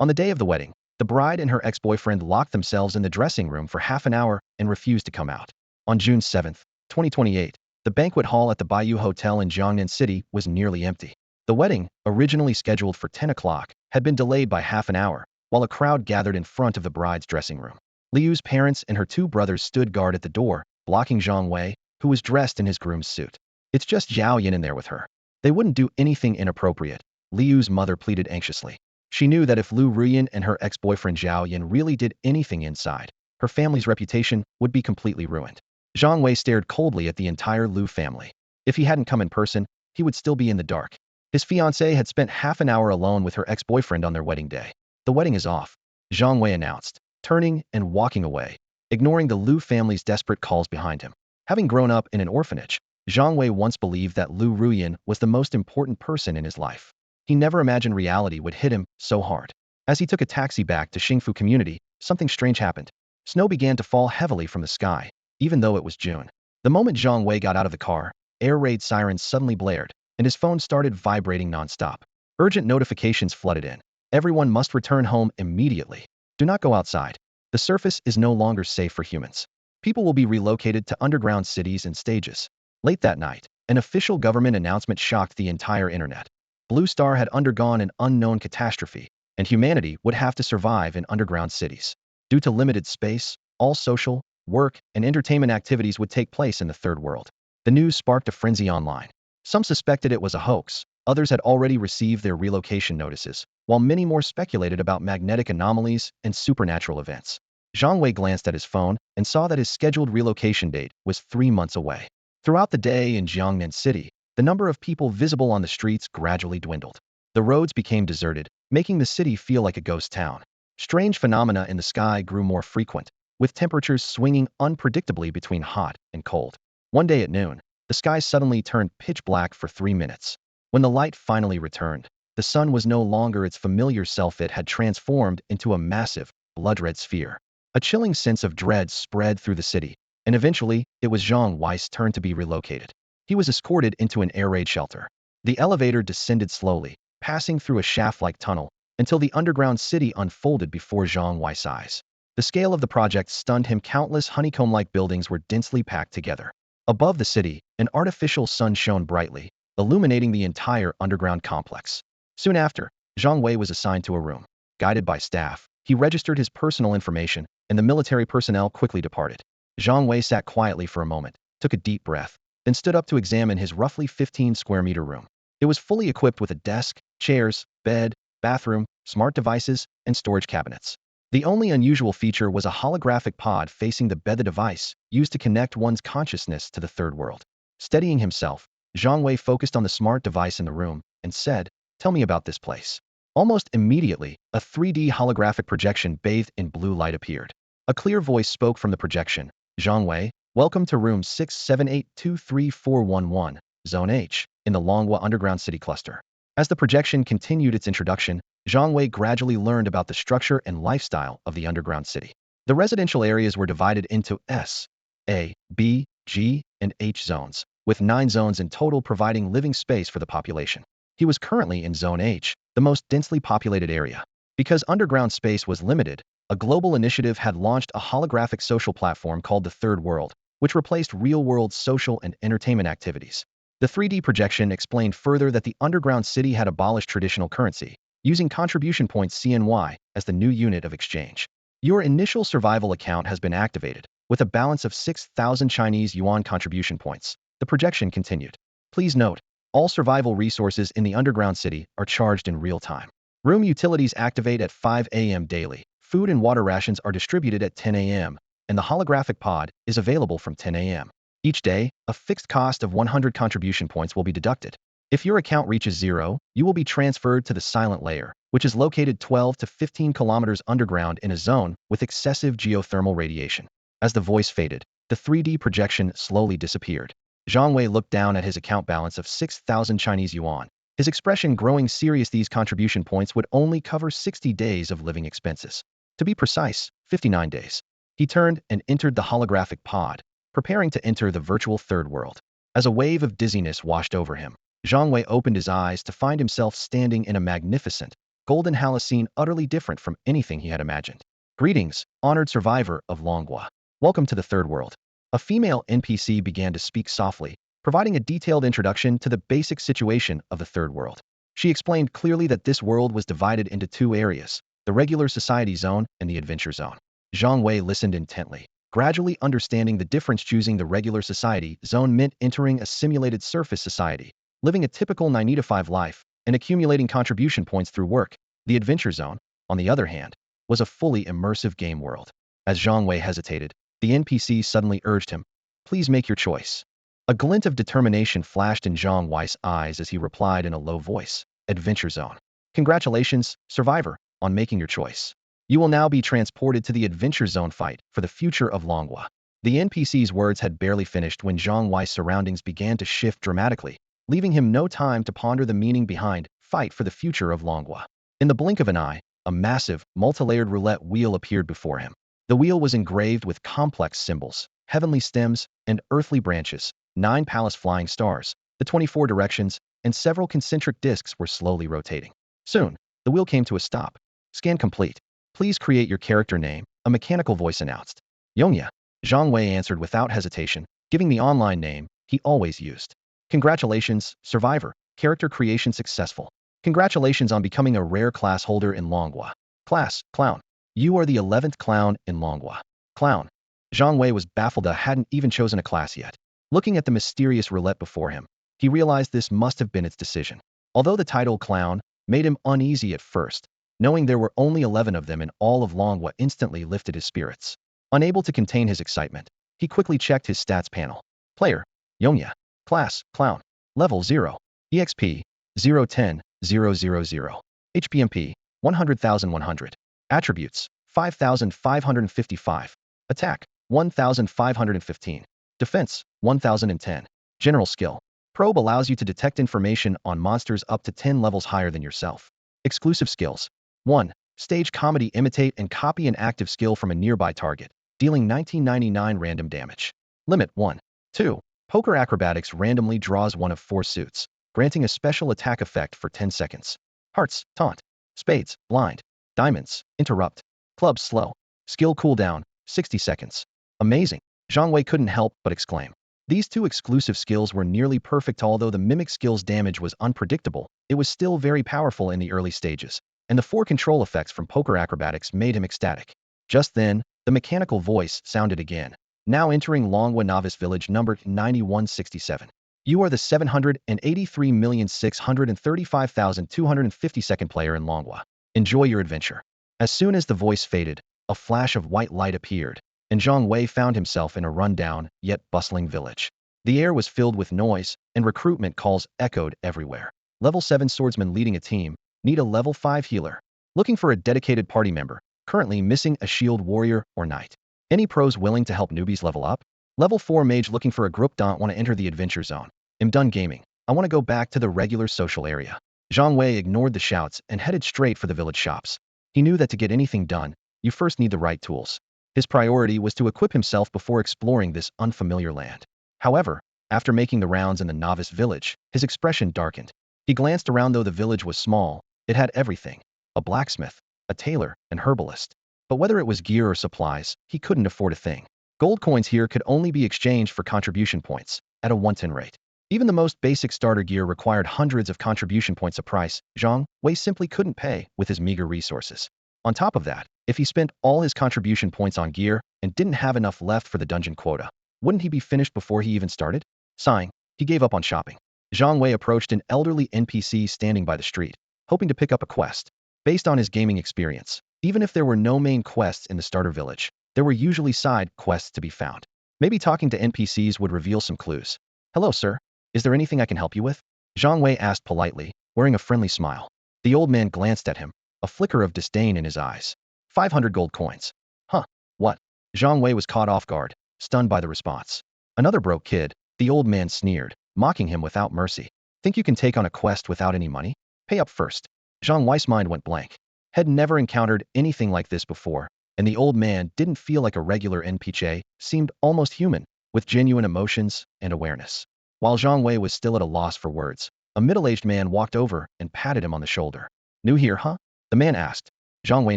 On the day of the wedding, the bride and her ex-boyfriend locked themselves in the dressing room for half an hour and refused to come out. On June 7, 2028, the banquet hall at the Bayou Hotel in Jiangnan City was nearly empty. The wedding, originally scheduled for 10 o'clock, had been delayed by half an hour, while a crowd gathered in front of the bride's dressing room. Liu's parents and her two brothers stood guard at the door, blocking Zhang Wei, who was dressed in his groom's suit. It's just Zhao Yin in there with her. They wouldn't do anything inappropriate, Liu's mother pleaded anxiously. She knew that if Lu Ruyin and her ex-boyfriend Zhao Yin really did anything inside, her family's reputation would be completely ruined. Zhang Wei stared coldly at the entire Lu family. If he hadn't come in person, he would still be in the dark. His fiancée had spent half an hour alone with her ex-boyfriend on their wedding day. The wedding is off, Zhang Wei announced, turning and walking away, ignoring the Lu family's desperate calls behind him. Having grown up in an orphanage, Zhang Wei once believed that Lu Ruyin was the most important person in his life. He never imagined reality would hit him so hard. As he took a taxi back to Xingfu Community, something strange happened. Snow began to fall heavily from the sky, even though it was June. The moment Zhang Wei got out of the car, air raid sirens suddenly blared, and his phone started vibrating nonstop. Urgent notifications flooded in. Everyone must return home immediately. Do not go outside. The surface is no longer safe for humans. People will be relocated to underground cities and stages. Late that night, an official government announcement shocked the entire internet. Blue Star had undergone an unknown catastrophe, and humanity would have to survive in underground cities. Due to limited space, all social, work, and entertainment activities would take place in the third world. The news sparked a frenzy online. Some suspected it was a hoax, others had already received their relocation notices, while many more speculated about magnetic anomalies and supernatural events. Zhang Wei glanced at his phone and saw that his scheduled relocation date was 3 months away. Throughout the day in Jiangnan City, the number of people visible on the streets gradually dwindled. The roads became deserted, making the city feel like a ghost town. Strange phenomena in the sky grew more frequent, with temperatures swinging unpredictably between hot and cold. One day at noon, the sky suddenly turned pitch black for 3 minutes. When the light finally returned, the sun was no longer its familiar self. It had transformed into a massive, blood-red sphere. A chilling sense of dread spread through the city, and eventually, it was Zhang Wei's turn to be relocated. He was escorted into an air raid shelter. The elevator descended slowly, passing through a shaft-like tunnel, until the underground city unfolded before Zhang Wei's eyes. The scale of the project stunned him. Countless honeycomb-like buildings were densely packed together. Above the city, an artificial sun shone brightly, illuminating the entire underground complex. Soon after, Zhang Wei was assigned to a room. Guided by staff, he registered his personal information, and the military personnel quickly departed. Zhang Wei sat quietly for a moment, took a deep breath, then stood up to examine his roughly 15-square-meter room. It was fully equipped with a desk, chairs, bed, bathroom, smart devices, and storage cabinets. The only unusual feature was a holographic pod facing the bed, the device used to connect one's consciousness to the third world. Steadying himself, Zhang Wei focused on the smart device in the room and said, "Tell me about this place." Almost immediately, a 3D holographic projection bathed in blue light appeared. A clear voice spoke from the projection. "Zhang Wei, welcome to room 678234111, Zone H, in the Longhua Underground City Cluster." As the projection continued its introduction, Zhang Wei gradually learned about the structure and lifestyle of the underground city. The residential areas were divided into S, A, B, G, and H zones, with 9 zones in total providing living space for the population. He was currently in Zone H, the most densely populated area. Because underground space was limited, a global initiative had launched a holographic social platform called the Third World, which replaced real-world social and entertainment activities. The 3D projection explained further that the underground city had abolished traditional currency, using contribution points CNY as the new unit of exchange. Your initial survival account has been activated, with a balance of 6,000 Chinese yuan contribution points. The projection continued. Please note, all survival resources in the underground city are charged in real time. Room utilities activate at 5 a.m. daily. Food and water rations are distributed at 10 a.m., and the holographic pod is available from 10 a.m. Each day, a fixed cost of 100 contribution points will be deducted. If your account reaches 0, you will be transferred to the silent layer, which is located 12 to 15 kilometers underground in a zone with excessive geothermal radiation. As the voice faded, the 3D projection slowly disappeared. Zhang Wei looked down at his account balance of 6,000 Chinese yuan, his expression growing serious. These contribution points would only cover 60 days of living expenses. To be precise, 59 days. He turned and entered the holographic pod, preparing to enter the virtual third world. As a wave of dizziness washed over him, Zhang Wei opened his eyes to find himself standing in a magnificent, golden halcyon utterly different from anything he had imagined. Greetings, honored survivor of Longhua. Welcome to the third world. A female NPC began to speak softly, providing a detailed introduction to the basic situation of the third world. She explained clearly that this world was divided into two areas, the regular society zone and the adventure zone. Zhang Wei listened intently, gradually understanding the difference. Choosing the regular society zone meant entering a simulated surface society, living a typical 9-to-5 life, and accumulating contribution points through work. The adventure zone, on the other hand, was a fully immersive game world. As Zhang Wei hesitated, the NPC suddenly urged him, "Please make your choice." A glint of determination flashed in Zhang Wei's eyes as he replied in a low voice, "Adventure zone. Congratulations, survivor, on making your choice. You will now be transported to the adventure zone. Fight for the future of Longhua." The NPC's words had barely finished when Zhang Wei's surroundings began to shift dramatically, leaving him no time to ponder the meaning behind "fight for the future of Longhua." In the blink of an eye, a massive, multi-layered roulette wheel appeared before him. The wheel was engraved with complex symbols, heavenly stems, and earthly branches. 9 palace flying stars, the 24 directions, and several concentric discs were slowly rotating. Soon, the wheel came to a stop. "Scan complete. Please create your character name," a mechanical voice announced. "Yongya," Zhang Wei answered without hesitation, giving the online name he always used. "Congratulations, survivor. Character creation successful. Congratulations on becoming a rare class holder in Longhua. Class, Clown. You are the 11th clown in Longhua." Clown. Zhang Wei was baffled that hadn't even chosen a class yet. Looking at the mysterious roulette before him, he realized this must have been its decision. Although the title Clown made him uneasy at first, knowing there were only 11 of them in all of Longhua instantly lifted his spirits. Unable to contain his excitement, he quickly checked his stats panel. Player, Yongya. Class, Clown. Level 0. EXP, 010, 000. HPMP, 100,100. Attributes, 5,555. Attack, 1,515. Defense, 1,010. General skill. Probe allows you to detect information on monsters up to 10 levels higher than yourself. Exclusive skills. 1. Stage comedy. Imitate and copy an active skill from a nearby target, dealing 1999 random damage. Limit 1. 2. Poker acrobatics. Randomly draws one of 4 suits, granting a special attack effect for 10 seconds. Hearts, taunt. Spades, blind. Diamonds, interrupt. Clubs, slow. Skill cooldown, 60 seconds. Amazing. Zhang Wei couldn't help but exclaim. These 2 exclusive skills were nearly perfect. Although the mimic skill's damage was unpredictable, it was still very powerful in the early stages, and the 4 control effects from poker acrobatics made him ecstatic. Just then, the mechanical voice sounded again. Now entering Longhua Novice Village number 9167. You are the 783,635,252nd player in Longhua. Enjoy your adventure. As soon as the voice faded, a flash of white light appeared, and Zhang Wei found himself in a rundown, yet bustling village. The air was filled with noise, and recruitment calls echoed everywhere. Level 7 swordsman leading a team, need a level 5 healer. Looking for a dedicated party member, currently missing a shield warrior or knight. Any pros willing to help newbies level up? Level 4 mage looking for a group. Don't want to enter the adventure zone. I'm done gaming. I want to go back to the regular social area. Zhang Wei ignored the shouts and headed straight for the village shops. He knew that to get anything done, you first need the right tools. His priority was to equip himself before exploring this unfamiliar land. However, after making the rounds in the novice village, his expression darkened. He glanced around. Though the village was small, it had everything: a blacksmith, a tailor, and herbalist. But whether it was gear or supplies, he couldn't afford a thing. Gold coins here could only be exchanged for contribution points, at a 110 rate. Even the most basic starter gear required hundreds of contribution points a price Zhang Wei simply couldn't pay with his meager resources. On top of that, if he spent all his contribution points on gear and didn't have enough left for the dungeon quota, wouldn't he be finished before he even started? Sighing, he gave up on shopping. Zhang Wei approached an elderly NPC standing by the street, hoping to pick up a quest. Based on his gaming experience, even if there were no main quests in the starter village, there were usually side quests to be found. Maybe talking to NPCs would reveal some clues. "Hello, sir. Is there anything I can help you with?" Zhang Wei asked politely, wearing a friendly smile. The old man glanced at him, a flicker of disdain in his eyes. 500 gold coins. Huh, what? Zhang Wei was caught off guard, stunned by the response. "Another broke kid," the old man sneered, mocking him without mercy. "Think you can take on a quest without any money? Pay up first." Zhang Wei's mind went blank. Had never encountered anything like this before, and the old man didn't feel like a regular NPC, seemed almost human, with genuine emotions and awareness. While Zhang Wei was still at a loss for words, a middle-aged man walked over and patted him on the shoulder. "New here, huh? The man asked. Zhang Wei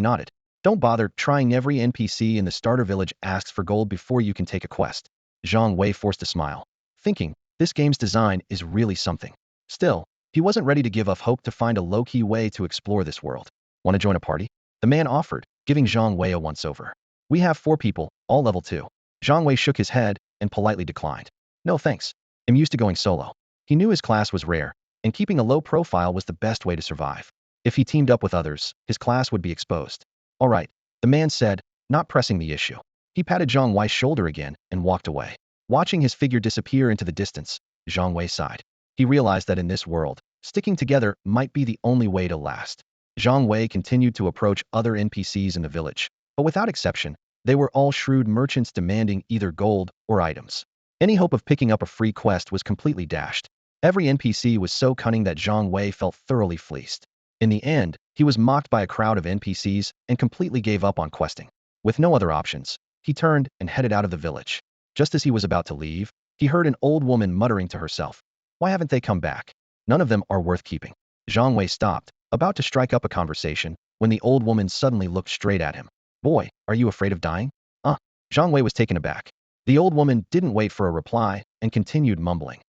nodded. Don't bother trying. Every NPC in the starter village asks for gold before you can take a quest. Zhang Wei forced a smile, thinking, this game's design is really something. Still, he wasn't ready to give up hope to find a low-key way to explore this world. Want to join a party? The man offered, giving Zhang Wei a once-over. We have 4 people, all level 2. Zhang Wei shook his head and politely declined. No thanks. I'm used to going solo. He knew his class was rare, and keeping a low profile was the best way to survive. If he teamed up with others, his class would be exposed. All right, the man said, not pressing the issue. He patted Zhang Wei's shoulder again and walked away. Watching his figure disappear into the distance, Zhang Wei sighed. He realized that in this world, sticking together might be the only way to last. Zhang Wei continued to approach other NPCs in the village, but without exception, they were all shrewd merchants demanding either gold or items. Any hope of picking up a free quest was completely dashed. Every NPC was so cunning that Zhang Wei felt thoroughly fleeced. In the end, he was mocked by a crowd of NPCs and completely gave up on questing. With no other options, he turned and headed out of the village. Just as he was about to leave, he heard an old woman muttering to herself. Why haven't they come back? None of them are worth keeping. Zhang Wei stopped, about to strike up a conversation, when the old woman suddenly looked straight at him. Boy, are you afraid of dying? Zhang Wei was taken aback. The old woman didn't wait for a reply and continued mumbling.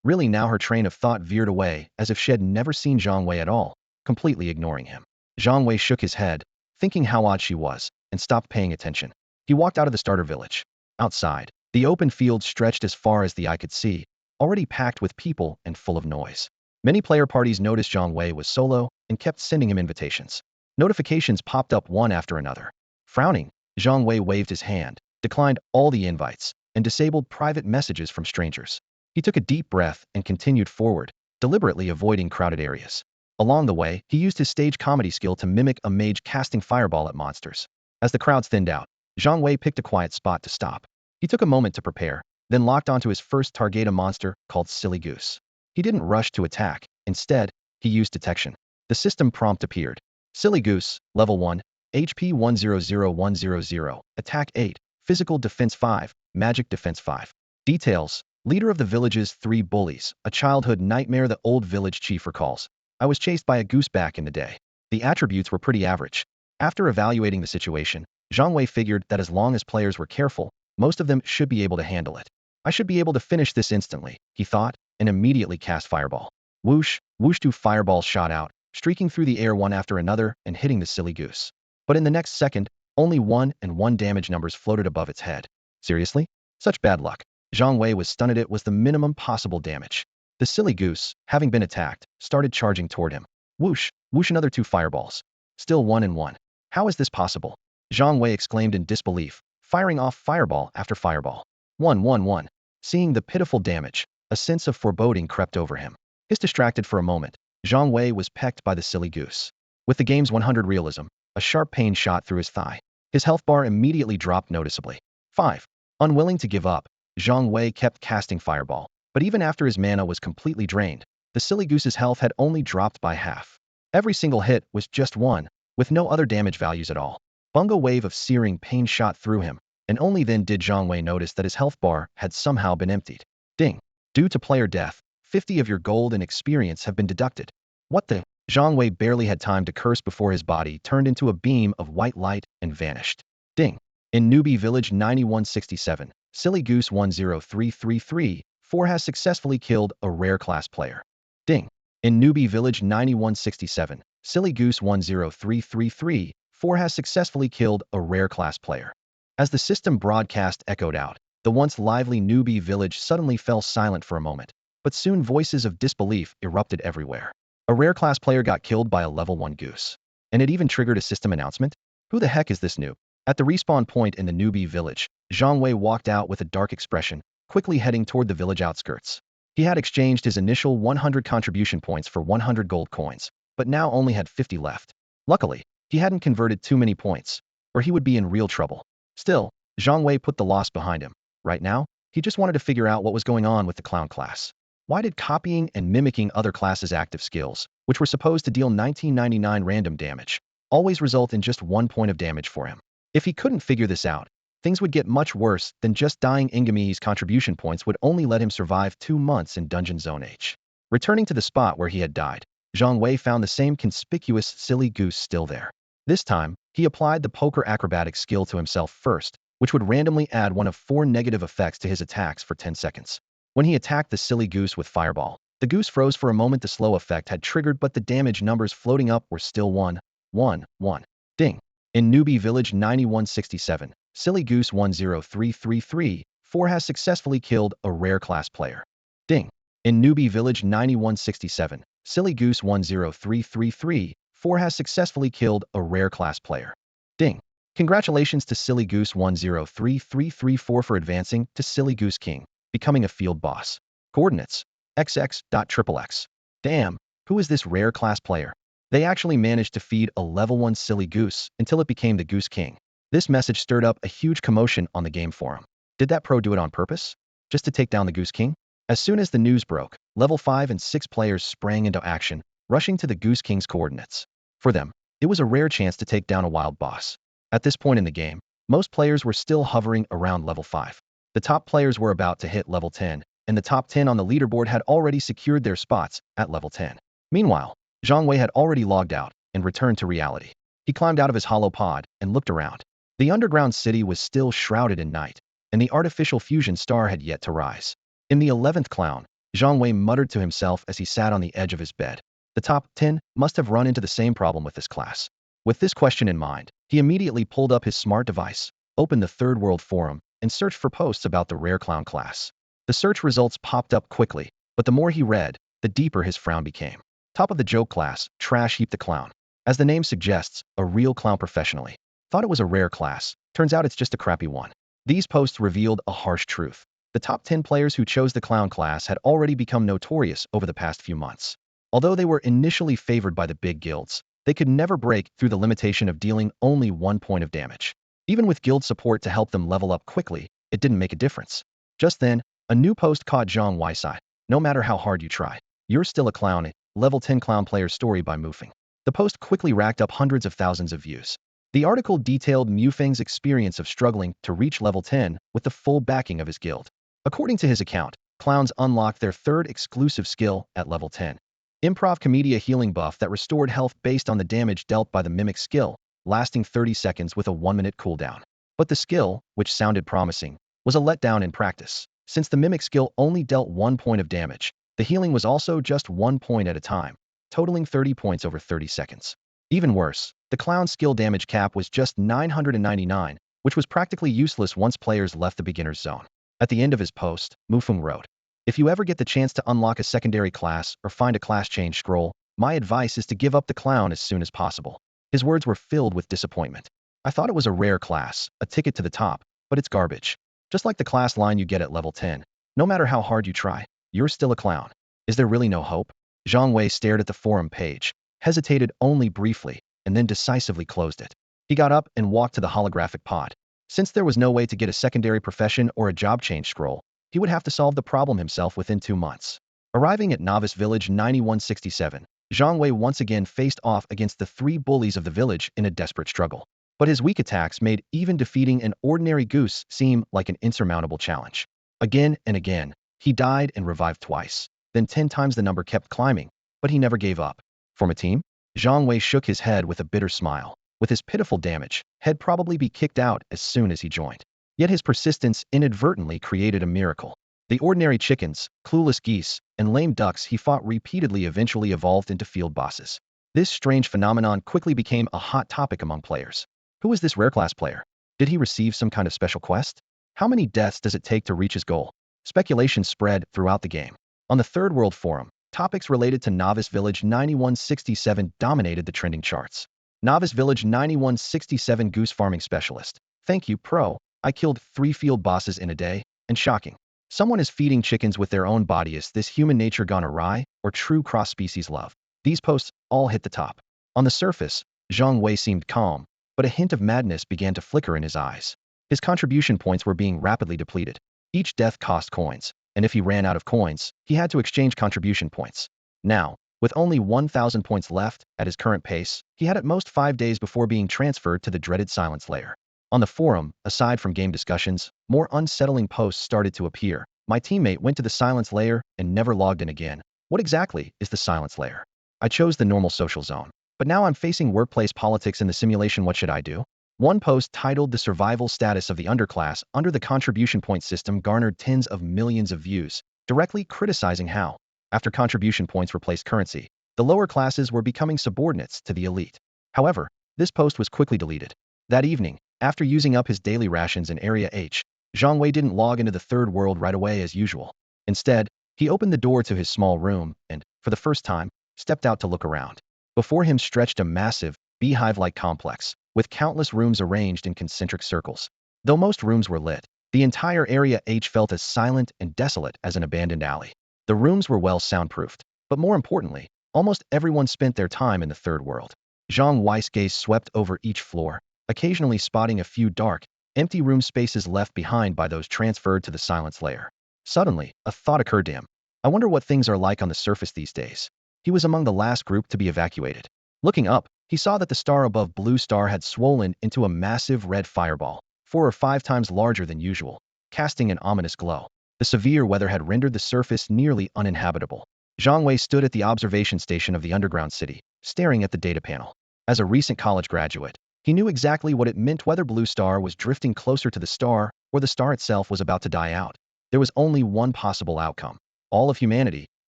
Really? Now her train of thought veered away as if she had never seen Zhang Wei at all, completely ignoring him. Zhang Wei shook his head, thinking how odd she was, and stopped paying attention. He walked out of the starter village. Outside, the open field stretched as far as the eye could see, already packed with people and full of noise. Many player parties noticed Zhang Wei was solo and kept sending him invitations. Notifications popped up one after another. Frowning, Zhang Wei waved his hand, declined all the invites, and disabled private messages from strangers. He took a deep breath and continued forward, deliberately avoiding crowded areas. Along the way, he used his stage comedy skill to mimic a mage casting fireball at monsters. As the crowds thinned out, Zhang Wei picked a quiet spot to stop. He took a moment to prepare, then locked onto his first target, a monster called Silly Goose. He didn't rush to attack. Instead, he used detection. The system prompt appeared. Silly Goose, level 1, HP 100100, attack 8, physical defense 5, magic defense 5. Details: leader of the village's 3 bullies, a childhood nightmare the old village chief recalls. I was chased by a goose back in the day. The attributes were pretty average. After evaluating the situation, Zhang Wei figured that as long as players were careful, most of them should be able to handle it. I should be able to finish this instantly, he thought, and immediately cast Fireball. Whoosh, whoosh, 2 fireballs shot out, streaking through the air one after another and hitting the Silly Goose. But in the next second, only 1 and 1 damage numbers floated above its head. Seriously? Such bad luck. Zhang Wei was stunned. It was the minimum possible damage. The Silly Goose, having been attacked, started charging toward him. Whoosh, whoosh, another 2 fireballs. Still 1 and 1. How is this possible? Zhang Wei exclaimed in disbelief, firing off fireball after fireball. 1, 1, 1. Seeing the pitiful damage, a sense of foreboding crept over him. Distracted for a moment, Zhang Wei was pecked by the Silly Goose. With the game's 100 realism, a sharp pain shot through his thigh. His health bar immediately dropped noticeably. 5. Unwilling to give up, Zhang Wei kept casting fireball, but even after his mana was completely drained, the Silly Goose's health had only dropped by half. Every single hit was just 1, with no other damage values at all. A wave of searing pain shot through him, and only then did Zhang Wei notice that his health bar had somehow been emptied. Ding. Due to player death, 50 of your gold and experience have been deducted. What the? Zhang Wei barely had time to curse before his body turned into a beam of white light and vanished. Ding. In Newbie Village 9167, Silly Goose 10333, 4 has successfully killed a rare class player. Ding. In Newbie Village 9167, Silly Goose 10333, 4 has successfully killed a rare class player. As the system broadcast echoed out, the once lively Newbie Village suddenly fell silent for a moment, but soon voices of disbelief erupted everywhere. A rare class player got killed by a level 1 goose. And it even triggered a system announcement? Who the heck is this noob? At the respawn point in the Newbie Village, Zhang Wei walked out with a dark expression, quickly heading toward the village outskirts. He had exchanged his initial 100 contribution points for 100 gold coins, but now only had 50 left. Luckily, he hadn't converted too many points, or he would be in real trouble. Still, Zhang Wei put the loss behind him. Right now, he just wanted to figure out what was going on with the clown class. Why did copying and mimicking other classes' active skills, which were supposed to deal 1999 random damage, always result in just 1 point of damage for him? If he couldn't figure this out, things would get much worse than just dying. Ingami's contribution points would only let him survive 2 months in Dungeon Zone H. Returning to the spot where he had died, Zhang Wei found the same conspicuous silly goose still there. This time, he applied the poker acrobatic skill to himself first, which would randomly add one of 4 negative effects to his attacks for 10 seconds. When he attacked the silly goose with Fireball, the goose froze for a moment. The slow effect had triggered, but the damage numbers floating up were still 1, 1, 1. Ding. In Newbie Village 9167, Silly Goose 10333, 4 has successfully killed a rare class player. Ding. In Newbie Village 9167, Silly Goose 10333, 4 has successfully killed a rare class player. Ding. Congratulations to Silly Goose 1033334 for advancing to Silly Goose King, becoming a field boss. Coordinates: XX.XXX. Damn, who is this rare class player? They actually managed to feed a level 1 silly goose until it became the Goose King. This message stirred up a huge commotion on the game forum. Did that pro do it on purpose? Just to take down the Goose King? As soon as the news broke, level 5 and 6 players sprang into action, rushing to the Goose King's coordinates. For them, it was a rare chance to take down a wild boss. At this point in the game, most players were still hovering around level 5. The top players were about to hit level 10, and the top 10 on the leaderboard had already secured their spots at level 10. Meanwhile, Zhang Wei had already logged out and returned to reality. He climbed out of his hollow pod and looked around. The underground city was still shrouded in night, and the artificial fusion star had yet to rise. In the 11th clown, Zhang Wei muttered to himself as he sat on the edge of his bed. The top 10 must have run into the same problem with this class. With this question in mind, he immediately pulled up his smart device, opened the Third World Forum, and searched for posts about the rare clown class. The search results popped up quickly, but the more he read, the deeper his frown became. Top of the joke class, Trash Heap the Clown. As the name suggests, a real clown professionally. Thought it was a rare class. Turns out it's just a crappy one. These posts revealed a harsh truth. The top 10 players who chose the clown class had already become notorious over the past few months. Although they were initially favored by the big guilds, they could never break through the limitation of dealing only 1 point of damage. Even with guild support to help them level up quickly, it didn't make a difference. Just then, a new post caught Zhang Wei's eye. No matter how hard you try, you're still a clown. Level 10 Clown Player Story by Mufeng. The post quickly racked up hundreds of thousands of views. The article detailed Mufeng's experience of struggling to reach level 10 with the full backing of his guild. According to his account, clowns unlocked their third exclusive skill at level 10. Improv Comedia healing buff that restored health based on the damage dealt by the mimic skill, lasting 30 seconds with a 1-minute cooldown. But the skill, which sounded promising, was a letdown in practice. Since the mimic skill only dealt 1 point of damage, the healing was also just 1 point at a time, totaling 30 points over 30 seconds. Even worse, the clown skill damage cap was just 999, which was practically useless once players left the beginner's zone. At the end of his post, Mufeng wrote, "If you ever get the chance to unlock a secondary class or find a class change scroll, my advice is to give up the clown as soon as possible." His words were filled with disappointment. "I thought it was a rare class, a ticket to the top, but it's garbage. Just like the class line you get at level 10. No matter how hard you try, you're still a clown. Is there really no hope?" Zhang Wei stared at the forum page, hesitated only briefly, and then decisively closed it. He got up and walked to the holographic pod. Since there was no way to get a secondary profession or a job change scroll, he would have to solve the problem himself within 2 months. Arriving at Novice Village 9167, Zhang Wei once again faced off against the 3 bullies of the village in a desperate struggle. But his weak attacks made even defeating an ordinary goose seem like an insurmountable challenge. Again and again, he died and revived twice. Then 10 times the number kept climbing, but he never gave up. Form a team? Zhang Wei shook his head with a bitter smile. With his pitiful damage, he'd probably be kicked out as soon as he joined. Yet his persistence inadvertently created a miracle. The ordinary chickens, clueless geese, and lame ducks he fought repeatedly eventually evolved into field bosses. This strange phenomenon quickly became a hot topic among players. Who is this rare class player? Did he receive some kind of special quest? How many deaths does it take to reach his goal? Speculation spread throughout the game. On the Third World Forum, topics related to Novice Village 9167 dominated the trending charts. Novice Village 9167 Goose Farming Specialist. Thank you, pro. I killed 3 field bosses in a day, and shocking. Someone is feeding chickens with their own body. Is this human nature gone awry, or true cross-species love? These posts all hit the top. On the surface, Zhang Wei seemed calm, but a hint of madness began to flicker in his eyes. His contribution points were being rapidly depleted. Each death cost coins, and if he ran out of coins, he had to exchange contribution points. Now, with only 1,000 points left, at his current pace, he had at most 5 days before being transferred to the dreaded silence layer. On the forum, aside from game discussions, more unsettling posts started to appear. My teammate went to the silence layer and never logged in again. What exactly is the silence layer? I chose the normal social zone. But now I'm facing workplace politics in the simulation. What should I do? One post titled "The Survival Status of the Underclass Under the Contribution Point System" garnered tens of millions of views, directly criticizing how, after contribution points replaced currency, the lower classes were becoming subordinates to the elite. However, this post was quickly deleted. That evening, after using up his daily rations in Area H, Zhang Wei didn't log into the third world right away as usual. Instead, he opened the door to his small room and, for the first time, stepped out to look around. Before him stretched a massive, beehive-like complex, with countless rooms arranged in concentric circles. Though most rooms were lit, the entire Area H felt as silent and desolate as an abandoned alley. The rooms were well soundproofed, but more importantly, almost everyone spent their time in the third world. Zhang Wei's gaze swept over each floor, occasionally spotting a few dark, empty room spaces left behind by those transferred to the silence layer. Suddenly, a thought occurred to him. I wonder what things are like on the surface these days. He was among the last group to be evacuated. Looking up, he saw that the star above Blue Star had swollen into a massive red fireball, 4 or 5 times larger than usual, casting an ominous glow. The severe weather had rendered the surface nearly uninhabitable. Zhang Wei stood at the observation station of the underground city, staring at the data panel. As a recent college graduate, he knew exactly what it meant whether Blue Star was drifting closer to the star or the star itself was about to die out. There was only one possible outcome. All of humanity,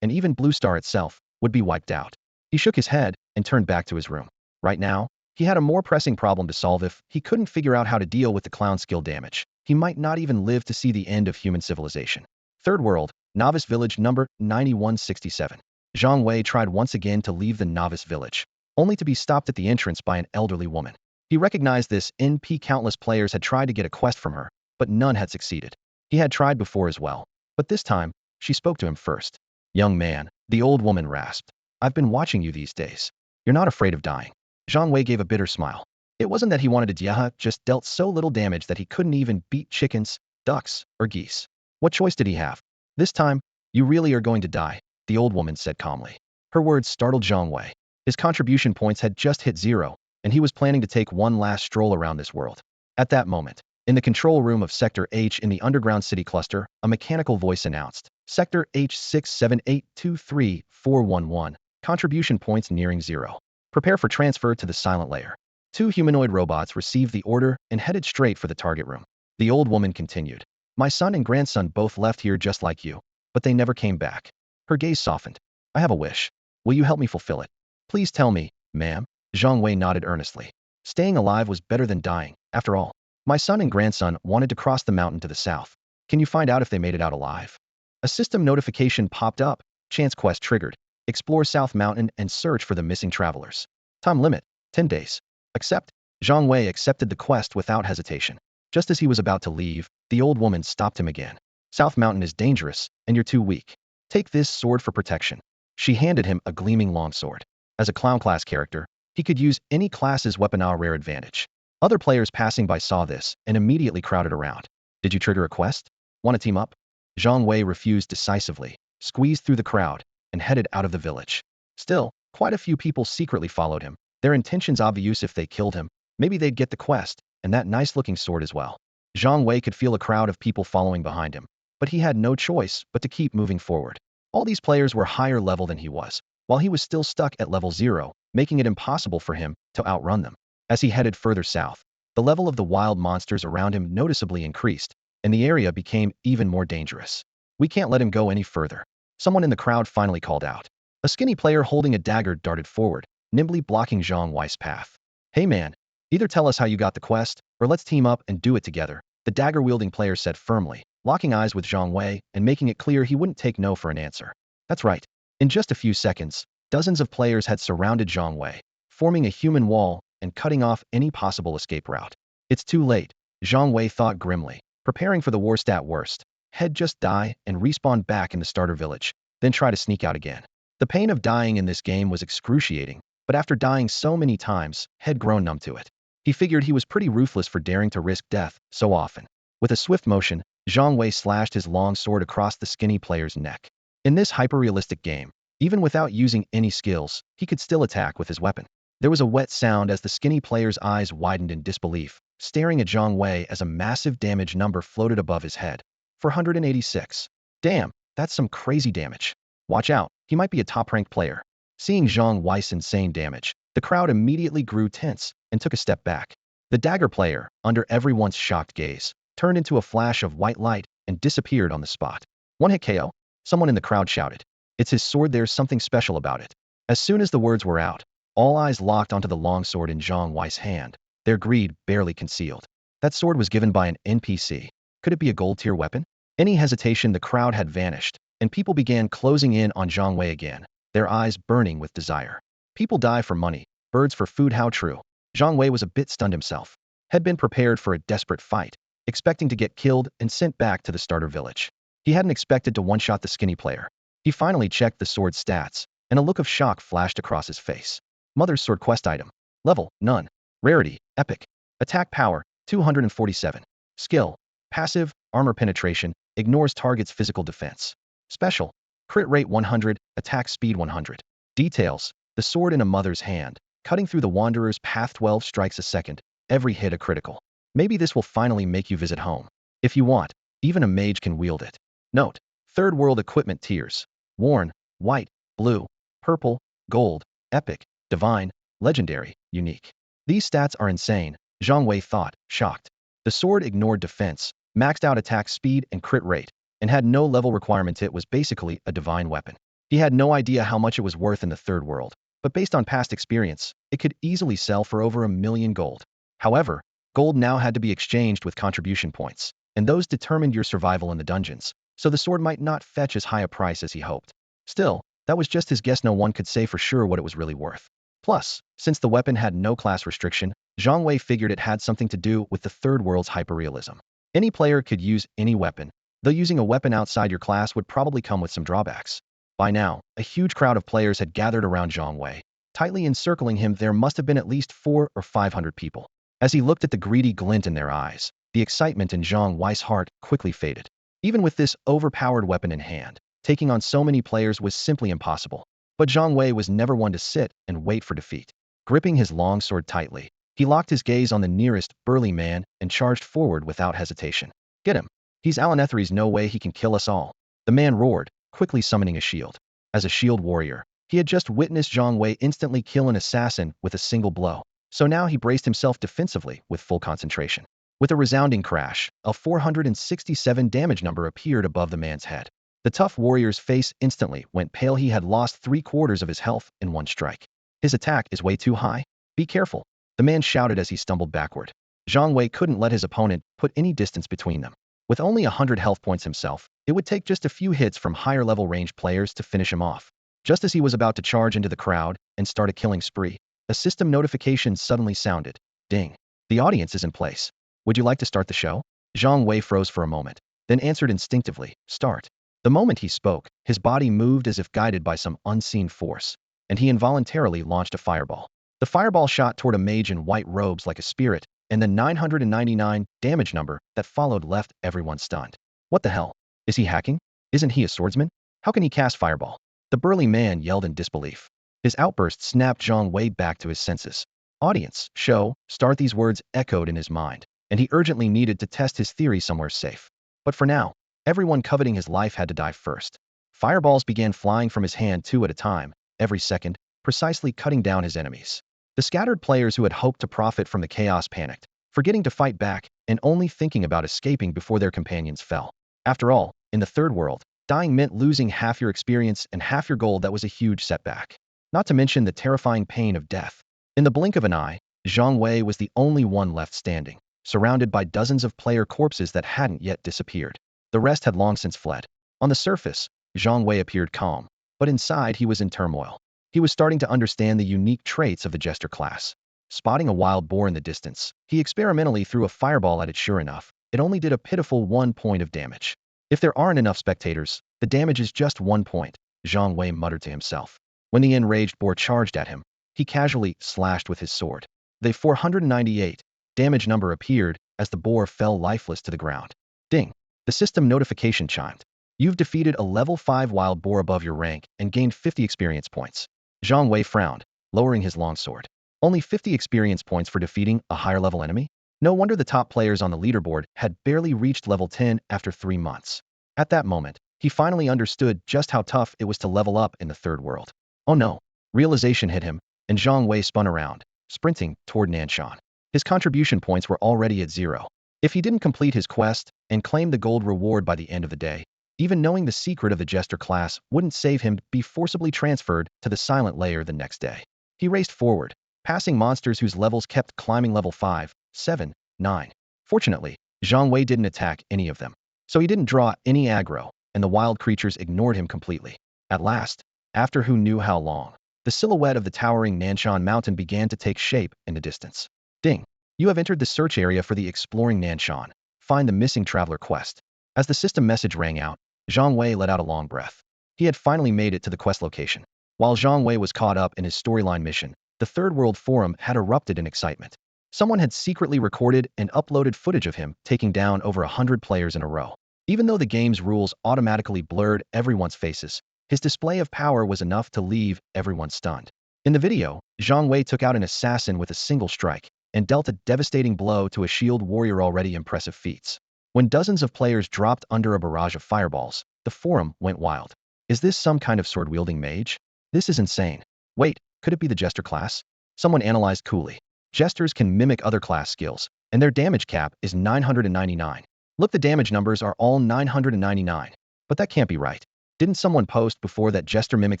and even Blue Star itself, would be wiped out. He shook his head and turned back to his room. Right now, he had a more pressing problem to solve. If he couldn't figure out how to deal with the clown skill damage, he might not even live to see the end of human civilization. Third World, Novice Village number 9167. Zhang Wei tried once again to leave the Novice Village, only to be stopped at the entrance by an elderly woman. He recognized this NP. Countless players had tried to get a quest from her, but none had succeeded. He had tried before as well, but this time, she spoke to him first. Young man, the old woman rasped. I've been watching you these days. You're not afraid of dying. Zhang Wei gave a bitter smile. It wasn't that he wanted to just dealt so little damage that he couldn't even beat chickens, ducks, or geese. What choice did he have? This time, you really are going to die, the old woman said calmly. Her words startled Zhang Wei. His contribution points had just hit 0, and he was planning to take one last stroll around this world. At that moment, in the control room of Sector H in the underground city cluster, a mechanical voice announced, Sector H67823411, contribution points nearing 0. Prepare for transfer to the silent layer. 2 humanoid robots received the order and headed straight for the target room. The old woman continued. My son and grandson both left here just like you, but they never came back. Her gaze softened. I have a wish. Will you help me fulfill it? Please tell me, ma'am. Zhang Wei nodded earnestly. Staying alive was better than dying, after all. My son and grandson wanted to cross the mountain to the south. Can you find out if they made it out alive? A system notification popped up. Chance quest triggered. Explore South Mountain and search for the missing travelers. Time limit, 10 days. Accept. Zhang Wei accepted the quest without hesitation. Just as he was about to leave, the old woman stopped him again. South Mountain is dangerous, and you're too weak. Take this sword for protection. She handed him a gleaming longsword. As a clown class character, he could use any class's weapon à rare advantage. Other players passing by saw this and immediately crowded around. Did you trigger a quest? Want to team up? Zhang Wei refused decisively, squeezed through the crowd, and headed out of the village. Still, quite a few people secretly followed him, their intentions obvious. If they killed him, maybe they'd get the quest, and that nice-looking sword as well. Zhang Wei could feel a crowd of people following behind him, but he had no choice but to keep moving forward. All these players were higher level than he was, while he was still stuck at level 0, making it impossible for him to outrun them. As he headed further south, the level of the wild monsters around him noticeably increased, and the area became even more dangerous. We can't let him go any further. Someone in the crowd finally called out. A skinny player holding a dagger darted forward, nimbly blocking Zhang Wei's path. Hey man, either tell us how you got the quest, or let's team up and do it together, the dagger-wielding player said firmly, locking eyes with Zhang Wei and making it clear he wouldn't take no for an answer. That's right. In just a few seconds, dozens of players had surrounded Zhang Wei, forming a human wall and cutting off any possible escape route. It's too late, Zhang Wei thought grimly, preparing for the worst at worst. He'd just die and respawn back in the starter village, then try to sneak out again. The pain of dying in this game was excruciating, but after dying so many times, he'd grown numb to it. He figured he was pretty ruthless for daring to risk death so often. With a swift motion, Zhang Wei slashed his long sword across the skinny player's neck. In this hyper-realistic game, even without using any skills, he could still attack with his weapon. There was a wet sound as the skinny player's eyes widened in disbelief, staring at Zhang Wei as a massive damage number floated above his head. 486. Damn, that's some crazy damage. Watch out, he might be a top-ranked player. Seeing Zhang Wei's insane damage, the crowd immediately grew tense and took a step back. The dagger player, under everyone's shocked gaze, turned into a flash of white light and disappeared on the spot. One hit KO? Someone in the crowd shouted. It's his sword, there's something special about it. As soon as the words were out, all eyes locked onto the long sword in Zhang Wei's hand, their greed barely concealed. That sword was given by an NPC. Could it be a gold-tier weapon? Any hesitation, the crowd had vanished, and people began closing in on Zhang Wei again, their eyes burning with desire. People die for money, birds for food, how true. Zhang Wei was a bit stunned himself. Had been prepared for a desperate fight, expecting to get killed and sent back to the starter village. He hadn't expected to one-shot the skinny player. He finally checked the sword's stats, and a look of shock flashed across his face. Mother's Sword quest item. Level, none. Rarity, epic. Attack power, 247. Skill, passive, armor penetration, ignores target's physical defense. Special, crit rate 100, attack speed 100. Details, the sword in a mother's hand, cutting through the wanderer's path, 12 strikes a second, every hit a critical. Maybe this will finally make you visit home. If you want, even a mage can wield it. Note, third world equipment tiers. Worn, white, blue, purple, gold, epic, divine, legendary, unique. These stats are insane, Zhang Wei thought, shocked. The sword ignored defense, maxed out attack speed and crit rate, and had no level requirement. It was basically a divine weapon. He had no idea how much it was worth in the third world, but based on past experience, it could easily sell for over 1,000,000 gold. However, gold now had to be exchanged with contribution points, and those determined your survival in the dungeons, so the sword might not fetch as high a price as he hoped. Still, that was just his guess. No one could say for sure what it was really worth. Plus, since the weapon had no class restriction, Zhang Wei figured it had something to do with the third world's hyperrealism. Any player could use any weapon, though using a weapon outside your class would probably come with some drawbacks. By now, a huge crowd of players had gathered around Zhang Wei, tightly encircling him. There must have been at least 400 or 500 people. As he looked at the greedy glint in their eyes, the excitement in Zhang Wei's heart quickly faded. Even with this overpowered weapon in hand, taking on so many players was simply impossible. But Zhang Wei was never one to sit and wait for defeat. Gripping his long sword tightly, he locked his gaze on the nearest burly man and charged forward without hesitation. Get him. He's Alanethri's, no way he can kill us all. The man roared, quickly summoning a shield. As a shield warrior, he had just witnessed Zhang Wei instantly kill an assassin with a single blow. So now he braced himself defensively with full concentration. With a resounding crash, a 467 damage number appeared above the man's head. The tough warrior's face instantly went pale. He had lost 3/4 of his health in one strike. His attack is way too high. Be careful, the man shouted as he stumbled backward. Zhang Wei couldn't let his opponent put any distance between them. With only 100 health points himself, it would take just a few hits from higher level ranged players to finish him off. Just as he was about to charge into the crowd and start a killing spree, a system notification suddenly sounded. Ding. The audience is in place. Would you like to start the show? Zhang Wei froze for a moment, then answered instinctively, start. The moment he spoke, his body moved as if guided by some unseen force, and he involuntarily launched a fireball. The fireball shot toward a mage in white robes like a spirit, and the 999 damage number that followed left everyone stunned. What the hell? Is he hacking? Isn't he a swordsman? How can he cast fireball? The burly man yelled in disbelief. His outburst snapped Zhang Wei back to his senses. Audience, show, start. These words echoed in his mind, and he urgently needed to test his theory somewhere safe. But for now, everyone coveting his life had to die first. Fireballs began flying from his hand 2 at a time, every second, precisely cutting down his enemies. The scattered players who had hoped to profit from the chaos panicked, forgetting to fight back and only thinking about escaping before their companions fell. After all, in the third world, dying meant losing half your experience and half your gold. That was a huge setback. Not to mention the terrifying pain of death. In the blink of an eye, Zhang Wei was the only one left standing, surrounded by dozens of player corpses that hadn't yet disappeared. The rest had long since fled. On the surface, Zhang Wei appeared calm, but inside he was in turmoil. He was starting to understand the unique traits of the Jester class. Spotting a wild boar in the distance, he experimentally threw a fireball at it. Sure enough, it only did a pitiful 1 point of damage. If there aren't enough spectators, the damage is just 1 point, Zhang Wei muttered to himself. When the enraged boar charged at him, he casually slashed with his sword. The 498 damage number appeared as the boar fell lifeless to the ground. Ding! The system notification chimed. You've defeated a level 5 wild boar above your rank and gained 50 experience points. Zhang Wei frowned, lowering his longsword. Only 50 experience points for defeating a higher level enemy? No wonder the top players on the leaderboard had barely reached level 10 after 3 months. At that moment, he finally understood just how tough it was to level up in the third world. Oh no, Realization hit him, and Zhang Wei spun around, sprinting toward Nanshan. His contribution points were already at 0. If he didn't complete his quest and claim the gold reward by the end of the day, even knowing the secret of the Jester class wouldn't save him be forcibly transferred to the silent layer the next day. He raced forward, passing monsters whose levels kept climbing level 5, 7, 9. Fortunately, Zhang Wei didn't attack any of them, so he didn't draw any aggro, and the wild creatures ignored him completely. At last, after who knew how long, the silhouette of the towering Nanshan mountain began to take shape in the distance. Ding! You have entered the search area for the Exploring Nanshan. Find the missing traveler quest. As the system message rang out, Zhang Wei let out a long breath. He had finally made it to the quest location. While Zhang Wei was caught up in his storyline mission, the Third World Forum had erupted in excitement. Someone had secretly recorded and uploaded footage of him taking down over 100 players in a row. Even though the game's rules automatically blurred everyone's faces, his display of power was enough to leave everyone stunned. In the video, Zhang Wei took out an assassin with a single strike and dealt a devastating blow to a shield warrior already impressive feats. When dozens of players dropped under a barrage of fireballs, the forum went wild. Is this some kind of sword-wielding mage? This is insane. Wait, could it be the Jester class? Someone analyzed coolly. Jesters can mimic other class skills, and their damage cap is 999. Look, the damage numbers are all 999. But that can't be right. Didn't someone post before that Jester mimic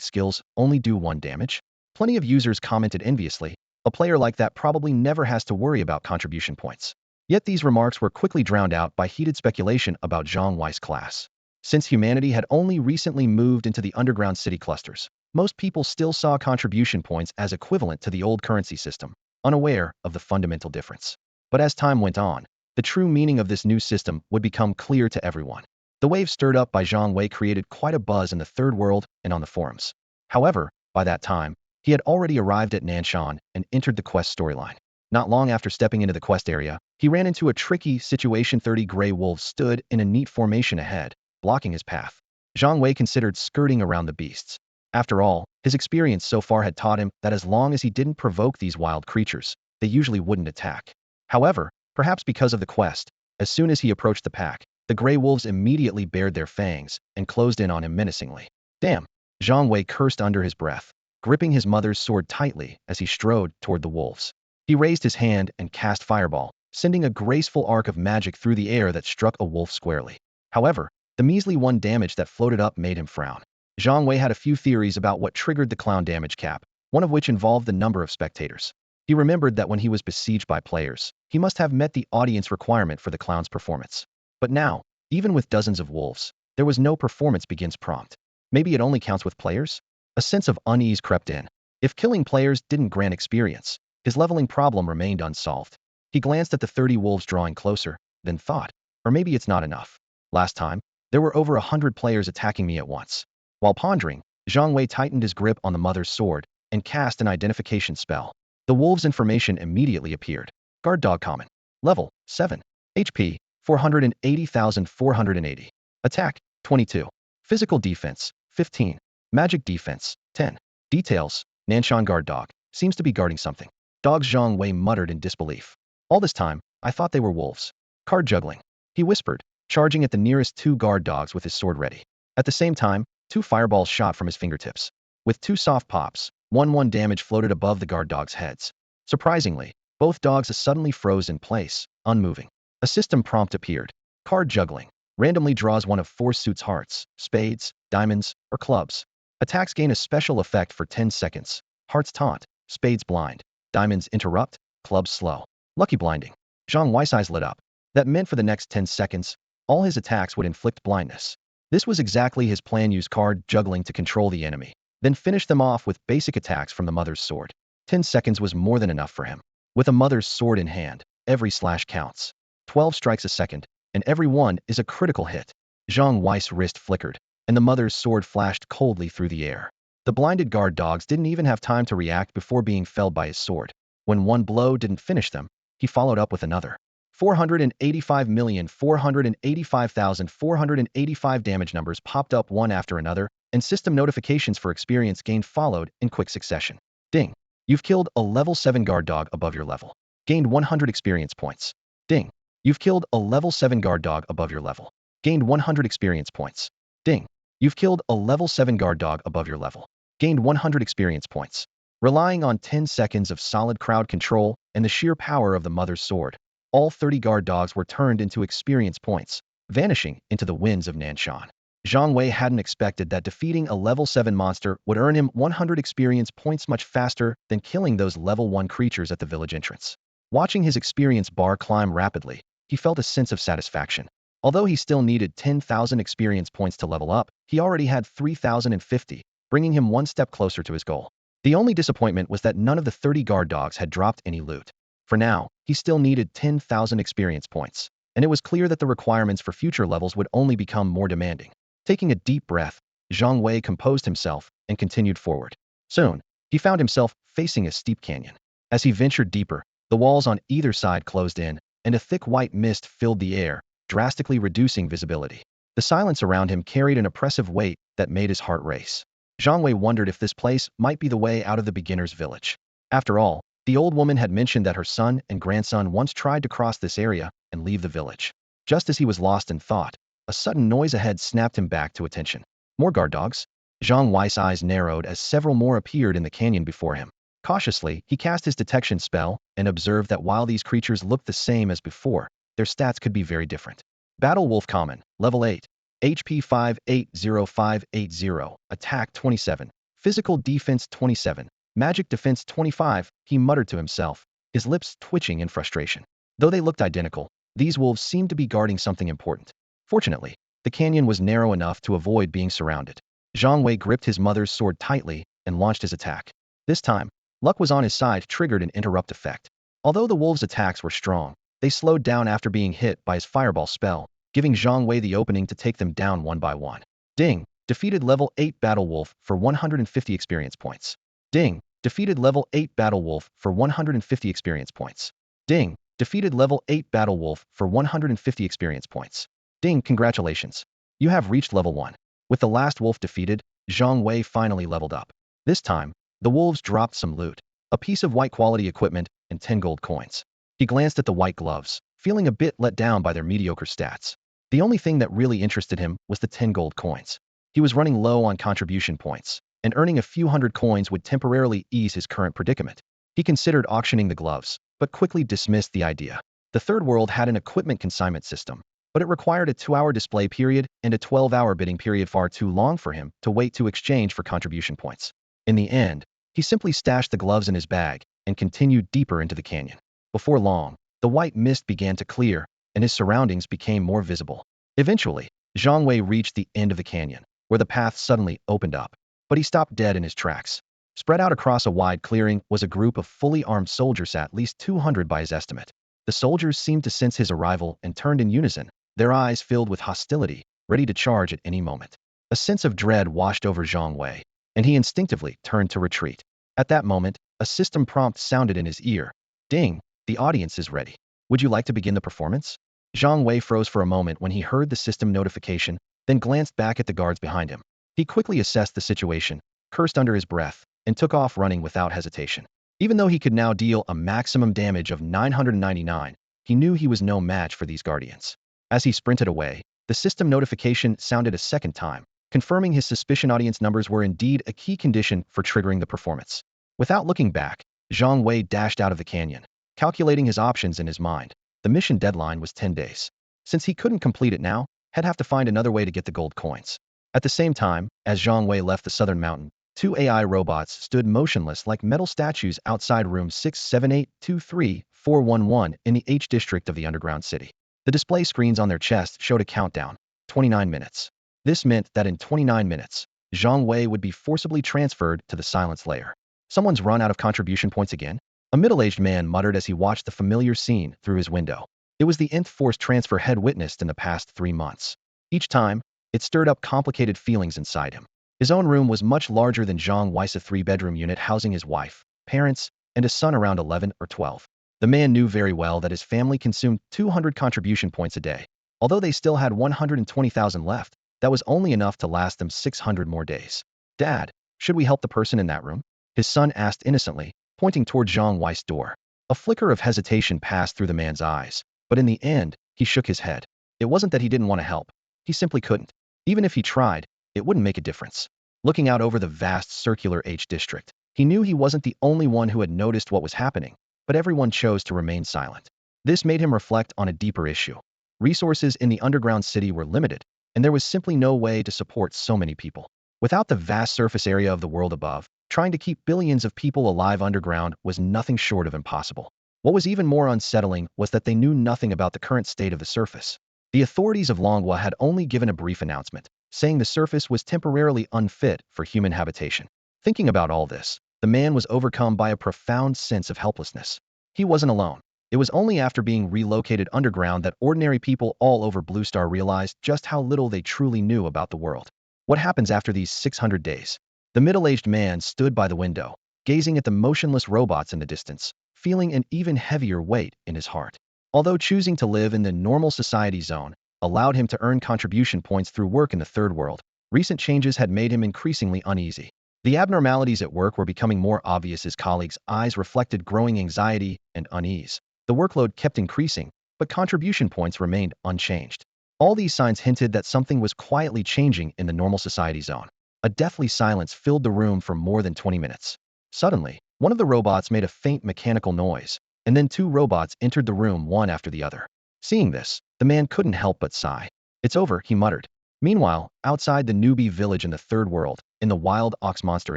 skills only do 1 damage? Plenty of users commented enviously. A player like that probably never has to worry about contribution points. Yet these remarks were quickly drowned out by heated speculation about Zhang Wei's class. Since humanity had only recently moved into the underground city clusters, most people still saw contribution points as equivalent to the old currency system, unaware of the fundamental difference. But as time went on, the true meaning of this new system would become clear to everyone. The wave stirred up by Zhang Wei created quite a buzz in the Third World and on the forums. However, by that time, he had already arrived at Nanshan and entered the quest storyline. Not long after stepping into the quest area, he ran into a tricky situation. 30 gray wolves stood in a neat formation ahead, blocking his path. Zhang Wei considered skirting around the beasts. After all, his experience so far had taught him that as long as he didn't provoke these wild creatures, they usually wouldn't attack. However, perhaps because of the quest, as soon as he approached the pack, the gray wolves immediately bared their fangs and closed in on him menacingly. Damn! Zhang Wei cursed under his breath, gripping his mother's sword tightly as he strode toward the wolves. He raised his hand and cast Fireball, sending a graceful arc of magic through the air that struck a wolf squarely. However, the measly 1 damage that floated up made him frown. Zhang Wei had a few theories about what triggered the clown damage cap, one of which involved the number of spectators. He remembered that when he was besieged by players, he must have met the audience requirement for the clown's performance. But now, even with dozens of wolves, there was no performance begins prompt. Maybe it only counts with players? A sense of unease crept in. If killing players didn't grant experience, his leveling problem remained unsolved. He glanced at the 30 wolves drawing closer, then thought, or maybe it's not enough. Last time, there were over 100 players attacking me at once. While pondering, Zhang Wei tightened his grip on the mother's sword and cast an identification spell. The wolves' information immediately appeared. Guard dog common. Level 7. HP 480,480. Attack 22. Physical defense 15. Magic defense 10. Details: Nanshan guard dog. Seems to be guarding something. Dogs. Zhang Wei muttered in disbelief. All this time, I thought they were wolves. Card juggling. He whispered, charging at the nearest 2 guard dogs with his sword ready. At the same time, 2 fireballs shot from his fingertips. With 2 soft pops, 1 damage floated above the guard dogs' heads. Surprisingly, both dogs suddenly froze in place, unmoving. A system prompt appeared. Card juggling. Randomly draws 1 of 4 suits: hearts, spades, diamonds, or clubs. Attacks gain a special effect for 10 seconds. Hearts taunt, spades blind, diamonds interrupt, clubs slow. Lucky blinding. Zhang Wei's eyes lit up. That meant for the next 10 seconds, all his attacks would inflict blindness. This was exactly his plan: use card juggling to control the enemy, then finish them off with basic attacks from the mother's sword. 10 seconds was more than enough for him. With a mother's sword in hand, every slash counts. 12 strikes a second, and every one is a critical hit. Zhang Wei's wrist flickered, and the mother's sword flashed coldly through the air. The blinded guard dogs didn't even have time to react before being felled by his sword. When 1 blow didn't finish them, he followed up with another. 485,485,485 damage numbers popped up one after another, and system notifications for experience gained followed in quick succession. Ding! You've killed a level 7 guard dog above your level. Gained 100 experience points. Ding! You've killed a level 7 guard dog above your level. Gained 100 experience points. Ding! You've killed a level 7 guard dog above your level. gained 100 experience points. Relying on 10 seconds of solid crowd control and the sheer power of the mother's sword, all 30 guard dogs were turned into experience points, vanishing into the winds of Nanshan. Zhang Wei hadn't expected that defeating a level 7 monster would earn him 100 experience points much faster than killing those level 1 creatures at the village entrance. Watching his experience bar climb rapidly, he felt a sense of satisfaction. Although he still needed 10,000 experience points to level up, he already had 3,050, bringing him one step closer to his goal. The only disappointment was that none of the 30 guard dogs had dropped any loot. For now, he still needed 10,000 experience points, and it was clear that the requirements for future levels would only become more demanding. Taking a deep breath, Zhang Wei composed himself and continued forward. Soon, he found himself facing a steep canyon. As he ventured deeper, the walls on either side closed in, and a thick white mist filled the air, drastically reducing visibility. The silence around him carried an oppressive weight that made his heart race. Zhang Wei wondered if this place might be the way out of the beginner's village. After all, the old woman had mentioned that her son and grandson once tried to cross this area and leave the village. Just as he was lost in thought, a sudden noise ahead snapped him back to attention. More guard dogs? Zhang Wei's eyes narrowed as several more appeared in the canyon before him. Cautiously, he cast his detection spell and observed that while these creatures looked the same as before, their stats could be very different. Battle Wolf Common, Level 8. HP 580580, Attack 27, Physical Defense 27, Magic Defense 25, he muttered to himself, his lips twitching in frustration. Though they looked identical, these wolves seemed to be guarding something important. Fortunately, the canyon was narrow enough to avoid being surrounded. Zhang Wei gripped his mother's sword tightly and launched his attack. This time, luck was on his side, triggered an interrupt effect. Although the wolves' attacks were strong, they slowed down after being hit by his fireball spell, giving Zhang Wei the opening to take them down one by one. Ding! Defeated level 8 Battle Wolf for 150 experience points. Ding! Defeated level 8 Battle Wolf for 150 experience points. Ding! Defeated level 8 Battle Wolf for 150 experience points. Ding! Congratulations! You have reached level 1. With the last wolf defeated, Zhang Wei finally leveled up. This time, the wolves dropped some loot, a piece of white quality equipment and 10 gold coins. He glanced at the white gloves, feeling a bit let down by their mediocre stats. The only thing that really interested him was the 10 gold coins. He was running low on contribution points, and earning a few hundred coins would temporarily ease his current predicament. He considered auctioning the gloves, but quickly dismissed the idea. The third world had an equipment consignment system, but it required a 2-hour display period and a 12-hour bidding period, far too long for him to wait to exchange for contribution points. In the end, he simply stashed the gloves in his bag and continued deeper into the canyon. Before long, the white mist began to clear, and his surroundings became more visible. Eventually, Zhang Wei reached the end of the canyon, where the path suddenly opened up. But he stopped dead in his tracks. Spread out across a wide clearing was a group of fully armed soldiers, at least 200 by his estimate. The soldiers seemed to sense his arrival and turned in unison, their eyes filled with hostility, ready to charge at any moment. A sense of dread washed over Zhang Wei, and he instinctively turned to retreat. At that moment, a system prompt sounded in his ear. Ding! The audience is ready. Would you like to begin the performance? Zhang Wei froze for a moment when he heard the system notification, then glanced back at the guards behind him. He quickly assessed the situation, cursed under his breath, and took off running without hesitation. Even though he could now deal a maximum damage of 999, he knew he was no match for these guardians. As he sprinted away, the system notification sounded a second time, confirming his suspicion audience numbers were indeed a key condition for triggering the performance. Without looking back, Zhang Wei dashed out of the canyon, calculating his options in his mind. The mission deadline was 10 days. Since he couldn't complete it now, he'd have to find another way to get the gold coins. At the same time, as Zhang Wei left the southern mountain, 2 AI robots stood motionless like metal statues outside room 67823-411 in the H district of the underground city. The display screens on their chests showed a countdown, 29 minutes. This meant that in 29 minutes, Zhang Wei would be forcibly transferred to the silence layer. Someone's run out of contribution points again? A middle-aged man muttered as he watched the familiar scene through his window. It was the nth forced transfer he'd witnessed in the past 3 months. Each time, it stirred up complicated feelings inside him. His own room was much larger than Zhang Wei's 3-bedroom unit, housing his wife, parents, and a son around 11 or 12. The man knew very well that his family consumed 200 contribution points a day. Although they still had 120,000 left, that was only enough to last them 600 more days. Dad, should we help the person in that room? His son asked innocently, pointing toward Zhang Wei's door. A flicker of hesitation passed through the man's eyes, but in the end, he shook his head. It wasn't that he didn't want to help. He simply couldn't. Even if he tried, it wouldn't make a difference. looking out over the vast circular H district. He knew he wasn't the only one who had noticed what was happening, but everyone chose to remain silent. This made him reflect on a deeper issue. Resources in the underground city were limited, and there was simply no way to support so many people. Without the vast surface area of the world above, trying to keep billions of people alive underground was nothing short of impossible. What was even more unsettling was that they knew nothing about the current state of the surface. The authorities of Longwa had only given a brief announcement, saying the surface was temporarily unfit for human habitation. Thinking about all this, the man was overcome by a profound sense of helplessness. He wasn't alone. It was only after being relocated underground that ordinary people all over Blue Star realized just how little they truly knew about the world. What happens after these 600 days? The middle-aged man stood by the window, gazing at the motionless robots in the distance, feeling an even heavier weight in his heart. Although choosing to live in the normal society zone allowed him to earn contribution points through work in the third world, recent changes had made him increasingly uneasy. The abnormalities at work were becoming more obvious as colleagues' eyes reflected growing anxiety and unease. The workload kept increasing, but contribution points remained unchanged. All these signs hinted that something was quietly changing in the normal society zone. A deathly silence filled the room for more than 20 minutes. Suddenly, one of the robots made a faint mechanical noise, and then two robots entered the room one after the other. Seeing this, the man couldn't help but sigh. "It's over," he muttered. Meanwhile, outside the newbie village in the third world, in the wild ox monster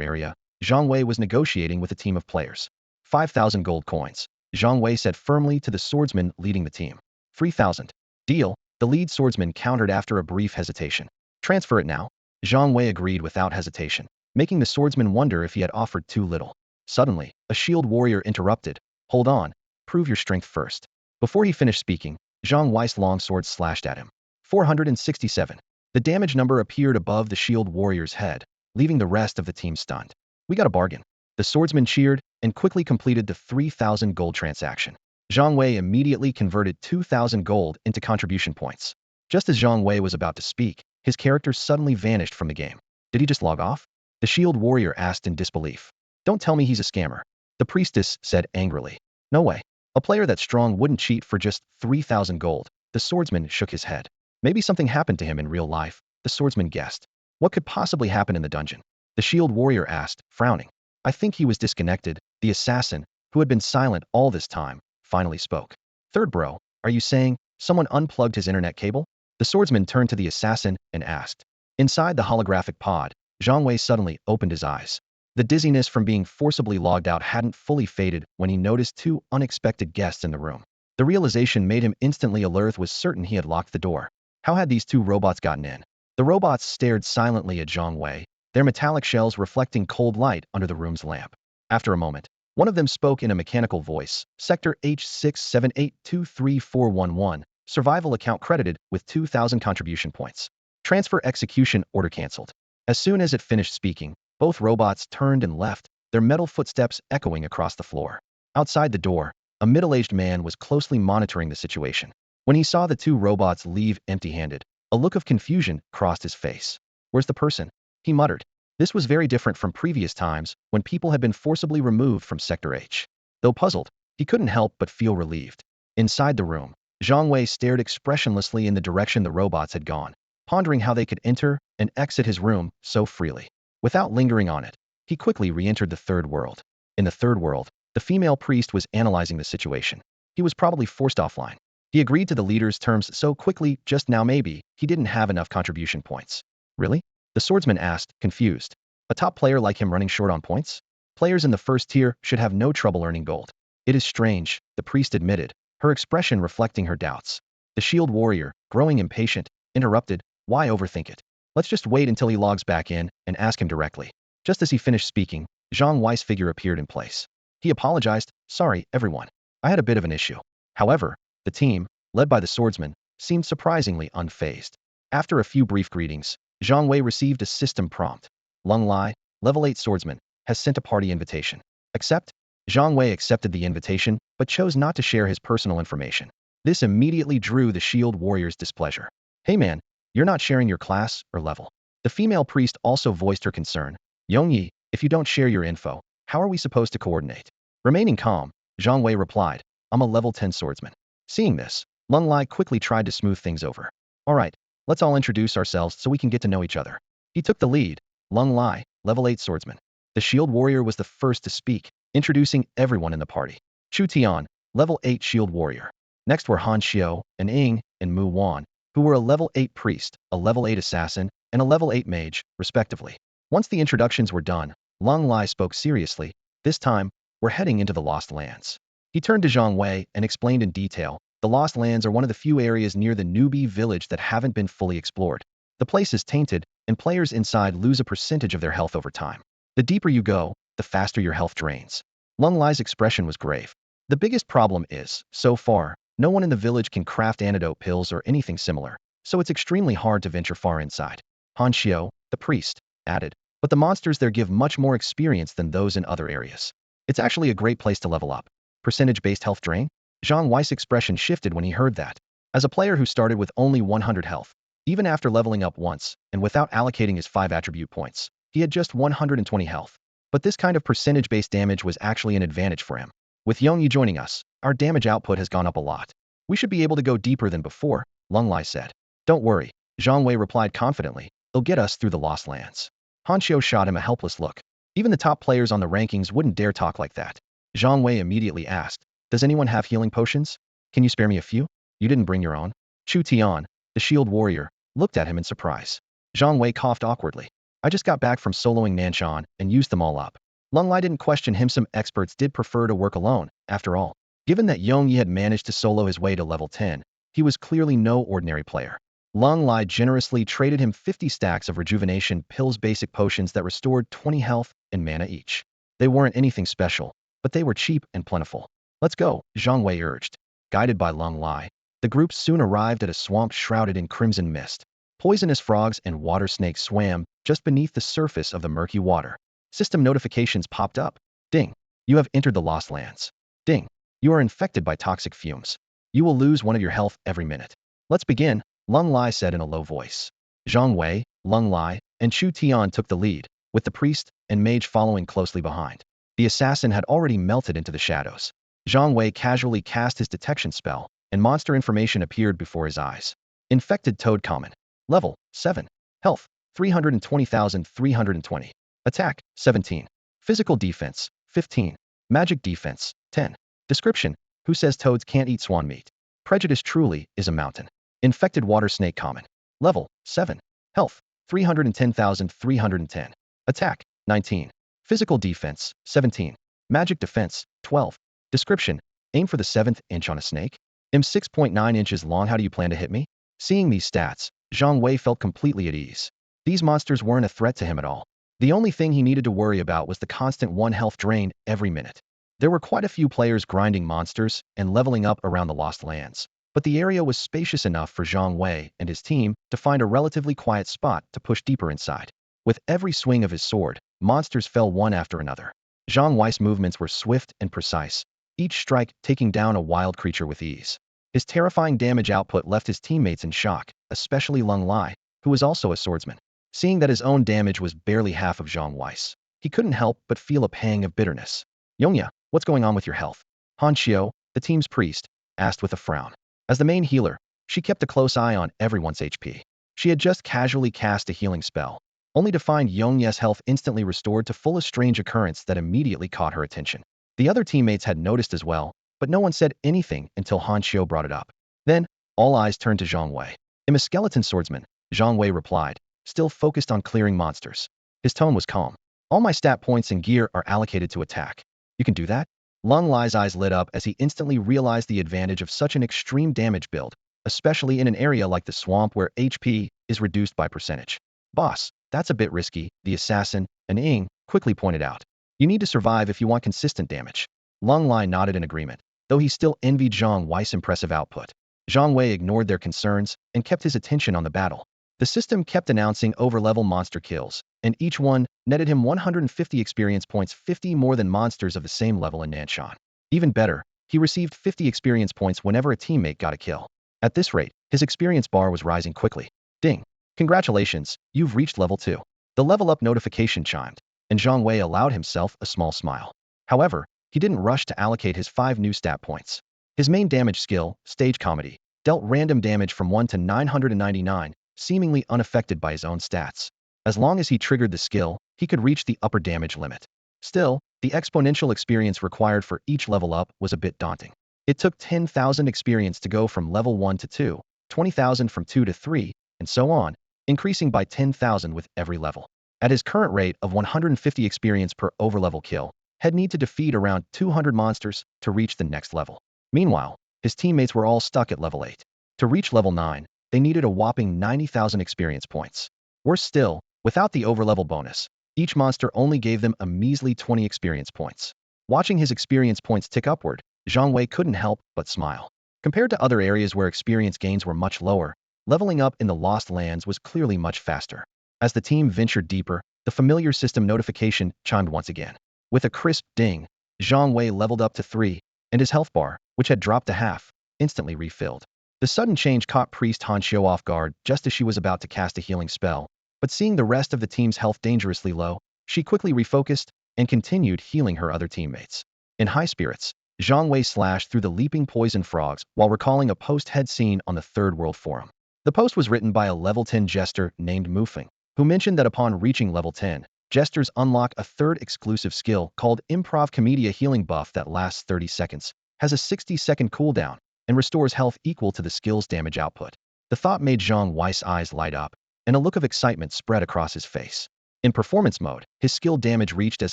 area, Zhang Wei was negotiating with a team of players. 5,000 gold coins, Zhang Wei said firmly to the swordsman leading the team. 3,000. Deal, the lead swordsman countered after a brief hesitation. Transfer it now. Zhang Wei agreed without hesitation, making the swordsman wonder if he had offered too little. Suddenly, a shield warrior interrupted. "Hold on, prove your strength first." Before he finished speaking, Zhang Wei's longsword slashed at him. 467. The damage number appeared above the shield warrior's head, leaving the rest of the team stunned. "We got a bargain." The swordsman cheered and quickly completed the 3,000 gold transaction. Zhang Wei immediately converted 2,000 gold into contribution points. Just as Zhang Wei was about to speak, his character suddenly vanished from the game. Did he just log off? The shield warrior asked in disbelief. "Don't tell me he's a scammer," the priestess said angrily. "No way. A player that strong wouldn't cheat for just 3,000 gold." The swordsman shook his head. Maybe something happened to him in real life, the swordsman guessed. What could possibly happen in the dungeon? The shield warrior asked, frowning. "I think he was disconnected." The assassin, who had been silent all this time, finally spoke. "Third bro, are you saying someone unplugged his internet cable?" The swordsman turned to the assassin and asked. Inside the holographic pod, Zhang Wei suddenly opened his eyes. The dizziness from being forcibly logged out hadn't fully faded when he noticed two unexpected guests in the room. The realization made him instantly alert, was certain he had locked the door. How had these two robots gotten in? The robots stared silently at Zhang Wei, their metallic shells reflecting cold light under the room's lamp. After a moment, one of them spoke in a mechanical voice. "Sector H67823411, survival account credited with 2,000 contribution points. Transfer execution order cancelled." As soon as it finished speaking, both robots turned and left, their metal footsteps echoing across the floor. Outside the door, a middle-aged man was closely monitoring the situation. When he saw the two robots leave empty-handed, a look of confusion crossed his face. "Where's the person?" he muttered. This was very different from previous times when people had been forcibly removed from Sector H. Though puzzled, he couldn't help but feel relieved. Inside the room, Zhang Wei stared expressionlessly in the direction the robots had gone, pondering how they could enter and exit his room so freely. Without lingering on it, he quickly re-entered the third world. In the third world, the female priest was analyzing the situation. He was probably forced offline. He agreed to the leader's terms so quickly just now maybe he didn't have enough contribution points. "Really?" the swordsman asked, confused. "A top player like him running short on points? Players in the first tier should have no trouble earning gold." "It is strange," the priest admitted, her expression reflecting her doubts. The shield warrior, growing impatient, interrupted. "Why overthink it? Let's just wait until he logs back in and ask him directly." Just as he finished speaking, Zhang Wei's figure appeared in place. He apologized. "Sorry, everyone. I had a bit of an issue." However, the team, led by the swordsman, seemed surprisingly unfazed. After a few brief greetings, Zhang Wei received a system prompt. "Lung Lai, level 8 swordsman, has sent a party invitation. Accept?" Zhang Wei accepted the invitation, but chose not to share his personal information. This immediately drew the shield warrior's displeasure. "Hey man, you're not sharing your class or level." The female priest also voiced her concern. "Yongyi, if you don't share your info, how are we supposed to coordinate?" Remaining calm, Zhang Wei replied, "I'm a level 10 swordsman." Seeing this, Lung Lai quickly tried to smooth things over. "All right, let's all introduce ourselves so we can get to know each other." He took the lead, Lung Lai, level 8 swordsman. The shield warrior was the first to speak, introducing everyone in the party. Chu Tian, level 8 shield warrior. Next were Han Xiao, and Ying, and Mu Wan, who were a level 8 priest, a level 8 assassin, and a level 8 mage, respectively. Once the introductions were done, Lung Lai spoke seriously. This time, we're heading into the Lost Lands. He turned to Zhang Wei and explained in detail, the Lost Lands are one of the few areas near the newbie village that haven't been fully explored. The place is tainted, and players inside lose a percentage of their health over time. The deeper you go, the faster your health drains. Lung Lai's expression was grave. The biggest problem is, so far, no one in the village can craft antidote pills or anything similar, so it's extremely hard to venture far inside. Han Xiao, the priest, added, but the monsters there give much more experience than those in other areas. It's actually a great place to level up. Percentage-based health drain? Zhang Wei's expression shifted when he heard that. As a player who started with only 100 health, even after leveling up once, and without allocating his 5 attribute points, he had just 120 health. But this kind of percentage-based damage was actually an advantage for him. With Yongyi joining us, our damage output has gone up a lot. We should be able to go deeper than before, Lung Lai said. Don't worry, Zhang Wei replied confidently. It'll get us through the Lost Lands. Han Xiao shot him a helpless look. Even the top players on the rankings wouldn't dare talk like that. Zhang Wei immediately asked, does anyone have healing potions? Can you spare me a few? You didn't bring your own? Chu Tian, the shield warrior, looked at him in surprise. Zhang Wei coughed awkwardly. I just got back from soloing Nanshan and used them all up. Lung Lai didn't question him. Some experts did prefer to work alone, after all. Given that Yongyi had managed to solo his way to level 10, he was clearly no ordinary player. Lung Lai generously traded him 50 stacks of rejuvenation pills, basic potions that restored 20 health and mana each. They weren't anything special, but they were cheap and plentiful. Let's go, Zhang Wei urged. Guided by Lung Lai, the group soon arrived at a swamp shrouded in crimson mist. Poisonous frogs and water snakes swam just beneath the surface of the murky water. System notifications popped up. Ding. You have entered the Lost Lands. Ding. You are infected by toxic fumes. You will lose 1 of your health every minute. Let's begin, Lung Lai said in a low voice. Zhang Wei, Lung Lai, and Chu Tian took the lead, with the priest and mage following closely behind. The assassin had already melted into the shadows. Zhang Wei casually cast his detection spell, and monster information appeared before his eyes. Infected toad common. Level 7. Health 320,320. Attack 17. Physical defense 15. Magic defense 10. Description: who says toads can't eat swan meat? Prejudice truly is a mountain. Infected water snake common. Level 7. Health 310,310. Attack 19. Physical defense 17. Magic defense 12. Description: aim for the 7th inch on a snake. I'm 6.9 inches long. How do you plan to hit me? Seeing these stats, Zhang Wei felt completely at ease. These monsters weren't a threat to him at all. The only thing he needed to worry about was the constant 1 health drain every minute. There were quite a few players grinding monsters and leveling up around the Lost Lands, but the area was spacious enough for Zhang Wei and his team to find a relatively quiet spot to push deeper inside. With every swing of his sword, monsters fell one after another. Zhang Wei's movements were swift and precise, each strike taking down a wild creature with ease. His terrifying damage output left his teammates in shock, especially Lung Lai, who was also a swordsman. Seeing that his own damage was barely half of Zhang Wei's, he couldn't help but feel a pang of bitterness. Yongya, what's going on with your health? Han Xiao, the team's priest, asked with a frown. As the main healer, she kept a close eye on everyone's HP. She had just casually cast a healing spell, only to find Yongya's health instantly restored to full, a strange occurrence that immediately caught her attention. The other teammates had noticed as well, but no one said anything until Han Xiao brought it up. Then, all eyes turned to Zhang Wei. I'm a skeleton swordsman, Zhang Wei replied, still focused on clearing monsters. His tone was calm. All my stat points and gear are allocated to attack. You can do that? Lung Lai's eyes lit up as he instantly realized the advantage of such an extreme damage build, especially in an area like the swamp where HP is reduced by percentage. Boss, that's a bit risky, the assassin, and Ying, quickly pointed out. You need to survive if you want consistent damage. Lung Lai nodded in agreement, though he still envied Zhang Wei's impressive output. Zhang Wei ignored their concerns and kept his attention on the battle. The system kept announcing over-level monster kills, and each one netted him 150 experience points, 50 more than monsters of the same level in Nanshan. Even better, he received 50 experience points whenever a teammate got a kill. At this rate, his experience bar was rising quickly. Ding! Congratulations, you've reached level 2. The level up notification chimed, and Zhang Wei allowed himself a small smile. However, he didn't rush to allocate his 5 new stat points. His main damage skill, Stage Comedy, dealt random damage from 1 to 999, seemingly unaffected by his own stats. As long as he triggered the skill, he could reach the upper damage limit. Still, the exponential experience required for each level up was a bit daunting. It took 10,000 experience to go from level 1 to 2, 20,000 from 2 to 3, and so on, increasing by 10,000 with every level. At his current rate of 150 experience per overlevel kill, he'd need to defeat around 200 monsters to reach the next level. Meanwhile, his teammates were all stuck at level 8. To reach level 9, they needed a whopping 90,000 experience points. Worse still, without the overlevel bonus, each monster only gave them a measly 20 experience points. Watching his experience points tick upward, Zhang Wei couldn't help but smile. Compared to other areas where experience gains were much lower, leveling up in the Lost Lands was clearly much faster. As the team ventured deeper, the familiar system notification chimed once again. With a crisp ding, Zhang Wei leveled up to 3, and his health bar, which had dropped to half, instantly refilled. The sudden change caught Priest Han Xiu off guard just as she was about to cast a healing spell, but seeing the rest of the team's health dangerously low, she quickly refocused and continued healing her other teammates. In high spirits, Zhang Wei slashed through the leaping poison frogs while recalling a post he'd seen on the Third World Forum. The post was written by a level 10 Jester named Mufeng, who mentioned that upon reaching level 10, Jesters unlock a third exclusive skill called Improv Comedia Healing Buff that lasts 30 seconds, has a 60-second cooldown, and restores health equal to the skill's damage output. The thought made Zhang Wei's eyes light up, and a look of excitement spread across his face. In performance mode, his skill damage reached as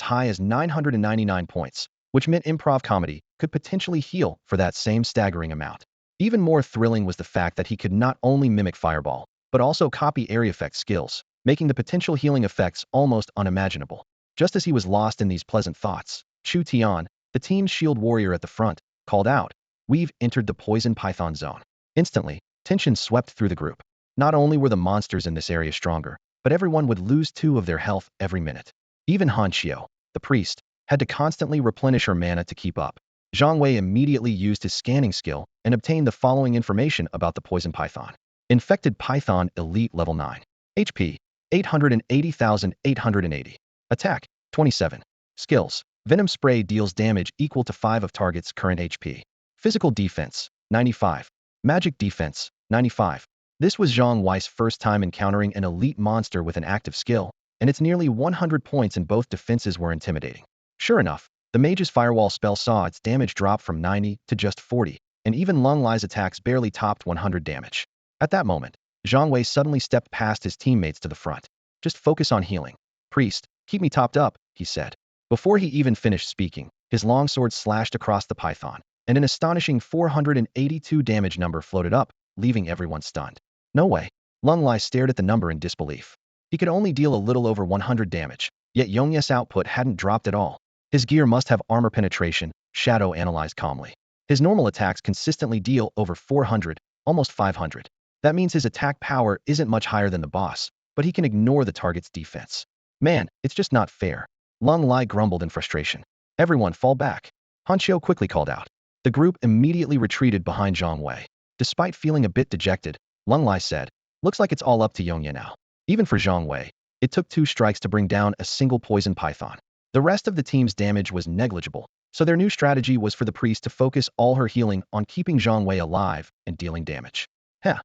high as 999 points, which meant improv comedy could potentially heal for that same staggering amount. Even more thrilling was the fact that he could not only mimic Fireball, but also copy area effect skills, making the potential healing effects almost unimaginable. Just as he was lost in these pleasant thoughts, Chu Tian, the team's shield warrior at the front, called out, "We've entered the poison python zone." Instantly, tension swept through the group. Not only were the monsters in this area stronger, but everyone would lose 2 of their health every minute. Even Han Xiu, the priest, had to constantly replenish her mana to keep up. Zhang Wei immediately used his scanning skill and obtained the following information about the poison python. Infected python elite level 9. HP, 880,880. Attack, 27. Skills. Venom spray deals damage equal to 5 of target's current HP. Physical defense, 95. Magic defense, 95. This was Zhang Wei's first time encountering an elite monster with an active skill, and its nearly 100 points in both defenses were intimidating. Sure enough, the mage's firewall spell saw its damage drop from 90 to just 40, and even Lung Lai's attacks barely topped 100 damage. At that moment, Zhang Wei suddenly stepped past his teammates to the front. "Just focus on healing. Priest, keep me topped up," he said. Before he even finished speaking, his longsword slashed across the python, and an astonishing 482 damage number floated up, leaving everyone stunned. No way. Lung Lai stared at the number in disbelief. He could only deal a little over 100 damage, yet Yongye's output hadn't dropped at all. His gear must have armor penetration, Shadow analyzed calmly. His normal attacks consistently deal over 400, almost 500. That means his attack power isn't much higher than the boss, but he can ignore the target's defense. Man, it's just not fair. Lung Lai grumbled in frustration. "Everyone fall back," Han Xiu quickly called out. The group immediately retreated behind Zhang Wei. Despite feeling a bit dejected, Lung Lai said, "Looks like it's all up to Yongye now." Even for Zhang Wei, it took 2 strikes to bring down a single poison python. The rest of the team's damage was negligible, so their new strategy was for the priest to focus all her healing on keeping Zhang Wei alive and dealing damage. Heh,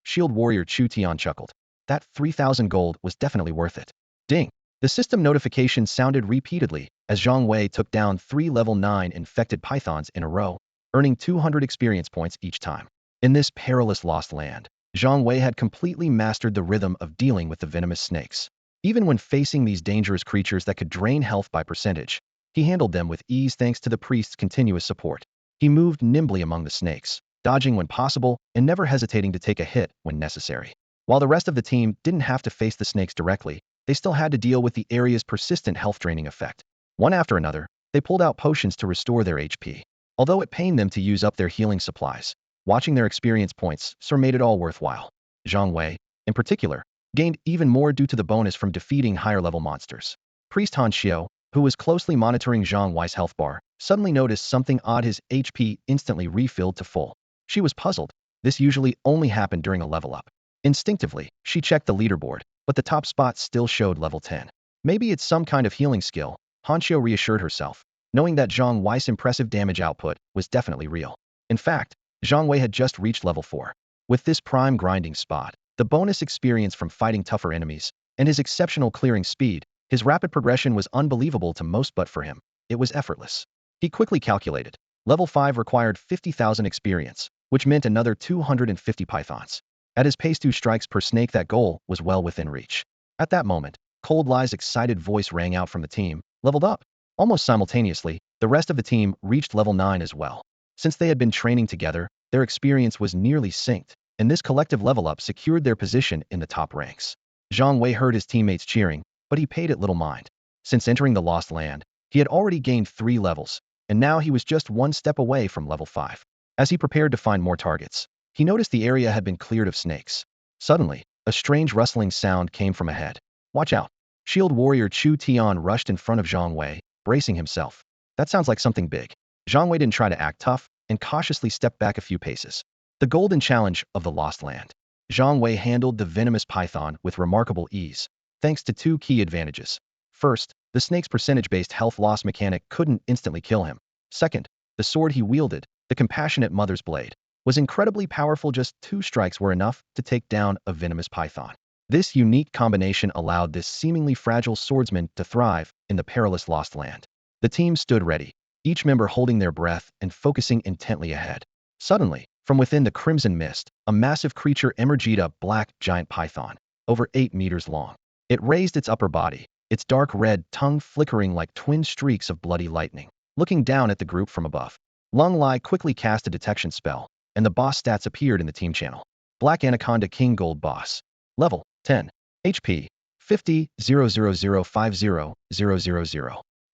shield warrior Chu Tian chuckled. That 3,000 gold was definitely worth it. Ding. The system notification sounded repeatedly as Zhang Wei took down 3 level 9 infected pythons in a row, earning 200 experience points each time. In this perilous lost land, Zhang Wei had completely mastered the rhythm of dealing with the venomous snakes. Even when facing these dangerous creatures that could drain health by percentage, he handled them with ease thanks to the priest's continuous support. He moved nimbly among the snakes, dodging when possible and never hesitating to take a hit when necessary. While the rest of the team didn't have to face the snakes directly, they still had to deal with the area's persistent health draining effect. One after another, they pulled out potions to restore their HP. Although it pained them to use up their healing supplies, watching their experience points made it all worthwhile. Zhang Wei, in particular, gained even more due to the bonus from defeating higher-level monsters. Priest Han Xiu, who was closely monitoring Zhang Wei's health bar, suddenly noticed something odd. His HP instantly refilled to full. She was puzzled. This usually only happened during a level up. Instinctively, she checked the leaderboard, but the top spot still showed level 10. Maybe it's some kind of healing skill, Han Xiu reassured herself, knowing that Zhang Wei's impressive damage output was definitely real. In fact, Zhang Wei had just reached level 4. With this prime grinding spot, the bonus experience from fighting tougher enemies, and his exceptional clearing speed, his rapid progression was unbelievable to most, but for him, it was effortless. He quickly calculated. Level 5 required 50,000 experience, which meant another 250 pythons. At his pace 2 strikes per snake, that goal was well within reach. At that moment, Cold Lie's excited voice rang out from the team, leveled up. Almost simultaneously, the rest of the team reached level 9 as well. Since they had been training together, their experience was nearly synced, and this collective level up secured their position in the top ranks. Zhang Wei heard his teammates cheering, but he paid it little mind. Since entering the Lost Land, he had already gained 3 levels, and now he was just 1 step away from level 5. As he prepared to find more targets, he noticed the area had been cleared of snakes. Suddenly, a strange rustling sound came from ahead. Watch out! Shield warrior Chu Tian rushed in front of Zhang Wei, bracing himself. That sounds like something big. Zhang Wei didn't try to act tough and cautiously stepped back a few paces. The golden challenge of the Lost Land. Zhang Wei handled the venomous python with remarkable ease, thanks to 2 key advantages. First, the snake's percentage-based health loss mechanic couldn't instantly kill him. Second, the sword he wielded, the compassionate mother's blade, was incredibly powerful. Just 2 strikes were enough to take down a venomous python. This unique combination allowed this seemingly fragile swordsman to thrive in the perilous Lost Land. The team stood ready, each member holding their breath and focusing intently ahead. Suddenly, from within the crimson mist, a massive creature emerged, a black giant python, over 8 meters long. It raised its upper body, its dark red tongue flickering like twin streaks of bloody lightning. Looking down at the group from above, Lung Lai quickly cast a detection spell, and the boss stats appeared in the team channel. Black Anaconda King Gold Boss. Level 10. HP 50 00050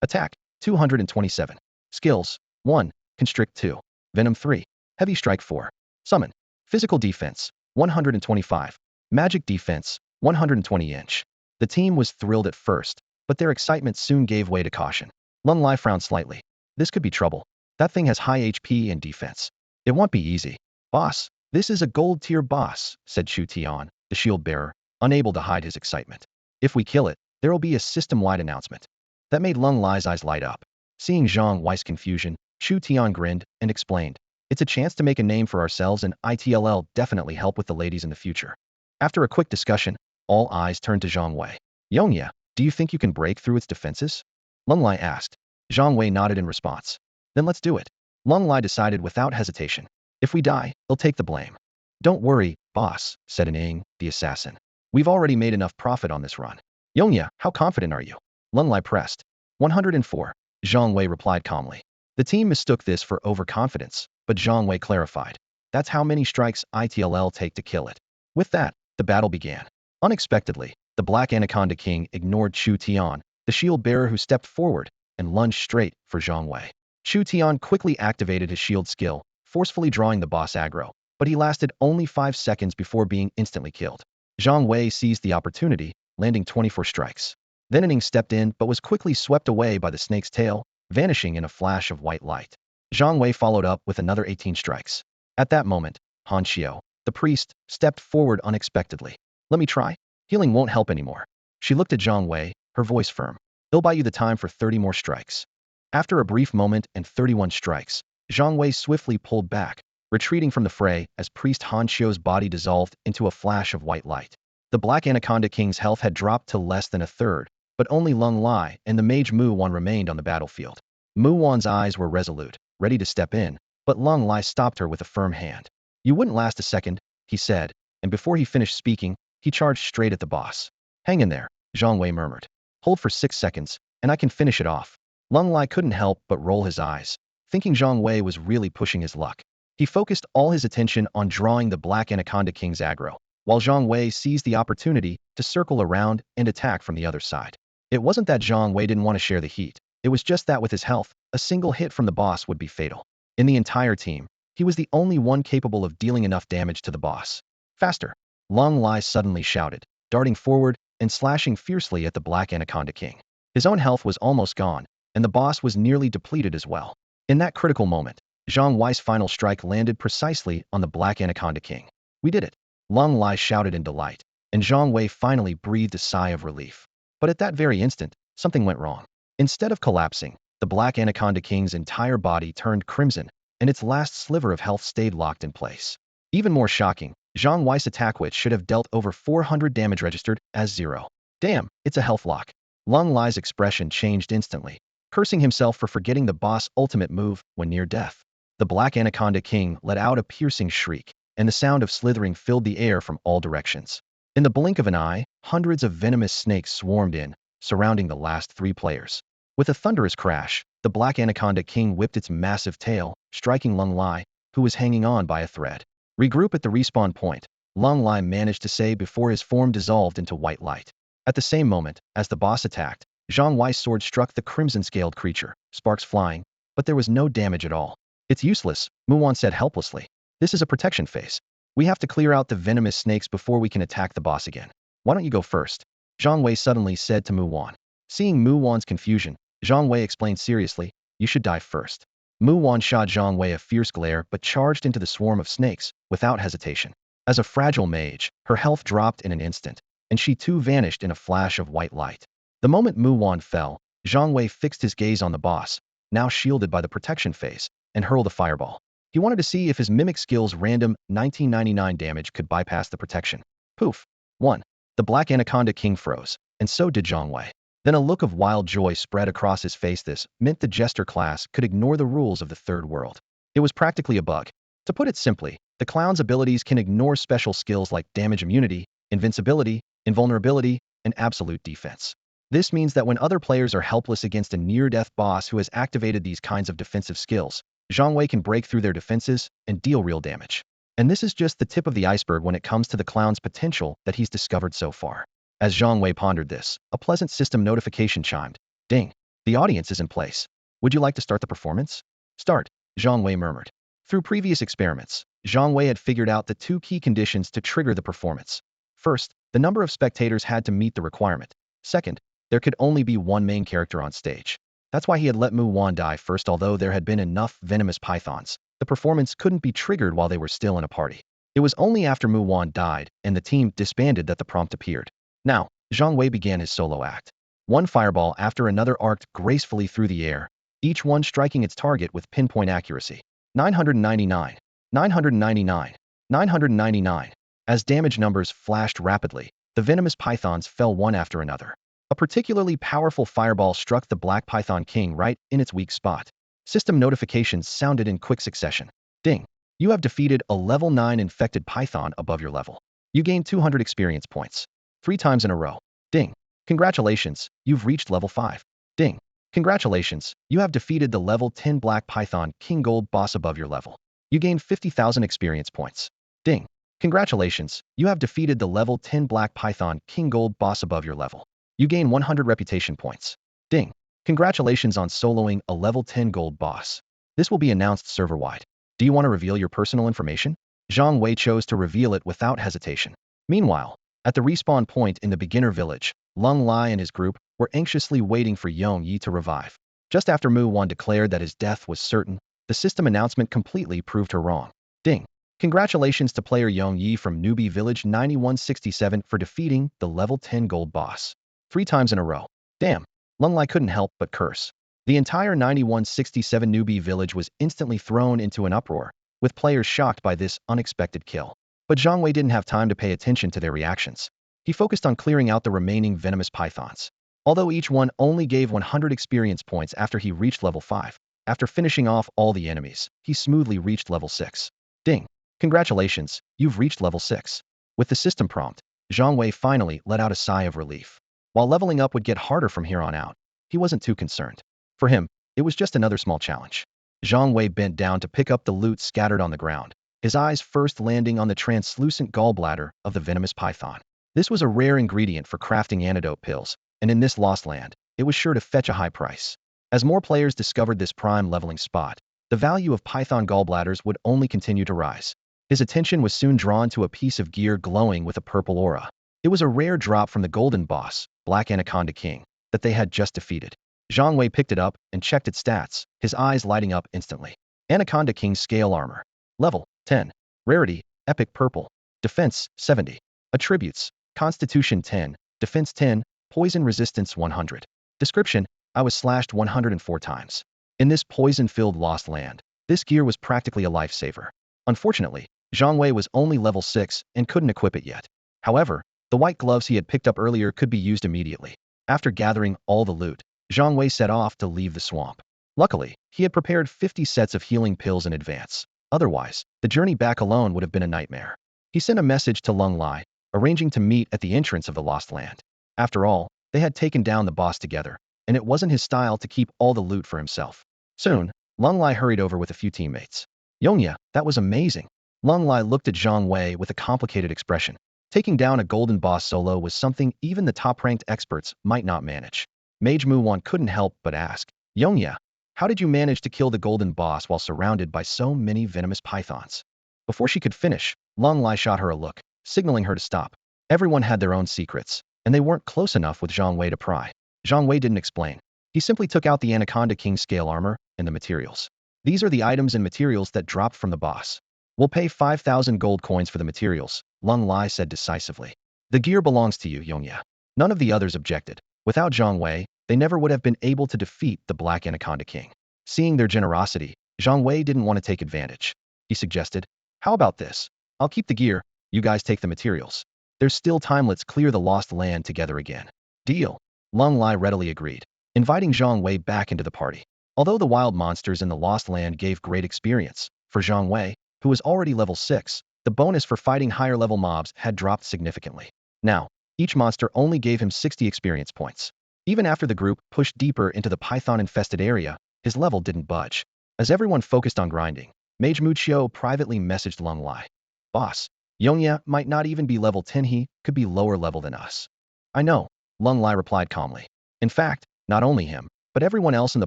Attack 227. Skills 1. Constrict 2. Venom 3. Heavy Strike 4. Summon. Physical Defense 125. Magic Defense 120 inch. The team was thrilled at first, but their excitement soon gave way to caution. Lung Lai frowned slightly. This could be trouble. That thing has high HP and defense. It won't be easy. Boss, this is a gold tier boss, said Chu Tian, the shield bearer, unable to hide his excitement. If we kill it, there will be a system-wide announcement. That made Lung Lai's eyes light up. Seeing Zhang Wei's confusion, Chu Tian grinned and explained, it's a chance to make a name for ourselves, and it'll definitely help with the ladies in the future. After a quick discussion, all eyes turned to Zhang Wei. Yongya, do you think you can break through its defenses? Lung Lai asked. Zhang Wei nodded in response. Then let's do it. Lung Lai decided without hesitation. If we die, he'll take the blame. Don't worry, boss, said Ning, the assassin. We've already made enough profit on this run. Yongya, how confident are you? Lung Lai pressed. 104. Zhang Wei replied calmly. The team mistook this for overconfidence, but Zhang Wei clarified. That's how many strikes it'll take to kill it. With that, the battle began. Unexpectedly, the Black Anaconda King ignored Chu Tian, the shield bearer, who stepped forward and lunged straight for Zhang Wei. Chu Tian quickly activated his shield skill, forcefully drawing the boss aggro, but he lasted only 5 seconds before being instantly killed. Zhang Wei seized the opportunity, landing 24 strikes. Then Ning stepped in but was quickly swept away by the snake's tail, vanishing in a flash of white light. Zhang Wei followed up with another 18 strikes. At that moment, Han Xiao, the priest, stepped forward unexpectedly. Let me try. Healing won't help anymore. She looked at Zhang Wei, her voice firm. They'll buy you the time for 30 more strikes. After a brief moment and 31 strikes, Zhang Wei swiftly pulled back, retreating from the fray as priest Han Xiao's body dissolved into a flash of white light. The Black Anaconda King's health had dropped to less than a third, but only Lung Lai and the mage Mu Wan remained on the battlefield. Mu Wan's eyes were resolute, ready to step in, but Lung Lai stopped her with a firm hand. You wouldn't last a second, he said, and before he finished speaking, he charged straight at the boss. Hang in there, Zhang Wei murmured. Hold for 6 seconds, and I can finish it off. Lung Lai couldn't help but roll his eyes, thinking Zhang Wei was really pushing his luck. He focused all his attention on drawing the Black Anaconda King's aggro, while Zhang Wei seized the opportunity to circle around and attack from the other side. It wasn't that Zhang Wei didn't want to share the heat, it was just that with his health, a single hit from the boss would be fatal. In the entire team, he was the only one capable of dealing enough damage to the boss. Faster! Lung Lai suddenly shouted, darting forward and slashing fiercely at the Black Anaconda King. His own health was almost gone, and the boss was nearly depleted as well. In that critical moment, Zhang Wei's final strike landed precisely on the Black Anaconda King. We did it! Lung Lai shouted in delight, and Zhang Wei finally breathed a sigh of relief. But at that very instant, something went wrong. Instead of collapsing, the Black Anaconda King's entire body turned crimson, and its last sliver of health stayed locked in place. Even more shocking, Zhang Wei's attack, which should have dealt over 400 damage, registered as 0. Damn, it's a health lock. Lung Lai's expression changed instantly, cursing himself for forgetting the boss' ultimate move when near death. The Black Anaconda King let out a piercing shriek, and the sound of slithering filled the air from all directions. In the blink of an eye, hundreds of venomous snakes swarmed in, surrounding the last three players. With a thunderous crash, the Black Anaconda King whipped its massive tail, striking Lung Lai, who was hanging on by a thread. Regroup at the respawn point, Lung Lai managed to say before his form dissolved into white light. At the same moment, as the boss attacked, Zhang Wei's sword struck the crimson-scaled creature, sparks flying, but there was no damage at all. It's useless, Muwan said helplessly. This is a protection phase. We have to clear out the venomous snakes before we can attack the boss again. Why don't you go first? Zhang Wei suddenly said to Muwan. Seeing Muwan's confusion, Zhang Wei explained seriously, you should die first. Muwan shot Zhang Wei a fierce glare but charged into the swarm of snakes, without hesitation. As a fragile mage, her health dropped in an instant, and she too vanished in a flash of white light. The moment Muwan fell, Zhang Wei fixed his gaze on the boss, now shielded by the protection phase, and hurled a fireball. He wanted to see if his mimic skill's random 1999 damage could bypass the protection. Poof. 1. The Black Anaconda King froze, and so did Zhang Wei. Then a look of wild joy spread across his face. This meant the Jester class could ignore the rules of the third world. It was practically a bug. To put it simply, the clown's abilities can ignore special skills like damage immunity, invincibility, invulnerability, and absolute defense. This means that when other players are helpless against a near-death boss who has activated these kinds of defensive skills, Zhang Wei can break through their defenses and deal real damage. And this is just the tip of the iceberg when it comes to the clown's potential that he's discovered so far. As Zhang Wei pondered this, a pleasant system notification chimed. Ding! The audience is in place. Would you like to start the performance? Start, Zhang Wei murmured. Through previous experiments, Zhang Wei had figured out the two key conditions to trigger the performance. First, the number of spectators had to meet the requirement. Second, there could only be one main character on stage. That's why he had let Muwan die first. Although there had been enough venomous pythons, the performance couldn't be triggered while they were still in a party. It was only after Muwan died and the team disbanded that the prompt appeared. Now, Zhang Wei began his solo act. One fireball after another arced gracefully through the air, each one striking its target with pinpoint accuracy. 999, 999, 999. As damage numbers flashed rapidly, the venomous pythons fell one after another. A particularly powerful fireball struck the Black Python King right in its weak spot. System notifications sounded in quick succession. Ding! You have defeated a level 9 infected python above your level. You gained 200 experience points. 3 times in a row. Ding! Congratulations, you've reached level 5. Ding! Congratulations, you have defeated the level 10 Black Python King Gold boss above your level. You gained 50,000 experience points. Ding! Congratulations, you have defeated the level 10 Black Python King Gold boss above your level. You gain 100 reputation points. Ding! Congratulations on soloing a level 10 gold boss. This will be announced server-wide. Do you want to reveal your personal information? Zhang Wei chose to reveal it without hesitation. Meanwhile, at the respawn point in the beginner village, Lung Lai and his group were anxiously waiting for Yong Yi to revive. Just after Muwan declared that his death was certain, the system announcement completely proved her wrong. Ding! Congratulations to player Yong Yi from Newbie Village 9167 for defeating the level 10 gold boss. 3 times in a row. Damn! Lung Lai couldn't help but curse. The entire 9167 Newbie Village was instantly thrown into an uproar, with players shocked by this unexpected kill. But Zhang Wei didn't have time to pay attention to their reactions. He focused on clearing out the remaining venomous pythons. Although each one only gave 100 experience points after he reached level 5, after finishing off all the enemies, he smoothly reached level 6. Ding! Congratulations, you've reached level 6. With the system prompt, Zhang Wei finally let out a sigh of relief. While leveling up would get harder from here on out, he wasn't too concerned. For him, it was just another small challenge. Zhang Wei bent down to pick up the loot scattered on the ground, his eyes first landing on the translucent gallbladder of the venomous python. This was a rare ingredient for crafting antidote pills, and in this lost land, it was sure to fetch a high price. As more players discovered this prime leveling spot, the value of python gallbladders would only continue to rise. His attention was soon drawn to a piece of gear glowing with a purple aura. It was a rare drop from the golden boss, Black Anaconda King, that they had just defeated. Zhang Wei picked it up and checked its stats, his eyes lighting up instantly. Anaconda King Scale Armor. Level 10. Rarity, Epic Purple. Defense, 70. Attributes, Constitution 10, Defense 10, Poison Resistance 100. Description, I was slashed 104 times. In this poison-filled lost land, this gear was practically a lifesaver. Unfortunately, Zhang Wei was only level 6 and couldn't equip it yet. However, The white gloves he had picked up earlier could be used immediately. After gathering all the loot, Zhang Wei set off to leave the swamp. Luckily, he had prepared 50 sets of healing pills in advance. Otherwise, the journey back alone would have been a nightmare. He sent a message to Lung Lai, arranging to meet at the entrance of the Lost Land. After all, they had taken down the boss together, and it wasn't his style to keep all the loot for himself. Soon, Lung Lai hurried over with a few teammates. Yongya, that was amazing. Lung Lai looked at Zhang Wei with a complicated expression. Taking down a golden boss solo was something even the top-ranked experts might not manage. Mage Muwan couldn't help but ask, Yongya, how did you manage to kill the golden boss while surrounded by so many venomous pythons? Before she could finish, Lung Lai shot her a look, signaling her to stop. Everyone had their own secrets, and they weren't close enough with Zhang Wei to pry. Zhang Wei didn't explain. He simply took out the Anaconda King scale armor and the materials. These are the items and materials that dropped from the boss. We'll pay 5,000 gold coins for the materials, Lung Lai said decisively. The gear belongs to you, Yongya. None of the others objected. Without Zhang Wei, they never would have been able to defeat the Black Anaconda King. Seeing their generosity, Zhang Wei didn't want to take advantage. He suggested, how about this? I'll keep the gear, you guys take the materials. There's still time, let's clear the Lost Land together again. Deal. Lung Lai readily agreed, inviting Zhang Wei back into the party. Although the wild monsters in the Lost Land gave great experience, for Zhang Wei, who was already level 6, the bonus for fighting higher level mobs had dropped significantly. Now, each monster only gave him 60 experience points. Even after the group pushed deeper into the python-infested area, his level didn't budge. As everyone focused on grinding, Mage Mucio privately messaged Lung Lai. Boss, Yongya might not even be level 10, he could be lower level than us. I know, Lung Lai replied calmly. In fact, not only him, but everyone else in the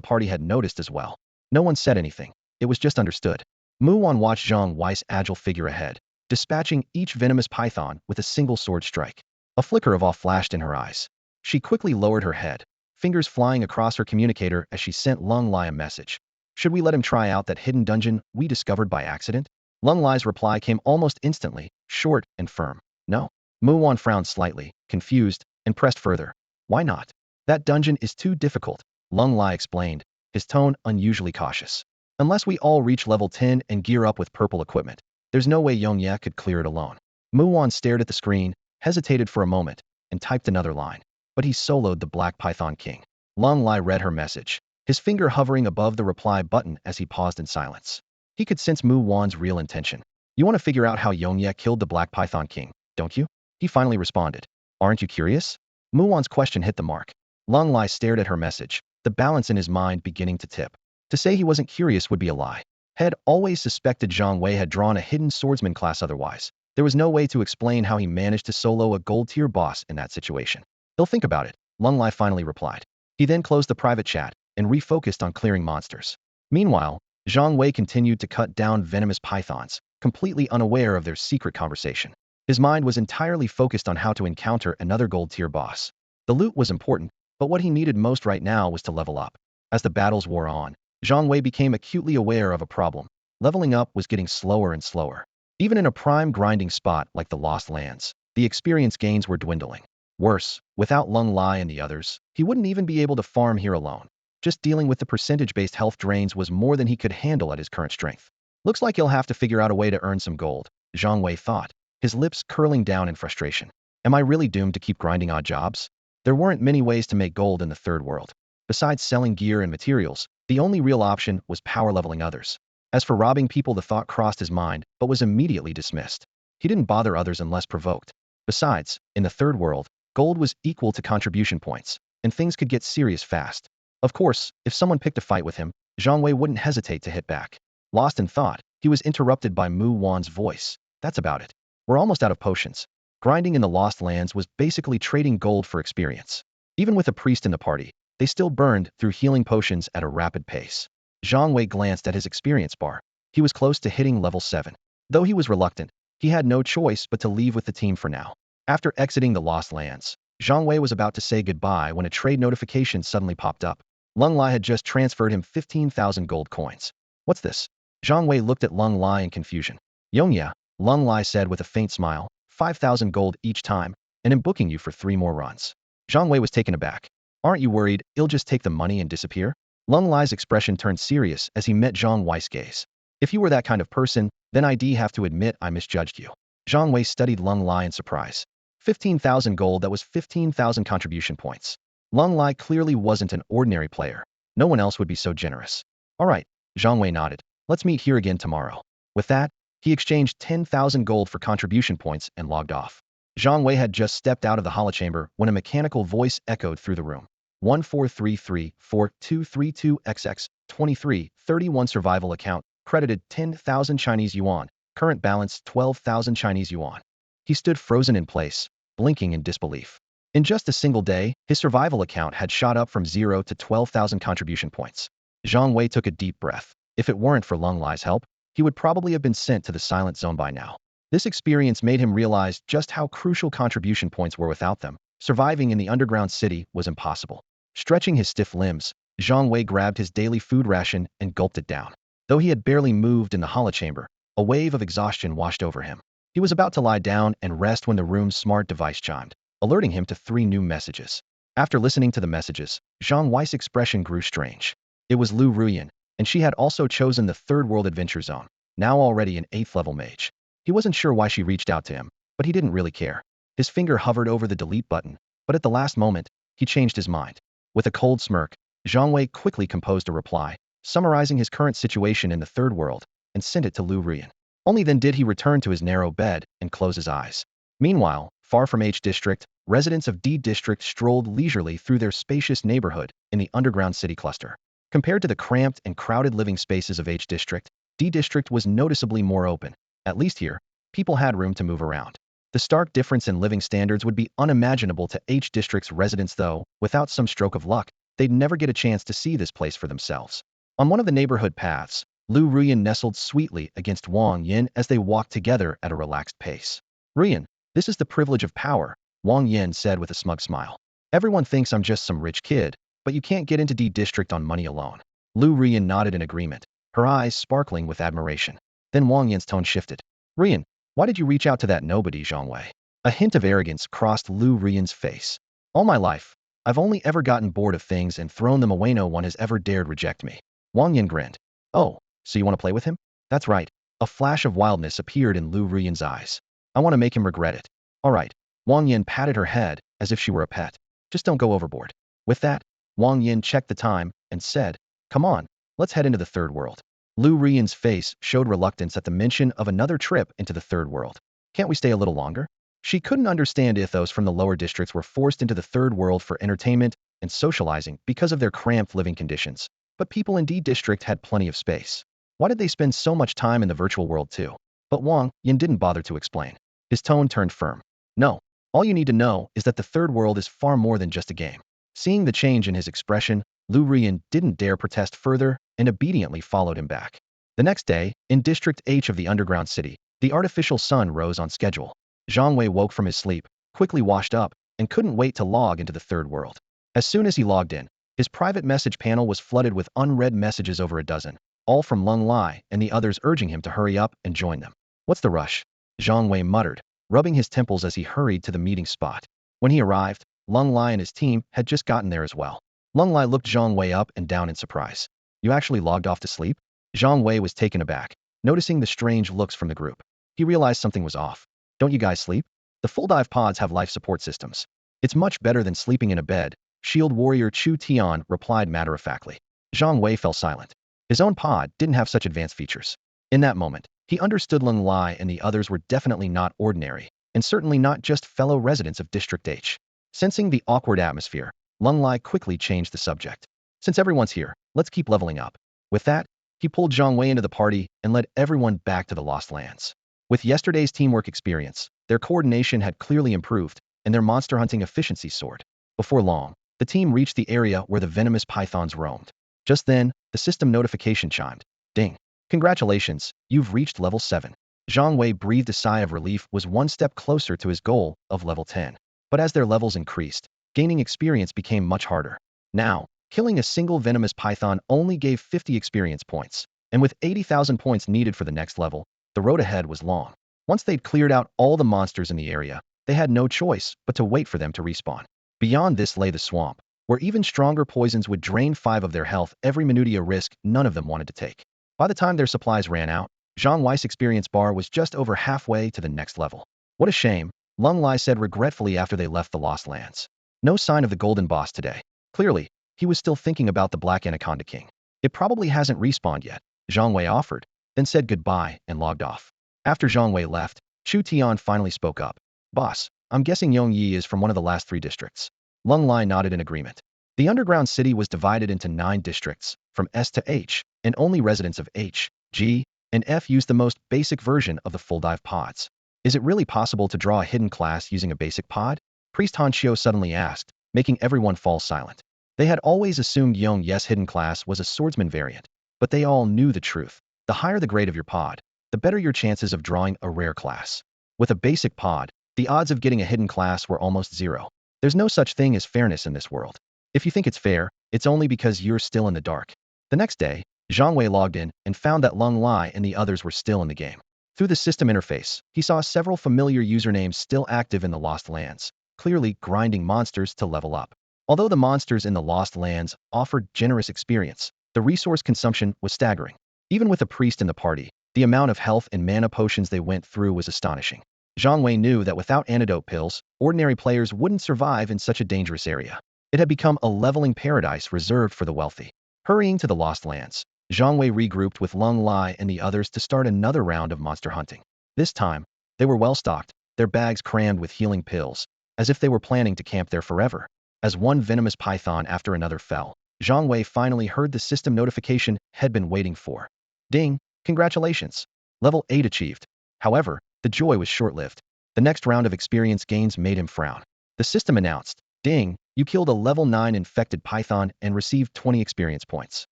party had noticed as well. No one said anything. It was just understood. Muwan watched Zhang Wei's agile figure ahead, dispatching each venomous python with a single sword strike. A flicker of awe flashed in her eyes. She quickly lowered her head, fingers flying across her communicator as she sent Lung Lai a message. Should we let him try out that hidden dungeon we discovered by accident? Lung Lai's reply came almost instantly, short and firm. No. Muwan frowned slightly, confused, and pressed further. Why not? That dungeon is too difficult, Lung Lai explained, his tone unusually cautious. Unless we all reach level 10 and gear up with purple equipment, there's no way Yongya could clear it alone. Muwan stared at the screen, hesitated for a moment, and typed another line. But he soloed the Black Python King. Lung Lai read her message, his finger hovering above the reply button as he paused in silence. He could sense Muwan's real intention. You want to figure out how Yongya killed the Black Python King, don't you? He finally responded. Aren't you curious? Muwan's question hit the mark. Lung Lai stared at her message, the balance in his mind beginning to tip. To say he wasn't curious would be a lie. Had always suspected Zhang Wei had drawn a hidden swordsman class otherwise. There was no way to explain how he managed to solo a gold-tier boss in that situation. He'll think about it, Lung Lai finally replied. He then closed the private chat and refocused on clearing monsters. Meanwhile, Zhang Wei continued to cut down venomous pythons, completely unaware of their secret conversation. His mind was entirely focused on how to encounter another gold-tier boss. The loot was important, but what he needed most right now was to level up. As the battles wore on, Zhang Wei became acutely aware of a problem. Leveling up was getting slower and slower. Even in a prime grinding spot like the Lost Lands, the experience gains were dwindling. Worse, without Lung Lai and the others, he wouldn't even be able to farm here alone. Just dealing with the percentage-based health drains was more than he could handle at his current strength. Looks like he'll have to figure out a way to earn some gold, Zhang Wei thought, his lips curling down in frustration. Am I really doomed to keep grinding odd jobs? There weren't many ways to make gold in the third world. Besides selling gear and materials, the only real option was power leveling others. As for robbing people, the thought crossed his mind, but was immediately dismissed. He didn't bother others unless provoked. Besides, in the third world, gold was equal to contribution points, and things could get serious fast. Of course, if someone picked a fight with him, Zhang Wei wouldn't hesitate to hit back. Lost in thought, he was interrupted by Mu Wan's voice. That's about it. We're almost out of potions. Grinding in the Lost Lands was basically trading gold for experience. Even with a priest in the party, they still burned through healing potions at a rapid pace. Zhang Wei glanced at his experience bar. He was close to hitting level 7. Though he was reluctant, he had no choice but to leave with the team for now. After exiting the Lost Lands, Zhang Wei was about to say goodbye when a trade notification suddenly popped up. Lung Lai had just transferred him 15,000 gold coins. What's this? Zhang Wei looked at Lung Lai in confusion. Yongya, Lung Lai said with a faint smile, 5,000 gold each time, and I'm booking you for 3 more runs. Zhang Wei was taken aback. Aren't you worried he'll just take the money and disappear? Lung Lai's expression turned serious as he met Zhang Wei's gaze. If you were that kind of person, then I'd have to admit I misjudged you. Zhang Wei studied Lung Lai in surprise. 15,000 gold, that was 15,000 contribution points. Lung Lai clearly wasn't an ordinary player. No one else would be so generous. All right, Zhang Wei nodded. Let's meet here again tomorrow. With that, he exchanged 10,000 gold for contribution points and logged off. Zhang Wei had just stepped out of the holochamber when a mechanical voice echoed through the room. 14334232XX 2331 survival account, credited 10,000 Chinese yuan, current balance 12,000 Chinese yuan. He stood frozen in place, blinking in disbelief. In just a single day, his survival account had shot up from 0 to 12,000 contribution points. Zhang Wei took a deep breath. If it weren't for Lung Lai's help, he would probably have been sent to the silent zone by now. This experience made him realize just how crucial contribution points were without them. Surviving in the underground city was impossible. Stretching his stiff limbs, Zhang Wei grabbed his daily food ration and gulped it down. Though he had barely moved in the holochamber, a wave of exhaustion washed over him. He was about to lie down and rest when the room's smart device chimed, alerting him to 3 new messages. After listening to the messages, Zhang Wei's expression grew strange. It was Lu Ruyan, and she had also chosen the Third World Adventure Zone, now already an 8th level mage. He wasn't sure why she reached out to him, but he didn't really care. His finger hovered over the delete button, but at the last moment, he changed his mind. With a cold smirk, Zhang Wei quickly composed a reply, summarizing his current situation in the Third World, and sent it to Lu Ruyan. Only then did he return to his narrow bed and close his eyes. Meanwhile, far from H District, residents of D District strolled leisurely through their spacious neighborhood in the underground city cluster. Compared to the cramped and crowded living spaces of H District, D District was noticeably more open. At least here, people had room to move around. The stark difference in living standards would be unimaginable to H District's residents, though. Without some stroke of luck, they'd never get a chance to see this place for themselves. On one of the neighborhood paths, Lu Ruyan nestled sweetly against Wang Yin as they walked together at a relaxed pace. Ruyan, this is the privilege of power, Wang Yin said with a smug smile. Everyone thinks I'm just some rich kid, but you can't get into D District on money alone. Lu Ruyan nodded in agreement, her eyes sparkling with admiration. Then Wang Yin's tone shifted. Ruyan, why did you reach out to that nobody, Zhang Wei? A hint of arrogance crossed Lu Ruyan's face. All my life, I've only ever gotten bored of things and thrown them away. No one has ever dared reject me. Wang Yin grinned. Oh, so you want to play with him? That's right. A flash of wildness appeared in Lu Ruyan's eyes. I want to make him regret it. All right. Wang Yin patted her head as if she were a pet. Just don't go overboard. With that, Wang Yin checked the time and said, come on, let's head into the Third World. Lu Ruyan's face showed reluctance at the mention of another trip into the Third World. Can't we stay a little longer? She couldn't understand if those from the lower districts were forced into the Third World for entertainment and socializing because of their cramped living conditions. But people in D District had plenty of space. Why did they spend so much time in the virtual world too? But Wang Yin didn't bother to explain. His tone turned firm. No, all you need to know is that the Third World is far more than just a game. Seeing the change in his expression, Lu Ruyan didn't dare protest further and obediently followed him back. The next day, in District H of the underground city, the artificial sun rose on schedule. Zhang Wei woke from his sleep, quickly washed up, and couldn't wait to log into the Third World. As soon as he logged in, his private message panel was flooded with unread messages, over a dozen, all from Lung Lai and the others urging him to hurry up and join them. What's the rush? Zhang Wei muttered, rubbing his temples as he hurried to the meeting spot. When he arrived, Lung Lai and his team had just gotten there as well. Lung Lai looked Zhang Wei up and down in surprise. You actually logged off to sleep? Zhang Wei was taken aback, noticing the strange looks from the group. He realized something was off. Don't you guys sleep? The full dive pods have life support systems. It's much better than sleeping in a bed, Shield Warrior Chu Tian replied matter-of-factly. Zhang Wei fell silent. His own pod didn't have such advanced features. In that moment, he understood Lung Lai and the others were definitely not ordinary, and certainly not just fellow residents of District H. Sensing the awkward atmosphere, Lung Lai quickly changed the subject. Since everyone's here, let's keep leveling up. With that, he pulled Zhang Wei into the party and led everyone back to the Lost Lands. With yesterday's teamwork experience, their coordination had clearly improved, and their monster hunting efficiency soared. Before long, the team reached the area where the venomous pythons roamed. Just then, the system notification chimed. Ding. Congratulations, you've reached level 7. Zhang Wei breathed a sigh of relief, was one step closer to his goal of level 10. But as their levels increased, gaining experience became much harder. Now, killing a single venomous python only gave 50 experience points, and with 80,000 points needed for the next level, the road ahead was long. Once they'd cleared out all the monsters in the area, they had no choice but to wait for them to respawn. Beyond this lay the swamp, where even stronger poisons would drain 5 of their health every minute, a risk none of them wanted to take. By the time their supplies ran out, Zhang Wei's experience bar was just over halfway to the next level. What a shame, Lung Lai said regretfully after they left the Lost Lands. No sign of the Golden Boss today. Clearly, he was still thinking about the Black Anaconda King. It probably hasn't respawned yet, Zhang Wei offered, then said goodbye and logged off. After Zhang Wei left, Chu Tian finally spoke up. Boss, I'm guessing Yong Yi is from one of the last 3 districts. Lung Lai nodded in agreement. The underground city was divided into 9 districts, from S to H, and only residents of H, G, and F used the most basic version of the full dive pods. Is it really possible to draw a hidden class using a basic pod? Priest Han Xiu suddenly asked, making everyone fall silent. They had always assumed Yong Yi's hidden class was a swordsman variant, but they all knew the truth. The higher the grade of your pod, the better your chances of drawing a rare class. With a basic pod, the odds of getting a hidden class were almost 0. There's no such thing as fairness in this world. If you think it's fair, it's only because you're still in the dark. The next day, Zhang Wei logged in and found that Lung Lai and the others were still in the game. Through the system interface, he saw several familiar usernames still active in the Lost Lands, clearly grinding monsters to level up. Although the monsters in the Lost Lands offered generous experience, the resource consumption was staggering. Even with a priest in the party, the amount of health and mana potions they went through was astonishing. Zhang Wei knew that without antidote pills, ordinary players wouldn't survive in such a dangerous area. It had become a leveling paradise reserved for the wealthy. Hurrying to the Lost Lands, Zhang Wei regrouped with Lung Lai and the others to start another round of monster hunting. This time, they were well stocked, their bags crammed with healing pills, as if they were planning to camp there forever. As one venomous python after another fell, Zhang Wei finally heard the system notification had been waiting for. Ding! Congratulations! Level 8 achieved. However, the joy was short-lived. The next round of experience gains made him frown. The system announced, Ding! You killed a level 9 infected python and received 20 experience points.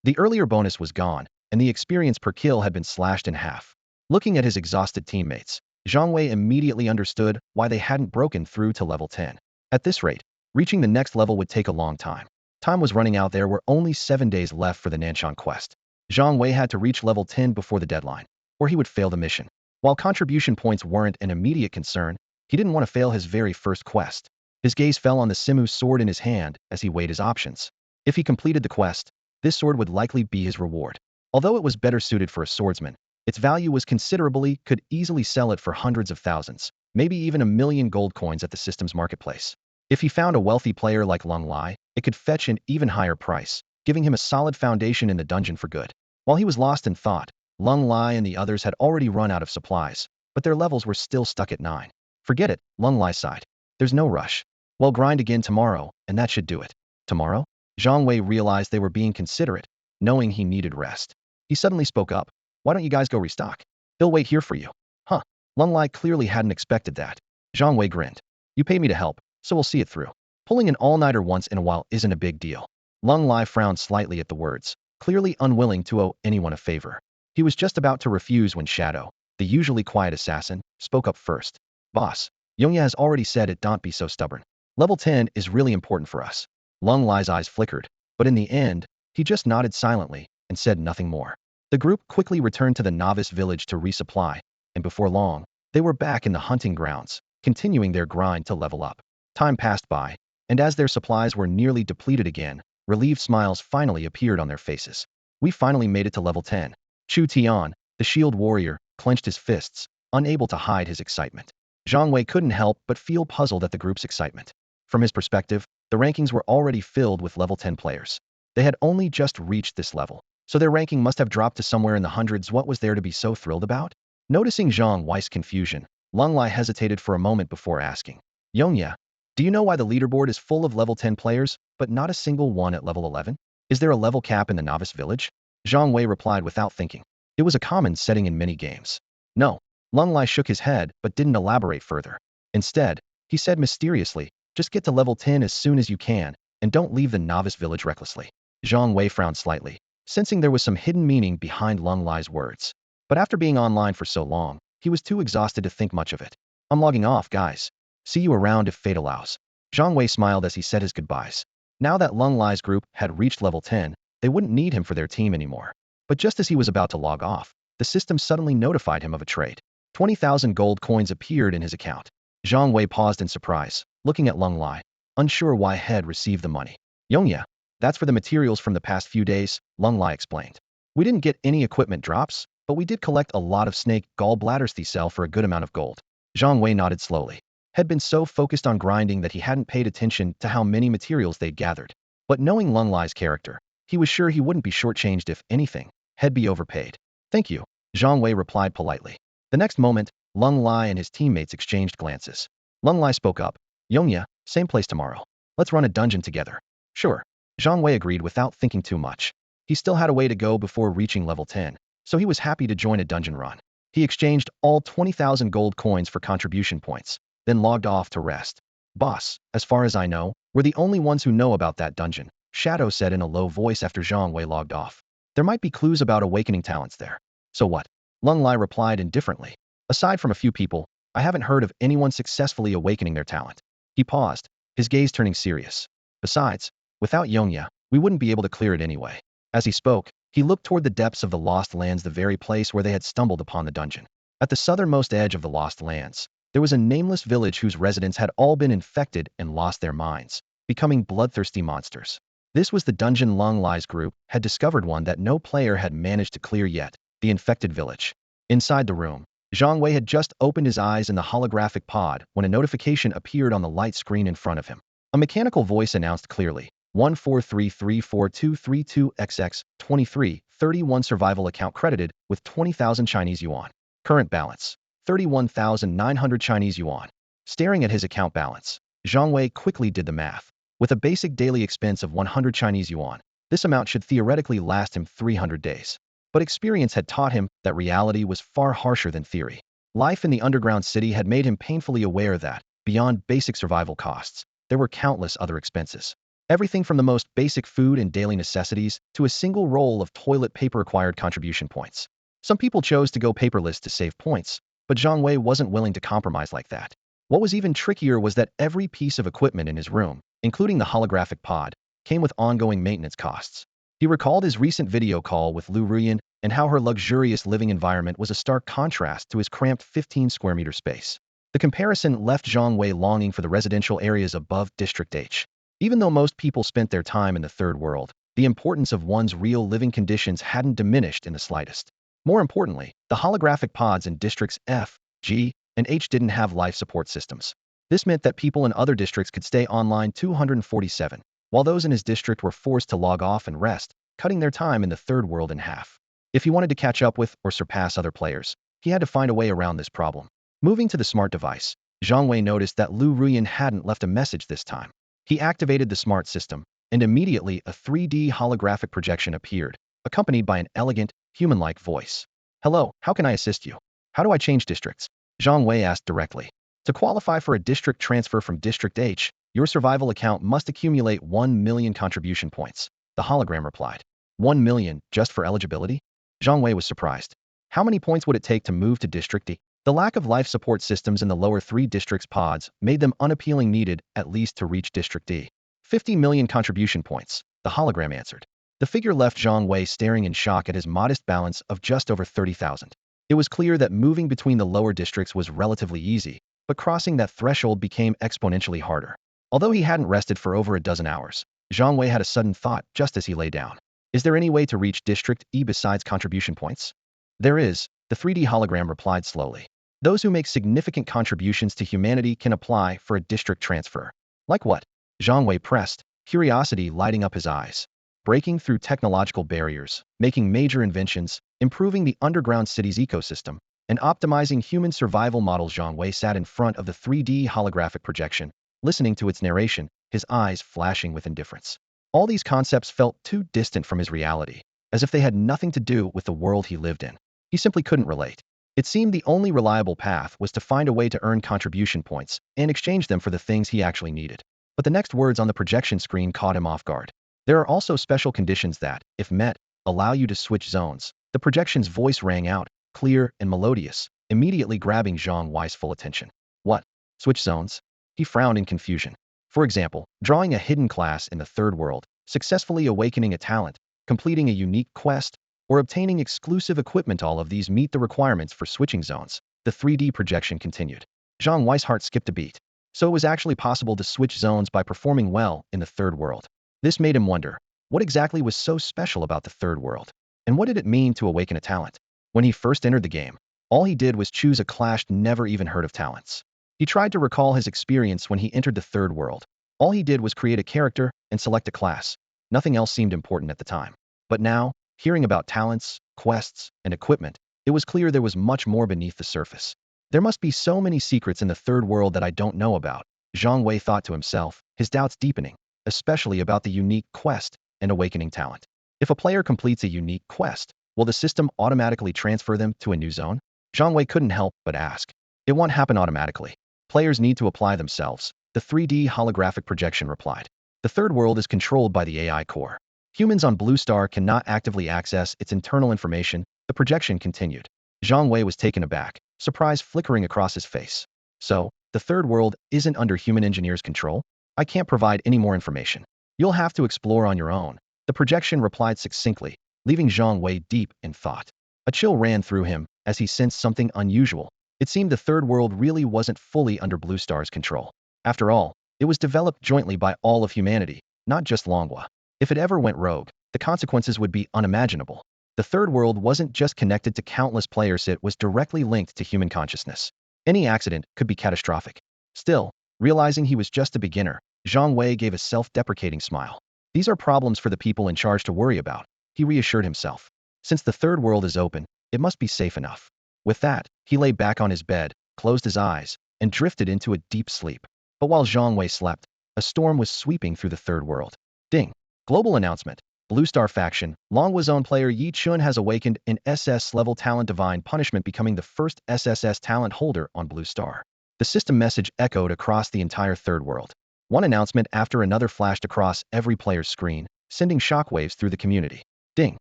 The earlier bonus was gone, and the experience per kill had been slashed in half. Looking at his exhausted teammates, Zhang Wei immediately understood why they hadn't broken through to level 10. At this rate, reaching the next level would take a long time. Time was running out. There were only 7 days left for the Nanshan quest. Zhang Wei had to reach level 10 before the deadline, or he would fail the mission. While contribution points weren't an immediate concern, he didn't want to fail his very first quest. His gaze fell on the Simu sword in his hand as he weighed his options. If he completed the quest, this sword would likely be his reward. Although it was better suited for a swordsman, its value was considerably, could easily sell it for hundreds of thousands, maybe even 1,000,000 gold coins at the system's marketplace. If he found a wealthy player like Lung Lai, it could fetch an even higher price, giving him a solid foundation in the dungeon for good. While he was lost in thought, Lung Lai and the others had already run out of supplies, but their levels were still stuck at 9. Forget it, Lung Lai sighed. There's no rush. We'll grind again tomorrow, and that should do it. Tomorrow? Zhang Wei realized they were being considerate, knowing he needed rest. He suddenly spoke up. Why don't you guys go restock? He'll wait here for you. Huh. Lung Lai clearly hadn't expected that. Zhang Wei grinned. You pay me to help, so we'll see it through. Pulling an all-nighter once in a while isn't a big deal. Lung Lai frowned slightly at the words, clearly unwilling to owe anyone a favor. He was just about to refuse when Shadow, the usually quiet assassin, spoke up first. Boss, Yongya has already said it, don't be so stubborn. Level 10 is really important for us. Lung Lai's eyes flickered, but in the end, he just nodded silently and said nothing more. The group quickly returned to the novice village to resupply, and before long, they were back in the hunting grounds, continuing their grind to level up. Time passed by, and as their supplies were nearly depleted again, relieved smiles finally appeared on their faces. We finally made it to level 10. Chu Tian, the shield warrior, clenched his fists, unable to hide his excitement. Zhang Wei couldn't help but feel puzzled at the group's excitement. From his perspective, the rankings were already filled with level 10 players. They had only just reached this level, so their ranking must have dropped to somewhere in the hundreds. What was there to be so thrilled about? Noticing Zhang Wei's confusion, Lung Lai hesitated for a moment before asking, Yongya, do you know why the leaderboard is full of level 10 players, but not a single one at level 11? Is there a level cap in the novice village? Zhang Wei replied without thinking. It was a common setting in many games. No. Lung Lai shook his head but didn't elaborate further. Instead, he said mysteriously, just get to level 10 as soon as you can, and don't leave the novice village recklessly. Zhang Wei frowned slightly, sensing there was some hidden meaning behind Lung Lai's words. But after being online for so long, he was too exhausted to think much of it. I'm logging off, guys. See you around if fate allows. Zhang Wei smiled as he said his goodbyes. Now that Lung Lai's group had reached level 10, they wouldn't need him for their team anymore. But just as he was about to log off, the system suddenly notified him of a trade. 20,000 gold coins appeared in his account. Zhang Wei paused in surprise, looking at Lung Lai, unsure why he had received the money. Yongya, that's for the materials from the past few days, Lung Lai explained. We didn't get any equipment drops, but we did collect a lot of snake gallbladders to sell for a good amount of gold. Zhang Wei nodded slowly. had been so focused on grinding that he hadn't paid attention to how many materials they'd gathered. But knowing Lung Lai's character, he was sure he wouldn't be shortchanged. If anything, he'd be overpaid. Thank you, Zhang Wei replied politely. The next moment, Lung Lai and his teammates exchanged glances. Lung Lai spoke up. Yongya, same place tomorrow. Let's run a dungeon together. Sure. Zhang Wei agreed without thinking too much. He still had a way to go before reaching level 10, so he was happy to join a dungeon run. He exchanged all 20,000 gold coins for contribution points, then logged off to rest. Boss, as far as I know, we're the only ones who know about that dungeon, Shadow said in a low voice after Zhang Wei logged off. There might be clues about awakening talents there. So what? Lung Lai replied indifferently. Aside from a few people, I haven't heard of anyone successfully awakening their talent. He paused, his gaze turning serious. Besides, without Yongya, we wouldn't be able to clear it anyway. As he spoke, he looked toward the depths of the Lost Lands, the very place where they had stumbled upon the dungeon. At the southernmost edge of the Lost Lands, there was a nameless village whose residents had all been infected and lost their minds, becoming bloodthirsty monsters. This was the dungeon Lung Lai's group had discovered, one that no player had managed to clear yet, the infected village. Inside the room, Zhang Wei had just opened his eyes in the holographic pod when a notification appeared on the light screen in front of him. A mechanical voice announced clearly, 143342232XX 2331 survival account credited with 20,000 Chinese yuan. Current balance, 31,900 Chinese yuan. Staring at his account balance, Zhang Wei quickly did the math. With a basic daily expense of 100 Chinese yuan, this amount should theoretically last him 300 days. But experience had taught him that reality was far harsher than theory. Life in the underground city had made him painfully aware that, beyond basic survival costs, there were countless other expenses. Everything from the most basic food and daily necessities to a single roll of toilet paper required contribution points. Some people chose to go paperless to save points, but Zhang Wei wasn't willing to compromise like that. What was even trickier was that every piece of equipment in his room, including the holographic pod, came with ongoing maintenance costs. He recalled his recent video call with Lu Ruyan and how her luxurious living environment was a stark contrast to his cramped 15 square meter space. The comparison left Zhang Wei longing for the residential areas above District H. Even though most people spent their time in the third world, the importance of one's real living conditions hadn't diminished in the slightest. More importantly, the holographic pods in districts F, G, and H didn't have life support systems. This meant that people in other districts could stay online 247, while those in his district were forced to log off and rest, cutting their time in the third world in half. If he wanted to catch up with or surpass other players, he had to find a way around this problem. Moving to the smart device, Zhang Wei noticed that Lu Ruyan hadn't left a message this time. He activated the smart system, and immediately a 3D holographic projection appeared, accompanied by an elegant, human-like voice. Hello, how can I assist you? How do I change districts? Zhang Wei asked directly. To qualify for a district transfer from District H, your survival account must accumulate 1 million contribution points, the hologram replied. 1 million, just for eligibility? Zhang Wei was surprised. How many points would it take to move to District D? The lack of life support systems in the lower 3 districts' pods made them unappealing, needed at least to reach District D. 50 million contribution points, the hologram answered. The figure left Zhang Wei staring in shock at his modest balance of just over 30,000. It was clear that moving between the lower districts was relatively easy, but crossing that threshold became exponentially harder. Although he hadn't rested for over a dozen hours, Zhang Wei had a sudden thought just as he lay down. Is there any way to reach District E besides contribution points? There is, the 3D hologram replied slowly. Those who make significant contributions to humanity can apply for a district transfer. Like what? Zhang Wei pressed, curiosity lighting up his eyes. Breaking through technological barriers, making major inventions, improving the underground city's ecosystem, and optimizing human survival models. Zhang Wei sat in front of the 3D holographic projection, listening to its narration, his eyes flashing with indifference. All these concepts felt too distant from his reality, as if they had nothing to do with the world he lived in. He simply couldn't relate. It seemed the only reliable path was to find a way to earn contribution points and exchange them for the things he actually needed. But the next words on the projection screen caught him off guard. There are also special conditions that, if met, allow you to switch zones. The projection's voice rang out, clear and melodious, immediately grabbing Zhang Wei's full attention. What? Switch zones? He frowned in confusion. For example, drawing a hidden class in the third world, successfully awakening a talent, completing a unique quest, or obtaining exclusive equipment. All of these meet the requirements for switching zones. The 3D projection continued. Zhang Wei's heart skipped a beat. So it was actually possible to switch zones by performing well in the third world. This made him wonder, what exactly was so special about the third world? And what did it mean to awaken a talent? When he first entered the game, all he did was choose a class, never even heard of talents. He tried to recall his experience when he entered the third world. All he did was create a character and select a class. Nothing else seemed important at the time. But now, hearing about talents, quests, and equipment, it was clear there was much more beneath the surface. There must be so many secrets in the third world that I don't know about, Zhang Wei thought to himself, his doubts deepening, especially about the unique quest and awakening talent. If a player completes a unique quest, will the system automatically transfer them to a new zone? Zhang Wei couldn't help but ask. It won't happen automatically. Players need to apply themselves, the 3D holographic projection replied. The third world is controlled by the AI core. Humans on Blue Star cannot actively access its internal information, the projection continued. Zhang Wei was taken aback, surprise flickering across his face. So, the third world isn't under human engineers' control? I can't provide any more information. You'll have to explore on your own, the projection replied succinctly, leaving Zhang Wei deep in thought. A chill ran through him as he sensed something unusual. It seemed the third world really wasn't fully under Blue Star's control. After all, it was developed jointly by all of humanity, not just Longhua. If it ever went rogue, the consequences would be unimaginable. The third world wasn't just connected to countless players, it was directly linked to human consciousness. Any accident could be catastrophic. Still, realizing he was just a beginner, Zhang Wei gave a self-deprecating smile. These are problems for the people in charge to worry about, he reassured himself. Since the third world is open, it must be safe enough. With that, he lay back on his bed, closed his eyes, and drifted into a deep sleep. But while Zhang Wei slept, a storm was sweeping through the third world. Ding! Global announcement. Blue Star faction, Longhua's own player Yi Chun has awakened an SS-level talent Divine Punishment, becoming the first SSS talent holder on Blue Star. The system message echoed across the entire third world. One announcement after another flashed across every player's screen, sending shockwaves through the community. Ding!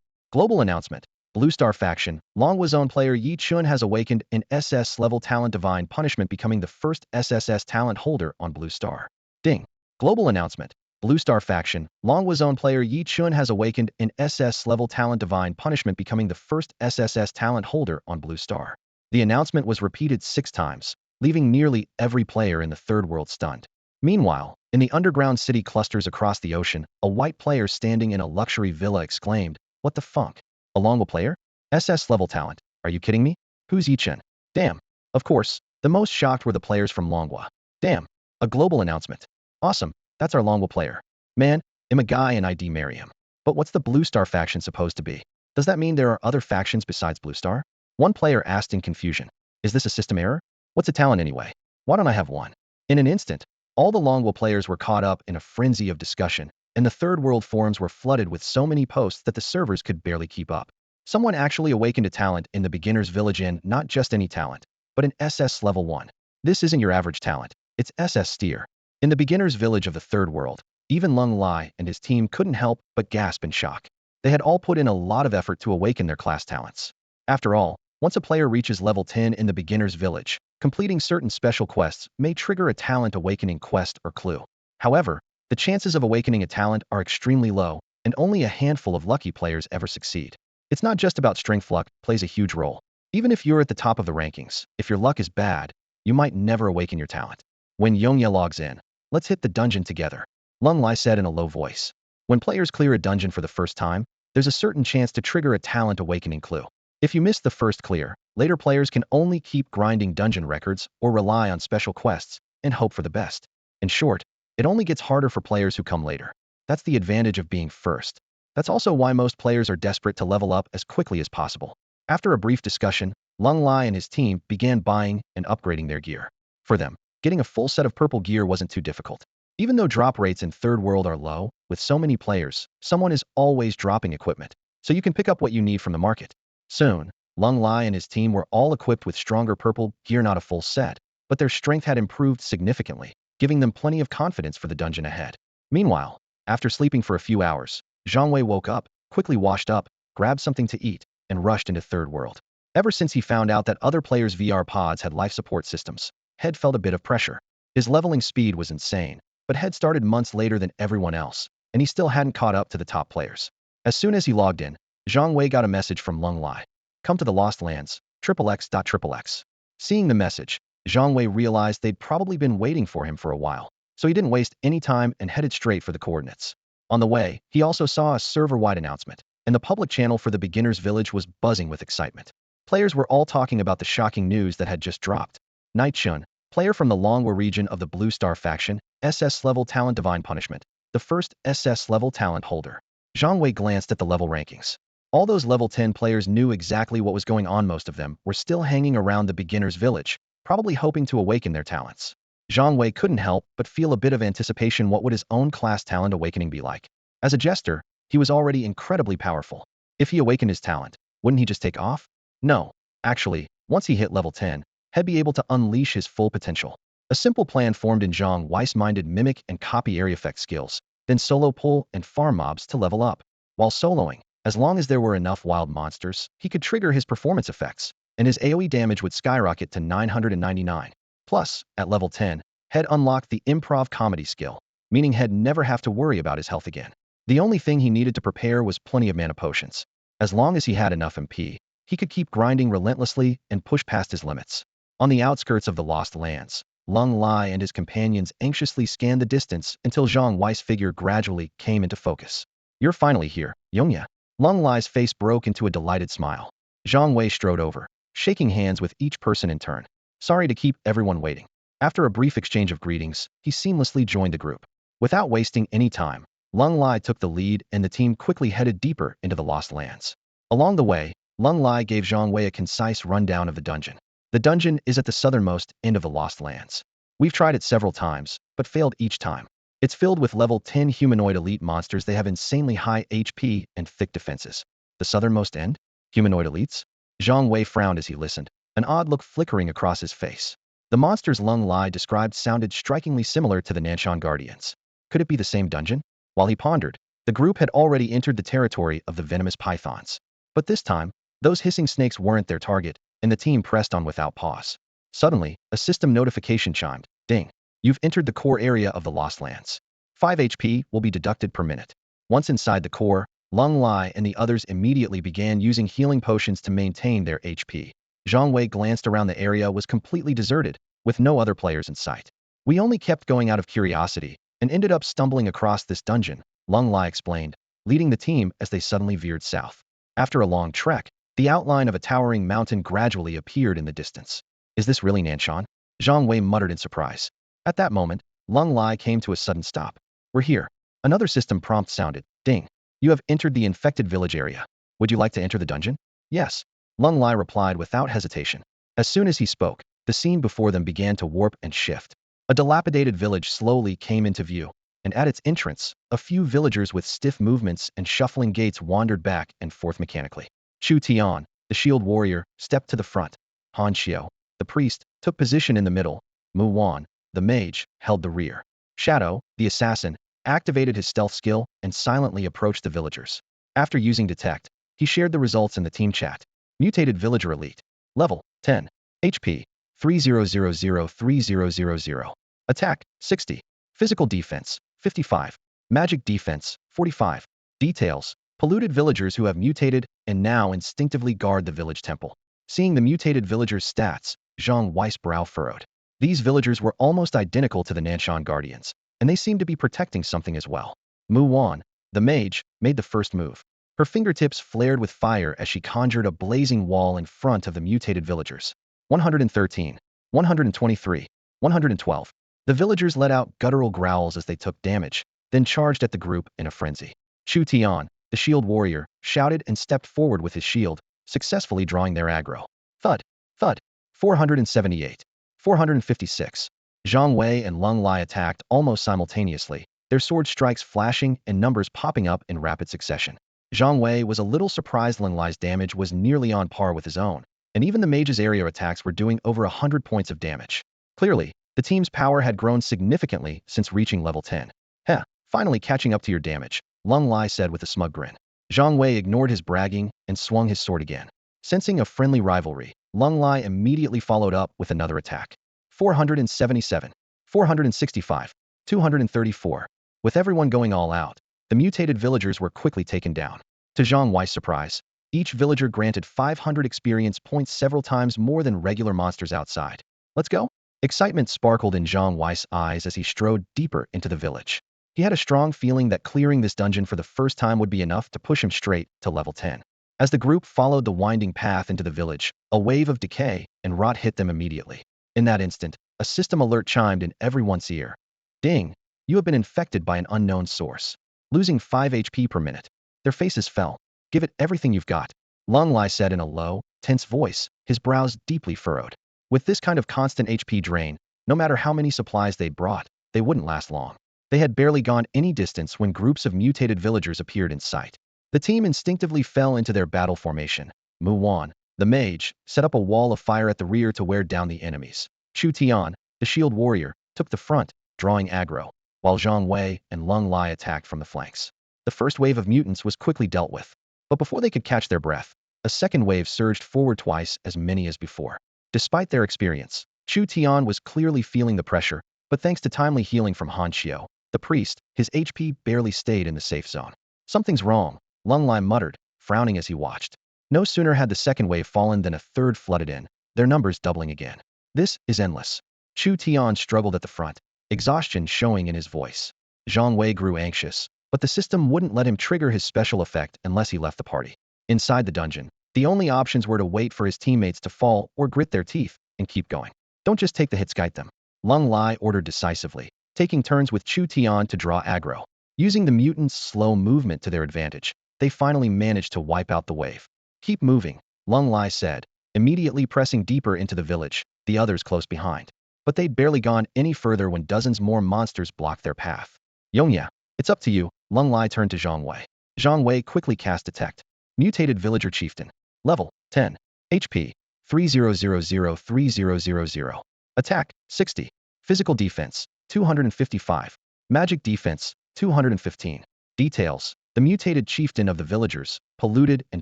Global announcement. Blue Star faction, Longhua's own player Yi Chun has awakened an SS-level talent Divine Punishment, becoming the first SSS talent holder on Blue Star. Ding! Global announcement. Blue Star faction, Longhua's own player Yi Chun has awakened an SS-level talent Divine Punishment, becoming the first SSS talent holder on Blue Star. The announcement was repeated 6 times, leaving nearly every player in the third world stunned. Meanwhile, in the underground city clusters across the ocean, a white player standing in a luxury villa exclaimed, "What the funk? A Longhua player? SS-level talent? Are you kidding me? Who's Yi Chun? Damn." Of course, the most shocked were the players from Longhua. Damn. A global announcement. Awesome. That's our Longhua player. Man, I'm a guy and I'd marry him. But what's the Blue Star faction supposed to be? Does that mean there are other factions besides Blue Star? One player asked in confusion. Is this a system error? What's a talent anyway? Why don't I have one? In an instant, all the Longhua players were caught up in a frenzy of discussion, and the third world forums were flooded with so many posts that the servers could barely keep up. Someone actually awakened a talent in the beginner's village, and not just any talent, but an SS level 1. This isn't your average talent, it's SS Steer. In the beginner's village of the third world, even Lung Lai and his team couldn't help but gasp in shock. They had all put in a lot of effort to awaken their class talents. After all, once a player reaches level 10 in the beginner's village, completing certain special quests may trigger a talent awakening quest or clue. However, the chances of awakening a talent are extremely low, and only a handful of lucky players ever succeed. It's not just about strength, luck plays a huge role. Even if you're at the top of the rankings, if your luck is bad, you might never awaken your talent. When Yongye logs in, "Let's hit the dungeon together," Lung Lai said in a low voice. When players clear a dungeon for the first time, there's a certain chance to trigger a talent awakening clue. If you miss the first clear, later players can only keep grinding dungeon records or rely on special quests and hope for the best. In short, it only gets harder for players who come later. That's the advantage of being first. That's also why most players are desperate to level up as quickly as possible. After a brief discussion, Lung Lai and his team began buying and upgrading their gear. For them, getting a full set of purple gear wasn't too difficult. Even though drop rates in third world are low, with so many players, someone is always dropping equipment, so you can pick up what you need from the market. Soon, Lung Lai and his team were all equipped with stronger purple gear, not a full set, but their strength had improved significantly, giving them plenty of confidence for the dungeon ahead. Meanwhile, after sleeping for a few hours, Zhang Wei woke up, quickly washed up, grabbed something to eat, and rushed into third world. Ever since he found out that other players' VR pods had life support systems, Head felt a bit of pressure. His leveling speed was insane, but Head started months later than everyone else, and he still hadn't caught up to the top players. As soon as he logged in, Zhang Wei got a message from Lung Lai. "Come to the Lost Lands, XXX.XXX." Seeing the message, Zhang Wei realized they'd probably been waiting for him for a while, so he didn't waste any time and headed straight for the coordinates. On the way, he also saw a server-wide announcement, and the public channel for the beginner's village was buzzing with excitement. Players were all talking about the shocking news that had just dropped. Night Chun, player from the Longwa region of the Blue Star faction, SS level talent Divine Punishment, the first SS level talent holder. Zhang Wei glanced at the level rankings. All those level 10 players knew exactly what was going on. Most of them were still hanging around the beginner's village, probably hoping to awaken their talents. Zhang Wei couldn't help but feel a bit of anticipation. What would his own class talent awakening be like? As a jester, he was already incredibly powerful. If he awakened his talent, wouldn't he just take off? No. Actually, once he hit level 10, he'd be able to unleash his full potential. A simple plan formed in Zhang Wei's minded mimic and copy area effect skills, then solo pull and farm mobs to level up. While soloing, as long as there were enough wild monsters, he could trigger his performance effects, and his AoE damage would skyrocket to 999. Plus, at level 10, he'd unlocked the improv comedy skill, meaning he'd never have to worry about his health again. The only thing he needed to prepare was plenty of mana potions. As long as he had enough MP, he could keep grinding relentlessly and push past his limits. On the outskirts of the Lost Lands, Lung Lai and his companions anxiously scanned the distance until Zhang Wei's figure gradually came into focus. You're finally here, Yongya. Lung Lai's face broke into a delighted smile. Zhang Wei strode over, shaking hands with each person in turn. Sorry to keep everyone waiting. After a brief exchange of greetings, he seamlessly joined the group. Without wasting any time, Lung Lai took the lead and the team quickly headed deeper into the Lost Lands. Along the way, Lung Lai gave Zhang Wei a concise rundown of the dungeon. The dungeon is at the southernmost end of the Lost Lands. We've tried it several times, but failed each time. It's filled with level 10 humanoid elite monsters. They have insanely high HP and thick defenses. The southernmost end? Humanoid elites? Zhang Wei frowned as he listened, an odd look flickering across his face. The monsters Lung Lai described sounded strikingly similar to the Nanshan Guardians. Could it be the same dungeon? While he pondered, the group had already entered the territory of the venomous pythons. But this time, those hissing snakes weren't their target, and the team pressed on without pause. Suddenly, a system notification chimed. Ding. You've entered the core area of the Lost Lands. 5 HP will be deducted per minute. Once inside the core, Lung Lai and the others immediately began using healing potions to maintain their HP. Zhang Wei glanced around. The area was completely deserted, with no other players in sight. We only kept going out of curiosity, and ended up stumbling across this dungeon, Lung Lai explained, leading the team as they suddenly veered south. After a long trek, the outline of a towering mountain gradually appeared in the distance. Is this really Nanshan? Zhang Wei muttered in surprise. At that moment, Lung Lai came to a sudden stop. We're here. Another system prompt sounded. Ding. You have entered the infected village area. Would you like to enter the dungeon? Yes. Lung Lai replied without hesitation. As soon as he spoke, the scene before them began to warp and shift. A dilapidated village slowly came into view, and at its entrance, a few villagers with stiff movements and shuffling gaits wandered back and forth mechanically. Chu Tian, the shield warrior, stepped to the front. Han Xiao, the priest, took position in the middle. Mu Wan, the mage, held the rear. Shadow, the assassin, activated his stealth skill and silently approached the villagers. After using Detect, he shared the results in the team chat. Mutated villager elite. Level 10. HP 30003000. Attack 60. Physical defense 55. Magic defense 45. Details: polluted villagers who have mutated and now instinctively guard the village temple. Seeing the mutated villagers' stats, Zhang Wei's brow furrowed. These villagers were almost identical to the Nanshan Guardians, and they seemed to be protecting something as well. Mu Wan, the mage, made the first move. Her fingertips flared with fire as she conjured a blazing wall in front of the mutated villagers. 113, 123, 112. The villagers let out guttural growls as they took damage, then charged at the group in a frenzy. Chu Tian, the shield warrior, shouted and stepped forward with his shield, successfully drawing their aggro. Thud, thud. 478, 456. Zhang Wei and Lung Lai attacked almost simultaneously, their sword strikes flashing and numbers popping up in rapid succession. Zhang Wei was a little surprised Lung Lai's damage was nearly on par with his own, and even the mage's area attacks were doing over 100 points of damage. Clearly, the team's power had grown significantly since reaching level 10. Heh, finally catching up to your damage, Lung Lai said with a smug grin. Zhang Wei ignored his bragging and swung his sword again. Sensing a friendly rivalry, Lung Lai immediately followed up with another attack. 477, 465, 234. With everyone going all out, the mutated villagers were quickly taken down. To Zhang Wei's surprise, each villager granted 500 experience points, several times more than regular monsters outside. Let's go? Excitement sparkled in Zhang Wei's eyes as he strode deeper into the village. He had a strong feeling that clearing this dungeon for the first time would be enough to push him straight to level 10. As the group followed the winding path into the village, a wave of decay and rot hit them immediately. In that instant, a system alert chimed in everyone's ear. Ding! You have been infected by an unknown source. Losing 5 HP per minute. Their faces fell. Give it everything you've got, Lung Lai said in a low, tense voice, his brows deeply furrowed. With this kind of constant HP drain, no matter how many supplies they'd brought, they wouldn't last long. They had barely gone any distance when groups of mutated villagers appeared in sight. The team instinctively fell into their battle formation. Mu Wan, the mage, set up a wall of fire at the rear to wear down the enemies. Chu Tian, the shield warrior, took the front, drawing aggro, while Zhang Wei and Lung Lai attacked from the flanks. The first wave of mutants was quickly dealt with. But before they could catch their breath, a second wave surged forward twice as many as before. Despite their experience, Chu Tian was clearly feeling the pressure, but thanks to timely healing from Han Xiao, the priest, his HP barely stayed in the safe zone. Something's wrong, Lung Lai muttered, frowning as he watched. No sooner had the second wave fallen than a third flooded in, their numbers doubling again. This is endless. Chu Tian struggled at the front, exhaustion showing in his voice. Zhang Wei grew anxious, but the system wouldn't let him trigger his special effect unless he left the party. Inside the dungeon, the only options were to wait for his teammates to fall or grit their teeth and keep going. Don't just take the hits, guide them, Lung Lai ordered decisively, taking turns with Chu Tian to draw aggro. Using the mutants' slow movement to their advantage, they finally managed to wipe out the wave. Keep moving, Lung Lai said, immediately pressing deeper into the village, the others close behind. But they'd barely gone any further when dozens more monsters blocked their path. Yongya, it's up to you, Lung Lai turned to Zhang Wei. Zhang Wei quickly cast Detect. Mutated Villager Chieftain. Level, 10. HP, 30003000. Attack, 60. Physical Defense, 255. Magic Defense, 215. Details. The mutated chieftain of the villagers, polluted and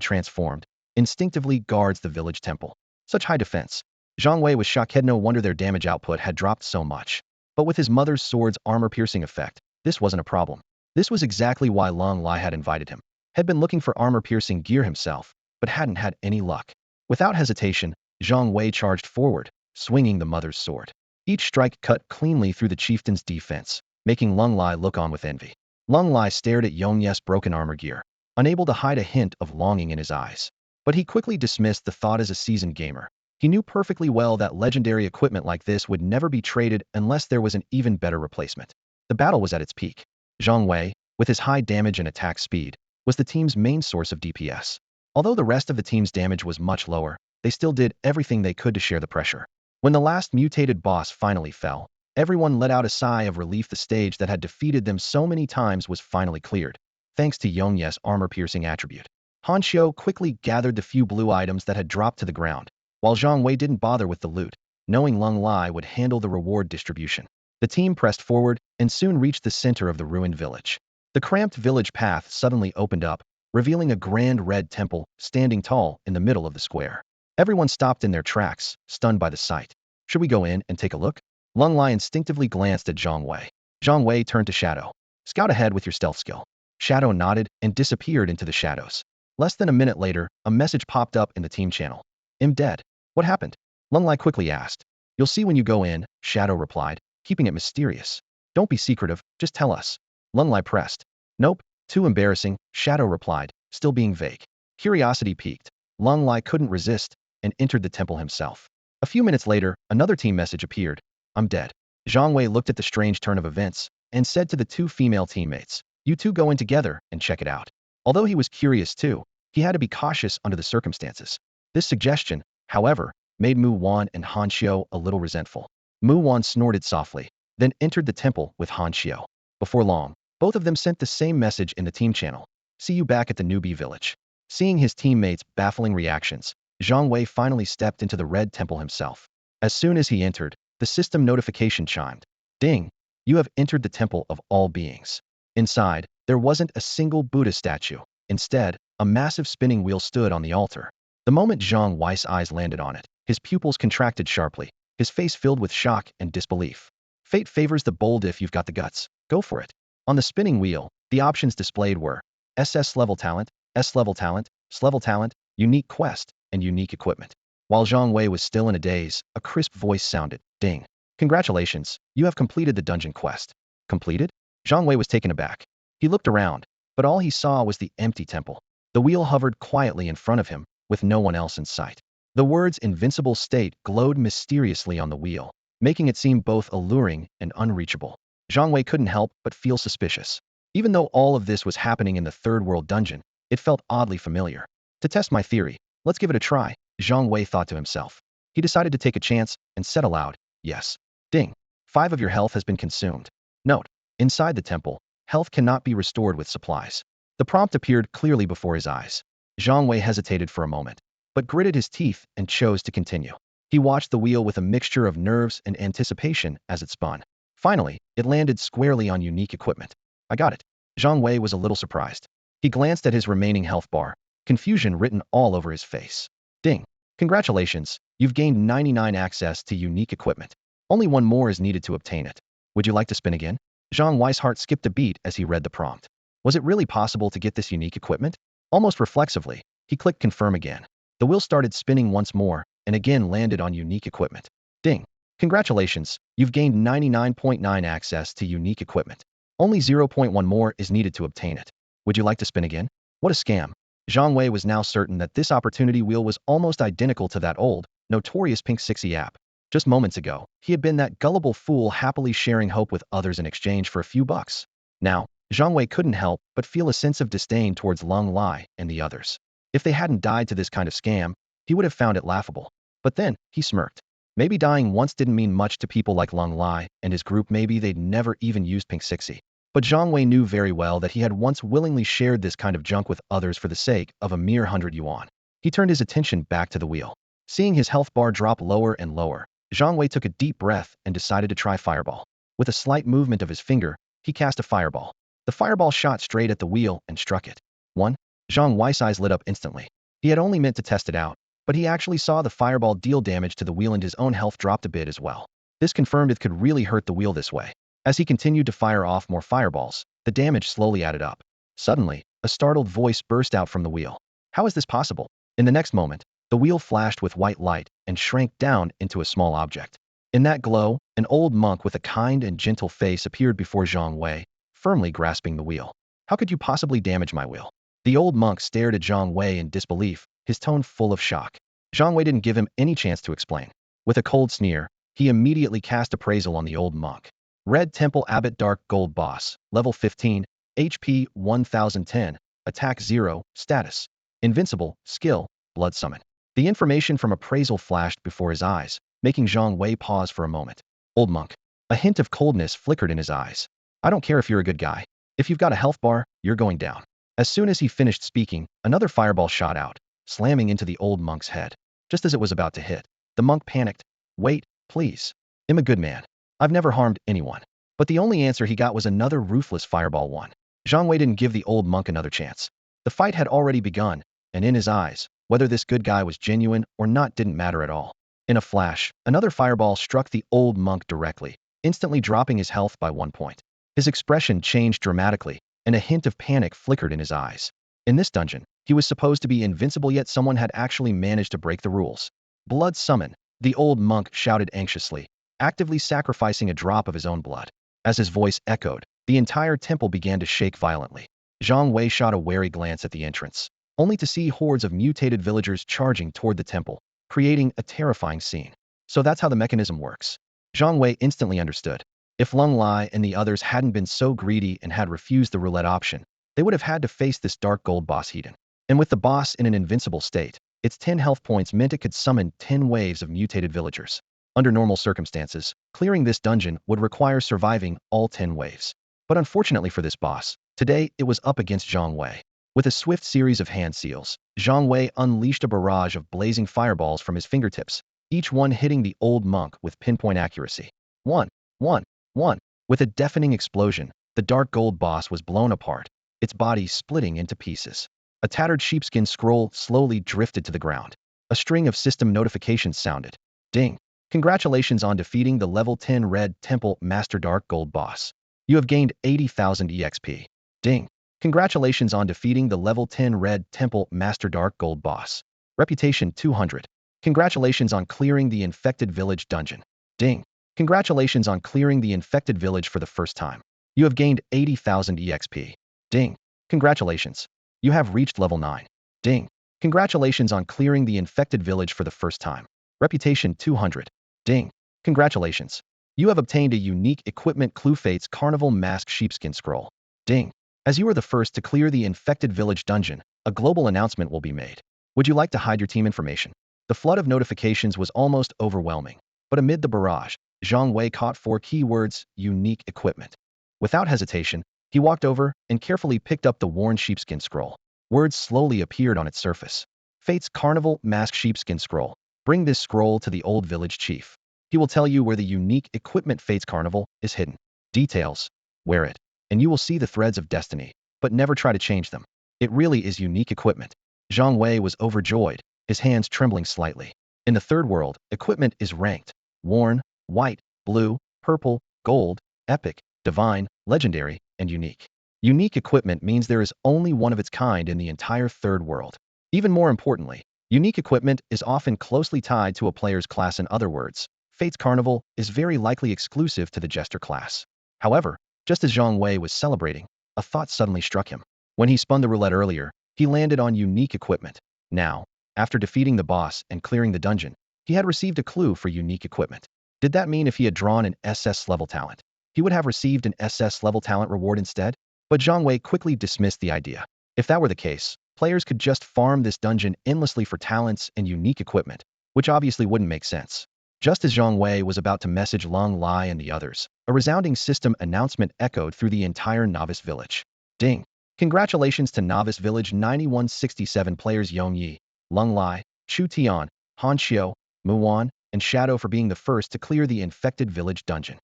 transformed, instinctively guards the village temple. Such high defense. Zhang Wei was shocked. No wonder their damage output had dropped so much. But with his mother's sword's armor-piercing effect, this wasn't a problem. This was exactly why Lung Lai had invited him. Had been looking for armor-piercing gear himself, but hadn't had any luck. Without hesitation, Zhang Wei charged forward, swinging the mother's sword. Each strike cut cleanly through the chieftain's defense, making Lung Lai look on with envy. Lung Lai stared at Yongya's broken armor gear, unable to hide a hint of longing in his eyes. But he quickly dismissed the thought as a seasoned gamer. He knew perfectly well that legendary equipment like this would never be traded unless there was an even better replacement. The battle was at its peak. Zhang Wei, with his high damage and attack speed, was the team's main source of DPS. Although the rest of the team's damage was much lower, they still did everything they could to share the pressure. When the last mutated boss finally fell, everyone let out a sigh of relief. The stage that had defeated them so many times was finally cleared, thanks to Yongya's armor-piercing attribute. Han Xiao quickly gathered the few blue items that had dropped to the ground, while Zhang Wei didn't bother with the loot, knowing Lung Lai would handle the reward distribution. The team pressed forward and soon reached the center of the ruined village. The cramped village path suddenly opened up, revealing a grand red temple standing tall in the middle of the square. Everyone stopped in their tracks, stunned by the sight. Should we go in and take a look? Lung Lai instinctively glanced at Zhang Wei. Zhang Wei turned to Shadow. Scout ahead with your stealth skill. Shadow nodded and disappeared into the shadows. Less than a minute later, a message popped up in the team channel. I'm dead. What happened? Lung Lai quickly asked. You'll see when you go in, Shadow replied, keeping it mysterious. Don't be secretive, just tell us. Lung Lai pressed. Nope, too embarrassing, Shadow replied, still being vague. Curiosity piqued. Lung Lai couldn't resist and entered the temple himself. A few minutes later, another team message appeared. I'm dead. Zhang Wei looked at the strange turn of events and said to the two female teammates, you two go in together and check it out. Although he was curious too, he had to be cautious under the circumstances. This suggestion, however, made Mu Wan and Han Xiao a little resentful. Mu Wan snorted softly, then entered the temple with Han Xiao. Before long, both of them sent the same message in the team channel. See you back at the newbie village. Seeing his teammates' baffling reactions, Zhang Wei finally stepped into the red temple himself. As soon as he entered, the system notification chimed. Ding! You have entered the temple of all beings. Inside, there wasn't a single Buddha statue. Instead, a massive spinning wheel stood on the altar. The moment Zhang Wei's eyes landed on it, his pupils contracted sharply, his face filled with shock and disbelief. Fate favors the bold. If you've got the guts, go for it. On the spinning wheel, the options displayed were SS level talent, S level talent, S level talent, unique quest, and unique equipment. While Zhang Wei was still in a daze, a crisp voice sounded. Ding. Congratulations, you have completed the dungeon quest. Completed? Zhang Wei was taken aback. He looked around, but all he saw was the empty temple. The wheel hovered quietly in front of him, with no one else in sight. The words invincible state glowed mysteriously on the wheel, making it seem both alluring and unreachable. Zhang Wei couldn't help but feel suspicious. Even though all of this was happening in the third world dungeon, it felt oddly familiar. To test my theory, let's give it a try, Zhang Wei thought to himself. He decided to take a chance and said aloud, yes. Ding. 5 of your health has been consumed. Note, inside the temple, health cannot be restored with supplies. The prompt appeared clearly before his eyes. Zhang Wei hesitated for a moment, but gritted his teeth and chose to continue. He watched the wheel with a mixture of nerves and anticipation as it spun. Finally, it landed squarely on unique equipment. I got it. Zhang Wei was a little surprised. He glanced at his remaining health bar, confusion written all over his face. Ding. Congratulations, you've gained 99 access to unique equipment. Only one more is needed to obtain it. Would you like to spin again? Zhang Wei's heart skipped a beat as he read the prompt. Was it really possible to get this unique equipment? Almost reflexively, he clicked confirm again. The wheel started spinning once more, and again landed on unique equipment. Ding. Congratulations, you've gained 99.9 access to unique equipment. Only 0.1 more is needed to obtain it. Would you like to spin again? What a scam. Zhang Wei was now certain that this opportunity wheel was almost identical to that old, notorious Pink Sixie app. Just moments ago, he had been that gullible fool happily sharing hope with others in exchange for a few bucks. Now, Zhang Wei couldn't help but feel a sense of disdain towards Lung Lai and the others. If they hadn't died to this kind of scam, he would have found it laughable. But then, he smirked. Maybe dying once didn't mean much to people like Lung Lai and his group. Maybe they'd never even used Pink Sixie. But Zhang Wei knew very well that he had once willingly shared this kind of junk with others for the sake of a mere 100 yuan. He turned his attention back to the wheel. Seeing his health bar drop lower and lower, Zhang Wei took a deep breath and decided to try Fireball. With a slight movement of his finger, he cast a fireball. The fireball shot straight at the wheel and struck it. 1. Zhang Wei's eyes lit up instantly. He had only meant to test it out, but he actually saw the fireball deal damage to the wheel and his own health dropped a bit as well. This confirmed it could really hurt the wheel this way. As he continued to fire off more fireballs, the damage slowly added up. Suddenly, a startled voice burst out from the wheel. How is this possible? In the next moment, the wheel flashed with white light and shrank down into a small object. In that glow, an old monk with a kind and gentle face appeared before Zhang Wei, firmly grasping the wheel. How could you possibly damage my wheel? The old monk stared at Zhang Wei in disbelief, his tone full of shock. Zhang Wei didn't give him any chance to explain. With a cold sneer, he immediately cast appraisal on the old monk. Red Temple Abbot Dark Gold Boss, level 15, HP 1010, attack 0, status invincible, skill, blood summon. The information from appraisal flashed before his eyes, making Zhang Wei pause for a moment. Old monk. A hint of coldness flickered in his eyes. I don't care if you're a good guy. If you've got a health bar, you're going down. As soon as he finished speaking, another fireball shot out, slamming into the old monk's head. Just as it was about to hit, the monk panicked. Wait, please. I'm a good man. I've never harmed anyone. But the only answer he got was another ruthless fireball one. Zhang Wei didn't give the old monk another chance. The fight had already begun, and in his eyes, whether this good guy was genuine or not didn't matter at all. In a flash, another fireball struck the old monk directly, instantly dropping his health by 1 point. His expression changed dramatically, and a hint of panic flickered in his eyes. In this dungeon, he was supposed to be invincible, yet someone had actually managed to break the rules. Blood summon, the old monk shouted anxiously, actively sacrificing a drop of his own blood. As his voice echoed, the entire temple began to shake violently. Zhang Wei shot a wary glance at the entrance, only to see hordes of mutated villagers charging toward the temple, creating a terrifying scene. So that's how the mechanism works. Zhang Wei instantly understood. If Lung Lai and the others hadn't been so greedy and had refused the roulette option, they would have had to face this dark gold boss Hedon. And with the boss in an invincible state, its 10 health points meant it could summon 10 waves of mutated villagers. Under normal circumstances, clearing this dungeon would require surviving all 10 waves. But unfortunately for this boss, today it was up against Zhang Wei. With a swift series of hand seals, Zhang Wei unleashed a barrage of blazing fireballs from his fingertips, each one hitting the old monk with pinpoint accuracy. 1, 1, 1. With a deafening explosion, the dark gold boss was blown apart, its body splitting into pieces. A tattered sheepskin scroll slowly drifted to the ground. A string of system notifications sounded. Ding. Congratulations on defeating the level 10 Red Temple Master Dark Gold boss. You have gained 80,000 EXP. Ding. Congratulations on defeating the level 10 Red Temple Master Dark Gold boss. Reputation 200. Congratulations on clearing the infected village dungeon. Ding. Congratulations on clearing the infected village for the first time. You have gained 80,000 EXP. Ding. Congratulations. You have reached level 9. Ding. Congratulations on clearing the infected village for the first time. Reputation 200. Ding. Congratulations. You have obtained a unique equipment clue Fate's Carnival Mask Sheepskin Scroll. Ding. As you are the first to clear the infected village dungeon, a global announcement will be made. Would you like to hide your team information? The flood of notifications was almost overwhelming, but amid the barrage, Zhang Wei caught 4 keywords: unique equipment. Without hesitation, he walked over and carefully picked up the worn sheepskin scroll. Words slowly appeared on its surface. Fate's Carnival Mask Sheepskin Scroll. Bring this scroll to the old village chief. He will tell you where the unique equipment Fate's Carnival is hidden. Details. Wear it, and you will see the threads of destiny, but never try to change them. It really is unique equipment. Zhang Wei was overjoyed, his hands trembling slightly. In the third world, equipment is ranked: worn, white, blue, purple, gold, epic, divine, legendary, and unique. Unique equipment means there is only one of its kind in the entire third world. Even more importantly, unique equipment is often closely tied to a player's class. In other words, Fate's Carnival is very likely exclusive to the Jester class. However, just as Zhang Wei was celebrating, a thought suddenly struck him. When he spun the roulette earlier, he landed on unique equipment. Now, after defeating the boss and clearing the dungeon, he had received a clue for unique equipment. Did that mean if he had drawn an SS-level talent, he would have received an SS-level talent reward instead? But Zhang Wei quickly dismissed the idea. If that were the case, players could just farm this dungeon endlessly for talents and unique equipment, which obviously wouldn't make sense. Just as Zhang Wei was about to message Lung Lai and the others, a resounding system announcement echoed through the entire novice village. Ding! Congratulations to Novice Village 9167 players Yongyi, Lung Lai, Chu Tian, Han Xiao, Muwan, and Shadow for being the first to clear the infected village dungeon.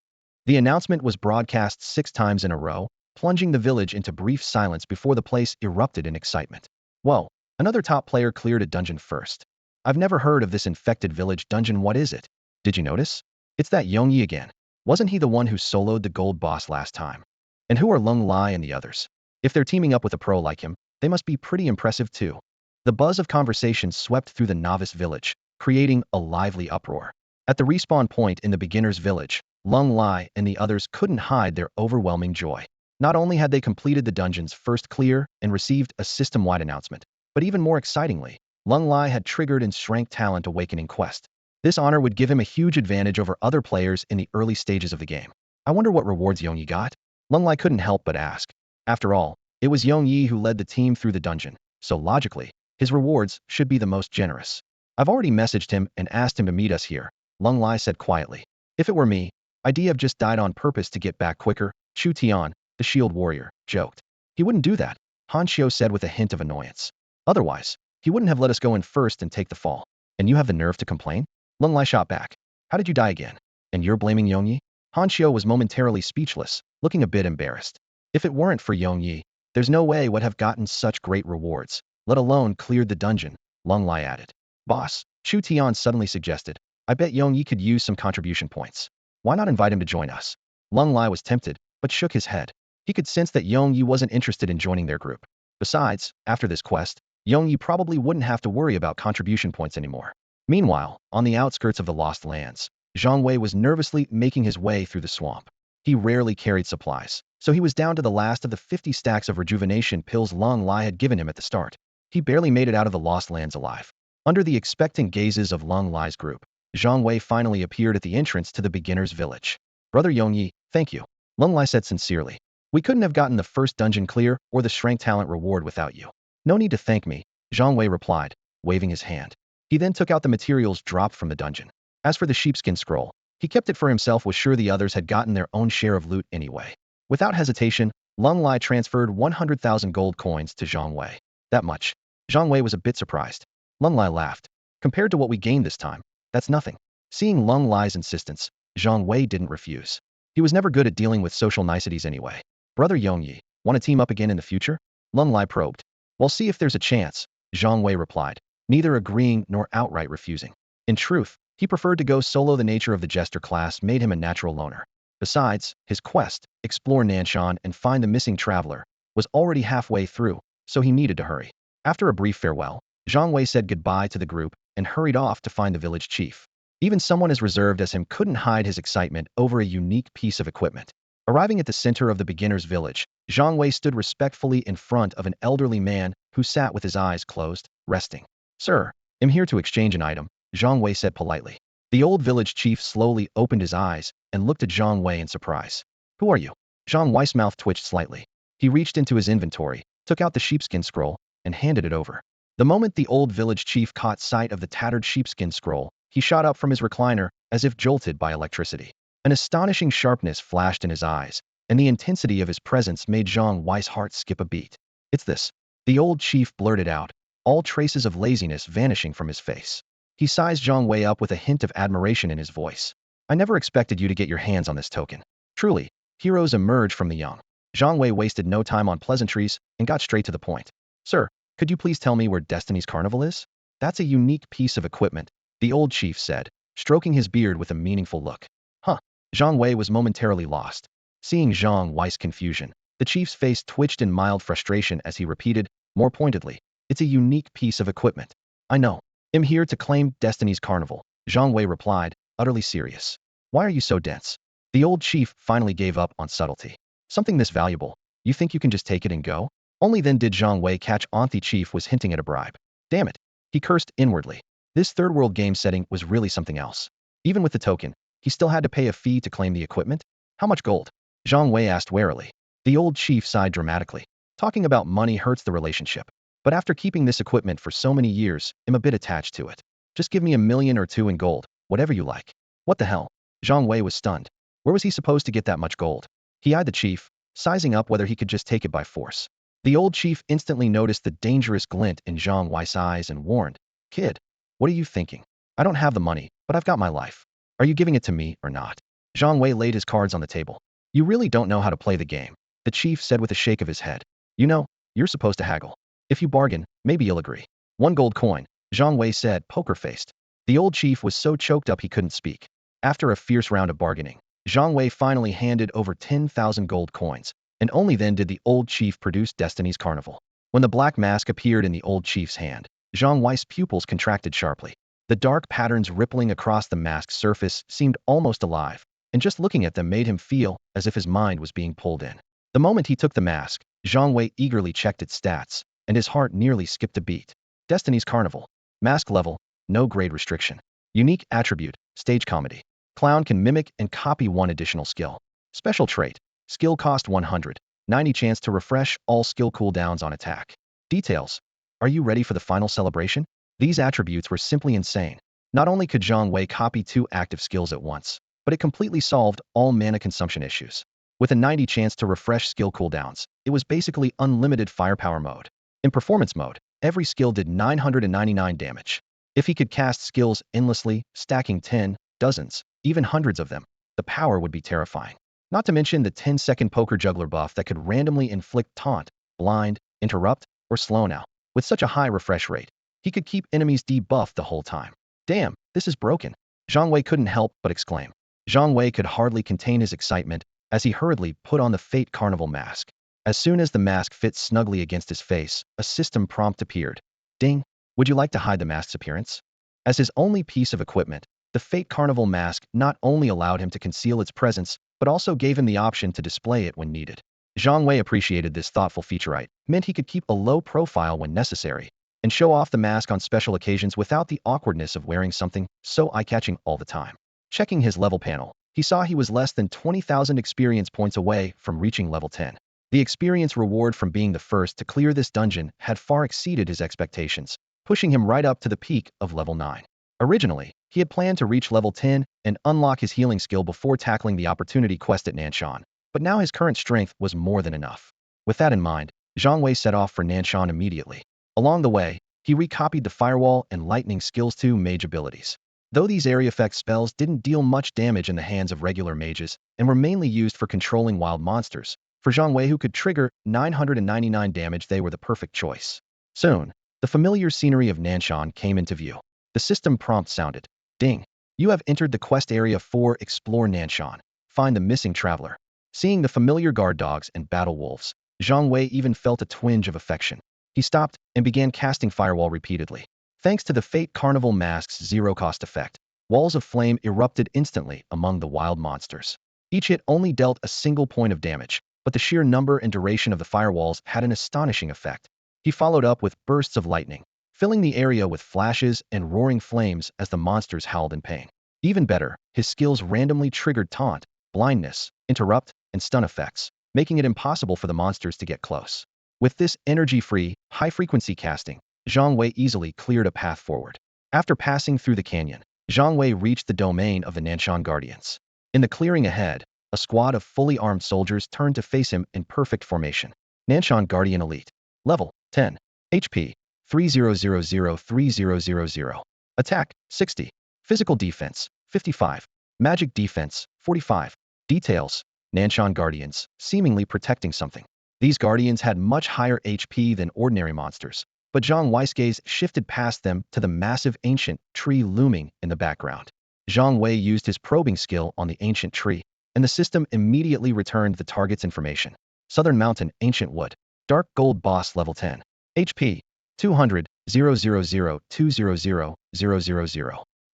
The announcement was broadcast 6 times in a row, plunging the village into brief silence before the place erupted in excitement. Whoa, another top player cleared a dungeon first. I've never heard of this infected village dungeon. What is it? Did you notice? It's that Yongyi again. Wasn't he the one who soloed the gold boss last time? And who are Lung Lai and the others? If they're teaming up with a pro like him, they must be pretty impressive too. The buzz of conversation swept through the novice village, creating a lively uproar. At the respawn point in the beginner's village, Lung Lai and the others couldn't hide their overwhelming joy. Not only had they completed the dungeon's first clear and received a system-wide announcement, but even more excitingly, Lung Lai had triggered and Strength Talent Awakening quest. This honor would give him a huge advantage over other players in the early stages of the game. I wonder what rewards Yongyi got? Lung Lai couldn't help but ask. After all, it was Yongyi who led the team through the dungeon, so logically, his rewards should be the most generous. I've already messaged him and asked him to meet us here, Lung Lai said quietly. If it were me, I'd have just died on purpose to get back quicker, Chu Tian, the shield warrior, joked. He wouldn't do that, Han Xiao said with a hint of annoyance. Otherwise, he wouldn't have let us go in first and take the fall. And you have the nerve to complain? Lung Lai shot back. How did you die again? And you're blaming Yongyi? Han Xiao was momentarily speechless, looking a bit embarrassed. If it weren't for Yongyi, there's no way would have gotten such great rewards, let alone cleared the dungeon, Lung Lai added. Boss, Chu Tian suddenly suggested. I bet Yongyi could use some contribution points. Why not invite him to join us? Lung Lai was tempted, but shook his head. He could sense that Yongyi wasn't interested in joining their group. Besides, after this quest, Yongyi probably wouldn't have to worry about contribution points anymore. Meanwhile, on the outskirts of the Lost Lands, Zhang Wei was nervously making his way through the swamp. He rarely carried supplies, so he was down to the last of the 50 stacks of rejuvenation pills Lung Lai had given him at the start. He barely made it out of the Lost Lands alive. Under the expectant gazes of Lung Lai's group, Zhang Wei finally appeared at the entrance to the beginner's village. Brother Yongyi, thank you, Lung Lai said sincerely. We couldn't have gotten the first dungeon clear or the strength talent reward without you. No need to thank me, Zhang Wei replied, waving his hand. He then took out the materials dropped from the dungeon. As for the sheepskin scroll, he kept it for himself, was sure the others had gotten their own share of loot anyway. Without hesitation, Lung Lai transferred 100,000 gold coins to Zhang Wei. That much. Zhang Wei was a bit surprised. Lung Lai laughed. Compared to what we gained this time, that's nothing. Seeing Lung Lai's insistence, Zhang Wei didn't refuse. He was never good at dealing with social niceties anyway. Brother Yongyi, want to team up again in the future? Lung Lai probed. We'll see if there's a chance, Zhang Wei replied, neither agreeing nor outright refusing. In truth, he preferred to go solo. The nature of the Jester class made him a natural loner. Besides, his quest, explore Nanshan and find the missing traveler, was already halfway through, so he needed to hurry. After a brief farewell, Zhang Wei said goodbye to the group and hurried off to find the village chief. Even someone as reserved as him couldn't hide his excitement over a unique piece of equipment. Arriving at the center of the beginner's village, Zhang Wei stood respectfully in front of an elderly man who sat with his eyes closed. resting. Sir, I'm here to exchange an item, Zhang Wei said politely. The old village chief slowly opened his eyes and looked at Zhang Wei in surprise. Who are you? Zhang Wei's mouth twitched slightly. He reached into his inventory, took out the sheepskin scroll, and handed it over. The moment the old village chief caught sight of the tattered sheepskin scroll, he shot up from his recliner as if jolted by electricity. An astonishing sharpness flashed in his eyes, and the intensity of his presence made Zhang Wei's heart skip a beat. It's this. The old chief blurted out, all traces of laziness vanishing from his face. He sized Zhang Wei up with a hint of admiration in his voice. I never expected you to get your hands on this token. Truly, heroes emerge from the young. Zhang Wei wasted no time on pleasantries and got straight to the point. Sir, could you please tell me where Destiny's Carnival is? That's a unique piece of equipment, the old chief said, stroking his beard with a meaningful look. Huh. Zhang Wei was momentarily lost. Seeing Zhang Wei's confusion, the chief's face twitched in mild frustration as he repeated, more pointedly, it's a unique piece of equipment. I know. I'm here to claim Destiny's Carnival, Zhang Wei replied, utterly serious. Why are you so dense? The old chief finally gave up on subtlety. Something this valuable, you think you can just take it and go? Only then did Zhang Wei catch on the chief was hinting at a bribe. Damn it. He cursed inwardly. This third world game setting was really something else. Even with the token, he still had to pay a fee to claim the equipment? How much gold? Zhang Wei asked warily. The old chief sighed dramatically. Talking about money hurts the relationship. But after keeping this equipment for so many years, I'm a bit attached to it. Just give me $1 million or $2 million in gold, whatever you like. What the hell? Zhang Wei was stunned. Where was he supposed to get that much gold? He eyed the chief, sizing up whether he could just take it by force. The old chief instantly noticed the dangerous glint in Zhang Wei's eyes and warned, Kid, what are you thinking? I don't have the money, but I've got my life. Are you giving it to me or not? Zhang Wei laid his cards on the table. You really don't know how to play the game, the chief said with a shake of his head. You know, you're supposed to haggle. If you bargain, maybe you'll agree. 1 gold coin, Zhang Wei said, poker-faced. The old chief was so choked up he couldn't speak. After a fierce round of bargaining, Zhang Wei finally handed over 10,000 gold coins, and only then did the old chief produce Destiny's Carnival. When the black mask appeared in the old chief's hand, Zhang Wei's pupils contracted sharply. The dark patterns rippling across the mask's surface seemed almost alive, and just looking at them made him feel as if his mind was being pulled in. The moment he took the mask, Zhang Wei eagerly checked its stats, and his heart nearly skipped a beat. Destiny's Carnival. Mask level, no grade restriction. Unique attribute, stage comedy. Clown can mimic and copy 1 additional skill. Special trait, skill cost 100, 90 chance to refresh all skill cooldowns on attack. Details. Are you ready for the final celebration? These attributes were simply insane. Not only could Zhang Wei copy 2 active skills at once, but it completely solved all mana consumption issues. With a 90 chance to refresh skill cooldowns, it was basically unlimited firepower mode. In performance mode, every skill did 999 damage. If he could cast skills endlessly, stacking 10, dozens, even hundreds of them, the power would be terrifying. Not to mention the 10-second poker juggler buff that could randomly inflict taunt, blind, interrupt, or slow now. With such a high refresh rate, he could keep enemies debuffed the whole time. Damn, this is broken. Zhang Wei couldn't help but exclaim. Zhang Wei could hardly contain his excitement as he hurriedly put on the Fate Carnival mask. As soon as the mask fit snugly against his face, a system prompt appeared. Ding! Would you like to hide the mask's appearance? As his only piece of equipment, the Fate Carnival mask not only allowed him to conceal its presence, but also gave him the option to display it when needed. Zhang Wei appreciated this thoughtful feature. Meant he could keep a low profile when necessary, and show off the mask on special occasions without the awkwardness of wearing something so eye-catching all the time. Checking his level panel, he saw he was less than 20,000 experience points away from reaching level 10. The experience reward from being the first to clear this dungeon had far exceeded his expectations, pushing him right up to the peak of level 9. Originally, he had planned to reach level 10 and unlock his healing skill before tackling the opportunity quest at Nanshan, but now his current strength was more than enough. With that in mind, Zhang Wei set off for Nanshan immediately. Along the way, he recopied the Firewall and Lightning skills to mage abilities. Though these area effect spells didn't deal much damage in the hands of regular mages and were mainly used for controlling wild monsters, for Zhang Wei who could trigger 999 damage they were the perfect choice. Soon, the familiar scenery of Nanshan came into view. The system prompt sounded. Ding! You have entered the quest area for Explore Nanshan. Find the missing traveler. Seeing the familiar guard dogs and battle wolves, Zhang Wei even felt a twinge of affection. He stopped and began casting Firewall repeatedly. Thanks to the Fate Carnival mask's zero-cost effect, walls of flame erupted instantly among the wild monsters. Each hit only dealt a single point of damage, but the sheer number and duration of the firewalls had an astonishing effect. He followed up with bursts of lightning, filling the area with flashes and roaring flames as the monsters howled in pain. Even better, his skills randomly triggered taunt, blindness, interrupt, and stun effects, making it impossible for the monsters to get close. With this energy-free, high-frequency casting, Zhang Wei easily cleared a path forward. After passing through the canyon, Zhang Wei reached the domain of the Nanshan Guardians. In the clearing ahead, a squad of fully armed soldiers turned to face him in perfect formation. Nanshan Guardian Elite. Level 10. HP 30003000. Attack 60. Physical defense 55. Magic defense 45. Details: Nanshan Guardians, seemingly protecting something. These guardians had much higher HP than ordinary monsters, but Zhang Wei's gaze shifted past them to the massive ancient tree looming in the background. Zhang Wei used his probing skill on the ancient tree, and the system immediately returned the target's information. Southern Mountain Ancient Wood. Dark Gold Boss Level 10. HP 200 000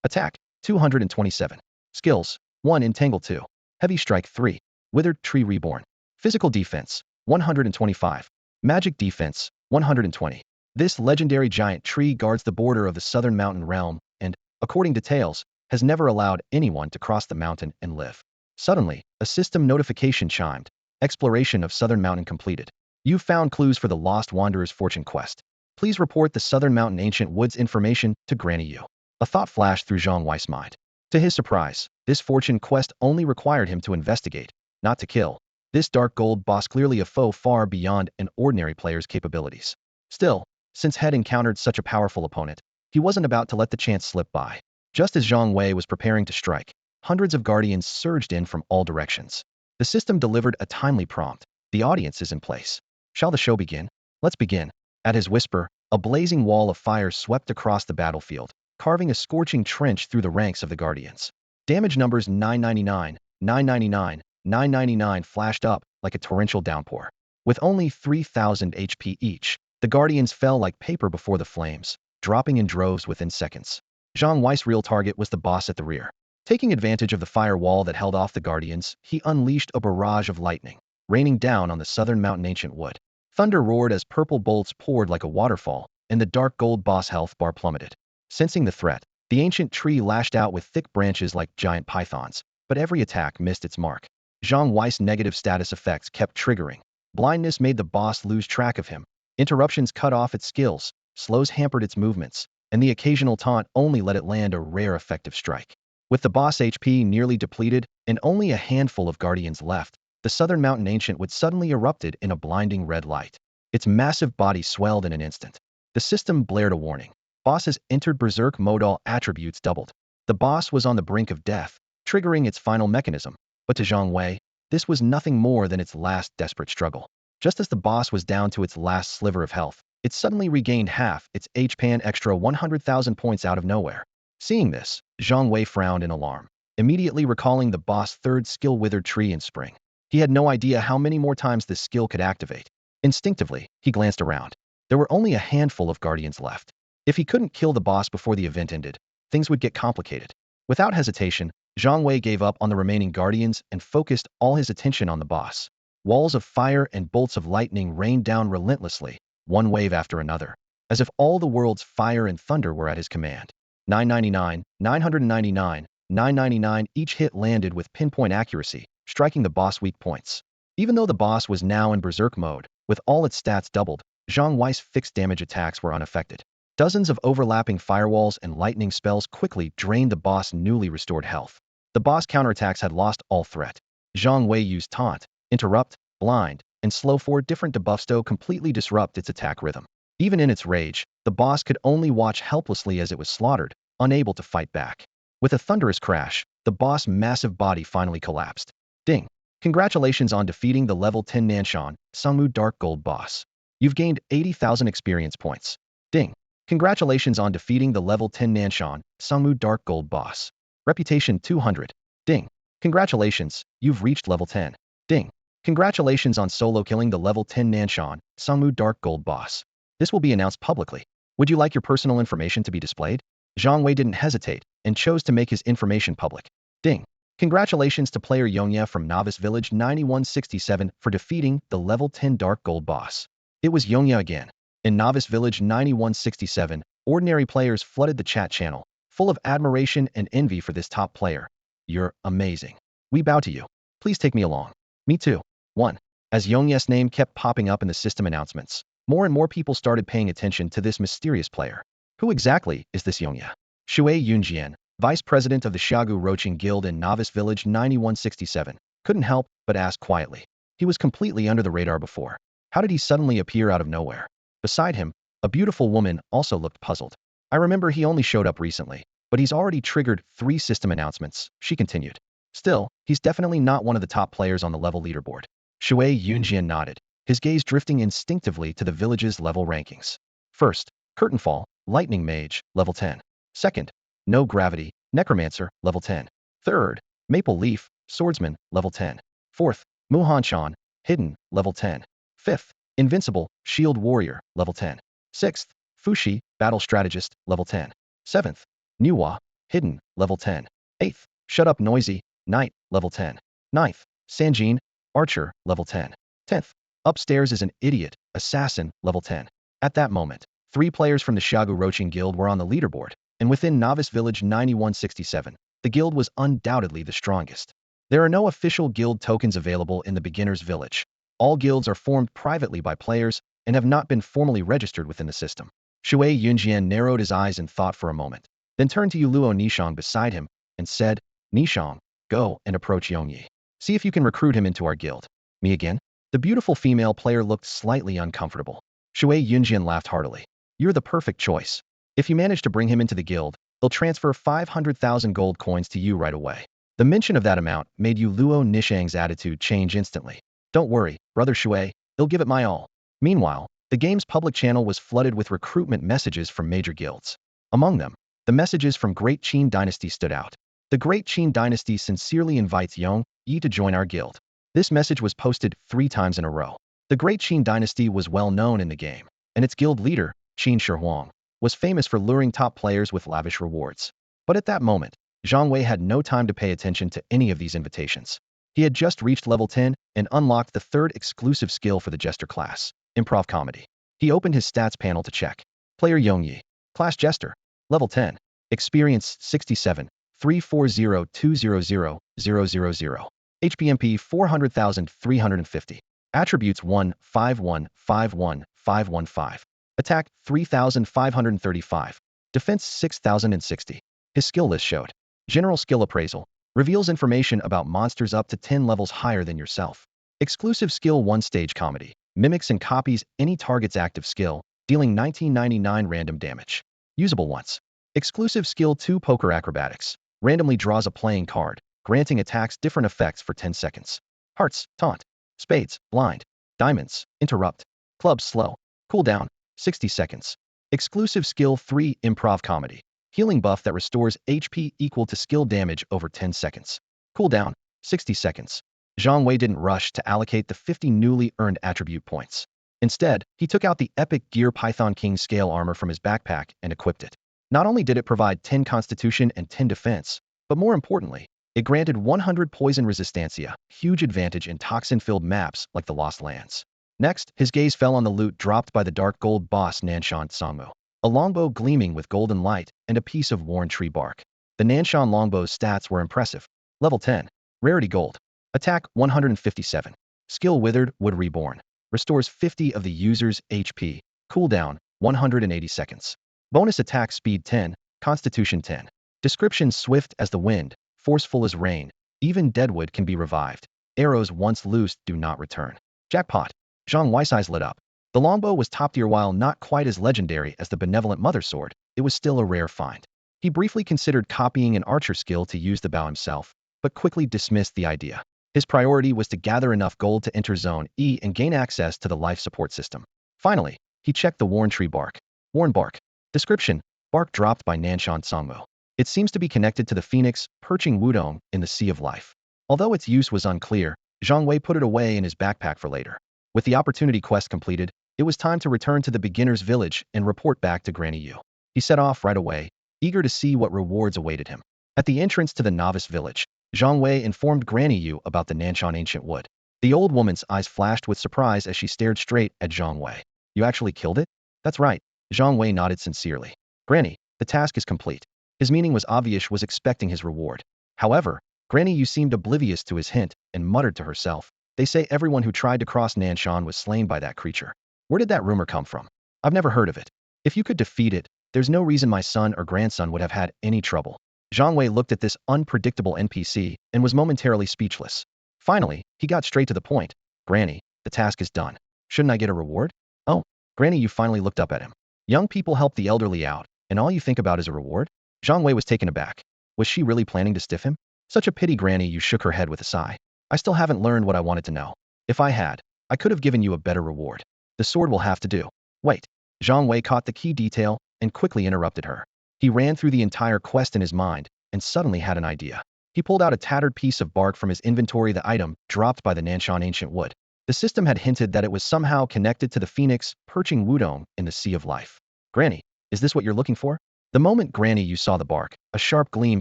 Attack 227. Skills 1. Entangle 2. Heavy Strike 3. Withered Tree Reborn. Physical Defense 125. Magic Defense 120. This legendary giant tree guards the border of the Southern Mountain realm and, according to tales, has never allowed anyone to cross the mountain and live. Suddenly, a system notification chimed. Exploration of Southern Mountain completed. You've found clues for the Lost Wanderer's fortune quest. Please report the Southern Mountain Ancient Woods information to Granny Yu. A thought flashed through Zhang Wei's mind. To his surprise, this fortune quest only required him to investigate, not to kill. This dark gold boss clearly a foe far beyond an ordinary player's capabilities. Still, since had encountered such a powerful opponent, he wasn't about to let the chance slip by. Just as Zhang Wei was preparing to strike, hundreds of guardians surged in from all directions. The system delivered a timely prompt. The audience is in place. Shall the show begin? Let's begin. At his whisper, a blazing wall of fire swept across the battlefield, carving a scorching trench through the ranks of the guardians. Damage numbers 999, 999, 999 flashed up like a torrential downpour. With only 3,000 HP each, the guardians fell like paper before the flames, dropping in droves within seconds. Zhang Wei's real target was the boss at the rear. Taking advantage of the firewall that held off the guardians, he unleashed a barrage of lightning, raining down on the Southern Mountain Ancient Wood. Thunder roared as purple bolts poured like a waterfall, and the dark gold boss health bar plummeted. Sensing the threat, the ancient tree lashed out with thick branches like giant pythons, but every attack missed its mark. Zhang Wei's negative status effects kept triggering. Blindness made the boss lose track of him. Interruptions cut off its skills, slows hampered its movements, and the occasional taunt only let it land a rare effective strike. With the boss HP nearly depleted and only a handful of guardians left, the Southern Mountain Ancient Wood suddenly erupted in a blinding red light. Its massive body swelled in an instant. The system blared a warning. Boss has entered Berserk mode. All attributes doubled. The boss was on the brink of death, triggering its final mechanism. But to Zhang Wei, this was nothing more than its last desperate struggle. Just as the boss was down to its last sliver of health, it suddenly regained half its HP, an extra 100,000 points out of nowhere. Seeing this, Zhang Wei frowned in alarm, immediately recalling the boss' third skill, Withered Tree in Spring. He had no idea how many more times this skill could activate. Instinctively, he glanced around. There were only a handful of guardians left. If he couldn't kill the boss before the event ended, things would get complicated. Without hesitation, Zhang Wei gave up on the remaining guardians and focused all his attention on the boss. Walls of fire and bolts of lightning rained down relentlessly, one wave after another, as if all the world's fire and thunder were at his command. 999, 999, 999, each hit landed with pinpoint accuracy, striking the boss weak points. Even though the boss was now in Berserk mode, with all its stats doubled, Zhang Wei's fixed damage attacks were unaffected. Dozens of overlapping firewalls and lightning spells quickly drained the boss' newly restored health. The boss counterattacks had lost all threat. Zhang Wei used taunt, interrupt, blind, and slow, 4 different debuffs to completely disrupt its attack rhythm. Even in its rage, the boss could only watch helplessly as it was slaughtered, unable to fight back. With a thunderous crash, the boss' massive body finally collapsed. Ding! Congratulations on defeating the level 10 Nanshan Sangmu Dark Gold boss. You've gained 80,000 experience points. Ding! Congratulations on defeating the level 10 Nanshan Sangmu Dark Gold boss. Reputation 200. Ding! Congratulations, you've reached level 10. Ding! Congratulations on solo killing the level 10 Nanshan Sangmu Dark Gold boss. This will be announced publicly. Would you like your personal information to be displayed? Zhang Wei didn't hesitate and chose to make his information public. Ding! Congratulations to player Yonya from Novice Village 9167 for defeating the level 10 Dark Gold boss. It was Yonya again. In Novice Village 9167, Ordinary players flooded the chat channel, full of admiration and envy for this top player. You're amazing. We bow to you. Please take me along. Me too. 1. As Yongye's name kept popping up in the system announcements, more and more people started paying attention to this mysterious player. Who exactly is this Yongye? Shui Yunjian, vice president of the Xiagu Roaching Guild in Novice Village 9167, couldn't help but ask quietly. He was completely under the radar before. How did he suddenly appear out of nowhere? Beside him, a beautiful woman also looked puzzled. I remember he only showed up recently, but he's already triggered 3 system announcements, she continued. Still, he's definitely not one of the top players on the level leaderboard. Shui Yunjian nodded, his gaze drifting instinctively to the village's level rankings. First, Curtainfall, Lightning Mage, level 10. Second, No Gravity, Necromancer, level 10. Third, Maple Leaf, Swordsman, level 10. Fourth, Muhanshan, Hidden, level 10. Fifth, Invincible, Shield Warrior, level 10. Sixth, Fushi, Battle Strategist, level 10. Seventh, Nuwa, Hidden, level 10. Eighth, Shut Up Noisy, Knight, level 10. Ninth, Sanjin, Archer, level 10. 10th, Upstairs is an Idiot, Assassin, level 10. At that moment, 3 players from the Xiagu Roaching Guild were on the leaderboard, and within Novice Village 9167, the guild was undoubtedly the strongest. There are no official guild tokens available in the beginner's village. All guilds are formed privately by players and have not been formally registered within the system. Shui Yunjian narrowed his eyes in thought for a moment, then turned to Yuluo Nishong beside him and said, Nishong, go and approach Yongyi. See if you can recruit him into our guild. Me again? The beautiful female player looked slightly uncomfortable. Shui Yunjian laughed heartily. You're the perfect choice. If you manage to bring him into the guild, he'll transfer 500,000 gold coins to you right away. The mention of that amount made Yuluo Nishang's attitude change instantly. Don't worry, brother Shui, he'll give it my all. Meanwhile, the game's public channel was flooded with recruitment messages from major guilds. Among them, the messages from Great Qin Dynasty stood out. The Great Qin Dynasty sincerely invites Yong Yi to join our guild. This message was posted 3 times in a row. The Great Qin Dynasty was well known in the game, and its guild leader, Qin Shihuang, was famous for luring top players with lavish rewards. But at that moment, Zhang Wei had no time to pay attention to any of these invitations. He had just reached level 10 and unlocked the 3rd exclusive skill for the Jester class, Improv Comedy. He opened his stats panel to check. Player Yongyi, Class Jester, level 10, Experience 67, 340200000, HPMP 400,350, Attributes 1, 51, 51, 515, Attack 3,535, Defense 6,060. His skill list showed. General Skill Appraisal reveals information about monsters up to 10 levels higher than yourself. Exclusive Skill 1 Stage Comedy mimics and copies any target's active skill, dealing 1999 random damage. Usable once. Exclusive Skill 2 Poker Acrobatics randomly draws a playing card, granting attacks different effects for 10 seconds. Hearts, Taunt. Spades, Blind. Diamonds, Interrupt. Clubs, Slow. Cooldown, 60 seconds. Exclusive Skill 3 Improv Comedy. Healing buff that restores HP equal to skill damage over 10 seconds. Cooldown, 60 seconds. Zhang Wei didn't rush to allocate the 50 newly earned attribute points. Instead, he took out the epic Gear Python King scale armor from his backpack and equipped it. Not only did it provide 10 constitution and 10 defense, but more importantly, it granted 100 poison resistancia, huge advantage in toxin-filled maps like the Lost Lands. Next, his gaze fell on the loot dropped by the dark gold boss Nanshan Sangmu. A longbow gleaming with golden light and a piece of worn tree bark. The Nanshan longbow's stats were impressive. Level 10. Rarity Gold. Attack 157. Skill Withered Wood Reborn. Restores 50 of the user's HP. Cooldown 180 seconds. Bonus attack speed 10, Constitution 10. Description: swift as the wind, forceful as rain. Even deadwood can be revived. Arrows once loosed do not return. Jackpot. Zhang Wei's eyes lit up. The longbow was top tier. While not quite as legendary as the benevolent mother sword, it was still a rare find. He briefly considered copying an archer skill to use the bow himself, but quickly dismissed the idea. His priority was to gather enough gold to enter Zone E and gain access to the life support system. Finally, he checked the worn tree bark. Worn bark. Description: bark dropped by Nanshan Sangmu. It seems to be connected to the phoenix perching Wudong in the Sea of Life. Although its use was unclear, Zhang Wei put it away in his backpack for later. With the opportunity quest completed, it was time to return to the beginner's village and report back to Granny Yu. He set off right away, eager to see what rewards awaited him. At the entrance to the novice village, Zhang Wei informed Granny Yu about the Nanshan ancient wood. The old woman's eyes flashed with surprise as she stared straight at Zhang Wei. You actually killed it? That's right. Zhang Wei nodded sincerely. Granny, the task is complete. His meaning was obvious, was expecting his reward. However, Granny Yu seemed oblivious to his hint and muttered to herself, they say everyone who tried to cross Nanshan was slain by that creature. Where did that rumor come from? I've never heard of it. If you could defeat it, there's no reason my son or grandson would have had any trouble. Zhang Wei looked at this unpredictable NPC and was momentarily speechless. Finally, he got straight to the point. Granny, the task is done. Shouldn't I get a reward? Oh, Granny, you finally looked up at him. Young people help the elderly out, and all you think about is a reward? Zhang Wei was taken aback. Was she really planning to stiff him? Such a pity. Granny Yu shook her head with a sigh. I still haven't learned what I wanted to know. If I had, I could have given you a better reward. The sword will have to do. Wait. Zhang Wei caught the key detail and quickly interrupted her. He ran through the entire quest in his mind and suddenly had an idea. He pulled out a tattered piece of bark from his inventory, the item dropped by the Nanshan ancient wood. The system had hinted that it was somehow connected to the phoenix perching wudong in the sea of life. Granny, is this what you're looking for? The moment Granny Yu saw the bark, a sharp gleam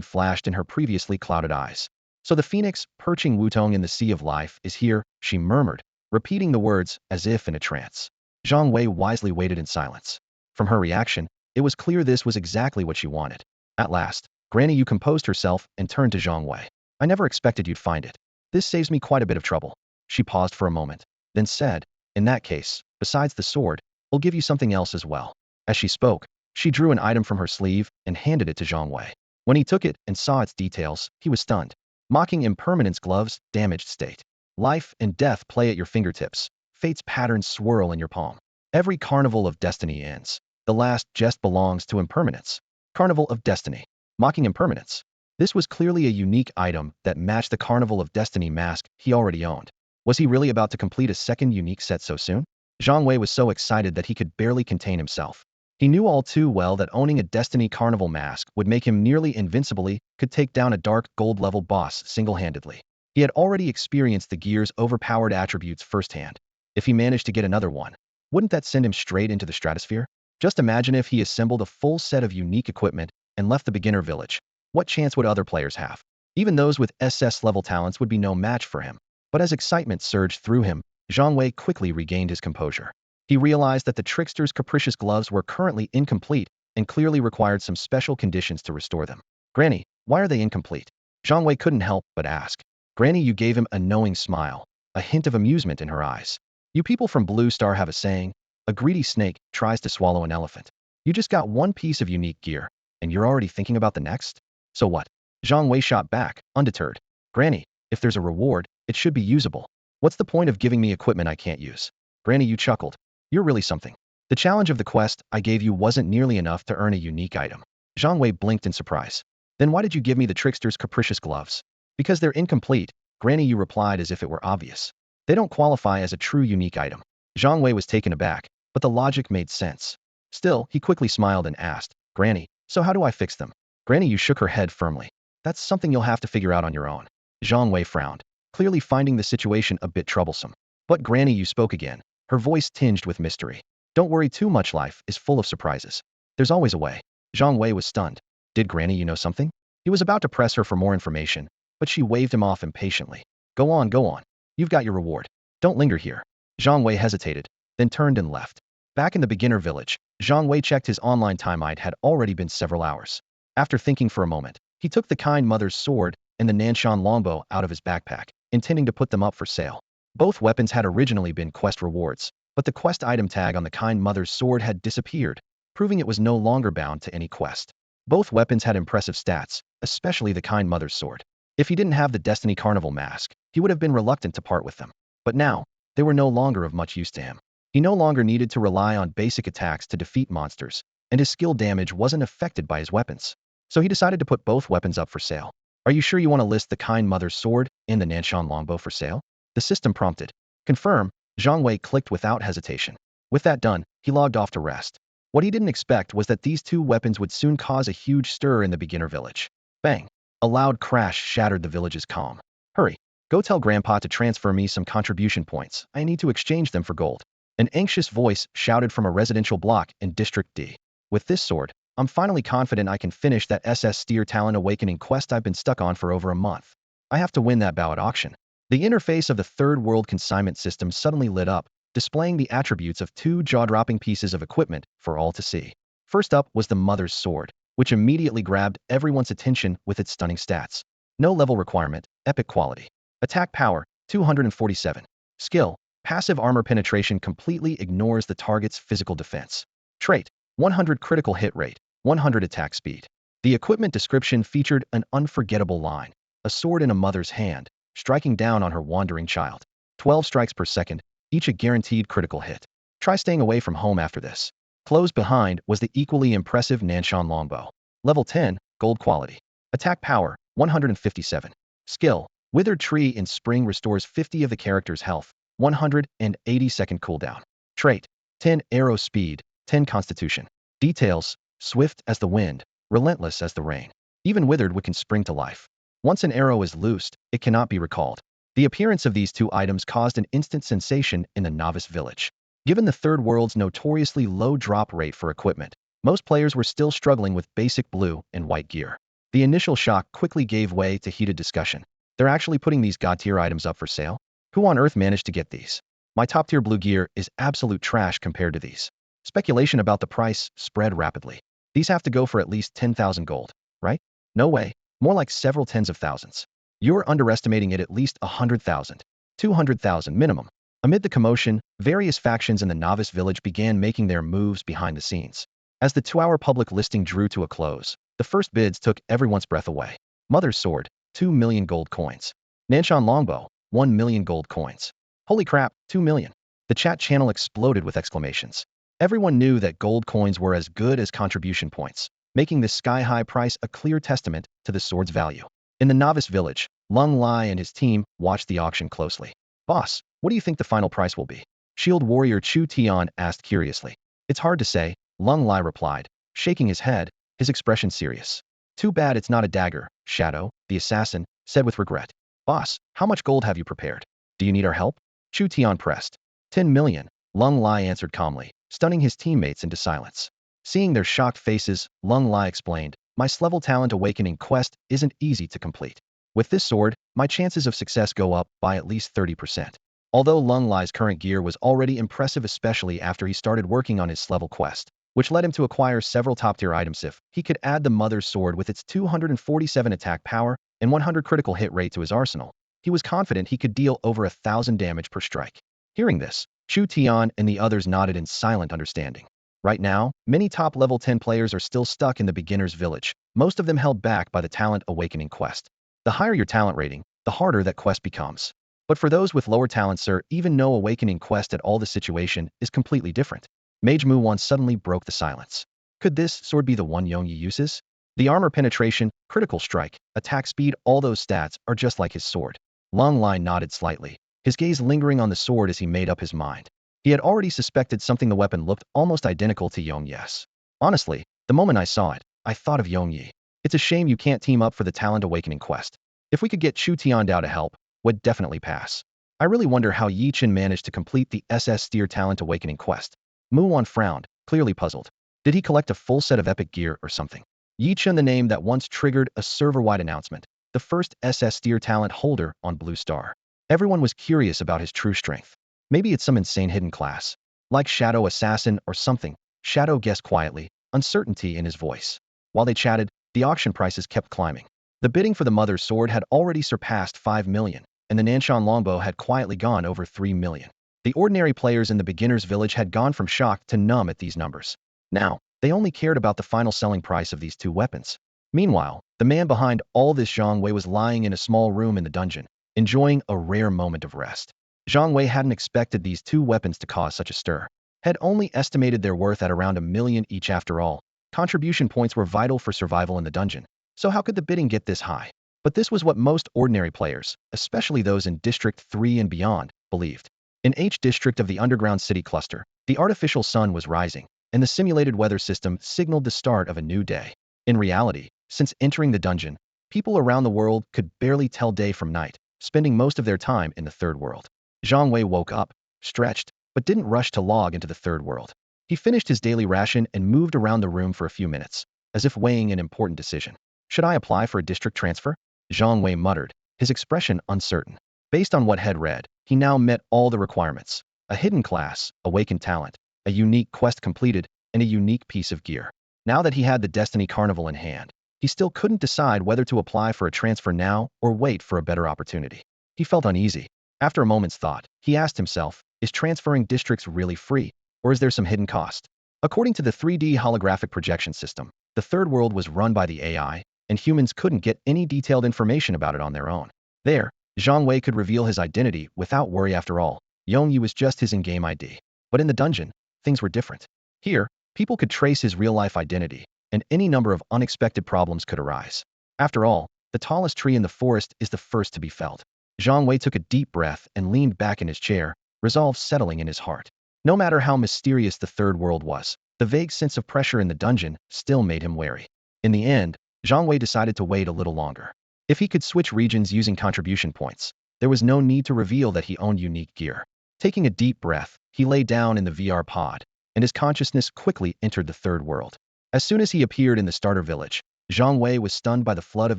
flashed in her previously clouded eyes. So the phoenix perching wudong in the sea of life is here, she murmured, repeating the words as if in a trance. Zhang Wei wisely waited in silence. From her reaction, it was clear this was exactly what she wanted. At last, Granny Yu composed herself and turned to Zhang Wei. I never expected you'd find it. This saves me quite a bit of trouble. She paused for a moment, then said, in that case, besides the sword, I'll give you something else as well. As she spoke, she drew an item from her sleeve and handed it to Zhang Wei. When he took it and saw its details, he was stunned. Mocking impermanence gloves, damaged state. Life and death play at your fingertips. Fate's patterns swirl in your palm. Every carnival of destiny ends. The last jest belongs to impermanence. Carnival of Destiny. Mocking impermanence. This was clearly a unique item that matched the Carnival of Destiny mask he already owned. Was he really about to complete a second unique set so soon? Zhang Wei was so excited that he could barely contain himself. He knew all too well that owning a Destiny Carnival mask would make him nearly invincibly, could take down a dark gold-level boss single-handedly. He had already experienced the gear's overpowered attributes firsthand. If he managed to get another one, wouldn't that send him straight into the stratosphere? Just imagine if he assembled a full set of unique equipment and left the beginner village. What chance would other players have? Even those with SS-level talents would be no match for him. But as excitement surged through him, Zhang Wei quickly regained his composure. He realized that the trickster's capricious gloves were currently incomplete and clearly required some special conditions to restore them. Granny, why are they incomplete? Zhang Wei couldn't help but ask. Granny Yu gave him a knowing smile, a hint of amusement in her eyes. You people from Blue Star have a saying, a greedy snake tries to swallow an elephant. You just got one piece of unique gear, and you're already thinking about the next? So what? Zhang Wei shot back, undeterred. Granny, if there's a reward, it should be usable. What's the point of giving me equipment I can't use? Granny Yu chuckled. You're really something. The challenge of the quest I gave you wasn't nearly enough to earn a unique item. Zhang Wei blinked in surprise. Then why did you give me the trickster's capricious gloves? Because they're incomplete, Granny Yu replied as if it were obvious. They don't qualify as a true unique item. Zhang Wei was taken aback, but the logic made sense. Still, he quickly smiled and asked, Granny, so how do I fix them? Granny Yu shook her head firmly. That's something you'll have to figure out on your own. Zhang Wei frowned, clearly finding the situation a bit troublesome. But Granny Yu spoke again, her voice tinged with mystery. Don't worry too much, life is full of surprises. There's always a way. Zhang Wei was stunned. Did Granny Yu know something? He was about to press her for more information, but she waved him off impatiently. Go on, go on. You've got your reward. Don't linger here. Zhang Wei hesitated, then turned and left. Back in the beginner village, Zhang Wei checked his online time. It had already been several hours. After thinking for a moment, he took the kind mother's sword and the Nanshan longbow out of his backpack, intending to put them up for sale. Both weapons had originally been quest rewards, but the quest item tag on the kind mother's sword had disappeared, proving it was no longer bound to any quest. Both weapons had impressive stats, especially the kind mother's sword. If he didn't have the Destiny Carnival mask, he would have been reluctant to part with them. But now, they were no longer of much use to him. He no longer needed to rely on basic attacks to defeat monsters, and his skill damage wasn't affected by his weapons. So he decided to put both weapons up for sale. Are you sure you want to list the kind mother's sword and the Nanshan longbow for sale? The system prompted. Confirm. Zhang Wei clicked without hesitation. With that done, he logged off to rest. What he didn't expect was that these two weapons would soon cause a huge stir in the beginner village. Bang! A loud crash shattered the village's calm. Hurry! Go tell Grandpa to transfer me some contribution points. I need to exchange them for gold. An anxious voice shouted from a residential block in District D. With this sword, I'm finally confident I can finish that SS Steer Talent Awakening quest I've been stuck on for over a month. I have to win that bow at auction. The interface of the Third World Consignment System suddenly lit up, displaying the attributes of two jaw-dropping pieces of equipment for all to see. First up was the Mother's Sword, which immediately grabbed everyone's attention with its stunning stats. No level requirement, epic quality. Attack power, 247. Skill, passive armor penetration completely ignores the target's physical defense. Trait, 100 critical hit rate, 100 attack speed. The equipment description featured an unforgettable line, a sword in a mother's hand, striking down on her wandering child. 12 strikes per second, each a guaranteed critical hit. Try staying away from home after this. Close behind was the equally impressive Nanshan longbow. Level 10, gold quality. Attack power, 157. Skill, withered tree in spring restores 50 of the character's health, 180-second cooldown. Trait, 10 arrow speed, 10 constitution. Details, swift as the wind, relentless as the rain. Even withered wood can spring to life. Once an arrow is loosed, it cannot be recalled. The appearance of these two items caused an instant sensation in the novice village. Given the Third World's notoriously low drop rate for equipment, most players were still struggling with basic blue and white gear. The initial shock quickly gave way to heated discussion. They're actually putting these god-tier items up for sale? Who on earth managed to get these? My top-tier blue gear is absolute trash compared to these. Speculation about the price spread rapidly. These have to go for at least 10,000 gold, right? No way. More like several tens of thousands. You're underestimating it at least 100,000. 200,000 minimum. Amid the commotion, various factions in the novice village began making their moves behind the scenes. As the 2-hour public listing drew to a close, the first bids took everyone's breath away. Mother's Sword, 2 million gold coins. Nanshan Longbow, 1 million gold coins. Holy crap, 2 million. The chat channel exploded with exclamations. Everyone knew that gold coins were as good as contribution points, making this sky-high price a clear testament to the sword's value. In the novice village, Lung Lai and his team watched the auction closely. Boss, what do you think the final price will be? Shield warrior Chu Tian asked curiously. It's hard to say, Lung Lai replied, shaking his head, his expression serious. Too bad it's not a dagger, Shadow, the assassin, said with regret. Boss, how much gold have you prepared? Do you need our help? Chu Tian pressed. 10 million, Lung Lai answered calmly, stunning his teammates into silence. Seeing their shocked faces, Lung Lai explained, my level talent awakening quest isn't easy to complete. With this sword, my chances of success go up by at least 30%. Although Lung Lai's current gear was already impressive, especially after he started working on his level quest, which led him to acquire several top-tier items. If he could add the Mother's Sword with its 247 attack power and 100 critical hit rate to his arsenal, he was confident he could deal over 1,000 damage per strike. Hearing this, Chu Tian and the others nodded in silent understanding. Right now, many top level 10 players are still stuck in the beginner's village, most of them held back by the talent awakening quest. The higher your talent rating, the harder that quest becomes. But for those with lower talents, even no awakening quest at all, the situation is completely different. Mage Mu Wan suddenly broke the silence. Could this sword be the one Yongyi uses? The armor penetration, critical strike, attack speed, all those stats are just like his sword. Long Lai nodded slightly, his gaze lingering on the sword as he made up his mind. He had already suspected something. The weapon looked almost identical to Yongyi's. Honestly, the moment I saw it, I thought of Yongyi. It's a shame you can't team up for the talent awakening quest. If we could get Chu Tiandao to help, would definitely pass. I really wonder how Yi Chen managed to complete the SS Steer talent awakening quest. Mu Wan frowned, clearly puzzled. Did he collect a full set of epic gear or something? Yi Chen, the name that once triggered a server-wide announcement, the first SS Steer talent holder on Blue Star. Everyone was curious about his true strength. Maybe it's some insane hidden class, like Shadow Assassin or something, Shadow guessed quietly, uncertainty in his voice. While they chatted, the auction prices kept climbing. The bidding for the Mother's Sword had already surpassed 5 million, and the Nanshan Longbow had quietly gone over 3 million. The ordinary players in the beginner's village had gone from shocked to numb at these numbers. Now, they only cared about the final selling price of these two weapons. Meanwhile, the man behind all this, Zhang Wei, was lying in a small room in the dungeon, enjoying a rare moment of rest. Zhang Wei hadn't expected these two weapons to cause such a stir. Had only estimated their worth at around 1 million each. After all, contribution points were vital for survival in the dungeon. So how could the bidding get this high? But this was what most ordinary players, especially those in District 3 and beyond, believed. In H District of the underground city cluster, the artificial sun was rising, and the simulated weather system signaled the start of a new day. In reality, since entering the dungeon, people around the world could barely tell day from night, spending most of their time in the third world. Zhang Wei woke up, stretched, but didn't rush to log into the third world. He finished his daily ration and moved around the room for a few minutes, as if weighing an important decision. Should I apply for a district transfer? Zhang Wei muttered, his expression uncertain. Based on what had read, he now met all the requirements. A hidden class, awakened talent, a unique quest completed, and a unique piece of gear. Now that he had the Destiny Carnival in hand, he still couldn't decide whether to apply for a transfer now or wait for a better opportunity. He felt uneasy. After a moment's thought, he asked himself, is transferring districts really free, or is there some hidden cost? According to the 3D holographic projection system, the third world was run by the AI, and humans couldn't get any detailed information about it on their own. There, Zhang Wei could reveal his identity without worry after all. Yongyu was just his in-game ID. But in the dungeon, things were different. Here, people could trace his real-life identity, and any number of unexpected problems could arise. After all, the tallest tree in the forest is the first to be felled. Zhang Wei took a deep breath and leaned back in his chair, resolve settling in his heart. No matter how mysterious the third world was, the vague sense of pressure in the dungeon still made him wary. In the end, Zhang Wei decided to wait a little longer. If he could switch regions using contribution points, there was no need to reveal that he owned unique gear. Taking a deep breath, he lay down in the VR pod, and his consciousness quickly entered the third world. As soon as he appeared in the starter village, Zhang Wei was stunned by the flood of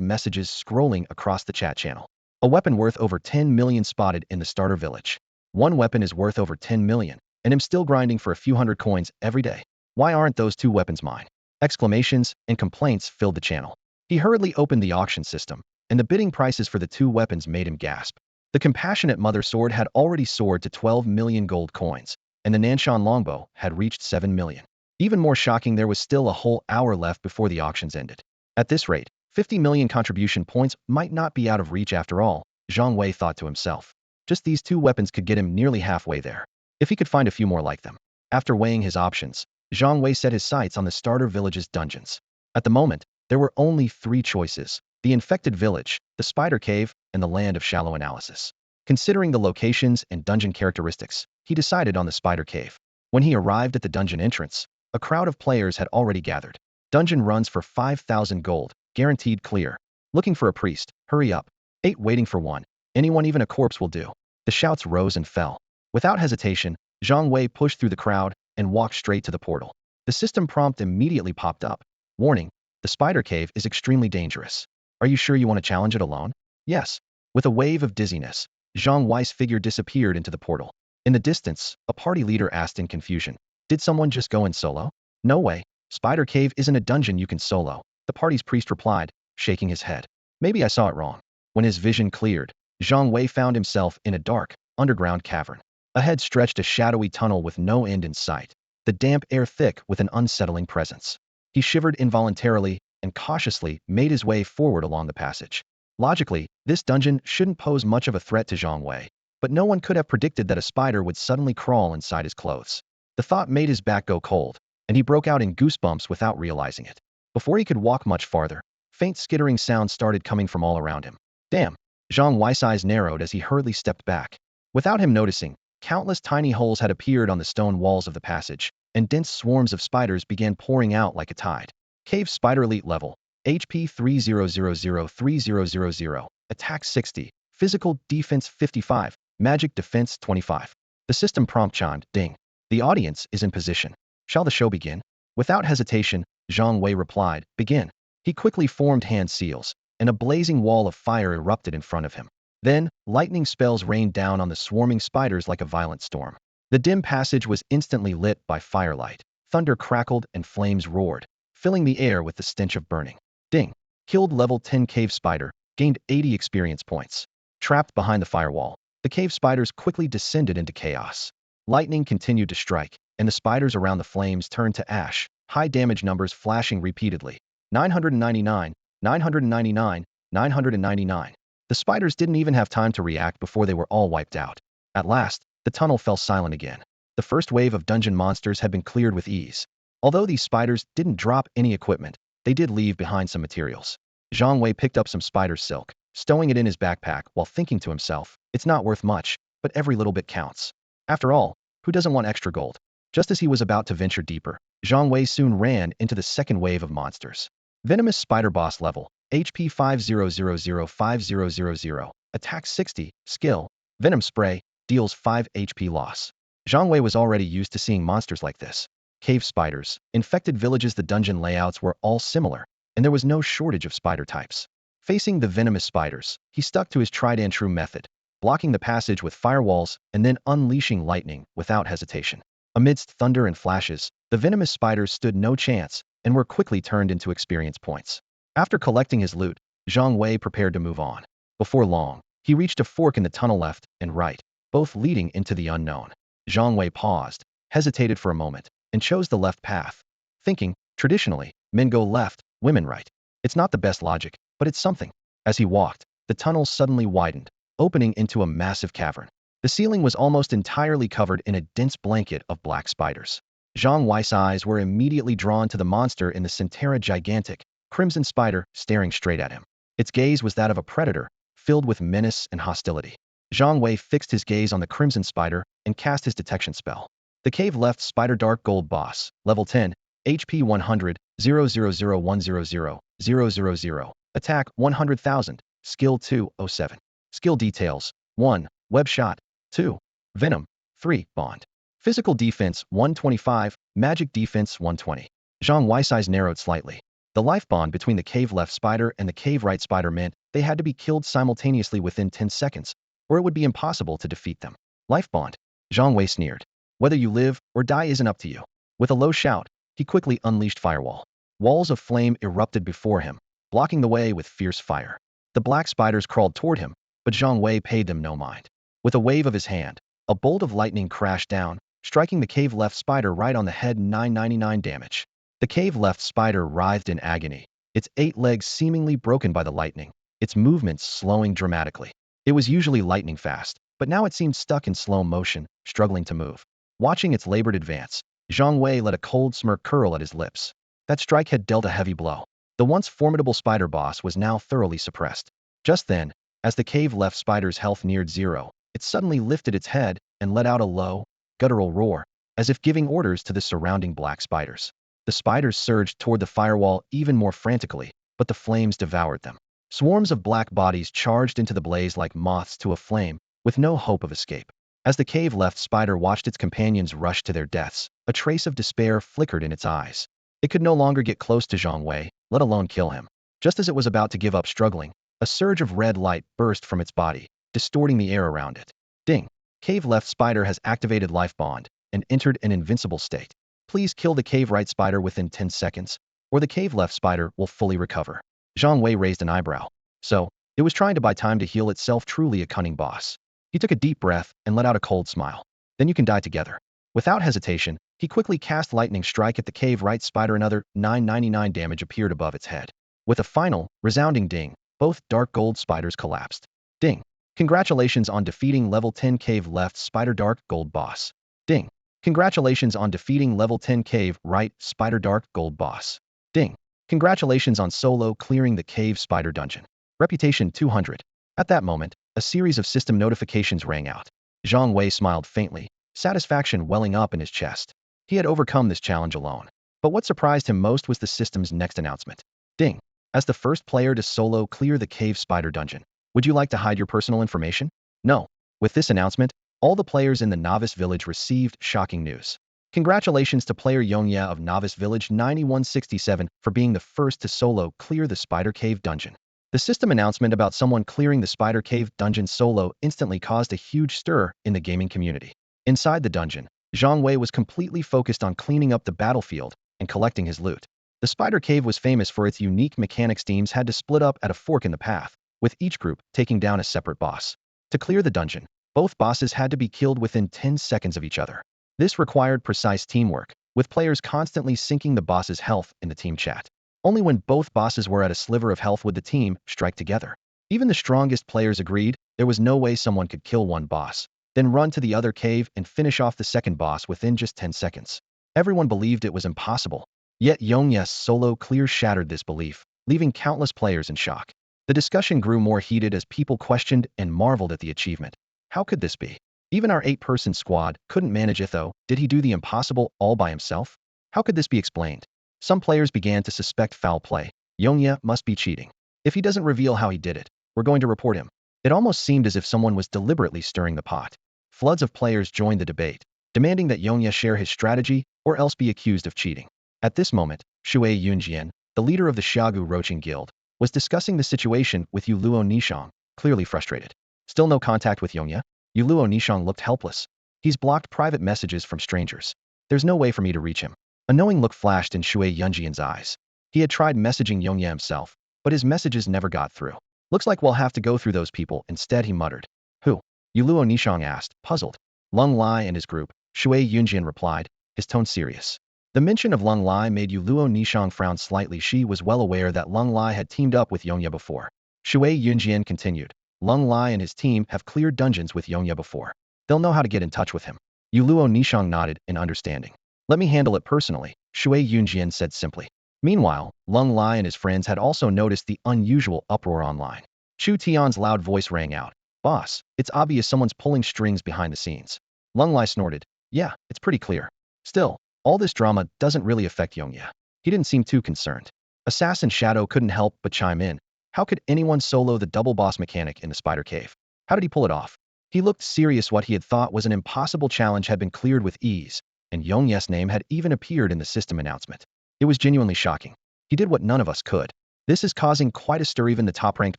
messages scrolling across the chat channel. A weapon worth over 10 million spotted in the starter village. One weapon is worth over 10 million, and I'm still grinding for a few hundred coins every day. Why aren't those two weapons mine? Exclamations and complaints filled the channel. He hurriedly opened the auction system, and the bidding prices for the two weapons made him gasp. The compassionate mother sword had already soared to 12 million gold coins, and the Nanshan longbow had reached 7 million. Even more shocking, there was still a whole hour left before the auctions ended. At this rate, 50 million contribution points might not be out of reach after all, Zhang Wei thought to himself. Just these two weapons could get him nearly halfway there, if he could find a few more like them. After weighing his options, Zhang Wei set his sights on the starter village's dungeons. At the moment, there were only three choices: the infected village, the spider cave, and the land of shallow analysis. Considering the locations and dungeon characteristics, he decided on the spider cave. When he arrived at the dungeon entrance, a crowd of players had already gathered. Dungeon runs for 5,000 gold, guaranteed clear. Looking for a priest, hurry up. 8 waiting for one. Anyone, even a corpse will do. The shouts rose and fell. Without hesitation, Zhang Wei pushed through the crowd and walked straight to the portal. The system prompt immediately popped up. Warning, the spider cave is extremely dangerous. Are you sure you want to challenge it alone? Yes. With a wave of dizziness, Zhang Wei's figure disappeared into the portal. In the distance, a party leader asked in confusion, did someone just go in solo? No way. Spider cave isn't a dungeon you can solo, the party's priest replied, shaking his head. Maybe I saw it wrong. When his vision cleared, Zhang Wei found himself in a dark, underground cavern. Ahead stretched a shadowy tunnel with no end in sight, the damp air thick with an unsettling presence. He shivered involuntarily and cautiously made his way forward along the passage. Logically, this dungeon shouldn't pose much of a threat to Zhang Wei, but no one could have predicted that a spider would suddenly crawl inside his clothes. The thought made his back go cold, and he broke out in goosebumps without realizing it. Before he could walk much farther, faint skittering sounds started coming from all around him. Damn! Zhang Wei's eyes narrowed as he hurriedly stepped back. Without him noticing, countless tiny holes had appeared on the stone walls of the passage, and dense swarms of spiders began pouring out like a tide. Cave Spider Elite Level, HP 30003000, Attack 60, Physical Defense 55, Magic Defense 25. The system prompt chimed, ding. The audience is in position. Shall the show begin? Without hesitation, Zhang Wei replied, begin. He quickly formed hand seals, and a blazing wall of fire erupted in front of him. Then, lightning spells rained down on the swarming spiders like a violent storm. The dim passage was instantly lit by firelight. Thunder crackled and flames roared, filling the air with the stench of burning. Ding! Killed level 10 cave spider, gained 80 experience points. Trapped behind the firewall, the cave spiders quickly descended into chaos. Lightning continued to strike, and the spiders around the flames turned to ash, high damage numbers flashing repeatedly. 999, 999, 999. The spiders didn't even have time to react before they were all wiped out. At last, the tunnel fell silent again. The first wave of dungeon monsters had been cleared with ease. Although these spiders didn't drop any equipment, they did leave behind some materials. Zhang Wei picked up some spider silk, stowing it in his backpack while thinking to himself, it's not worth much, but every little bit counts. After all, who doesn't want extra gold? Just as he was about to venture deeper, Zhang Wei soon ran into the second wave of monsters. Venomous Spider Boss Level, HP 50005000, Attack 60, Skill, Venom Spray, deals 5 HP loss. Zhang Wei was already used to seeing monsters like this. Cave spiders, infected villages. The dungeon layouts were all similar, and there was no shortage of spider types. Facing the venomous spiders, he stuck to his tried-and-true method, blocking the passage with firewalls and then unleashing lightning without hesitation. Amidst thunder and flashes, the venomous spiders stood no chance, and were quickly turned into experience points. After collecting his loot, Zhang Wei prepared to move on. Before long, he reached a fork in the tunnel left and right, both leading into the unknown. Zhang Wei paused, hesitated for a moment, and chose the left path, thinking, traditionally, men go left, women right. It's not the best logic, but it's something. As he walked, the tunnel suddenly widened, opening into a massive cavern. The ceiling was almost entirely covered in a dense blanket of black spiders. Zhang Wei's eyes were immediately drawn to the monster in the center, a gigantic, crimson spider staring straight at him. Its gaze was that of a predator, filled with menace and hostility. Zhang Wei fixed his gaze on the crimson spider and cast his detection spell. The cave left spider dark gold boss, level 10, HP 100, 000100000, attack 100,000, skill 207. Skill details: 1. Web shot. 2. Venom. 3. Bond. Physical defense 125, magic defense 120. Zhang Wei's eyes narrowed slightly. The life bond between the cave left spider and the cave right spider meant they had to be killed simultaneously within 10 seconds, or it would be impossible to defeat them. Life bond. Zhang Wei sneered. Whether you live or die isn't up to you. With a low shout, he quickly unleashed firewall. Walls of flame erupted before him, blocking the way with fierce fire. The black spiders crawled toward him, but Zhang Wei paid them no mind. With a wave of his hand, a bolt of lightning crashed down, striking the cave left spider right on the head, 999 damage. The cave left spider writhed in agony, its 8 legs seemingly broken by the lightning, its movements slowing dramatically. It was usually lightning fast, but now it seemed stuck in slow motion, struggling to move. Watching its labored advance, Zhang Wei let a cold smirk curl at his lips. That strike had dealt a heavy blow. The once formidable spider boss was now thoroughly suppressed. Just then, as the cave left spider's health neared zero, it suddenly lifted its head and let out a low, guttural roar, as if giving orders to the surrounding black spiders. The spiders surged toward the firewall even more frantically, but the flames devoured them. Swarms of black bodies charged into the blaze like moths to a flame, with no hope of escape. As the cave left spider watched its companions rush to their deaths, a trace of despair flickered in its eyes. It could no longer get close to Zhang Wei, let alone kill him. Just as it was about to give up struggling, a surge of red light burst from its body, distorting the air around it. Ding! Cave left spider has activated life bond and entered an invincible state. Please kill the cave right spider within 10 seconds, or the cave left spider will fully recover. Zhang Wei raised an eyebrow. So, it was trying to buy time to heal itself, truly a cunning boss. He took a deep breath and let out a cold smile. Then you can die together. Without hesitation, he quickly cast lightning strike at the cave right spider. Another 999 damage appeared above its head. With a final, resounding ding, both dark gold spiders collapsed. Ding! Congratulations on defeating level 10 cave left spider dark gold boss. Ding! Congratulations on defeating level 10 cave right spider dark gold boss. Ding! Congratulations on solo clearing the cave spider dungeon. Reputation 200. At that moment, a series of system notifications rang out. Zhang Wei smiled faintly, satisfaction welling up in his chest. He had overcome this challenge alone. But what surprised him most was the system's next announcement. Ding! As the first player to solo clear the cave spider dungeon, would you like to hide your personal information? No. With this announcement, all the players in the Novice Village received shocking news. Congratulations to player Yongya of Novice Village 9167 for being the first to solo clear the Spider Cave dungeon. The system announcement about someone clearing the Spider Cave dungeon solo instantly caused a huge stir in the gaming community. Inside the dungeon, Zhang Wei was completely focused on cleaning up the battlefield and collecting his loot. The Spider Cave was famous for its unique mechanics. Teams had to split up at a fork in the path, with each group taking down a separate boss. To clear the dungeon, both bosses had to be killed within 10 seconds of each other. This required precise teamwork, with players constantly syncing the boss's health in the team chat. Only when both bosses were at a sliver of health would the team strike together. Even the strongest players agreed there was no way someone could kill one boss, then run to the other cave and finish off the second boss within just 10 seconds. Everyone believed it was impossible. Yet Yongya's solo clear shattered this belief, leaving countless players in shock. The discussion grew more heated as people questioned and marveled at the achievement. How could this be? Even our 8-person squad couldn't manage it though. Did he do the impossible all by himself? How could this be explained? Some players began to suspect foul play. Yongya must be cheating. If he doesn't reveal how he did it, we're going to report him. It almost seemed as if someone was deliberately stirring the pot. Floods of players joined the debate, demanding that Yongya share his strategy or else be accused of cheating. At this moment, Shui Yunjian, the leader of the Xiaogu Roaching Guild, was discussing the situation with Yuluo Nishang, clearly frustrated. Still no contact with Yongya? Yuluo Nishang looked helpless. He's blocked private messages from strangers. There's no way for me to reach him. A knowing look flashed in Shui Yunjian's eyes. He had tried messaging Yongye himself, but his messages never got through. Looks like we'll have to go through those people instead, he muttered. Who? Yuluo Nishang asked, puzzled. Lung Lai and his group, Shui Yunjian replied, his tone serious. The mention of Lung Lai made Yuluo Nishang frown slightly. She was well aware that Lung Lai had teamed up with Yongye before. Shui Yunjian continued. Lung Lai and his team have cleared dungeons with Yongye before. They'll know how to get in touch with him. Yuluo Nishang nodded in understanding. Let me handle it personally, Shui Yunjian said simply. Meanwhile, Lung Lai and his friends had also noticed the unusual uproar online. Chu Tian's loud voice rang out. Boss, it's obvious someone's pulling strings behind the scenes. Lung Lai snorted. Yeah, it's pretty clear. Still, all this drama doesn't really affect Yongye. He didn't seem too concerned. Assassin Shadow couldn't help but chime in. How could anyone solo the double boss mechanic in the spider cave? How did he pull it off? He looked serious. What he had thought was an impossible challenge had been cleared with ease, and Yongye's name had even appeared in the system announcement. It was genuinely shocking. He did what none of us could. This is causing quite a stir. Even the top-ranked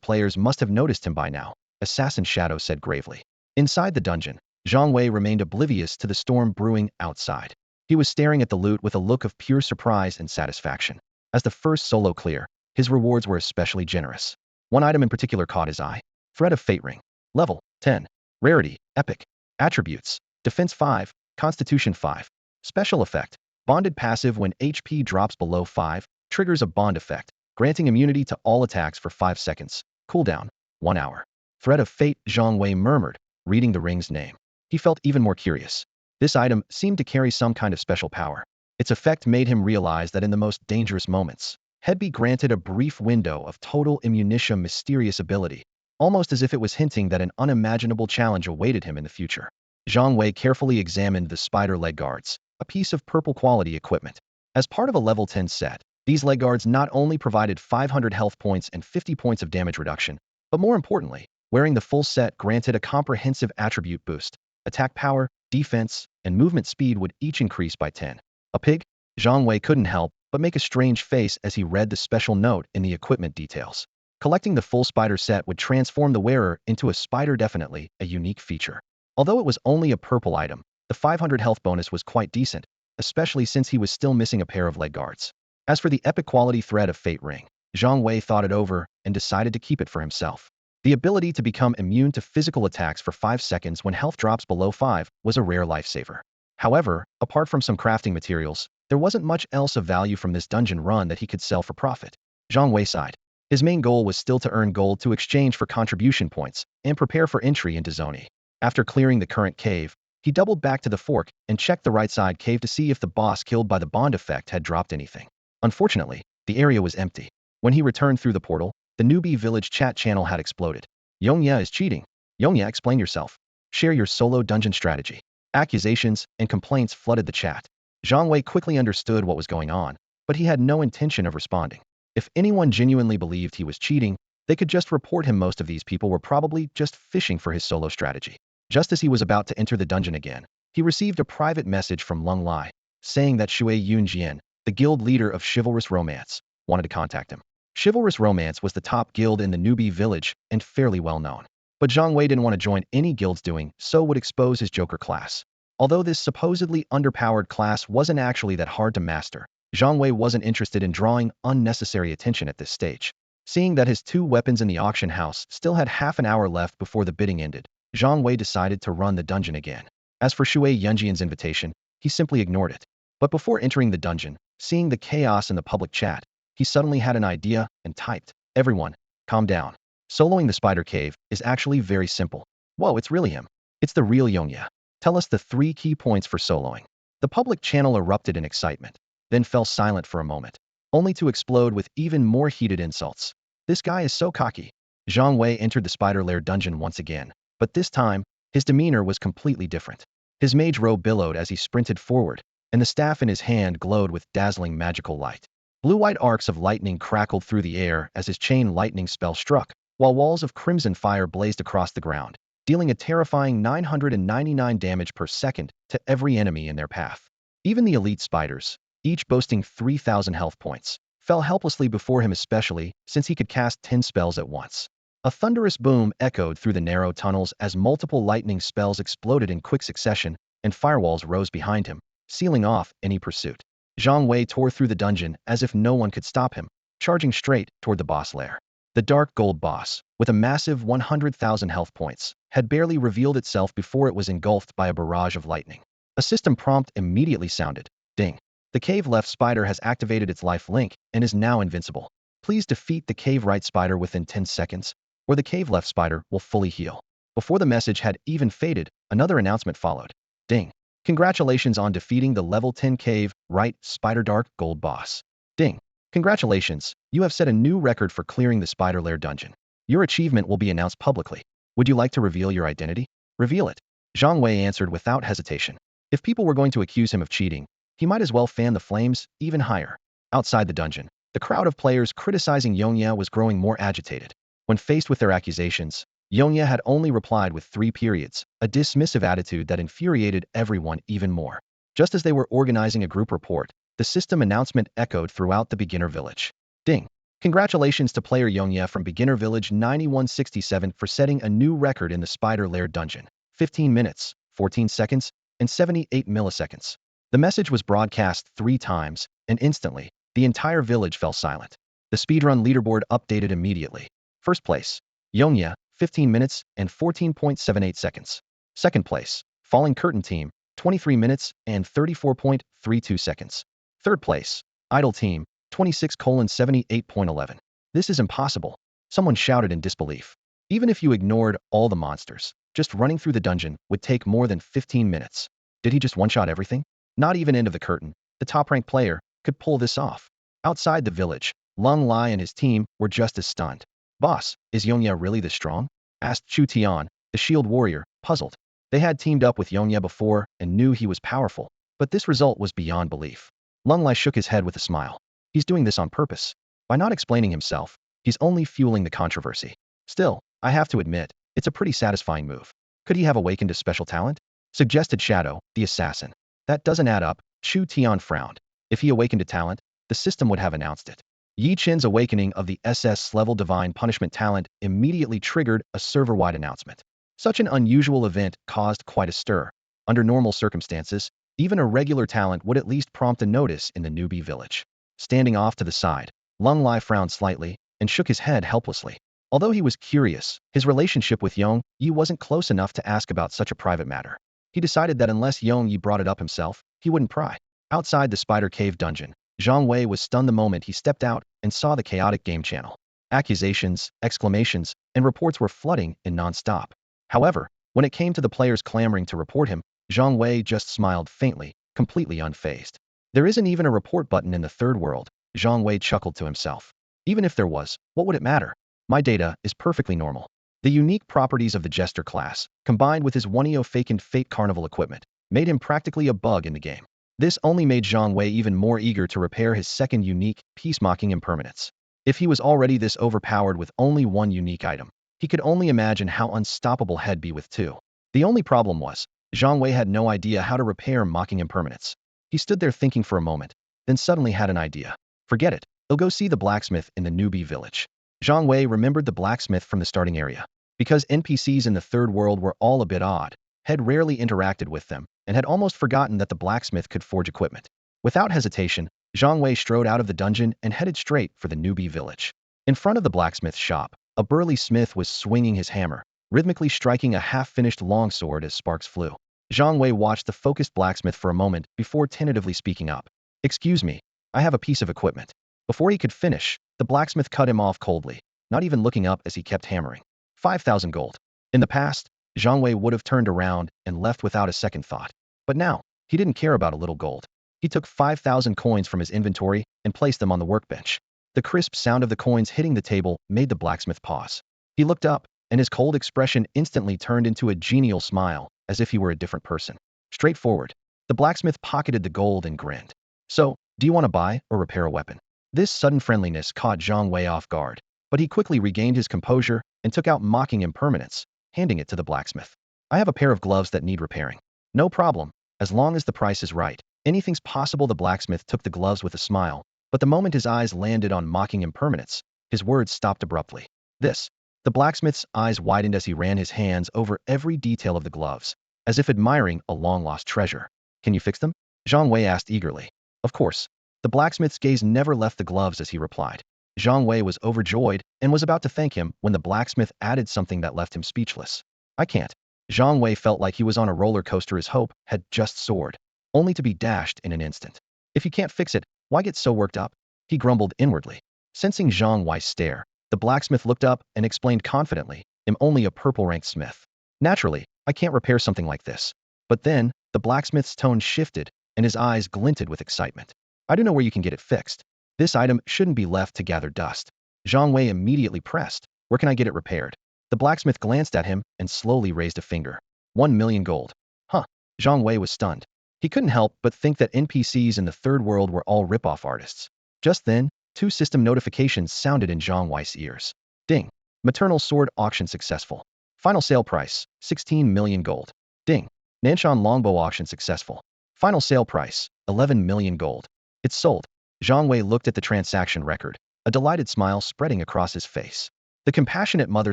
players must have noticed him by now, Assassin Shadow said gravely. Inside the dungeon, Zhang Wei remained oblivious to the storm brewing outside. He was staring at the loot with a look of pure surprise and satisfaction. As the first solo clear, his rewards were especially generous. One item in particular caught his eye. Thread of Fate Ring. Level 10. Rarity, Epic. Attributes, Defense 5, Constitution 5. Special effect, Bonded passive. When HP drops below 5, triggers a bond effect, granting immunity to all attacks for 5 seconds. Cooldown, 1 hour. Thread of Fate, Zhang Wei murmured, reading the ring's name. He felt even more curious. This item seemed to carry some kind of special power. Its effect made him realize that in the most dangerous moments, he'd be granted a brief window of total immunition. Mysterious ability, almost as if it was hinting that an unimaginable challenge awaited him in the future. Zhang Wei carefully examined the spider leg guards, a piece of purple quality equipment. As part of a level 10 set, these leg guards not only provided 500 health points and 50 points of damage reduction, but more importantly, wearing the full set granted a comprehensive attribute boost. Attack power, defense, and movement speed would each increase by 10. A pig? Zhang Wei couldn't help but make a strange face as he read the special note in the equipment details. Collecting the full spider set would transform the wearer into a spider, definitely a unique feature. Although it was only a purple item, the 500 health bonus was quite decent, especially since he was still missing a pair of leg guards. As for the epic quality Thread of Fate Ring, Zhang Wei thought it over and decided to keep it for himself. The ability to become immune to physical attacks for 5 seconds when health drops below 5 was a rare lifesaver. However, apart from some crafting materials, there wasn't much else of value from this dungeon run that he could sell for profit. Zhang Wei sighed. His main goal was still to earn gold to exchange for contribution points and prepare for entry into Zone E. After clearing the current cave, he doubled back to the fork and checked the right side cave to see if the boss killed by the bond effect had dropped anything. Unfortunately, the area was empty. When he returned through the portal, the newbie village chat channel had exploded. Yongye is cheating. Yongye, explain yourself. Share your solo dungeon strategy. Accusations and complaints flooded the chat. Zhang Wei quickly understood what was going on, but he had no intention of responding. If anyone genuinely believed he was cheating, they could just report him. Most of these people were probably just fishing for his solo strategy. Just as he was about to enter the dungeon again, he received a private message from Lung Lai, saying that Shui Yunjian, the guild leader of Chivalrous Romance, wanted to contact him. Chivalrous Romance was the top guild in the newbie village and fairly well known. But Zhang Wei didn't want to join any guilds doing so would expose his Joker class. Although this supposedly underpowered class wasn't actually that hard to master, Zhang Wei wasn't interested in drawing unnecessary attention at this stage. Seeing that his 2 weapons in the auction house still had half an hour left before the bidding ended, Zhang Wei decided to run the dungeon again. As for Shui Yunjian's invitation, he simply ignored it. But before entering the dungeon, seeing the chaos in the public chat, he suddenly had an idea and typed, "Everyone, calm down. Soloing the spider cave is actually very simple. Whoa, it's really him. It's the real Yongye. Tell us the 3 key points for soloing." The public channel erupted in excitement, then fell silent for a moment, only to explode with even more heated insults. This guy is so cocky. Zhang Wei entered the spider lair dungeon once again, but this time, his demeanor was completely different. His mage robe billowed as he sprinted forward, and the staff in his hand glowed with dazzling magical light. Blue-white arcs of lightning crackled through the air as his chain lightning spell struck, while walls of crimson fire blazed across the ground, dealing a terrifying 999 damage per second to every enemy in their path. Even the elite spiders, each boasting 3,000 health points, fell helplessly before him, especially since he could cast 10 spells at once. A thunderous boom echoed through the narrow tunnels as multiple lightning spells exploded in quick succession, and firewalls rose behind him, sealing off any pursuit. Zhang Wei tore through the dungeon as if no one could stop him, charging straight toward the boss lair. The dark gold boss, with a massive 100,000 health points, had barely revealed itself before it was engulfed by a barrage of lightning. A system prompt immediately sounded. Ding. The cave left spider has activated its life link and is now invincible. Please defeat the cave right spider within 10 seconds, or the cave left spider will fully heal. Before the message had even faded, another announcement followed. Ding. Congratulations on defeating the level 10 cave right spider dark gold boss. Ding. Congratulations, you have set a new record for clearing the spider lair dungeon. Your achievement will be announced publicly. Would you like to reveal your identity? Reveal it. Zhang Wei answered without hesitation. If people were going to accuse him of cheating, he might as well fan the flames even higher. Outside the dungeon, the crowd of players criticizing Yongya was growing more agitated. When faced with their accusations, Yongya had only replied with 3 periods, a dismissive attitude that infuriated everyone even more. Just as they were organizing a group report, the system announcement echoed throughout the beginner village. Ding. Congratulations to player Yongya from beginner village 9167 for setting a new record in the spider lair dungeon. 15 minutes, 14 seconds, and 78 milliseconds. The message was broadcast 3 times, and instantly, the entire village fell silent. The speedrun leaderboard updated immediately. First place, Yongya, 15 minutes and 14.78 seconds. Second place, Falling Curtain Team, 23 minutes and 34.32 seconds. Third place, Idle Team, 26:78.11. This is impossible, someone shouted in disbelief. Even if you ignored all the monsters, just running through the dungeon would take more than 15 minutes. Did he just one-shot everything? Not even End of the Curtain, the top-ranked player, could pull this off. Outside the village, Lung Lai and his team were just as stunned. Boss, is Yongya really this strong? Asked Chu Tian, the shield warrior, puzzled. They had teamed up with Yongya before and knew he was powerful, but this result was beyond belief. Lung Lai shook his head with a smile. He's doing this on purpose. By not explaining himself, he's only fueling the controversy. Still, I have to admit, it's a pretty satisfying move. Could he have awakened a special talent? Suggested Shadow, the assassin. That doesn't add up, Chu Tian frowned. If he awakened a talent, the system would have announced it. Yi Qin's awakening of the SS-level Divine Punishment talent immediately triggered a server-wide announcement. Such an unusual event caused quite a stir. Under normal circumstances, even a regular talent would at least prompt a notice in the newbie village. Standing off to the side, Lung Lai frowned slightly and shook his head helplessly. Although he was curious, his relationship with Yong Yi wasn't close enough to ask about such a private matter. He decided that unless Yong Yi brought it up himself, he wouldn't pry. Outside the Spider Cave dungeon, Zhang Wei was stunned the moment he stepped out and saw the chaotic game channel. Accusations, exclamations, and reports were flooding in non-stop. However, when it came to the players clamoring to report him, Zhang Wei just smiled faintly, completely unfazed. There isn't even a report button in the third world, Zhang Wei chuckled to himself. Even if there was, what would it matter? My data is perfectly normal. The unique properties of the Jester class, combined with his 1EO Fakened Fate Carnival equipment, made him practically a bug in the game. This only made Zhang Wei even more eager to repair his second unique, Peacemocking Impermanence. If he was already this overpowered with only one unique item, he could only imagine how unstoppable he'd be with 2. The only problem was, Zhang Wei had no idea how to repair Mocking Impermanence. He stood there thinking for a moment, then suddenly had an idea. Forget it, he'll go see the blacksmith in the newbie village. Zhang Wei remembered the blacksmith from the starting area. Because NPCs in the third world were all a bit odd, had rarely interacted with them, and had almost forgotten that the blacksmith could forge equipment. Without hesitation, Zhang Wei strode out of the dungeon and headed straight for the newbie village. In front of the blacksmith's shop, a burly smith was swinging his hammer, rhythmically striking a half-finished longsword as sparks flew. Zhang Wei watched the focused blacksmith for a moment before tentatively speaking up. Excuse me, I have a piece of equipment. Before he could finish, the blacksmith cut him off coldly, not even looking up as he kept hammering. 5,000 gold. In the past, Zhang Wei would have turned around and left without a second thought. But now, he didn't care about a little gold. He took 5,000 coins from his inventory and placed them on the workbench. The crisp sound of the coins hitting the table made the blacksmith pause. He looked up, and his cold expression instantly turned into a genial smile, as if he were a different person. Straightforward. The blacksmith pocketed the gold and grinned. So, do you want to buy or repair a weapon? This sudden friendliness caught Zhang Wei off guard, but he quickly regained his composure and took out Mocking Impermanence, handing it to the blacksmith. I have a pair of gloves that need repairing. No problem, as long as the price is right. Anything's possible. The blacksmith took the gloves with a smile, but the moment his eyes landed on Mocking Impermanence, his words stopped abruptly. This. The blacksmith's eyes widened as he ran his hands over every detail of the gloves, as if admiring a long-lost treasure. Can you fix them? Zhang Wei asked eagerly. Of course. The blacksmith's gaze never left the gloves as he replied. Zhang Wei was overjoyed and was about to thank him when the blacksmith added something that left him speechless. I can't. Zhang Wei felt like he was on a roller coaster. His hope had just soared, only to be dashed in an instant. If you can't fix it, why get so worked up? He grumbled inwardly. Sensing Zhang Wei's stare, the blacksmith looked up and explained confidently, I'm only a purple-ranked smith. Naturally, I can't repair something like this. But then, the blacksmith's tone shifted, and his eyes glinted with excitement. I don't know where you can get it fixed. This item shouldn't be left to gather dust. Zhang Wei immediately pressed. Where can I get it repaired? The blacksmith glanced at him and slowly raised a finger. 1,000,000 gold. Huh. Zhang Wei was stunned. He couldn't help but think that NPCs in the third world were all rip-off artists. Just then, 2 system notifications sounded in Zhang Wei's ears. Ding. Maternal sword auction successful. Final sale price, 16,000,000 gold. Ding. Nanshan longbow auction successful. Final sale price, 11,000,000 gold. It's sold. Zhang Wei looked at the transaction record, a delighted smile spreading across his face. The compassionate mother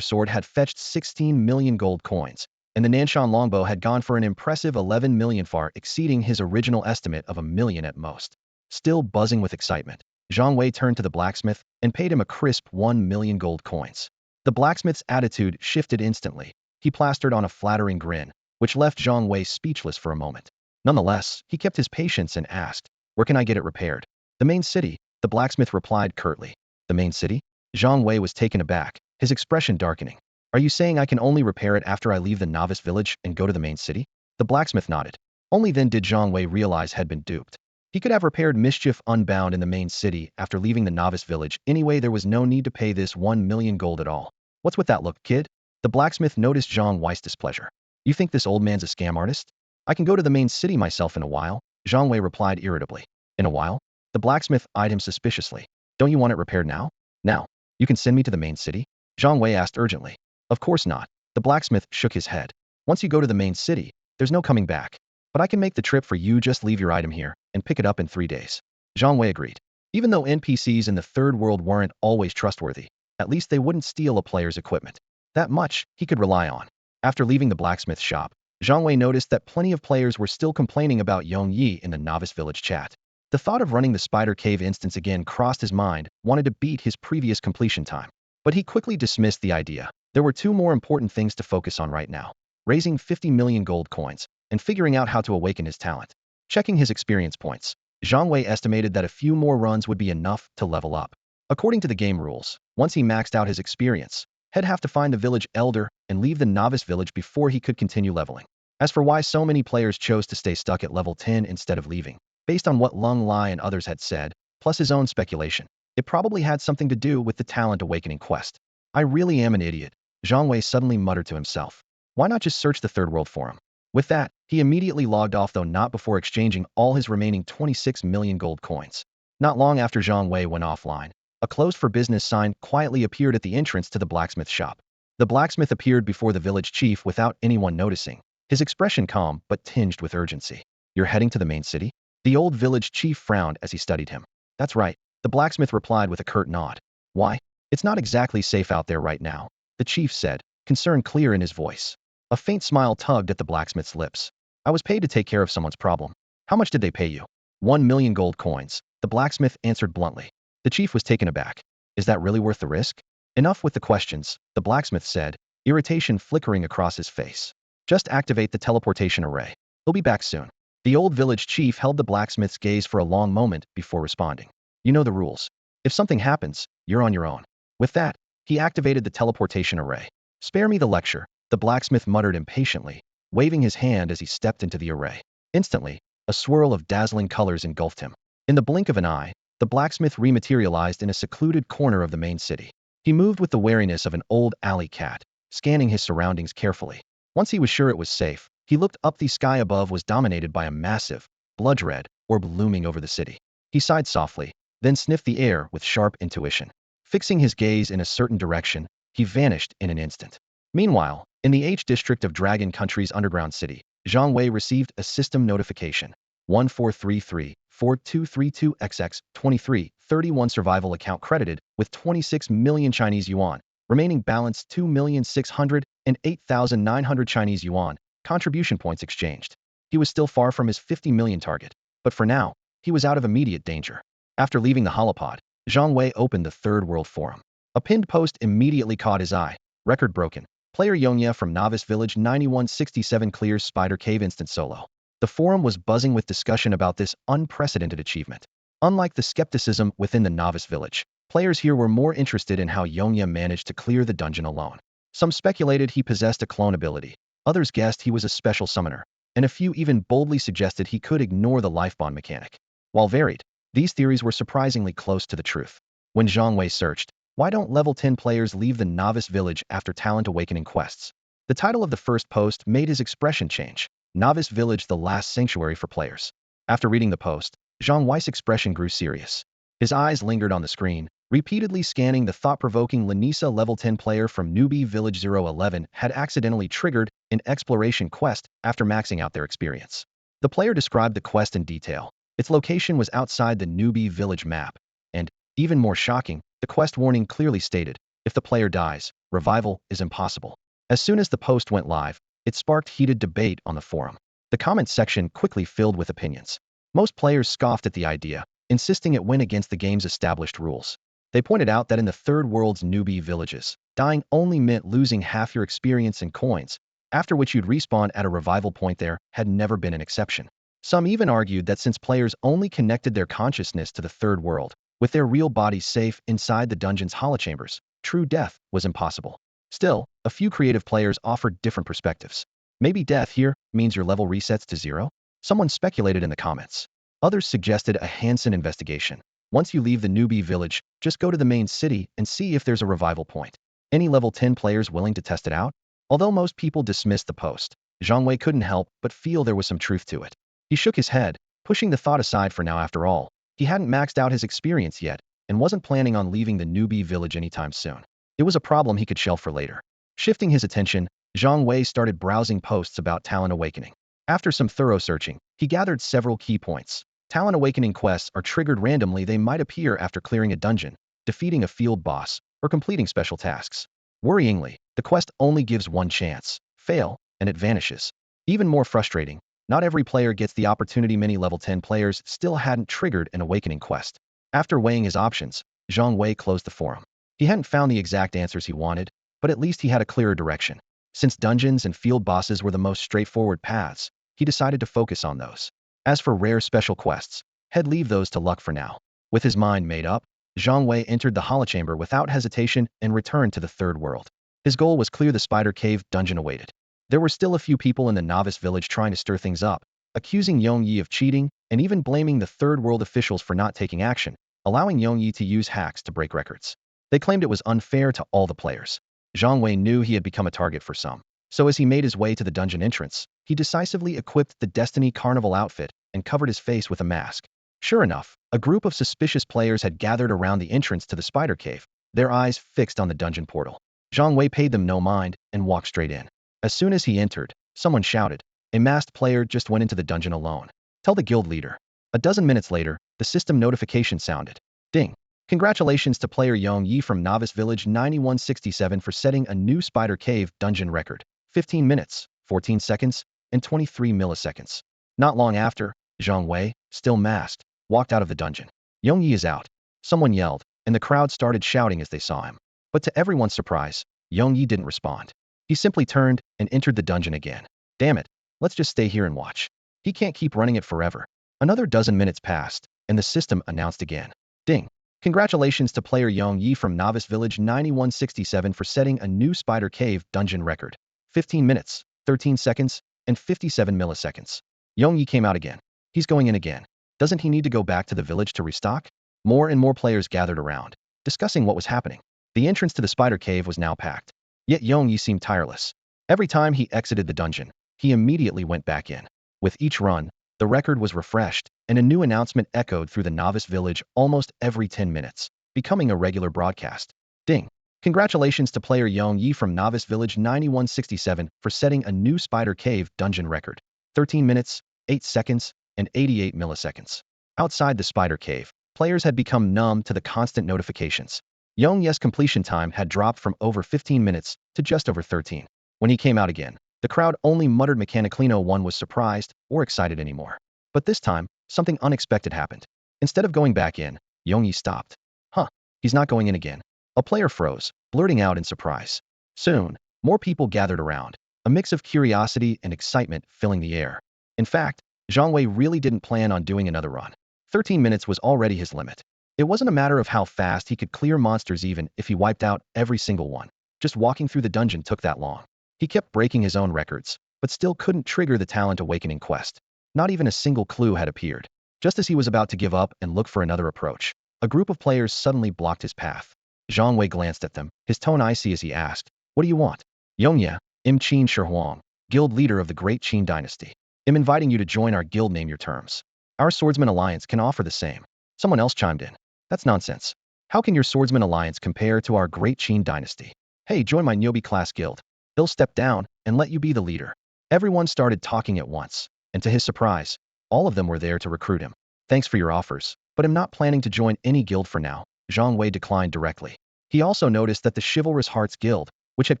sword had fetched 16,000,000 gold coins, and the Nanshan longbow had gone for an impressive 11,000,000, far exceeding his original estimate of 1,000,000 at most. Still buzzing with excitement, Zhang Wei turned to the blacksmith and paid him a crisp 1,000,000 gold coins. The blacksmith's attitude shifted instantly. He plastered on a flattering grin, which left Zhang Wei speechless for a moment. Nonetheless, he kept his patience and asked, where can I get it repaired? The main city, the blacksmith replied curtly. The main city? Zhang Wei was taken aback, his expression darkening. Are you saying I can only repair it after I leave the novice village and go to the main city? The blacksmith nodded. Only then did Zhang Wei realize had been duped. He could have repaired mischief unbound in the main city after leaving the novice village. Anyway, there was no need to pay this 1,000,000 gold at all. What's with that look, kid? The blacksmith noticed Zhang Wei's displeasure. You think this old man's a scam artist? I can go to the main city myself in a while, Zhang Wei replied irritably. In a while? The blacksmith eyed him suspiciously. Don't you want it repaired now? Now. You can send me to the main city? Zhang Wei asked urgently. Of course not. The blacksmith shook his head. Once you go to the main city, there's no coming back. But I can make the trip for you. Just leave your item here and pick it up in 3 days. Zhang Wei agreed. Even though NPCs in the third world weren't always trustworthy, at least they wouldn't steal a player's equipment. That much he could rely on. After leaving the blacksmith shop, Zhang Wei noticed that plenty of players were still complaining about Yong Yi in the novice village chat. The thought of running the Spider Cave instance again crossed his mind, wanted to beat his previous completion time. But he quickly dismissed the idea. There were 2 more important things to focus on right now. Raising 50,000,000 gold coins, and figuring out how to awaken his talent. Checking his experience points, Zhang Wei estimated that a few more runs would be enough to level up. According to the game rules, once he maxed out his experience, he'd have to find the village elder and leave the novice village before he could continue leveling. As for why so many players chose to stay stuck at level 10 instead of leaving, based on what Lung Lai and others had said, plus his own speculation, it probably had something to do with the talent awakening quest. I really am an idiot, Zhang Wei suddenly muttered to himself. Why not just search the third world for him? With that, he immediately logged off, though not before exchanging all his remaining 26,000,000 gold coins. Not long after Zhang Wei went offline, a closed for business sign quietly appeared at the entrance to the blacksmith shop. The blacksmith appeared before the village chief without anyone noticing, his expression calm but tinged with urgency. You're heading to the main city? The old village chief frowned as he studied him. That's right, the blacksmith replied with a curt nod. Why? It's not exactly safe out there right now, the chief said, concern clear in his voice. A faint smile tugged at the blacksmith's lips. I was paid to take care of someone's problem. How much did they pay you? 1,000,000 gold coins, the blacksmith answered bluntly. The chief was taken aback. Is that really worth the risk? Enough with the questions, the blacksmith said, irritation flickering across his face. Just activate the teleportation array. He'll be back soon. The old village chief held the blacksmith's gaze for a long moment before responding. You know the rules. If something happens, you're on your own. With that, he activated the teleportation array. Spare me the lecture, the blacksmith muttered impatiently, waving his hand as he stepped into the array. Instantly, a swirl of dazzling colors engulfed him. In the blink of an eye, the blacksmith rematerialized in a secluded corner of the main city. He moved with the wariness of an old alley cat, scanning his surroundings carefully. Once he was sure it was safe, he looked up. The sky above was dominated by a massive, blood-red orb looming over the city. He sighed softly, then sniffed the air with sharp intuition. Fixing his gaze in a certain direction, he vanished in an instant. Meanwhile, in the H district of Dragon Country's underground city, Zhang Wei received a system notification. 1433-4232XX 2331 survival account credited with 26 million Chinese yuan. Remaining balance 2,608,900 Chinese yuan. Contribution points exchanged. He was still far from his 50 million target, but for now, he was out of immediate danger. After leaving the holopod, Zhang Wei opened the Third World Forum. A pinned post immediately caught his eye. Record broken. Player Yongye from Novice Village 9167 clears Spider Cave instant solo. The forum was buzzing with discussion about this unprecedented achievement. Unlike the skepticism within the Novice Village, players here were more interested in how Yongye managed to clear the dungeon alone. Some speculated he possessed a clone ability, others guessed he was a special summoner, and a few even boldly suggested he could ignore the life bond mechanic. While varied, these theories were surprisingly close to the truth. When Zhang Wei searched, "Why don't level 10 players leave the Novice Village after Talent Awakening quests?" The title of the first post made his expression change. Novice Village, the last sanctuary for players. After reading the post, Zhang Wei's expression grew serious. His eyes lingered on the screen, repeatedly scanning the thought-provoking Lanisa level 10 player from newbie Village 011 had accidentally triggered an exploration quest after maxing out their experience. The player described the quest in detail. Its location was outside the newbie Village map, and, even more shocking, the quest warning clearly stated, if the player dies, revival is impossible. As soon as the post went live, it sparked heated debate on the forum. The comments section quickly filled with opinions. Most players scoffed at the idea, insisting it went against the game's established rules. They pointed out that in the Third World's newbie villages, dying only meant losing half your experience and coins, after which you'd respawn at a revival point there had never been an exception. Some even argued that since players only connected their consciousness to the Third World, with their real bodies safe inside the dungeon's holochambers, true death was impossible. Still, a few creative players offered different perspectives. Maybe death here means your level resets to 0? Someone speculated in the comments. Others suggested a Hansen investigation. Once you leave the newbie village, just go to the main city and see if there's a revival point. Any level 10 players willing to test it out? Although most people dismissed the post, Zhang Wei couldn't help but feel there was some truth to it. He shook his head, pushing the thought aside for now. After all, he hadn't maxed out his experience yet and wasn't planning on leaving the newbie village anytime soon. It was a problem he could shelve for later. Shifting his attention, Zhang Wei started browsing posts about Talent Awakening. After some thorough searching, he gathered several key points. Talent Awakening quests are triggered randomly. They might appear after clearing a dungeon, defeating a field boss, or completing special tasks. Worryingly, the quest only gives one chance. Fail, and it vanishes. Even more frustrating, not every player gets the opportunity. Many level 10 players still hadn't triggered an Awakening quest. After weighing his options, Zhang Wei closed the forum. He hadn't found the exact answers he wanted, but at least he had a clearer direction. Since dungeons and field bosses were the most straightforward paths, he decided to focus on those. As for rare special quests, he'd leave those to luck for now. With his mind made up, Zhang Wei entered the holochamber without hesitation and returned to the Third World. His goal was clear the Spider Cave dungeon awaited. There were still a few people in the Novice Village trying to stir things up, accusing Yongye of cheating and even blaming the Third World officials for not taking action, allowing Yongye to use hacks to break records. They claimed it was unfair to all the players. Zhang Wei knew he had become a target for some. So as he made his way to the dungeon entrance, he decisively equipped the Destiny Carnival outfit and covered his face with a mask. Sure enough, a group of suspicious players had gathered around the entrance to the Spider Cave, their eyes fixed on the dungeon portal. Zhang Wei paid them no mind and walked straight in. As soon as he entered, someone shouted, "A masked player just went into the dungeon alone. Tell the guild leader." A dozen minutes later, the system notification sounded. Ding. Congratulations to player Yongye from Novice Village 9167 for setting a new Spider Cave dungeon record. 15 minutes, 14 seconds, and 23 milliseconds. Not long after, Zhang Wei, still masked, walked out of the dungeon. "Yongye is out," someone yelled, and the crowd started shouting as they saw him. But to everyone's surprise, Yongye didn't respond. He simply turned and entered the dungeon again. "Damn it, let's just stay here and watch. He can't keep running it forever." Another dozen minutes passed, and the system announced again. Ding. Congratulations to player Yongye from Novice Village 9167 for setting a new Spider Cave dungeon record. 15 minutes, 13 seconds, and 57 milliseconds. Yongye came out again. He's going in again. Doesn't he need to go back to the village to restock? More and more players gathered around, discussing what was happening. The entrance to the Spider Cave was now packed. Yet Yongye seemed tireless. Every time he exited the dungeon, he immediately went back in. With each run, the record was refreshed, and a new announcement echoed through the Novice Village almost every 10 minutes, becoming a regular broadcast. Ding. Congratulations to player Yongye from Novice Village 9167 for setting a new Spider Cave dungeon record. 13 minutes, 8 seconds, and 88 milliseconds. Outside the Spider Cave, players had become numb to the constant notifications. Yongye's completion time had dropped from over 15 minutes to just over 13. When he came out again, the crowd only muttered Mechaniclino. One was surprised or excited anymore. But this time, something unexpected happened. Instead of going back in, Yongyi stopped. Huh, he's not going in again. A player froze, blurting out in surprise. Soon, more people gathered around, a mix of curiosity and excitement filling the air. In fact, Zhang Wei really didn't plan on doing another run. 13 minutes was already his limit. It wasn't a matter of how fast he could clear monsters even if he wiped out every single one. Just walking through the dungeon took that long. He kept breaking his own records, but still couldn't trigger the talent awakening quest. Not even a single clue had appeared. Just as he was about to give up and look for another approach, a group of players suddenly blocked his path. Zhang Wei glanced at them, his tone icy as he asked, "What do you want?" "Yongye, I'm Qin Shihuang, guild leader of the Great Qin Dynasty. I'm inviting you to join our guild. Name your terms. Our Swordsman Alliance can offer the same." Someone else chimed in. "That's nonsense. How can your Swordsman Alliance compare to our Great Qin Dynasty? Hey, join my newbie class guild. He'll step down and let you be the leader." Everyone started talking at once, and to his surprise, all of them were there to recruit him. "Thanks for your offers, but I'm not planning to join any guild for now," Zhang Wei declined directly. He also noticed that the Chivalrous Hearts Guild, which had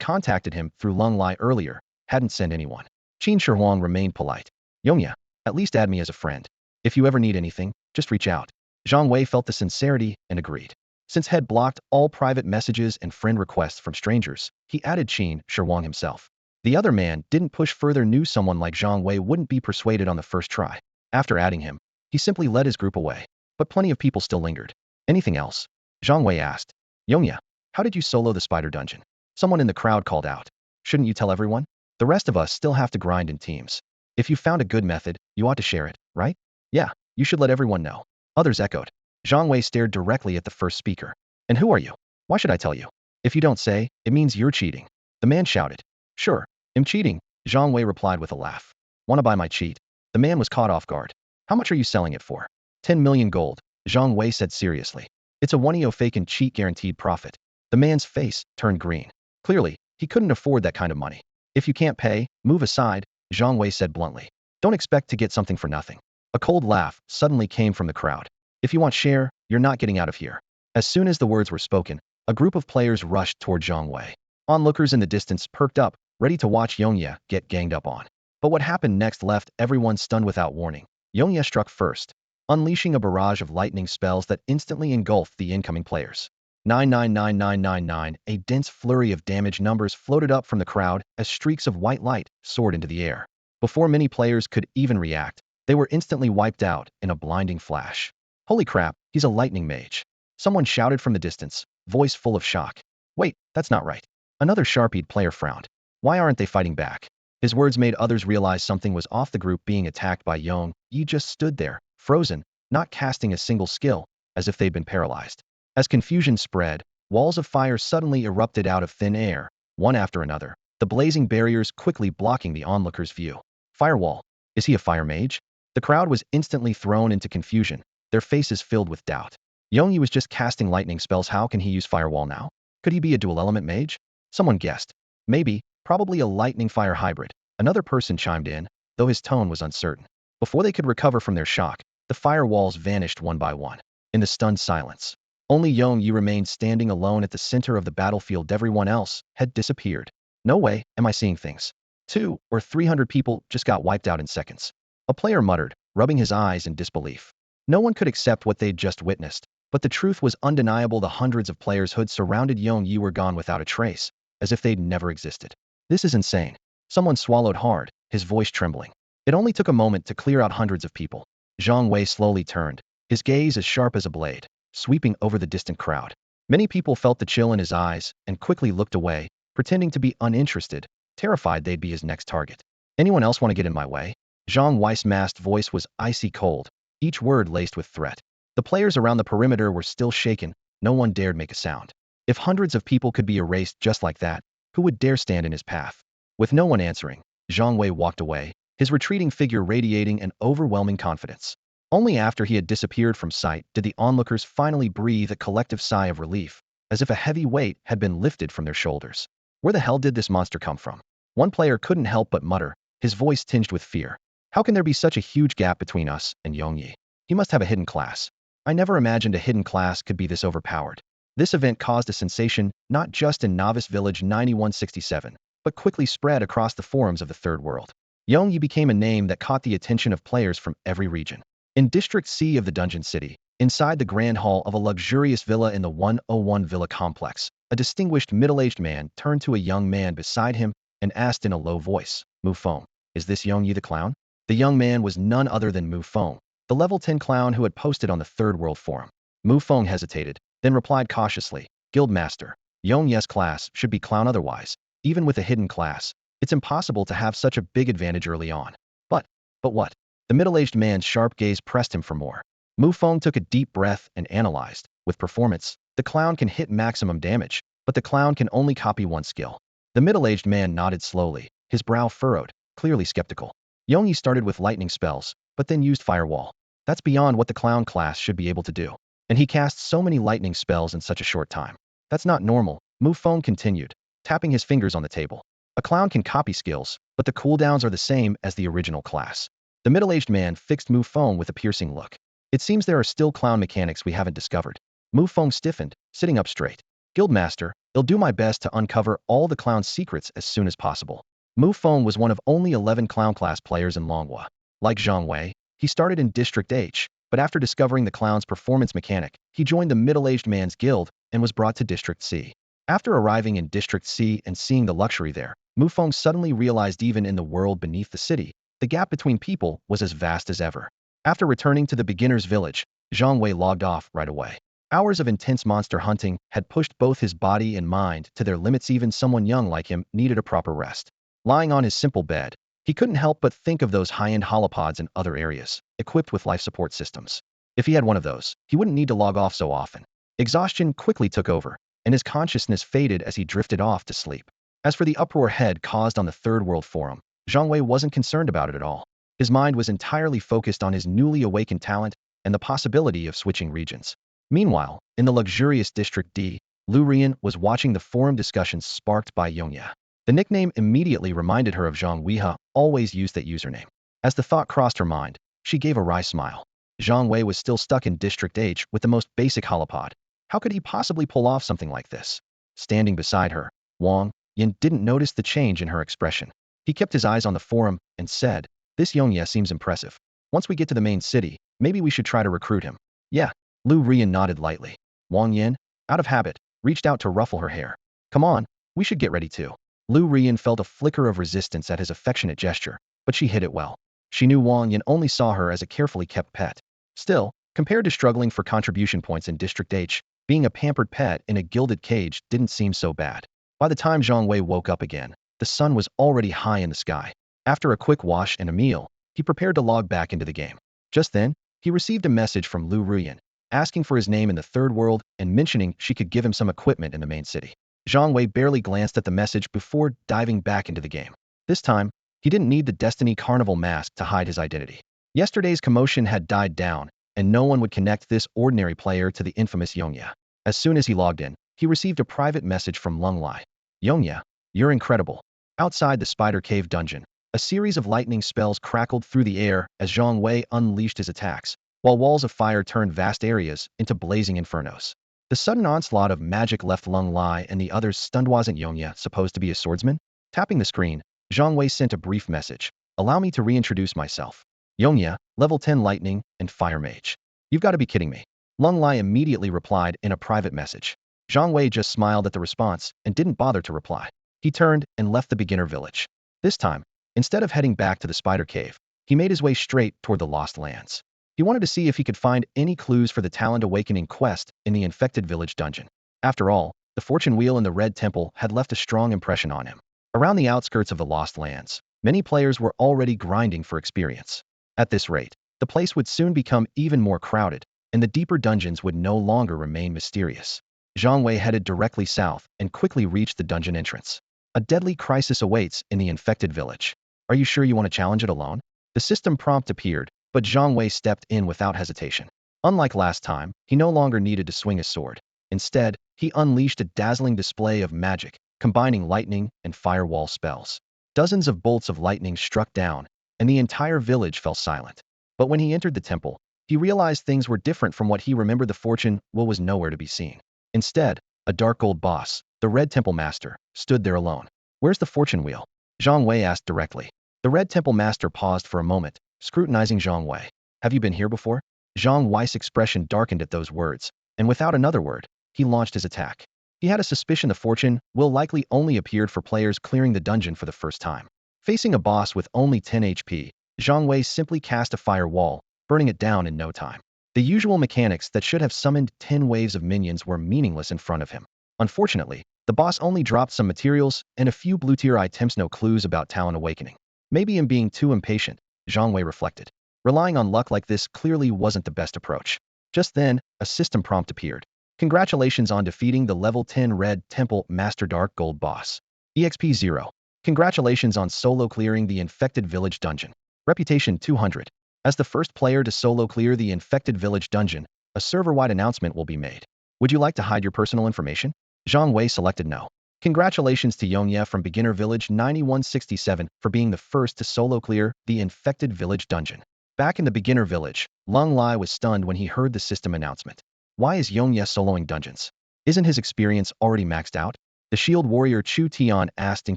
contacted him through Lung Lai earlier, hadn't sent anyone. Qin Shihuang remained polite. "Yongye, at least add me as a friend. If you ever need anything, just reach out." Zhang Wei felt the sincerity and agreed. Since had blocked all private messages and friend requests from strangers, he added Qin Shihuang himself. The other man didn't push further, knew someone like Zhang Wei wouldn't be persuaded on the first try. After adding him, he simply led his group away. But plenty of people still lingered. "Anything else?" Zhang Wei asked. "Yongye, how did you solo the spider dungeon?" Someone in the crowd called out. "Shouldn't you tell everyone? The rest of us still have to grind in teams. If you found a good method, you ought to share it, right?" "Yeah, you should let everyone know." Others echoed. Zhang Wei stared directly at the first speaker. "And who are you? Why should I tell you? If you don't say, it means you're cheating." The man shouted. "Sure, I'm cheating," Zhang Wei replied with a laugh. "Want to buy my cheat?" The man was caught off guard. "How much are you selling it for?" 10 million gold, Zhang Wei said seriously. "It's a 1EO fake and cheat guaranteed profit." The man's face turned green. Clearly, he couldn't afford that kind of money. "If you can't pay, move aside," Zhang Wei said bluntly. "Don't expect to get something for nothing." A cold laugh suddenly came from the crowd. "If you want share, you're not getting out of here." As soon as the words were spoken, a group of players rushed toward Zhang Wei. Onlookers in the distance perked up, ready to watch Yongye get ganged up on. But what happened next left everyone stunned without warning. Yongye struck first, unleashing a barrage of lightning spells that instantly engulfed the incoming players. 999999, a dense flurry of damage numbers floated up from the crowd as streaks of white light soared into the air. Before many players could even react, they were instantly wiped out in a blinding flash. "Holy crap, he's a lightning mage!" Someone shouted from the distance, voice full of shock. "Wait, that's not right." Another sharp-eyed player frowned. "Why aren't they fighting back?" His words made others realize something was off. The group being attacked by Yong Yi just stood there, frozen, not casting a single skill, as if they'd been paralyzed. As confusion spread, walls of fire suddenly erupted out of thin air, one after another, the blazing barriers quickly blocking the onlookers' view. Firewall. Is he a fire mage? The crowd was instantly thrown into confusion, their faces filled with doubt. Yongyi was just casting lightning spells. How can he use firewall now? Could he be a dual element mage? Someone guessed. Maybe, probably a lightning fire hybrid. Another person chimed in, though his tone was uncertain. Before they could recover from their shock, the firewalls vanished one by one. In the stunned silence, only Yongyi remained standing alone at the center of the battlefield. Everyone else had disappeared. "No way, am I seeing things? 200 or 300 people just got wiped out in seconds." A player muttered, rubbing his eyes in disbelief. No one could accept what they'd just witnessed, but the truth was undeniable. The hundreds of players who'd surrounded Yongyi were gone without a trace, as if they'd never existed. "This is insane." Someone swallowed hard, his voice trembling. It only took a moment to clear out hundreds of people. Zhang Wei slowly turned, his gaze as sharp as a blade, sweeping over the distant crowd. Many people felt the chill in his eyes and quickly looked away, pretending to be uninterested, terrified they'd be his next target. "Anyone else want to get in my way?" Zhang Wei's masked voice was icy cold, each word laced with threat. The players around the perimeter were still shaken, no one dared make a sound. If hundreds of people could be erased just like that, who would dare stand in his path? With no one answering, Zhang Wei walked away, his retreating figure radiating an overwhelming confidence. Only after he had disappeared from sight did the onlookers finally breathe a collective sigh of relief, as if a heavy weight had been lifted from their shoulders. Where the hell did this monster come from? One player couldn't help but mutter, his voice tinged with fear. "How can there be such a huge gap between us and Yongyi? He must have a hidden class. I never imagined a hidden class could be this overpowered." This event caused a sensation, not just in Novice Village 9167, but quickly spread across the forums of the Third World. Yongyi became a name that caught the attention of players from every region. In District C of the Dungeon City, inside the grand hall of a luxurious villa in the 101 Villa complex, a distinguished middle-aged man turned to a young man beside him and asked in a low voice, Mufong, is this Young Yi the clown? The young man was none other than Mufong, the level 10 clown who had posted on the Third World Forum. Mufong hesitated, then replied cautiously, Guildmaster, Young Yi's class should be clown otherwise. Even with a hidden class, it's impossible to have such a big advantage early on. But what? The middle-aged man's sharp gaze pressed him for more. Mufong took a deep breath and analyzed. With performance, the clown can hit maximum damage, but the clown can only copy one skill. The middle-aged man nodded slowly, his brow furrowed, clearly skeptical. Young Yi started with lightning spells, but then used firewall. That's beyond what the clown class should be able to do. And he cast so many lightning spells in such a short time. That's not normal, Mufong continued, tapping his fingers on the table. A clown can copy skills, but the cooldowns are the same as the original class. The middle-aged man fixed Mufong with a piercing look. It seems there are still clown mechanics we haven't discovered. Mufong stiffened, sitting up straight. Guildmaster, I'll do my best to uncover all the clown's secrets as soon as possible. Mufong was one of only 11 clown class players in Longhua. Like Zhang Wei, he started in District H, but after discovering the clown's performance mechanic, he joined the middle-aged man's guild and was brought to District C. After arriving in District C and seeing the luxury there, Mufong suddenly realized even in the world beneath the city, the gap between people was as vast as ever. After returning to the beginner's village, Zhang Wei logged off right away. Hours of intense monster hunting had pushed both his body and mind to their limits. Even someone young like him needed a proper rest. Lying on his simple bed, he couldn't help but think of those high-end holopods in other areas, equipped with life support systems. If he had one of those, he wouldn't need to log off so often. Exhaustion quickly took over, and his consciousness faded as he drifted off to sleep. As for the uproar had caused on the Third World Forum, Zhang Wei wasn't concerned about it at all. His mind was entirely focused on his newly awakened talent and the possibility of switching regions. Meanwhile, in the luxurious District D, Lu Rian was watching the forum discussions sparked by Yongya. The nickname immediately reminded her of Zhang Weihe, always used that username. As the thought crossed her mind, she gave a wry smile. Zhang Wei was still stuck in District H with the most basic holopod. How could he possibly pull off something like this? Standing beside her, Wang Yin didn't notice the change in her expression. He kept his eyes on the forum and said, this Yongya seems impressive. Once we get to the main city, maybe we should try to recruit him. Yeah. Lu Rian nodded lightly. Wang Yin, out of habit, reached out to ruffle her hair. Come on, we should get ready too. Lu Rian felt a flicker of resistance at his affectionate gesture, but she hid it well. She knew Wang Yin only saw her as a carefully kept pet. Still, compared to struggling for contribution points in District H, being a pampered pet in a gilded cage didn't seem so bad. By the time Zhang Wei woke up again, the sun was already high in the sky. After a quick wash and a meal, he prepared to log back into the game. Just then, he received a message from Lu Rian, asking for his name in the Third World and mentioning she could give him some equipment in the main city. Zhang Wei barely glanced at the message before diving back into the game. This time, he didn't need the Destiny Carnival mask to hide his identity. Yesterday's commotion had died down, and no one would connect this ordinary player to the infamous Yongya. As soon as he logged in, he received a private message from Lung Lai. Yongya, you're incredible. Outside the Spider Cave dungeon, a series of lightning spells crackled through the air as Zhang Wei unleashed his attacks, while walls of fire turned vast areas into blazing infernos. The sudden onslaught of magic left Lung Lai and the others stunned. Wasn't Yongya supposed to be a swordsman? Tapping the screen, Zhang Wei sent a brief message. Allow me to reintroduce myself. Yongya, level 10 lightning and fire mage. You've got to be kidding me. Lung Lai immediately replied in a private message. Zhang Wei just smiled at the response and didn't bother to reply. He turned and left the beginner village. This time, instead of heading back to the Spider Cave, he made his way straight toward the Lost Lands. He wanted to see if he could find any clues for the Talent Awakening quest in the infected village dungeon. After all, the fortune wheel in the Red Temple had left a strong impression on him. Around the outskirts of the Lost Lands, many players were already grinding for experience. At this rate, the place would soon become even more crowded, and the deeper dungeons would no longer remain mysterious. Zhang Wei headed directly south and quickly reached the dungeon entrance. A deadly crisis awaits in the infected village. Are you sure you want to challenge it alone? The system prompt appeared, but Zhang Wei stepped in without hesitation. Unlike last time, he no longer needed to swing his sword. Instead, he unleashed a dazzling display of magic, combining lightning and firewall spells. Dozens of bolts of lightning struck down, and the entire village fell silent. But when he entered the temple, he realized things were different from what he remembered. The fortune wheel was nowhere to be seen. Instead, a dark old boss, the Red Temple Master, stood there alone. Where's the fortune wheel? Zhang Wei asked directly. The Red Temple Master paused for a moment, scrutinizing Zhang Wei. Have you been here before? Zhang Wei's expression darkened at those words, and without another word, he launched his attack. He had a suspicion the fortune will likely only appeared for players clearing the dungeon for the first time. Facing a boss with only 10 HP, Zhang Wei simply cast a fire wall, burning it down in no time. The usual mechanics that should have summoned 10 waves of minions were meaningless in front of him. Unfortunately, the boss only dropped some materials and a few blue-tier items, no clues about talent awakening. Maybe I'm being too impatient, Zhang Wei reflected. Relying on luck like this clearly wasn't the best approach. Just then, a system prompt appeared. Congratulations on defeating the level 10 Red Temple Master Dark Gold boss. EXP 0. Congratulations on solo clearing the Infected Village dungeon. Reputation 200. As the first player to solo clear the Infected Village dungeon, a server-wide announcement will be made. Would you like to hide your personal information? Zhang Wei selected no. Congratulations to Yongye from Beginner Village 9167 for being the first to solo clear the Infected Village dungeon. Back in the Beginner Village, Lung Lai was stunned when he heard the system announcement. Why is Yongye soloing dungeons? Isn't his experience already maxed out? The shield warrior Chu Tian asked in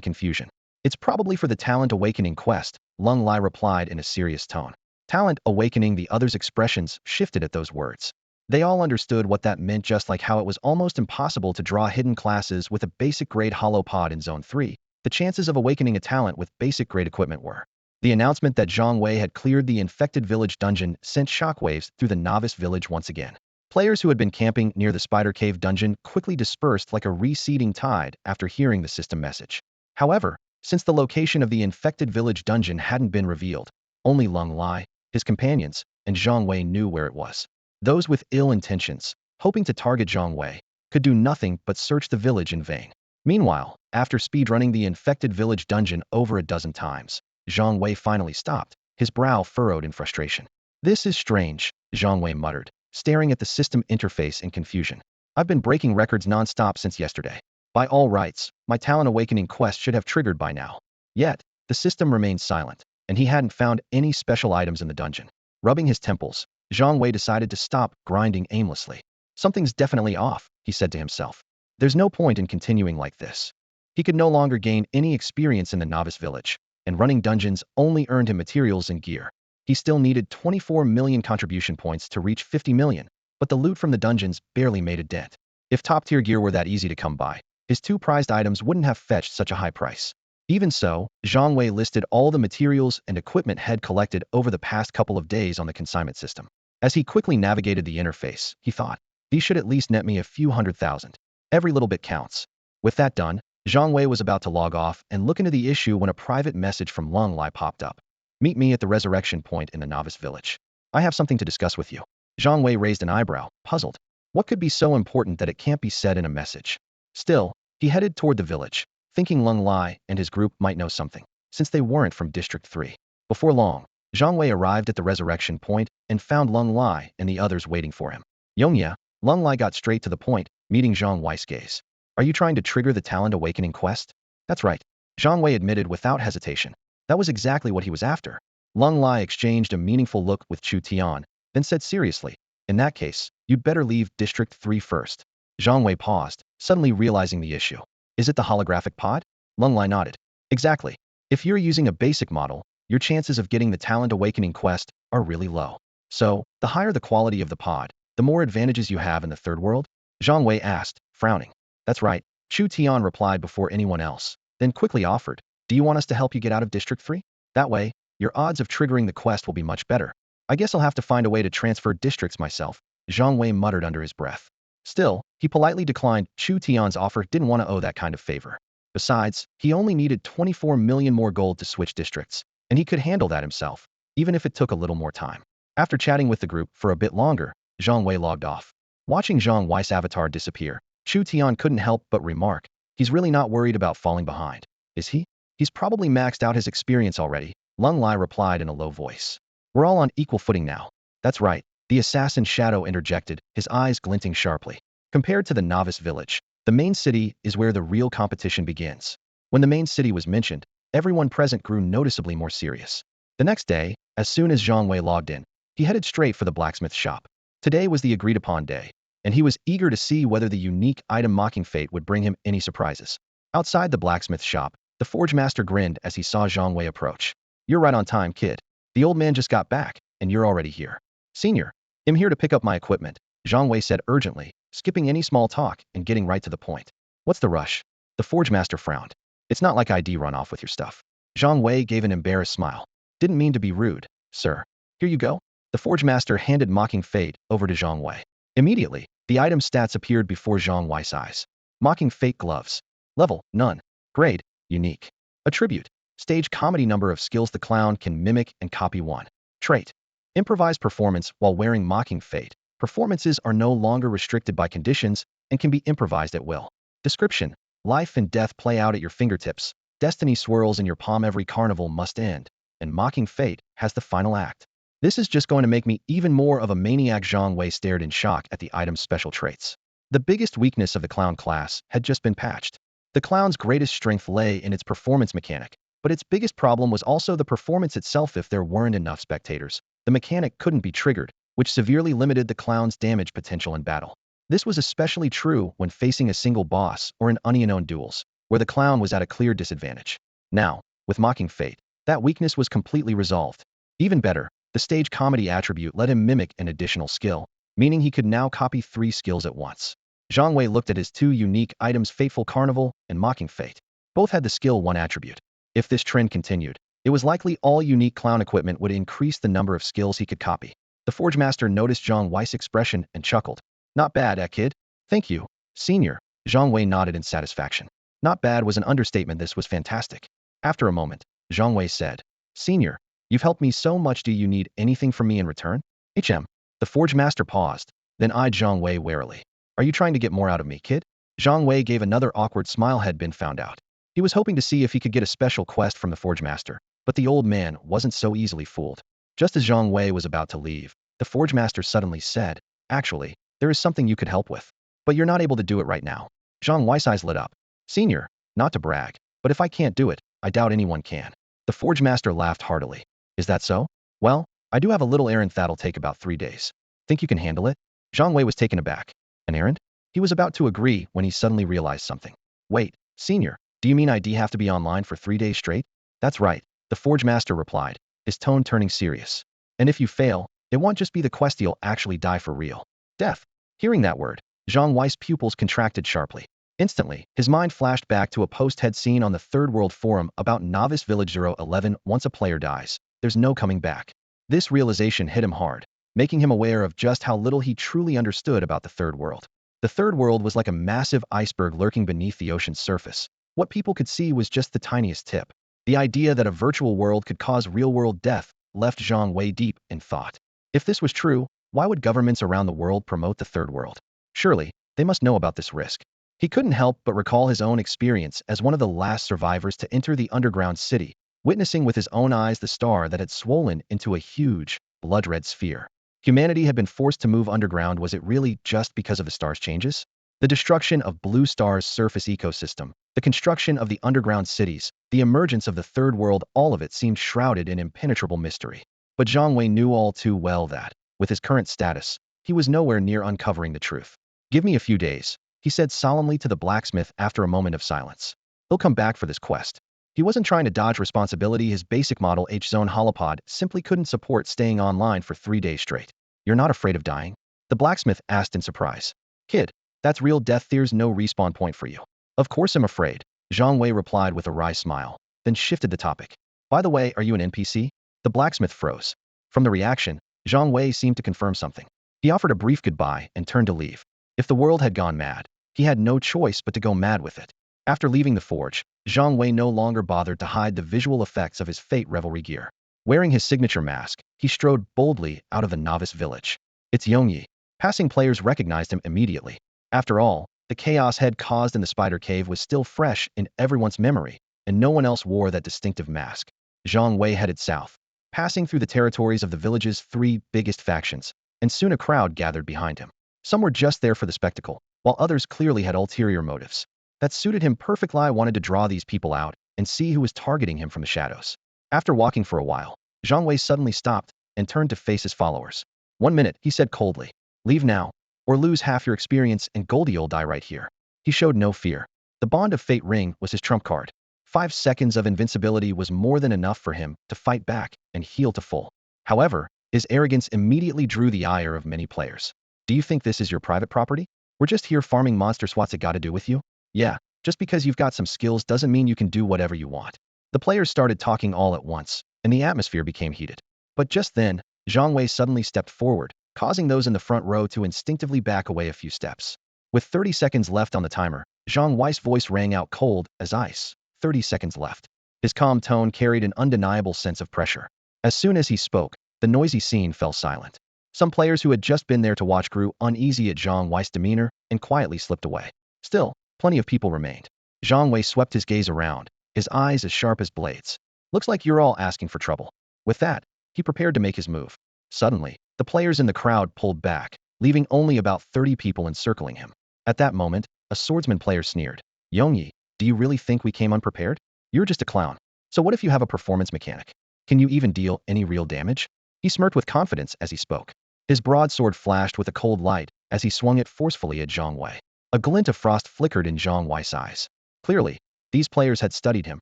confusion. It's probably for the Talent Awakening quest, Lung Lai replied in a serious tone. Talent Awakening. The others' expressions shifted at those words. They all understood what that meant, just like how it was almost impossible to draw hidden classes with a basic grade hollow pod in Zone 3. The chances of awakening a talent with basic grade equipment were. The announcement that Zhang Wei had cleared the Infected Village dungeon sent shockwaves through the Novice Village once again. Players who had been camping near the Spider Cave dungeon quickly dispersed like a receding tide after hearing the system message. However, since the location of the Infected Village dungeon hadn't been revealed, only Lung Lai, his companions, and Zhang Wei knew where it was. Those with ill intentions, hoping to target Zhang Wei, could do nothing but search the village in vain. Meanwhile, after speedrunning the Infected Village dungeon over a dozen times, Zhang Wei finally stopped, his brow furrowed in frustration. This is strange, Zhang Wei muttered, staring at the system interface in confusion. I've been breaking records non-stop since yesterday. By all rights, my Talent Awakening quest should have triggered by now. Yet, the system remained silent, and he hadn't found any special items in the dungeon. Rubbing his temples, Zhang Wei decided to stop grinding aimlessly. Something's definitely off, he said to himself. There's no point in continuing like this. He could no longer gain any experience in the Novice Village, and running dungeons only earned him materials and gear. He still needed 24 million contribution points to reach 50 million, but the loot from the dungeons barely made a dent. If top-tier gear were that easy to come by, his two prized items wouldn't have fetched such a high price. Even so, Zhang Wei listed all the materials and equipment had collected over the past couple of days on the consignment system. As he quickly navigated the interface, he thought, these should at least net me a few 100,000. Every little bit counts. With that done, Zhang Wei was about to log off and look into the issue when a private message from Lung Lai popped up. Meet me at the resurrection point in the Novice Village. I have something to discuss with you. Zhang Wei raised an eyebrow, puzzled. What could be so important that it can't be said in a message? Still, he headed toward the village, thinking Lung Lai and his group might know something, since they weren't from District 3. Before long, Zhang Wei arrived at the resurrection point and found Lung Lai and the others waiting for him. Yongye, Lung Lai got straight to the point, meeting Zhang Wei's gaze. Are you trying to trigger the Talent Awakening quest? That's right, Zhang Wei admitted without hesitation. That was exactly what he was after. Lung Lai exchanged a meaningful look with Chu Tian, then said seriously, in that case, you'd better leave District 3 first. Zhang Wei paused, suddenly realizing the issue. Is it the holographic pod? Lung Lai nodded. Exactly. If you're using a basic model, your chances of getting the Talent Awakening quest are really low. So, the higher the quality of the pod, the more advantages you have in the third world? Zhang Wei asked, frowning. That's right, Chu Tian replied before anyone else, then quickly offered, do you want us to help you get out of District 3? That way, your odds of triggering the quest will be much better. I guess I'll have to find a way to transfer districts myself, Zhang Wei muttered under his breath. Still, he politely declined. Chu Tian's offer, didn't want to owe that kind of favor. Besides, he only needed 24 million more gold to switch districts, and he could handle that himself, even if it took a little more time. After chatting with the group for a bit longer, Zhang Wei logged off. Watching Zhang Wei's avatar disappear, Chu Tian couldn't help but remark, he's really not worried about falling behind, is he? He's probably maxed out his experience already, Lung Lai replied in a low voice. We're all on equal footing now. That's right, the assassin Shadow interjected, his eyes glinting sharply. Compared to the Novice Village, the main city is where the real competition begins. When the main city was mentioned, everyone present grew noticeably more serious. The next day, as soon as Zhang Wei logged in, he headed straight for the blacksmith shop. Today was the agreed-upon day, and he was eager to see whether the unique item Mocking Fate would bring him any surprises. Outside the blacksmith shop, the forge master grinned as he saw Zhang Wei approach. You're right on time, kid. The old man just got back. and you're already here. Senior, I'm here to pick up my equipment, Zhang Wei said urgently, skipping any small talk and getting right to the point. What's the rush? The Forge Master frowned. It's not like ID run off with your stuff. Zhang Wei gave an embarrassed smile. Didn't mean to be rude, sir. Here you go. The Forge Master handed Mocking Fate over to Zhang Wei. Immediately, the item stats appeared before Zhang Wei's eyes. Mocking Fate gloves. Level, none. Grade, unique. Attribute, stage comedy number of skills the clown can mimic and copy one. Trait, improvise performance while wearing Mocking Fate. Performances are no longer restricted by conditions and can be improvised at will. Description, life and death play out at your fingertips. Destiny swirls in your palm, every carnival must end, and Mocking Fate has the final act. This is just going to make me even more of a maniac. Zhang Wei stared in shock at the item's special traits. The biggest weakness of the clown class had just been patched. The clown's greatest strength lay in its performance mechanic, but its biggest problem was also the performance itself. If there weren't enough spectators, the mechanic couldn't be triggered, which severely limited the clown's damage potential in battle. This was especially true when facing a single boss or in unknown duels, where the clown was at a clear disadvantage. Now, with Mocking Fate, that weakness was completely resolved. Even better, the stage comedy attribute let him mimic an additional skill, meaning he could now copy 3 skills at once. Zhang Wei looked at his 2 unique items, Fateful Carnival and Mocking Fate. Both had the skill 1 attribute. If this trend continued, it was likely all unique clown equipment would increase the number of skills he could copy. The Forge Master noticed Zhang Wei's expression and chuckled. Not bad, kid? Thank you, Senior. Zhang Wei nodded in satisfaction. Not bad was an understatement. This was fantastic. After a moment, Zhang Wei said, Senior, you've helped me so much. Do you need anything from me in return? The Forge Master paused, then eyed Zhang Wei warily. Are you trying to get more out of me, kid? Zhang Wei gave another awkward smile. Had been found out. He was hoping to see if he could get a special quest from the Forge Master, but the old man wasn't so easily fooled. Just as Zhang Wei was about to leave, the Forge Master suddenly said, Actually, there is something you could help with, but you're not able to do it right now. Zhang Wei's eyes lit up. Senior, not to brag, but if I can't do it, I doubt anyone can. The Forge Master laughed heartily. Is that so? Well, I do have a little errand that'll take about 3 days. Think you can handle it? Zhang Wei was taken aback. An errand? He was about to agree when he suddenly realized something. Wait, Senior, do you mean ID have to be online for 3 days straight? That's right, the Forge Master replied, his tone turning serious. And if you fail, it won't just be the quest, you'll actually die for real. Death. Hearing that word, Zhang Wei's pupils contracted sharply. Instantly, his mind flashed back to a post he'd seen on the Third World Forum about Novice Village 011. Once a player dies, there's no coming back. This realization hit him hard, making him aware of just how little he truly understood about the Third World. The Third World was like a massive iceberg lurking beneath the ocean's surface. What people could see was just the tiniest tip. The idea that a virtual world could cause real-world death left Zhang Wei deep in thought. If this was true, why would governments around the world promote the Third World? Surely, they must know about this risk. He couldn't help but recall his own experience as one of the last survivors to enter the underground city, witnessing with his own eyes the star that had swollen into a huge, blood-red sphere. Humanity had been forced to move underground. Was it really just because of the star's changes? The destruction of Blue Star's surface ecosystem, the construction of the underground cities, the emergence of the Third World, all of it seemed shrouded in impenetrable mystery. But Zhang Wei knew all too well that, with his current status, he was nowhere near uncovering the truth. Give me a few days, he said solemnly to the blacksmith after a moment of silence. He'll come back for this quest. He wasn't trying to dodge responsibility. His basic model H-Zone holopod simply couldn't support staying online for 3 days straight. You're not afraid of dying? The blacksmith asked in surprise. Kid, that's real death. There's no respawn point for you. Of course I'm afraid, Zhang Wei replied with a wry smile, then shifted the topic. By the way, are you an NPC? The blacksmith froze. From the reaction, Zhang Wei seemed to confirm something. He offered a brief goodbye and turned to leave. If the world had gone mad, he had no choice but to go mad with it. After leaving the forge, Zhang Wei no longer bothered to hide the visual effects of his fate revelry gear. Wearing his signature mask, he strode boldly out of the novice village. It's Yongyi. Passing players recognized him immediately. After all, the chaos had caused in the spider cave was still fresh in everyone's memory, and no one else wore that distinctive mask. Zhang Wei headed south, passing through the territories of the village's 3 biggest factions, and soon a crowd gathered behind him. Some were just there for the spectacle, while others clearly had ulterior motives. That suited him perfectly. I wanted to draw these people out and see who was targeting him from the shadows. After walking for a while, Zhang Wei suddenly stopped and turned to face his followers. 1 minute, he said coldly. Leave now, or lose half your experience and Goldie'll die right here. He showed no fear. The Bond of Fate ring was his trump card. 5 seconds of invincibility was more than enough for him to fight back and heal to full. However, His arrogance immediately drew the ire of many players. Do you think this is your private property? We're just here farming monsters. What's it got to do with you? Yeah, just because you've got some skills doesn't mean you can do whatever you want. The players started talking all at once, and the atmosphere became heated. But just then, Zhang Wei suddenly stepped forward, causing those in the front row to instinctively back away a few steps. With 30 seconds left on the timer, Zhang Wei's voice rang out cold as ice. 30 seconds left. His calm tone carried an undeniable sense of pressure. As soon as he spoke, the noisy scene fell silent. Some players who had just been there to watch grew uneasy at Zhang Wei's demeanor and quietly slipped away. Still, plenty of people remained. Zhang Wei swept his gaze around, his eyes as sharp as blades. Looks like you're all asking for trouble. With that, he prepared to make his move. Suddenly, the players in the crowd pulled back, leaving only about 30 people encircling him. At that moment, a swordsman player sneered. Yongyi, do you really think we came unprepared? You're just a clown. So what if you have a performance mechanic? Can you even deal any real damage? He smirked with confidence as he spoke. His broadsword flashed with a cold light as he swung it forcefully at Zhang Wei. A glint of frost flickered in Zhang Wei's eyes. Clearly, these players had studied him,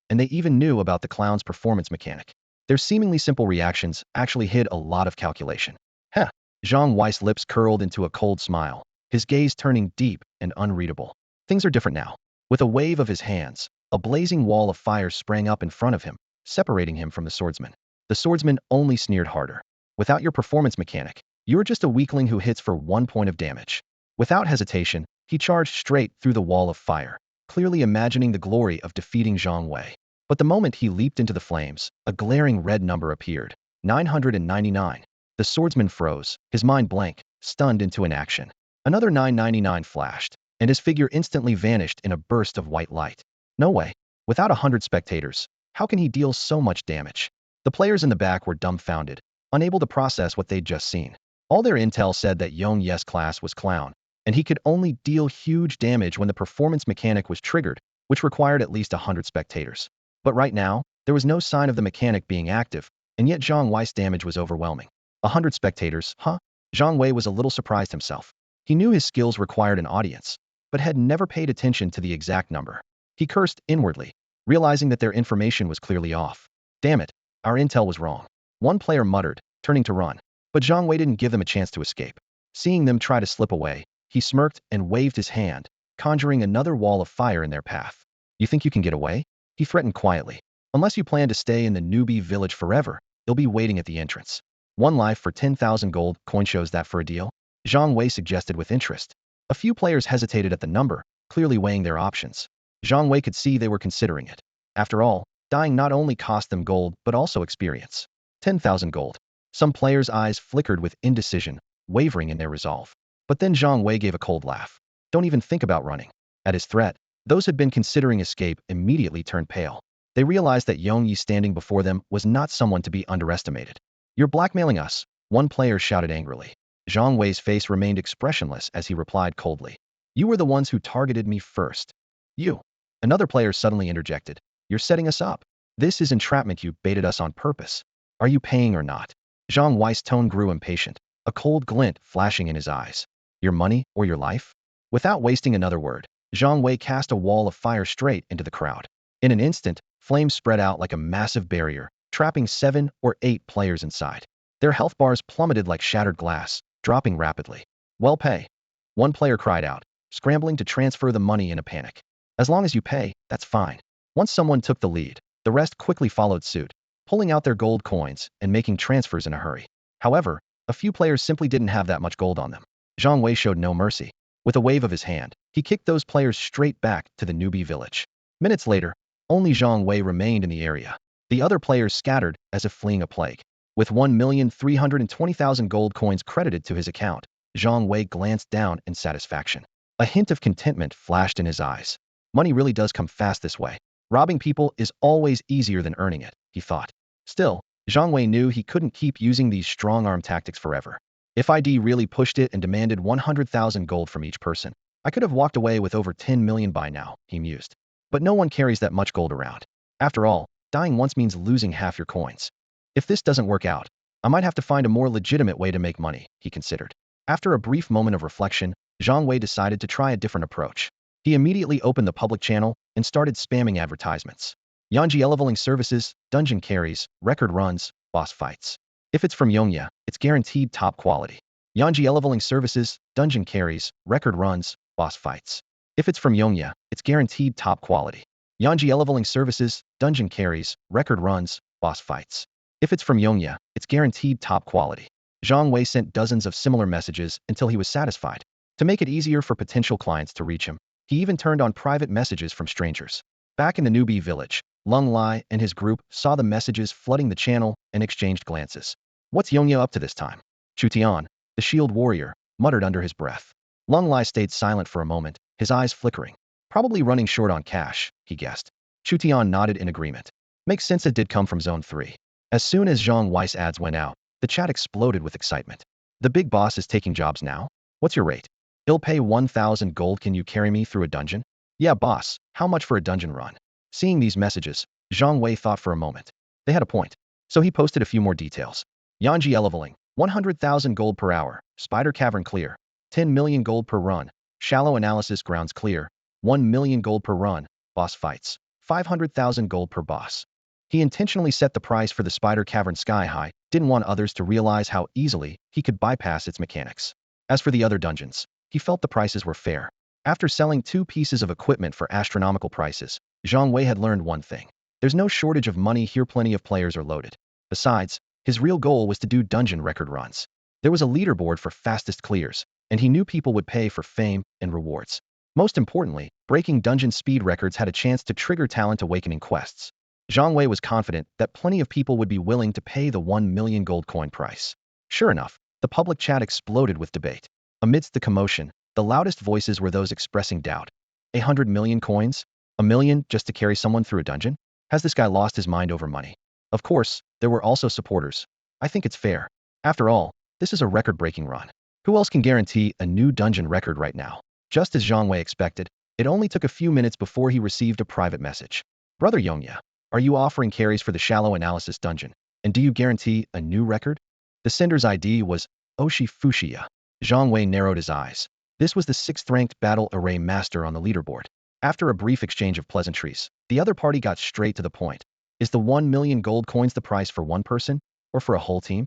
and they even knew about the clown's performance mechanic. Their seemingly simple reactions actually hid a lot of calculation. Heh! Zhang Wei's lips curled into a cold smile, his gaze turning deep and unreadable. Things are different now. With a wave of his hands, a blazing wall of fire sprang up in front of him, separating him from the swordsman. The swordsman only sneered harder. Without your performance mechanic, you're just a weakling who hits for 1 point of damage. Without hesitation, he charged straight through the wall of fire, clearly imagining the glory of defeating Zhang Wei. But the moment he leaped into the flames, a glaring red number appeared. 999. The swordsman froze, his mind blank, stunned into inaction. Another 999 flashed, and his figure instantly vanished in a burst of white light. No way. Without 100 spectators, how can he deal so much damage? The players in the back were dumbfounded, unable to process what they'd just seen. All their intel said that Yongyi's class was clown, and he could only deal huge damage when the performance mechanic was triggered, which required at least 100 spectators. But right now, there was no sign of the mechanic being active, and yet Zhang Wei's damage was overwhelming. 100 spectators, huh? Zhang Wei was a little surprised himself. He knew his skills required an audience, but had never paid attention to the exact number. He cursed inwardly, realizing that their information was clearly off. Damn it, our intel was wrong. One player muttered, turning to run. But Zhang Wei didn't give them a chance to escape. Seeing them try to slip away, he smirked and waved his hand, conjuring another wall of fire in their path. You think you can get away? He threatened quietly. Unless you plan to stay in the newbie village forever, you'll be waiting at the entrance. 1 life for 10,000 gold coin, shows that for a deal? Zhang Wei suggested with interest. A few players hesitated at the number, clearly weighing their options. Zhang Wei could see they were considering it. After all, dying not only cost them gold but also experience. 10,000 gold. Some players' eyes flickered with indecision, wavering in their resolve. But then Zhang Wei gave a cold laugh. Don't even think about running. At his threat, those who'd been considering escape immediately turned pale. They realized that Yongyi standing before them was not someone to be underestimated. You're blackmailing us, one player shouted angrily. Zhang Wei's face remained expressionless as he replied coldly. You were the ones who targeted me first. You. Another player suddenly interjected. You're setting us up. This is entrapment. You baited us on purpose. Are you paying or not? Zhang Wei's tone grew impatient, a cold glint flashing in his eyes. Your money or your life? Without wasting another word, Zhang Wei cast a wall of fire straight into the crowd. In an instant, flames spread out like a massive barrier, trapping 7 or 8 players inside. Their health bars plummeted like shattered glass, dropping rapidly. Well pay. One player cried out, scrambling to transfer the money in a panic. As long as you pay, that's fine. Once someone took the lead, the rest quickly followed suit, pulling out their gold coins and making transfers in a hurry. However, a few players simply didn't have that much gold on them. Zhang Wei showed no mercy. With a wave of his hand, he kicked those players straight back to the newbie village. Minutes later, only Zhang Wei remained in the area. The other players scattered as if fleeing a plague. With 1,320,000 gold coins credited to his account, Zhang Wei glanced down in satisfaction. A hint of contentment flashed in his eyes. Money really does come fast this way. Robbing people is always easier than earning it, he thought. Still, Zhang Wei knew he couldn't keep using these strong-arm tactics forever. If ID really pushed it and demanded 100,000 gold from each person, I could have walked away with over 10 million by now, he mused. But no one carries that much gold around. After all, dying once means losing half your coins. If this doesn't work out, I might have to find a more legitimate way to make money, he considered. After a brief moment of reflection, Zhang Wei decided to try a different approach. He immediately opened the public channel and started spamming advertisements. Yanji leveling services, dungeon carries, record runs, boss fights. If it's from Yongya, it's guaranteed top quality. Yanji leveling services, dungeon carries, record runs, boss fights. If it's from Yongya, it's guaranteed top quality. Yanji leveling services, dungeon carries, record runs, boss fights. If it's from Yongya, it's guaranteed top quality. Zhang Wei sent dozens of similar messages until he was satisfied. To make it easier for potential clients to reach him, he even turned on private messages from strangers. Back in the newbie village, Lung Lai and his group saw the messages flooding the channel and exchanged glances. What's Yongya up to this time? Chu Tian, the shield warrior, muttered under his breath. Lung Lai stayed silent for a moment, his eyes flickering. Probably running short on cash, he guessed. Chu Tian nodded in agreement. Makes sense it did come from Zone 3. As soon as Zhang Wei's ads went out, the chat exploded with excitement. The big boss is taking jobs now? What's your rate? He'll pay 1,000 gold. Can you carry me through a dungeon? Yeah, boss. How much for a dungeon run? Seeing these messages, Zhang Wei thought for a moment. They had a point. So he posted a few more details. Yanji leveling, 100,000 gold per hour, spider cavern clear, 10 million gold per run, shallow analysis grounds clear, 1 million gold per run, boss fights, 500,000 gold per boss. He intentionally set the price for the spider cavern sky high, didn't want others to realize how easily he could bypass its mechanics. As for the other dungeons, he felt the prices were fair. After selling 2 pieces of equipment for astronomical prices, Zhang Wei had learned one thing. There's no shortage of money here, plenty of players are loaded. Besides, his real goal was to do dungeon record runs. There was a leaderboard for fastest clears, and he knew people would pay for fame and rewards. Most importantly, breaking dungeon speed records had a chance to trigger talent awakening quests. Zhang Wei was confident that plenty of people would be willing to pay the 1 million gold coin price. Sure enough, the public chat exploded with debate. Amidst the commotion, the loudest voices were those expressing doubt. 100 million coins? 1 million just to carry someone through a dungeon? Has this guy lost his mind over money? Of course, there were also supporters. I think it's fair. After all, this is a record-breaking run. Who else can guarantee a new dungeon record right now? Just as Zhang Wei expected, it only took a few minutes before he received a private message. Brother Yongya, are you offering carries for the shallow analysis dungeon? And do you guarantee a new record? The sender's ID was Oshi Fushia. Zhang Wei narrowed his eyes. This was the 6th-ranked battle array master on the leaderboard. After a brief exchange of pleasantries, the other party got straight to the point. Is the 1 million gold coins the price for one person, or for a whole team?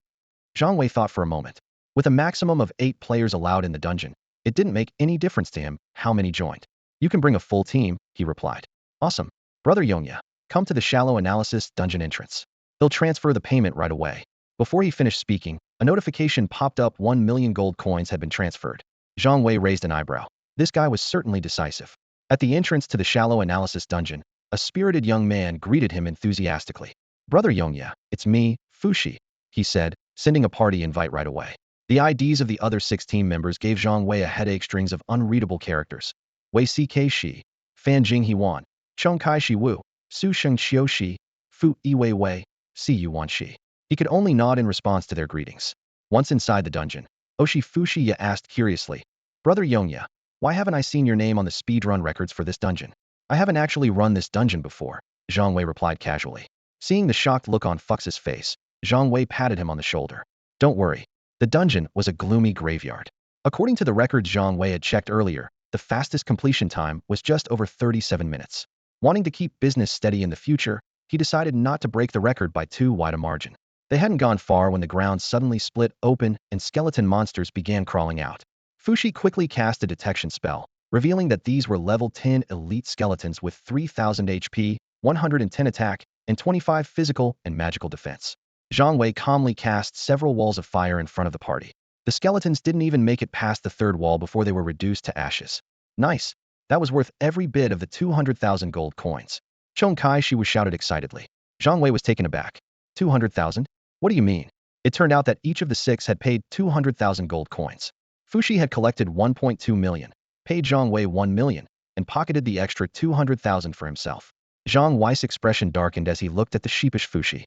Zhang Wei thought for a moment. With a maximum of 8 players allowed in the dungeon, it didn't make any difference to him how many joined. You can bring a full team, he replied. Awesome. Brother Yongya, come to the shallow analysis dungeon entrance. They'll transfer the payment right away. Before he finished speaking, a notification popped up. 1 million gold coins had been transferred. Zhang Wei raised an eyebrow. This guy was certainly decisive. At the entrance to the shallow analysis dungeon, a spirited young man greeted him enthusiastically. Brother Yongya, it's me, Fushi, he said, sending a party invite right away. The IDs of the other 6 team members gave Zhang Wei a headache. Strings of unreadable characters. Wei CK Shi, Fan Jing He Wan, Chong Kai Shi Wu, Su Sheng Xiu Shi, Fu Yi Wei, Si Yu Wan Shi. He could only nod in response to their greetings. Once inside the dungeon, Oshi Fushi asked curiously, Brother Yongya, why haven't I seen your name on the speedrun records for this dungeon? I haven't actually run this dungeon before, Zhang Wei replied casually. Seeing the shocked look on Fux's face, Zhang Wei patted him on the shoulder. Don't worry. The dungeon was a gloomy graveyard. According to the records Zhang Wei had checked earlier, the fastest completion time was just over 37 minutes. Wanting to keep business steady in the future, he decided not to break the record by too wide a margin. They hadn't gone far when the ground suddenly split open and skeleton monsters began crawling out. Fushi quickly cast a detection spell, revealing that these were level 10 elite skeletons with 3,000 HP, 110 attack, and 25 physical and magical defense. Zhang Wei calmly cast several walls of fire in front of the party. The skeletons didn't even make it past the 3rd wall before they were reduced to ashes. Nice. That was worth every bit of the 200,000 gold coins. Chong Kai Shi was shouted excitedly. Zhang Wei was taken aback. 200,000? What do you mean? It turned out that each of the 6 had paid 200,000 gold coins. Fushi had collected 1.2 million, paid Zhang Wei 1 million, and pocketed the extra 200,000 for himself. Zhang Wei's expression darkened as he looked at the sheepish Fushi.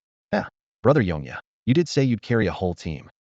Brother Yongya, you did say you'd carry a whole team.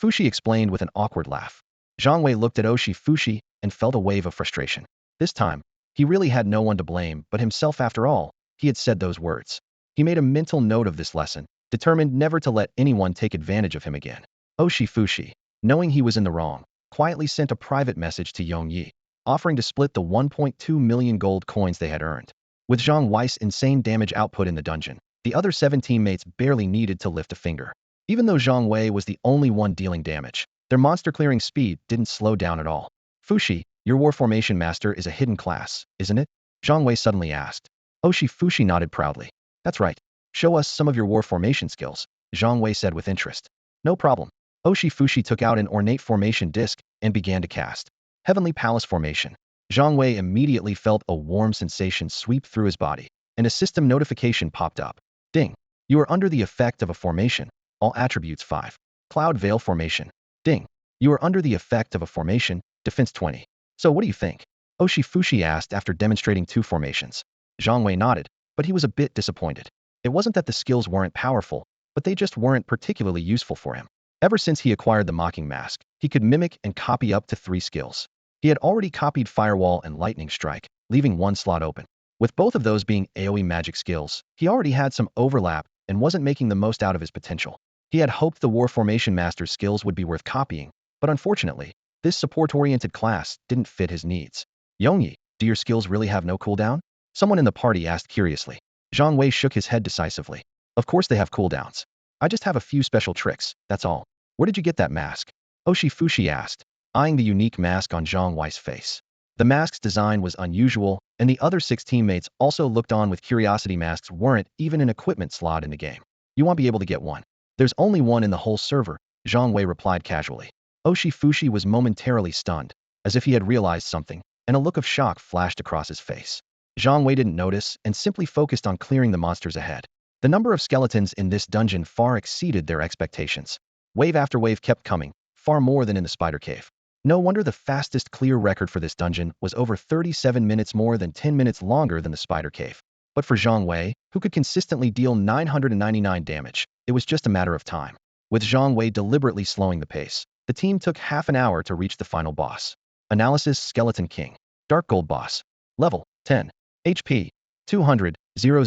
Fushi explained with an awkward laugh. Zhang Wei looked at Oshi Fushi and felt a wave of frustration. This time, he really had no one to blame but himself. After all, he had said those words. He made a mental note of this lesson, determined never to let anyone take advantage of him again. Oshi Fushi, knowing he was in the wrong, quietly sent a private message to Yong Yi, offering to split the 1.2 million gold coins they had earned. With Zhang Wei's insane damage output in the dungeon, the other 7 teammates barely needed to lift a finger. Even though Zhang Wei was the only one dealing damage, their monster clearing speed didn't slow down at all. Fushi, your War Formation Master is a hidden class, isn't it? Zhang Wei suddenly asked. Fushi nodded proudly. That's right. Show us some of your War Formation skills, Zhang Wei said with interest. No problem. Fushi took out an ornate formation disc and began to cast. Heavenly Palace Formation. Zhang Wei immediately felt a warm sensation sweep through his body, and a system notification popped up. Ding. You are under the effect of a formation. All attributes 5. Cloud Veil Formation. Ding. You are under the effect of a formation, defense 20. So what do you think? Fushi asked after demonstrating 2 formations. Zhang Wei nodded, but he was a bit disappointed. It wasn't that the skills weren't powerful, but they just weren't particularly useful for him. Ever since he acquired the Mocking Mask, he could mimic and copy up to 3 skills. He had already copied Firewall and Lightning Strike, leaving 1 slot open. With both of those being AoE magic skills, he already had some overlap and wasn't making the most out of his potential. He had hoped the War Formation Master's skills would be worth copying, but unfortunately, this support-oriented class didn't fit his needs. Yongyi, do your skills really have no cooldown? Someone in the party asked curiously. Zhang Wei shook his head decisively. Of course they have cooldowns. I just have a few special tricks, that's all. Where did you get that mask? Fushi asked, eyeing the unique mask on Zhang Wei's face. The mask's design was unusual, and the other 6 teammates also looked on with curiosity. Masks weren't even an equipment slot in the game. You won't be able to get one. There's only one in the whole server, Zhang Wei replied casually. Fushi was momentarily stunned, as if he had realized something, and a look of shock flashed across his face. Zhang Wei didn't notice and simply focused on clearing the monsters ahead. The number of skeletons in this dungeon far exceeded their expectations. Wave after wave kept coming, far more than in the spider cave. No wonder the fastest clear record for this dungeon was over 37 minutes, more than 10 minutes longer than the spider cave. But for Zhang Wei, who could consistently deal 999 damage, it was just a matter of time. With Zhang Wei deliberately slowing the pace, the team took half an hour to reach the final boss. Analysis: Skeleton King. Dark Gold Boss. Level 10. HP 200, 000,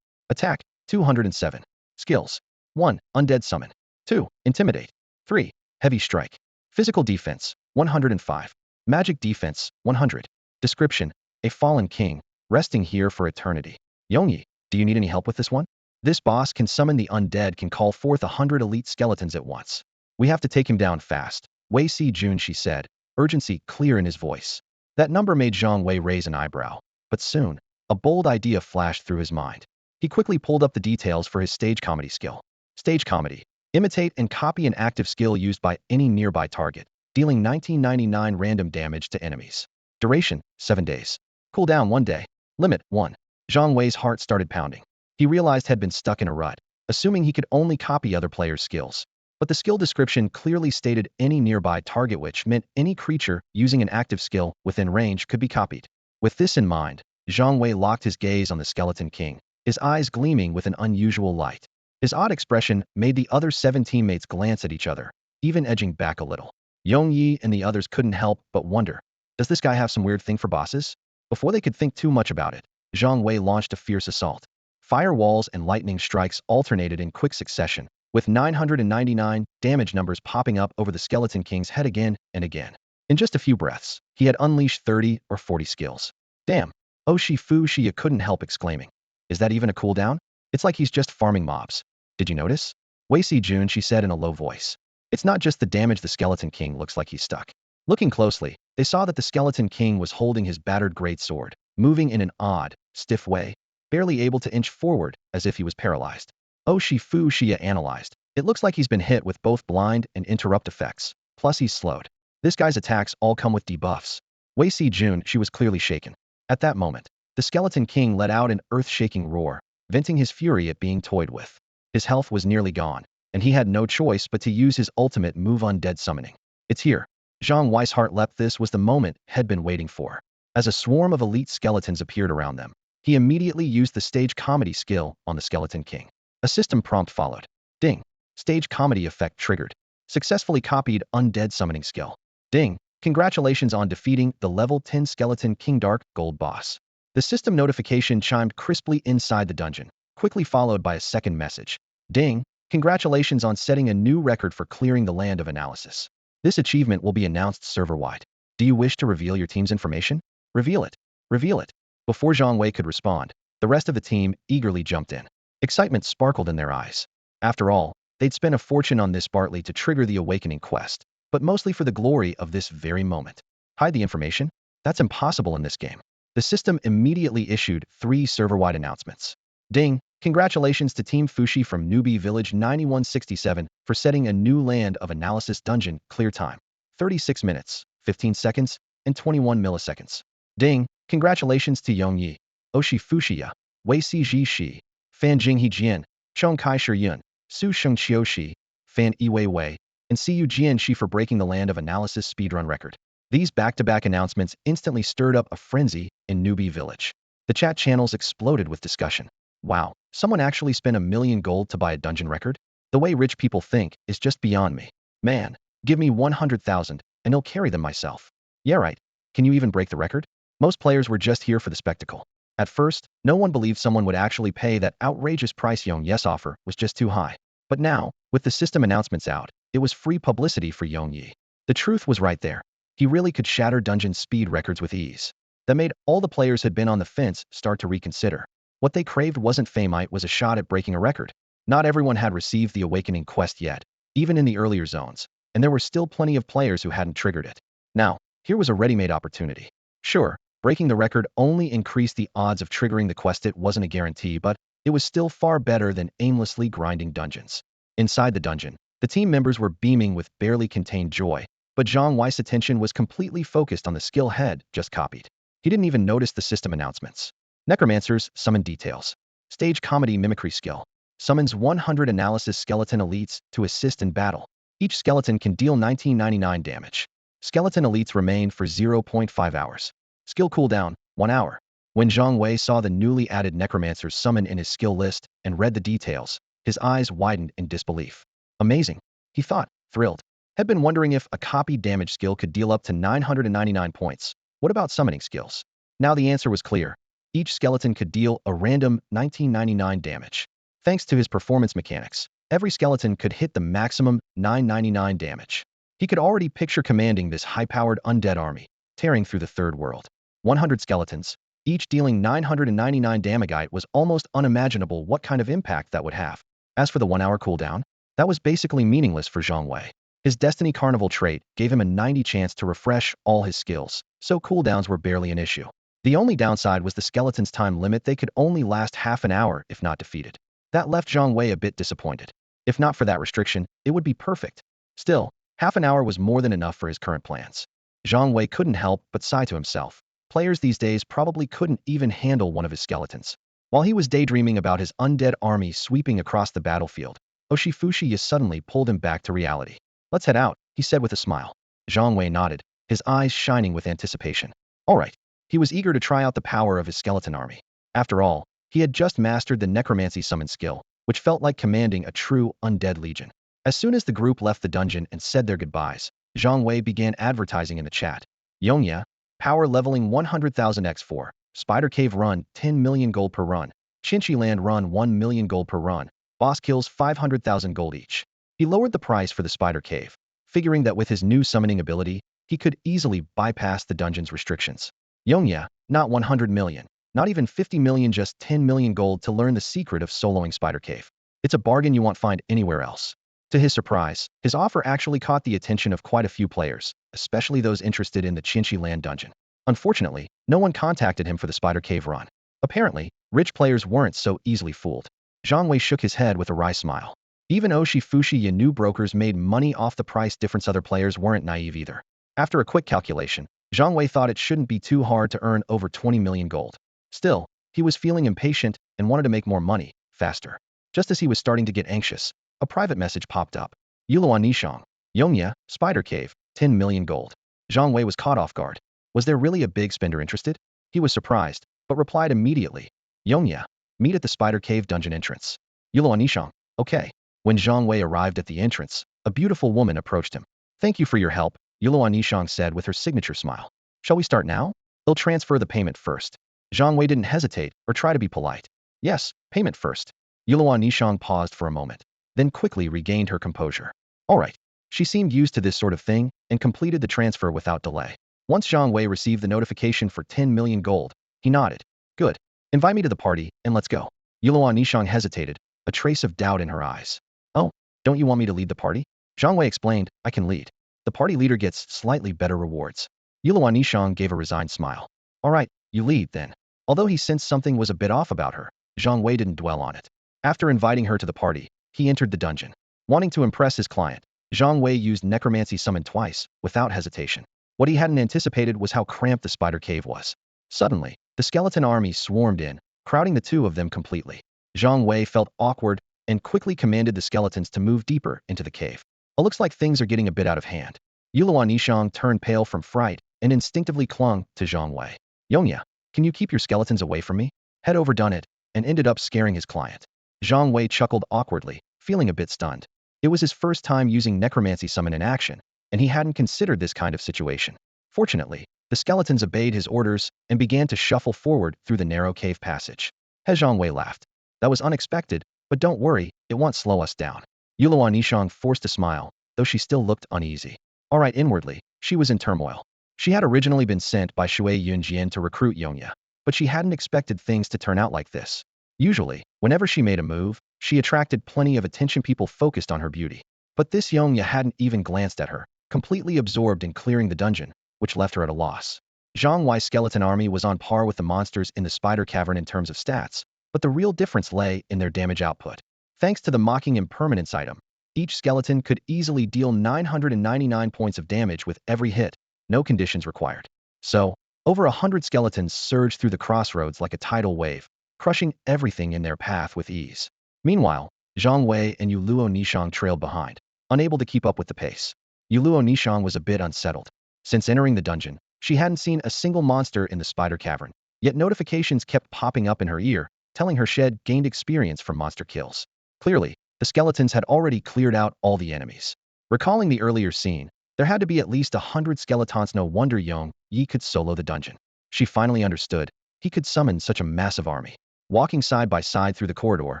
Attack 207. Skills: 1. Undead Summon. 2. Intimidate. 3. Heavy Strike. Physical Defense 105. Magic Defense 100. Description: a fallen king, resting here for eternity. Yongyi, do you need any help with this one? This boss can summon the undead, can call forth 100 elite skeletons at once. We have to take him down fast. Wei Si Jun, she said, urgency clear in his voice. That number made Zhang Wei raise an eyebrow. But soon, a bold idea flashed through his mind. He quickly pulled up the details for his stage comedy skill. Stage comedy. Imitate and copy an active skill used by any nearby target, dealing 1999 random damage to enemies. Duration: 7 days. Cooldown: 1 day. Limit: 1. Zhang Wei's heart started pounding. He realized he'd been stuck in a rut, assuming he could only copy other players' skills. But the skill description clearly stated any nearby target, which meant any creature using an active skill within range could be copied. With this in mind, Zhang Wei locked his gaze on the Skeleton King, his eyes gleaming with an unusual light. His odd expression made the other 7 teammates glance at each other, even edging back a little. Yongyi and the others couldn't help but wonder, does this guy have some weird thing for bosses? Before they could think too much about it, Zhang Wei launched a fierce assault. Firewalls and lightning strikes alternated in quick succession, with 999 damage numbers popping up over the Skeleton King's head again and again. In just a few breaths, he had unleashed 30 or 40 skills. Damn, Fushi couldn't help exclaiming. Is that even a cooldown? It's like he's just farming mobs. Did you notice? Wei Si Jun, she said in a low voice. It's not just the damage, the Skeleton King looks like he's stuck. Looking closely, they saw that the Skeleton King was holding his battered great sword, moving in an odd, stiff way, barely able to inch forward, as if he was paralyzed. Fushi analyzed. It looks like he's been hit with both blind and interrupt effects, plus he's slowed. This guy's attacks all come with debuffs. Wei Si Jun, she was clearly shaken. At that moment, the Skeleton King let out an earth-shaking roar, venting his fury at being toyed with. His health was nearly gone, and he had no choice but to use his ultimate move, Undead Summoning. It's here. Zhang Wei's heart leapt. This was the moment he'd been waiting for. As a swarm of elite skeletons appeared around them, he immediately used the stage comedy skill on the Skeleton King. A system prompt followed. Ding. Stage comedy effect triggered. Successfully copied Undead Summoning skill. Ding. Congratulations on defeating the level 10 Skeleton King Dark Gold boss. The system notification chimed crisply inside the dungeon, quickly followed by a second message. Ding. Congratulations on setting a new record for clearing the land of analysis. This achievement will be announced server-wide. Do you wish to reveal your team's information? Reveal it. Reveal it. Before Zhang Wei could respond, the rest of the team eagerly jumped in. Excitement sparkled in their eyes. After all, they'd spent a fortune on this partly to trigger the awakening quest, but mostly for the glory of this very moment. Hide the information? That's impossible in this game. The system immediately issued 3 server-wide announcements. Ding! Congratulations to Team Fushi from Newbie Village 9167 for setting a new land of analysis dungeon. Clear time: 36 minutes, 15 seconds, and 21 milliseconds. Ding! Congratulations to Yongyi, Oshi Fushiya, Wei Si Ji Shi, Fan Jinghe Jian, Chong Kai Shi Yun, Su Sheng Qiu Shi, Fan Iwei Wei, and Siyu Jian Shi for breaking the land of analysis speedrun record. These back-to-back announcements instantly stirred up a frenzy in Newbie Village. The chat channels exploded with discussion. Wow, someone actually spent $1 million gold to buy a dungeon record? The way rich people think is just beyond me. Man, give me 100,000 and I'll carry them myself. Yeah, right. Can you even break the record? Most players were just here for the spectacle. At first, no one believed someone would actually pay that outrageous price. Yongye's offer was just too high. But now, with the system announcements out, it was free publicity for Yongyi. The truth was right there. He really could shatter dungeon speed records with ease. That made all the players who'd been on the fence start to reconsider. What they craved wasn't fame, it was a shot at breaking a record. Not everyone had received the awakening quest yet, even in the earlier zones, and there were still plenty of players who hadn't triggered it. Now, here was a ready-made opportunity. Sure, breaking the record only increased the odds of triggering the quest. It wasn't a guarantee, but it was still far better than aimlessly grinding dungeons. Inside the dungeon, the team members were beaming with barely contained joy, but Zhang Wei's attention was completely focused on the skill head just copied. He didn't even notice the system announcements. Necromancer's summon details. Stage comedy mimicry skill. Summons 100 analysis skeleton elites to assist in battle. Each skeleton can deal 1999 damage. Skeleton elites remain for 0.5 hours. Skill cooldown, 1 hour. When Zhang Wei saw the newly added Necromancer's summon in his skill list and read the details, his eyes widened in disbelief. Amazing, he thought, thrilled. Had been wondering if a copied damage skill could deal up to 999 points. What about summoning skills? Now the answer was clear. Each skeleton could deal a random 1999 damage. Thanks to his performance mechanics, every skeleton could hit the maximum 999 damage. He could already picture commanding this high-powered undead army, tearing through the third world. 100 skeletons, each dealing 999 damage. It was almost unimaginable what kind of impact that would have. As for the 1-hour cooldown, that was basically meaningless for Zhang Wei. His Destiny Carnival trait gave him a 90 chance to refresh all his skills, so cooldowns were barely an issue. The only downside was the skeleton's time limit. They could only last half an hour if not defeated. That left Zhang Wei a bit disappointed. If not for that restriction, it would be perfect. Still, half an hour was more than enough for his current plans. Zhang Wei couldn't help but sigh to himself. Players these days probably couldn't even handle one of his skeletons. While he was daydreaming about his undead army sweeping across the battlefield, Oshifushiya suddenly pulled him back to reality. Let's head out, he said with a smile. Zhang Wei nodded, his eyes shining with anticipation. All right. He was eager to try out the power of his skeleton army. After all, he had just mastered the necromancy summon skill, which felt like commanding a true undead legion. As soon as the group left the dungeon and said their goodbyes, Zhang Wei began advertising in the chat. Yongya, power leveling 100,000 x4, Spider Cave run 10 million gold per run, Chinchi Land run 1 million gold per run, boss kills 500,000 gold each. He lowered the price for the Spider Cave, figuring that with his new summoning ability, he could easily bypass the dungeon's restrictions. Yongya, not 100 million, not even 50 million, just 10 million gold to learn the secret of soloing Spider Cave. It's a bargain you won't find anywhere else. To his surprise, his offer actually caught the attention of quite a few players, especially those interested in the Chinchi Land dungeon. Unfortunately, no one contacted him for the Spider Cave run. Apparently, rich players weren't so easily fooled. Zhang Wei shook his head with a wry smile. Even Oshifushiya knew brokers made money off the price difference. Other players weren't naive either. After a quick calculation, Zhang Wei thought it shouldn't be too hard to earn over 20 million gold. Still, he was feeling impatient and wanted to make more money, faster. Just as he was starting to get anxious, a private message popped up. Yuluan Nishang, Yongya, Spider Cave, 10 million gold. Zhang Wei was caught off guard. Was there really a big spender interested? He was surprised, but replied immediately. Yongya, meet at the Spider Cave dungeon entrance. Yuluan Nishang, okay. When Zhang Wei arrived at the entrance, a beautiful woman approached him. Thank you for your help, Yuluan Nishang said with her signature smile. Shall we start now? They'll transfer the payment first. Zhang Wei didn't hesitate or try to be polite. Yes, payment first. Yuluan Nishang paused for a moment, then quickly regained her composure. All right. She seemed used to this sort of thing and completed the transfer without delay. Once Zhang Wei received the notification for 10 million gold, he nodded. Good. Invite me to the party and let's go. Yulua Nishang hesitated, a trace of doubt in her eyes. Oh, don't you want me to lead the party? Zhang Wei explained, I can lead. The party leader gets slightly better rewards. Yulua Nishang gave a resigned smile. All right, you lead then. Although he sensed something was a bit off about her, Zhang Wei didn't dwell on it. After inviting her to the party, he entered the dungeon. Wanting to impress his client, Zhang Wei used necromancy summon twice, without hesitation. What he hadn't anticipated was how cramped the spider cave was. Suddenly, the skeleton army swarmed in, crowding the two of them completely. Zhang Wei felt awkward and quickly commanded the skeletons to move deeper into the cave. It looks like things are getting a bit out of hand. Yulua Nishang turned pale from fright and instinctively clung to Zhang Wei. Yongya, can you keep your skeletons away from me? Had overdone it and ended up scaring his client. Zhang Wei chuckled awkwardly, feeling a bit stunned. It was his first time using necromancy summon in action, and he hadn't considered this kind of situation. Fortunately, the skeletons obeyed his orders and began to shuffle forward through the narrow cave passage. Zhang Wei laughed. That was unexpected, but don't worry, it won't slow us down. Yulua Nishang forced a smile, though she still looked uneasy. All right, inwardly, she was in turmoil. She had originally been sent by Shui Yunjian to recruit Yongya, but she hadn't expected things to turn out like this. Usually, whenever she made a move, she attracted plenty of attention, people focused on her beauty. But this Yongya hadn't even glanced at her, completely absorbed in clearing the dungeon, which left her at a loss. Zhang Wei's skeleton army was on par with the monsters in the spider cavern in terms of stats, but the real difference lay in their damage output. Thanks to the mocking impermanence item, each skeleton could easily deal 999 points of damage with every hit, no conditions required. So, over 100 skeletons surged through the crossroads like a tidal wave, crushing everything in their path with ease. Meanwhile, Zhang Wei and Yuluo Nishang trailed behind, unable to keep up with the pace. Yuluo Nishang was a bit unsettled. Since entering the dungeon, she hadn't seen a single monster in the spider cavern, yet notifications kept popping up in her ear, telling her she'd gained experience from monster kills. Clearly, the skeletons had already cleared out all the enemies. Recalling the earlier scene, there had to be at least 100 skeletons. No wonder Yong Yi could solo the dungeon. She finally understood. He could summon such a massive army. Walking side by side through the corridor,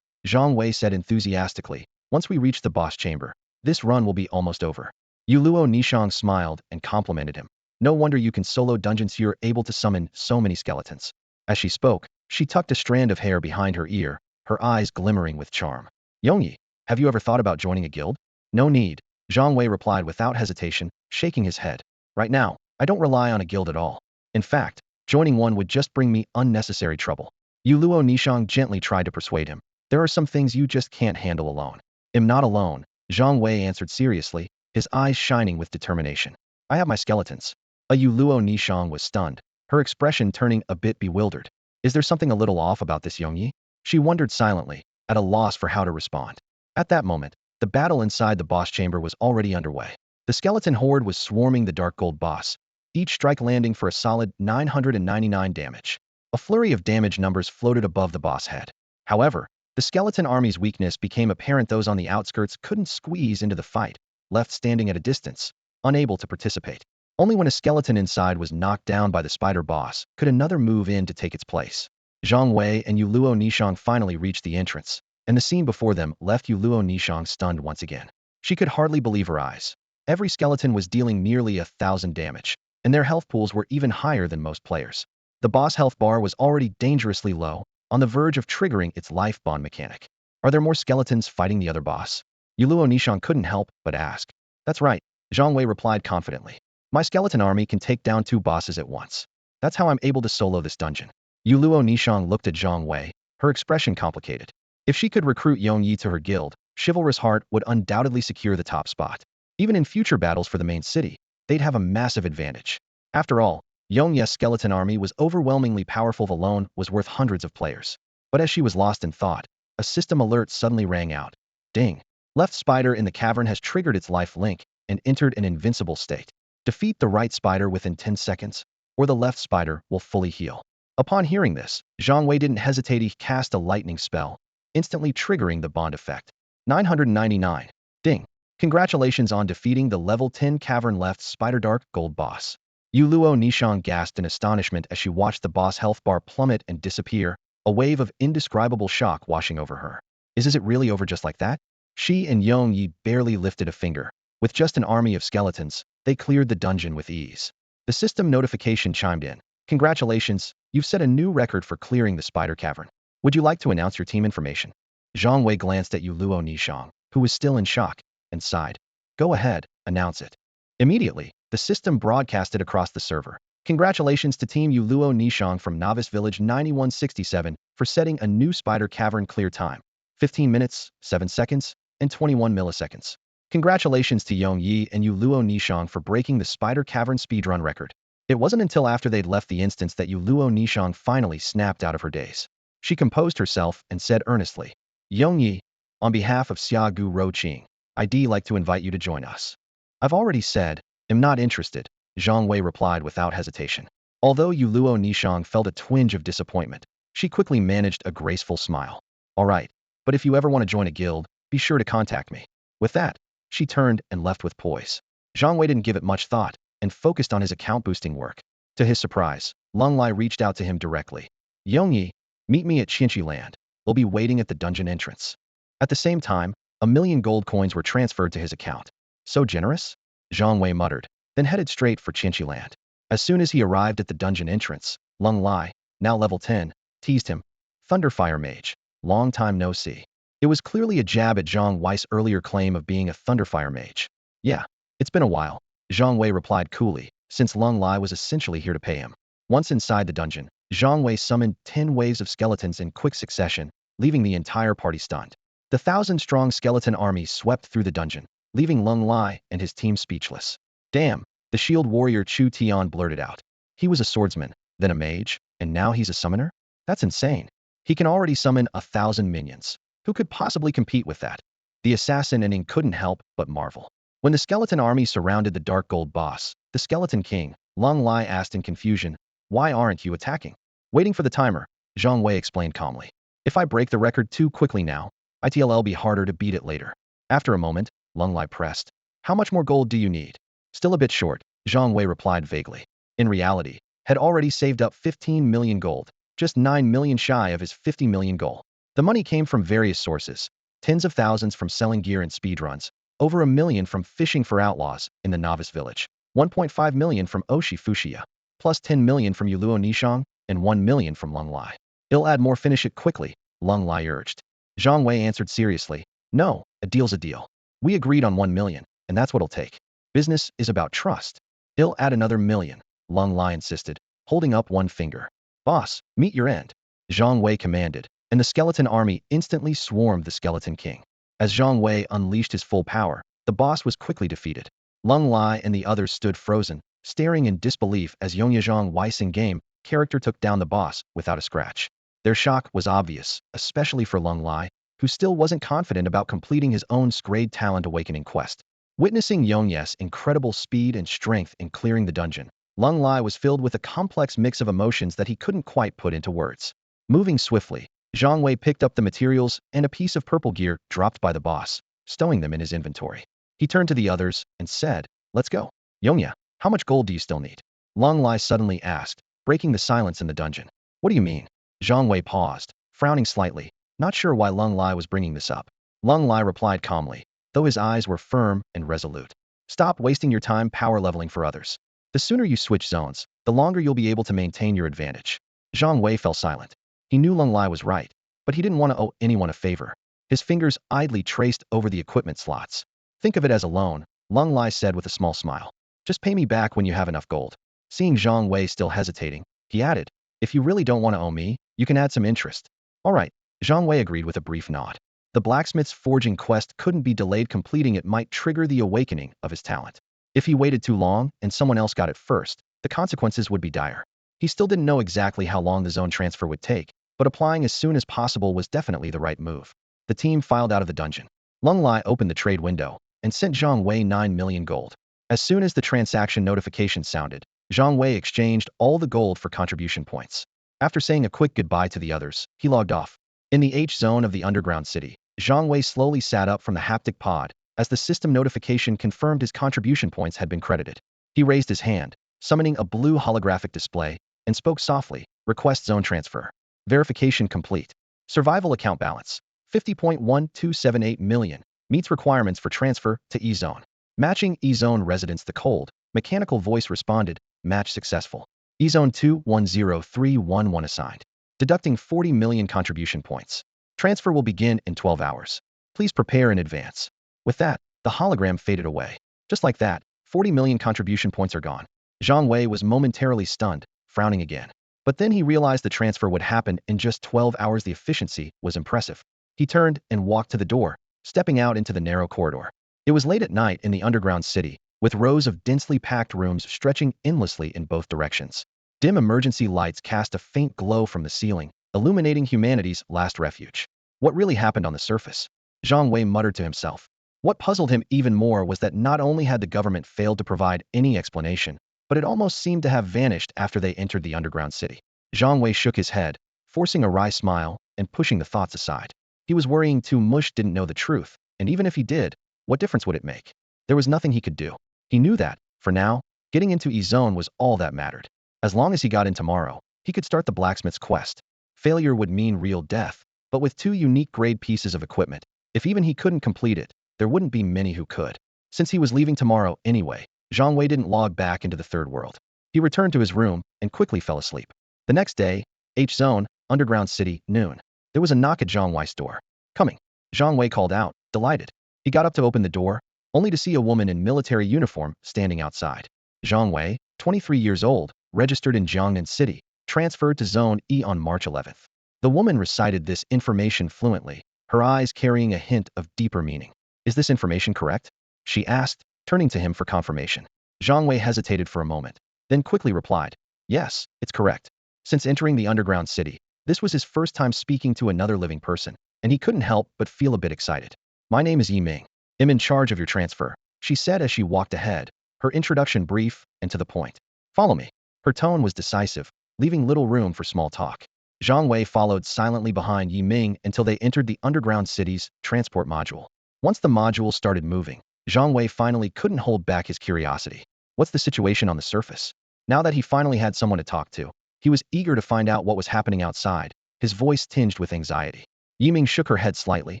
Zhang Wei said enthusiastically, once we reach the boss chamber, this run will be almost over. Yuluo Nishang smiled and complimented him. No wonder you can solo dungeons, you're able to summon so many skeletons. As she spoke, she tucked a strand of hair behind her ear, her eyes glimmering with charm. Yongyi, have you ever thought about joining a guild? No need, Zhang Wei replied without hesitation, shaking his head. Right now, I don't rely on a guild at all. In fact, joining one would just bring me unnecessary trouble. Yuluo Nishang gently tried to persuade him. There are some things you just can't handle alone. I'm not alone, Zhang Wei answered seriously, his eyes shining with determination. I have my skeletons. Yuluo Nishang was stunned, her expression turning a bit bewildered. Is there something a little off about this Yongyi? She wondered silently, at a loss for how to respond. At that moment, the battle inside the boss chamber was already underway. The skeleton horde was swarming the dark gold boss, each strike landing for a solid 999 damage. A flurry of damage numbers floated above the boss head. However, the skeleton army's weakness became apparent. Those on the outskirts couldn't squeeze into the fight, left standing at a distance, unable to participate. Only when a skeleton inside was knocked down by the spider boss could another move in to take its place. Zhang Wei and Yuluo Nishang finally reached the entrance, and the scene before them left Yuluo Nishang stunned once again. She could hardly believe her eyes. Every skeleton was dealing nearly 1,000 damage, and their health pools were even higher than most players. The boss health bar was already dangerously low, on the verge of triggering its life bond mechanic. Are there more skeletons fighting the other boss? Yuluo Nishang couldn't help but ask. That's right, Zhang Wei replied confidently. My skeleton army can take down 2 bosses at once. That's how I'm able to solo this dungeon. Yuluo Nishang looked at Zhang Wei, her expression complicated. If she could recruit Yongyi to her guild, Chivalrous Heart would undoubtedly secure the top spot. Even in future battles for the main city, they'd have a massive advantage. After all, Yongya's skeleton army was overwhelmingly powerful. Alone was worth hundreds of players. But as she was lost in thought, a system alert suddenly rang out. Ding! Left spider in the cavern has triggered its life link and entered an invincible state. Defeat the right spider within 10 seconds, or the left spider will fully heal. Upon hearing this, Zhang Wei didn't hesitate. He cast a lightning spell, instantly triggering the bond effect. 999. Ding! Congratulations on defeating the level 10 cavern left spider dark gold boss. Yuluo Nishang gasped in astonishment as she watched the boss health bar plummet and disappear, a wave of indescribable shock washing over her. Is it really over just like that? She and Yongyi barely lifted a finger. With just an army of skeletons, they cleared the dungeon with ease. The system notification chimed in. Congratulations, you've set a new record for clearing the spider cavern. Would you like to announce your team information? Zhang Wei glanced at Yu Luo Nishang, who was still in shock, and sighed. Go ahead, announce it. Immediately, the system broadcasted across the server. Congratulations to Team Yu Luo Nishang from Novice Village 9167 for setting a new Spider Cavern clear time. 15 minutes, 7 seconds, and 21 milliseconds. Congratulations to Yong Yi and Yu Luo Nishang for breaking the Spider Cavern speedrun record. It wasn't until after they'd left the instance that Yu Luo Nishang finally snapped out of her daze. She composed herself and said earnestly, Yong Yi, on behalf of Xia Gu Ro Qing, I'd like to invite you to join us. I've already said, am not interested, Zhang Wei replied without hesitation. Although Yu Luo Nishang felt a twinge of disappointment, she quickly managed a graceful smile. All right, but if you ever want to join a guild, be sure to contact me. With that, she turned and left with poise. Zhang Wei didn't give it much thought and focused on his account-boosting work. To his surprise, Lung Lai reached out to him directly. Yong Yi, meet me at Qianqi Land. We'll be waiting at the dungeon entrance. At the same time, 1,000,000 gold coins were transferred to his account. So generous? Zhang Wei muttered, then headed straight for Qianqi Land. As soon as he arrived at the dungeon entrance, Lung Lai, now level 10, teased him. Thunderfire Mage, long time no see. It was clearly a jab at Zhang Wei's earlier claim of being a Thunderfire Mage. Yeah, it's been a while, Zhang Wei replied coolly, since Lung Lai was essentially here to pay him. Once inside the dungeon, Zhang Wei summoned 10 waves of skeletons in quick succession, leaving the entire party stunned. The 1,000-strong skeleton army swept through the dungeon, leaving Lung Lai and his team speechless. Damn, the shield warrior Chu Tian blurted out. He was a swordsman, then a mage, and now he's a summoner? That's insane. He can already summon 1,000 minions. Who could possibly compete with that? The assassin and Ing couldn't help but marvel. When the skeleton army surrounded the dark gold boss, the skeleton king, Lung Lai asked in confusion, why aren't you attacking? Waiting for the timer, Zhang Wei explained calmly. If I break the record too quickly now, it'll be harder to beat it later. After a moment, Lung Lai pressed. How much more gold do you need? Still a bit short, Zhang Wei replied vaguely. In reality, had already saved up 15 million gold, just 9 million shy of his 50 million goal. The money came from various sources, tens of thousands from selling gear and speedruns, over 1 million from fishing for outlaws in the novice village, 1.5 million from Oshi Fuxia, plus 10 million from Yu Luo Nishang, and 1 million from Lung Lai. I'll add more, finish it quickly, Lung Lai urged. Zhang Wei answered seriously, no, a deal's a deal. We agreed on 1 million, and that's what it'll take. Business is about trust. I'll add another 1 million, Lung Lai insisted, holding up one finger. Boss, meet your end, Zhang Wei commanded, and the skeleton army instantly swarmed the skeleton king. As Zhang Wei unleashed his full power, the boss was quickly defeated. Lung Lai and the others stood frozen, staring in disbelief as Yongyazhang Wei's in-game character took down the boss without a scratch. Their shock was obvious, especially for Lung Lai, who still wasn't confident about completing his own Scrade Talent Awakening quest. Witnessing Yongye's incredible speed and strength in clearing the dungeon, Lung Lai was filled with a complex mix of emotions that he couldn't quite put into words. Moving swiftly, Zhang Wei picked up the materials and a piece of purple gear dropped by the boss, stowing them in his inventory. He turned to the others and said, let's go. Yongye, how much gold do you still need? Lung Lai suddenly asked, breaking the silence in the dungeon. What do you mean? Zhang Wei paused, frowning slightly, not sure why Lung Lai was bringing this up. Lung Lai replied calmly, though his eyes were firm and resolute. Stop wasting your time power leveling for others. The sooner you switch zones, the longer you'll be able to maintain your advantage. Zhang Wei fell silent. He knew Lung Lai was right, but he didn't want to owe anyone a favor. His fingers idly traced over the equipment slots. Think of it as a loan, Lung Lai said with a small smile. Just pay me back when you have enough gold. Seeing Zhang Wei still hesitating, he added, if you really don't want to owe me, you can add some interest. All right, Zhang Wei agreed with a brief nod. The blacksmith's forging quest couldn't be delayed. Completing it might trigger the awakening of his talent. If he waited too long and someone else got it first, the consequences would be dire. He still didn't know exactly how long the zone transfer would take, but applying as soon as possible was definitely the right move. The team filed out of the dungeon. Lung Lai opened the trade window and sent Zhang Wei 9 million gold. As soon as the transaction notification sounded, Zhang Wei exchanged all the gold for contribution points. After saying a quick goodbye to the others, he logged off. In the H zone of the underground city, Zhang Wei slowly sat up from the haptic pod as the system notification confirmed his contribution points had been credited. He raised his hand, summoning a blue holographic display, and spoke softly, request zone transfer. Verification complete. Survival account balance, 50.1278 million, meets requirements for transfer to E-zone. Matching E-zone residence. The cold, mechanical voice responded, match successful. E-zone 210311 assigned. deducting 40 million contribution points. Transfer will begin in 12 hours. Please prepare in advance. With that, the hologram faded away. Just like that, 40 million contribution points are gone. Zhang Wei was momentarily stunned, frowning again. But then he realized the transfer would happen in just 12 hours. The efficiency was impressive. He turned and walked to the door, stepping out into the narrow corridor. It was late at night in the underground city, with rows of densely packed rooms stretching endlessly in both directions. Dim emergency lights cast a faint glow from the ceiling, illuminating humanity's last refuge. What really happened on the surface? Zhang Wei muttered to himself. What puzzled him even more was that not only had the government failed to provide any explanation, but it almost seemed to have vanished after they entered the underground city. Zhang Wei shook his head, forcing a wry smile and pushing the thoughts aside. He was worrying too much didn't know the truth, and even if he did, what difference would it make? There was nothing he could do. He knew that, for now, getting into E-Zone was all that mattered. As long as he got in tomorrow, he could start the blacksmith's quest. Failure would mean real death, but with 2 unique grade pieces of equipment, if even he couldn't complete it, there wouldn't be many who could. Since he was leaving tomorrow anyway, Zhang Wei didn't log back into the third world. He returned to his room and quickly fell asleep. The next day, H-Zone, Underground City, noon. There was a knock at Zhang Wei's door. Coming. Zhang Wei called out, delighted. He got up to open the door, only to see a woman in military uniform standing outside. Zhang Wei, 23 years old, registered in Jiangnan City, transferred to Zone E on March 11th. The woman recited this information fluently, her eyes carrying a hint of deeper meaning. Is this information correct? She asked, turning to him for confirmation. Zhang Wei hesitated for a moment, then quickly replied, yes, it's correct. Since entering the underground city, this was his first time speaking to another living person, and he couldn't help but feel a bit excited. My name is Yi Ming. I'm in charge of your transfer, she said as she walked ahead, her introduction brief and to the point. Follow me. Her tone was decisive, leaving little room for small talk. Zhang Wei followed silently behind Yi Ming until they entered the underground city's transport module. Once the module started moving, Zhang Wei finally couldn't hold back his curiosity. What's the situation on the surface? Now that he finally had someone to talk to, he was eager to find out what was happening outside, his voice tinged with anxiety. Yi Ming shook her head slightly,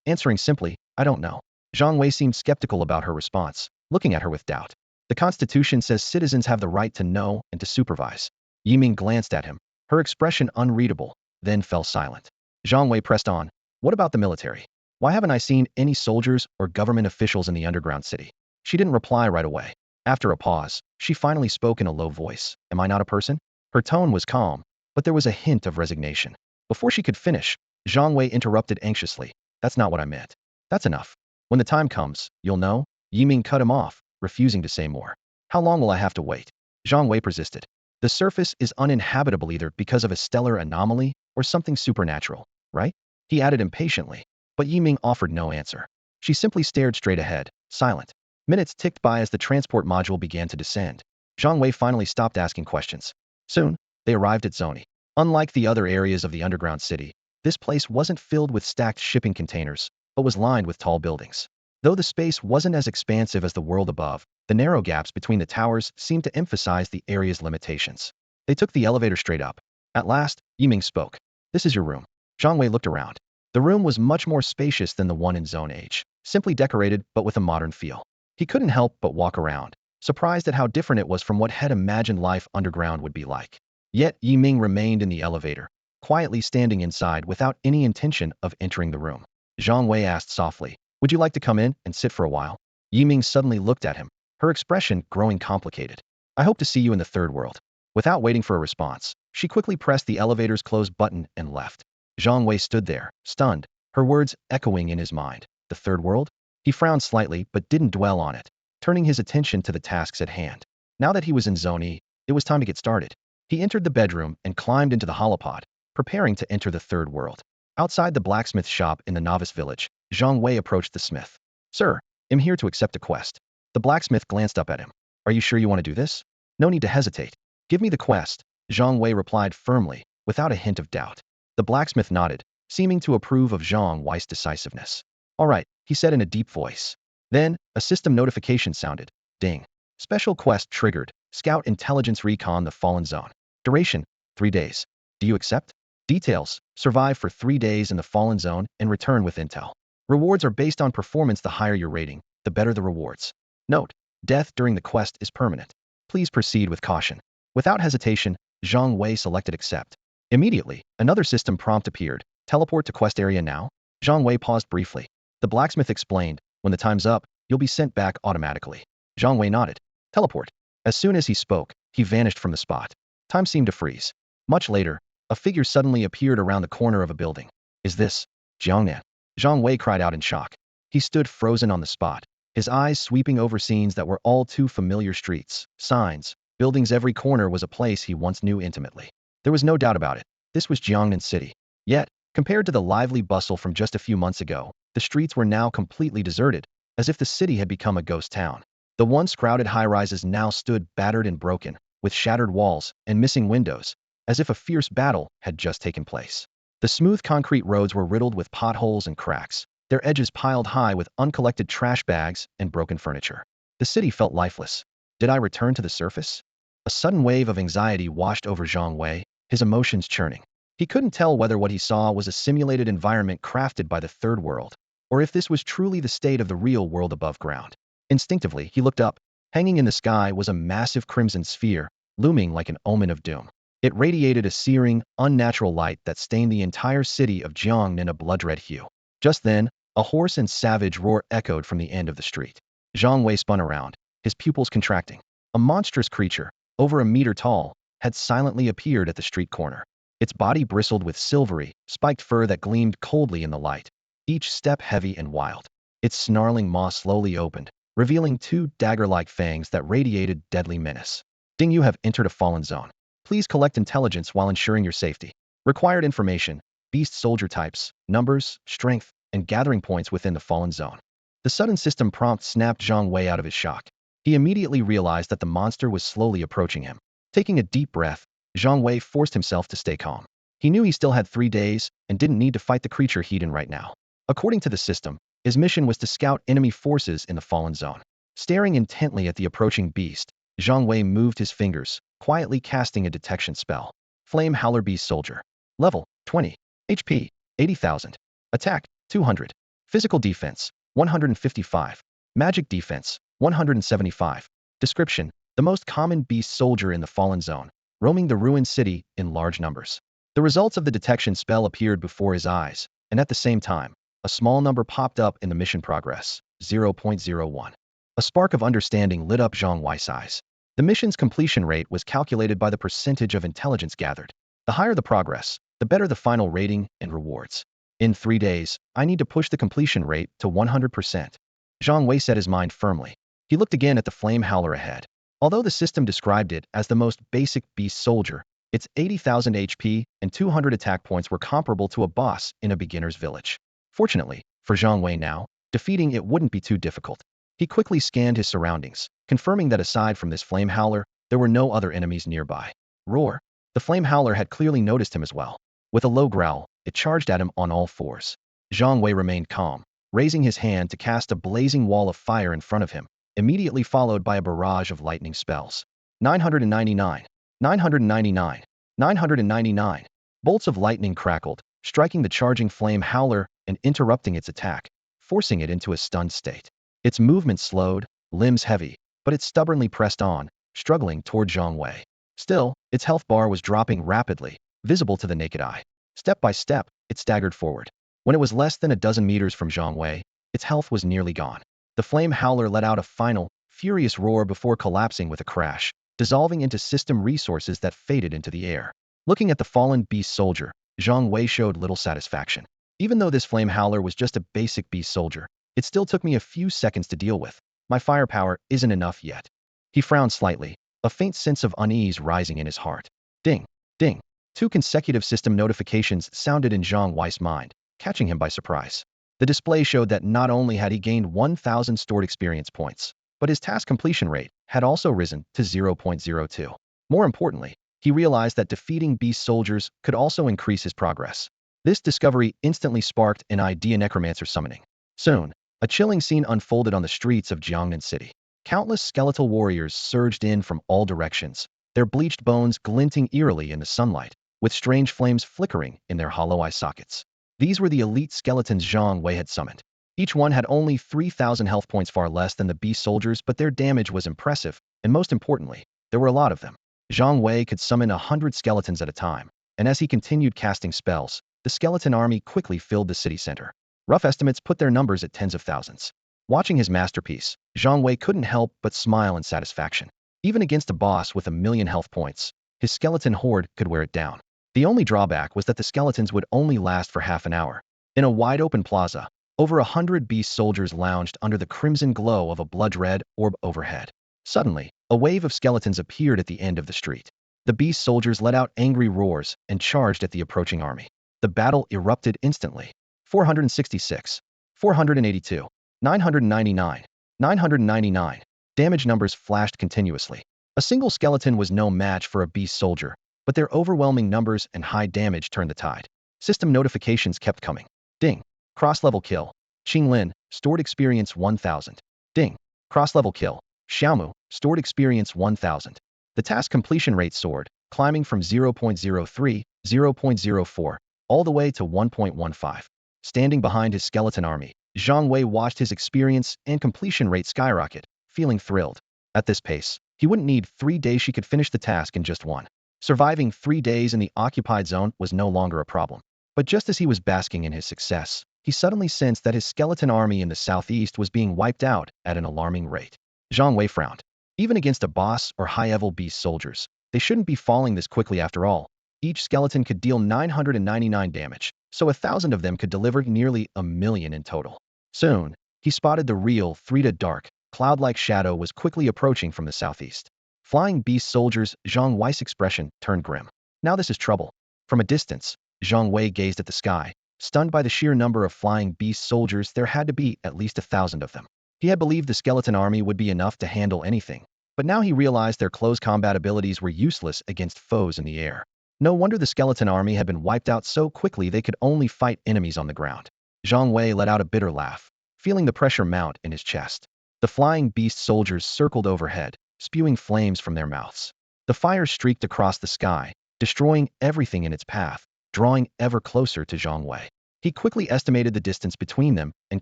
answering simply, I don't know. Zhang Wei seemed skeptical about her response, looking at her with doubt. The Constitution says citizens have the right to know and to supervise. Yi Ming glanced at him, her expression unreadable, then fell silent. Zhang Wei pressed on. What about the military? Why haven't I seen any soldiers or government officials in the underground city? She didn't reply right away. After a pause, she finally spoke in a low voice. Am I not a person? Her tone was calm, but there was a hint of resignation. Before she could finish, Zhang Wei interrupted anxiously. That's not what I meant. That's enough. When the time comes, you'll know. Yi Ming cut him off, refusing to say more. How long will I have to wait? Zhang Wei persisted. The surface is uninhabitable either because of a stellar anomaly or something supernatural, right? He added impatiently, but Yi Ming offered no answer. She simply stared straight ahead, silent. Minutes ticked by as the transport module began to descend. Zhang Wei finally stopped asking questions. Soon, they arrived at Zoni. Unlike the other areas of the underground city, this place wasn't filled with stacked shipping containers, but was lined with tall buildings. Though the space wasn't as expansive as the world above, the narrow gaps between the towers seemed to emphasize the area's limitations. They took the elevator straight up. At last, Yi Ming spoke. This is your room. Zhang Wei looked around. The room was much more spacious than the one in Zone H, simply decorated but with a modern feel. He couldn't help but walk around, surprised at how different it was from what had imagined life underground would be like. Yet Yi Ming remained in the elevator, quietly standing inside without any intention of entering the room. Zhang Wei asked softly, would you like to come in and sit for a while? Yi Ming suddenly looked at him, her expression growing complicated. I hope to see you in the third world. Without waiting for a response, she quickly pressed the elevator's close button and left. Zhang Wei stood there, stunned, her words echoing in his mind. The third world? He frowned slightly but didn't dwell on it, turning his attention to the tasks at hand. Now that he was in Zone E, it was time to get started. He entered the bedroom and climbed into the holopod, preparing to enter the third world. Outside the blacksmith shop in the novice village, Zhang Wei approached the smith. Sir, I'm here to accept a quest. The blacksmith glanced up at him. Are you sure you want to do this? No need to hesitate. Give me the quest, Zhang Wei replied firmly, without a hint of doubt. The blacksmith nodded, seeming to approve of Zhang Wei's decisiveness. All right, he said in a deep voice. Then, a system notification sounded. Ding. Special quest triggered. Scout Intelligence Recon the Fallen Zone. Duration, 3 days. Do you accept? Details, survive for 3 days in the Fallen Zone and return with intel. Rewards are based on performance. The higher your rating, the better the rewards. Note, death during the quest is permanent. Please proceed with caution. Without hesitation, Zhang Wei selected accept. Immediately, another system prompt appeared. Teleport to quest area now? Zhang Wei paused briefly. The blacksmith explained, when the time's up, you'll be sent back automatically. Zhang Wei nodded. Teleport. As soon as he spoke, he vanished from the spot. Time seemed to freeze. Much later, a figure suddenly appeared around the corner of a building. Is this Jiangnan? Zhang Wei cried out in shock. He stood frozen on the spot, his eyes sweeping over scenes that were all too familiar: streets, signs, buildings. Every corner was a place he once knew intimately. There was no doubt about it. This was Jiangnan City. Yet, compared to the lively bustle from just a few months ago, the streets were now completely deserted, as if the city had become a ghost town. The once crowded high-rises now stood battered and broken, with shattered walls and missing windows, as if a fierce battle had just taken place. The smooth concrete roads were riddled with potholes and cracks, their edges piled high with uncollected trash bags and broken furniture. The city felt lifeless. Did I return to the surface? A sudden wave of anxiety washed over Zhang Wei, his emotions churning. He couldn't tell whether what he saw was a simulated environment crafted by the third world, or if this was truly the state of the real world above ground. Instinctively, he looked up. Hanging in the sky was a massive crimson sphere, looming like an omen of doom. It radiated a searing, unnatural light that stained the entire city of Jiangnan a blood-red hue. Just then, a hoarse and savage roar echoed from the end of the street. Zhang Wei spun around, his pupils contracting. A monstrous creature, over a meter tall, had silently appeared at the street corner. Its body bristled with silvery, spiked fur that gleamed coldly in the light, each step heavy and wild. Its snarling maw slowly opened, revealing two dagger-like fangs that radiated deadly menace. Ding, you have entered a fallen zone. Please collect intelligence while ensuring your safety. Required information: beast soldier types, numbers, strength, and gathering points within the fallen zone. The sudden system prompt snapped Zhang Wei out of his shock. He immediately realized that the monster was slowly approaching him. Taking a deep breath, Zhang Wei forced himself to stay calm. He knew he still had 3 days and didn't need to fight the creature he'd in right now. According to the system, his mission was to scout enemy forces in the fallen zone. Staring intently at the approaching beast, Zhang Wei moved his fingers, quietly casting a detection spell. Flame Howler Beast Soldier. Level 20. HP 80,000. Attack 200. Physical defense 155. Magic defense 175. Description: the most common beast soldier in the fallen zone, roaming the ruined city in large numbers. The results of the detection spell appeared before his eyes, and at the same time, a small number popped up in the mission progress: 0.01. A spark of understanding lit up Zhang Wei's eyes. The mission's completion rate was calculated by the percentage of intelligence gathered. The higher the progress, the better the final rating and rewards. In 3 days, I need to push the completion rate to 100%. Zhang Wei set his mind firmly. He looked again at the flame howler ahead. Although the system described it as the most basic beast soldier, its 80,000 HP and 200 attack points were comparable to a boss in a beginner's village. Fortunately, for Zhang Wei now, defeating it wouldn't be too difficult. He quickly scanned his surroundings, confirming that aside from this flame howler, there were no other enemies nearby. Roar! The flame howler had clearly noticed him as well. With a low growl, it charged at him on all fours. Zhang Wei remained calm, raising his hand to cast a blazing wall of fire in front of him, immediately followed by a barrage of lightning spells. 999. 999. 999. Bolts of lightning crackled, striking the charging flame howler and interrupting its attack, forcing it into a stunned state. Its movement slowed, limbs heavy, but it stubbornly pressed on, struggling toward Zhang Wei. Still, its health bar was dropping rapidly, visible to the naked eye. Step by step, it staggered forward. When it was less than a dozen meters from Zhang Wei, its health was nearly gone. The flame howler let out a final, furious roar before collapsing with a crash, dissolving into system resources that faded into the air. Looking at the fallen beast soldier, Zhang Wei showed little satisfaction. Even though this flame howler was just a basic beast soldier, it still took me a few seconds to deal with. My firepower isn't enough yet. He frowned slightly, a faint sense of unease rising in his heart. Ding! Ding! 2 consecutive system notifications sounded in Zhang Wei's mind, catching him by surprise. The display showed that not only had he gained 1,000 stored experience points, but his task completion rate had also risen to 0.02. More importantly, he realized that defeating beast soldiers could also increase his progress. This discovery instantly sparked an idea: necromancer summoning. Soon, a chilling scene unfolded on the streets of Jiangnan City. Countless skeletal warriors surged in from all directions, their bleached bones glinting eerily in the sunlight, with strange flames flickering in their hollow eye sockets. These were the elite skeletons Zhang Wei had summoned. Each one had only 3,000 health points, far less than the beast soldiers, but their damage was impressive, and most importantly, there were a lot of them. Zhang Wei could summon 100 skeletons at a time, and as he continued casting spells, the skeleton army quickly filled the city center. Rough estimates put their numbers at tens of thousands. Watching his masterpiece, Zhang Wei couldn't help but smile in satisfaction. Even against a boss with 1,000,000 health points, his skeleton horde could wear it down. The only drawback was that the skeletons would only last for half an hour. In a wide-open plaza, over 100 beast soldiers lounged under the crimson glow of a blood-red orb overhead. Suddenly, a wave of skeletons appeared at the end of the street. The beast soldiers let out angry roars and charged at the approaching army. The battle erupted instantly. 466, 482, 999, 999. Damage numbers flashed continuously. A single skeleton was no match for a beast soldier, but their overwhelming numbers and high damage turned the tide. System notifications kept coming. Ding. Cross-level kill. Qinglin, stored experience 1000. Ding. Cross-level kill. Xiaomu, stored experience 1000. The task completion rate soared, climbing from 0.03, 0.04, all the way to 1.15. Standing behind his skeleton army, Zhang Wei watched his experience and completion rate skyrocket, feeling thrilled. At this pace, he wouldn't need 3 days. She could finish the task in just one. Surviving 3 days in the occupied zone was no longer a problem. But just as he was basking in his success, he suddenly sensed that his skeleton army in the southeast was being wiped out at an alarming rate. Zhang Wei frowned. Even against a boss or high-level beast soldiers, they shouldn't be falling this quickly after all. Each skeleton could deal 999 damage, so 1,000 of them could deliver nearly 1,000,000 in total. Soon, he spotted the real, dark, cloud-like shadow was quickly approaching from the southeast. Flying beast soldiers, Zhang Wei's expression turned grim. Now this is trouble. From a distance, Zhang Wei gazed at the sky. Stunned by the sheer number of flying beast soldiers, there had to be at least 1,000 of them. He had believed the skeleton army would be enough to handle anything, but now he realized their close combat abilities were useless against foes in the air. No wonder the skeleton army had been wiped out so quickly. They could only fight enemies on the ground. Zhang Wei let out a bitter laugh, feeling the pressure mount in his chest. The flying beast soldiers circled overhead, spewing flames from their mouths. The fire streaked across the sky, destroying everything in its path, drawing ever closer to Zhang Wei. He quickly estimated the distance between them and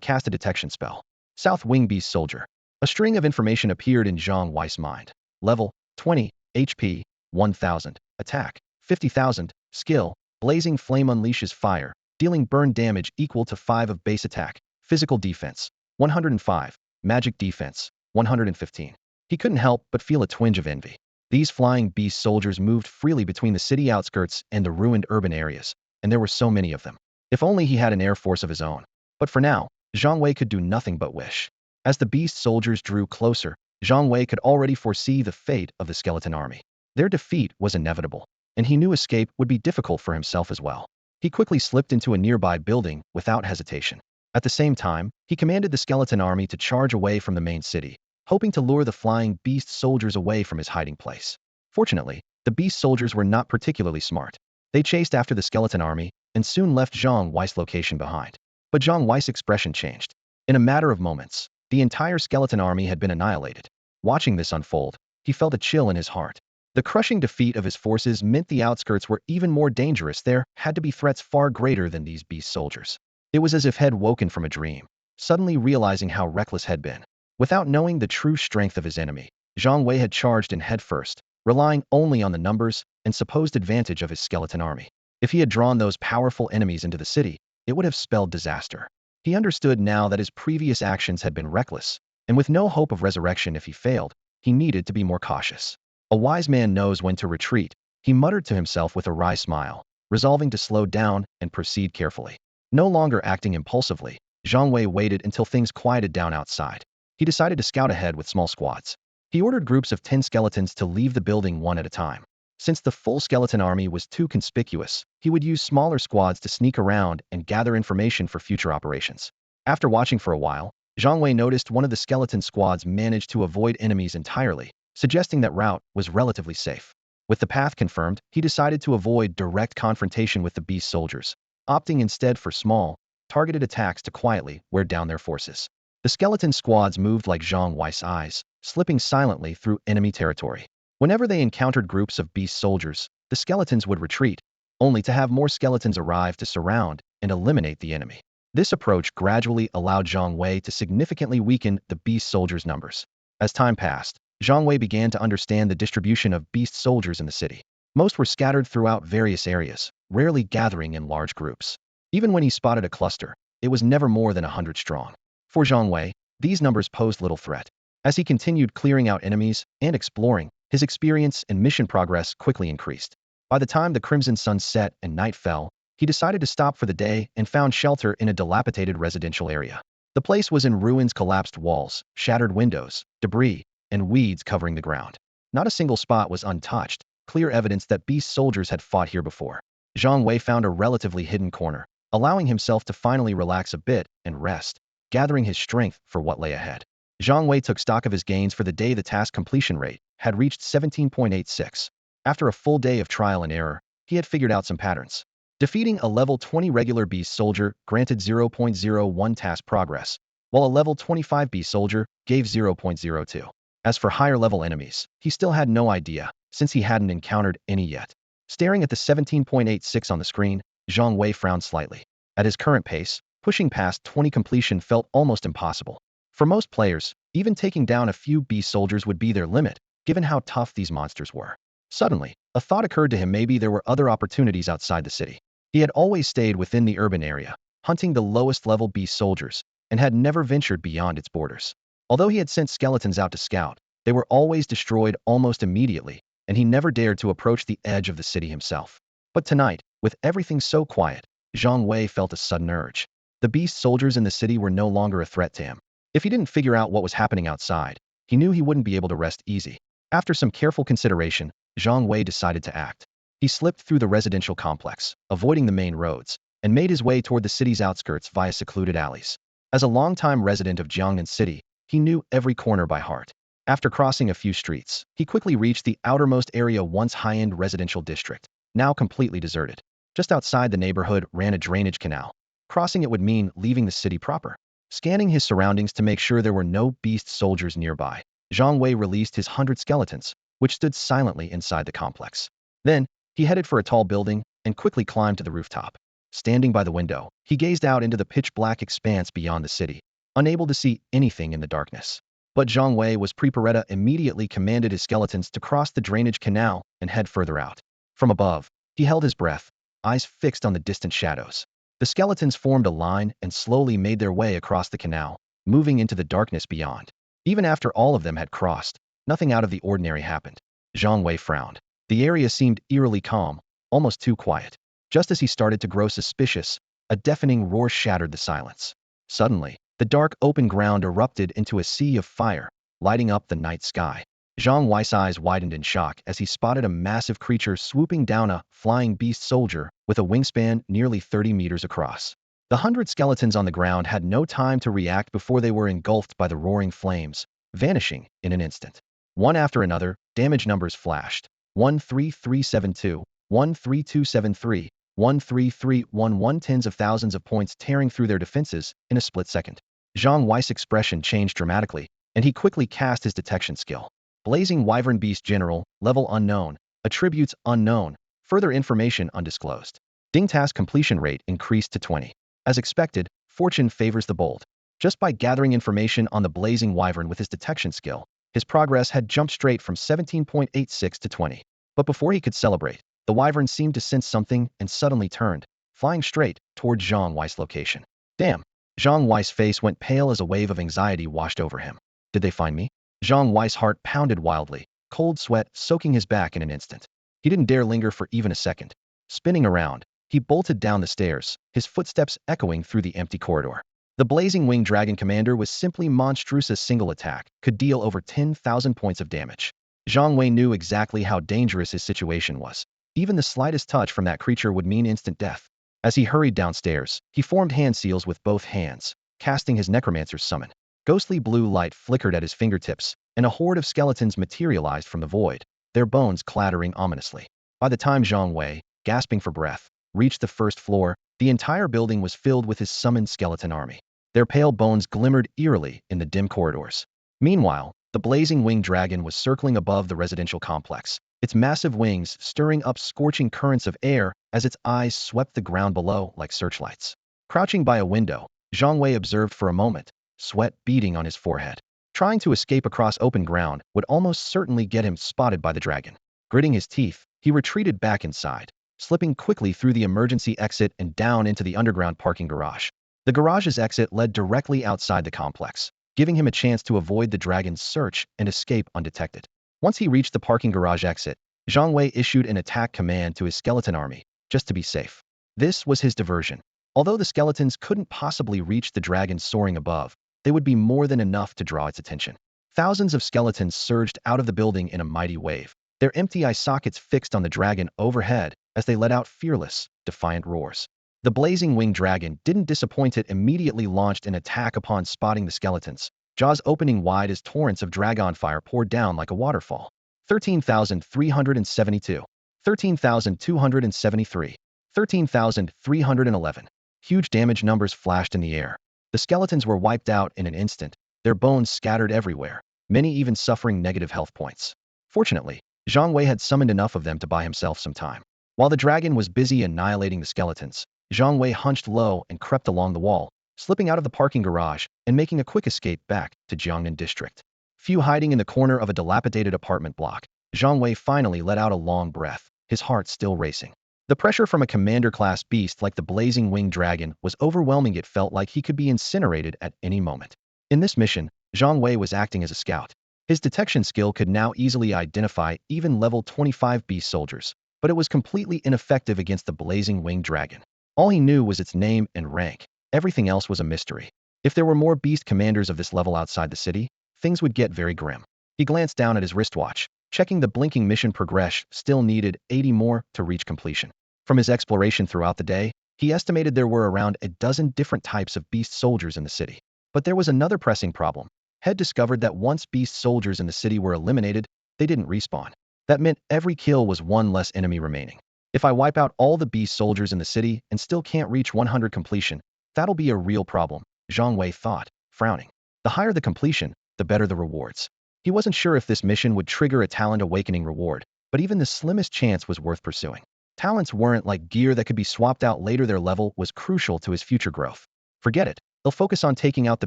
cast a detection spell. South Wing Beast Soldier. A string of information appeared in Zhang Wei's mind. Level, 20, HP, 1000, attack, 50,000, skill, blazing flame unleashes fire, dealing burn damage equal to 5 of base attack, physical defense, 105, magic defense, 115. He couldn't help but feel a twinge of envy. These flying beast soldiers moved freely between the city outskirts and the ruined urban areas, and there were so many of them. If only he had an air force of his own. But for now, Zhang Wei could do nothing but wish. As the beast soldiers drew closer, Zhang Wei could already foresee the fate of the skeleton army. Their defeat was inevitable, and he knew escape would be difficult for himself as well. He quickly slipped into a nearby building without hesitation. At the same time, he commanded the skeleton army to charge away from the main city, hoping to lure the flying beast soldiers away from his hiding place. Fortunately, the beast soldiers were not particularly smart. They chased after the skeleton army and soon left Zhang Wei's location behind. But Zhang Wei's expression changed. In a matter of moments, the entire skeleton army had been annihilated. Watching this unfold, he felt a chill in his heart. The crushing defeat of his forces meant the outskirts were even more dangerous. There had to be threats far greater than these beast soldiers. It was as if he'd woken from a dream, suddenly realizing how reckless he'd been. Without knowing the true strength of his enemy, Zhang Wei had charged in headfirst, relying only on the numbers and supposed advantage of his skeleton army. If he had drawn those powerful enemies into the city, it would have spelled disaster. He understood now that his previous actions had been reckless, and with no hope of resurrection if he failed, he needed to be more cautious. A wise man knows when to retreat, he muttered to himself with a wry smile, resolving to slow down and proceed carefully. No longer acting impulsively, Zhang Wei waited until things quieted down outside. He decided to scout ahead with small squads. He ordered groups of 10 skeletons to leave the building one at a time. Since the full skeleton army was too conspicuous, he would use smaller squads to sneak around and gather information for future operations. After watching for a while, Zhang Wei noticed one of the skeleton squads managed to avoid enemies entirely, suggesting that route was relatively safe. With the path confirmed, he decided to avoid direct confrontation with the beast soldiers, opting instead for small, targeted attacks to quietly wear down their forces. The skeleton squads moved like Zhang Wei's eyes, slipping silently through enemy territory. Whenever they encountered groups of beast soldiers, the skeletons would retreat, only to have more skeletons arrive to surround and eliminate the enemy. This approach gradually allowed Zhang Wei to significantly weaken the beast soldiers' numbers. As time passed, Zhang Wei began to understand the distribution of beast soldiers in the city. Most were scattered throughout various areas, rarely gathering in large groups. Even when he spotted a cluster, it was never more than 100 strong. For Zhang Wei, these numbers posed little threat. As he continued clearing out enemies and exploring, his experience and mission progress quickly increased. By the time the crimson sun set and night fell, he decided to stop for the day and found shelter in a dilapidated residential area. The place was in ruins, collapsed walls, shattered windows, debris, and weeds covering the ground. Not a single spot was untouched, clear evidence that beast soldiers had fought here before. Zhang Wei found a relatively hidden corner, allowing himself to finally relax a bit and rest, gathering his strength for what lay ahead. Zhang Wei took stock of his gains for the day. The task completion rate had reached 17.86. After a full day of trial and error, he had figured out some patterns. Defeating a level 20 regular beast soldier granted 0.01 task progress, while a level 25 beast soldier gave 0.02. As for higher level enemies, he still had no idea, since he hadn't encountered any yet. Staring at the 17.86 on the screen, Zhang Wei frowned slightly. At his current pace, pushing past 20 completion felt almost impossible. For most players, even taking down a few beast soldiers would be their limit, given how tough these monsters were. Suddenly, a thought occurred to him: maybe there were other opportunities outside the city. He had always stayed within the urban area, hunting the lowest level beast soldiers, and had never ventured beyond its borders. Although he had sent skeletons out to scout, they were always destroyed almost immediately, and he never dared to approach the edge of the city himself. But tonight, with everything so quiet, Zhang Wei felt a sudden urge. The beast soldiers in the city were no longer a threat to him. If he didn't figure out what was happening outside, he knew he wouldn't be able to rest easy. After some careful consideration, Zhang Wei decided to act. He slipped through the residential complex, avoiding the main roads, and made his way toward the city's outskirts via secluded alleys. As a longtime resident of Jiangnan City, he knew every corner by heart. After crossing a few streets, he quickly reached the outermost area, once high-end residential district, now completely deserted. Just outside the neighborhood ran a drainage canal. Crossing it would mean leaving the city proper. Scanning his surroundings to make sure there were no beast soldiers nearby, Zhang Wei released his 100 skeletons, which stood silently inside the complex. Then, he headed for a tall building and quickly climbed to the rooftop. Standing by the window, he gazed out into the pitch-black expanse beyond the city, unable to see anything in the darkness. But Zhang Wei was prepared. Immediately commanded his skeletons to cross the drainage canal and head further out. From above, he held his breath, eyes fixed on the distant shadows. The skeletons formed a line and slowly made their way across the canal, moving into the darkness beyond. Even after all of them had crossed, nothing out of the ordinary happened. Zhang Wei frowned. The area seemed eerily calm, almost too quiet. Just as he started to grow suspicious, a deafening roar shattered the silence. Suddenly, the dark open ground erupted into a sea of fire, lighting up the night sky. Zhang Wei's eyes widened in shock as he spotted a massive creature swooping down, a flying beast soldier with a wingspan nearly 30 meters across. The 100 skeletons on the ground had no time to react before they were engulfed by the roaring flames, vanishing in an instant. One after another, damage numbers flashed. 13372, 13273, 13311, tens of thousands of points tearing through their defenses in a split second. Zhang Wei's expression changed dramatically, and he quickly cast his detection skill. Blazing Wyvern Beast General, level unknown, attributes unknown, further information undisclosed. Ding task completion rate increased to 20. As expected, fortune favors the bold. Just by gathering information on the Blazing Wyvern with his detection skill, his progress had jumped straight from 17.86 to 20. But before he could celebrate, the Wyvern seemed to sense something and suddenly turned, flying straight toward Zhang Wei's location. Damn! Zhang Wei's face went pale as a wave of anxiety washed over him. Did they find me? Zhang Wei's heart pounded wildly, cold sweat soaking his back in an instant. He didn't dare linger for even a second. Spinning around, he bolted down the stairs, his footsteps echoing through the empty corridor. The Blazing Wing Dragon Commander was simply monstrous. A single attack could deal over 10,000 points of damage. Zhang Wei knew exactly how dangerous his situation was. Even the slightest touch from that creature would mean instant death. As he hurried downstairs, he formed hand seals with both hands, casting his Necromancer's summon. Ghostly blue light flickered at his fingertips, and a horde of skeletons materialized from the void, their bones clattering ominously. By the time Zhang Wei, gasping for breath, reached the first floor, the entire building was filled with his summoned skeleton army. Their pale bones glimmered eerily in the dim corridors. Meanwhile, the Blazing Winged Dragon was circling above the residential complex, its massive wings stirring up scorching currents of air as its eyes swept the ground below like searchlights. Crouching by a window, Zhang Wei observed for a moment, sweat beading on his forehead. Trying to escape across open ground would almost certainly get him spotted by the dragon. Gritting his teeth, He retreated back inside, slipping quickly through the emergency exit and down into the underground parking garage. The garage's exit led directly outside the complex, giving him a chance to avoid the dragon's search and escape undetected. Once he reached the parking garage exit, Zhang Wei issued an attack command to his skeleton army, just to be safe. This was his diversion. Although the skeletons couldn't possibly reach the dragon soaring above, they would be more than enough to draw its attention. Thousands of skeletons surged out of the building in a mighty wave, their empty eye sockets fixed on the dragon overhead as they let out fearless, defiant roars. The blazing winged dragon didn't disappoint. It immediately launched an attack upon spotting the skeletons, jaws opening wide as torrents of dragon fire poured down like a waterfall. 13,372. 13,273. 13,311. Huge damage numbers flashed in the air. The skeletons were wiped out in an instant, their bones scattered everywhere, many even suffering negative health points. Fortunately, Zhang Wei had summoned enough of them to buy himself some time. While the dragon was busy annihilating the skeletons, Zhang Wei hunched low and crept along the wall, slipping out of the parking garage and making a quick escape back to Jiangnan district. Few hiding in the corner of a dilapidated apartment block, Zhang Wei finally let out a long breath, his heart still racing. The pressure from a commander-class beast like the blazing winged dragon was overwhelming. It felt like he could be incinerated at any moment. In this mission, Zhang Wei was acting as a scout. His detection skill could now easily identify even level 25 beast soldiers, but it was completely ineffective against the blazing winged dragon. All he knew was its name and rank. Everything else was a mystery. If there were more beast commanders of this level outside the city, things would get very grim. He glanced down at his wristwatch, checking the blinking mission progress. Still needed 80 more to reach completion. From his exploration throughout the day, he estimated there were around a dozen different types of beast soldiers in the city. But there was another pressing problem. Head discovered that once beast soldiers in the city were eliminated, they didn't respawn. That meant every kill was one less enemy remaining. If I wipe out all the beast soldiers in the city and still can't reach 100 completion, that'll be a real problem, Zhang Wei thought, frowning. The higher the completion, the better the rewards. He wasn't sure if this mission would trigger a talent awakening reward, but even the slimmest chance was worth pursuing. Talents weren't like gear that could be swapped out later. Their level was crucial to his future growth. Forget it. He'll focus on taking out the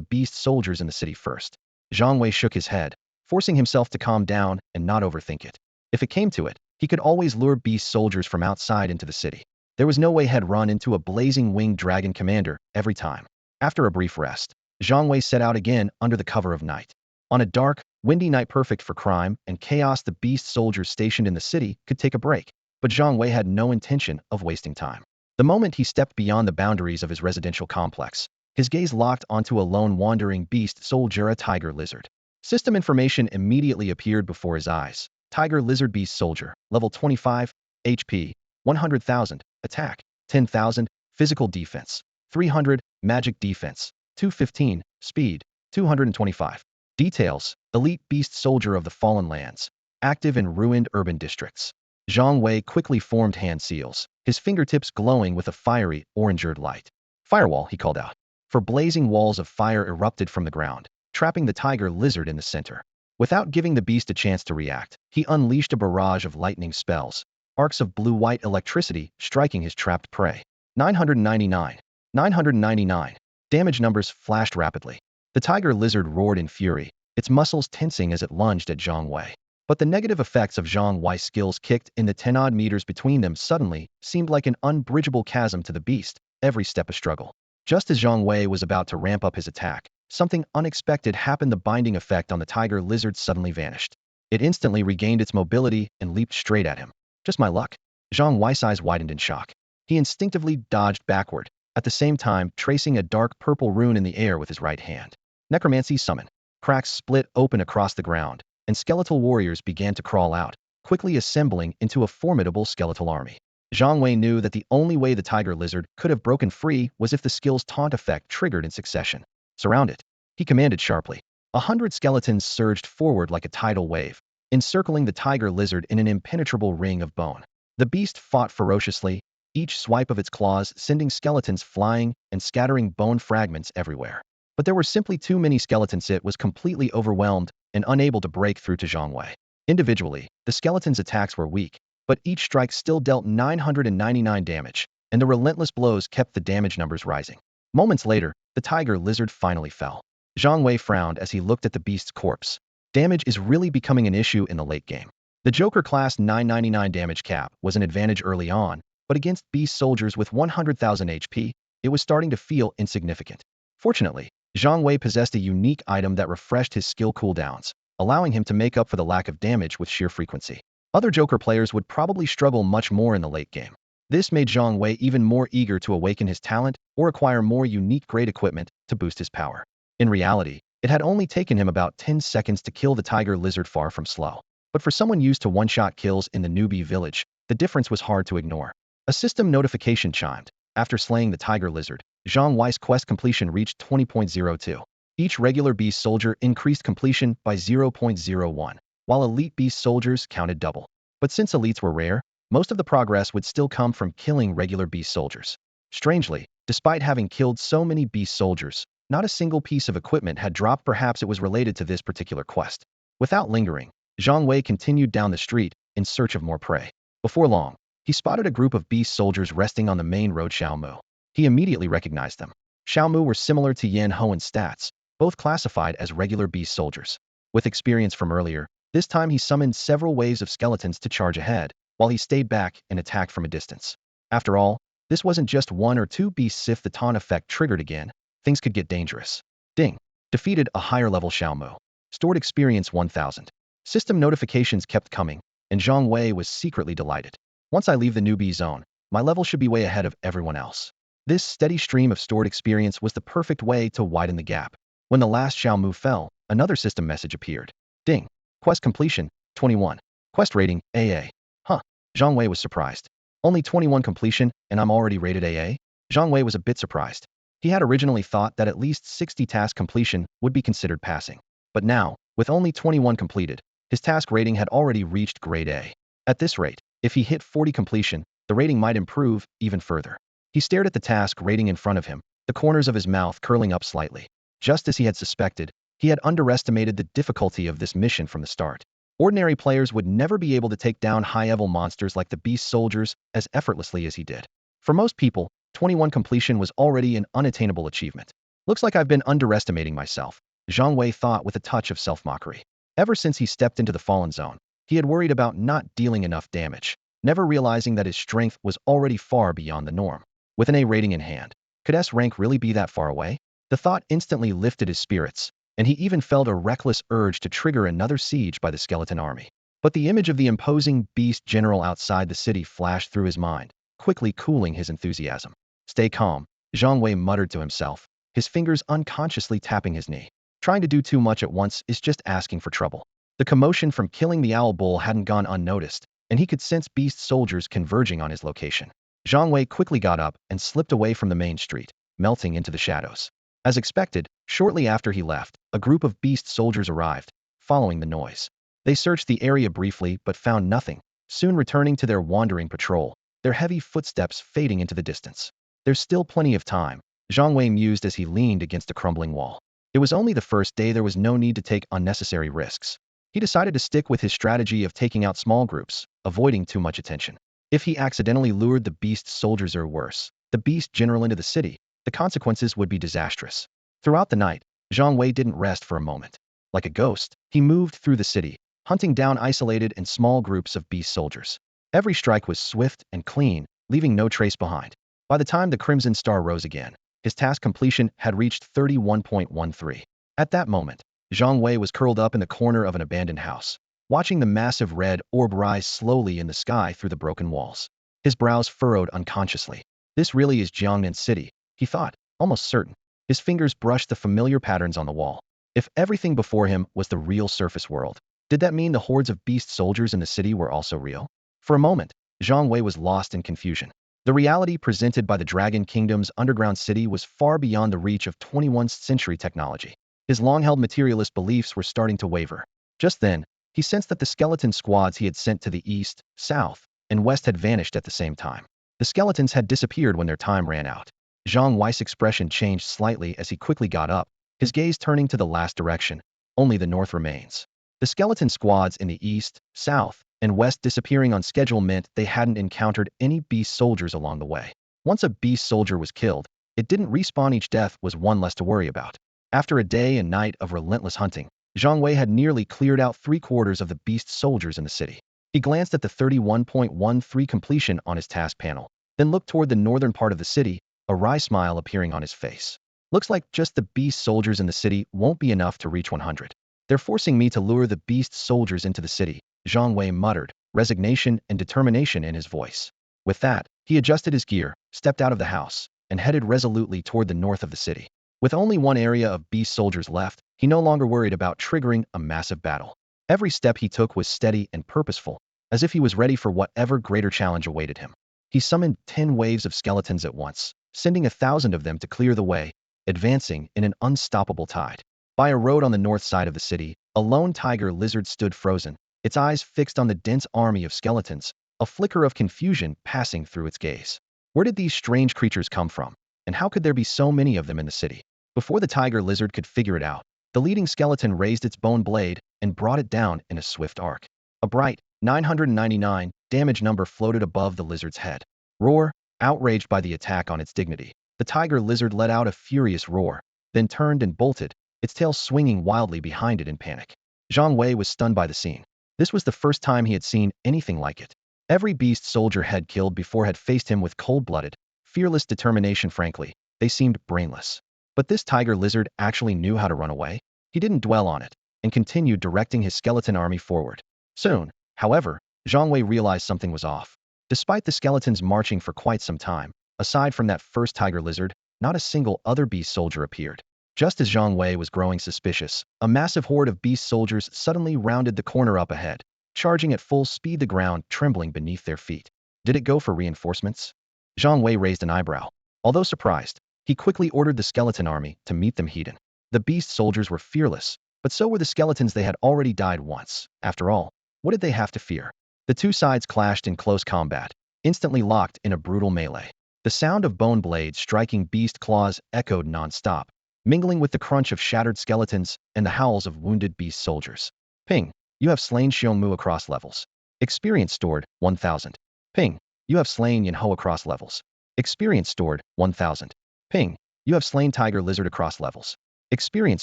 beast soldiers in the city first. Zhang Wei shook his head, forcing himself to calm down and not overthink it. If it came to it, he could always lure beast soldiers from outside into the city. There was no way he'd run into a blazing winged dragon commander every time. After a brief rest, Zhang Wei set out again under the cover of night. On a dark, windy night perfect for crime and chaos, the beast soldiers stationed in the city could take a break. But Zhang Wei had no intention of wasting time. The moment he stepped beyond the boundaries of his residential complex, his gaze locked onto a lone wandering beast soldier, a tiger lizard. System information immediately appeared before his eyes. Tiger lizard beast soldier, level 25, HP, 100,000, attack, 10,000, physical defense, 300, magic defense, 215, speed, 225. Details, elite beast soldier of the Fallen Lands, active in ruined urban districts. Zhang Wei quickly formed hand seals, his fingertips glowing with a fiery, orange-red light. Firewall, he called out. For blazing walls of fire erupted from the ground, trapping the tiger lizard in the center. Without giving the beast a chance to react, he unleashed a barrage of lightning spells, arcs of blue-white electricity striking his trapped prey. 999. 999. Damage numbers flashed rapidly. The tiger lizard roared in fury, its muscles tensing as it lunged at Zhang Wei. But the negative effects of Zhang Wei's skills kicked in. The 10-odd meters between them suddenly seemed like an unbridgeable chasm to the beast, every step a struggle. Just as Zhang Wei was about to ramp up his attack, something unexpected happened. The binding effect on the tiger lizard suddenly vanished. It instantly regained its mobility and leaped straight at him. Just my luck. Zhang Wei's eyes widened in shock. He instinctively dodged backward, at the same time tracing a dark purple rune in the air with his right hand. Necromancy summon. Cracks split open across the ground, and skeletal warriors began to crawl out, quickly assembling into a formidable skeletal army. Zhang Wei knew that the only way the tiger lizard could have broken free was if the skill's taunt effect triggered in succession. Surround it, he commanded sharply. 100 skeletons surged forward like a tidal wave, encircling the tiger lizard in an impenetrable ring of bone. The beast fought ferociously, each swipe of its claws sending skeletons flying and scattering bone fragments everywhere. But there were simply too many skeletons. It was completely overwhelmed and unable to break through to Zhang Wei. Individually, the skeleton's attacks were weak, but each strike still dealt 999 damage, and the relentless blows kept the damage numbers rising. Moments later, the tiger lizard finally fell. Zhang Wei frowned as he looked at the beast's corpse. Damage is really becoming an issue in the late game. The Joker class 999 damage cap was an advantage early on, but against beast soldiers with 100,000 HP, it was starting to feel insignificant. Fortunately, Zhang Wei possessed a unique item that refreshed his skill cooldowns, allowing him to make up for the lack of damage with sheer frequency. Other Joker players would probably struggle much more in the late game. This made Zhang Wei even more eager to awaken his talent or acquire more unique grade equipment to boost his power. In reality, it had only taken him about 10 seconds to kill the tiger lizard far from slow. But for someone used to one-shot kills in the newbie village, the difference was hard to ignore. A system notification chimed. After slaying the tiger lizard, Zhang Wei's quest completion reached 20.02. Each regular beast soldier increased completion by 0.01, while elite beast soldiers counted double. But since elites were rare, most of the progress would still come from killing regular beast soldiers. Strangely, despite having killed so many beast soldiers, not a single piece of equipment had dropped. Perhaps it was related to this particular quest. Without lingering, Zhang Wei continued down the street in search of more prey. Before long, he spotted a group of beast soldiers resting on the main road. Xiaomu. He immediately recognized them. Xiaomu were similar to Yan Ho in stats, both classified as regular beast soldiers. With experience from earlier, this time he summoned several waves of skeletons to charge ahead, while he stayed back and attacked from a distance. After all, this wasn't just one or two beasts. If the taunt effect triggered again, things could get dangerous. Ding. Defeated a higher level Xiaomu. Stored experience 1000. System notifications kept coming, and Zhang Wei was secretly delighted. Once I leave the newbie zone, my level should be way ahead of everyone else. This steady stream of stored experience was the perfect way to widen the gap. When the last Xiaomu fell, another system message appeared. Ding. Quest completion, 21. Quest rating, AA. Huh. Zhang Wei was surprised. Only 21 completion, and I'm already rated AA? Zhang Wei was a bit surprised. He had originally thought that at least 60 task completion would be considered passing. But now, with only 21 completed, his task rating had already reached grade A. At this rate, if he hit 40 completion, the rating might improve even further. He stared at the task rating in front of him, the corners of his mouth curling up slightly. Just as he had suspected, he had underestimated the difficulty of this mission from the start. Ordinary players would never be able to take down high-level monsters like the beast soldiers as effortlessly as he did. For most people, 21 completion was already an unattainable achievement. Looks like I've been underestimating myself, Zhang Wei thought with a touch of self-mockery. Ever since he stepped into the fallen zone, he had worried about not dealing enough damage, never realizing that his strength was already far beyond the norm. With an A rating in hand, could S rank really be that far away? The thought instantly lifted his spirits, and he even felt a reckless urge to trigger another siege by the skeleton army. But the image of the imposing beast general outside the city flashed through his mind, quickly cooling his enthusiasm. Stay calm, Zhang Wei muttered to himself, his fingers unconsciously tapping his knee. Trying to do too much at once is just asking for trouble. The commotion from killing the owl bull hadn't gone unnoticed, and he could sense beast soldiers converging on his location. Zhang Wei quickly got up and slipped away from the main street, melting into the shadows. As expected, shortly after he left, a group of beast soldiers arrived, following the noise. They searched the area briefly but found nothing, soon returning to their wandering patrol, their heavy footsteps fading into the distance. There's still plenty of time, Zhang Wei mused as he leaned against a crumbling wall. It was only the first day. There was no need to take unnecessary risks. He decided to stick with his strategy of taking out small groups, avoiding too much attention. If he accidentally lured the beast soldiers or worse, the beast general into the city, the consequences would be disastrous. Throughout the night, Zhang Wei didn't rest for a moment. Like a ghost, he moved through the city, hunting down isolated and small groups of beast soldiers. Every strike was swift and clean, leaving no trace behind. By the time the Crimson Star rose again, his task completion had reached 31.13. At that moment, Zhang Wei was curled up in the corner of an abandoned house, watching the massive red orb rise slowly in the sky through the broken walls. His brows furrowed unconsciously. This really is Jiangnan City, he thought, almost certain. His fingers brushed the familiar patterns on the wall. If everything before him was the real surface world, did that mean the hordes of beast soldiers in the city were also real? For a moment, Zhang Wei was lost in confusion. The reality presented by the Dragon Kingdom's underground city was far beyond the reach of 21st century technology. His long-held materialist beliefs were starting to waver. Just then, he sensed that the skeleton squads he had sent to the east, south, and west had vanished at the same time. The skeletons had disappeared when their time ran out. Zhang Wei's expression changed slightly as he quickly got up, his gaze turning to the last direction. Only the north remains. The skeleton squads in the east, south, and west disappearing on schedule meant they hadn't encountered any beast soldiers along the way. Once a beast soldier was killed, it didn't respawn. Each death was one less to worry about. After a day and night of relentless hunting, Zhang Wei had nearly cleared out 3/4 of the beast soldiers in the city. He glanced at the 31.13 completion on his task panel, then looked toward the northern part of the city, a wry smile appearing on his face. Looks like just the beast soldiers in the city won't be enough to reach 100. They're forcing me to lure the beast soldiers into the city, Zhang Wei muttered, resignation and determination in his voice. With that, he adjusted his gear, stepped out of the house, and headed resolutely toward the north of the city. With only one area of beast soldiers left, he no longer worried about triggering a massive battle. Every step he took was steady and purposeful, as if he was ready for whatever greater challenge awaited him. He summoned 10 waves of skeletons at once, sending 1,000 of them to clear the way, advancing in an unstoppable tide. By a road on the north side of the city, a lone tiger lizard stood frozen, its eyes fixed on the dense army of skeletons, a flicker of confusion passing through its gaze. Where did these strange creatures come from? And how could there be so many of them in the city? Before the tiger lizard could figure it out, the leading skeleton raised its bone blade and brought it down in a swift arc. A bright 999 damage number floated above the lizard's head. Roar, outraged by the attack on its dignity. The tiger lizard let out a furious roar, then turned and bolted, its tail swinging wildly behind it in panic. Zhang Wei was stunned by the scene. This was the first time he had seen anything like it. Every beast soldier had killed before had faced him with cold-blooded, fearless determination. Frankly, they seemed brainless. But this tiger lizard actually knew how to run away. He didn't dwell on it, and continued directing his skeleton army forward. Soon, however, Zhang Wei realized something was off. Despite the skeletons marching for quite some time, aside from that first tiger lizard, not a single other beast soldier appeared. Just as Zhang Wei was growing suspicious, a massive horde of beast soldiers suddenly rounded the corner up ahead, charging at full speed, the ground trembling beneath their feet. Did it go for reinforcements? Zhang Wei raised an eyebrow. Although surprised, he quickly ordered the skeleton army to meet them heat. The beast soldiers were fearless, but so were the skeletons. They had already died once. After all, what did they have to fear? The two sides clashed in close combat, instantly locked in a brutal melee. The sound of bone blades striking beast claws echoed non-stop, mingling with the crunch of shattered skeletons and the howls of wounded beast soldiers. Ping, you have slain Xiongmu across levels. Experience stored, 1,000. Ping, you have slain Yanho across levels. Experience stored, 1,000. Ping, you have slain Tiger Lizard across levels. Experience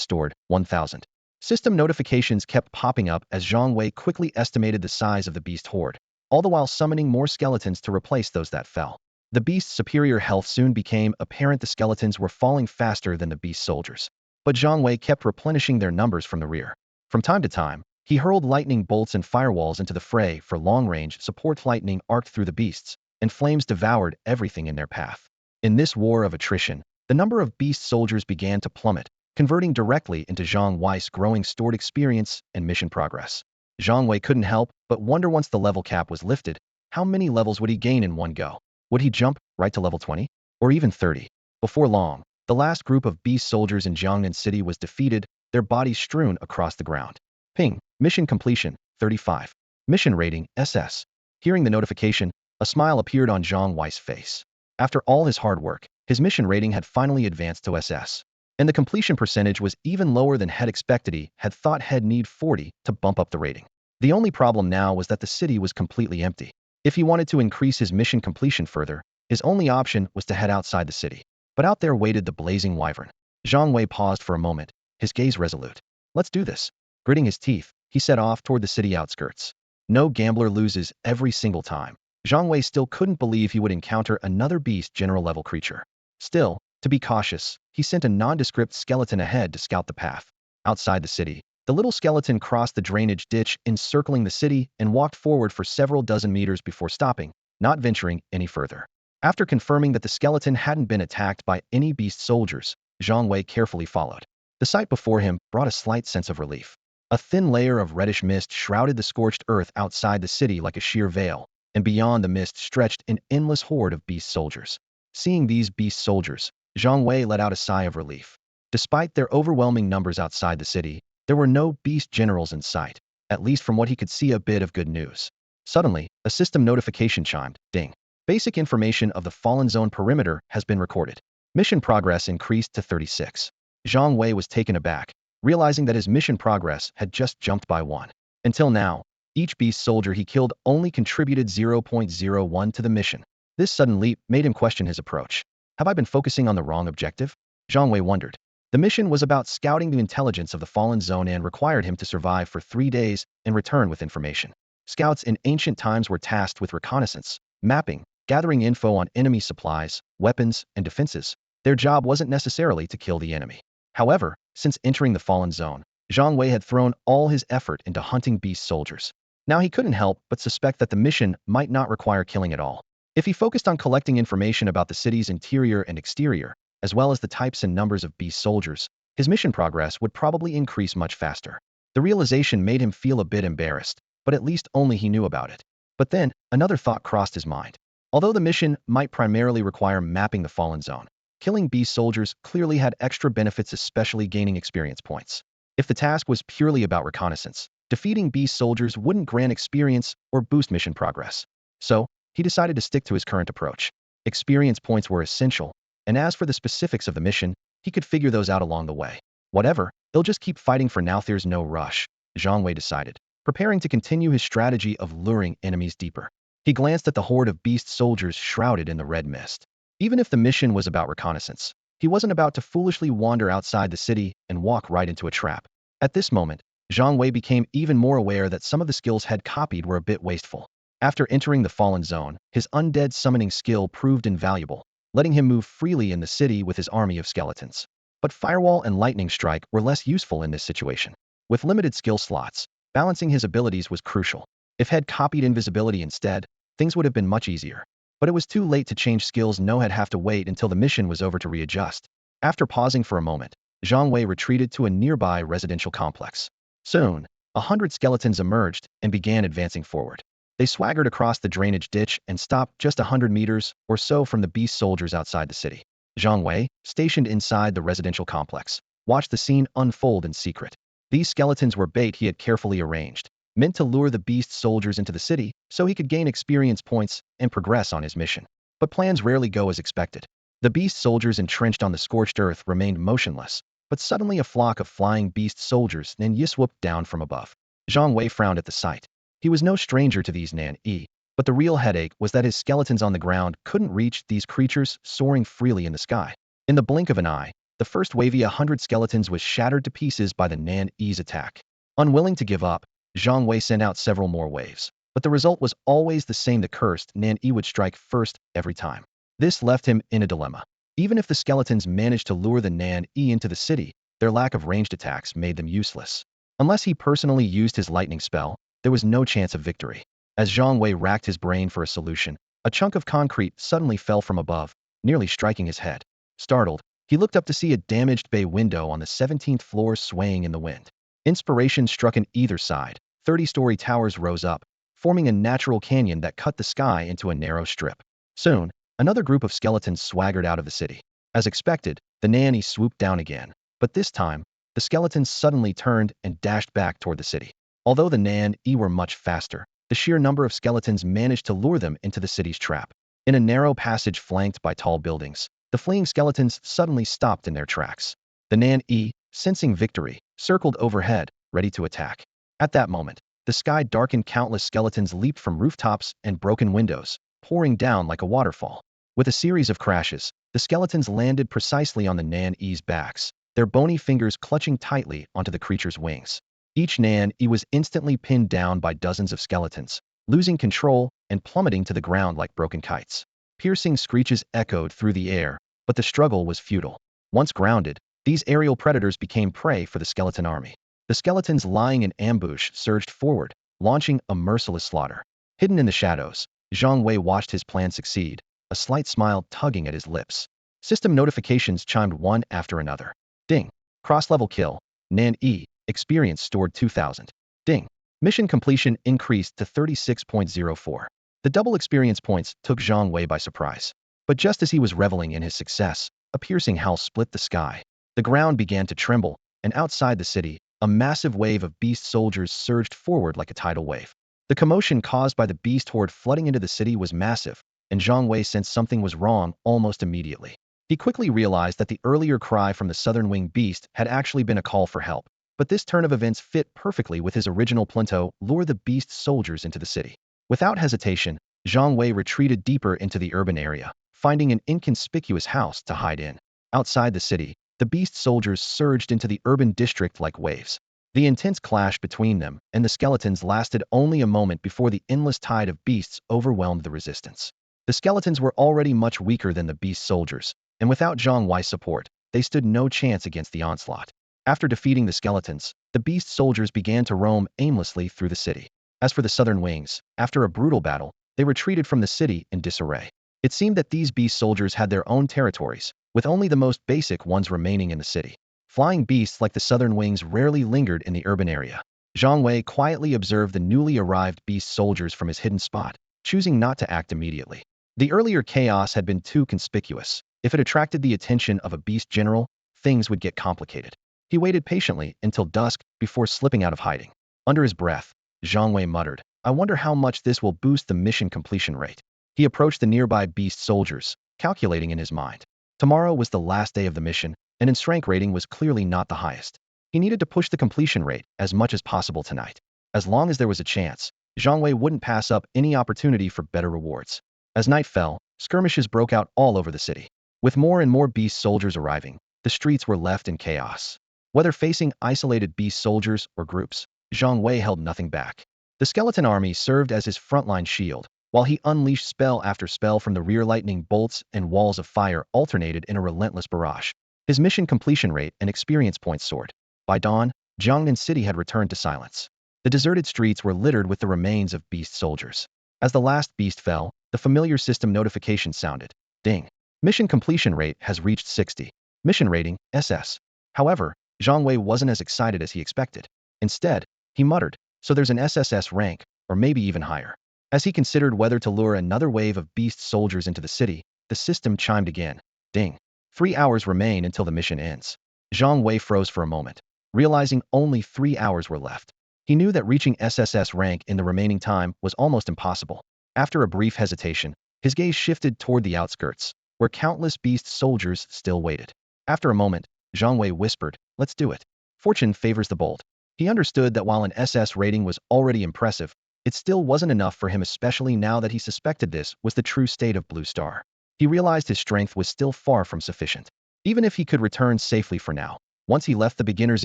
stored, 1,000. System notifications kept popping up as Zhang Wei quickly estimated the size of the beast horde, all the while summoning more skeletons to replace those that fell. The beast's superior health soon became apparent. The skeletons were falling faster than the beast soldiers, but Zhang Wei kept replenishing their numbers from the rear. From time to time, he hurled lightning bolts and firewalls into the fray for long-range support. Lightning arced through the beasts, and flames devoured everything in their path. In this war of attrition, the number of beast soldiers began to plummet, converting directly into Zhang Wei's growing stored experience and mission progress. Zhang Wei couldn't help but wonder, once the level cap was lifted, how many levels would he gain in one go? Would he jump right to level 20? Or even 30? Before long, the last group of beast soldiers in Jiangnan City was defeated, their bodies strewn across the ground. Ping, mission completion, 35. Mission rating, SS. Hearing the notification, a smile appeared on Zhang Wei's face. After all his hard work, his mission rating had finally advanced to SS. And the completion percentage was even lower than head expected. He had thought he'd need 40 to bump up the rating. The only problem now was that the city was completely empty. If he wanted to increase his mission completion further, his only option was to head outside the city. But out there waited the blazing wyvern. Zhang Wei paused for a moment, his gaze resolute. Let's do this. Gritting his teeth, he set off toward the city outskirts. No gambler loses every single time. Zhang Wei still couldn't believe he would encounter another beast general level creature. Still, to be cautious, he sent a nondescript skeleton ahead to scout the path. Outside the city, the little skeleton crossed the drainage ditch encircling the city and walked forward for several dozen meters before stopping, not venturing any further. After confirming that the skeleton hadn't been attacked by any beast soldiers, Zhang Wei carefully followed. The sight before him brought a slight sense of relief. A thin layer of reddish mist shrouded the scorched earth outside the city like a sheer veil, and beyond the mist stretched an endless horde of beast soldiers. Seeing these beast soldiers, Zhang Wei let out a sigh of relief. Despite their overwhelming numbers outside the city, there were no beast generals in sight, at least from what he could see. A bit of good news. Suddenly, a system notification chimed. Ding. Basic information of the Fallen Zone perimeter has been recorded. Mission progress increased to 36. Zhang Wei was taken aback, realizing that his mission progress had just jumped by 1. Until now, each beast soldier he killed only contributed 0.01 to the mission. This sudden leap made him question his approach. Have I been focusing on the wrong objective? Zhang Wei wondered. The mission was about scouting the intelligence of the Fallen Zone and required him to survive for 3 days and return with information. Scouts in ancient times were tasked with reconnaissance, mapping, gathering info on enemy supplies, weapons, and defenses. Their job wasn't necessarily to kill the enemy. However, since entering the Fallen Zone, Zhang Wei had thrown all his effort into hunting beast soldiers. Now he couldn't help but suspect that the mission might not require killing at all. If he focused on collecting information about the city's interior and exterior, as well as the types and numbers of beast soldiers, his mission progress would probably increase much faster. The realization made him feel a bit embarrassed, but at least only he knew about it. But then, another thought crossed his mind. Although the mission might primarily require mapping the Fallen Zone, killing beast soldiers clearly had extra benefits, especially gaining experience points. If the task was purely about reconnaissance, defeating beast soldiers wouldn't grant experience or boost mission progress. So, he decided to stick to his current approach. Experience points were essential, and as for the specifics of the mission, he could figure those out along the way. Whatever, he'll just keep fighting for now. There's no rush, Zhang Wei decided, preparing to continue his strategy of luring enemies deeper. He glanced at the horde of beast soldiers shrouded in the red mist. Even if the mission was about reconnaissance, he wasn't about to foolishly wander outside the city and walk right into a trap. At this moment, Zhang Wei became even more aware that some of the skills had copied were a bit wasteful. After entering the Fallen Zone, his undead summoning skill proved invaluable, letting him move freely in the city with his army of skeletons. But Firewall and Lightning Strike were less useful in this situation. With limited skill slots, balancing his abilities was crucial. If he had copied invisibility instead, things would have been much easier. But it was too late to change skills. No, he'd have to wait until the mission was over to readjust. After pausing for a moment, Zhang Wei retreated to a nearby residential complex. Soon, 100 skeletons emerged and began advancing forward. They swaggered across the drainage ditch and stopped just 100 meters or so from the beast soldiers outside the city. Zhang Wei, stationed inside the residential complex, watched the scene unfold in secret. These skeletons were bait he had carefully arranged, meant to lure the beast soldiers into the city so he could gain experience points and progress on his mission. But plans rarely go as expected. The beast soldiers entrenched on the scorched earth remained motionless, but suddenly a flock of flying beast soldiers swooped down from above. Zhang Wei frowned at the sight. He was no stranger to these Nan-E, but the real headache was that his skeletons on the ground couldn't reach these creatures soaring freely in the sky. In the blink of an eye, the first wave of 100 skeletons was shattered to pieces by the Nan-E's attack. Unwilling to give up, Zhang Wei sent out several more waves. But the result was always the same: the cursed Nan-E would strike first every time. This left him in a dilemma. Even if the skeletons managed to lure the Nan-E into the city, their lack of ranged attacks made them useless. Unless he personally used his lightning spell, there was no chance of victory. As Zhang Wei racked his brain for a solution, a chunk of concrete suddenly fell from above, nearly striking his head. Startled, he looked up to see a damaged bay window on the 17th floor swaying in the wind. Inspiration struck on either side. 30-story towers rose up, forming a natural canyon that cut the sky into a narrow strip. Soon, another group of skeletons swaggered out of the city. As expected, the Nan-E swooped down again, but this time, the skeletons suddenly turned and dashed back toward the city. Although the Nan-E were much faster, the sheer number of skeletons managed to lure them into the city's trap. In a narrow passage flanked by tall buildings, the fleeing skeletons suddenly stopped in their tracks. The Nan-E, sensing victory, circled overhead, ready to attack. At that moment, the sky darkened. Countless skeletons leaped from rooftops and broken windows, pouring down like a waterfall. With a series of crashes, the skeletons landed precisely on the Nan-E's backs, their bony fingers clutching tightly onto the creature's wings. Each Nan-E was instantly pinned down by dozens of skeletons, losing control and plummeting to the ground like broken kites. Piercing screeches echoed through the air, but the struggle was futile. Once grounded, these aerial predators became prey for the skeleton army. The skeletons lying in ambush surged forward, launching a merciless slaughter. Hidden in the shadows, Zhang Wei watched his plan succeed, a slight smile tugging at his lips. System notifications chimed one after another. Ding. Cross-level kill. Nan-E. Experience stored 2,000. Ding. Mission completion increased to 36.04. The double experience points took Zhang Wei by surprise. But just as he was reveling in his success, a piercing howl split the sky. The ground began to tremble, and outside the city, a massive wave of beast soldiers surged forward like a tidal wave. The commotion caused by the beast horde flooding into the city was massive, and Zhang Wei sensed something was wrong almost immediately. He quickly realized that the earlier cry from the southern winged beast had actually been a call for help. But this turn of events fit perfectly with his original plan to lure the beast soldiers into the city. Without hesitation, Zhang Wei retreated deeper into the urban area, finding an inconspicuous house to hide in. Outside the city, the beast soldiers surged into the urban district like waves. The intense clash between them and the skeletons lasted only a moment before the endless tide of beasts overwhelmed the resistance. The skeletons were already much weaker than the beast soldiers, and without Zhang Wei's support, they stood no chance against the onslaught. After defeating the skeletons, the beast soldiers began to roam aimlessly through the city. As for the southern wings, after a brutal battle, they retreated from the city in disarray. It seemed that these beast soldiers had their own territories, with only the most basic ones remaining in the city. Flying beasts like the southern wings rarely lingered in the urban area. Zhang Wei quietly observed the newly arrived beast soldiers from his hidden spot, choosing not to act immediately. The earlier chaos had been too conspicuous. If it attracted the attention of a beast general, things would get complicated. He waited patiently until dusk before slipping out of hiding. Under his breath, Zhang Wei muttered, "I wonder how much this will boost the mission completion rate." He approached the nearby beast soldiers, calculating in his mind. Tomorrow was the last day of the mission, and his strength rating was clearly not the highest. He needed to push the completion rate as much as possible tonight. As long as there was a chance, Zhang Wei wouldn't pass up any opportunity for better rewards. As night fell, skirmishes broke out all over the city. With more and more beast soldiers arriving, the streets were left in chaos. Whether facing isolated beast soldiers or groups, Zhang Wei held nothing back. The skeleton army served as his frontline shield, while he unleashed spell after spell from the rear. Lightning bolts and walls of fire alternated in a relentless barrage. His mission completion rate and experience points soared. By dawn, Jiangnan City had returned to silence. The deserted streets were littered with the remains of beast soldiers. As the last beast fell, the familiar system notification sounded. Ding. Mission completion rate has reached 60. Mission rating, SS. However, Zhang Wei wasn't as excited as he expected. Instead, he muttered, "So there's an SSS rank, or maybe even higher." As he considered whether to lure another wave of beast soldiers into the city, the system chimed again. Ding. 3 hours remain until the mission ends. Zhang Wei froze for a moment, realizing only 3 hours were left. He knew that reaching SSS rank in the remaining time was almost impossible. After a brief hesitation, his gaze shifted toward the outskirts, where countless beast soldiers still waited. After a moment, Zhang Wei whispered, "Let's do it. Fortune favors the bold." He understood that while an SS rating was already impressive, it still wasn't enough for him, especially now that he suspected this was the true state of Blue Star. He realized his strength was still far from sufficient. Even if he could return safely for now, once he left the beginner's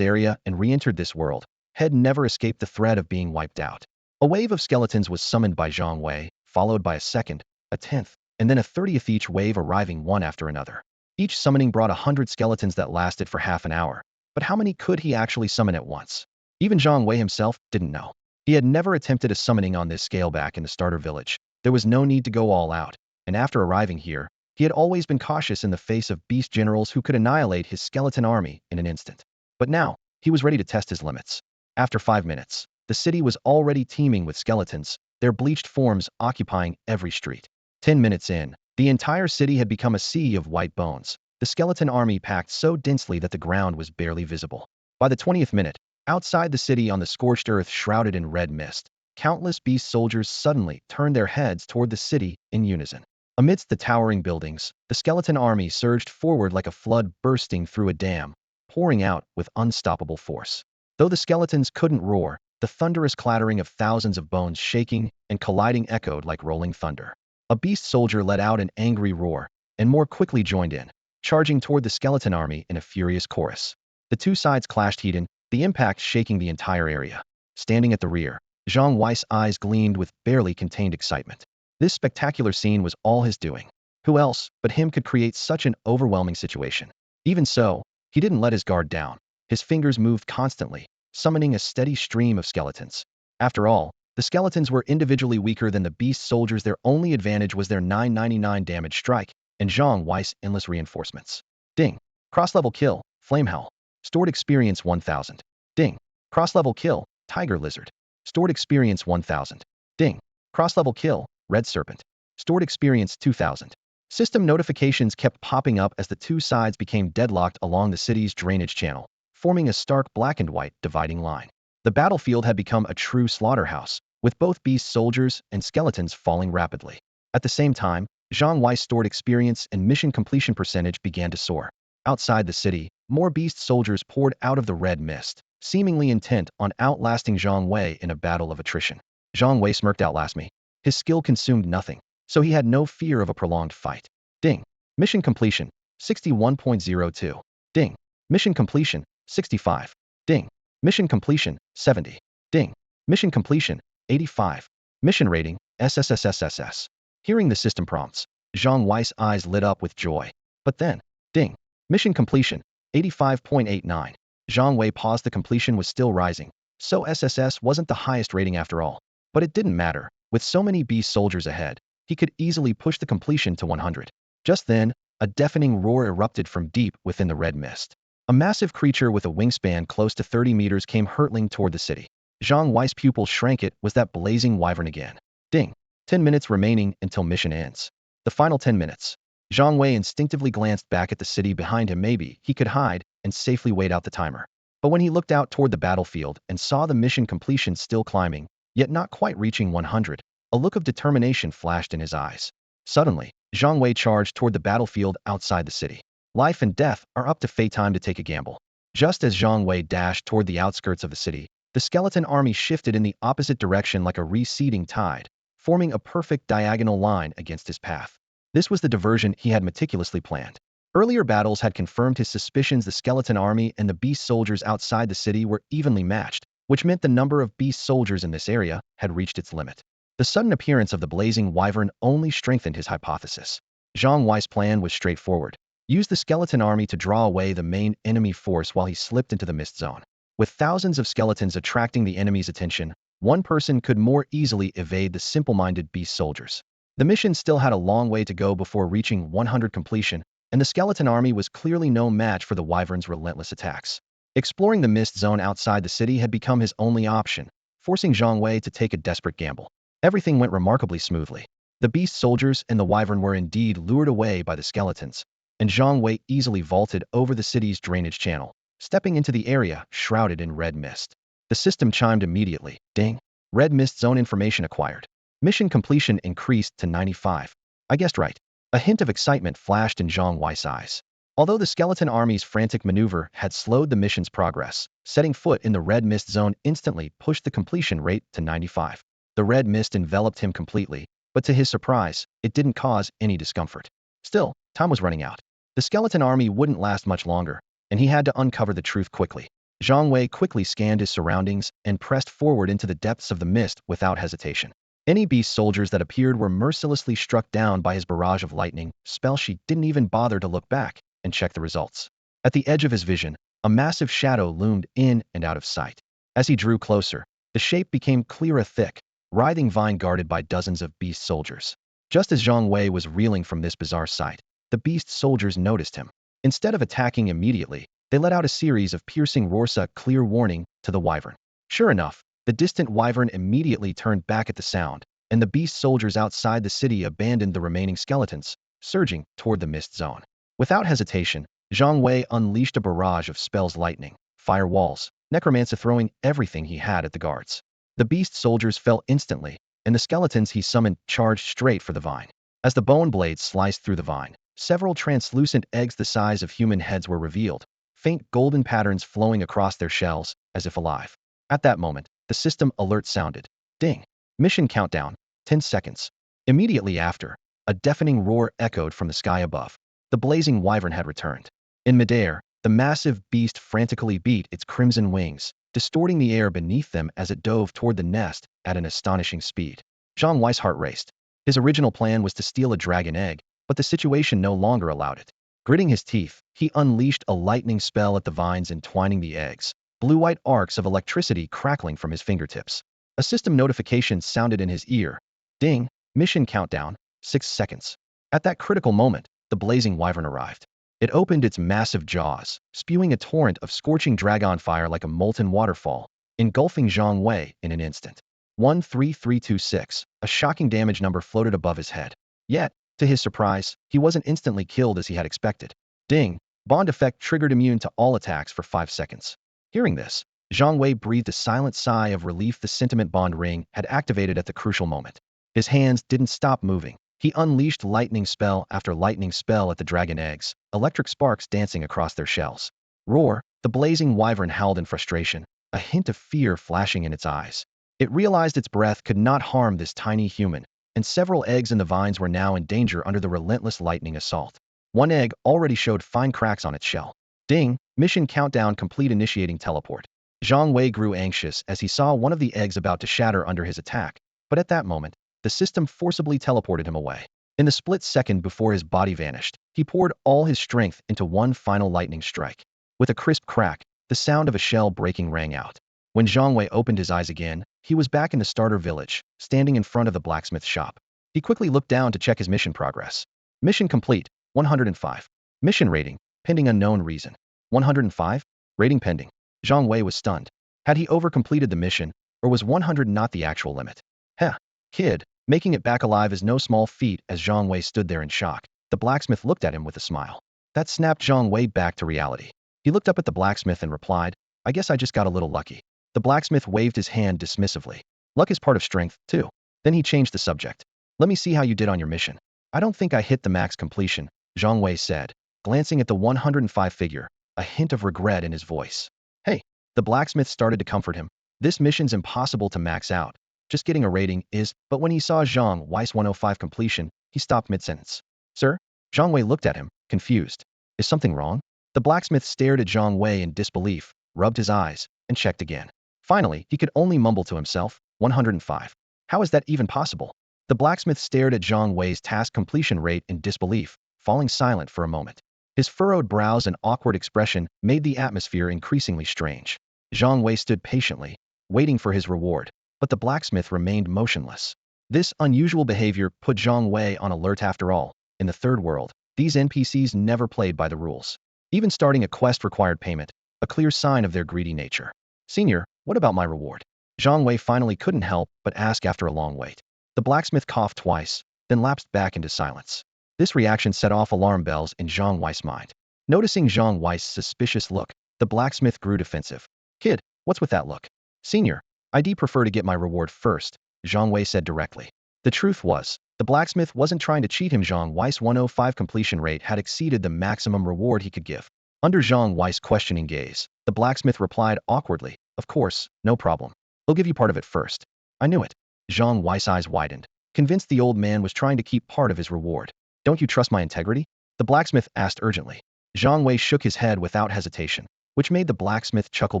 area and re-entered this world, he'd never escape the threat of being wiped out. A wave of skeletons was summoned by Zhang Wei, followed by a second, a 10th, and then a 30th, each wave arriving one after another. Each summoning brought 100 skeletons that lasted for half an hour. But how many could he actually summon at once? Even Zhang Wei himself didn't know. He had never attempted a summoning on this scale back in the starter village. There was no need to go all out, and after arriving here, he had always been cautious in the face of beast generals who could annihilate his skeleton army in an instant. But now, he was ready to test his limits. After 5 minutes, the city was already teeming with skeletons, their bleached forms occupying every street. 10 minutes in, the entire city had become a sea of white bones, the skeleton army packed so densely that the ground was barely visible. By the 20th minute, outside the city on the scorched earth shrouded in red mist, countless beast soldiers suddenly turned their heads toward the city in unison. Amidst the towering buildings, the skeleton army surged forward like a flood bursting through a dam, pouring out with unstoppable force. Though the skeletons couldn't roar, the thunderous clattering of thousands of bones shaking and colliding echoed like rolling thunder. A beast soldier let out an angry roar, and more quickly joined in, charging toward the skeleton army in a furious chorus. The two sides clashed heat, the impact shaking the entire area. Standing at the rear, Zhang Wei's eyes gleamed with barely contained excitement. This spectacular scene was all his doing. Who else but him could create such an overwhelming situation? Even so, he didn't let his guard down. His fingers moved constantly, summoning a steady stream of skeletons. After all, the skeletons were individually weaker than the beast soldiers. Their only advantage was their 999 damage strike and Zhang Wei's endless reinforcements. Ding. Cross-level kill, Flame Howl. Stored experience 1000. Ding. Cross-level kill, Tiger Lizard. Stored experience 1000. Ding. Cross-level kill, Red Serpent. Stored experience 2000. System notifications kept popping up as the two sides became deadlocked along the city's drainage channel, forming a stark black and white dividing line. The battlefield had become a true slaughterhouse, with both beast soldiers and skeletons falling rapidly. At the same time, Zhang Wei's stored experience and mission completion percentage began to soar. Outside the city, more beast soldiers poured out of the red mist, seemingly intent on outlasting Zhang Wei in a battle of attrition. Zhang Wei smirked, "Outlast me." His skill consumed nothing, so he had no fear of a prolonged fight. Ding. Mission completion, 61.02. Ding. Mission completion, 65. Ding. Mission completion, 70. Ding. Mission completion, 85. Mission rating, SSSSSS. Hearing the system prompts, Zhang Wei's eyes lit up with joy. But then, ding. Mission completion, 85.89. Zhang Wei paused. The completion was still rising, so SSS wasn't the highest rating after all. But it didn't matter. With so many beast soldiers ahead, he could easily push the completion to 100. Just then, a deafening roar erupted from deep within the red mist. A massive creature with a wingspan close to 30 meters came hurtling toward the city. Zhang Wei's pupils shrank. It was that blazing wyvern again. Ding. 10 minutes remaining until mission ends. The final 10 minutes. Zhang Wei instinctively glanced back at the city behind him. Maybe he could hide and safely wait out the timer. But when he looked out toward the battlefield and saw the mission completion still climbing, yet not quite reaching 100, a look of determination flashed in his eyes. Suddenly, Zhang Wei charged toward the battlefield outside the city. Life and death are up to fate. Time to take a gamble. Just as Zhang Wei dashed toward the outskirts of the city, the skeleton army shifted in the opposite direction like a receding tide, forming a perfect diagonal line against his path. This was the diversion he had meticulously planned. Earlier battles had confirmed his suspicions. The skeleton army and the beast soldiers outside the city were evenly matched, which meant the number of beast soldiers in this area had reached its limit. The sudden appearance of the blazing wyvern only strengthened his hypothesis. Zhang Wei's plan was straightforward. Use the skeleton army to draw away the main enemy force while he slipped into the mist zone. With thousands of skeletons attracting the enemy's attention, one person could more easily evade the simple-minded beast soldiers. The mission still had a long way to go before reaching 100 completion, and the skeleton army was clearly no match for the wyvern's relentless attacks. Exploring the mist zone outside the city had become his only option, forcing Zhang Wei to take a desperate gamble. Everything went remarkably smoothly. The beast soldiers and the wyvern were indeed lured away by the skeletons, and Zhang Wei easily vaulted over the city's drainage channel, stepping into the area shrouded in red mist. The system chimed immediately. Ding. Red mist zone information acquired. Mission completion increased to 95. I guessed right. A hint of excitement flashed in Zhang Wei's eyes. Although the skeleton army's frantic maneuver had slowed the mission's progress, setting foot in the red mist zone instantly pushed the completion rate to 95. The red mist enveloped him completely, but to his surprise, it didn't cause any discomfort. Still, time was running out. The skeleton army wouldn't last much longer, and he had to uncover the truth quickly. Zhang Wei quickly scanned his surroundings and pressed forward into the depths of the mist without hesitation. Any beast soldiers that appeared were mercilessly struck down by his barrage of lightning spells. She didn't even bother to look back and check the results. At the edge of his vision, a massive shadow loomed in and out of sight. As he drew closer, the shape became clear, a thick, writhing vine guarded by dozens of beast soldiers. Just as Zhang Wei was reeling from this bizarre sight, the beast soldiers noticed him. Instead of attacking immediately, they let out a series of piercing roars, a clear warning to the wyvern. Sure enough, the distant wyvern immediately turned back at the sound, and the beast soldiers outside the city abandoned the remaining skeletons, surging toward the mist zone. Without hesitation, Zhang Wei unleashed a barrage of spells, lightning, fire walls, necromancy, throwing everything he had at the guards. The beast soldiers fell instantly, and the skeletons he summoned charged straight for the vine. As the bone blades sliced through the vine, several translucent eggs the size of human heads were revealed, faint golden patterns flowing across their shells, as if alive. At that moment, the system alert sounded. Ding. Mission countdown, 10 seconds. Immediately after, a deafening roar echoed from the sky above. The blazing wyvern had returned. In midair, the massive beast frantically beat its crimson wings, distorting the air beneath them as it dove toward the nest at an astonishing speed. Zhang Wei's heart raced. His original plan was to steal a dragon egg, but the situation no longer allowed it. Gritting his teeth, he unleashed a lightning spell at the vines entwining the eggs, blue-white arcs of electricity crackling from his fingertips. A system notification sounded in his ear. Ding. Mission countdown, 6 seconds. At that critical moment, the blazing wyvern arrived. It opened its massive jaws, spewing a torrent of scorching dragon fire like a molten waterfall, engulfing Zhang Wei in an instant. 13326, a shocking damage number floated above his head. Yet, to his surprise, he wasn't instantly killed as he had expected. Ding. Bond effect triggered, immune to all attacks for 5 seconds. Hearing this, Zhang Wei breathed a silent sigh of relief. The sentiment bond ring had activated at the crucial moment. His hands didn't stop moving. He unleashed lightning spell after lightning spell at the dragon eggs, electric sparks dancing across their shells. Roar. The blazing wyvern howled in frustration, a hint of fear flashing in its eyes. It realized its breath could not harm this tiny human, and several eggs in the vines were now in danger under the relentless lightning assault. One egg already showed fine cracks on its shell. Ding. Mission countdown complete. Initiating teleport. Zhang Wei grew anxious as he saw one of the eggs about to shatter under his attack, but at that moment, the system forcibly teleported him away. In the split second before his body vanished, he poured all his strength into one final lightning strike. With a crisp crack, the sound of a shell breaking rang out. When Zhang Wei opened his eyes again, he was back in the starter village, standing in front of the blacksmith shop. He quickly looked down to check his mission progress. Mission complete, 105. Mission rating, pending unknown reason. 105? Rating pending. Zhang Wei was stunned. Had he overcompleted the mission, or was 100 not the actual limit? Heh, kid, making it back alive is no small feat. As Zhang Wei stood there in shock, the blacksmith looked at him with a smile. That snapped Zhang Wei back to reality. He looked up at the blacksmith and replied, I guess I just got a little lucky. The blacksmith waved his hand dismissively. Luck is part of strength, too. Then he changed the subject. Let me see how you did on your mission. I don't think I hit the max completion, Zhang Wei said, glancing at the 105 figure, a hint of regret in his voice. Hey, the blacksmith started to comfort him. This mission's impossible to max out. Just getting a rating is, but when he saw Zhang Wei's 105 completion, he stopped mid-sentence. Sir? Zhang Wei looked at him, confused. Is something wrong? The blacksmith stared at Zhang Wei in disbelief, rubbed his eyes, and checked again. Finally, he could only mumble to himself, 105. How is that even possible? The blacksmith stared at Zhang Wei's task completion rate in disbelief, falling silent for a moment. His furrowed brows and awkward expression made the atmosphere increasingly strange. Zhang Wei stood patiently, waiting for his reward, but the blacksmith remained motionless. This unusual behavior put Zhang Wei on alert. After all, in the third world, these NPCs never played by the rules. Even starting a quest required payment, a clear sign of their greedy nature. Senior, what about my reward? Zhang Wei finally couldn't help but ask after a long wait. The blacksmith coughed twice, then lapsed back into silence. This reaction set off alarm bells in Zhang Wei's mind. Noticing Zhang Wei's suspicious look, the blacksmith grew defensive. Kid, what's with that look? Senior, I'd prefer to get my reward first, Zhang Wei said directly. The truth was, the blacksmith wasn't trying to cheat him. Zhang Wei's 105 completion rate had exceeded the maximum reward he could give. Under Zhang Wei's questioning gaze, the blacksmith replied awkwardly, Of course, no problem. I'll give you part of it first. I knew it. Zhang Wei's eyes widened, convinced the old man was trying to keep part of his reward. Don't you trust my integrity? The blacksmith asked urgently. Zhang Wei shook his head without hesitation, which made the blacksmith chuckle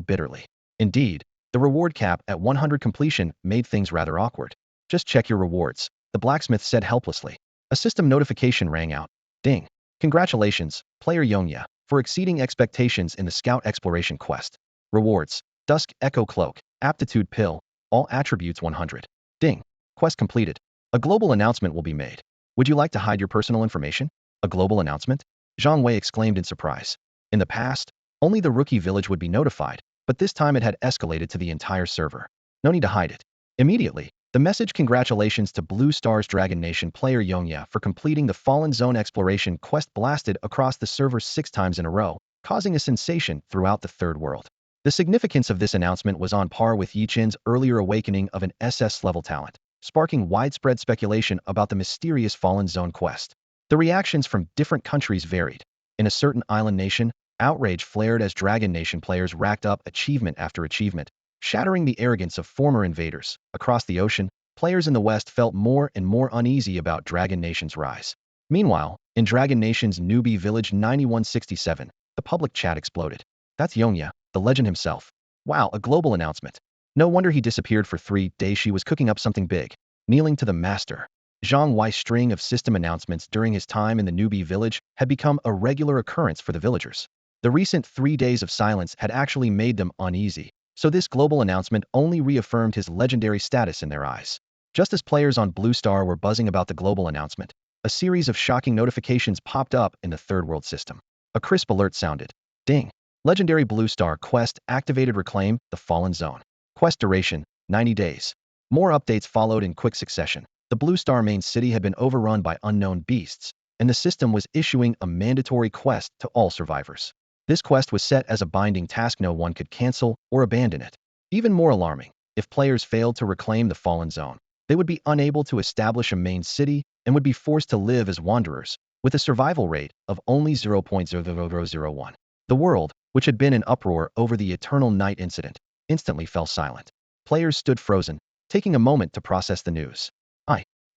bitterly. Indeed, the reward cap at 100 completion made things rather awkward. Just check your rewards, the blacksmith said helplessly. A system notification rang out. Ding. Congratulations, player Yonya, for exceeding expectations in the Scout Exploration quest. Rewards. Dusk Echo Cloak, Aptitude Pill, all attributes 100. Ding. Quest completed. A global announcement will be made. Would you like to hide your personal information? A global announcement? Zhang Wei exclaimed in surprise. In the past, only the rookie village would be notified, but this time it had escalated to the entire server. No need to hide it. Immediately, the message congratulations to Blue Star's Dragon Nation player Yonya for completing the Fallen Zone exploration quest blasted across the server 6 times in a row, causing a sensation throughout the third world. The significance of this announcement was on par with Yichen's earlier awakening of an SS-level talent, sparking widespread speculation about the mysterious Fallen Zone quest. The reactions from different countries varied. In a certain island nation, outrage flared as Dragon Nation players racked up achievement after achievement, shattering the arrogance of former invaders. Across the ocean, players in the West felt more and more uneasy about Dragon Nation's rise. Meanwhile, in Dragon Nation's newbie village 9167, the public chat exploded. That's Yonya, the legend himself. Wow, a global announcement. No wonder he disappeared for 3 days. She was cooking up something big. Kneeling to the master. Zhang Wei's string of system announcements during his time in the newbie village had become a regular occurrence for the villagers. The recent 3 days of silence had actually made them uneasy, so this global announcement only reaffirmed his legendary status in their eyes. Just as players on Blue Star were buzzing about the global announcement, a series of shocking notifications popped up in the third world system. A crisp alert sounded. Ding. Legendary Blue Star quest activated. Reclaim the Fallen Zone. Quest duration, 90 days. More updates followed in quick succession. The Blue Star main city had been overrun by unknown beasts, and the system was issuing a mandatory quest to all survivors. This quest was set as a binding task. No one could cancel or abandon it. Even more alarming, if players failed to reclaim the Fallen Zone, they would be unable to establish a main city and would be forced to live as wanderers, with a survival rate of only 0.0001. The world, which had been in uproar over the Eternal Night incident, instantly fell silent. Players stood frozen, taking a moment to process the news.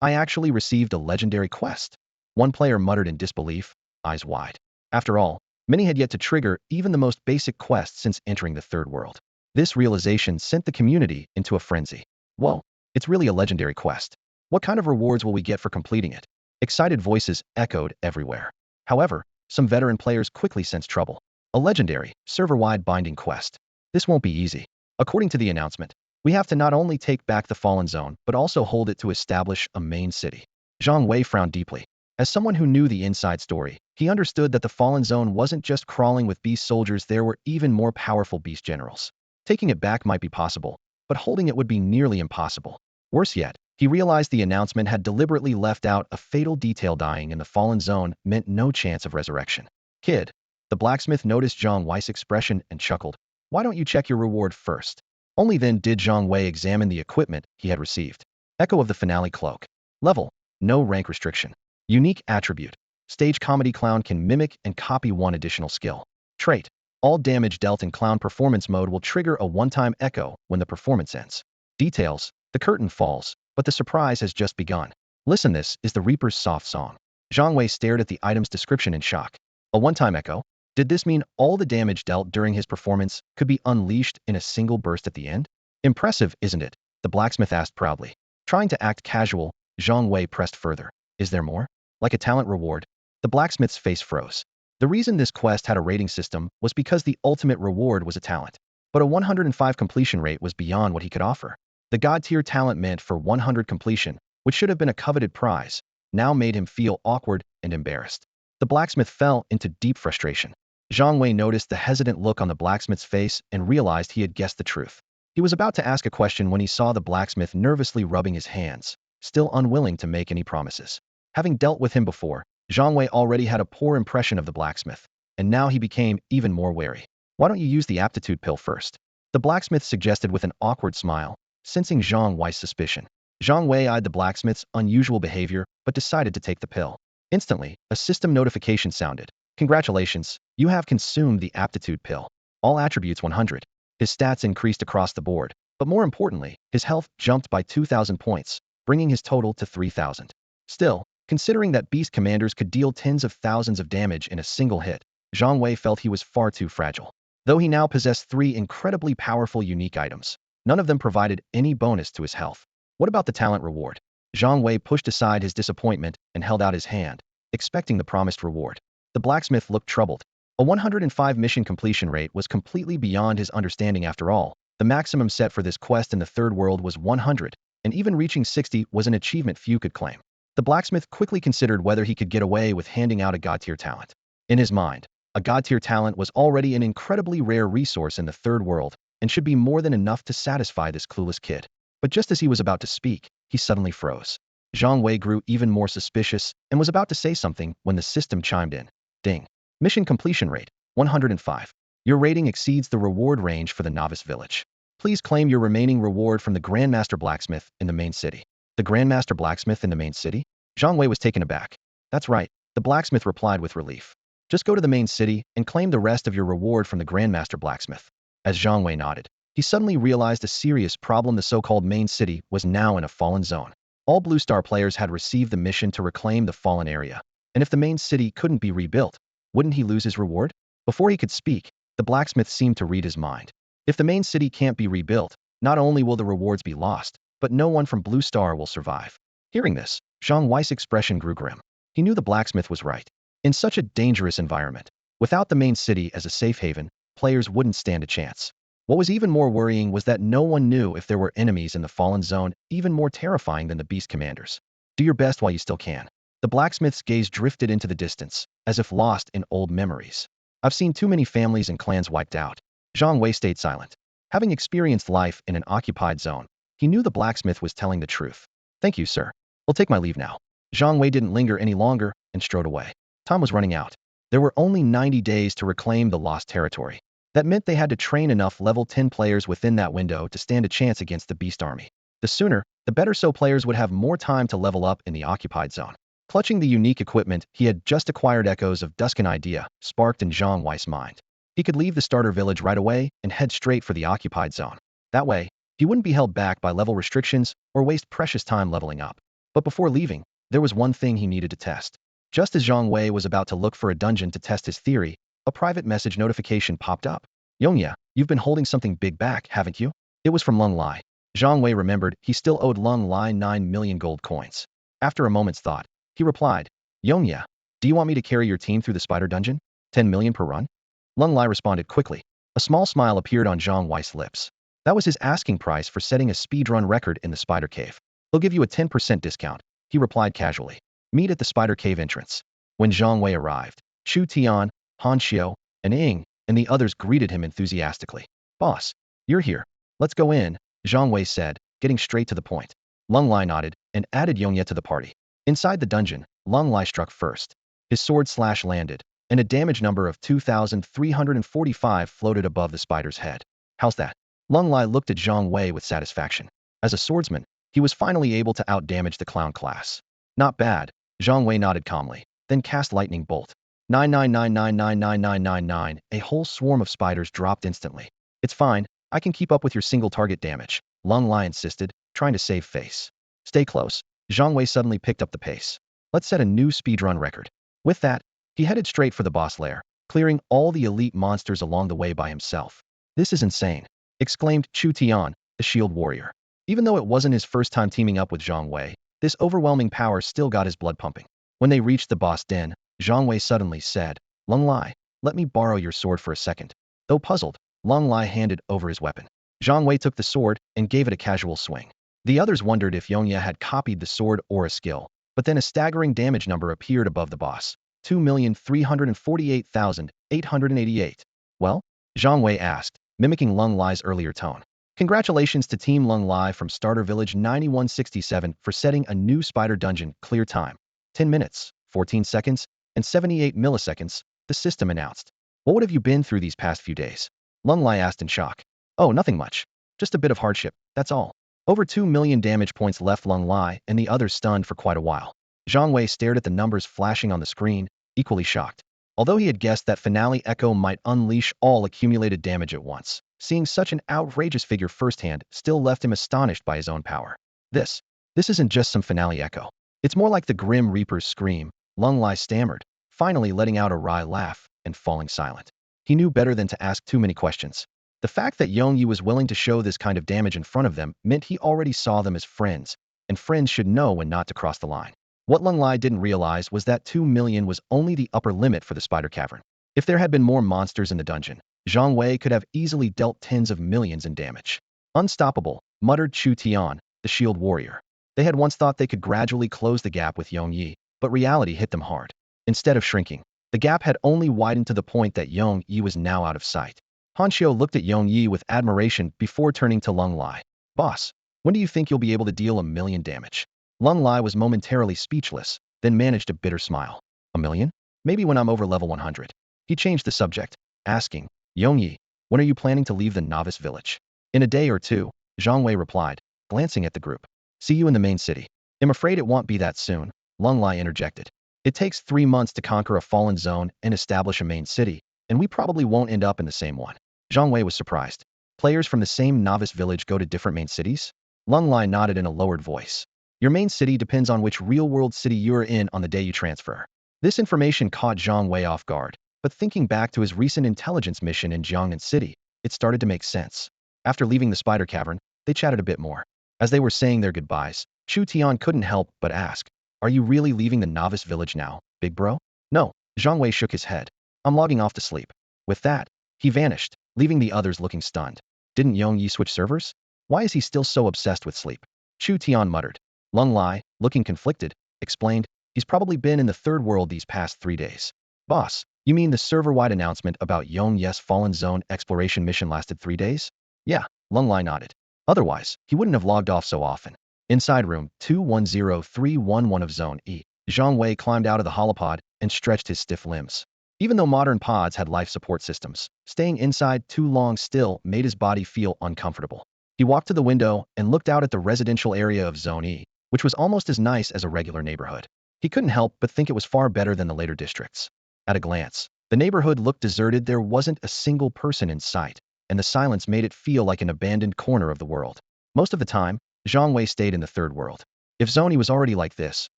I actually received a legendary quest. One player muttered in disbelief, eyes wide. After all, many had yet to trigger even the most basic quest since entering the third world. This realization sent the community into a frenzy. Whoa, it's really a legendary quest. What kind of rewards will we get for completing it? Excited voices echoed everywhere. However, some veteran players quickly sensed trouble. A legendary, server-wide binding quest. This won't be easy. According to the announcement, we have to not only take back the Fallen Zone, but also hold it to establish a main city. Zhang Wei frowned deeply. As someone who knew the inside story, he understood that the Fallen Zone wasn't just crawling with beast soldiers, there were even more powerful beast generals. Taking it back might be possible, but holding it would be nearly impossible. Worse yet, he realized the announcement had deliberately left out a fatal detail: dying in the Fallen Zone meant no chance of resurrection. Kid. The blacksmith noticed Zhang Wei's expression and chuckled. Why don't you check your reward first? Only then did Zhang Wei examine the equipment he had received. Echo of the Finale Cloak. Level. No rank restriction. Unique attribute. Stage Comedy Clown can mimic and copy one additional skill. Trait. All damage dealt in Clown Performance Mode will trigger a one-time echo when the performance ends. Details. The curtain falls, but the surprise has just begun. Listen, this is the Reaper's soft song. Zhang Wei stared at the item's description in shock. A one-time echo? Did this mean all the damage dealt during his performance could be unleashed in a single burst at the end? Impressive, isn't it? The blacksmith asked proudly. Trying to act casual, Zhang Wei pressed further. Is there more? Like a talent reward? The blacksmith's face froze. The reason this quest had a rating system was because the ultimate reward was a talent. But a 105 completion rate was beyond what he could offer. The god-tier talent meant for 100 completion, which should have been a coveted prize, now made him feel awkward and embarrassed. The blacksmith fell into deep frustration. Zhang Wei noticed the hesitant look on the blacksmith's face and realized he had guessed the truth. He was about to ask a question when he saw the blacksmith nervously rubbing his hands, still unwilling to make any promises. Having dealt with him before, Zhang Wei already had a poor impression of the blacksmith, and now he became even more wary. Why don't you use the aptitude pill first? The blacksmith suggested with an awkward smile, sensing Zhang Wei's suspicion. Zhang Wei eyed the blacksmith's unusual behavior, but decided to take the pill. Instantly, a system notification sounded. Congratulations, you have consumed the aptitude pill. All attributes 100. His stats increased across the board, but more importantly, his health jumped by 2,000 points, bringing his total to 3,000. Still, considering that beast commanders could deal tens of thousands of damage in a single hit, Zhang Wei felt he was far too fragile. Though he now possessed 3 incredibly powerful unique items, none of them provided any bonus to his health. What about the talent reward? Zhang Wei pushed aside his disappointment and held out his hand, expecting the promised reward. The blacksmith looked troubled. A 105 mission completion rate was completely beyond his understanding after all. The maximum set for this quest in the third world was 100, and even reaching 60 was an achievement few could claim. The blacksmith quickly considered whether he could get away with handing out a god-tier talent. In his mind, a god-tier talent was already an incredibly rare resource in the third world, and should be more than enough to satisfy this clueless kid. But just as he was about to speak, he suddenly froze. Zhang Wei grew even more suspicious and was about to say something when the system chimed in. Ding. Mission completion rate, 105. Your rating exceeds the reward range for the novice village. Please claim your remaining reward from the Grandmaster Blacksmith in the main city. The Grandmaster Blacksmith in the main city? Zhang Wei was taken aback. That's right, the blacksmith replied with relief. Just go to the main city and claim the rest of your reward from the Grandmaster Blacksmith. As Zhang Wei nodded, he suddenly realized a serious problem. The so-called main city was now in a fallen zone. All Blue Star players had received the mission to reclaim the fallen area. And if the main city couldn't be rebuilt, wouldn't he lose his reward? Before he could speak, the blacksmith seemed to read his mind. If the main city can't be rebuilt, not only will the rewards be lost, but no one from Blue Star will survive. Hearing this, Zhang Wei's expression grew grim. He knew the blacksmith was right. In such a dangerous environment, without the main city as a safe haven, players wouldn't stand a chance. What was even more worrying was that no one knew if there were enemies in the fallen zone, even more terrifying than the beast commanders. Do your best while you still can. The blacksmith's gaze drifted into the distance, as if lost in old memories. I've seen too many families and clans wiped out. Zhang Wei stayed silent. Having experienced life in an occupied zone, he knew the blacksmith was telling the truth. Thank you, sir. I'll take my leave now. Zhang Wei didn't linger any longer and strode away. Time was running out. There were only 90 days to reclaim the lost territory. That meant they had to train enough level 10 players within that window to stand a chance against the beast army. The sooner, the better, so players would have more time to level up in the occupied zone. Clutching the unique equipment he had just acquired, echoes of Duskin idea sparked in Zhang Wei's mind. He could leave the starter village right away and head straight for the occupied zone. That way, he wouldn't be held back by level restrictions or waste precious time leveling up. But before leaving, there was one thing he needed to test. Just as Zhang Wei was about to look for a dungeon to test his theory, a private message notification popped up. Yongya, You've been holding something big back, haven't you? It was from Lung Lai. Zhang Wei remembered he still owed Lung Lai 9 million gold coins. After a moment's thought, he replied, Yongya, do you want me to carry your team through the spider dungeon? 10 million per run? Lung Lai responded quickly. A small smile appeared on Zhang Wei's lips. That was his asking price for setting a speedrun record in the spider cave. He'll give you a 10% discount, he replied casually. Meet at the spider cave entrance. When Zhang Wei arrived, Chu Tian, Han Xiao, and Ying, and the others greeted him enthusiastically. Boss, you're here. Let's go in, Zhang Wei said, getting straight to the point. Lung Lai nodded and added Yongye to the party. Inside the dungeon, Lung Lai struck first. His sword slash landed, and a damage number of 2,345 floated above the spider's head. How's that? Lung Lai looked at Zhang Wei with satisfaction. As a swordsman, he was finally able to outdamage the clown class. Not bad, Zhang Wei nodded calmly, then cast lightning bolt. 999999999, a whole swarm of spiders dropped instantly. It's fine, I can keep up with your single target damage, Lung Lai insisted, trying to save face. Stay close. Zhang Wei suddenly picked up the pace. Let's set a new speedrun record. With that, he headed straight for the boss lair, clearing all the elite monsters along the way by himself. This is insane, exclaimed Chu Tian, the shield warrior. Even though it wasn't his first time teaming up with Zhang Wei, this overwhelming power still got his blood pumping. When they reached the boss den, Zhang Wei suddenly said, Lung Lai, let me borrow your sword for a second. Though puzzled, Lung Lai handed over his weapon. Zhang Wei took the sword and gave it a casual swing. The others wondered if Yongye had copied the sword or a skill, but then a staggering damage number appeared above the boss. 2,348,888. Well? Zhang Wei asked, mimicking Lung Lai's earlier tone. Congratulations to Team Lung Lai from Starter Village 9167 for setting a new spider dungeon clear time. 10 minutes, 14 seconds, and 78 milliseconds, the system announced. What would have you been through these past few days? Lung Lai asked in shock. Oh, nothing much. Just a bit of hardship, that's all. Over 2 million damage points left Lung Lai and the others stunned for quite a while. Zhang Wei stared at the numbers flashing on the screen, equally shocked. Although he had guessed that Finale Echo might unleash all accumulated damage at once, seeing such an outrageous figure firsthand still left him astonished by his own power. This isn't just some Finale Echo. It's more like the Grim Reaper's scream, Lung Lai stammered, finally letting out a wry laugh and falling silent. He knew better than to ask too many questions. The fact that Yongyi was willing to show this kind of damage in front of them meant he already saw them as friends, and friends should know when not to cross the line. What Lung Lai didn't realize was that 2 million was only the upper limit for the spider cavern. If there had been more monsters in the dungeon, Zhang Wei could have easily dealt tens of millions in damage. Unstoppable, muttered Chu Tian, the shield warrior. They had once thought they could gradually close the gap with Yongyi, but reality hit them hard. Instead of shrinking, the gap had only widened to the point that Yongyi was now out of sight. Han Xiao looked at Yongyi with admiration before turning to Lung Lai. Boss, when do you think you'll be able to deal 1 million damage? Lung Lai was momentarily speechless, then managed a bitter smile. 1 million? Maybe when I'm over level 100. He changed the subject, asking, Yongyi, when are you planning to leave the novice village? In a day or two, Zhang Wei replied, glancing at the group. See you in the main city. I'm afraid it won't be that soon, Lung Lai interjected. It takes 3 months to conquer a fallen zone and establish a main city, and we probably won't end up in the same one. Zhang Wei was surprised. Players from the same novice village go to different main cities? Lung Lai nodded in a lowered voice. Your main city depends on which real-world city you're in on the day you transfer. This information caught Zhang Wei off guard, but thinking back to his recent intelligence mission in Jiangnan City, it started to make sense. After leaving the spider cavern, they chatted a bit more. As they were saying their goodbyes, Chu Tian couldn't help but ask, are you really leaving the novice village now, big bro? No, Zhang Wei shook his head. I'm logging off to sleep. With that, he vanished, leaving the others looking stunned. Didn't Yongyi switch servers? Why is he still so obsessed with sleep? Chu Tian muttered. Lung Lai, looking conflicted, explained, he's probably been in the third world these past 3 days. Boss, you mean the server-wide announcement about Yongye's Fallen Zone exploration mission lasted 3 days? Yeah, Lung Lai nodded. Otherwise, he wouldn't have logged off so often. Inside room 210311 of Zone E, Zhang Wei climbed out of the holopod and stretched his stiff limbs. Even though modern pods had life support systems, staying inside too long still made his body feel uncomfortable. He walked to the window and looked out at the residential area of Zone E, which was almost as nice as a regular neighborhood. He couldn't help but think it was far better than the later districts. At a glance, the neighborhood looked deserted. There wasn't a single person in sight, and the silence made it feel like an abandoned corner of the world. Most of the time, Zhang Wei stayed in the third world. If Zone E was already like this,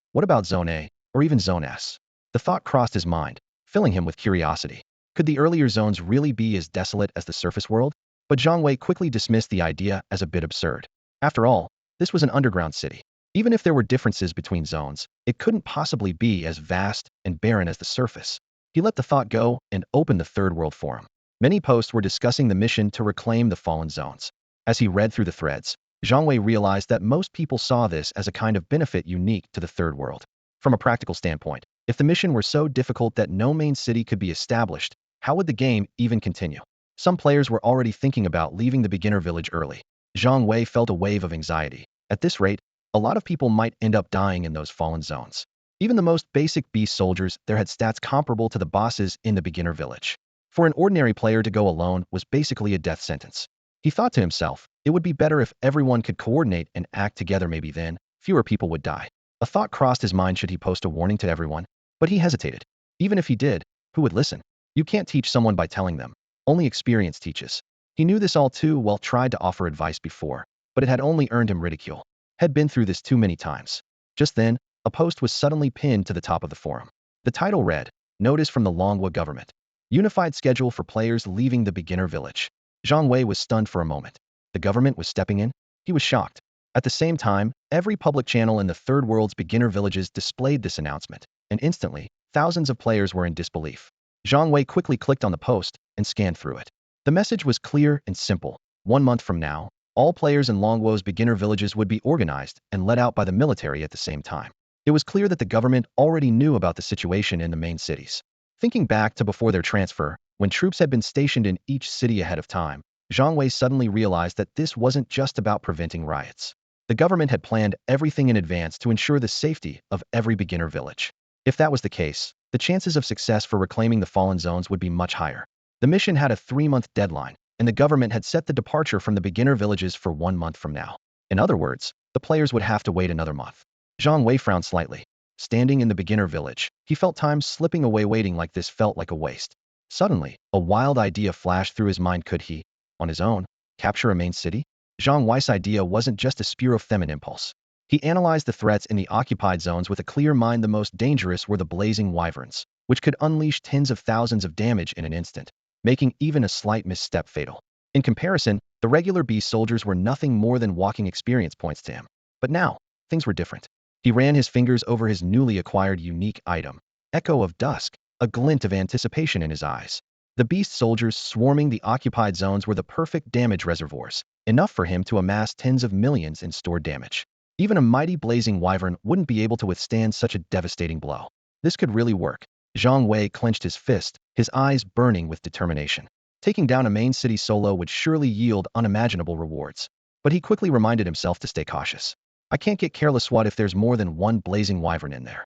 what about Zone A, or even Zone S? The thought crossed his mind, filling him with curiosity. Could the earlier zones really be as desolate as the surface world? But Zhang Wei quickly dismissed the idea as a bit absurd. After all, this was an underground city. Even if there were differences between zones, it couldn't possibly be as vast and barren as the surface. He let the thought go and opened the Third World Forum. Many posts were discussing the mission to reclaim the fallen zones. As he read through the threads, Zhang Wei realized that most people saw this as a kind of benefit unique to the Third World. From a practical standpoint, if the mission were so difficult that no main city could be established, how would the game even continue? Some players were already thinking about leaving the beginner village early. Zhang Wei felt a wave of anxiety. At this rate, a lot of people might end up dying in those fallen zones. Even the most basic beast soldiers there had stats comparable to the bosses in the beginner village. For an ordinary player to go alone was basically a death sentence. He thought to himself, it would be better if everyone could coordinate and act together. Maybe then, fewer people would die. A thought crossed his mind, should he post a warning to everyone? But he hesitated. Even if he did, who would listen? You can't teach someone by telling them. Only experience teaches. He knew this all too well, tried to offer advice before, but it had only earned him ridicule. Had been through this too many times. Just then, a post was suddenly pinned to the top of the forum. The title read, Notice from the Longwa government. Unified schedule for players leaving the beginner village. Zhang Wei was stunned for a moment. The government was stepping in? He was shocked. At the same time, every public channel in the Third World's beginner villages displayed this announcement, and instantly, thousands of players were in disbelief. Zhang Wei quickly clicked on the post and scanned through it. The message was clear and simple. 1 month from now, all players in Longwo's beginner villages would be organized and let out by the military at the same time. It was clear that the government already knew about the situation in the main cities. Thinking back to before their transfer, when troops had been stationed in each city ahead of time, Zhang Wei suddenly realized that this wasn't just about preventing riots. The government had planned everything in advance to ensure the safety of every beginner village. If that was the case, the chances of success for reclaiming the fallen zones would be much higher. The mission had a 3-month deadline, and the government had set the departure from the beginner villages for 1 month from now. In other words, the players would have to wait another month. Zhang Wei frowned slightly. Standing in the beginner village, he felt time slipping away. Waiting like this felt like a waste. Suddenly, a wild idea flashed through his mind. Could he, on his own, capture a main city? Zhang Wei's idea wasn't just a pure feminine impulse. He analyzed the threats in the occupied zones with a clear mind. The most dangerous were the blazing wyverns, which could unleash tens of thousands of damage in an instant, making even a slight misstep fatal. In comparison, the regular beast soldiers were nothing more than walking experience points to him. But now, things were different. He ran his fingers over his newly acquired unique item, Echo of Dusk, a glint of anticipation in his eyes. The beast soldiers swarming the occupied zones were the perfect damage reservoirs, enough for him to amass tens of millions in stored damage. Even a mighty blazing wyvern wouldn't be able to withstand such a devastating blow. This could really work. Zhang Wei clenched his fist, his eyes burning with determination. Taking down a main city solo would surely yield unimaginable rewards. But he quickly reminded himself to stay cautious. I can't get careless. What if there's more than one blazing wyvern in there?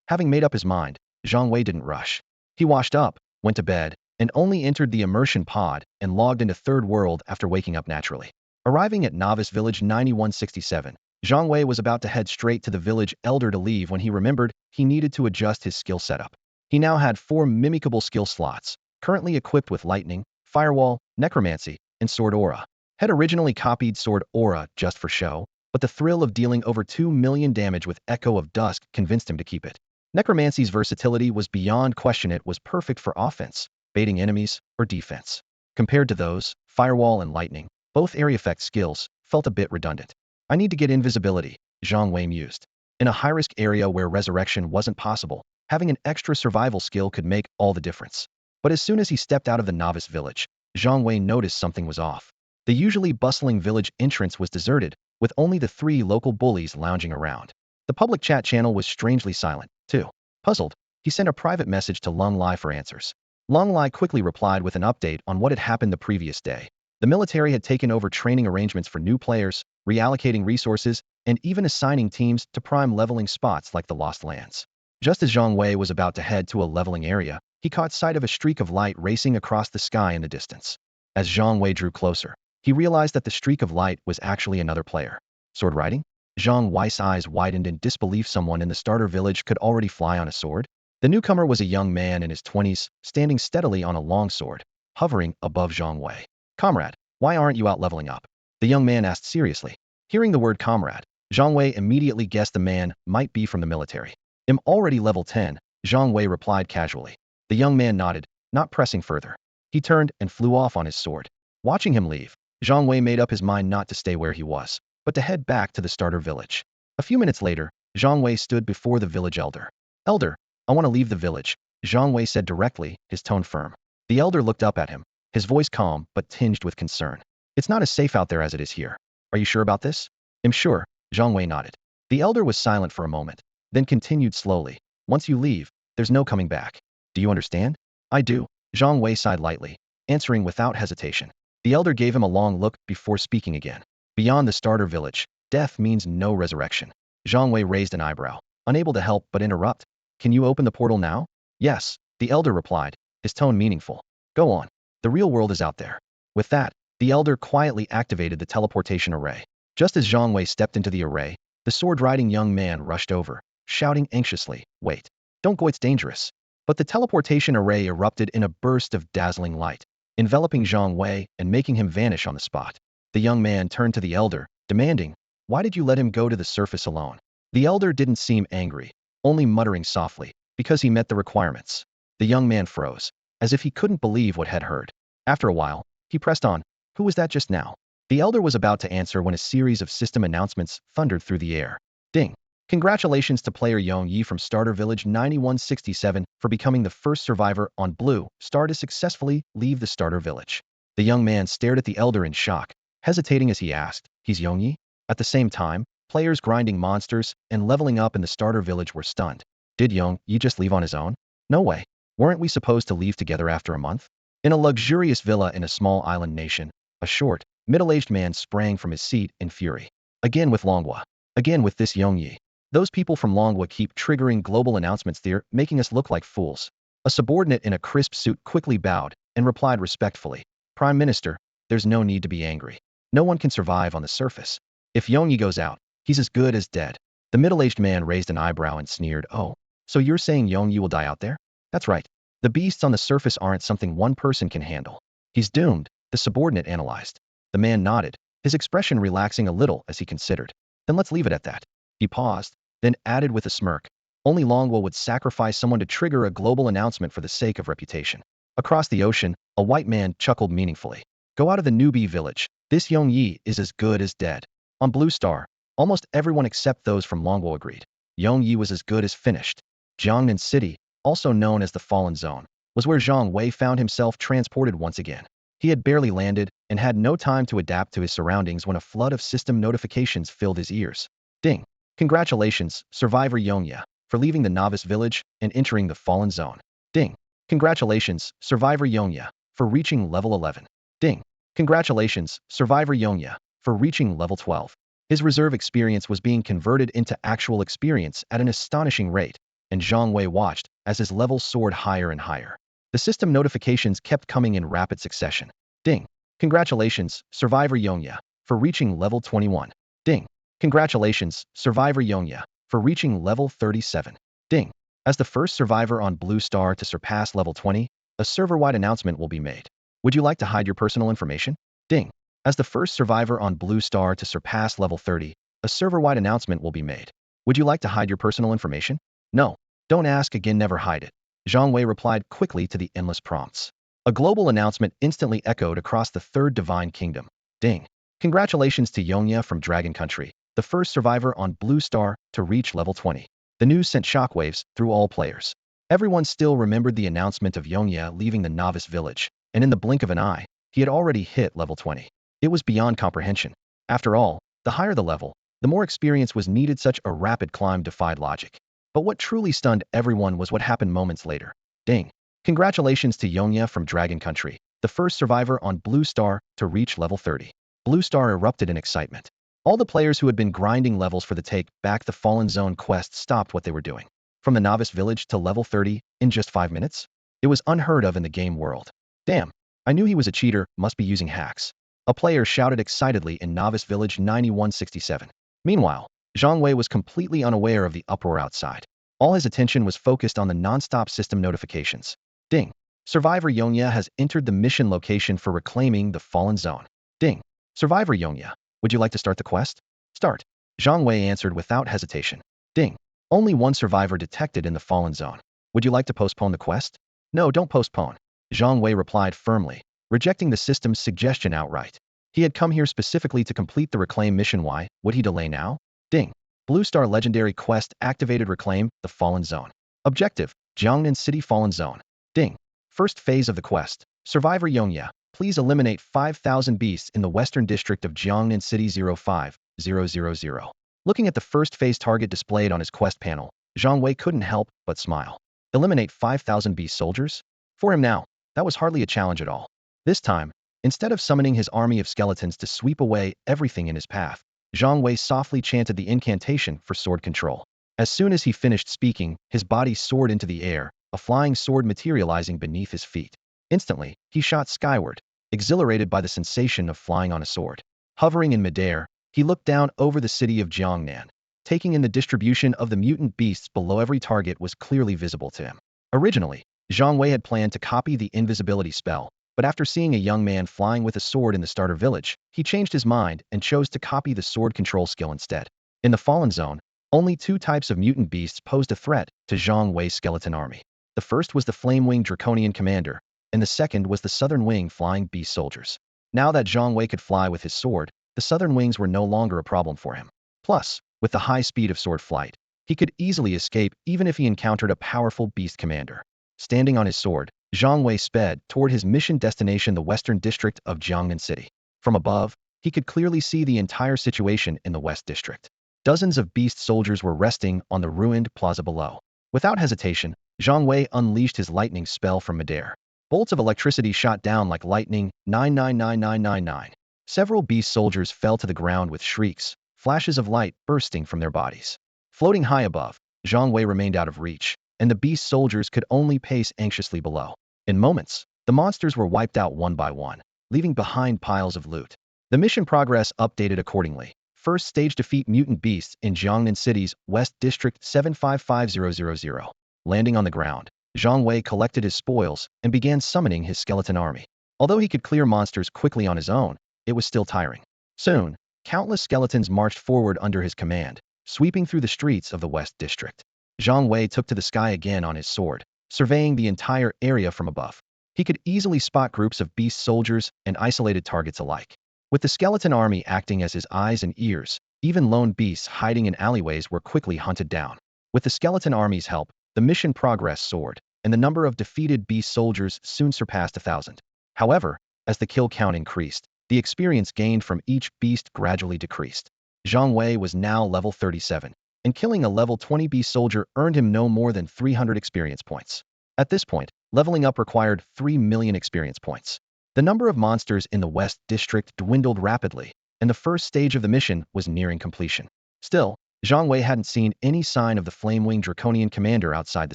Having made up his mind, Zhang Wei didn't rush. He washed up, went to bed, and only entered the immersion pod and logged into Third World after waking up naturally. Arriving at Novice Village 9167, Zhang Wei was about to head straight to the village elder to leave when he remembered he needed to adjust his skill setup. He now had 4 mimicable skill slots, currently equipped with Lightning, Firewall, Necromancy, and Sword Aura. Had originally copied Sword Aura just for show, but the thrill of dealing over 2 million damage with Echo of Dusk convinced him to keep it. Necromancy's versatility was beyond question. It was perfect for offense, baiting enemies, or defense. Compared to those, Firewall and Lightning, both area effect skills, felt a bit redundant. I need to get invisibility, Zhang Wei mused. In a high-risk area where resurrection wasn't possible, having an extra survival skill could make all the difference. But as soon as he stepped out of the novice village, Zhang Wei noticed something was off. The usually bustling village entrance was deserted, with only the 3 local bullies lounging around. The public chat channel was strangely silent, too. Puzzled, he sent a private message to Lung Lai for answers. Lung Lai quickly replied with an update on what had happened the previous day. The military had taken over training arrangements for new players, reallocating resources, and even assigning teams to prime leveling spots like the Lost Lands. Just as Zhang Wei was about to head to a leveling area, he caught sight of a streak of light racing across the sky in the distance. As Zhang Wei drew closer, he realized that the streak of light was actually another player. Sword riding? Zhang Wei's eyes widened in disbelief. Someone in the starter village could already fly on a sword? The newcomer was a young man in his 20s, standing steadily on a long sword, hovering above Zhang Wei. Comrade, why aren't you out leveling up? The young man asked seriously. Hearing the word comrade, Zhang Wei immediately guessed the man might be from the military. I'm already level 10, Zhang Wei replied casually. The young man nodded, not pressing further. He turned and flew off on his sword. Watching him leave, Zhang Wei made up his mind not to stay where he was, but to head back to the starter village. A few minutes later, Zhang Wei stood before the village elder. Elder, I want to leave the village, Zhang Wei said directly, his tone firm. The elder looked up at him, his voice calm but tinged with concern. It's not as safe out there as it is here. Are you sure about this? I'm sure, Zhang Wei nodded. The elder was silent for a moment, then continued slowly. Once you leave, there's no coming back. Do you understand? I do, Zhang Wei sighed lightly, answering without hesitation. The elder gave him a long look before speaking again. Beyond the starter village, death means no resurrection. Zhang Wei raised an eyebrow, unable to help but interrupt. Can you open the portal now? Yes, the elder replied, his tone meaningful. Go on. The real world is out there. With that, the elder quietly activated the teleportation array. Just as Zhang Wei stepped into the array, the sword-riding young man rushed over, shouting anxiously, wait. Don't go, it's dangerous. But the teleportation array erupted in a burst of dazzling light, enveloping Zhang Wei and making him vanish on the spot. The young man turned to the elder, demanding, why did you let him go to the surface alone? The elder didn't seem angry, only muttering softly, because he met the requirements. The young man froze, as if he couldn't believe what had heard. After a while, he pressed on, who was that just now? The elder was about to answer when a series of system announcements thundered through the air. Ding! Congratulations to player Yong Yi from Starter Village 9167 for becoming the first survivor on Blue Star to successfully leave the Starter Village. The young man stared at the elder in shock, hesitating as he asked, he's Yong Yi? At the same time, players grinding monsters and leveling up in the Starter Village were stunned. Did Yong Yi just leave on his own? No way. Weren't we supposed to leave together after a month? In a luxurious villa in a small island nation, a short, middle-aged man sprang from his seat in fury. Again with Longhua. Again with this Yong Yi. Those people from Longhua keep triggering global announcements there, making us look like fools. A subordinate in a crisp suit quickly bowed and replied respectfully, Prime Minister, there's no need to be angry. No one can survive on the surface. If Yong Yi goes out, he's as good as dead. The middle-aged man raised an eyebrow and sneered, oh, so you're saying Yong Yi will die out there? That's right. The beasts on the surface aren't something one person can handle. He's doomed, the subordinate analyzed. The man nodded, his expression relaxing a little as he considered. Then let's leave it at that. He paused, then added with a smirk. Only Longhua would sacrifice someone to trigger a global announcement for the sake of reputation. Across the ocean, a white man chuckled meaningfully. Go out of the newbie village. This Yong Yi is as good as dead. On Blue Star, almost everyone except those from Longhua agreed. Yong Yi was as good as finished. Jiangnan City, also known as the Fallen Zone, was where Zhang Wei found himself transported once again. He had barely landed and had no time to adapt to his surroundings when a flood of system notifications filled his ears. Ding! Congratulations, Survivor Yongya, for leaving the Novice Village and entering the Fallen Zone. Ding! Congratulations, Survivor Yongya, for reaching level 11. Ding! Congratulations, Survivor Yongya, for reaching level 12. His reserve experience was being converted into actual experience at an astonishing rate, and Zhang Wei watched as his level soared higher and higher. The system notifications kept coming in rapid succession. Ding! Congratulations, Survivor Yongya, for reaching level 21. Ding! Congratulations, Survivor Yongya, for reaching level 37. Ding! As the first survivor on Blue Star to surpass level 20, a server-wide announcement will be made. Would you like to hide your personal information? Ding! As the first survivor on Blue Star to surpass level 30, a server-wide announcement will be made. Would you like to hide your personal information? No. Don't ask again, never hide it. Zhang Wei replied quickly to the endless prompts. A global announcement instantly echoed across the Third Divine Kingdom. Ding! Congratulations to Yongya from Dragon Country, the first survivor on Blue Star to reach level 20. The news sent shockwaves through all players. Everyone still remembered the announcement of Yongya leaving the Novice Village, and in the blink of an eye, he had already hit level 20. It was beyond comprehension. After all, the higher the level, the more experience was needed. Such a rapid climb defied logic. But what truly stunned everyone was what happened moments later. Ding! Congratulations to Yongya from Dragon Country, the first survivor on Blue Star to reach level 30. Blue Star erupted in excitement. All the players who had been grinding levels for the Take Back the Fallen Zone quest stopped what they were doing. From the Novice Village to level 30 in just 5 minutes? It was unheard of in the game world. Damn! I knew he was a cheater, must be using hacks. A player shouted excitedly in Novice Village 9167. Meanwhile, Zhang Wei was completely unaware of the uproar outside. All his attention was focused on the non-stop system notifications. Ding! Survivor Yongya has entered the mission location for reclaiming the Fallen Zone. Ding! Survivor Yongya, would you like to start the quest? Start! Zhang Wei answered without hesitation. Ding! Only one survivor detected in the Fallen Zone. Would you like to postpone the quest? No, don't postpone. Zhang Wei replied firmly. rejecting the system's suggestion outright. He had come here specifically to complete the Reclaim mission. Why would he delay now? Ding. Blue Star Legendary Quest activated. Reclaim the Fallen Zone. Objective: Jiangnan City Fallen Zone. Ding. First phase of the quest. Survivor Yongya, please eliminate 5,000 beasts in the Western District of Jiangnan City 05000. Looking at the first phase target displayed on his quest panel, Zhang Wei couldn't help but smile. Eliminate 5,000 beast soldiers? For him now, that was hardly a challenge at all. This time, instead of summoning his army of skeletons to sweep away everything in his path, Zhang Wei softly chanted the incantation for sword control. As soon as he finished speaking, his body soared into the air, a flying sword materializing beneath his feet. Instantly, he shot skyward, exhilarated by the sensation of flying on a sword. Hovering in midair, he looked down over the city of Jiangnan. Taking in the distribution of the mutant beasts below, every target was clearly visible to him. Originally, Zhang Wei had planned to copy the invisibility spell, but after seeing a young man flying with a sword in the starter village, he changed his mind and chose to copy the sword control skill instead. In the Fallen Zone, only two types of mutant beasts posed a threat to Zhang Wei's skeleton army. The first was the Flame-Wing Draconian Commander, and the second was the Southern Wing Flying Beast Soldiers. Now that Zhang Wei could fly with his sword, the Southern Wings were no longer a problem for him. Plus, with the high speed of sword flight, he could easily escape even if he encountered a powerful beast commander. Standing on his sword, Zhang Wei sped toward his mission destination, the Western District of Jiangnan City. From above, he could clearly see the entire situation in the West District. Dozens of beast soldiers were resting on the ruined plaza below. Without hesitation, Zhang Wei unleashed his lightning spell from midair. Bolts of electricity shot down like lightning, 999999. Several beast soldiers fell to the ground with shrieks, flashes of light bursting from their bodies. Floating high above, Zhang Wei remained out of reach, and the beast soldiers could only pace anxiously below. In moments, the monsters were wiped out one by one, leaving behind piles of loot. The mission progress updated accordingly. First stage: defeat mutant beasts in Jiangnan City's West District 755000. Landing on the ground, Zhang Wei collected his spoils and began summoning his skeleton army. Although he could clear monsters quickly on his own, it was still tiring. Soon, countless skeletons marched forward under his command, sweeping through the streets of the West District. Zhang Wei took to the sky again on his sword, surveying the entire area from above. He could easily spot groups of beast soldiers and isolated targets alike. With the skeleton army acting as his eyes and ears, even lone beasts hiding in alleyways were quickly hunted down. With the skeleton army's help, the mission progress soared, and the number of defeated beast soldiers soon surpassed 1,000. However, as the kill count increased, the experience gained from each beast gradually decreased. Zhang Wei was now level 37, and killing a level 20 beast soldier earned him no more than 300 experience points. At this point, leveling up required 3 million experience points. The number of monsters in the West District dwindled rapidly, and the first stage of the mission was nearing completion. Still, Zhang Wei hadn't seen any sign of the Flame-Wing Draconian Commander outside the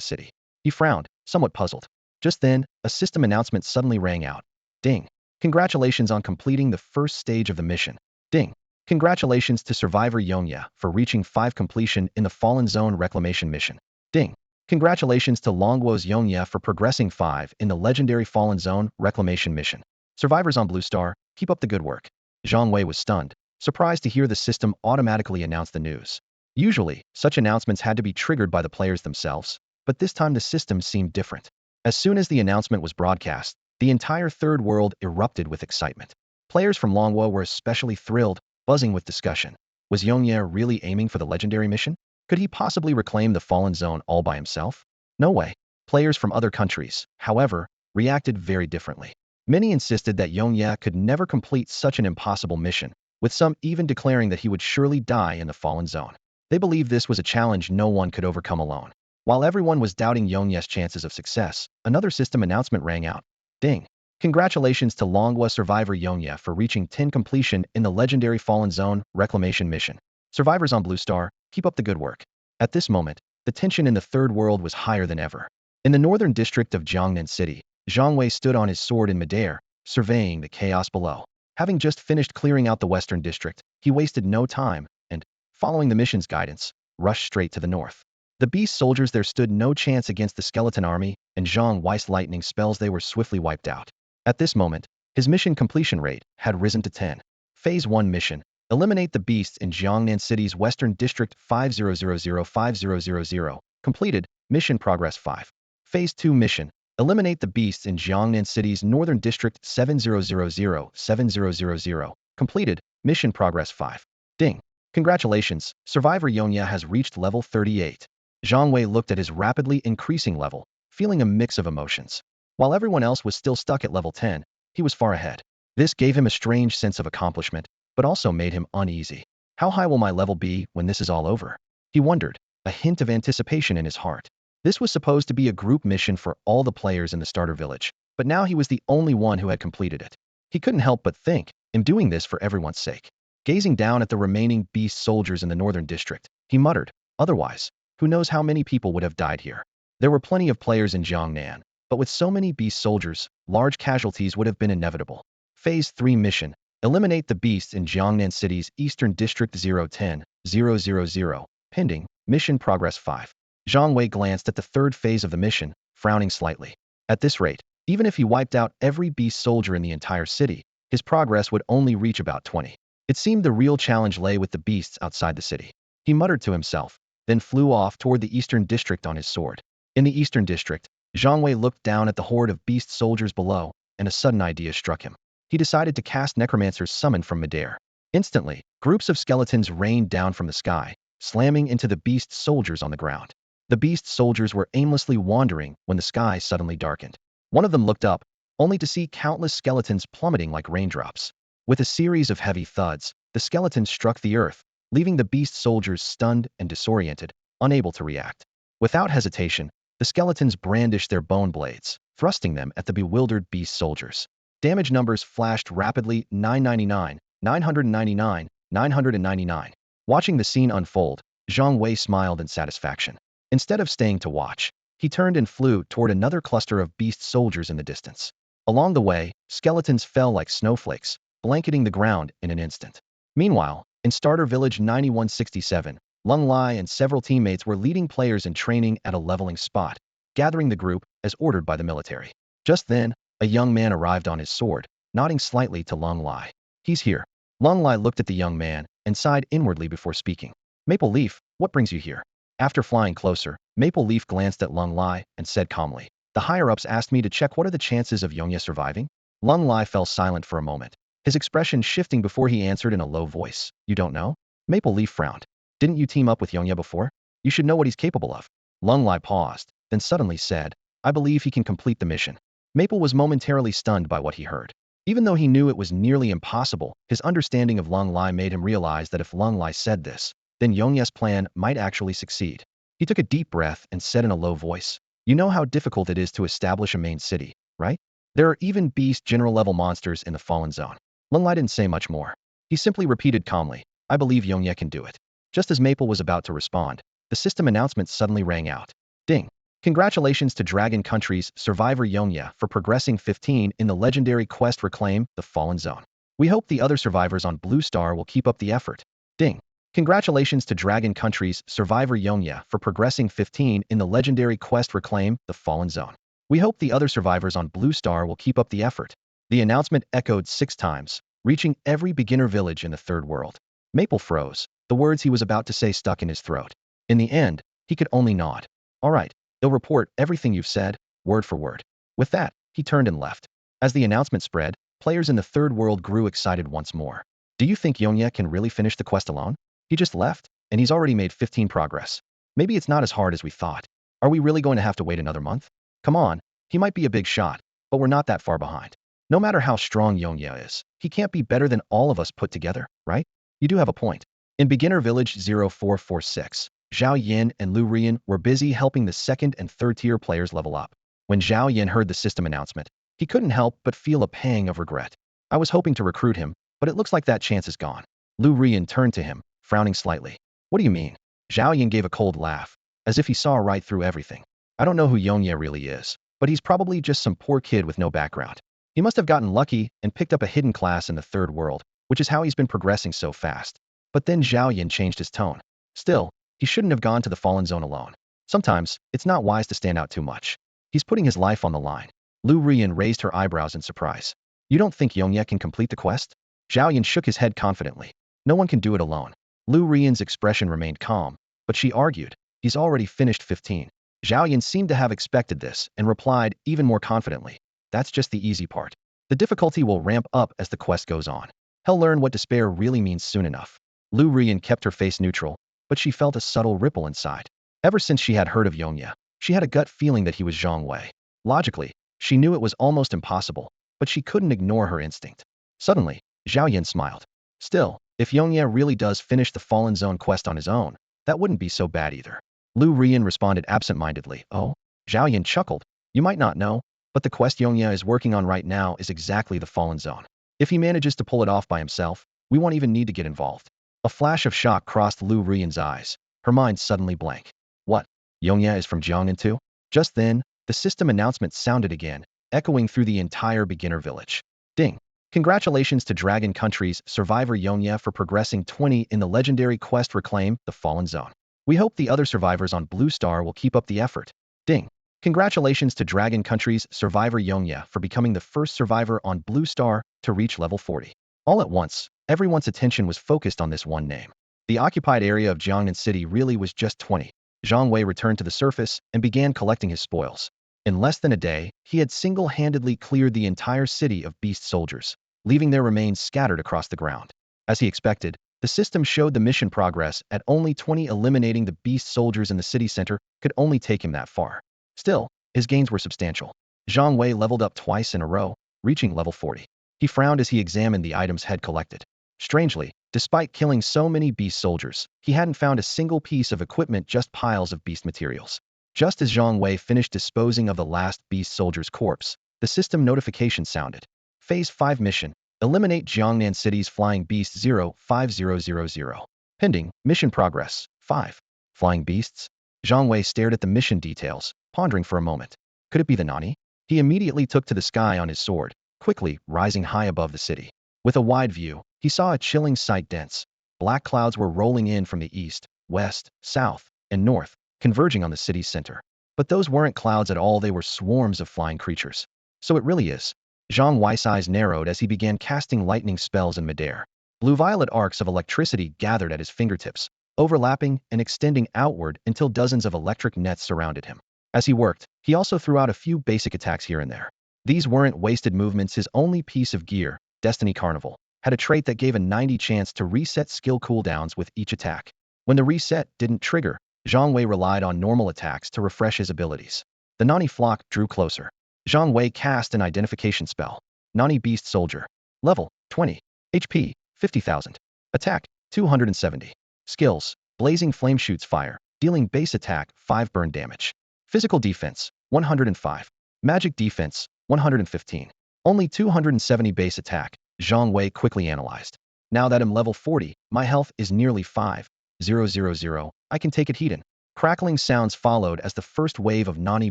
city. He frowned, somewhat puzzled. Just then, a system announcement suddenly rang out. Ding. Congratulations on completing the first stage of the mission. Ding. Congratulations to Survivor Yongya for reaching 5 completion in the Fallen Zone Reclamation mission. Ding. Congratulations to Longguo's Yongya for progressing 5 in the legendary Fallen Zone Reclamation mission. Survivors on Blue Star, keep up the good work. Zhang Wei was stunned, surprised to hear the system automatically announce the news. Usually, such announcements had to be triggered by the players themselves, but this time the system seemed different. As soon as the announcement was broadcast, the entire third world erupted with excitement. Players from Longguo were especially thrilled, buzzing with discussion. Was Yongya really aiming for the legendary mission? Could he possibly reclaim the Fallen Zone all by himself? No way. Players from other countries, however, reacted very differently. Many insisted that Yongya could never complete such an impossible mission, with some even declaring that he would surely die in the Fallen Zone. They believed this was a challenge no one could overcome alone. While everyone was doubting Yongya's chances of success, another system announcement rang out. Ding. Congratulations to Longguo Survivor Yongya for reaching 10 completion in the legendary Fallen Zone Reclamation mission. Survivors on Blue Star, keep up the good work. At this moment, the tension in the third world was higher than ever. In the northern district of Jiangnan City, Zhang Wei stood on his sword in midair, surveying the chaos below. Having just finished clearing out the western district, he wasted no time and, following the mission's guidance, rushed straight to the north. The beast soldiers there stood no chance against the skeleton army, and Zhang Wei's lightning spells they were swiftly wiped out. At this moment, his mission completion rate had risen to 10. Phase 1 mission. Eliminate the beasts in Jiangnan City's Western District 50005000. Completed. Mission progress 5. Phase 2 mission. Eliminate the beasts in Jiangnan City's Northern District 7000-7000. Completed. Mission progress 5. Ding. Congratulations, Survivor Yonya has reached level 38. Zhang Wei looked at his rapidly increasing level, feeling a mix of emotions. While everyone else was still stuck at level 10, he was far ahead. This gave him a strange sense of accomplishment, but also made him uneasy. How high will my level be when this is all over? He wondered, a hint of anticipation in his heart. This was supposed to be a group mission for all the players in the starter village, but now he was the only one who had completed it. He couldn't help but think, I'm doing this for everyone's sake. Gazing down at the remaining beast soldiers in the northern district, he muttered, otherwise, who knows how many people would have died here. There were plenty of players in Jiangnan, but with so many beast soldiers, large casualties would have been inevitable. Phase 3 mission. Eliminate the beasts in Jiangnan City's Eastern District 010-000. Pending. Mission progress 5. Zhang Wei glanced at the third phase of the mission, frowning slightly. At this rate, even if he wiped out every beast soldier in the entire city, his progress would only reach about 20. It seemed the real challenge lay with the beasts outside the city. He muttered to himself, then flew off toward the Eastern District on his sword. In the Eastern District, Zhang Wei looked down at the horde of beast soldiers below, and a sudden idea struck him. He decided to cast Necromancer's Summon from midair. Instantly, groups of skeletons rained down from the sky, slamming into the beast soldiers on the ground. The beast soldiers were aimlessly wandering when the sky suddenly darkened. One of them looked up, only to see countless skeletons plummeting like raindrops. With a series of heavy thuds, the skeletons struck the earth, leaving the beast soldiers stunned and disoriented, unable to react. Without hesitation, the skeletons brandished their bone blades, thrusting them at the bewildered beast soldiers. Damage numbers flashed rapidly: 999, 999, 999. Watching the scene unfold, Zhang Wei smiled in satisfaction. Instead of staying to watch, he turned and flew toward another cluster of beast soldiers in the distance. Along the way, skeletons fell like snowflakes, blanketing the ground in an instant. Meanwhile, in Starter Village 9167, Lung Lai and several teammates were leading players in training at a leveling spot, gathering the group as ordered by the military. Just then, a young man arrived on his sword, nodding slightly to Lung Lai. He's here. Lung Lai looked at the young man and sighed inwardly before speaking. Maple Leaf, what brings you here? After flying closer, Maple Leaf glanced at Lung Lai and said calmly, the higher-ups asked me to check what are the chances of Yonya surviving? Lung Lai fell silent for a moment, his expression shifting before he answered in a low voice. You don't know? Maple Leaf frowned. Didn't you team up with Yonya before? You should know what he's capable of. Lung Lai paused, then suddenly said, I believe he can complete the mission. Maple was momentarily stunned by what he heard. Even though he knew it was nearly impossible, his understanding of Lung Lai made him realize that if Lung Lai said this, then Yonya's plan might actually succeed. He took a deep breath and said in a low voice, you know how difficult it is to establish a main city, right? There are even beast general-level monsters in the Fallen Zone. Lung Lai didn't say much more. He simply repeated calmly, I believe Yonya can do it. Just as Maple was about to respond, the system announcement suddenly rang out. Ding! Congratulations to Dragon Country's Survivor Yonya for progressing 15 in the legendary quest Reclaim the Fallen Zone. We hope the other survivors on Blue Star will keep up the effort. Ding! Congratulations to Dragon Country's Survivor Yonya for progressing 15 in the legendary quest Reclaim the Fallen Zone. We hope the other survivors on Blue Star will keep up the effort. The announcement echoed 6 times, reaching every beginner village in the third world. Maple froze, the words he was about to say stuck in his throat. In the end, he could only nod. All right, they'll report everything you've said, word for word. With that, he turned and left. As the announcement spread, players in the third world grew excited once more. Do you think Yonya can really finish the quest alone? He just left, and he's already made 15 progress. Maybe it's not as hard as we thought. Are we really going to have to wait another month? Come on, he might be a big shot, but we're not that far behind. No matter how strong Yonya is, he can't be better than all of us put together, right? You do have a point. In Beginner Village 0446, Zhao Yin and Lu Rian were busy helping the second and third tier players level up. When Zhao Yin heard the system announcement, he couldn't help but feel a pang of regret. I was hoping to recruit him, but it looks like that chance is gone. Lu Rian turned to him, frowning slightly. What do you mean? Zhao Yin gave a cold laugh, as if he saw right through everything. I don't know who Yonya really is, but he's probably just some poor kid with no background. He must have gotten lucky and picked up a hidden class in the third world, which is how he's been progressing so fast. But then Zhao Yin changed his tone. Still, he shouldn't have gone to the Fallen Zone alone. Sometimes, it's not wise to stand out too much. He's putting his life on the line. Lu Rian raised her eyebrows in surprise. You don't think Yonya can complete the quest? Zhao Yin shook his head confidently. No one can do it alone. Lu Rian's expression remained calm, but she argued, he's already finished 15. Zhao Yan seemed to have expected this and replied even more confidently. That's just the easy part. The difficulty will ramp up as the quest goes on. He'll learn what despair really means soon enough. Lu Rian kept her face neutral, but she felt a subtle ripple inside. Ever since she had heard of Yongya, she had a gut feeling that he was Zhang Wei. Logically, she knew it was almost impossible, but she couldn't ignore her instinct. Suddenly, Zhao Yan smiled. Still, if Yongya really does finish the Fallen Zone quest on his own, that wouldn't be so bad either. Lu Rian responded absent-mindedly. Oh? Zhao Yan chuckled. You might not know, but the quest Yongya is working on right now is exactly the Fallen Zone. If he manages to pull it off by himself, we won't even need to get involved. A flash of shock crossed Lu Rian's eyes. Her mind suddenly blank. What? Yongya is from Jiangnan too? Just then, the system announcement sounded again, echoing through the entire beginner village. Ding! Congratulations to Dragon Country's survivor Yongya for progressing 20 in the legendary quest Reclaim the Fallen Zone. We hope the other survivors on Blue Star will keep up the effort. Ding! Congratulations to Dragon Country's survivor Yongya for becoming the first survivor on Blue Star to reach level 40. All at once, everyone's attention was focused on this one name. The occupied area of Jiangnan City really was just 20. Zhang Wei returned to the surface and began collecting his spoils. In less than a day, he had single-handedly cleared the entire city of beast soldiers, leaving their remains scattered across the ground. As he expected, the system showed the mission progress at only 20. Eliminating the beast soldiers in the city center could only take him that far. Still, his gains were substantial. Zhang Wei leveled up twice in a row, reaching level 40. He frowned as he examined the items he'd collected. Strangely, despite killing so many beast soldiers, he hadn't found a single piece of equipment, just piles of beast materials. Just as Zhang Wei finished disposing of the last beast soldier's corpse, the system notification sounded. Phase 5 mission. Eliminate Jiangnan City's flying beast 05000. Pending. Mission progress. 5. Flying beasts? Zhang Wei stared at the mission details, pondering for a moment. Could it be the Nani? He immediately took to the sky on his sword, quickly rising high above the city. With a wide view, he saw a chilling sight. Dense black clouds were rolling in from the east, west, south, and north, converging on the city's center. But those weren't clouds at all, they were swarms of flying creatures. So it really is. Zhang Wei's eyes narrowed as he began casting lightning spells in midair. Blue-violet arcs of electricity gathered at his fingertips, overlapping and extending outward until dozens of electric nets surrounded him. As he worked, he also threw out a few basic attacks here and there. These weren't wasted movements. His only piece of gear, Destiny Carnival, had a trait that gave a 90 chance to reset skill cooldowns with each attack. When the reset didn't trigger, Zhang Wei relied on normal attacks to refresh his abilities. The Nani flock drew closer. Zhang Wei cast an identification spell. Nani Beast Soldier. Level 20. HP 50,000. Attack 270. Skills: Blazing Flame shoots fire, dealing base attack 5 burn damage. Physical defense 105. Magic defense 115. Only 270 base attack. Zhang Wei quickly analyzed. Now that I'm level 40, my health is nearly 5,000. I can take it. Heaton. Crackling sounds followed as the first wave of Nani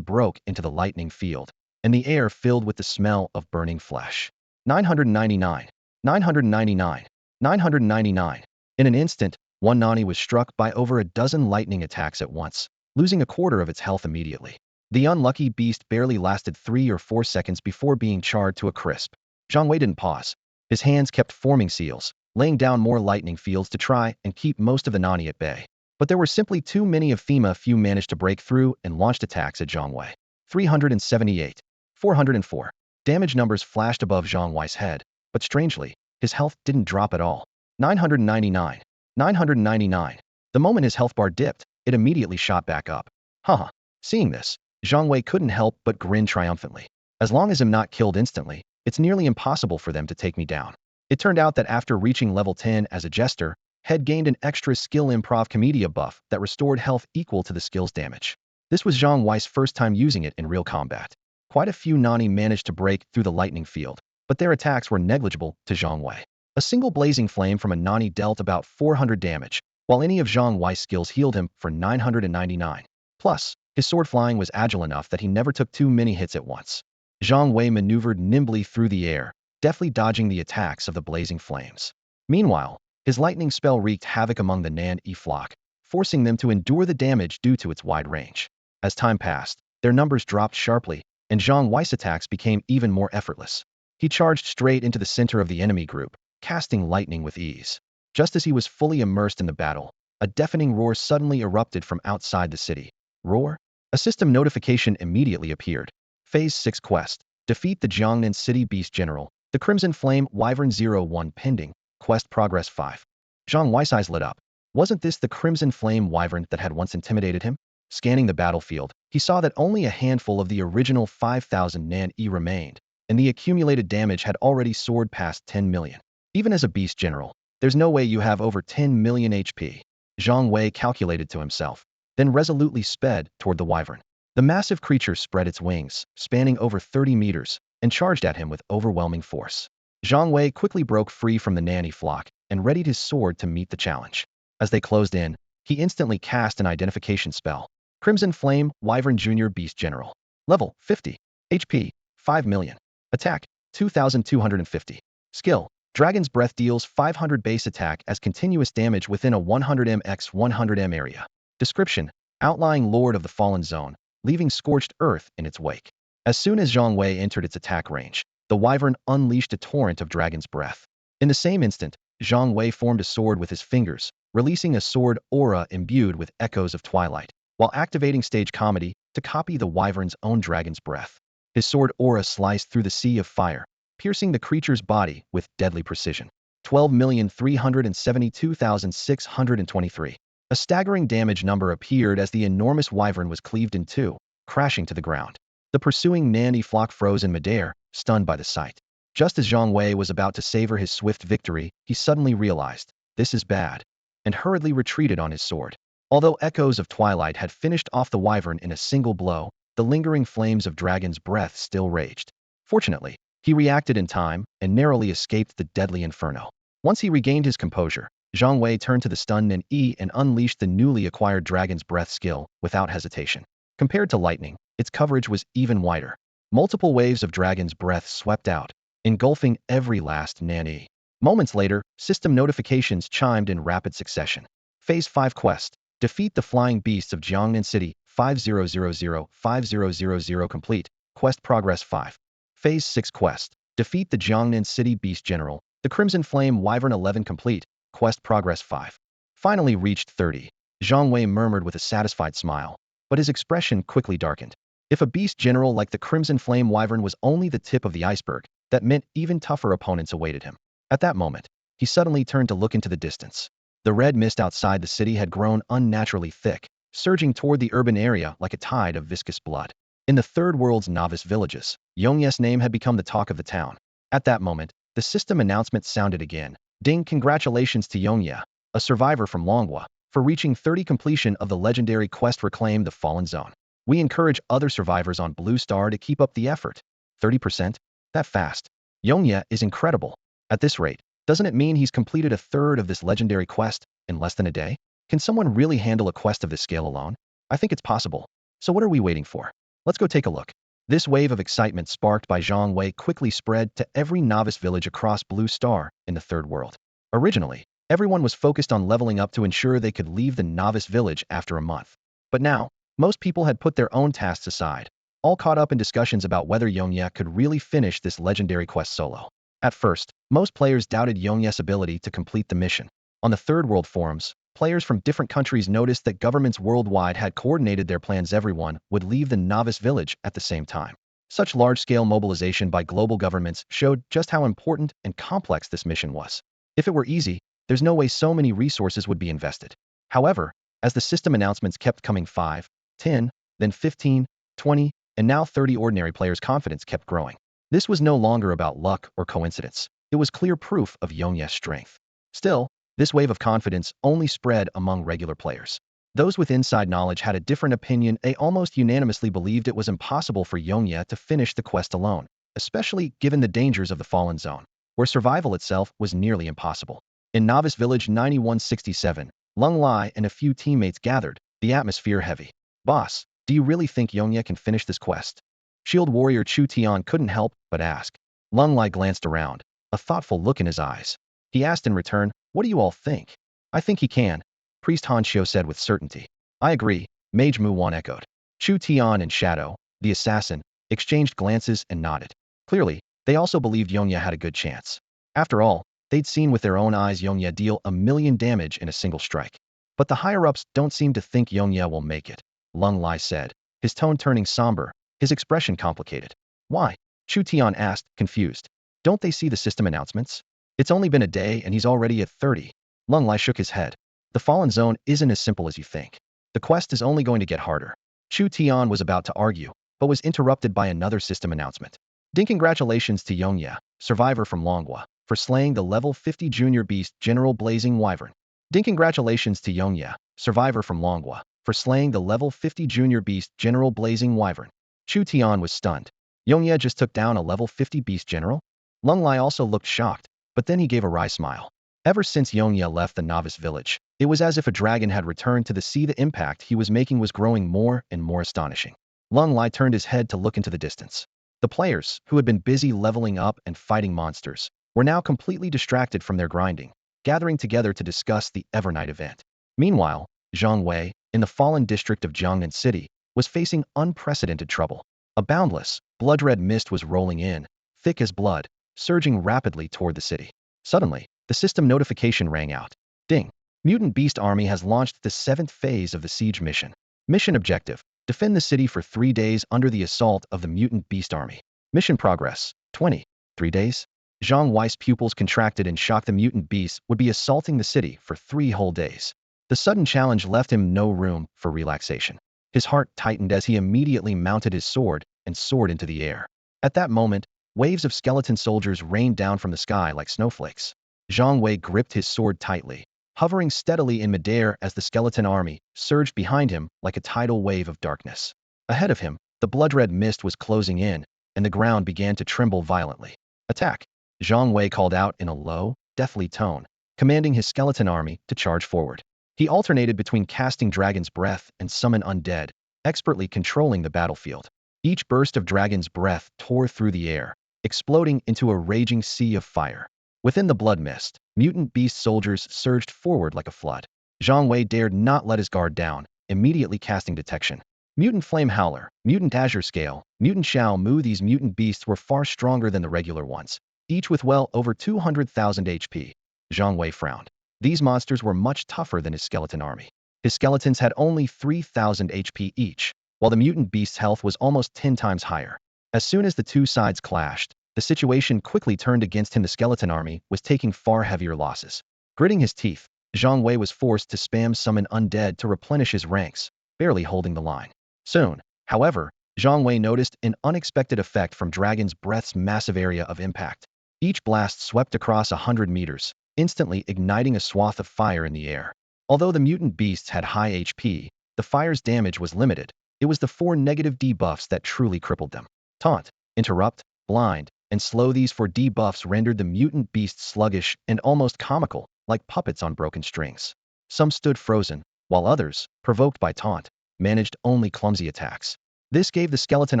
broke into the lightning field, and the air filled with the smell of burning flesh. 999. 999. 999. In an instant, one Nani was struck by over a dozen lightning attacks at once, losing a quarter of its health immediately. The unlucky beast barely lasted 3 or 4 seconds before being charred to a crisp. Zhang Wei didn't pause. His hands kept forming seals, laying down more lightning fields to try and keep most of the Nani at bay. But there were simply too many of them. Few managed to break through and launched attacks at Zhang Wei. 378. 404. Damage numbers flashed above Zhang Wei's head, but strangely, his health didn't drop at all. 999. 999. The moment his health bar dipped, it immediately shot back up. Haha. Seeing this, Zhang Wei couldn't help but grin triumphantly. As long as I'm not killed instantly, it's nearly impossible for them to take me down. It turned out that after reaching level 10 as a Jester, had gained an extra skill improv comedia buff that restored health equal to the skill's damage. This was Zhang Wei's first time using it in real combat. Quite a few Nani managed to break through the lightning field, but their attacks were negligible to Zhang Wei. A single blazing flame from a Nani dealt about 400 damage, while any of Zhang Wei's skills healed him for 999. Plus, his sword flying was agile enough that he never took too many hits at once. Zhang Wei maneuvered nimbly through the air, deftly dodging the attacks of the blazing flames. Meanwhile, his lightning spell wreaked havoc among the Nan-E flock, forcing them to endure the damage due to its wide range. As time passed, their numbers dropped sharply, and Zhang Wei's attacks became even more effortless. He charged straight into the center of the enemy group, casting lightning with ease. Just as he was fully immersed in the battle, a deafening roar suddenly erupted from outside the city. Roar? A system notification immediately appeared. Phase 6 quest. Defeat the Jiangnan City Beast General. The Crimson Flame Wyvern 01 pending. Quest progress 5. Zhang Wei's eyes lit up. Wasn't this the Crimson Flame Wyvern that had once intimidated him? Scanning the battlefield, he saw that only a handful of the original 5,000 Nan-E remained, and the accumulated damage had already soared past 10 million. Even as a beast general, there's no way you have over 10 million HP. Zhang Wei calculated to himself, then resolutely sped toward the wyvern. The massive creature spread its wings, spanning over 30 meters, and charged at him with overwhelming force. Zhang Wei quickly broke free from the Nan-E flock and readied his sword to meet the challenge. As they closed in, he instantly cast an identification spell. Crimson Flame Wyvern Junior Beast General. Level 50. HP 5 million. Attack 2,250. Skill Dragon's Breath deals 500 base attack as continuous damage within a 100m x 100m area. Description: Outlying Lord of the Fallen Zone, leaving scorched earth in its wake. As soon as Zhang Wei entered its attack range, the wyvern unleashed a torrent of Dragon's Breath. In the same instant, Zhang Wei formed a sword with his fingers, releasing a sword aura imbued with echoes of twilight, while activating stage comedy to copy the wyvern's own Dragon's Breath. His sword aura sliced through the sea of fire, piercing the creature's body with deadly precision. 12,372,623. A staggering damage number appeared as the enormous wyvern was cleaved in two, crashing to the ground. The pursuing Nan-E flock froze in midair, stunned by the sight. Just as Zhang Wei was about to savor his swift victory, he suddenly realized, this is bad, and hurriedly retreated on his sword. Although echoes of twilight had finished off the wyvern in a single blow, the lingering flames of Dragon's Breath still raged. Fortunately, he reacted in time and narrowly escaped the deadly inferno. Once he regained his composure, Zhang Wei turned to the stunned Nan-E and unleashed the newly acquired Dragon's Breath skill without hesitation. Compared to lightning, its coverage was even wider. Multiple waves of Dragon's Breath swept out, engulfing every last Nan-E. Moments later, system notifications chimed in rapid succession. Phase 5 quest. Defeat the Flying Beasts of Jiangnan City 5000 complete. Quest progress 5. Phase 6 quest. Defeat the Jiangnan City Beast General. The Crimson Flame Wyvern 11 complete. Quest progress 5. Finally reached 30. Zhang Wei murmured with a satisfied smile, but his expression quickly darkened. If a beast general like the Crimson Flame Wyvern was only the tip of the iceberg, that meant even tougher opponents awaited him. At that moment, he suddenly turned to look into the distance. The red mist outside the city had grown unnaturally thick, surging toward the urban area like a tide of viscous blood. In the Third World's novice villages, Yongye's name had become the talk of the town. At that moment, the system announcement sounded again. Ding! Congratulations to Yongye, a survivor from Longhua, for reaching 30 completion of the legendary quest Reclaim the Fallen Zone. We encourage other survivors on Blue Star to keep up the effort. 30%? That fast. Yongye is incredible. At this rate, doesn't it mean he's completed a third of this legendary quest in less than a day? Can someone really handle a quest of this scale alone? I think it's possible. So what are we waiting for? Let's go take a look. This wave of excitement sparked by Zhang Wei quickly spread to every novice village across Blue Star in the Third World. Originally, everyone was focused on leveling up to ensure they could leave the novice village after a month. But now, most people had put their own tasks aside, all caught up in discussions about whether Yongye could really finish this legendary quest solo. At first, most players doubted Yongye's ability to complete the mission. On the Third World forums, players from different countries noticed that governments worldwide had coordinated their plans. Everyone would leave the novice village at the same time. Such large-scale mobilization by global governments showed just how important and complex this mission was. If it were easy, there's no way so many resources would be invested. However, as the system announcements kept coming 5, 10, then 15, 20, and now 30, ordinary players' confidence kept growing. This was no longer about luck or coincidence. It was clear proof of Yongye's strength. Still, this wave of confidence only spread among regular players. Those with inside knowledge had a different opinion. They almost unanimously believed it was impossible for Yongye to finish the quest alone, especially given the dangers of the Fallen Zone, where survival itself was nearly impossible. In Novice Village 9167, Lung Lai and a few teammates gathered, the atmosphere heavy. Boss, do you really think Yongye can finish this quest? Shield Warrior Chu Tian couldn't help but ask. Lung Lai glanced around, a thoughtful look in his eyes. He asked in return, what do you all think? I think he can, Priest Han Xiu said with certainty. I agree, Mage Mu Wan echoed. Chu Tian and Shadow, the assassin, exchanged glances and nodded. Clearly, they also believed Yongye had a good chance. After all, they'd seen with their own eyes Yongye deal 1,000,000 damage in a single strike. But the higher-ups don't seem to think Yongye will make it, Lung Lai said. his tone turning somber, his expression complicated. Why? Chu Tian asked, confused. Don't they see the system announcements? It's only been a day and he's already at 30. Lung Lai shook his head. The Fallen Zone isn't as simple as you think. The quest is only going to get harder. Chu Tian was about to argue, but was interrupted by another system announcement. Ding, congratulations to Yongye, survivor from Longhua, for slaying the level 50 junior beast General Blazing Wyvern. Ding, congratulations to Yongye, survivor from Longhua, for slaying the level 50 junior beast General Blazing Wyvern. Chu Tian was stunned. Yongye just took down a level 50 beast general? Lung Lai also looked shocked, but then he gave a wry smile. Ever since Yongye left the novice village, it was as if a dragon had returned to the sea. The impact he was making was growing more and more astonishing. Lung Lai turned his head to look into the distance. The players, who had been busy leveling up and fighting monsters, were now completely distracted from their grinding, gathering together to discuss the Evernight event. Meanwhile, Zhang Wei, in the fallen district of Jiangnan City, was facing unprecedented trouble. A boundless, blood-red mist was rolling in, thick as blood, surging rapidly toward the city. Suddenly, the system notification rang out. Ding! Mutant Beast Army has launched the 7th phase of the siege mission. Mission objective: defend the city for 3 days under the assault of the Mutant Beast Army. Mission progress: 20. 3 days? Zhang Wei's pupils contracted in shock. The mutant beasts would be assaulting the city for 3 whole days. The sudden challenge left him no room for relaxation. His heart tightened as he immediately mounted his sword and soared into the air. At that moment, waves of skeleton soldiers rained down from the sky like snowflakes. Zhang Wei gripped his sword tightly, hovering steadily in midair as the skeleton army surged behind him like a tidal wave of darkness. Ahead of him, the blood-red mist was closing in, and the ground began to tremble violently. Attack! Zhang Wei called out in a low, deathly tone, commanding his skeleton army to charge forward. He alternated between casting Dragon's Breath and Summon Undead, expertly controlling the battlefield. Each burst of Dragon's Breath tore through the air, exploding into a raging sea of fire. Within the blood mist, mutant beast soldiers surged forward like a flood. Zhang Wei dared not let his guard down, immediately casting detection. Mutant Flame Howler, Mutant Azure Scale, Mutant Xiao Mu. These mutant beasts were far stronger than the regular ones, each with well over 200,000 HP. Zhang Wei frowned. These monsters were much tougher than his skeleton army. His skeletons had only 3,000 HP each, while the mutant beast's health was almost 10 times higher. As soon as the two sides clashed, the situation quickly turned against him. The skeleton army was taking far heavier losses. Gritting his teeth, Zhang Wei was forced to spam Summon Undead to replenish his ranks, barely holding the line. Soon, however, Zhang Wei noticed an unexpected effect from Dragon's Breath's massive area of impact. Each blast swept across 100 meters, instantly igniting a swath of fire in the air. Although the mutant beasts had high HP, the fire's damage was limited. It was the 4 negative debuffs that truly crippled them. Taunt, Interrupt, Blind, and Slow. These 4 debuffs rendered the mutant beasts sluggish and almost comical, like puppets on broken strings. Some stood frozen, while others, provoked by Taunt, managed only clumsy attacks. This gave the skeleton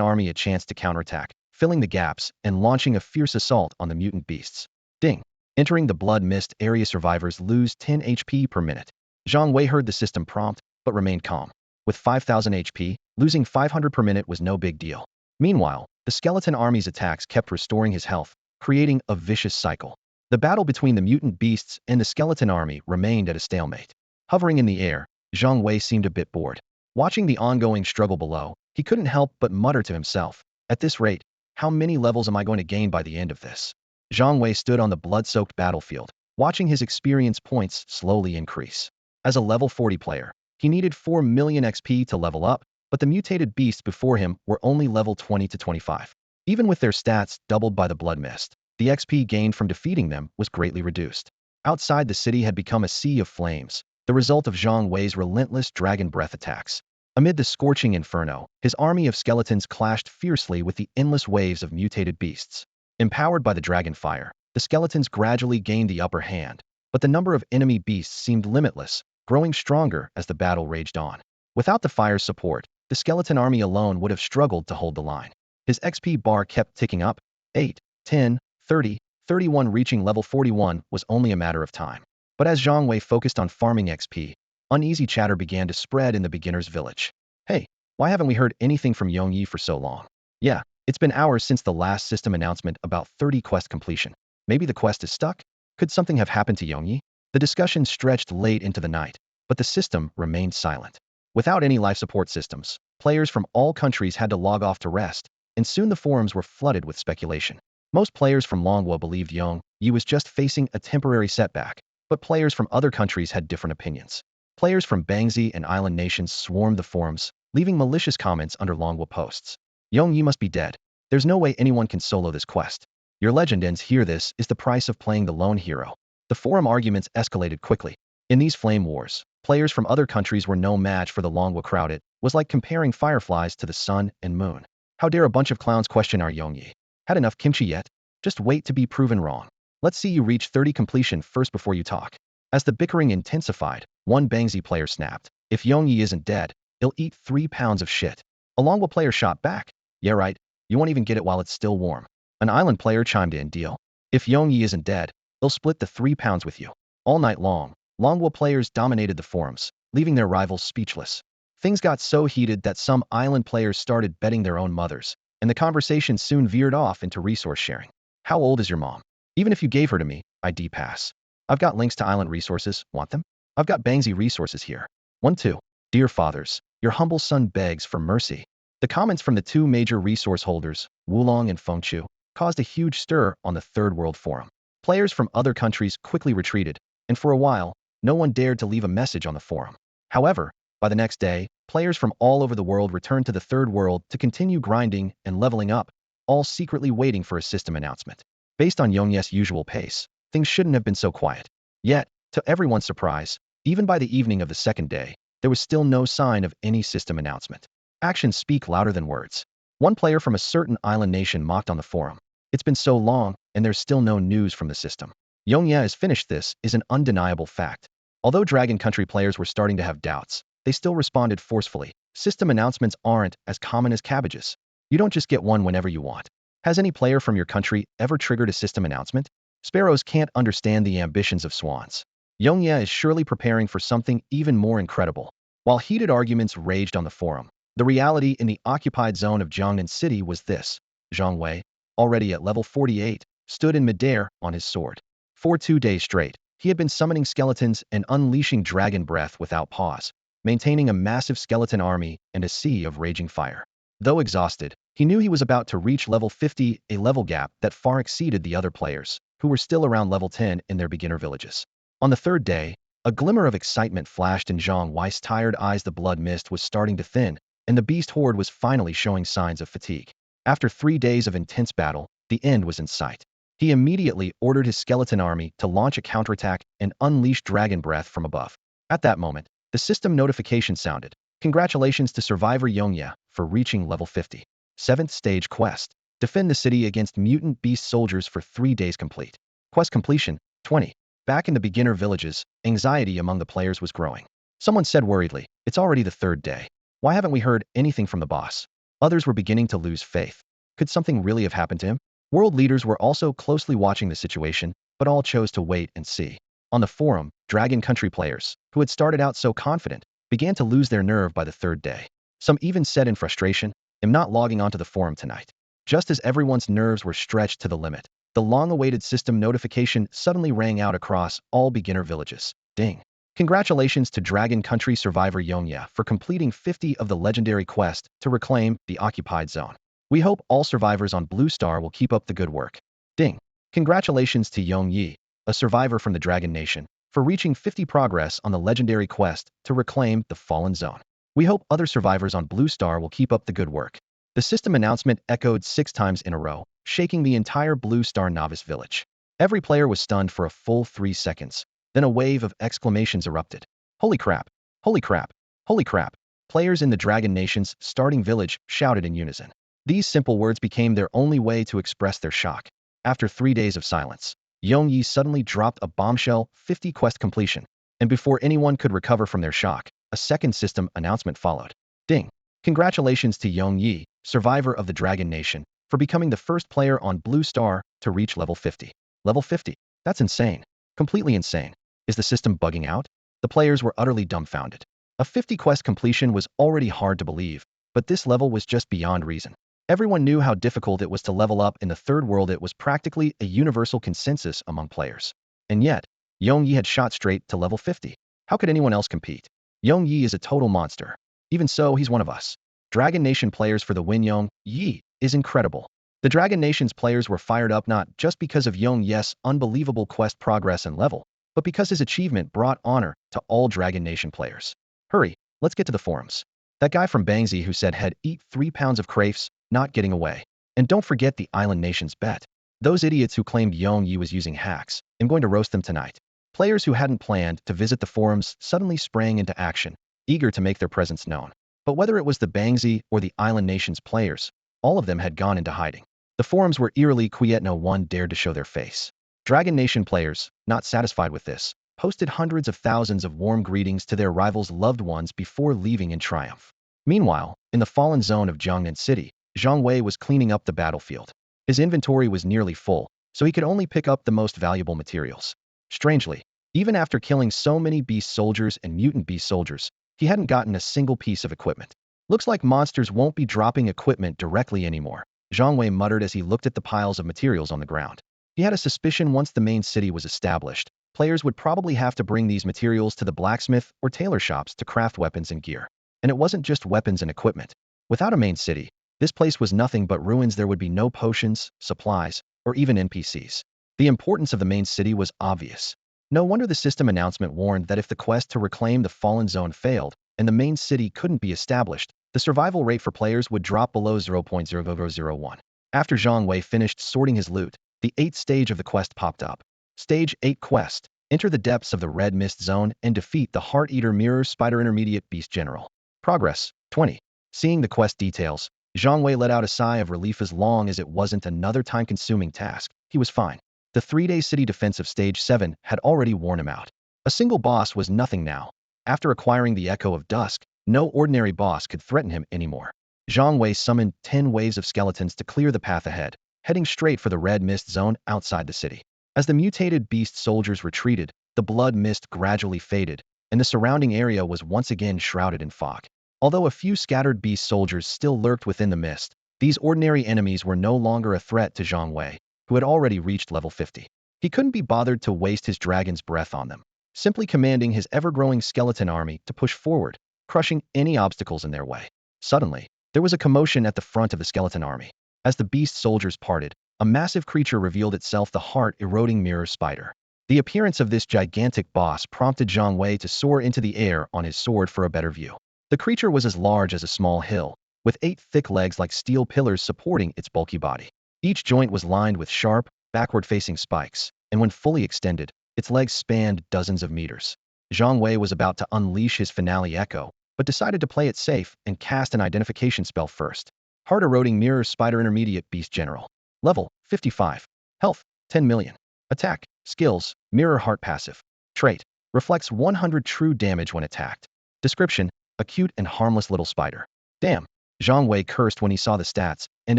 army a chance to counterattack, filling the gaps and launching a fierce assault on the mutant beasts. Ding! Entering the blood mist area, survivors lose 10 HP per minute. Zhang Wei heard the system prompt, but remained calm. With 5,000 HP, losing 500 per minute was no big deal. Meanwhile, the skeleton army's attacks kept restoring his health, creating a vicious cycle. The battle between the mutant beasts and the skeleton army remained at a stalemate. Hovering in the air, Zhang Wei seemed a bit bored. Watching the ongoing struggle below, he couldn't help but mutter to himself, "At this rate, how many levels am I going to gain by the end of this?" Zhang Wei stood on the blood-soaked battlefield, watching his experience points slowly increase. As a level 40 player, he needed 4 million XP to level up, but the mutated beasts before him were only level 20 to 25. Even with their stats doubled by the blood mist, the XP gained from defeating them was greatly reduced. Outside, the city had become a sea of flames, the result of Zhang Wei's relentless dragon breath attacks. Amid the scorching inferno, his army of skeletons clashed fiercely with the endless waves of mutated beasts. Empowered by the dragon fire, the skeletons gradually gained the upper hand, but the number of enemy beasts seemed limitless, growing stronger as the battle raged on. Without the fire's support, the skeleton army alone would have struggled to hold the line. His XP bar kept ticking up. 8, 10, 30, 31. Reaching level 41 was only a matter of time. But as Zhang Wei focused on farming XP, uneasy chatter began to spread in the beginner's village. "Hey, why haven't we heard anything from Yongyi for so long?" "Yeah, it's been hours since the last system announcement about 30 quest completion. Maybe the quest is stuck? Could something have happened to Yongyi?" The discussion stretched late into the night, but the system remained silent. Without any life support systems, players from all countries had to log off to rest, and soon the forums were flooded with speculation. Most players from Longwo believed Yong Yi was just facing a temporary setback, but players from other countries had different opinions. Players from Bangzi and island nations swarmed the forums, leaving malicious comments under Longwo posts. Yong Yi must be dead. There's no way anyone can solo this quest. Your legend ends here. This is the price of playing the lone hero. The forum arguments escalated quickly. In these flame wars, players from other countries were no match for the Longwo crowd. It was like comparing fireflies to the sun and moon. How dare a bunch of clowns question our Yong Yi? Had enough kimchi yet? Just wait to be proven wrong. Let's see you reach 30 completion first before you talk. As the bickering intensified, one Bangzi player snapped. If Yong Yi isn't dead, he'll eat 3 pounds of shit. A Longwo player shot back. Yeah right, you won't even get it while it's still warm. An island player chimed in. Deal. If Yong Yi isn't dead, they'll split the 3 pounds with you. All night long, Longwo players dominated the forums, leaving their rivals speechless. Things got so heated that some island players started betting their own mothers, and the conversation soon veered off into resource sharing. How old is your mom? Even if you gave her to me, I'd pass. I've got links to island resources. Want them? I've got Bangzi resources here. 1-2. Dear fathers, your humble son begs for mercy. The comments from the two major resource holders, Wulong and Fengchu, caused a huge stir on the Third World Forum. Players from other countries quickly retreated, and for a while, no one dared to leave a message on the forum. However, by the next day, players from all over the world returned to the Third World to continue grinding and leveling up, all secretly waiting for a system announcement. Based on Yongye's usual pace, things shouldn't have been so quiet. Yet, to everyone's surprise, even by the evening of the second day, there was still no sign of any system announcement. Actions speak louder than words. One player from a certain island nation mocked on the forum. It's been so long, and there's still no news from the system. Yongye has finished. This is an undeniable fact. Although Dragon Country players were starting to have doubts, they still responded forcefully. System announcements aren't as common as cabbages. You don't just get one whenever you want. Has any player from your country ever triggered a system announcement? Sparrows can't understand the ambitions of swans. Yongye is surely preparing for something even more incredible. While heated arguments raged on the forum, the reality in the occupied zone of Jiangnan City was this. Zhang Wei, already at level 48, stood in midair on his sword. For 2 days straight, he had been summoning skeletons and unleashing dragon breath without pause, maintaining a massive skeleton army and a sea of raging fire. Though exhausted, he knew he was about to reach level 50, a level gap that far exceeded the other players, who were still around level 10 in their beginner villages. On the third day, a glimmer of excitement flashed in Zhang Wei's tired eyes. The blood mist was starting to thin, and the beast horde was finally showing signs of fatigue. After 3 days of intense battle, the end was in sight. He immediately ordered his skeleton army to launch a counterattack and unleash dragon breath from above. At that moment, the system notification sounded. Congratulations to survivor Yongye for reaching level 50. 7th stage quest. Defend the city against mutant beast soldiers for 3 days complete. Quest completion, 20. Back in the beginner villages, anxiety among the players was growing. Someone said worriedly, it's already the 3rd day. Why haven't we heard anything from the boss? Others were beginning to lose faith. Could something really have happened to him? World leaders were also closely watching the situation, but all chose to wait and see. On the forum, Dragon Country players, who had started out so confident, began to lose their nerve by the 3rd day. Some even said in frustration, I'm not logging onto the forum tonight. Just as everyone's nerves were stretched to the limit, the long-awaited system notification suddenly rang out across all beginner villages. Ding! Congratulations to Dragon Country survivor Yongye for completing 50 of the legendary quest to reclaim the occupied zone. We hope all survivors on Blue Star will keep up the good work. Ding! Congratulations to Yong Yi, a survivor from the Dragon Nation, for reaching 50 progress on the legendary quest to reclaim the fallen zone. We hope other survivors on Blue Star will keep up the good work. The system announcement echoed 6 times in a row, shaking the entire Blue Star novice village. Every player was stunned for a full 3 seconds. Then a wave of exclamations erupted. Holy crap! Holy crap! Holy crap! Players in the Dragon Nation's starting village shouted in unison. These simple words became their only way to express their shock. After 3 days of silence, Yong Yi suddenly dropped a bombshell: 50 quest completion. And before anyone could recover from their shock, a second system announcement followed. Ding! Congratulations to Yong Yi, survivor of the Dragon Nation, for becoming the first player on Blue Star to reach level 50. Level 50? That's insane. Completely insane. Is the system bugging out? The players were utterly dumbfounded. A 50 quest completion was already hard to believe, but this level was just beyond reason. Everyone knew how difficult it was to level up in the Third World. It was practically a universal consensus among players. And yet, Yong Yi had shot straight to level 50. How could anyone else compete? Yong Yi is a total monster. Even so, he's one of us. Dragon Nation players for the win. Yong Yi is incredible. The Dragon Nation's players were fired up not just because of Yong Yi's unbelievable quest progress and level, but because his achievement brought honor to all Dragon Nation players. Hurry, let's get to the forums. That guy from Bangzi who said he'd eat 3 pounds of crafes, not getting away. And don't forget the Island Nation's bet. Those idiots who claimed Yong Yi was using hacks, I'm going to roast them tonight. Players who hadn't planned to visit the forums suddenly sprang into action, eager to make their presence known. But whether it was the Bangzi or the Island Nation's players, all of them had gone into hiding. The forums were eerily quiet. No one dared to show their face. Dragon Nation players, not satisfied with this, posted hundreds of thousands of warm greetings to their rivals' loved ones before leaving in triumph. Meanwhile, in the fallen zone of Jiangnan City, Zhang Wei was cleaning up the battlefield. His inventory was nearly full, so he could only pick up the most valuable materials. Strangely, even after killing so many beast soldiers and mutant beast soldiers, he hadn't gotten a single piece of equipment. Looks like monsters won't be dropping equipment directly anymore, Zhang Wei muttered as he looked at the piles of materials on the ground. He had a suspicion once the main city was established, players would probably have to bring these materials to the blacksmith or tailor shops to craft weapons and gear. And it wasn't just weapons and equipment. Without a main city, this place was nothing but ruins. There would be no potions, supplies, or even NPCs. The importance of the main city was obvious. No wonder the system announcement warned that if the quest to reclaim the fallen zone failed and the main city couldn't be established, the survival rate for players would drop below 0.0001. After Zhang Wei finished sorting his loot, the 8th stage of the quest popped up. Stage 8 Quest. Enter the depths of the Red Mist Zone and defeat the Heart-Eater Mirror Spider Intermediate Beast General. Progress, 20. Seeing the quest details, Zhang Wei let out a sigh of relief. As long as it wasn't another time-consuming task, he was fine. The 3-day city defense of Stage 7 had already worn him out. A single boss was nothing now. After acquiring the Echo of Dusk, no ordinary boss could threaten him anymore. Zhang Wei summoned 10 waves of skeletons to clear the path ahead, heading straight for the Red Mist Zone outside the city. As the mutated beast soldiers retreated, the blood mist gradually faded, and the surrounding area was once again shrouded in fog. Although a few scattered beast soldiers still lurked within the mist, these ordinary enemies were no longer a threat to Zhang Wei, who had already reached level 50. He couldn't be bothered to waste his dragon's breath on them, simply commanding his ever-growing skeleton army to push forward, crushing any obstacles in their way. Suddenly, there was a commotion at the front of the skeleton army. As the beast soldiers parted, a massive creature revealed itself, the heart-eroding mirror spider. The appearance of this gigantic boss prompted Zhang Wei to soar into the air on his sword for a better view. The creature was as large as a small hill, with 8 thick legs like steel pillars supporting its bulky body. Each joint was lined with sharp, backward-facing spikes, and when fully extended, its legs spanned dozens of meters. Zhang Wei was about to unleash his finale echo, but decided to play it safe and cast an identification spell first. Heart-eroding Mirror Spider Intermediate Beast General. Level, 55. Health, 10 million. Attack, Skills, Mirror Heart Passive. Trait, reflects 100 true damage when attacked. Description, a cute and harmless little spider. Damn. Zhang Wei cursed when he saw the stats, and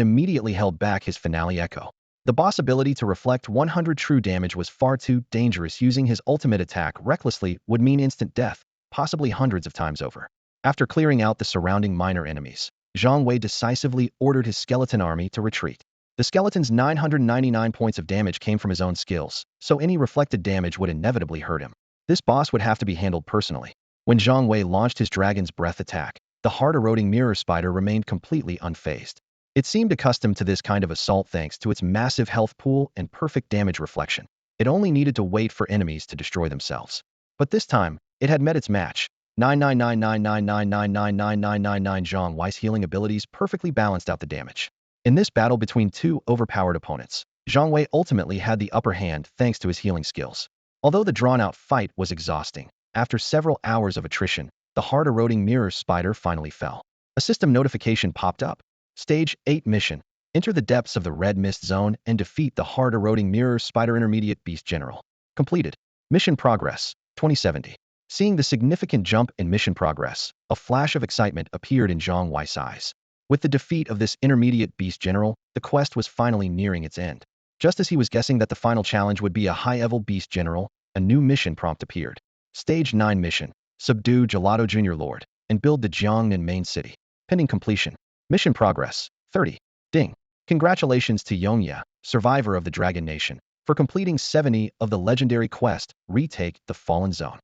immediately held back his finale echo. The boss' ability to reflect 100 true damage was far too dangerous. Using his ultimate attack recklessly would mean instant death, possibly hundreds of times over. After clearing out the surrounding minor enemies, Zhang Wei decisively ordered his skeleton army to retreat. The skeleton's 999 points of damage came from his own skills, so any reflected damage would inevitably hurt him. This boss would have to be handled personally. When Zhang Wei launched his dragon's breath attack, the heart-eroding mirror spider remained completely unfazed. It seemed accustomed to this kind of assault thanks to its massive health pool and perfect damage reflection. It only needed to wait for enemies to destroy themselves. But this time, it had met its match. 99999999999 Zhang Wei's healing abilities perfectly balanced out the damage. In this battle between two overpowered opponents, Zhang Wei ultimately had the upper hand thanks to his healing skills. Although the drawn-out fight was exhausting, after several hours of attrition, the heart-eroding mirror spider finally fell. A system notification popped up. Stage 8 Mission. Enter the depths of the Red Mist Zone and defeat the heart-eroding mirror spider intermediate beast general. Completed. Mission progress, 2070. Seeing the significant jump in mission progress, a flash of excitement appeared in Zhang Wei's eyes. With the defeat of this intermediate beast general, the quest was finally nearing its end. Just as he was guessing that the final challenge would be a high-level beast general, a new mission prompt appeared. Stage 9 Mission. Subdue Gelato Jr. Lord, and build the Jiangnan main city. Pending completion. Mission progress, 30. Ding. Congratulations to Yongya, survivor of the Dragon Nation, for completing 70 of the legendary quest, Retake the Fallen Zone.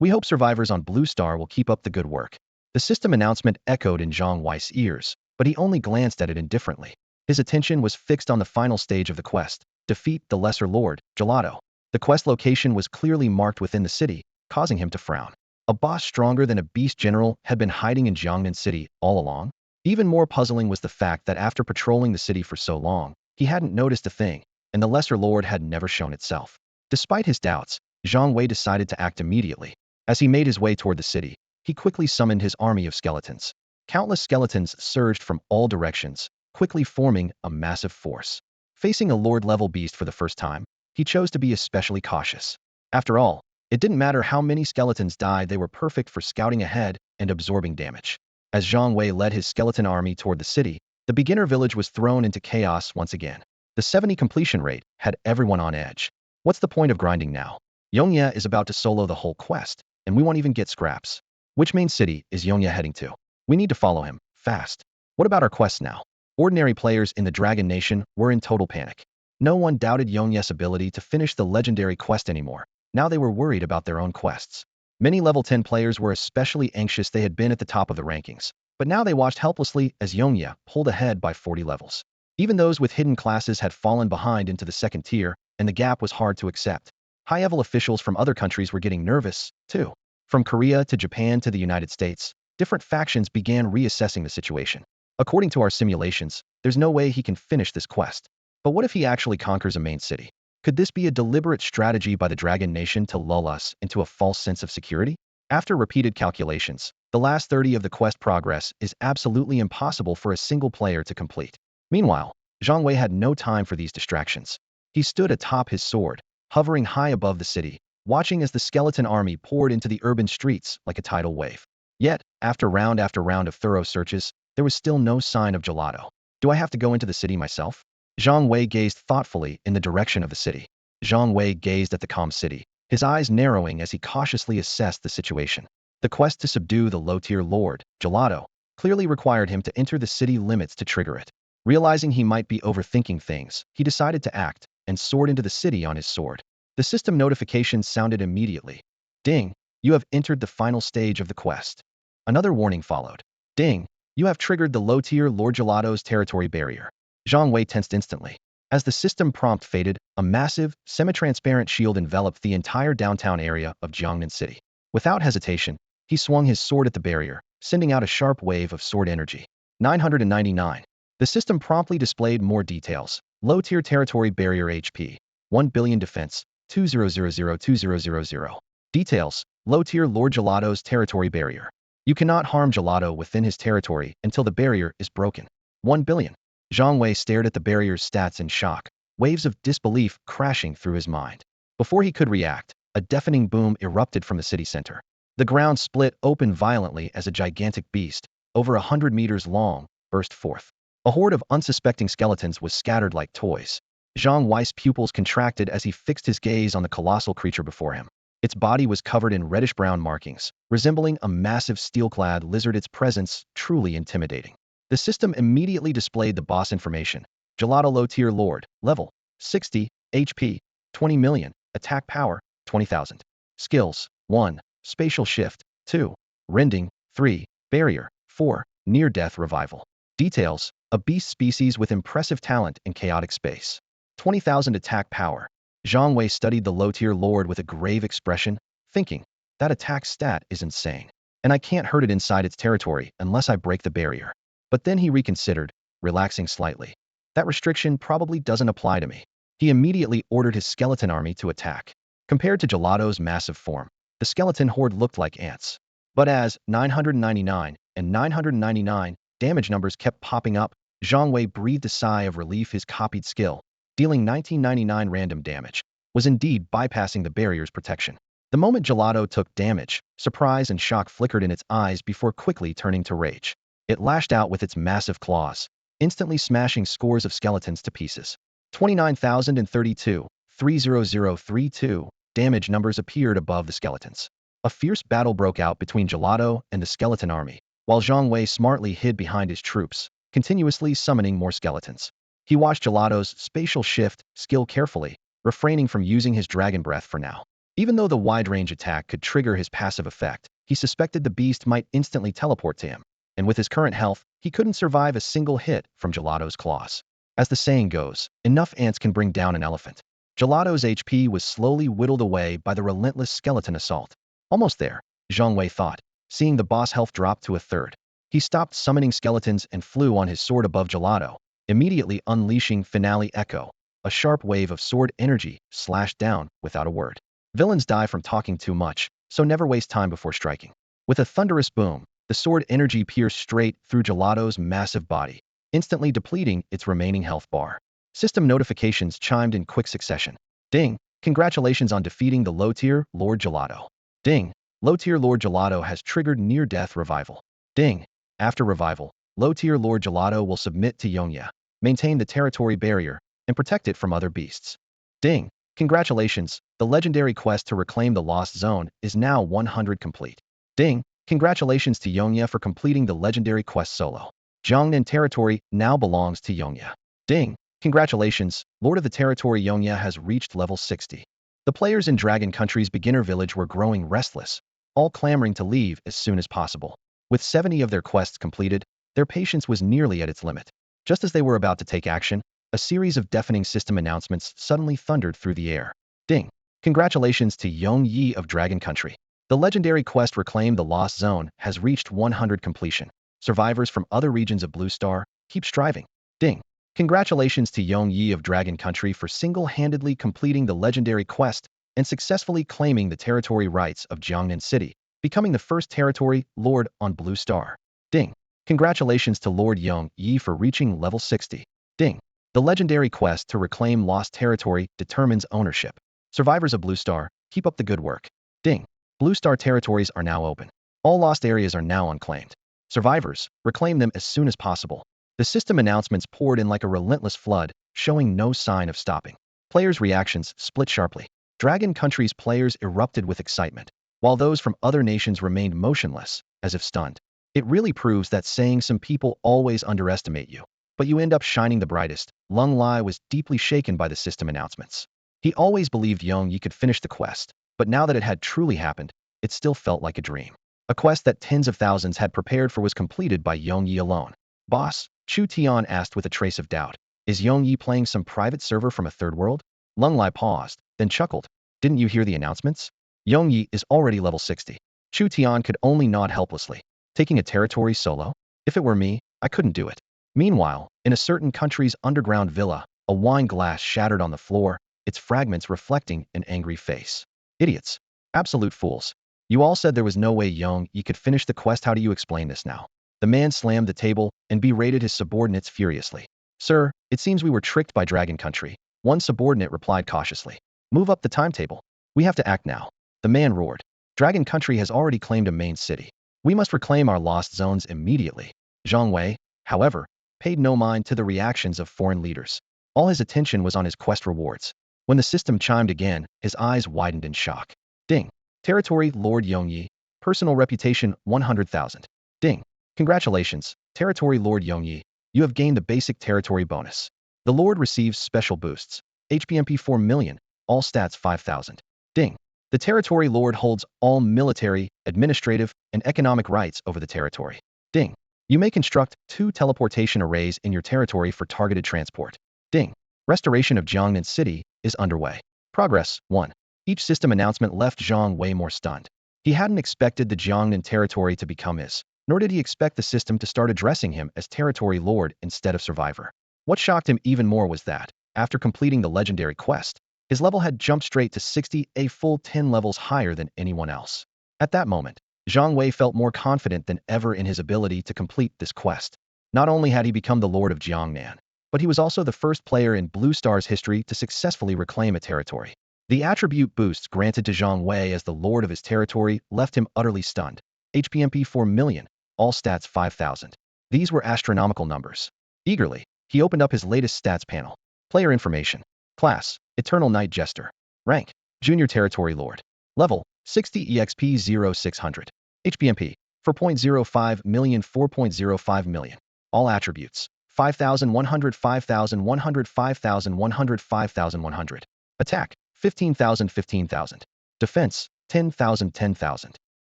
We hope survivors on Blue Star will keep up the good work. The system announcement echoed in Zhang Wei's ears, but he only glanced at it indifferently. His attention was fixed on the final stage of the quest: defeat the Lesser Lord, Gelato. The quest location was clearly marked within the city, causing him to frown. A boss stronger than a beast general had been hiding in Jiangnan City all along? Even more puzzling was the fact that after patrolling the city for so long, he hadn't noticed a thing, and the Lesser Lord had never shown itself. Despite his doubts, Zhang Wei decided to act immediately. As he made his way toward the city, he quickly summoned his army of skeletons. Countless skeletons surged from all directions, quickly forming a massive force. Facing a Lord-level beast for the first time, he chose to be especially cautious. After all, it didn't matter how many skeletons died, they were perfect for scouting ahead and absorbing damage. As Zhang Wei led his skeleton army toward the city, the beginner village was thrown into chaos once again. The 70 completion rate had everyone on edge. What's the point of grinding now? Yongye is about to solo the whole quest, and we won't even get scraps. Which main city is Yongye heading to? We need to follow him, fast. What about our quests now? Ordinary players in the Dragon Nation were in total panic. No one doubted Yongye's ability to finish the legendary quest anymore. Now they were worried about their own quests. Many level 10 players were especially anxious. They had been at the top of the rankings, but now they watched helplessly as Yongye pulled ahead by 40 levels. Even those with hidden classes had fallen behind into the second tier, and the gap was hard to accept. High-level officials from other countries were getting nervous, too. From Korea to Japan to the United States, different factions began reassessing the situation. According to our simulations, there's no way he can finish this quest. But what if he actually conquers a main city? Could this be a deliberate strategy by the Dragon Nation to lull us into a false sense of security? After repeated calculations, the last 30 of the quest progress is absolutely impossible for a single player to complete. Meanwhile, Zhang Wei had no time for these distractions. He stood atop his sword, hovering high above the city, watching as the skeleton army poured into the urban streets like a tidal wave. Yet, after round of thorough searches, there was still no sign of Gelato. Do I have to go into the city myself? Zhang Wei gazed thoughtfully in the direction of the city. Zhang Wei gazed at the calm city, his eyes narrowing as he cautiously assessed the situation. The quest to subdue the low-tier lord, Gelato, clearly required him to enter the city limits to trigger it. Realizing he might be overthinking things, he decided to act and soared into the city on his sword. The system notification sounded immediately. Ding, you have entered the final stage of the quest. Another warning followed. Ding, you have triggered the low-tier Lord Gelato's territory barrier. Zhang Wei tensed instantly. As the system prompt faded, a massive, semi-transparent shield enveloped the entire downtown area of Jiangnan City. Without hesitation, he swung his sword at the barrier, sending out a sharp wave of sword energy. 999. The system promptly displayed more details. Low-tier territory barrier HP. 1 billion defense. 20002000. Details. Low-tier Lord Gelato's territory barrier. You cannot harm Gelato within his territory until the barrier is broken. 1 billion. Zhang Wei stared at the barrier's stats in shock, waves of disbelief crashing through his mind. Before he could react, a deafening boom erupted from the city center. The ground split open violently as a gigantic beast, over 100 meters long, burst forth. A horde of unsuspecting skeletons was scattered like toys. Zhang Wei's pupils contracted as he fixed his gaze on the colossal creature before him. Its body was covered in reddish-brown markings, resembling a massive steel-clad lizard, its presence truly intimidating. The system immediately displayed the boss information. Gelato Low-Tier Lord, level 60, HP 20 million, attack power 20,000. Skills 1. Spatial Shift 2. Rending 3. Barrier 4. Near-Death Revival. Details: a beast species with impressive talent in chaotic space. 20,000 attack power. Zhang Wei studied the low-tier lord with a grave expression, thinking, that attack stat is insane, and I can't hurt it inside its territory unless I break the barrier. But then he reconsidered, relaxing slightly. That restriction probably doesn't apply to me. He immediately ordered his skeleton army to attack. Compared to Gelato's massive form, the skeleton horde looked like ants. But as 999 and 999 damage numbers kept popping up, Zhang Wei breathed a sigh of relief. His copied skill, dealing 1999 random damage, was indeed bypassing the barrier's protection. The moment Gelato took damage, surprise and shock flickered in its eyes before quickly turning to rage. It lashed out with its massive claws, instantly smashing scores of skeletons to pieces. 29,032, 30032 damage numbers appeared above the skeletons. A fierce battle broke out between Gelato and the skeleton army, while Zhang Wei smartly hid behind his troops, continuously summoning more skeletons. He watched Gelato's spatial shift skill carefully, refraining from using his dragon breath for now. Even though the wide-range attack could trigger his passive effect, He suspected the beast might instantly teleport to him, and with his current health, he couldn't survive a single hit from Gelato's claws. As the saying goes, enough ants can bring down an elephant. Gelato's HP was slowly whittled away by the relentless skeleton assault. Almost there, Zhang Wei thought, seeing the boss health drop to a third. He stopped summoning skeletons and flew on his sword above Gelato, immediately unleashing Finale Echo. A sharp wave of sword energy slashed down without a word. Villains die from talking too much, so never waste time before striking. With a thunderous boom, the sword energy pierced straight through Gelato's massive body, instantly depleting its remaining health bar. System notifications chimed in quick succession. Ding! Congratulations on defeating the low-tier Lord Gelato. Ding! Low-tier Lord Gelato has triggered near-death revival. Ding! After revival, low-tier Lord Gelato will submit to Yongya, maintain the territory barrier, and protect it from other beasts. Ding! Congratulations, the legendary quest to reclaim the Lost Zone is now 100 complete. Ding! Congratulations to Yongya for completing the legendary quest solo. Jiangnan territory now belongs to Yongya. Ding! Congratulations, Lord of the territory Yongya has reached level 60. The players in Dragon Country's beginner village were growing restless, all clamoring to leave as soon as possible. With 70 of their quests completed, their patience was nearly at its limit. Just as they were about to take action, a series of deafening system announcements suddenly thundered through the air. Ding! Congratulations to Yong Yi of Dragon Country. The legendary quest Reclaim the Lost Zone has reached 100 completion. Survivors from other regions of Blue Star, keep striving. Ding! Congratulations to Yong Yi of Dragon Country for single-handedly completing the legendary quest and successfully claiming the territory rights of Jiangnan City, becoming the first territory lord on Blue Star. Ding! Congratulations to Lord Yong Yi for reaching level 60. Ding! The legendary quest to reclaim lost territory determines ownership. Survivors of Blue Star, keep up the good work. Ding! Blue Star territories are now open. All lost areas are now unclaimed. Survivors, reclaim them as soon as possible. The system announcements poured in like a relentless flood, showing no sign of stopping. Players' reactions split sharply. Dragon Country's players erupted with excitement, while those from other nations remained motionless, as if stunned. It really proves that saying some people always underestimate you, but you end up shining the brightest. Lung Lai was deeply shaken by the system announcements. He always believed Yong Yi could finish the quest, but now that it had truly happened, it still felt like a dream. A quest that tens of thousands had prepared for was completed by Yong Yi alone. Boss, Chu Tian asked with a trace of doubt. Is Yong Yi playing some private server from a third world? Lung Lai paused, then chuckled. Didn't you hear the announcements? Yong Yi is already level 60. Chu Tian could only nod helplessly. Taking a territory solo? If it were me, I couldn't do it. Meanwhile, in a certain country's underground villa, a wine glass shattered on the floor, its fragments reflecting an angry face. Idiots. Absolute fools. You all said there was no way Yong Yi could finish the quest. How do you explain this now? The man slammed the table and berated his subordinates furiously. Sir, it seems we were tricked by Dragon Country. One subordinate replied cautiously. Move up the timetable. We have to act now. The man roared. Dragon Country has already claimed a main city. We must reclaim our lost zones immediately. Zhang Wei, however, paid no mind to the reactions of foreign leaders. All his attention was on his quest rewards. When the system chimed again, his eyes widened in shock. Ding! Territory Lord Yong Yi. Personal reputation 100,000. Ding! Congratulations, Territory Lord Yong Yi. You have gained the basic territory bonus. The Lord receives special boosts. HPMP 4 million, all stats 5,000. Ding! The Territory Lord holds all military, administrative, and economic rights over the territory. Ding! You may construct 2 teleportation arrays in your territory for targeted transport. Ding! Restoration of Jiangnan City is underway. Progress 1. Each system announcement left Zhang Wei more stunned. He hadn't expected the Jiangnan territory to become his, nor did he expect the system to start addressing him as Territory Lord instead of Survivor. What shocked him even more was that, after completing the legendary quest, his level had jumped straight to 60, a full 10 levels higher than anyone else. At that moment, Zhang Wei felt more confident than ever in his ability to complete this quest. Not only had he become the Lord of Jiangnan, but he was also the first player in Blue Star's history to successfully reclaim a territory. The attribute boosts granted to Zhang Wei as the Lord of his territory left him utterly stunned. HPMP 4 million, all stats 5,000. These were astronomical numbers. Eagerly, he opened up his latest stats panel. Player information. Class, Eternal Knight Jester. Rank, Junior Territory Lord. Level, 60 EXP 0600. HPMP, 4.05 million 4.05 million. All attributes, 5,100 5,100 5,100 5,100. Attack, 15,000 15,000. Defense, 10,000 10,000.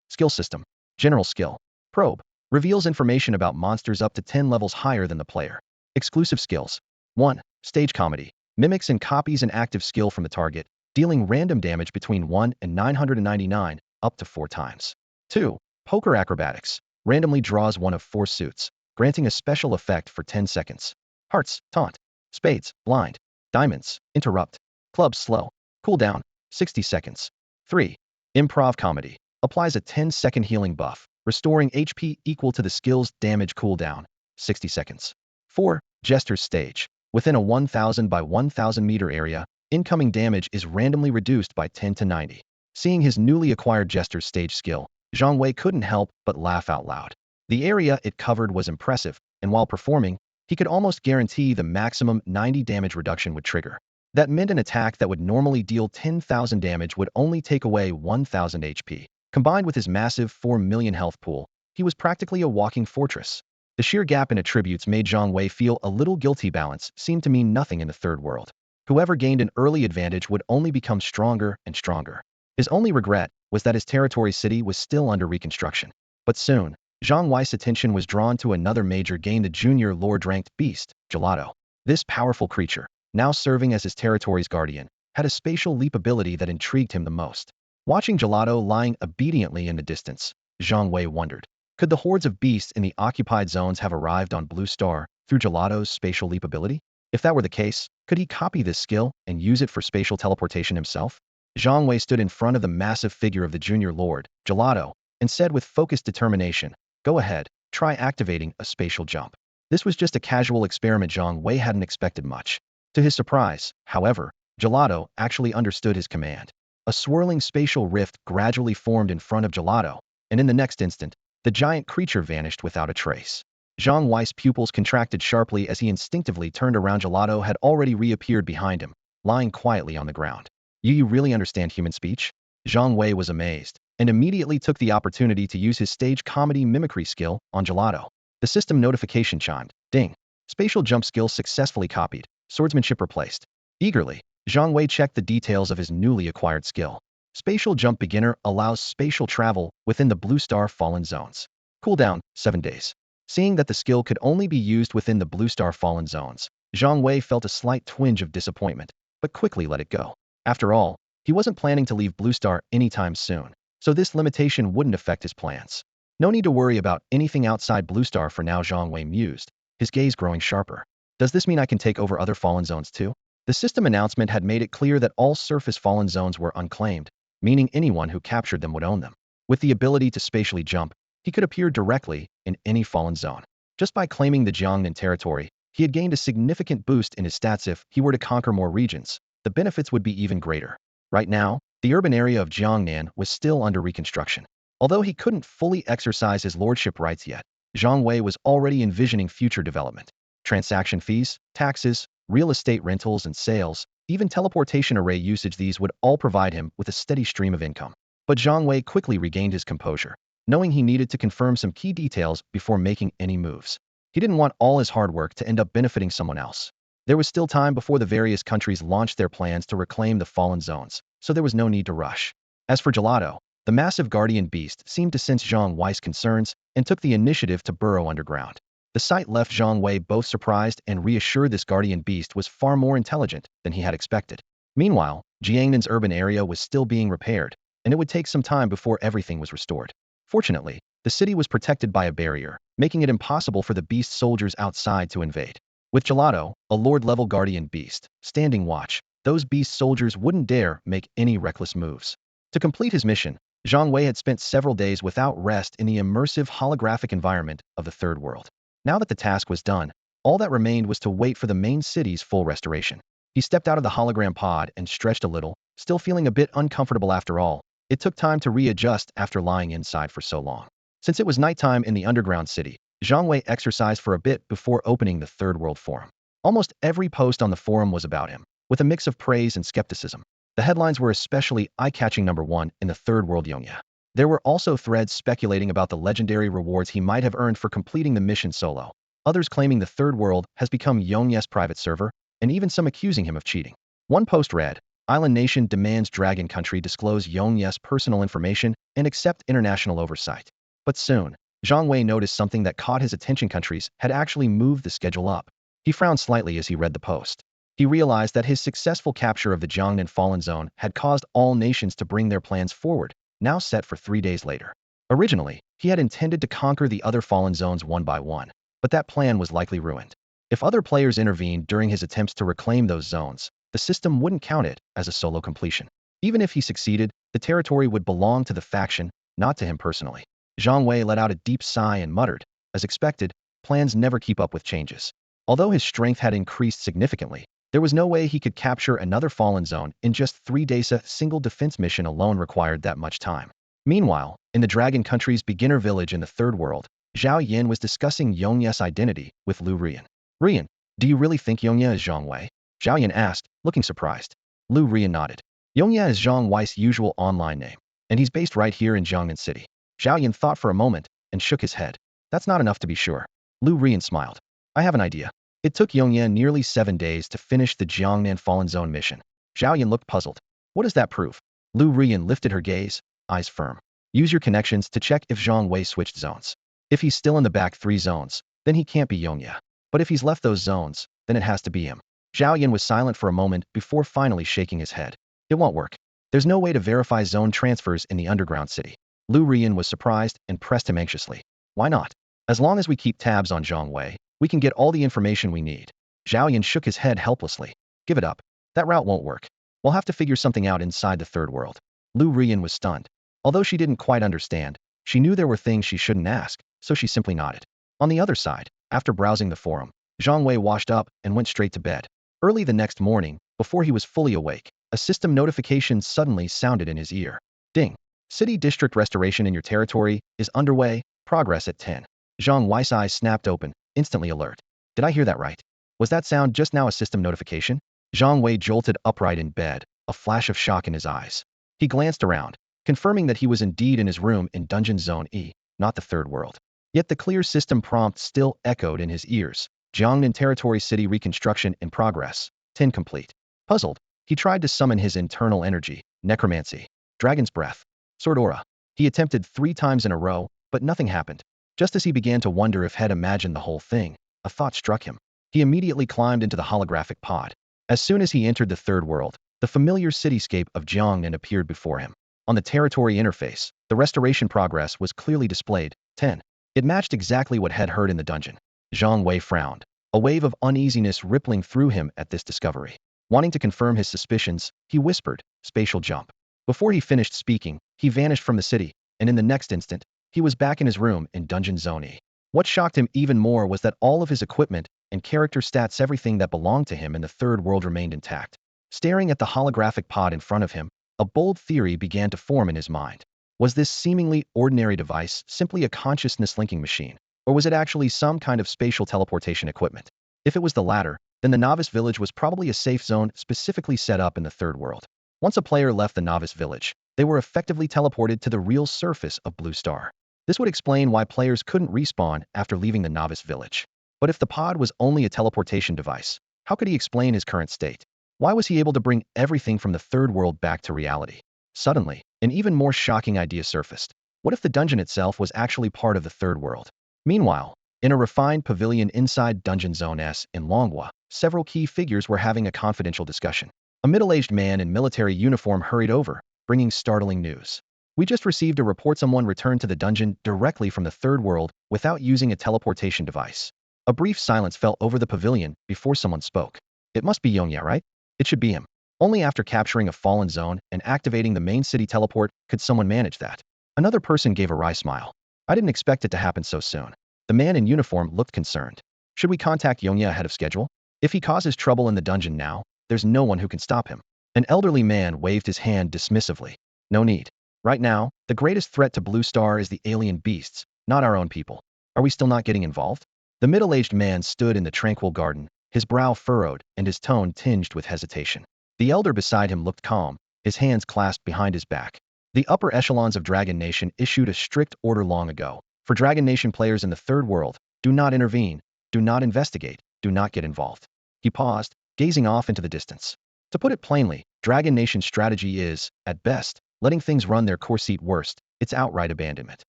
Skill system, General skill. Probe. Reveals information about monsters up to 10 levels higher than the player. Exclusive skills. 1. Stage comedy. Mimics and copies an active skill from the target, dealing random damage between 1 and 999, up to 4 times. 2. Poker acrobatics. Randomly draws one of 4 suits, granting a special effect for 10 seconds. Hearts, taunt. Spades, blind. Diamonds, interrupt. Clubs, slow. Cooldown, 60 seconds. 3. Improv comedy. Applies a 10-second healing buff, restoring HP equal to the skill's damage cooldown, 60 seconds. 4. Jester's stage. Within a 1,000 by 1,000 meter area, incoming damage is randomly reduced by 10 to 90. Seeing his newly acquired Jester's stage skill, Zhang Wei couldn't help but laugh out loud. The area it covered was impressive, and while performing, he could almost guarantee the maximum 90 damage reduction would trigger. That meant an attack that would normally deal 10,000 damage would only take away 1,000 HP. Combined with his massive 4 million health pool, he was practically a walking fortress. The sheer gap in attributes made Zhang Wei feel a little guilty. Balance seemed to mean nothing in the third world. Whoever gained an early advantage would only become stronger and stronger. His only regret was that his territory city was still under reconstruction. But soon, Zhang Wei's attention was drawn to another major gain, the junior lord-ranked beast, Gelato. This powerful creature, now serving as his territory's guardian, had a spatial leap ability that intrigued him the most. Watching Gelato lying obediently in the distance, Zhang Wei wondered, could the hordes of beasts in the occupied zones have arrived on Blue Star through Gelato's spatial leap ability? If that were the case, could he copy this skill and use it for spatial teleportation himself? Zhang Wei stood in front of the massive figure of the junior lord, Gelato, and said with focused determination, "Go ahead, try activating a spatial jump." This was just a casual experiment. Zhang Wei hadn't expected much. To his surprise, however, Gelato actually understood his command. A swirling spatial rift gradually formed in front of Gelato, and in the next instant, the giant creature vanished without a trace. Zhang Wei's pupils contracted sharply as he instinctively turned around. Gelato had already reappeared behind him, lying quietly on the ground. You really understand human speech? Zhang Wei was amazed, and immediately took the opportunity to use his stage comedy mimicry skill on Gelato. The system notification chimed. Ding. Spatial jump skill successfully copied. Swordsmanship replaced. Eagerly, Zhang Wei checked the details of his newly acquired skill. Spatial Jump Beginner allows spatial travel within the Blue Star Fallen zones. Cooldown, 7 days. Seeing that the skill could only be used within the Blue Star Fallen zones, Zhang Wei felt a slight twinge of disappointment, but quickly let it go. After all, he wasn't planning to leave Blue Star anytime soon, so this limitation wouldn't affect his plans. No need to worry about anything outside Blue Star for now, Zhang Wei mused, his gaze growing sharper. Does this mean I can take over other Fallen zones too? The system announcement had made it clear that all surface Fallen zones were unclaimed, meaning anyone who captured them would own them. With the ability to spatially jump, he could appear directly in any Fallen zone. Just by claiming the Jiangnan territory, he had gained a significant boost in his stats. If he were to conquer more regions, the benefits would be even greater. Right now, the urban area of Jiangnan was still under reconstruction. Although he couldn't fully exercise his lordship rights yet, Zhang Wei was already envisioning future development. Transaction fees, taxes, real estate rentals and sales, even teleportation array usage, these would all provide him with a steady stream of income. But Zhang Wei quickly regained his composure, knowing he needed to confirm some key details before making any moves. He didn't want all his hard work to end up benefiting someone else. There was still time before the various countries launched their plans to reclaim the Fallen zones, so there was no need to rush. As for Gelato, the massive guardian beast seemed to sense Zhang Wei's concerns and took the initiative to burrow underground. The sight left Zhang Wei both surprised and reassured. This guardian beast was far more intelligent than he had expected. Meanwhile, Jiangnan's urban area was still being repaired, and it would take some time before everything was restored. Fortunately, the city was protected by a barrier, making it impossible for the beast soldiers outside to invade. With Gelato, a lord-level guardian beast, standing watch, those beast soldiers wouldn't dare make any reckless moves. To complete his mission, Zhang Wei had spent several days without rest in the immersive holographic environment of the Third World. Now that the task was done, all that remained was to wait for the main city's full restoration. He stepped out of the hologram pod and stretched a little, still feeling a bit uncomfortable. After all, it took time to readjust after lying inside for so long. Since it was nighttime in the underground city, Zhang Wei exercised for a bit before opening the Third World Forum. Almost every post on the forum was about him, with a mix of praise and skepticism. The headlines were especially eye-catching. Number 1 in the Third World, Yongya. There were also threads speculating about the legendary rewards he might have earned for completing the mission solo. Others claiming the Third World has become Yongya's private server, and even some accusing him of cheating. One post read, Island Nation demands Dragon Country disclose Yongya's personal information and accept international oversight. But soon, Zhang Wei noticed something that caught his attention. Countries had actually moved the schedule up. He frowned slightly as he read the post. He realized that his successful capture of the Jiangnan Fallen Zone had caused all nations to bring their plans forward, now set for 3 days later. Originally, he had intended to conquer the other fallen zones one by one, but that plan was likely ruined. If other players intervened during his attempts to reclaim those zones, the system wouldn't count it as a solo completion. Even if he succeeded, the territory would belong to the faction, not to him personally. Zhang Wei let out a deep sigh and muttered, as expected, plans never keep up with changes. Although his strength had increased significantly, there was no way he could capture another fallen zone in just 3 days. A single defense mission alone required that much time. Meanwhile, in the Dragon Country's beginner village in the Third World, Zhao Yin was discussing Yongya's identity with Lu Rian. Rian, do you really think Yongya is Zhang Wei? Zhao Yin asked, looking surprised. Lu Rian nodded. Yongya is Zhang Wei's usual online name, and he's based right here in Jiangnan City. Zhao Yin thought for a moment and shook his head. That's not enough to be sure. Lu Rian smiled. I have an idea. It took Yongya nearly 7 days to finish the Jiangnan Fallen Zone mission. Zhao Yin looked puzzled. What does that prove? Lu Rian lifted her gaze, eyes firm. Use your connections to check if Zhang Wei switched zones. If he's still in the back 3 zones, then he can't be Yongya. But if he's left those zones, then it has to be him. Zhao Yin was silent for a moment before finally shaking his head. It won't work. There's no way to verify zone transfers in the underground city. Lu Rian was surprised and pressed him anxiously. Why not? As long as we keep tabs on Zhang Wei, we can get all the information we need. Zhao Yin shook his head helplessly. Give it up. That route won't work. We'll have to figure something out inside the Third World. Lu Rian was stunned. Although she didn't quite understand, she knew there were things she shouldn't ask, so she simply nodded. On the other side, after browsing the forum, Zhang Wei washed up and went straight to bed. Early the next morning, before he was fully awake, a system notification suddenly sounded in his ear. Ding. City district restoration in your territory is underway, progress at 10. Zhang Wei's eyes snapped open, instantly alert. Did I hear that right? Was that sound just now a system notification? Zhang Wei jolted upright in bed, a flash of shock in his eyes. He glanced around, confirming that he was indeed in his room in Dungeon Zone E, not the Third World. Yet the clear system prompt still echoed in his ears. Jiangnan Territory City reconstruction in progress, 10 complete. Puzzled, he tried to summon his internal energy, necromancy, dragon's breath, sword aura. He attempted 3 times in a row, but nothing happened. Just as he began to wonder if he'd imagined the whole thing, a thought struck him. He immediately climbed into the holographic pod. As soon as he entered the Third World, the familiar cityscape of Jiangnan appeared before him. On the territory interface, the restoration progress was clearly displayed, 10. It matched exactly what had heard in the dungeon. Zhang Wei frowned, a wave of uneasiness rippling through him at this discovery. Wanting to confirm his suspicions, he whispered, spatial jump. Before he finished speaking, he vanished from the city, and in the next instant, he was back in his room in Dungeon Zone E. What shocked him even more was that all of his equipment and character stats, everything that belonged to him in the Third World, remained intact. Staring at the holographic pod in front of him, a bold theory began to form in his mind. Was this seemingly ordinary device simply a consciousness-linking machine, or was it actually some kind of spatial teleportation equipment? If it was the latter, then the novice village was probably a safe zone specifically set up in the Third World. Once a player left the novice village, they were effectively teleported to the real surface of Blue Star. This would explain why players couldn't respawn after leaving the novice village. But if the pod was only a teleportation device, how could he explain his current state? Why was he able to bring everything from the Third World back to reality? Suddenly, an even more shocking idea surfaced. What if the dungeon itself was actually part of the Third World? Meanwhile, in a refined pavilion inside Dungeon Zone S in Longhua, several key figures were having a confidential discussion. A middle-aged man in military uniform hurried over, bringing startling news. We just received a report someone returned to the dungeon directly from the Third World without using a teleportation device. A brief silence fell over the pavilion before someone spoke. It must be Yongya, right? It should be him. Only after capturing a fallen zone and activating the main city teleport could someone manage that. Another person gave a wry smile. I didn't expect it to happen so soon. The man in uniform looked concerned. Should we contact Yongya ahead of schedule? If he causes trouble in the dungeon now, there's no one who can stop him. An elderly man waved his hand dismissively. No need. Right now, the greatest threat to Blue Star is the alien beasts, not our own people. Are we still not getting involved? The middle-aged man stood in the tranquil garden, his brow furrowed and his tone tinged with hesitation. The elder beside him looked calm, his hands clasped behind his back. The upper echelons of Dragon Nation issued a strict order long ago. For Dragon Nation players in the Third World, do not intervene, do not investigate, do not get involved. He paused, gazing off into the distance. To put it plainly, Dragon Nation's strategy is, at best, letting things run their course. At worst, it's outright abandonment.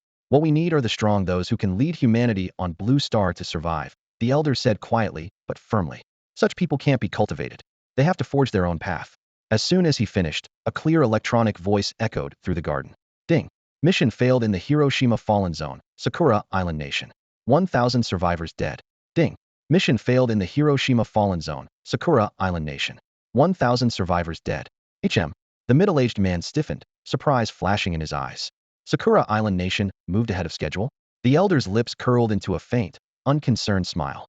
What we need are the strong, those who can lead humanity on Blue Star to survive, the elder said quietly but firmly. Such people can't be cultivated. They have to forge their own path. As soon as he finished, a clear electronic voice echoed through the garden. Ding. Mission failed in the Hiroshima Fallen Zone, Sakura Island Nation. 1,000 survivors dead. Ding. Mission failed in the Hiroshima Fallen Zone, Sakura Island Nation. 1,000 survivors dead. The middle-aged man stiffened, surprise flashing in his eyes. Sakura Island Nation moved ahead of schedule? The elder's lips curled into a faint, unconcerned smile.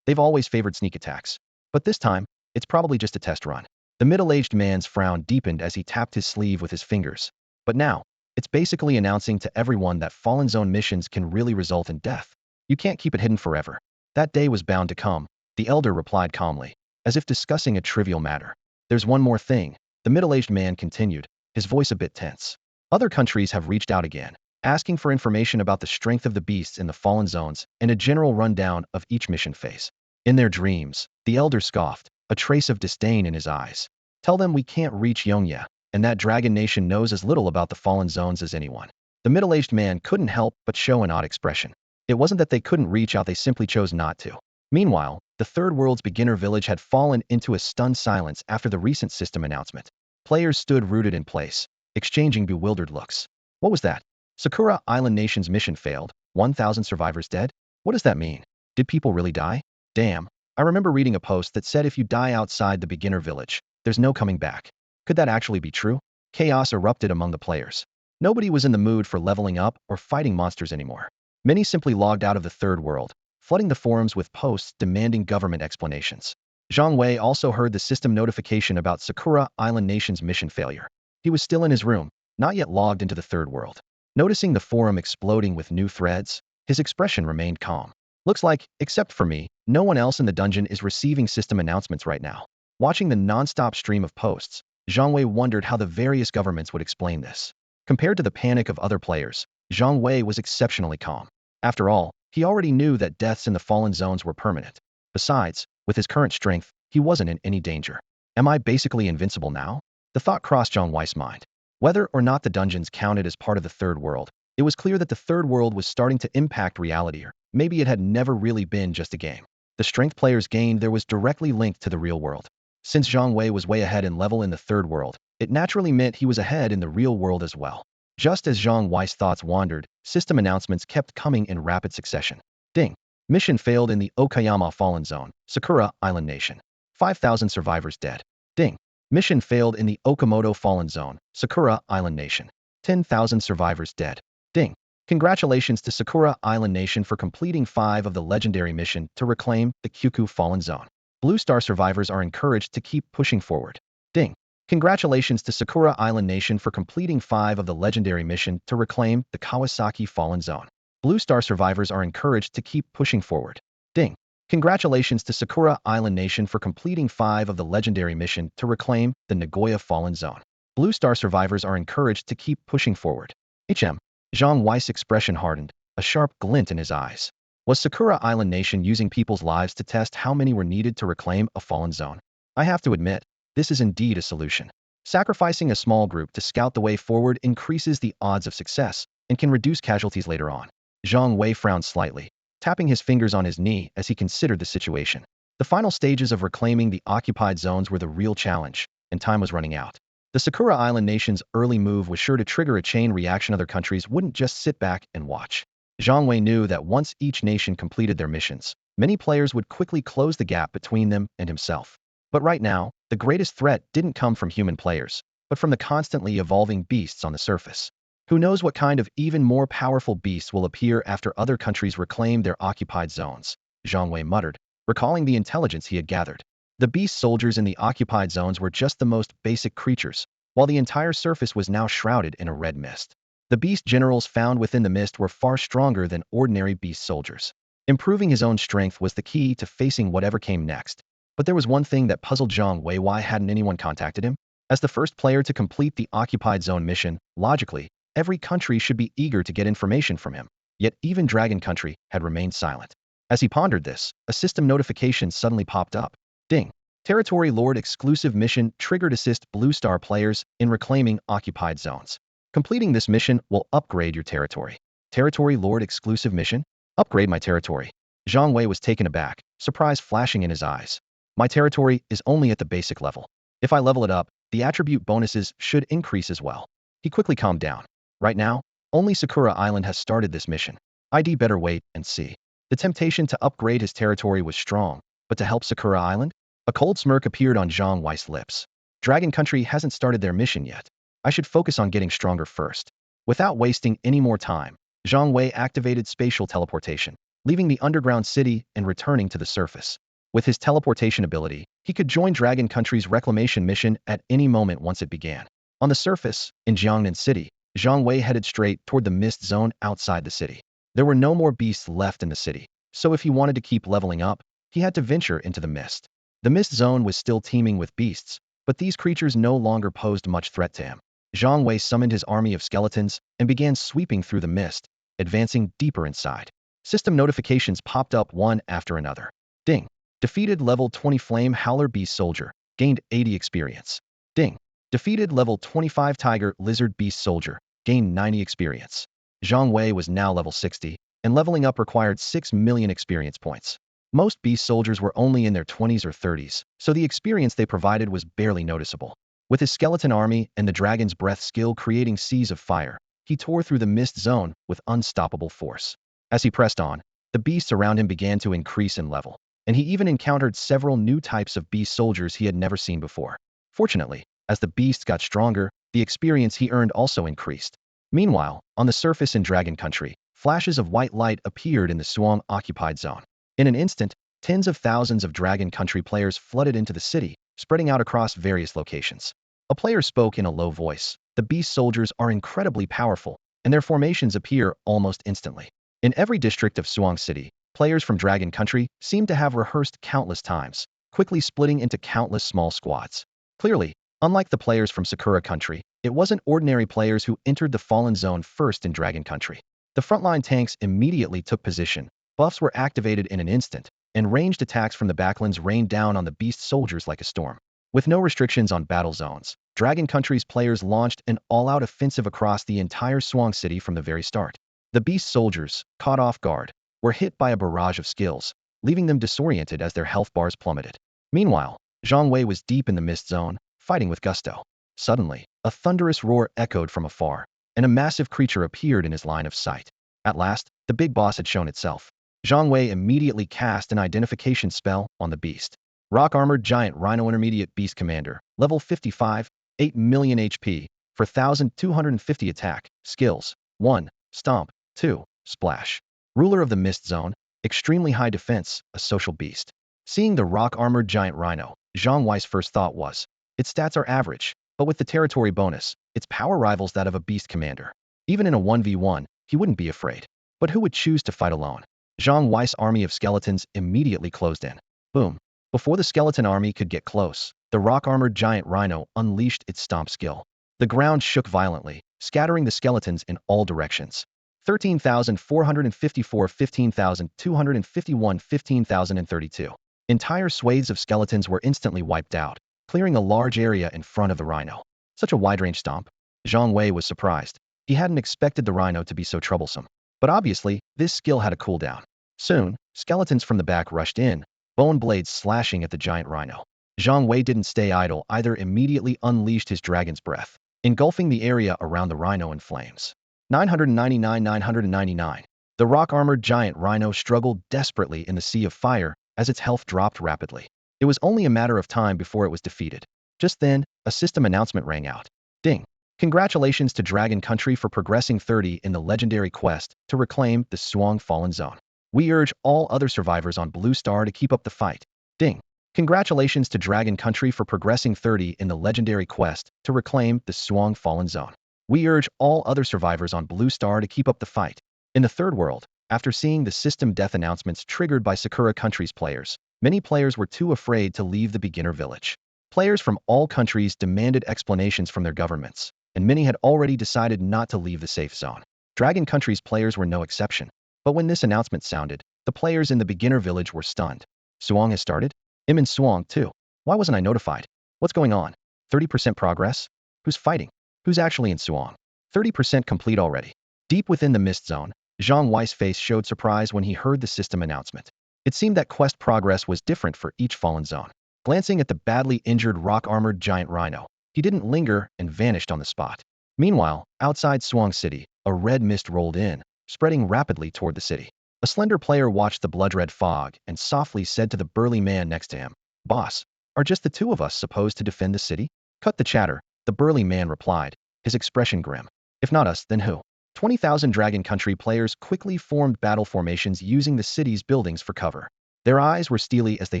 They've always favored sneak attacks. But this time, it's probably just a test run. The middle-aged man's frown deepened as he tapped his sleeve with his fingers. But now, it's basically announcing to everyone that Fallen Zone missions can really result in death. You can't keep it hidden forever. That day was bound to come, the elder replied calmly, as if discussing a trivial matter. There's one more thing, the middle-aged man continued, his voice a bit tense. Other countries have reached out again, asking for information about the strength of the beasts in the Fallen Zones and a general rundown of each mission phase. In their dreams, the elder scoffed, a trace of disdain in his eyes. Tell them we can't reach Yongya, and that Dragon Nation knows as little about the Fallen Zones as anyone. The middle-aged man couldn't help but show an odd expression. It wasn't that they couldn't reach out, they simply chose not to. Meanwhile, the Third World's beginner village had fallen into a stunned silence after the recent system announcement. Players stood rooted in place, exchanging bewildered looks. What was that? Sakura Island Nation's mission failed, 1,000 survivors dead? What does that mean? Did people really die? Damn, I remember reading a post that said if you die outside the beginner village, there's no coming back. Could that actually be true? Chaos erupted among the players. Nobody was in the mood for leveling up or fighting monsters anymore. Many simply logged out of the Third World, flooding the forums with posts demanding government explanations. Zhang Wei also heard the system notification about Sakura Island Nation's mission failure. He was still in his room, not yet logged into the Third World. Noticing the forum exploding with new threads, his expression remained calm. Looks like, except for me, no one else in the dungeon is receiving system announcements right now. Watching the non-stop stream of posts, Zhang Wei wondered how the various governments would explain this. Compared to the panic of other players, Zhang Wei was exceptionally calm. After all, he already knew that deaths in the Fallen Zones were permanent. Besides, with his current strength, he wasn't in any danger. Am I basically invincible now? The thought crossed Zhang Wei's mind. Whether or not the dungeons counted as part of the Third World, it was clear that the Third World was starting to impact reality, or maybe it had never really been just a game. The strength players gained there was directly linked to the real world. Since Zhang Wei was way ahead in level in the Third World, it naturally meant he was ahead in the real world as well. Just as Zhang Wei's thoughts wandered, system announcements kept coming in rapid succession. Ding. Mission failed in the Okayama Fallen Zone, Sakura Island Nation. 5,000 survivors dead. Ding. Mission failed in the Okamoto Fallen Zone, Sakura Island Nation. 10,000 survivors dead. Ding. Congratulations to Sakura Island Nation for completing 5 of the legendary mission to reclaim the Kyuku Fallen Zone. Blue Star survivors are encouraged to keep pushing forward. Ding. Congratulations to Sakura Island Nation for completing 5 of the legendary mission to reclaim the Kawasaki Fallen Zone. Blue Star survivors are encouraged to keep pushing forward. Ding. Congratulations to Sakura Island Nation for completing 5 of the legendary mission to reclaim the Nagoya Fallen Zone. Blue Star survivors are encouraged to keep pushing forward. Zhang Wei's expression hardened, a sharp glint in his eyes. Was Sakura Island Nation using people's lives to test how many were needed to reclaim a fallen zone? I have to admit, this is indeed a solution. Sacrificing a small group to scout the way forward increases the odds of success and can reduce casualties later on. Zhang Wei frowned slightly, tapping his fingers on his knee as he considered the situation. The final stages of reclaiming the occupied zones were the real challenge, and time was running out. The Sakura Island Nation's early move was sure to trigger a chain reaction. Other countries wouldn't just sit back and watch. Zhang Wei knew that once each nation completed their missions, many players would quickly close the gap between them and himself. But right now, the greatest threat didn't come from human players, but from the constantly evolving beasts on the surface. Who knows what kind of even more powerful beasts will appear after other countries reclaim their occupied zones, Zhang Wei muttered, recalling the intelligence he had gathered. The beast soldiers in the occupied zones were just the most basic creatures, while the entire surface was now shrouded in a red mist. The beast generals found within the mist were far stronger than ordinary beast soldiers. Improving his own strength was the key to facing whatever came next. But there was one thing that puzzled Zhang Wei: why hadn't anyone contacted him? As the first player to complete the occupied zone mission, logically, every country should be eager to get information from him. Yet even Dragon Country had remained silent. As he pondered this, a system notification suddenly popped up. Ding. Territory Lord exclusive mission triggered. Assist Blue Star players in reclaiming occupied zones. Completing this mission will upgrade your territory. Territory Lord exclusive mission? Upgrade my territory. Zhang Wei was taken aback, surprise flashing in his eyes. My territory is only at the basic level. If I level it up, the attribute bonuses should increase as well. He quickly calmed down. Right now, only Sakura Island has started this mission. I'd better wait and see. The temptation to upgrade his territory was strong, but to help Sakura Island? A cold smirk appeared on Zhang Wei's lips. Dragon Country hasn't started their mission yet. I should focus on getting stronger first. Without wasting any more time, Zhang Wei activated spatial teleportation, leaving the underground city and returning to the surface. With his teleportation ability, he could join Dragon Country's reclamation mission at any moment once it began. On the surface, in Jiangnan City, Zhang Wei headed straight toward the mist zone outside the city. There were no more beasts left in the city, so if he wanted to keep leveling up, he had to venture into the mist. The mist zone was still teeming with beasts, but these creatures no longer posed much threat to him. Zhang Wei summoned his army of skeletons and began sweeping through the mist, advancing deeper inside. System notifications popped up one after another. Ding. Defeated level 20 Flame Howler Beast Soldier, gained 80 experience. Ding. Defeated level 25 Tiger Lizard Beast Soldier, gained 90 experience. Zhang Wei was now level 60, and leveling up required 6 million experience points. Most beast soldiers were only in their 20s or 30s, so the experience they provided was barely noticeable. With his skeleton army and the dragon's breath skill creating seas of fire, he tore through the mist zone with unstoppable force. As he pressed on, the beasts around him began to increase in level, and he even encountered several new types of beast soldiers he had never seen before. Fortunately, as the beasts got stronger, the experience he earned also increased. Meanwhile, on the surface in Dragon Country, flashes of white light appeared in the Suang-occupied zone. In an instant, tens of thousands of Dragon Country players flooded into the city, spreading out across various locations. A player spoke in a low voice. The beast soldiers are incredibly powerful, and their formations appear almost instantly. In every district of Suang City, players from Dragon Country seem to have rehearsed countless times, quickly splitting into countless small squads. Clearly, unlike the players from Sakura Country, it wasn't ordinary players who entered the Fallen Zone first in Dragon Country. The frontline tanks immediately took position, buffs were activated in an instant, and ranged attacks from the backlands rained down on the beast soldiers like a storm. With no restrictions on battle zones, Dragon Country's players launched an all-out offensive across the entire Suang City from the very start. The beast soldiers, caught off guard, were hit by a barrage of skills, leaving them disoriented as their health bars plummeted. Meanwhile, Zhang Wei was deep in the mist zone, fighting with gusto. Suddenly, a thunderous roar echoed from afar, and a massive creature appeared in his line of sight. At last, the big boss had shown itself. Zhang Wei immediately cast an identification spell on the beast. Rock-armored giant rhino intermediate beast commander, level 55, 8 million HP, for 1,250 attack, skills, 1, stomp, 2, splash. Ruler of the mist zone, extremely high defense, a social beast. Seeing the rock-armored giant rhino, Zhang Wei's first thought was, its stats are average, but with the territory bonus, its power rivals that of a beast commander. Even in a 1v1, he wouldn't be afraid. But who would choose to fight alone? Zhang Wei's army of skeletons immediately closed in. Boom. Before the skeleton army could get close, the rock-armored giant rhino unleashed its stomp skill. The ground shook violently, scattering the skeletons in all directions. 13,454, 15,251, 15,032. Entire swathes of skeletons were instantly wiped out, clearing a large area in front of the rhino. Such a wide-range stomp. Zhang Wei was surprised. He hadn't expected the rhino to be so troublesome. But obviously, this skill had a cooldown. Soon, skeletons from the back rushed in, bone blades slashing at the giant rhino. Zhang Wei didn't stay idle either, immediately unleashed his dragon's breath, engulfing the area around the rhino in flames. 999. The rock-armored giant rhino struggled desperately in the sea of fire as its health dropped rapidly. It was only a matter of time before it was defeated. Just then, a system announcement rang out. Ding. Congratulations to Dragon Country for progressing 30 in the legendary quest to reclaim the Suang Fallen Zone. We urge all other survivors on Blue Star to keep up the fight. Ding. Congratulations to Dragon Country for progressing 30 in the legendary quest to reclaim the Suang Fallen Zone. We urge all other survivors on Blue Star to keep up the fight. In the third world, after seeing the system death announcements triggered by Sakura Country's players, many players were too afraid to leave the beginner village. Players from all countries demanded explanations from their governments, and many had already decided not to leave the safe zone. Dragon Country's players were no exception. But when this announcement sounded, the players in the beginner village were stunned. Suang has started? I'm in Suang too. Why wasn't I notified? What's going on? 30% progress? Who's fighting? Who's actually in Suang? 30% complete already. Deep within the mist zone, Zhang Wei's face showed surprise when he heard the system announcement. It seemed that quest progress was different for each fallen zone. Glancing at the badly injured rock-armored giant rhino, he didn't linger and vanished on the spot. Meanwhile, outside Swang City, a red mist rolled in, spreading rapidly toward the city. A slender player watched the blood-red fog and softly said to the burly man next to him, "Boss, are just the two of us supposed to defend the city?" "Cut the chatter," the burly man replied, his expression grim. "If not us, then who?" 20,000 Dragon Country players quickly formed battle formations using the city's buildings for cover. Their eyes were steely as they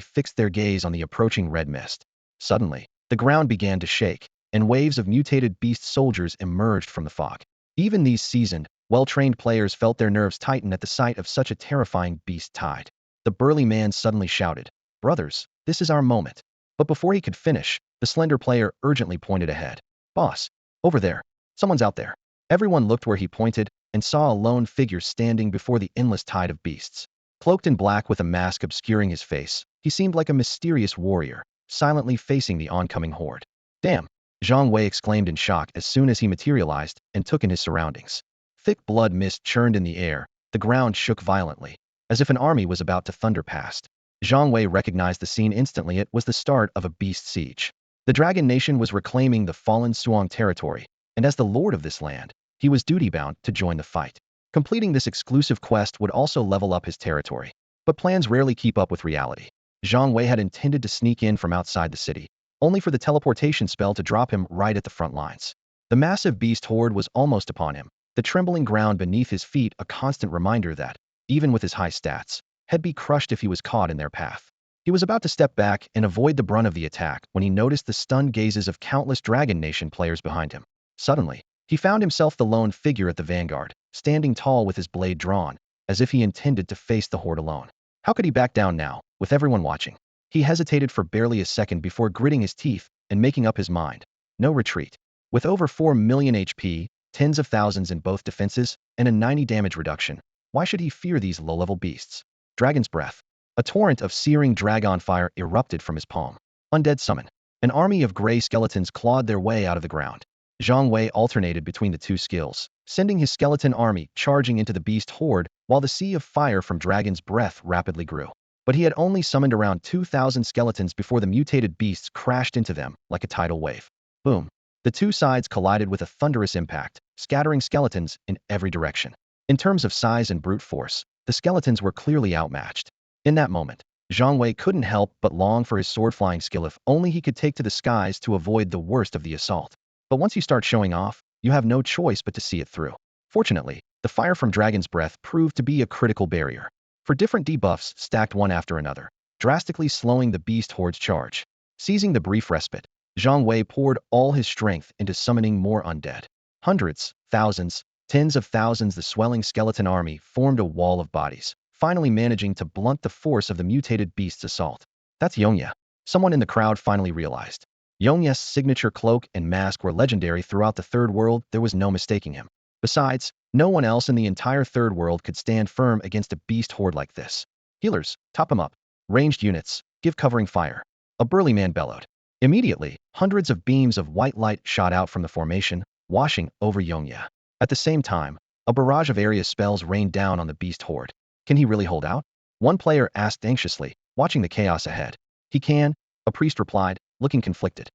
fixed their gaze on the approaching red mist. Suddenly, the ground began to shake, and waves of mutated beast soldiers emerged from the fog. Even these seasoned, well-trained players felt their nerves tighten at the sight of such a terrifying beast tide. The burly man suddenly shouted, "Brothers, this is our moment." But before he could finish, the slender player urgently pointed ahead. "Boss, over there. Someone's out there." Everyone looked where he pointed and saw a lone figure standing before the endless tide of beasts. Cloaked in black with a mask obscuring his face, he seemed like a mysterious warrior, silently facing the oncoming horde. "Damn!" Zhang Wei exclaimed in shock as soon as he materialized and took in his surroundings. Thick blood mist churned in the air, the ground shook violently, as if an army was about to thunder past. Zhang Wei recognized the scene instantly. It was the start of a beast siege. The Dragon Nation was reclaiming the fallen Suang territory, and as the lord of this land, he was duty-bound to join the fight. Completing this exclusive quest would also level up his territory. But plans rarely keep up with reality. Zhang Wei had intended to sneak in from outside the city, only for the teleportation spell to drop him right at the front lines. The massive beast horde was almost upon him, the trembling ground beneath his feet a constant reminder that, even with his high stats, he'd be crushed if he was caught in their path. He was about to step back and avoid the brunt of the attack when he noticed the stunned gazes of countless Dragon Nation players behind him. Suddenly, he found himself the lone figure at the vanguard, standing tall with his blade drawn, as if he intended to face the horde alone. How could he back down now, with everyone watching? He hesitated for barely a second before gritting his teeth and making up his mind. No retreat. With over 4 million HP, tens of thousands in both defenses, and a 90 damage reduction, why should he fear these low-level beasts? Dragon's Breath. A torrent of searing dragon fire erupted from his palm. Undead Summon. An army of gray skeletons clawed their way out of the ground. Zhang Wei alternated between the two skills, sending his skeleton army charging into the beast horde while the sea of fire from Dragon's Breath rapidly grew. But he had only summoned around 2,000 skeletons before the mutated beasts crashed into them like a tidal wave. Boom. The two sides collided with a thunderous impact, scattering skeletons in every direction. In terms of size and brute force, the skeletons were clearly outmatched. In that moment, Zhang Wei couldn't help but long for his sword-flying skill if only he could take to the skies to avoid the worst of the assault. But once you start showing off, you have no choice but to see it through. Fortunately, the fire from Dragon's Breath proved to be a critical barrier. For different debuffs stacked one after another, drastically slowing the beast horde's charge. Seizing the brief respite, Zhang Wei poured all his strength into summoning more undead. Hundreds, thousands, tens of thousands, the swelling skeleton army formed a wall of bodies, finally managing to blunt the force of the mutated beast's assault. "That's Yongya," someone in the crowd finally realized. Yongya's signature cloak and mask were legendary throughout the Third World. There was no mistaking him. Besides, no one else in the entire Third World could stand firm against a beast horde like this. "Healers, top him up. Ranged units, give covering fire," a burly man bellowed. Immediately, hundreds of beams of white light shot out from the formation, washing over Yongya. At the same time, a barrage of area spells rained down on the beast horde. Can he really hold out? One player asked anxiously, watching the chaos ahead. "He can," a priest replied, looking conflicted.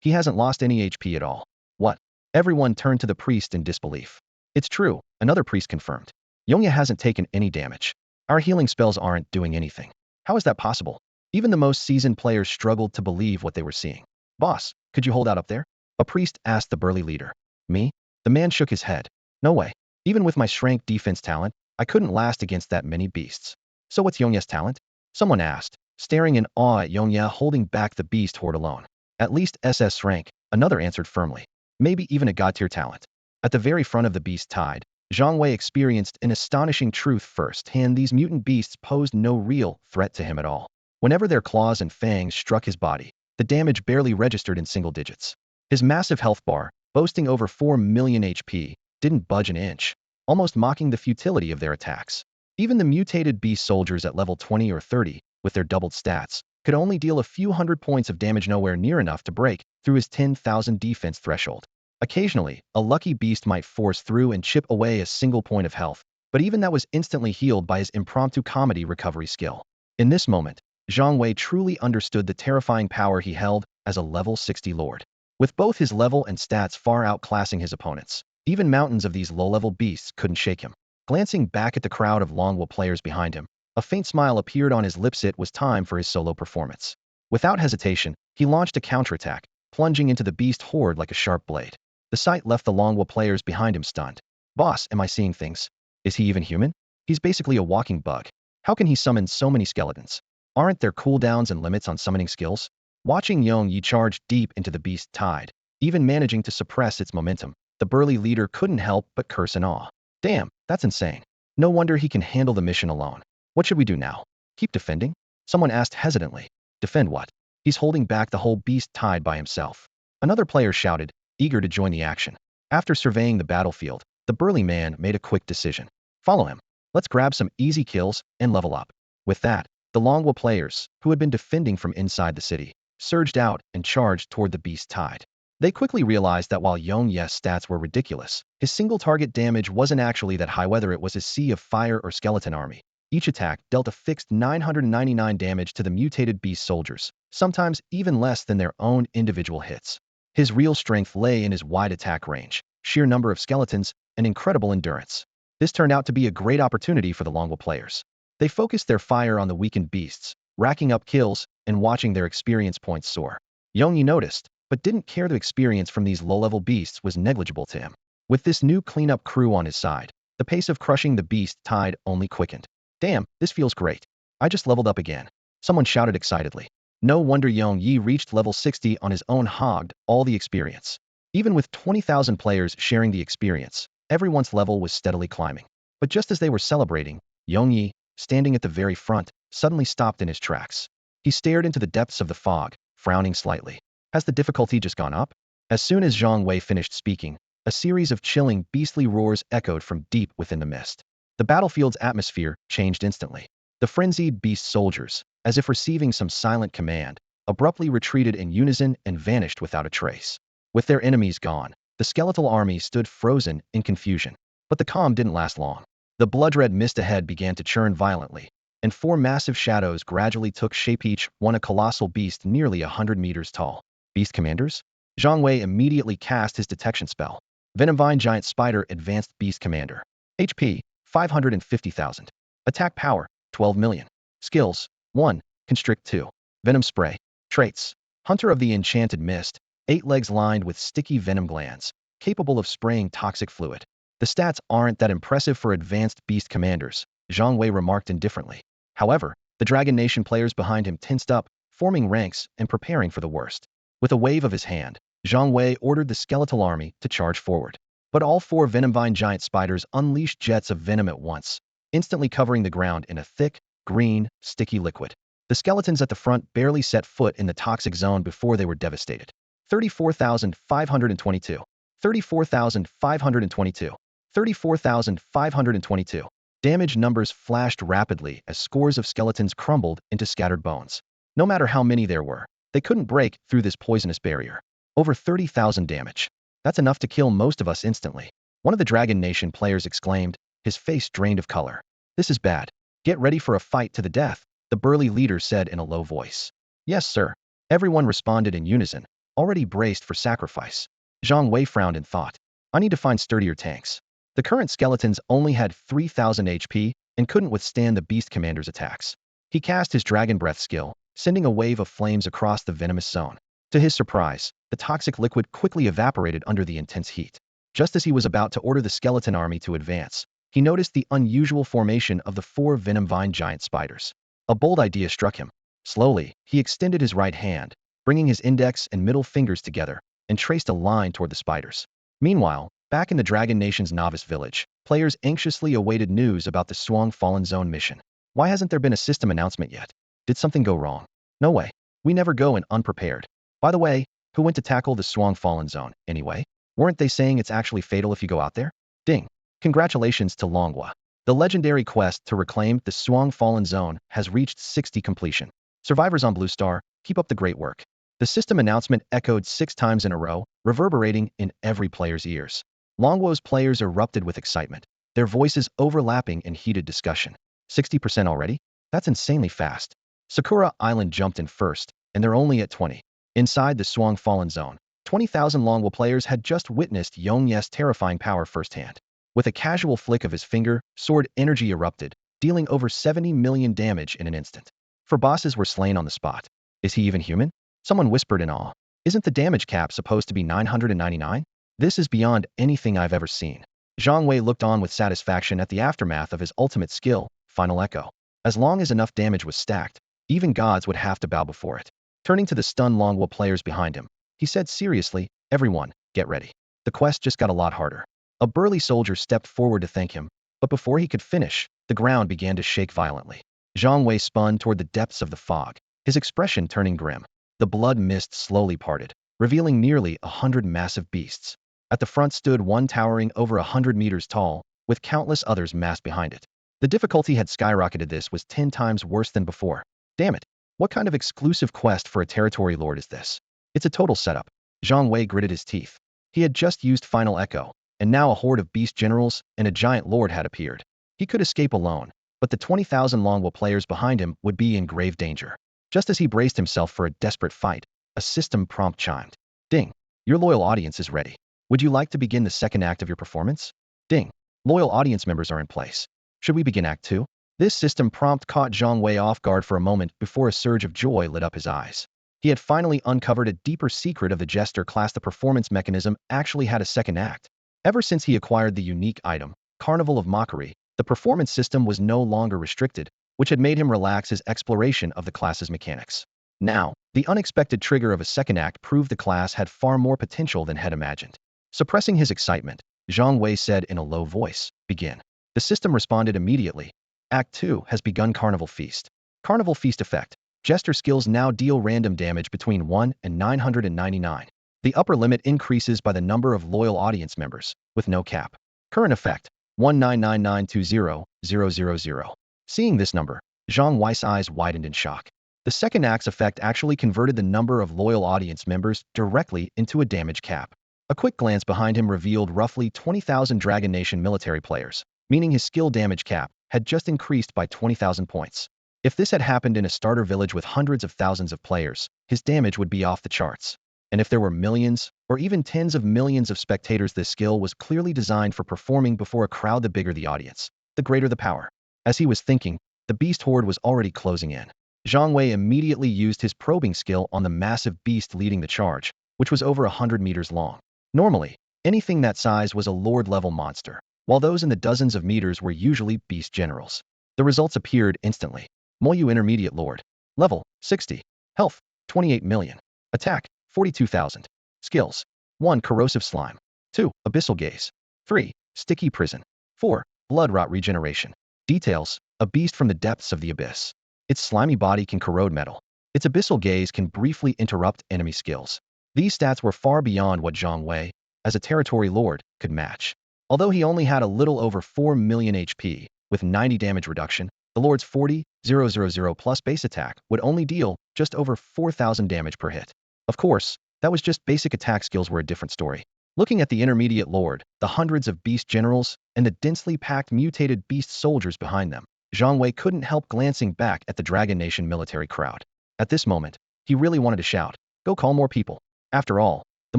He hasn't lost any HP at all." "What?" Everyone turned to the priest in disbelief. "It's true," another priest confirmed. "Yongya hasn't taken any damage. Our healing spells aren't doing anything." "How is that possible?" Even the most seasoned players struggled to believe what they were seeing. "Boss, could you hold out up there?" a priest asked the burly leader. "Me?" The man shook his head. "No way. Even with my strength defense talent, I couldn't last against that many beasts." "So what's Yongya's talent?" someone asked, staring in awe at Yongya holding back the beast horde alone. "At least SS rank," another answered firmly. "Maybe even a god-tier talent." At the very front of the beast tide, Zhang Wei experienced an astonishing truth firsthand. These mutant beasts posed no real threat to him at all. Whenever their claws and fangs struck his body, the damage barely registered in single digits. His massive health bar, boasting over 4 million HP, didn't budge an inch, almost mocking the futility of their attacks. Even the mutated beast soldiers at level 20 or 30, with their doubled stats, could only deal a few hundred points of damage, nowhere near enough to break through his 10,000 defense threshold. Occasionally, a lucky beast might force through and chip away a single point of health, but even that was instantly healed by his impromptu comedy recovery skill. In this moment, Zhang Wei truly understood the terrifying power he held as a level 60 lord. With both his level and stats far outclassing his opponents, even mountains of these low-level beasts couldn't shake him. Glancing back at the crowd of Longwo players behind him, a faint smile appeared on his lips. It was time for his solo performance. Without hesitation, he launched a counterattack, plunging into the beast horde like a sharp blade. The sight left the Longwo players behind him stunned. Boss, am I seeing things? Is he even human? He's basically a walking bug. How can he summon so many skeletons? Aren't there cooldowns and limits on summoning skills? Watching Yong Yi charge deep into the beast tide, even managing to suppress its momentum, the burly leader couldn't help but curse in awe. Damn, that's insane. No wonder he can handle the mission alone. What should we do now? Keep defending? Someone asked hesitantly. Defend what? He's holding back the whole beast tide by himself. Another player shouted, eager to join the action. After surveying the battlefield, the burly man made a quick decision. Follow him. Let's grab some easy kills and level up. With that, the Longwo players, who had been defending from inside the city, surged out and charged toward the beast tide. They quickly realized that while Yong Yi's stats were ridiculous, his single target damage wasn't actually that high. Whether it was his sea of fire or skeleton army, each attack dealt a fixed 999 damage to the mutated beast soldiers, sometimes even less than their own individual hits. His real strength lay in his wide attack range, sheer number of skeletons, and incredible endurance. This turned out to be a great opportunity for the Longwo players. They focused their fire on the weakened beasts, racking up kills and watching their experience points soar. Yong Yi noticed, but didn't care. The experience from these low-level beasts was negligible to him. With this new cleanup crew on his side, the pace of crushing the beast tide only quickened. Damn, this feels great. I just leveled up again. Someone shouted excitedly. No wonder Yong Yi reached level 60 on his own. Hogged all the experience. Even with 20,000 players sharing the experience, everyone's level was steadily climbing. But just as they were celebrating, Yong Yi, standing at the very front, suddenly stopped in his tracks. He stared into the depths of the fog, frowning slightly. Has the difficulty just gone up? As soon as Zhang Wei finished speaking, a series of chilling, beastly roars echoed from deep within the mist. The battlefield's atmosphere changed instantly. The frenzied beast soldiers, as if receiving some silent command, abruptly retreated in unison and vanished without a trace. With their enemies gone, the skeletal army stood frozen in confusion. But the calm didn't last long. The blood-red mist ahead began to churn violently, and four massive shadows gradually took shape, each one a colossal beast nearly 100 meters tall. Beast commanders? Zhang Wei immediately cast his detection spell. Venomvine Giant Spider Advanced Beast Commander. HP, 550,000. Attack power, 12 million. Skills, 1. Constrict 2. Venom Spray. Traits. Hunter of the Enchanted Mist, 8 legs lined with sticky venom glands, capable of spraying toxic fluid. The stats aren't that impressive for advanced beast commanders, Zhang Wei remarked indifferently. However, the Dragon Nation players behind him tensed up, forming ranks and preparing for the worst. With a wave of his hand, Zhang Wei ordered the skeletal army to charge forward. But all 4 Venomvine Giant Spiders unleashed jets of venom at once, instantly covering the ground in a thick, green, sticky liquid. The skeletons at the front barely set foot in the toxic zone before they were devastated. 34,522. 34,522. 34,522. Damage numbers flashed rapidly as scores of skeletons crumbled into scattered bones. No matter how many there were, they couldn't break through this poisonous barrier. Over 30,000 damage. That's enough to kill most of us instantly. One of the Dragon Nation players exclaimed, his face drained of color. This is bad. Get ready for a fight to the death, the burly leader said in a low voice. Yes, sir. Everyone responded in unison, already braced for sacrifice. Zhang Wei frowned in thought. I need to find sturdier tanks. The current skeletons only had 3,000 HP and couldn't withstand the beast commander's attacks. He cast his Dragon Breath skill, sending a wave of flames across the venomous zone. To his surprise, the toxic liquid quickly evaporated under the intense heat. Just as he was about to order the skeleton army to advance, he noticed the unusual formation of the 4 Venomvine Giant Spiders. A bold idea struck him. Slowly, he extended his right hand, bringing his index and middle fingers together, and traced a line toward the spiders. Meanwhile, back in the Dragon Nation's novice village, players anxiously awaited news about the Swang Fallen Zone mission. Why hasn't there been a system announcement yet? Did something go wrong? No way. We never go in unprepared. By the way, who went to tackle the Swang Fallen Zone, anyway? Weren't they saying it's actually fatal if you go out there? Ding. Congratulations to Longhua. The legendary quest to reclaim the Swang Fallen Zone has reached 60 completion. Survivors on Blue Star, keep up the great work. The system announcement echoed 6 times in a row, reverberating in every player's ears. Longwo's players erupted with excitement. their voices overlapping in heated discussion. 60% already? That's insanely fast. Sakura Island jumped in first, and they're only at 20. Inside the Swung Fallen Zone, 20,000 Longwell players had just witnessed Yongye's terrifying power firsthand. With a casual flick of his finger, sword energy erupted, dealing over 70 million damage in an instant. Four bosses were slain on the spot. Is he even human? Someone whispered in awe. Isn't the damage cap supposed to be 999? This is beyond anything I've ever seen. Zhang Wei looked on with satisfaction at the aftermath of his ultimate skill, Final Echo. As long as enough damage was stacked, even gods would have to bow before it. Turning to the stunned Longwell players behind him, he said seriously, "Everyone, get ready. The quest just got a lot harder." A burly soldier stepped forward to thank him, but before he could finish, the ground began to shake violently. Zhang Wei spun toward the depths of the fog, his expression turning grim. The blood mist slowly parted, revealing nearly 100 massive beasts. At the front stood one towering over 100 meters tall, with countless others massed behind it. The difficulty had skyrocketed. This was 10 times worse than before. Damn it. What kind of exclusive quest for a territory lord is this? It's a total setup. Zhang Wei gritted his teeth. He had just used Final Echo, and now a horde of beast generals and a giant lord had appeared. He could escape alone, but the 20,000 Longwell players behind him would be in grave danger. Just as he braced himself for a desperate fight, a system prompt chimed. Ding. Your loyal audience is ready. Would you like to begin the second act of your performance? Ding. Loyal audience members are in place. Should we begin Act 2? This system prompt caught Zhang Wei off guard for a moment before a surge of joy lit up his eyes. He had finally uncovered a deeper secret of the Jester class. The performance mechanism actually had a second act. Ever since he acquired the unique item, Carnival of Mockery, the performance system was no longer restricted, which had made him relax his exploration of the class's mechanics. Now, the unexpected trigger of a second act proved the class had far more potential than had imagined. Suppressing his excitement, Zhang Wei said in a low voice, "Begin." The system responded immediately. Act 2 has begun. Carnival Feast. Carnival Feast effect. Jester skills now deal random damage between 1 and 999. The upper limit increases by the number of loyal audience members, with no cap. Current effect, 199920000. Seeing this number, Zhang Wei's eyes widened in shock. The second act's effect actually converted the number of loyal audience members directly into a damage cap. A quick glance behind him revealed roughly 20,000 Dragon Nation military players, meaning his skill damage cap had just increased by 20,000 points. If this had happened in a starter village with hundreds of thousands of players, his damage would be off the charts. And if there were millions, or even tens of millions of spectators, this skill was clearly designed for performing before a crowd. The bigger the audience, the greater the power. As he was thinking, the beast horde was already closing in. Zhang Wei immediately used his probing skill on the massive beast leading the charge, which was over 100 meters long. Normally, anything that size was a lord-level monster, while those in the dozens of meters were usually beast generals. The results appeared instantly. Moyu Intermediate Lord. Level, 60. Health, 28 million. Attack, 42,000. Skills. 1. Corrosive Slime. 2. Abyssal Gaze. 3. Sticky Prison. 4. Blood Rot Regeneration. Details. A beast from the depths of the abyss. Its slimy body can corrode metal. Its abyssal gaze can briefly interrupt enemy skills. These stats were far beyond what Zhang Wei, as a territory lord, could match. Although he only had a little over 4 million HP, with 90 damage reduction, the Lord's 40,000 plus base attack would only deal just over 4,000 damage per hit. Of course, that was just basic. Attack skills were a different story. Looking at the intermediate lord, the hundreds of beast generals, and the densely packed mutated beast soldiers behind them, Zhang Wei couldn't help glancing back at the Dragon Nation military crowd. At this moment, he really wanted to shout, "Go call more people." After all, the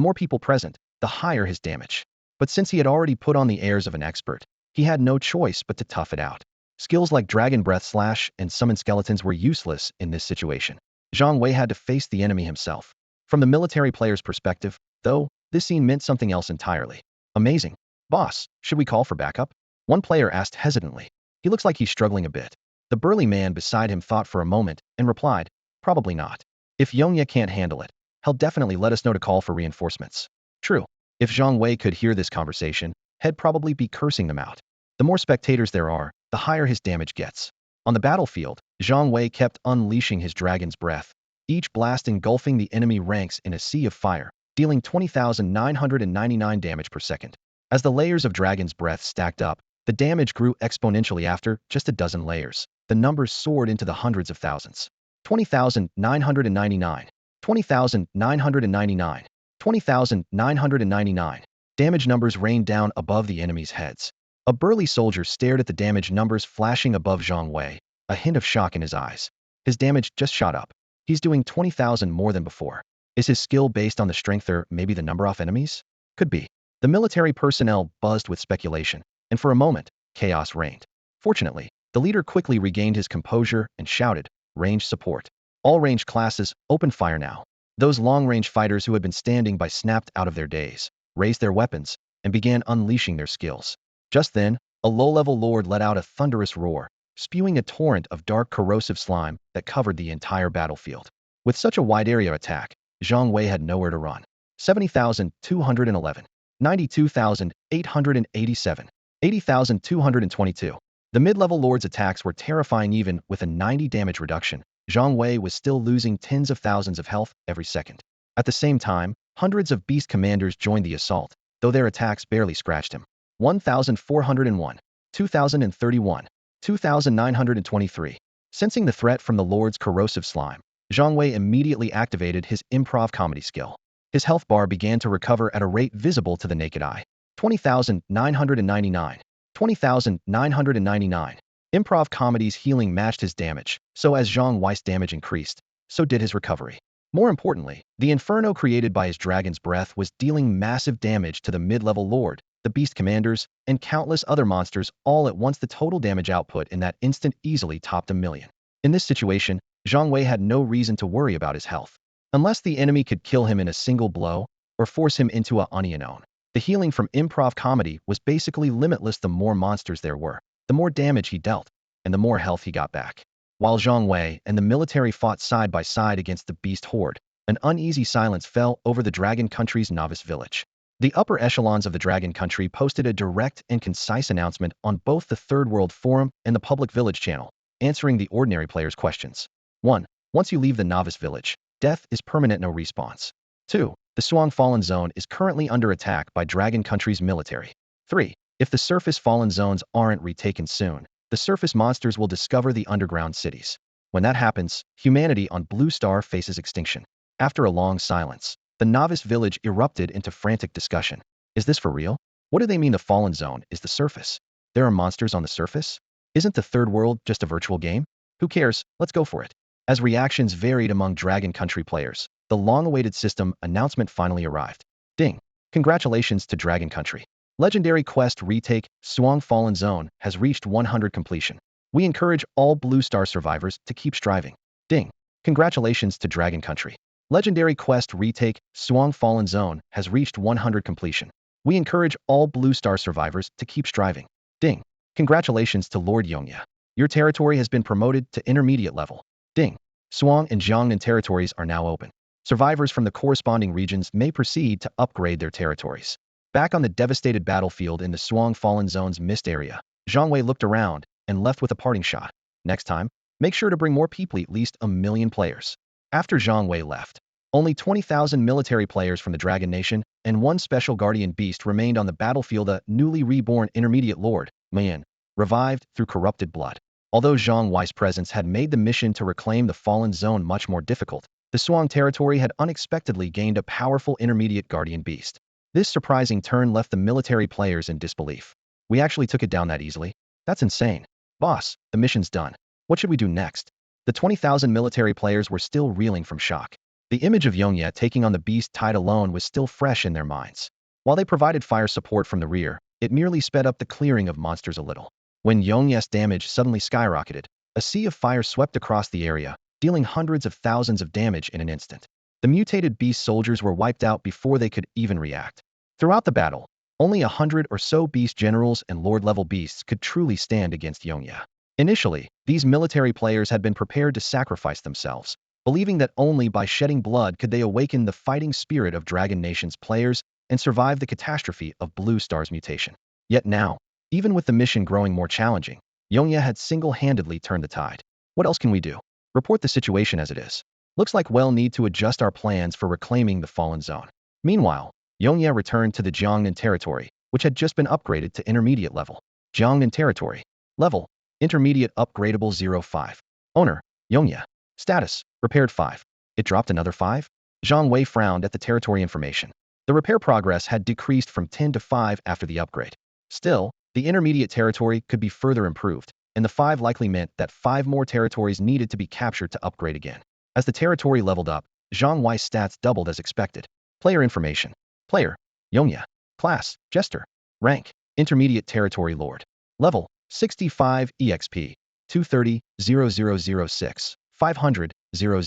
more people present, the higher his damage. But since he had already put on the airs of an expert, he had no choice but to tough it out. Skills like Dragon Breath Slash and Summon Skeletons were useless in this situation. Zhang Wei had to face the enemy himself. From the military player's perspective, though, this scene meant something else entirely. Amazing. Boss, should we call for backup? One player asked hesitantly. He looks like he's struggling a bit. The burly man beside him thought for a moment and replied, "Probably not. If Yongye can't handle it, he'll definitely let us know to call for reinforcements." True. If Zhang Wei could hear this conversation, he'd probably be cursing them out. The more spectators there are, the higher his damage gets. On the battlefield, Zhang Wei kept unleashing his dragon's breath, each blast engulfing the enemy ranks in a sea of fire, dealing 20,999 damage per second. As the layers of dragon's breath stacked up, the damage grew exponentially. After just a dozen layers, the numbers soared into the hundreds of thousands. 20,999. 20,999. 20,999. Damage numbers rained down above the enemy's heads. A burly soldier stared at the damage numbers flashing above Zhang Wei, a hint of shock in his eyes. His damage just shot up. He's doing 20,000 more than before. Is his skill based on the strength or maybe the number of enemies? Could be. The military personnel buzzed with speculation, and for a moment, chaos reigned. Fortunately, the leader quickly regained his composure and shouted, "Range support. All range classes, open fire now." Those long-range fighters who had been standing by snapped out of their daze, raised their weapons, and began unleashing their skills. Just then, a low-level lord let out a thunderous roar, spewing a torrent of dark corrosive slime that covered the entire battlefield. With such a wide area attack, Zhang Wei had nowhere to run. 70,211, 92,887, 80,222. The mid-level lord's attacks were terrifying even with a 90 damage reduction. Zhang Wei was still losing tens of thousands of health every second. At the same time, hundreds of beast commanders joined the assault, though their attacks barely scratched him. 1,401, 2,031, 2,923. Sensing the threat from the Lord's corrosive slime, Zhang Wei immediately activated his improv comedy skill. His health bar began to recover at a rate visible to the naked eye. 20,999, 20,999. Improv comedy's healing matched his damage, so as Zhang Wei's damage increased, so did his recovery. More importantly, the inferno created by his dragon's breath was dealing massive damage to the mid-level lord, the beast commanders, and countless other monsters all at once. The total damage output in that instant easily topped 1,000,000. In this situation, Zhang Wei had no reason to worry about his health. Unless the enemy could kill him in a single blow, or force him into a unknown. The healing from improv comedy was basically limitless. The more monsters there were, the more damage he dealt, and the more health he got back. While Zhang Wei and the military fought side by side against the beast horde, an uneasy silence fell over the Dragon Country's novice village. The upper echelons of the Dragon Country posted a direct and concise announcement on both the Third World Forum and the public village channel, answering the ordinary players' questions. 1. Once you leave the novice village, death is permanent, no response. 2. The Suang Fallen Zone is currently under attack by Dragon Country's military. 3. If the surface fallen zones aren't retaken soon, the surface monsters will discover the underground cities. When that happens, humanity on Blue Star faces extinction. After a long silence, the novice village erupted into frantic discussion. Is this for real? What do they mean the fallen zone is the surface? There are monsters on the surface? Isn't the third world just a virtual game? Who cares? Let's go for it. As reactions varied among Dragon Country players, the long-awaited system announcement finally arrived. Ding! Congratulations to Dragon Country. Legendary quest retake, Suang Fallen Zone, has reached 100 completion. We encourage all Blue Star survivors to keep striving. Ding! Congratulations to Dragon Country. Legendary quest retake, Suang Fallen Zone, has reached 100 completion. We encourage all Blue Star survivors to keep striving. Ding! Congratulations to Lord Yongya. Your territory has been promoted to intermediate level. Ding! Suang and Jiangnan territories are now open. Survivors from the corresponding regions may proceed to upgrade their territories. Back on the devastated battlefield in the Suang Fallen Zone's mist area, Zhang Wei looked around and left with a parting shot. Next time, make sure to bring more people, at least 1,000,000 players. After Zhang Wei left, only 20,000 military players from the Dragon Nation and one special guardian beast remained on the battlefield. A newly reborn intermediate lord, Mian, revived through corrupted blood. Although Zhang Wei's presence had made the mission to reclaim the Fallen Zone much more difficult, the Suang territory had unexpectedly gained a powerful intermediate guardian beast. This surprising turn left the military players in disbelief. We actually took it down that easily? That's insane. Boss, the mission's done. What should we do next? The 20,000 military players were still reeling from shock. The image of Yongya taking on the beast tied alone was still fresh in their minds. While they provided fire support from the rear, it merely sped up the clearing of monsters a little. When Yongya's damage suddenly skyrocketed, a sea of fire swept across the area, dealing hundreds of thousands of damage in an instant. The mutated beast soldiers were wiped out before they could even react. Throughout the battle, only 100 or so beast generals and lord-level beasts could truly stand against Yongya. Initially, these military players had been prepared to sacrifice themselves, believing that only by shedding blood could they awaken the fighting spirit of Dragon Nation's players and survive the catastrophe of Blue Star's mutation. Yet now, even with the mission growing more challenging, Yongya had single-handedly turned the tide. What else can we do? Report the situation as it is. Looks like we'll need to adjust our plans for reclaiming the Fallen Zone. Meanwhile, Yongya returned to the Jiangnan territory, which had just been upgraded to intermediate level. Jiangnan territory. Level. Intermediate upgradable 05. Owner. Yongya. Status. Repaired 5. It dropped another 5? Zhang Wei frowned at the territory information. The repair progress had decreased from 10 to 5 after the upgrade. Still, The intermediate territory could be further improved, and the 5 likely meant that 5 more territories needed to be captured to upgrade again. As the territory leveled up, Zhang Wei's stats doubled as expected. Player information. Player. Yongya. Class. Jester. Rank. Intermediate territory lord. Level. 65 EXP. 230 0006 500 000.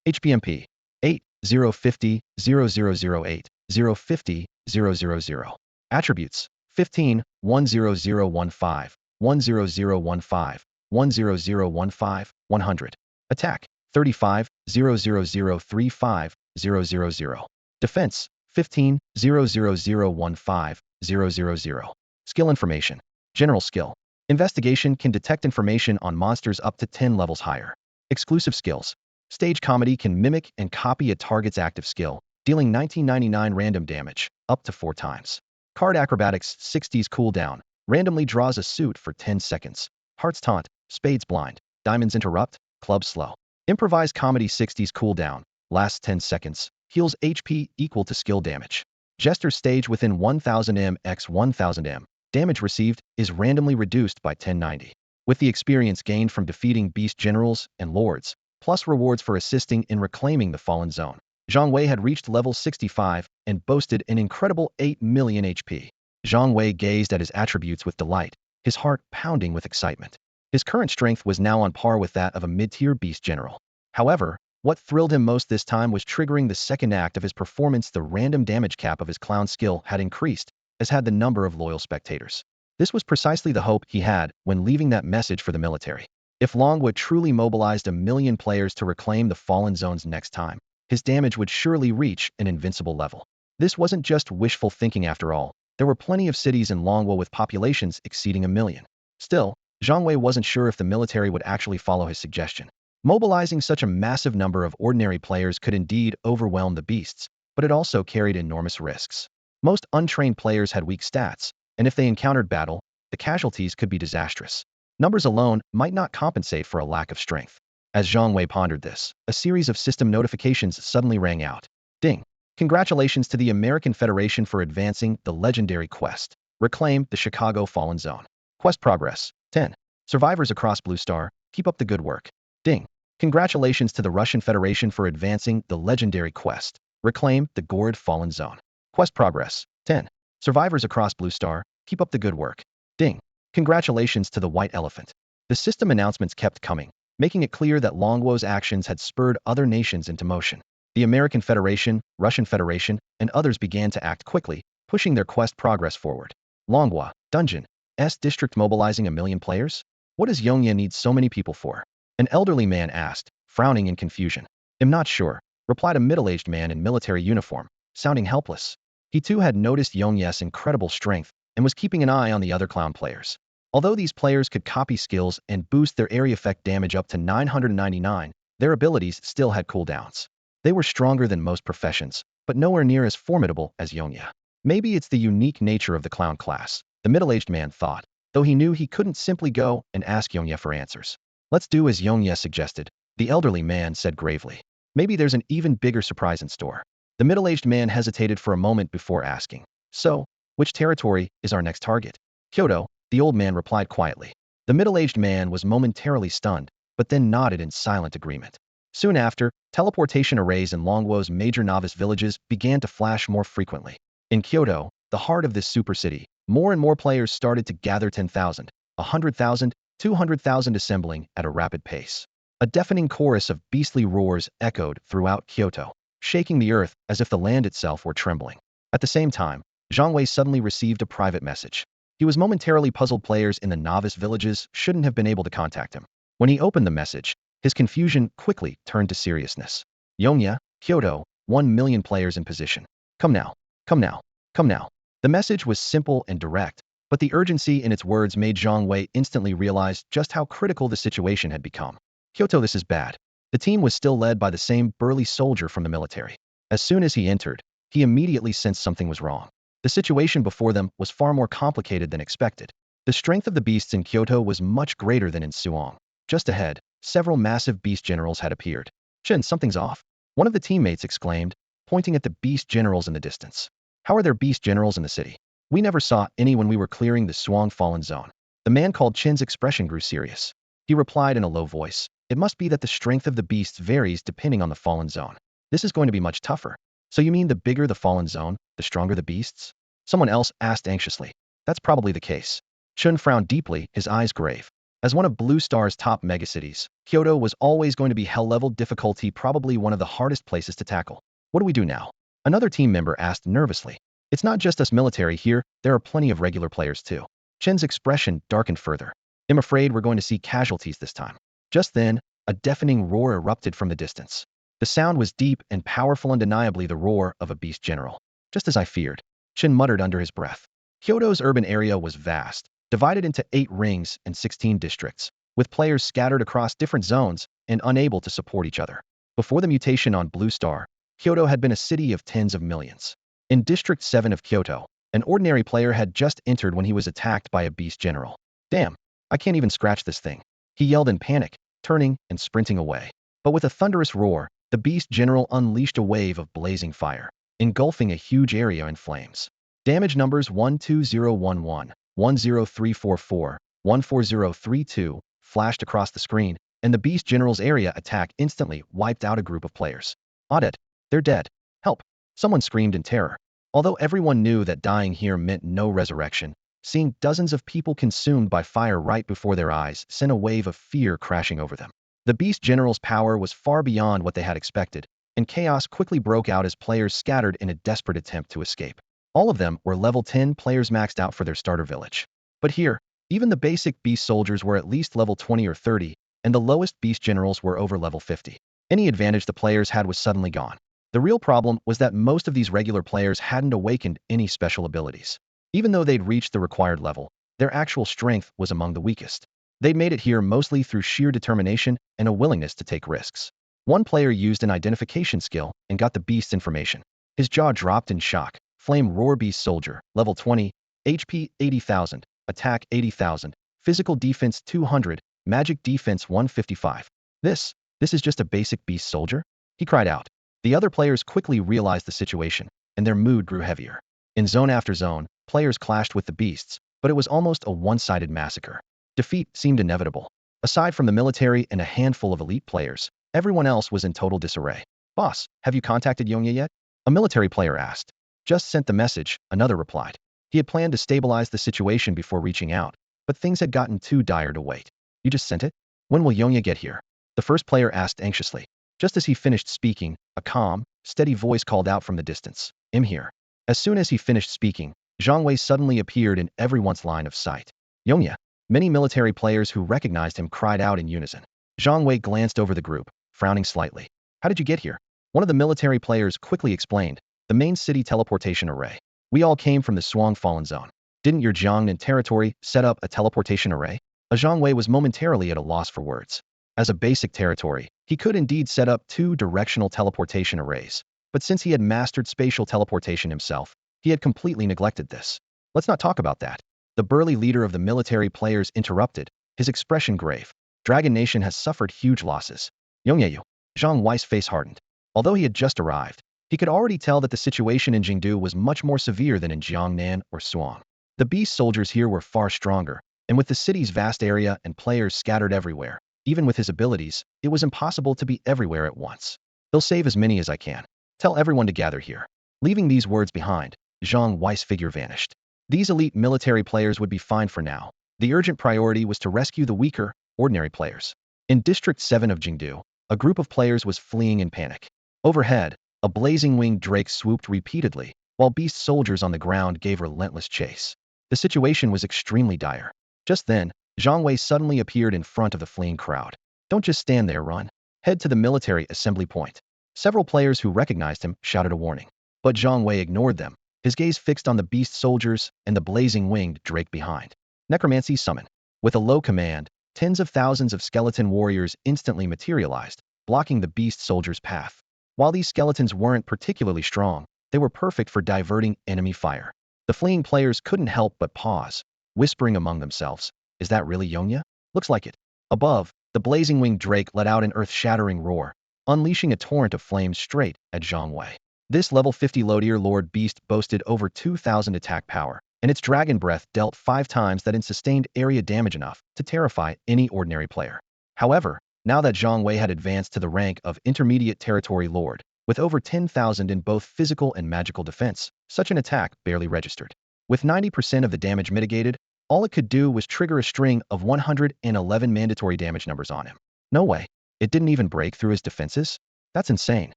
HPMP. 8 050 0008 050 000. Attributes. 15 10015 10015 10015 100. Attack. 35 00035 000. Defense. 15 00015 000. Skill information. General skill. Investigation can detect information on monsters up to 10 levels higher. Exclusive skills. Stage comedy can mimic and copy a target's active skill, dealing 1999 random damage, up to 4 times. Card acrobatics 60s cooldown, randomly draws a suit for 10 seconds. Hearts taunt, spades blind, diamonds interrupt, clubs slow. Improvise comedy 60s cooldown, lasts 10 seconds, heals HP equal to skill damage. Jester stage within 1000 m x 1000 m. Damage received is randomly reduced by 1090. With the experience gained from defeating beast generals and lords, plus rewards for assisting in reclaiming the fallen zone, Zhang Wei had reached level 65 and boasted an incredible 8 million HP. Zhang Wei gazed at his attributes with delight, his heart pounding with excitement. His current strength was now on par with that of a mid-tier beast general. However, what thrilled him most this time was triggering the second act of his performance. The random damage cap of his clown skill had increased, as had the number of loyal spectators. This was precisely the hope he had when leaving that message for the military. If Longwood truly mobilized 1 million players to reclaim the fallen zones next time, his damage would surely reach an invincible level. This wasn't just wishful thinking after all. There were plenty of cities in Longwood with populations exceeding 1 million. Still, Zhang Wei wasn't sure if the military would actually follow his suggestion. Mobilizing such a massive number of ordinary players could indeed overwhelm the beasts, but it also carried enormous risks. Most untrained players had weak stats, and if they encountered battle, the casualties could be disastrous. Numbers alone might not compensate for a lack of strength. As Zhang Wei pondered this, a series of system notifications suddenly rang out. Ding! Congratulations to the American Federation for advancing the legendary quest. Reclaim the Chicago Fallen Zone. Quest progress. 10. Survivors across Blue Star, keep up the good work. Ding! Congratulations to the Russian Federation for advancing the legendary quest. Reclaim the Gourd Fallen Zone. Quest progress. 10. Survivors across Blue Star, keep up the good work. Ding! Congratulations to the White Elephant. The system announcements kept coming, making it clear that Longwo's actions had spurred other nations into motion. The American Federation, Russian Federation, and others began to act quickly, pushing their quest progress forward. Longwa, Dungeon, S District mobilizing 1 million players? What does Yongya need so many people for? An elderly man asked, frowning in confusion. I'm not sure, replied a middle-aged man in military uniform, sounding helpless. He too had noticed Yongya's incredible strength and was keeping an eye on the other clown players. Although these players could copy skills and boost their area effect damage up to 999, their abilities still had cooldowns. They were stronger than most professions, but nowhere near as formidable as Yongya. Maybe it's the unique nature of the clown class, the middle-aged man thought, though he knew he couldn't simply go and ask Yongya for answers. Let's do as Yongya suggested, the elderly man said gravely. Maybe there's an even bigger surprise in store. The middle-aged man hesitated for a moment before asking. So, which territory is our next target? Kyoto, the old man replied quietly. The middle-aged man was momentarily stunned, but then nodded in silent agreement. Soon after, teleportation arrays in Longwo's major novice villages began to flash more frequently. In Kyoto, the heart of this super city, more and more players started to gather 10,000, 100,000, 200,000 assembling at a rapid pace. A deafening chorus of beastly roars echoed throughout Kyoto, shaking the earth as if the land itself were trembling. At the same time, Zhang Wei suddenly received a private message. He was momentarily puzzled. Players in the novice villages shouldn't have been able to contact him. When he opened the message, his confusion quickly turned to seriousness. Yongya, Kyoto, 1 million players in position. Come now, come now, come now. The message was simple and direct, but the urgency in its words made Zhang Wei instantly realize just how critical the situation had become. Kyoto, this is bad. The team was still led by the same burly soldier from the military. As soon as he entered, he immediately sensed something was wrong. The situation before them was far more complicated than expected. The strength of the beasts in Kyoto was much greater than in Suong. Just ahead, several massive beast generals had appeared. Shin, something's off. One of the teammates exclaimed, pointing at the beast generals in the distance. How are there beast generals in the city? We never saw any when we were clearing the Swang Fallen Zone. The man called Chin's expression grew serious. He replied in a low voice, "It must be that the strength of the beasts varies depending on the Fallen Zone. This is going to be much tougher." "So you mean the bigger the Fallen Zone, the stronger the beasts?" someone else asked anxiously. "That's probably the case." Chun frowned deeply, his eyes grave. As one of Blue Star's top megacities, Kyoto was always going to be hell-level difficulty, probably one of the hardest places to tackle. "What do we do now?" another team member asked nervously. "It's not just us military here, there are plenty of regular players too." Chen's expression darkened further. "I'm afraid we're going to see casualties this time." Just then, a deafening roar erupted from the distance. The sound was deep and powerful, undeniably the roar of a beast general. "Just as I feared," Chen muttered under his breath. Kyoto's urban area was vast, divided into 8 rings and 16 districts, with players scattered across different zones and unable to support each other. Before the mutation on Blue Star, Kyoto had been a city of tens of millions. In District 7 of Kyoto, an ordinary player had just entered when he was attacked by a beast general. "Damn, I can't even scratch this thing," he yelled in panic, turning and sprinting away. But with a thunderous roar, the beast general unleashed a wave of blazing fire, engulfing a huge area in flames. Damage numbers 12011, 10344, 14032 flashed across the screen, and the beast general's area attack instantly wiped out a group of players. "Audit, they're dead. Help!" someone screamed in terror. Although everyone knew that dying here meant no resurrection, seeing dozens of people consumed by fire right before their eyes sent a wave of fear crashing over them. The beast general's power was far beyond what they had expected, and chaos quickly broke out as players scattered in a desperate attempt to escape. All of them were level 10 players maxed out for their starter village. But here, even the basic beast soldiers were at least level 20 or 30, and the lowest beast generals were over level 50. Any advantage the players had was suddenly gone. The real problem was that most of these regular players hadn't awakened any special abilities. Even though they'd reached the required level, their actual strength was among the weakest. They'd made it here mostly through sheer determination and a willingness to take risks. One player used an identification skill and got the beast's information. His jaw dropped in shock. Flame Roar Beast Soldier, level 20, HP 80,000, attack 80,000, physical defense 200, magic defense 155. This is just a basic beast soldier?" he cried out. The other players quickly realized the situation, and their mood grew heavier. In zone after zone, players clashed with the beasts, but it was almost a one-sided massacre. Defeat seemed inevitable. Aside from the military and a handful of elite players, everyone else was in total disarray. "Boss, have you contacted Yonya yet?" a military player asked. "Just sent the message," another replied. He had planned to stabilize the situation before reaching out, but things had gotten too dire to wait. "You just sent it? When will Yonya get here?" the first player asked anxiously. Just as he finished speaking, a calm, steady voice called out from the distance, "I'm here." As soon as he finished speaking, Zhang Wei suddenly appeared in everyone's line of sight. "Yonya!" Many military players who recognized him cried out in unison. Zhang Wei glanced over the group, frowning slightly. "How did you get here?" One of the military players quickly explained, "The main city teleportation array. We all came from the Swang Fallen Zone." "Didn't your Jiangnan territory set up a teleportation array?" Zhang Wei was momentarily at a loss for words. As a basic territory, he could indeed set up 2 directional teleportation arrays, but since he had mastered spatial teleportation himself, he had completely neglected this. "Let's not talk about that," the burly leader of the military players interrupted, his expression grave. "Dragon Nation has suffered huge losses." "Yongyayu." Zhang Wei's face hardened. Although he had just arrived, he could already tell that the situation in Jingdu was much more severe than in Jiangnan or Suang. The beast soldiers here were far stronger, and with the city's vast area and players scattered everywhere, even with his abilities, it was impossible to be everywhere at once. "They'll save as many as I can. Tell everyone to gather here." Leaving these words behind, Zhang Wei's figure vanished. These elite military players would be fine for now. The urgent priority was to rescue the weaker, ordinary players. In District 7 of Jingdu, a group of players was fleeing in panic. Overhead, a blazing winged drake swooped repeatedly, while beast soldiers on the ground gave relentless chase. The situation was extremely dire. Just then, Zhang Wei suddenly appeared in front of the fleeing crowd. "Don't just stand there, run. Head to the military assembly point." Several players who recognized him shouted a warning. But Zhang Wei ignored them, his gaze fixed on the beast soldiers and the blazing winged drake behind. Necromancy summon. With a low command, tens of thousands of skeleton warriors instantly materialized, blocking the beast soldiers' path. While these skeletons weren't particularly strong, they were perfect for diverting enemy fire. The fleeing players couldn't help but pause, whispering among themselves, "Is that really Yonya? Looks like it." Above, the blazing winged drake let out an earth-shattering roar, unleashing a torrent of flames straight at Zhang Wei. This level 50 Lodier Lord beast boasted over 2,000 attack power, and its dragon breath dealt 5 times that in sustained area damage enough to terrify any ordinary player. However, now that Zhang Wei had advanced to the rank of Intermediate Territory Lord, with over 10,000 in both physical and magical defense, such an attack barely registered. With 90% of the damage mitigated, all it could do was trigger a string of 111 mandatory damage numbers on him. No way. It didn't even break through his defenses? That's insane.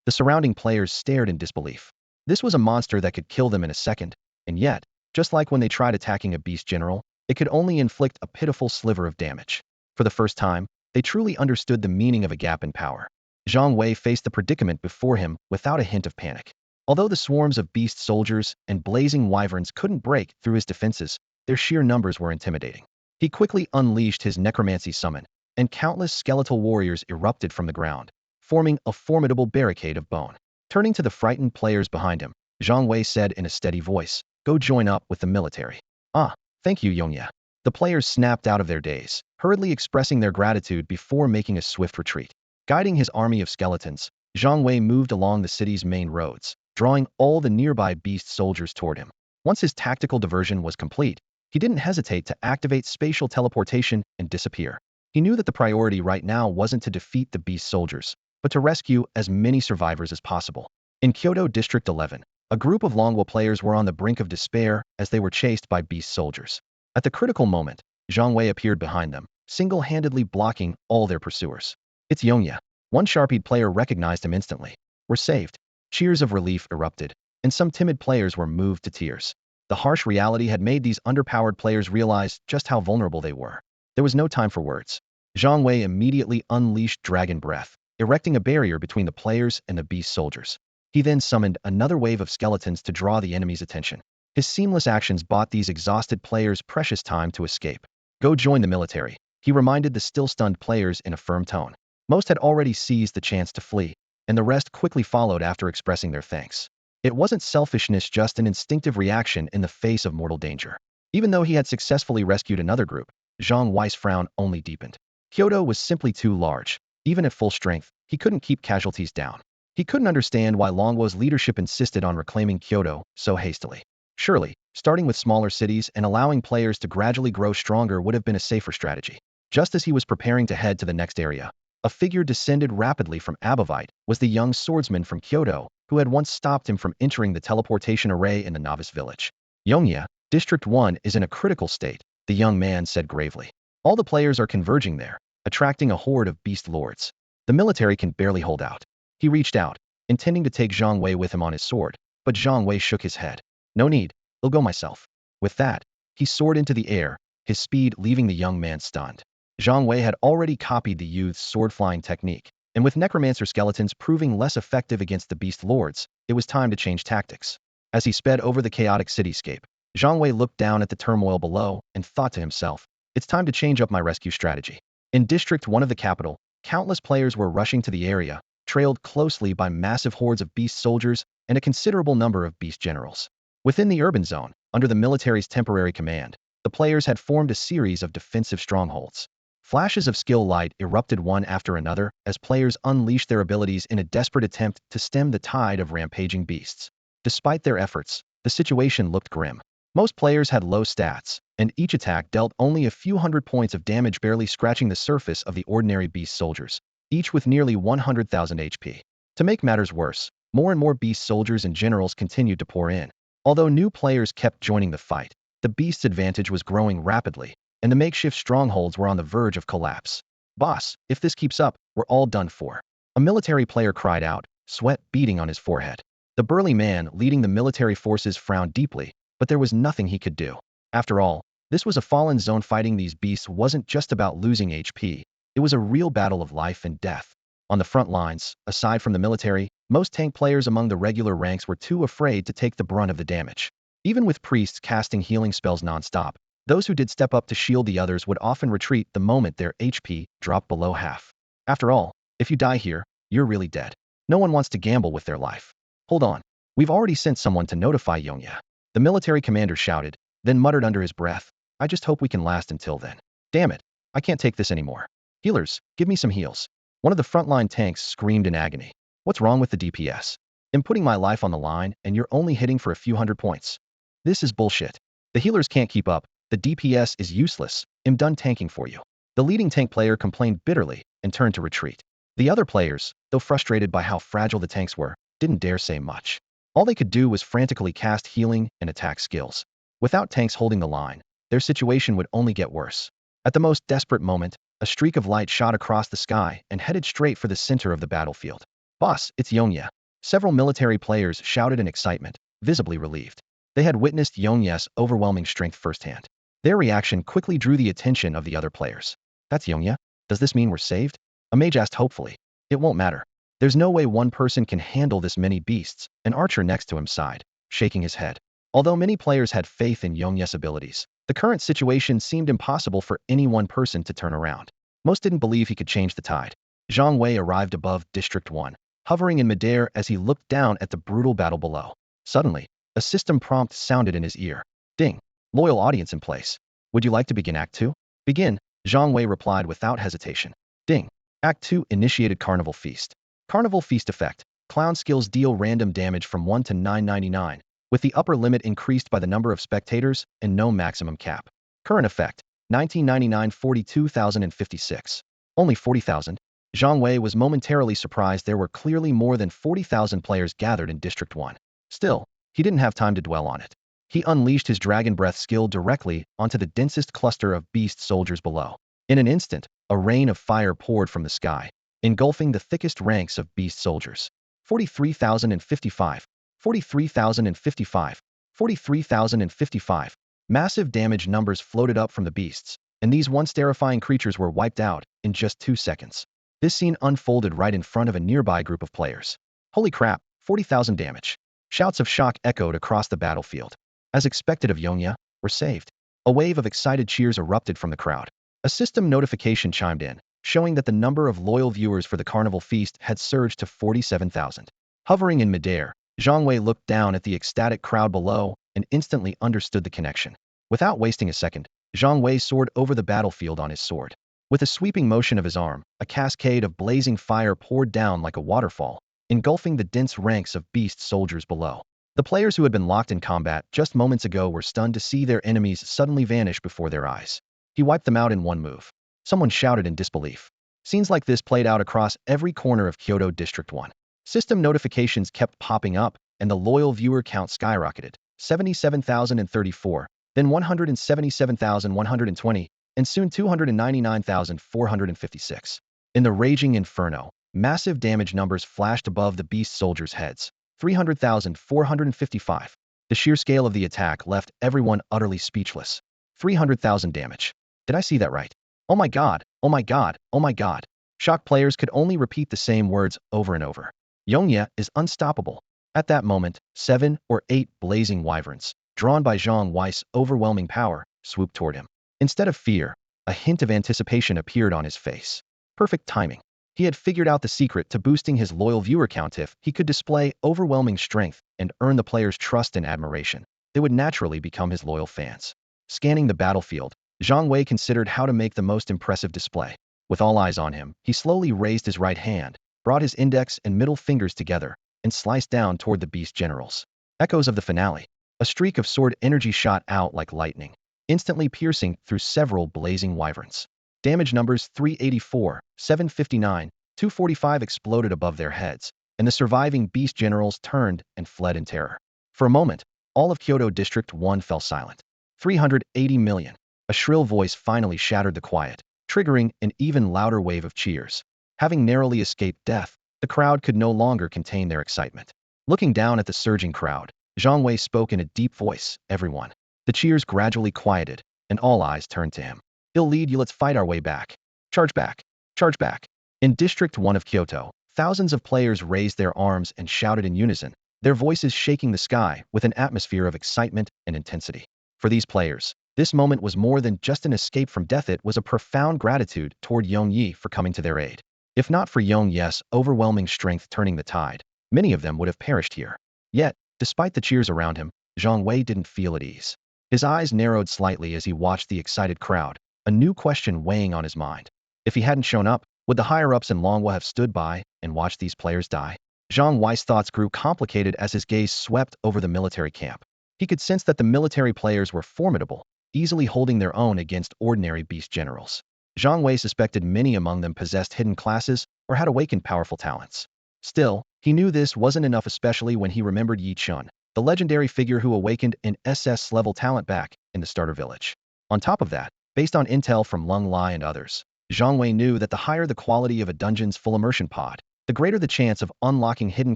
The surrounding players stared in disbelief. This was a monster that could kill them in a second, and yet, just like when they tried attacking a beast general, it could only inflict a pitiful sliver of damage. For the first time, they truly understood the meaning of a gap in power. Zhang Wei faced the predicament before him without a hint of panic. Although the swarms of beast soldiers and blazing wyverns couldn't break through his defenses, their sheer numbers were intimidating. He quickly unleashed his necromancy summon, and countless skeletal warriors erupted from the ground, forming a formidable barricade of bone. Turning to the frightened players behind him, Zhang Wei said in a steady voice, "Go join up with the military." "Ah, thank you, Yongya." The players snapped out of their daze, hurriedly expressing their gratitude before making a swift retreat. Guiding his army of skeletons, Zhang Wei moved along the city's main roads, drawing all the nearby beast soldiers toward him. Once his tactical diversion was complete, he didn't hesitate to activate spatial teleportation and disappear. He knew that the priority right now wasn't to defeat the beast soldiers, but to rescue as many survivors as possible. In Kyoto District 11, a group of Longwo players were on the brink of despair as they were chased by beast soldiers. At the critical moment, Zhang Wei appeared behind them, single-handedly blocking all their pursuers. "It's Yongya." One Sharpied player recognized him instantly. "We're saved." Cheers of relief erupted, and some timid players were moved to tears. The harsh reality had made these underpowered players realize just how vulnerable they were. There was no time for words. Zhang Wei immediately unleashed Dragon Breath, erecting a barrier between the players and the beast soldiers. He then summoned another wave of skeletons to draw the enemy's attention. His seamless actions bought these exhausted players precious time to escape. "Go join the military," he reminded the still-stunned players in a firm tone. Most had already seized the chance to flee, and the rest quickly followed after expressing their thanks. It wasn't selfishness, just an instinctive reaction in the face of mortal danger. Even though he had successfully rescued another group, Zhang Wei's frown only deepened. Kyoto was simply too large. Even at full strength, he couldn't keep casualties down. He couldn't understand why Longwo's leadership insisted on reclaiming Kyoto so hastily. Surely, starting with smaller cities and allowing players to gradually grow stronger would have been a safer strategy. Just as he was preparing to head to the next area, a figure descended rapidly from Abovite was the young swordsman from Kyoto, who had once stopped him from entering the teleportation array in the novice village. "Yongya, District 1 is in a critical state," the young man said gravely. "All the players are converging there, attracting a horde of beast lords. The military can barely hold out." He reached out, intending to take Zhang Wei with him on his sword, but Zhang Wei shook his head. "No need, I'll go myself." With that, he soared into the air, his speed leaving the young man stunned. Zhang Wei had already copied the youth's sword-flying technique, and with necromancer skeletons proving less effective against the beast lords, it was time to change tactics. As he sped over the chaotic cityscape, Zhang Wei looked down at the turmoil below and thought to himself, "It's time to change up my rescue strategy." In District 1 of the capital, countless players were rushing to the area, trailed closely by massive hordes of beast soldiers and a considerable number of beast generals. Within the urban zone, under the military's temporary command, the players had formed a series of defensive strongholds. Flashes of skill light erupted one after another as players unleashed their abilities in a desperate attempt to stem the tide of rampaging beasts. Despite their efforts, the situation looked grim. Most players had low stats, and each attack dealt only a few hundred points of damage, barely scratching the surface of the ordinary beast soldiers, each with nearly 100,000 HP. To make matters worse, more and more beast soldiers and generals continued to pour in. Although new players kept joining the fight, the beast's advantage was growing rapidly, and the makeshift strongholds were on the verge of collapse. "Boss, if this keeps up, we're all done for," a military player cried out, sweat beading on his forehead. The burly man leading the military forces frowned deeply, but there was nothing he could do. After all, this was a fallen zone. Fighting these beasts wasn't just about losing HP, it was a real battle of life and death. On the front lines, aside from the military, most tank players among the regular ranks were too afraid to take the brunt of the damage. Even with priests casting healing spells non-stop, those who did step up to shield the others would often retreat the moment their HP dropped below half. After all, if you die here, you're really dead. No one wants to gamble with their life. "Hold on. We've already sent someone to notify Yongya," the military commander shouted, then muttered under his breath, "I just hope we can last until then. Damn it, I can't take this anymore. Healers, give me some heals." One of the frontline tanks screamed in agony. "What's wrong with the DPS? I'm putting my life on the line and you're only hitting for a few hundred points. This is bullshit." The healers can't keep up. The DPS is useless. I'm done tanking for you. The leading tank player complained bitterly and turned to retreat. The other players, though frustrated by how fragile the tanks were, didn't dare say much. All they could do was frantically cast healing and attack skills. Without tanks holding the line, their situation would only get worse. At the most desperate moment, a streak of light shot across the sky and headed straight for the center of the battlefield. "Boss, it's Yongye." Several military players shouted in excitement, visibly relieved. They had witnessed Yongye's overwhelming strength firsthand. Their reaction quickly drew the attention of the other players. "That's Yongye? Does this mean we're saved?" A mage asked hopefully. "It won't matter. There's no way one person can handle this many beasts," an archer next to him sighed, shaking his head. Although many players had faith in Yongye's abilities, the current situation seemed impossible for any one person to turn around. Most didn't believe he could change the tide. Zhang Wei arrived above District 1, hovering in midair as he looked down at the brutal battle below. Suddenly, a system prompt sounded in his ear. "Ding. Loyal audience in place. Would you like to begin Act 2? "Begin," Zhang Wei replied without hesitation. Ding. Act 2 initiated Carnival Feast. Carnival Feast effect. Clown skills deal random damage from 1 to 999, with the upper limit increased by the number of spectators and no maximum cap. Current effect. 1999 42,056. Only 40,000? Zhang Wei was momentarily surprised there were clearly more than 40,000 players gathered in District 1. Still, he didn't have time to dwell on it. He unleashed his Dragon Breath skill directly onto the densest cluster of beast soldiers below. In an instant, a rain of fire poured from the sky, engulfing the thickest ranks of beast soldiers. 43,055, 43,055, 43,055. Massive damage numbers floated up from the beasts, and these once terrifying creatures were wiped out in just 2 seconds. This scene unfolded right in front of a nearby group of players. "Holy crap, 40,000 damage." Shouts of shock echoed across the battlefield. As expected of Yongye, we're saved. A wave of excited cheers erupted from the crowd. A system notification chimed in, showing that the number of loyal viewers for the Carnival Feast had surged to 47,000. Hovering in midair, Zhang Wei looked down at the ecstatic crowd below and instantly understood the connection. Without wasting a second, Zhang Wei soared over the battlefield on his sword. With a sweeping motion of his arm, a cascade of blazing fire poured down like a waterfall, engulfing the dense ranks of beast soldiers below. The players who had been locked in combat just moments ago were stunned to see their enemies suddenly vanish before their eyes. He wiped them out in one move. Someone shouted in disbelief. Scenes like this played out across every corner of Kyoto District 1. System notifications kept popping up, and the loyal viewer count skyrocketed. 77,034, then 177,120, and soon 299,456. In the raging inferno, massive damage numbers flashed above the beast soldiers' heads. 300,455. The sheer scale of the attack left everyone utterly speechless. 300,000 damage. Did I see that right? Oh my god, oh my god, oh my god. Shocked players could only repeat the same words over and over. Yongye is unstoppable. At that moment, 7 or 8 blazing wyverns, drawn by Zhang Wei's overwhelming power, swooped toward him. Instead of fear, a hint of anticipation appeared on his face. Perfect timing. He had figured out the secret to boosting his loyal viewer count. If he could display overwhelming strength and earn the players' trust and admiration, they would naturally become his loyal fans. Scanning the battlefield, Zhang Wei considered how to make the most impressive display. With all eyes on him, he slowly raised his right hand, brought his index and middle fingers together, and sliced down toward the beast generals. Echoes of the finale. A streak of sword energy shot out like lightning, instantly piercing through several blazing wyverns. Damage numbers 384, 759, 245 exploded above their heads, and the surviving beast generals turned and fled in terror. For a moment, all of Kyoto District 1 fell silent. 380 million. A shrill voice finally shattered the quiet, triggering an even louder wave of cheers. Having narrowly escaped death, the crowd could no longer contain their excitement. Looking down at the surging crowd, Zhang Wei spoke in a deep voice, "Everyone." The cheers gradually quieted, and all eyes turned to him. "He'll lead you, let's fight our way back. Charge back. Charge back." In District 1 of Kyoto, thousands of players raised their arms and shouted in unison, their voices shaking the sky with an atmosphere of excitement and intensity. For these players, this moment was more than just an escape from death. It was a profound gratitude toward Yongye for coming to their aid. If not for Yongye's overwhelming strength turning the tide, many of them would have perished here. Yet, despite the cheers around him, Zhang Wei didn't feel at ease. His eyes narrowed slightly as he watched the excited crowd, a new question weighing on his mind. If he hadn't shown up, would the higher-ups in Longhua have stood by and watched these players die? Zhang Wei's thoughts grew complicated as his gaze swept over the military camp. He could sense that the military players were formidable, easily holding their own against ordinary beast generals. Zhang Wei suspected many among them possessed hidden classes or had awakened powerful talents. Still, he knew this wasn't enough, especially when he remembered Yi Chun, the legendary figure who awakened an SS-level talent back in the starter village. On top of that, based on intel from Lung Lai and others, Zhang Wei knew that the higher the quality of a dungeon's full immersion pod, the greater the chance of unlocking hidden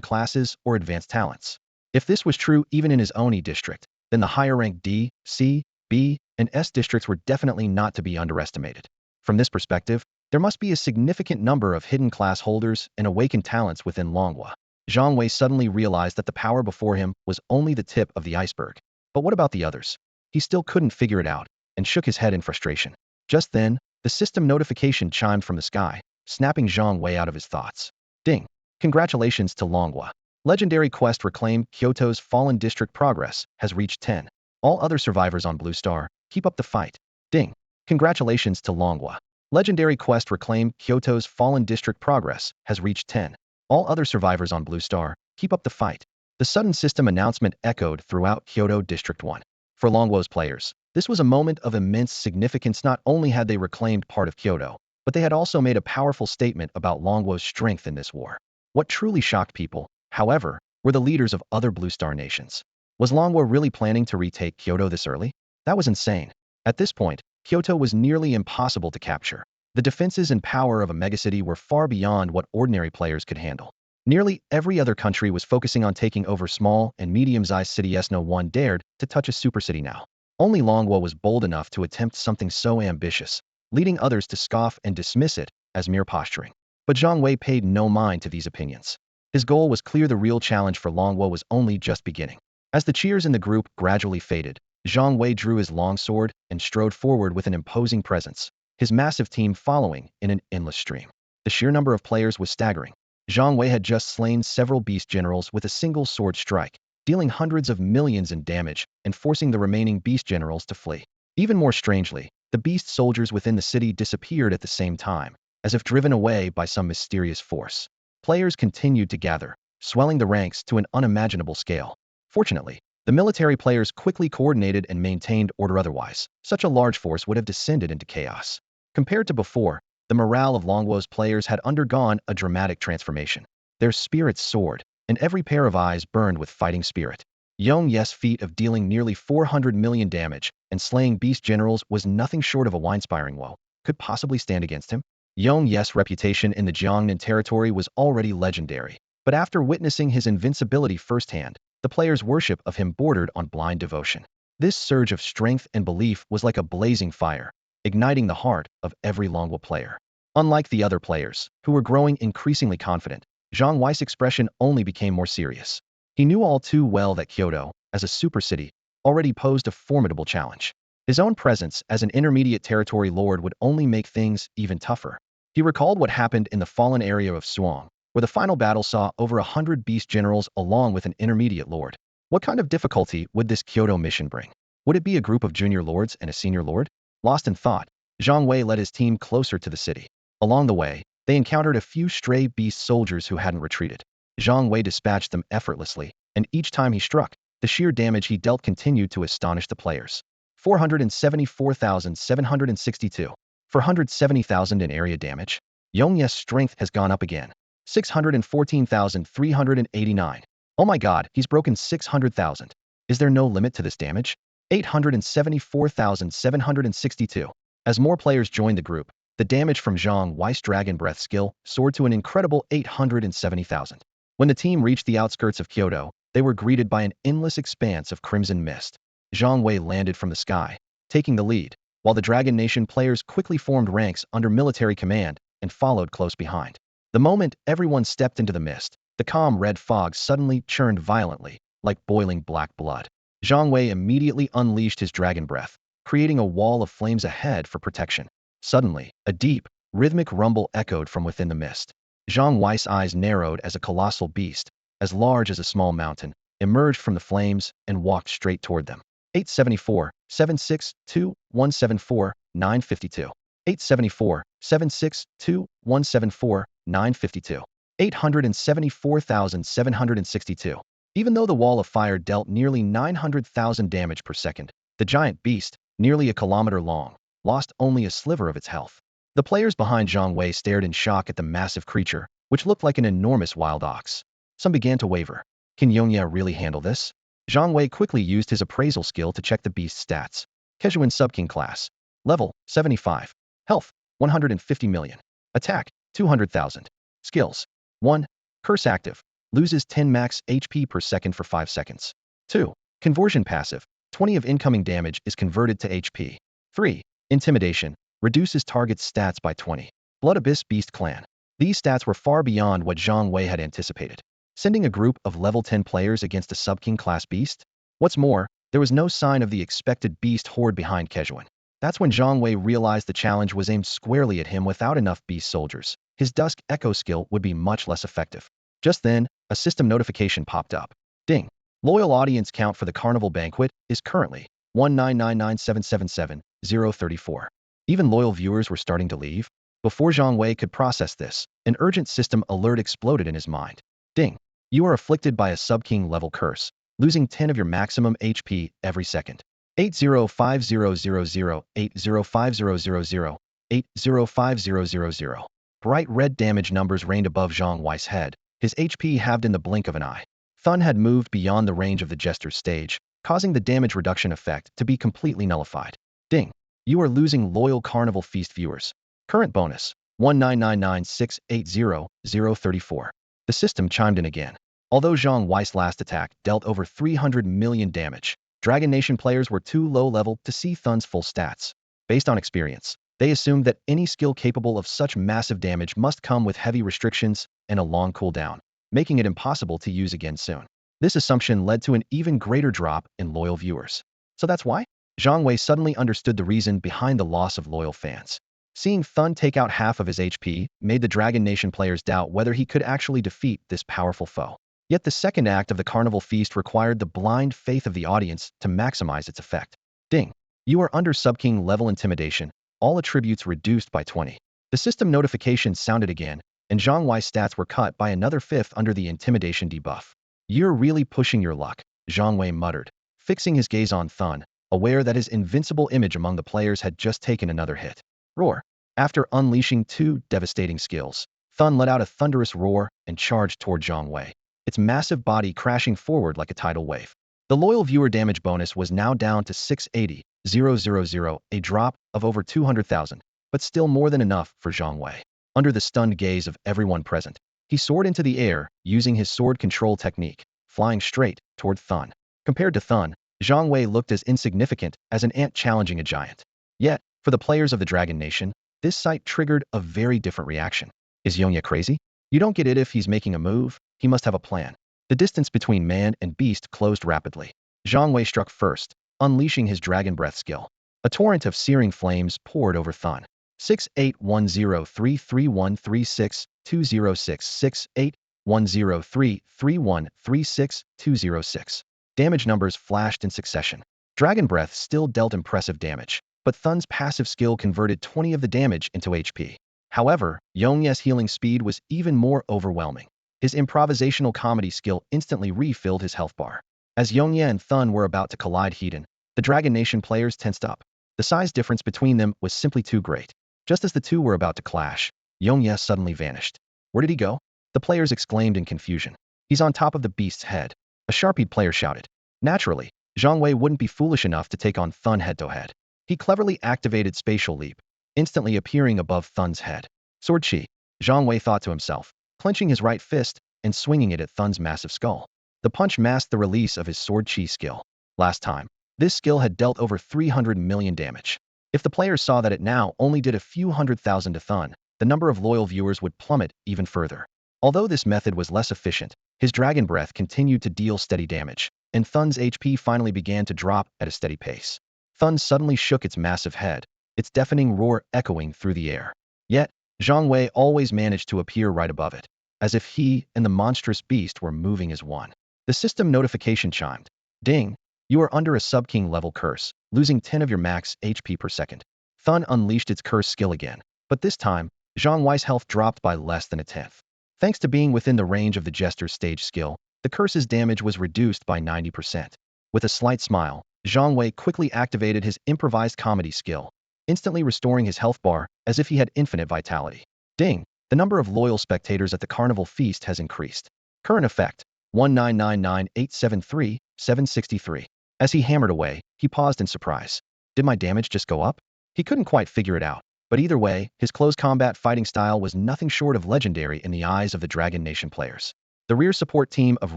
classes or advanced talents. If this was true even in his own district, then the higher-ranked D, C, B, and S districts were definitely not to be underestimated. From this perspective, there must be a significant number of hidden class holders and awakened talents within Longhua. Zhang Wei suddenly realized that the power before him was only the tip of the iceberg. But what about the others? He still couldn't figure it out, and shook his head in frustration. Just then, the system notification chimed from the sky, snapping Zhang Wei out of his thoughts. Ding! Congratulations to Longhua. Legendary quest reclaim Kyoto's fallen district progress has reached 10. All other survivors on Blue Star, keep up the fight. Ding! Congratulations to Longhua. Legendary quest reclaim Kyoto's fallen district progress has reached 10. All other survivors on Blue Star, keep up the fight. The sudden system announcement echoed throughout Kyoto District 1. For Longhua's players, this was a moment of immense significance. Not only had they reclaimed part of Kyoto, but they had also made a powerful statement about Longhua's strength in this war. What truly shocked people, however, were the leaders of other Blue Star nations. Was Longhua really planning to retake Kyoto this early? That was insane. At this point, Kyoto was nearly impossible to capture. The defenses and power of a megacity were far beyond what ordinary players could handle. Nearly every other country was focusing on taking over small and medium-sized cities. No one dared to touch a supercity now. Only Longhua was bold enough to attempt something so ambitious, leading others to scoff and dismiss it as mere posturing. But Zhang Wei paid no mind to these opinions. His goal was clear. The real challenge for Longhua was only just beginning. As the cheers in the group gradually faded, Zhang Wei drew his long sword and strode forward with an imposing presence, his massive team following in an endless stream. The sheer number of players was staggering. Zhang Wei had just slain several beast generals with a single sword strike, dealing hundreds of millions in damage and forcing the remaining beast generals to flee. Even more strangely, the beast soldiers within the city disappeared at the same time, as if driven away by some mysterious force. Players continued to gather, swelling the ranks to an unimaginable scale. Fortunately, the military players quickly coordinated and maintained order. Otherwise, such a large force would have descended into chaos. Compared to before, the morale of Longhua's players had undergone a dramatic transformation. Their spirits soared, and every pair of eyes burned with fighting spirit. Yong Yes' feat of dealing nearly 400 million damage and slaying beast generals was nothing short of a wine-inspiring woe. Could possibly stand against him? Yong Yes' reputation in the Jiangnan territory was already legendary, but after witnessing his invincibility firsthand, the players' worship of him bordered on blind devotion. This surge of strength and belief was like a blazing fire, igniting the heart of every Longhua player. Unlike the other players, who were growing increasingly confident, Zhang Wei's expression only became more serious. He knew all too well that Kyoto, as a super city, already posed a formidable challenge. His own presence as an intermediate territory lord would only make things even tougher. He recalled what happened in the fallen area of Suang, where the final battle saw over 100 beast generals along with an intermediate lord. What kind of difficulty would this Kyoto mission bring? Would it be a group of junior lords and a senior lord? Lost in thought, Zhang Wei led his team closer to the city. Along the way, they encountered a few stray beast soldiers who hadn't retreated. Zhang Wei dispatched them effortlessly, and each time he struck, the sheer damage he dealt continued to astonish the players. 474,762. 470,000 in area damage. Yongye's strength has gone up again. 614,389. Oh my god, he's broken 600,000. Is there no limit to this damage? 874,762. As more players joined the group, the damage from Zhang Wei's Dragon Breath skill soared to an incredible 870,000. When the team reached the outskirts of Kyoto, they were greeted by an endless expanse of crimson mist. Zhang Wei landed from the sky, taking the lead, while the Dragon Nation players quickly formed ranks under military command and followed close behind. The moment everyone stepped into the mist, the calm red fog suddenly churned violently, like boiling black blood. Zhang Wei immediately unleashed his Dragon Breath, creating a wall of flames ahead for protection. Suddenly, a deep, rhythmic rumble echoed from within the mist. Zhang Wei's eyes narrowed as a colossal beast, as large as a small mountain, emerged from the flames and walked straight toward them. 874, 762, 174, 952. 874, 762, 174, 952. 874,762. Even though the wall of fire dealt nearly 900,000 damage per second, the giant beast, nearly a kilometer long, lost only a sliver of its health. The players behind Zhang Wei stared in shock at the massive creature, which looked like an enormous wild ox. Some began to waver. Can Yongye really handle this? Zhang Wei quickly used his appraisal skill to check the beast's stats. Kejuan Subking Class. Level, 75. Health, 150 million. Attack, 200,000. Skills. 1. Curse active. Loses 10 max HP per second for 5 seconds. 2. Conversion passive. 20 of incoming damage is converted to HP. 3. Intimidation. Reduces target's stats by 20. Blood Abyss Beast Clan. These stats were far beyond what Zhang Wei had anticipated. Sending a group of level 10 players against a Subking class beast? What's more, there was no sign of the expected beast horde behind Kejuan. That's when Zhang Wei realized the challenge was aimed squarely at him without enough beast soldiers. His Dusk Echo skill would be much less effective. Just then, a system notification popped up. Ding! Loyal audience count for the Carnival Banquet is currently 1999777-034. Even loyal viewers were starting to leave. Before Zhang Wei could process this, an urgent system alert exploded in his mind. Ding! You are afflicted by a Subking level curse, losing 10 of your maximum HP every second. 805000, 805000, 805000. Bright red damage numbers rained above Zhang Wei's head. His HP halved in the blink of an eye. Thun had moved beyond the range of the Jester's stage, causing the damage reduction effect to be completely nullified. Ding! You are losing loyal Carnival Feast viewers. Current bonus, 1999680-034. The system chimed in again. Although Zhang Wei's last attack dealt over 300 million damage, Dragon Nation players were too low-level to see Thun's full stats. Based on experience, they assumed that any skill capable of such massive damage must come with heavy restrictions and a long cooldown, making it impossible to use again soon. This assumption led to an even greater drop in loyal viewers. So that's why? Zhang Wei suddenly understood the reason behind the loss of loyal fans. Seeing Thun take out half of his HP made the Dragon Nation players doubt whether he could actually defeat this powerful foe. Yet the second act of the Carnival Feast required the blind faith of the audience to maximize its effect. Ding! You are under Subking level intimidation, all attributes reduced by 20. The system notification sounded again, and Zhang Wei's stats were cut by another fifth under the intimidation debuff. You're really pushing your luck, Zhang Wei muttered, fixing his gaze on Thun, aware that his invincible image among the players had just taken another hit. Roar! After unleashing 2 devastating skills, Thun let out a thunderous roar and charged toward Zhang Wei, its massive body crashing forward like a tidal wave. The loyal viewer damage bonus was now down to 680,000, a drop of over 200,000, but still more than enough for Zhang Wei. Under the stunned gaze of everyone present, he soared into the air using his sword control technique, flying straight toward Thun. Compared to Thun, Zhang Wei looked as insignificant as an ant challenging a giant. Yet, for the players of the Dragon Nation, this sight triggered a very different reaction. Is Yongye crazy? You don't get it if he's making a move, he must have a plan. The distance between man and beast closed rapidly. Zhang Wei struck first, unleashing his Dragon Breath skill. A torrent of searing flames poured over Thun. 681033136206 681033136206. Damage numbers flashed in succession. Dragon Breath still dealt impressive damage, but Thun's passive skill converted 20 of the damage into HP. However, Yongye's healing speed was even more overwhelming. His improvisational comedy skill instantly refilled his health bar. As Yongye and Thun were about to collide head-on, the Dragon Nation players tensed up. The size difference between them was simply too great. Just as the two were about to clash, Yongye suddenly vanished. Where did he go? The players exclaimed in confusion. He's on top of the beast's head. A Sharpied player shouted. Naturally, Zhang Wei wouldn't be foolish enough to take on Thun head-to-head. He cleverly activated Spatial Leap, instantly appearing above Thun's head. Sword Chi, Zhang Wei thought to himself, clenching his right fist and swinging it at Thun's massive skull. The punch masked the release of his Sword Chi skill. Last time, this skill had dealt over 300 million damage. If the players saw that it now only did a few 100,000 to Thun, the number of loyal viewers would plummet even further. Although this method was less efficient, his Dragon Breath continued to deal steady damage, and Thun's HP finally began to drop at a steady pace. Thun suddenly shook its massive head, its deafening roar echoing through the air. Yet, Zhang Wei always managed to appear right above it, as if he and the monstrous beast were moving as one. The system notification chimed. Ding! You are under a Subking level curse, losing 10 of your max HP per second. Thun unleashed its curse skill again, but this time, Zhang Wei's health dropped by less than a tenth. Thanks to being within the range of the Jester's stage skill, The curse's damage was reduced by 90%. With a slight smile, Zhang Wei quickly activated his improvised comedy skill, instantly restoring his health bar as if he had infinite vitality. Ding! The number of loyal spectators at the carnival feast has increased. Current effect, 1999873,763. As he hammered away, he paused in surprise. Did my damage just go up? He couldn't quite figure it out. But either way, his close combat fighting style was nothing short of legendary in the eyes of the Dragon Nation players. The rear support team of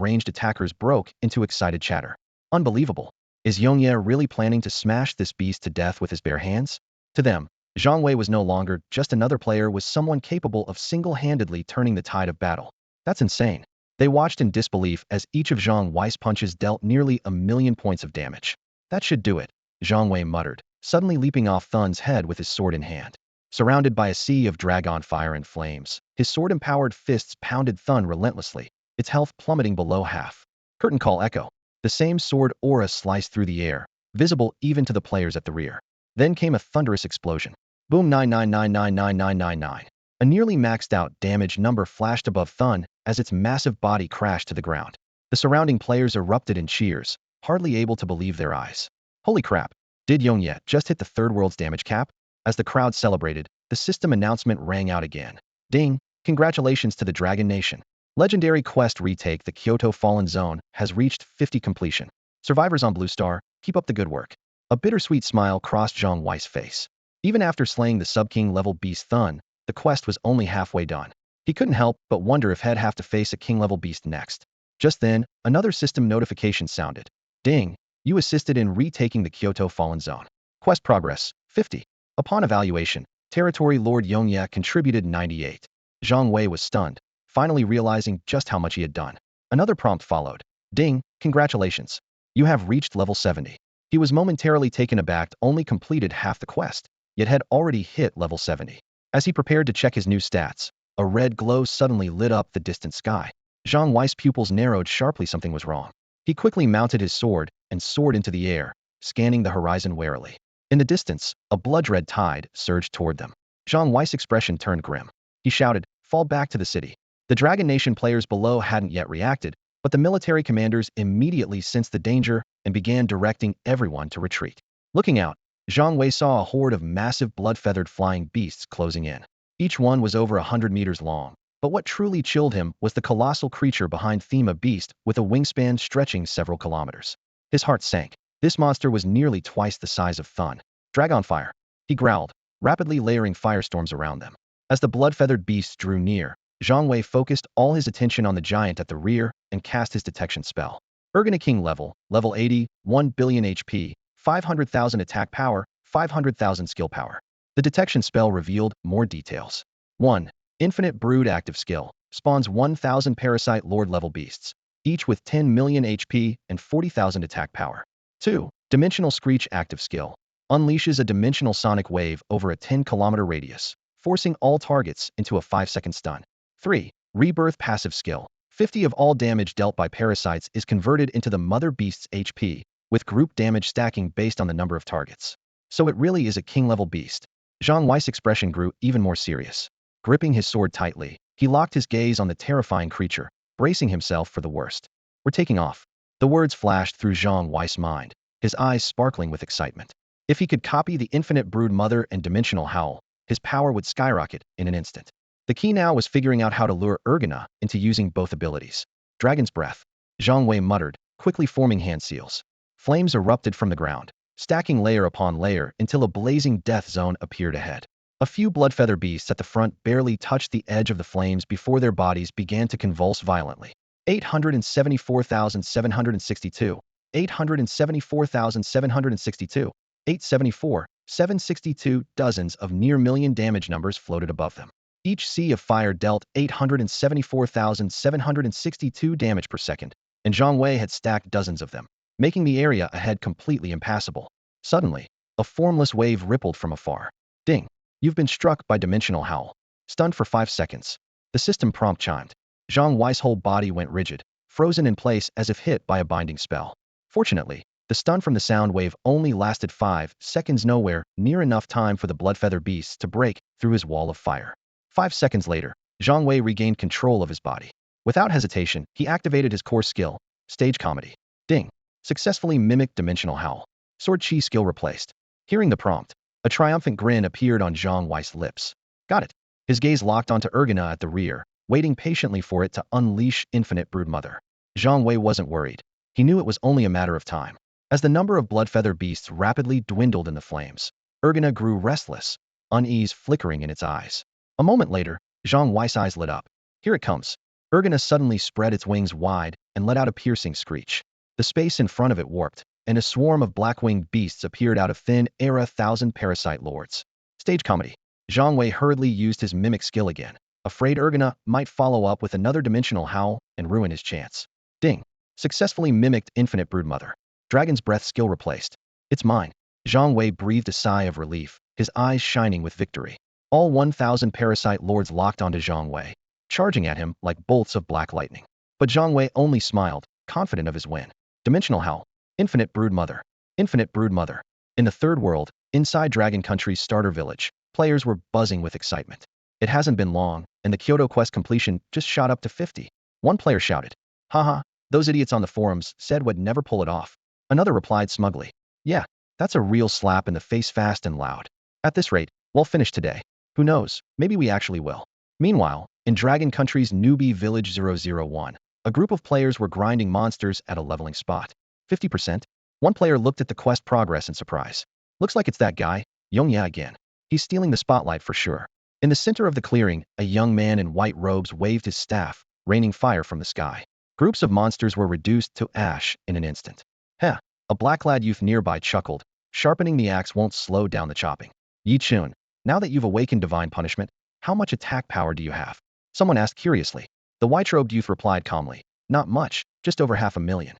ranged attackers broke into excited chatter. Unbelievable. Is Yongye really planning to smash this beast to death with his bare hands? To them, Zhang Wei was no longer just another player, was someone capable of single-handedly turning the tide of battle. That's insane. They watched in disbelief as each of Zhang Wei's punches dealt nearly 1,000,000 points of damage. That should do it, Zhang Wei muttered, suddenly leaping off Thun's head with his sword in hand. Surrounded by a sea of dragon fire and flames, his sword-empowered fists pounded Thun relentlessly, its health plummeting below half. Curtain call echo. The same sword aura sliced through the air, visible even to the players at the rear. Then came a thunderous explosion. Boom 9999999. A nearly maxed-out damage number flashed above Thun as its massive body crashed to the ground. The surrounding players erupted in cheers, hardly able to believe their eyes. Holy crap! Did Yongye just hit the third world's damage cap? As the crowd celebrated, the system announcement rang out again. Ding! Congratulations to the Dragon Nation. Legendary quest retake the Kyoto Fallen Zone has reached 50 completion. Survivors on Blue Star, keep up the good work. A bittersweet smile crossed Zhang Wei's face. Even after slaying the sub-king level beast Thun, the quest was only halfway done. He couldn't help but wonder if he'd have to face a king level beast next. Just then, another system notification sounded. Ding! You assisted in retaking the Kyoto Fallen Zone. Quest progress, 50. Upon evaluation, Territory Lord Yongye contributed 98. Zhang Wei was stunned, finally realizing just how much he had done. Another prompt followed. Ding! Congratulations. You have reached level 70. He was momentarily taken aback, only completed half the quest, yet had already hit level 70. As he prepared to check his new stats, a red glow suddenly lit up the distant sky. Zhang Wei's pupils narrowed sharply. Something was wrong. He quickly mounted his sword and soared into the air, scanning the horizon warily. In the distance, a blood-red tide surged toward them. Zhang Wei's expression turned grim. He shouted, "Fall back to the city." The Dragon Nation players below hadn't yet reacted, but the military commanders immediately sensed the danger and began directing everyone to retreat. Looking out, Zhang Wei saw a horde of massive blood-feathered flying beasts closing in. Each one was over 100 meters long, but what truly chilled him was the colossal creature behind them, a beast with a wingspan stretching several kilometers. His heart sank. This monster was nearly twice the size of Thun. Dragonfire, he growled, rapidly layering firestorms around them. As the blood-feathered beasts drew near, Zhang Wei focused all his attention on the giant at the rear and cast his detection spell. Ergona King level 80, 1 billion HP, 500,000 attack power, 500,000 skill power. The detection spell revealed more details. 1. Infinite Brood active skill, spawns 1,000 Parasite Lord level beasts, each with 10 million HP and 40,000 attack power. 2. Dimensional Screech active skill, unleashes a dimensional sonic wave over a 10-kilometer radius, forcing all targets into a 5-second stun. 3. Rebirth passive skill, 50 of all damage dealt by parasites is converted into the mother beast's HP, with group damage stacking based on the number of targets. So it really is a king-level beast. Zhang Wei's expression grew even more serious. Gripping his sword tightly, he locked his gaze on the terrifying creature, bracing himself for the worst. We're taking off. The words flashed through Zhang Wei's mind, his eyes sparkling with excitement. If he could copy the Infinite Brood Mother and Dimensional Howl, his power would skyrocket in an instant. The key now was figuring out how to lure Ergona into using both abilities. Dragon's Breath, Zhang Wei muttered, quickly forming hand seals. Flames erupted from the ground, stacking layer upon layer until a blazing death zone appeared ahead. A few bloodfeather beasts at the front barely touched the edge of the flames before their bodies began to convulse violently. 874,762, 874,762, 874, 762. Dozens of near-million damage numbers floated above them. Each sea of fire dealt 874,762 damage per second, and Zhang Wei had stacked dozens of them, making the area ahead completely impassable. Suddenly, a formless wave rippled from afar. Ding! You've been struck by Dimensional Howl. Stunned for 5 seconds. The system prompt chimed. Zhang Wei's whole body went rigid, frozen in place as if hit by a binding spell. Fortunately, the stun from the sound wave only lasted 5 seconds, nowhere near enough time for the bloodfeather beasts to break through his wall of fire. 5 seconds later, Zhang Wei regained control of his body. Without hesitation, he activated his core skill, stage comedy. Ding. Successfully mimicked dimensional howl. Sword chi skill replaced. Hearing the prompt, a triumphant grin appeared on Zhang Wei's lips. Got it. His gaze locked onto Urgana at the rear, waiting patiently for it to unleash infinite broodmother. Zhang Wei wasn't worried. He knew it was only a matter of time. As the number of bloodfeather beasts rapidly dwindled in the flames, Urgana grew restless, unease flickering in its eyes. A moment later, Zhang Wei's eyes lit up. Here it comes. Urgana suddenly spread its wings wide and let out a piercing screech. The space in front of it warped, and a swarm of black-winged beasts appeared out of thin air. 1,000 parasite lords. Stage comedy. Zhang Wei hurriedly used his mimic skill again, afraid Urgana might follow up with another dimensional howl and ruin his chance. Ding. Successfully mimicked infinite broodmother. Dragon's breath skill replaced. It's mine. Zhang Wei breathed a sigh of relief, his eyes shining with victory. All 1,000 parasite lords locked onto Zhang Wei, charging at him like bolts of black lightning. But Zhang Wei only smiled, confident of his win. Dimensional howl. Infinite broodmother. Infinite broodmother. In the third world, inside Dragon Country's starter village, players were buzzing with excitement. It hasn't been long, and the Kyoto quest completion just shot up to 50. One player shouted, "Haha, those idiots on the forums said we'd never pull it off." Another replied smugly, "Yeah, that's a real slap in the face, fast and loud. At this rate, we'll finish today. Who knows, maybe we actually will." Meanwhile, in Dragon Country's newbie village 001, a group of players were grinding monsters at a leveling spot. 50%? One player looked at the quest progress in surprise. Looks like it's that guy, Yongya again. He's stealing the spotlight for sure. In the center of the clearing, a young man in white robes waved his staff, raining fire from the sky. Groups of monsters were reduced to ash in an instant. Heh, a black-clad youth nearby chuckled. Sharpening the axe won't slow down the chopping. Yi Chun, now that you've awakened divine punishment, how much attack power do you have? Someone asked curiously. The white-robed youth replied calmly, not much, just over 500,000.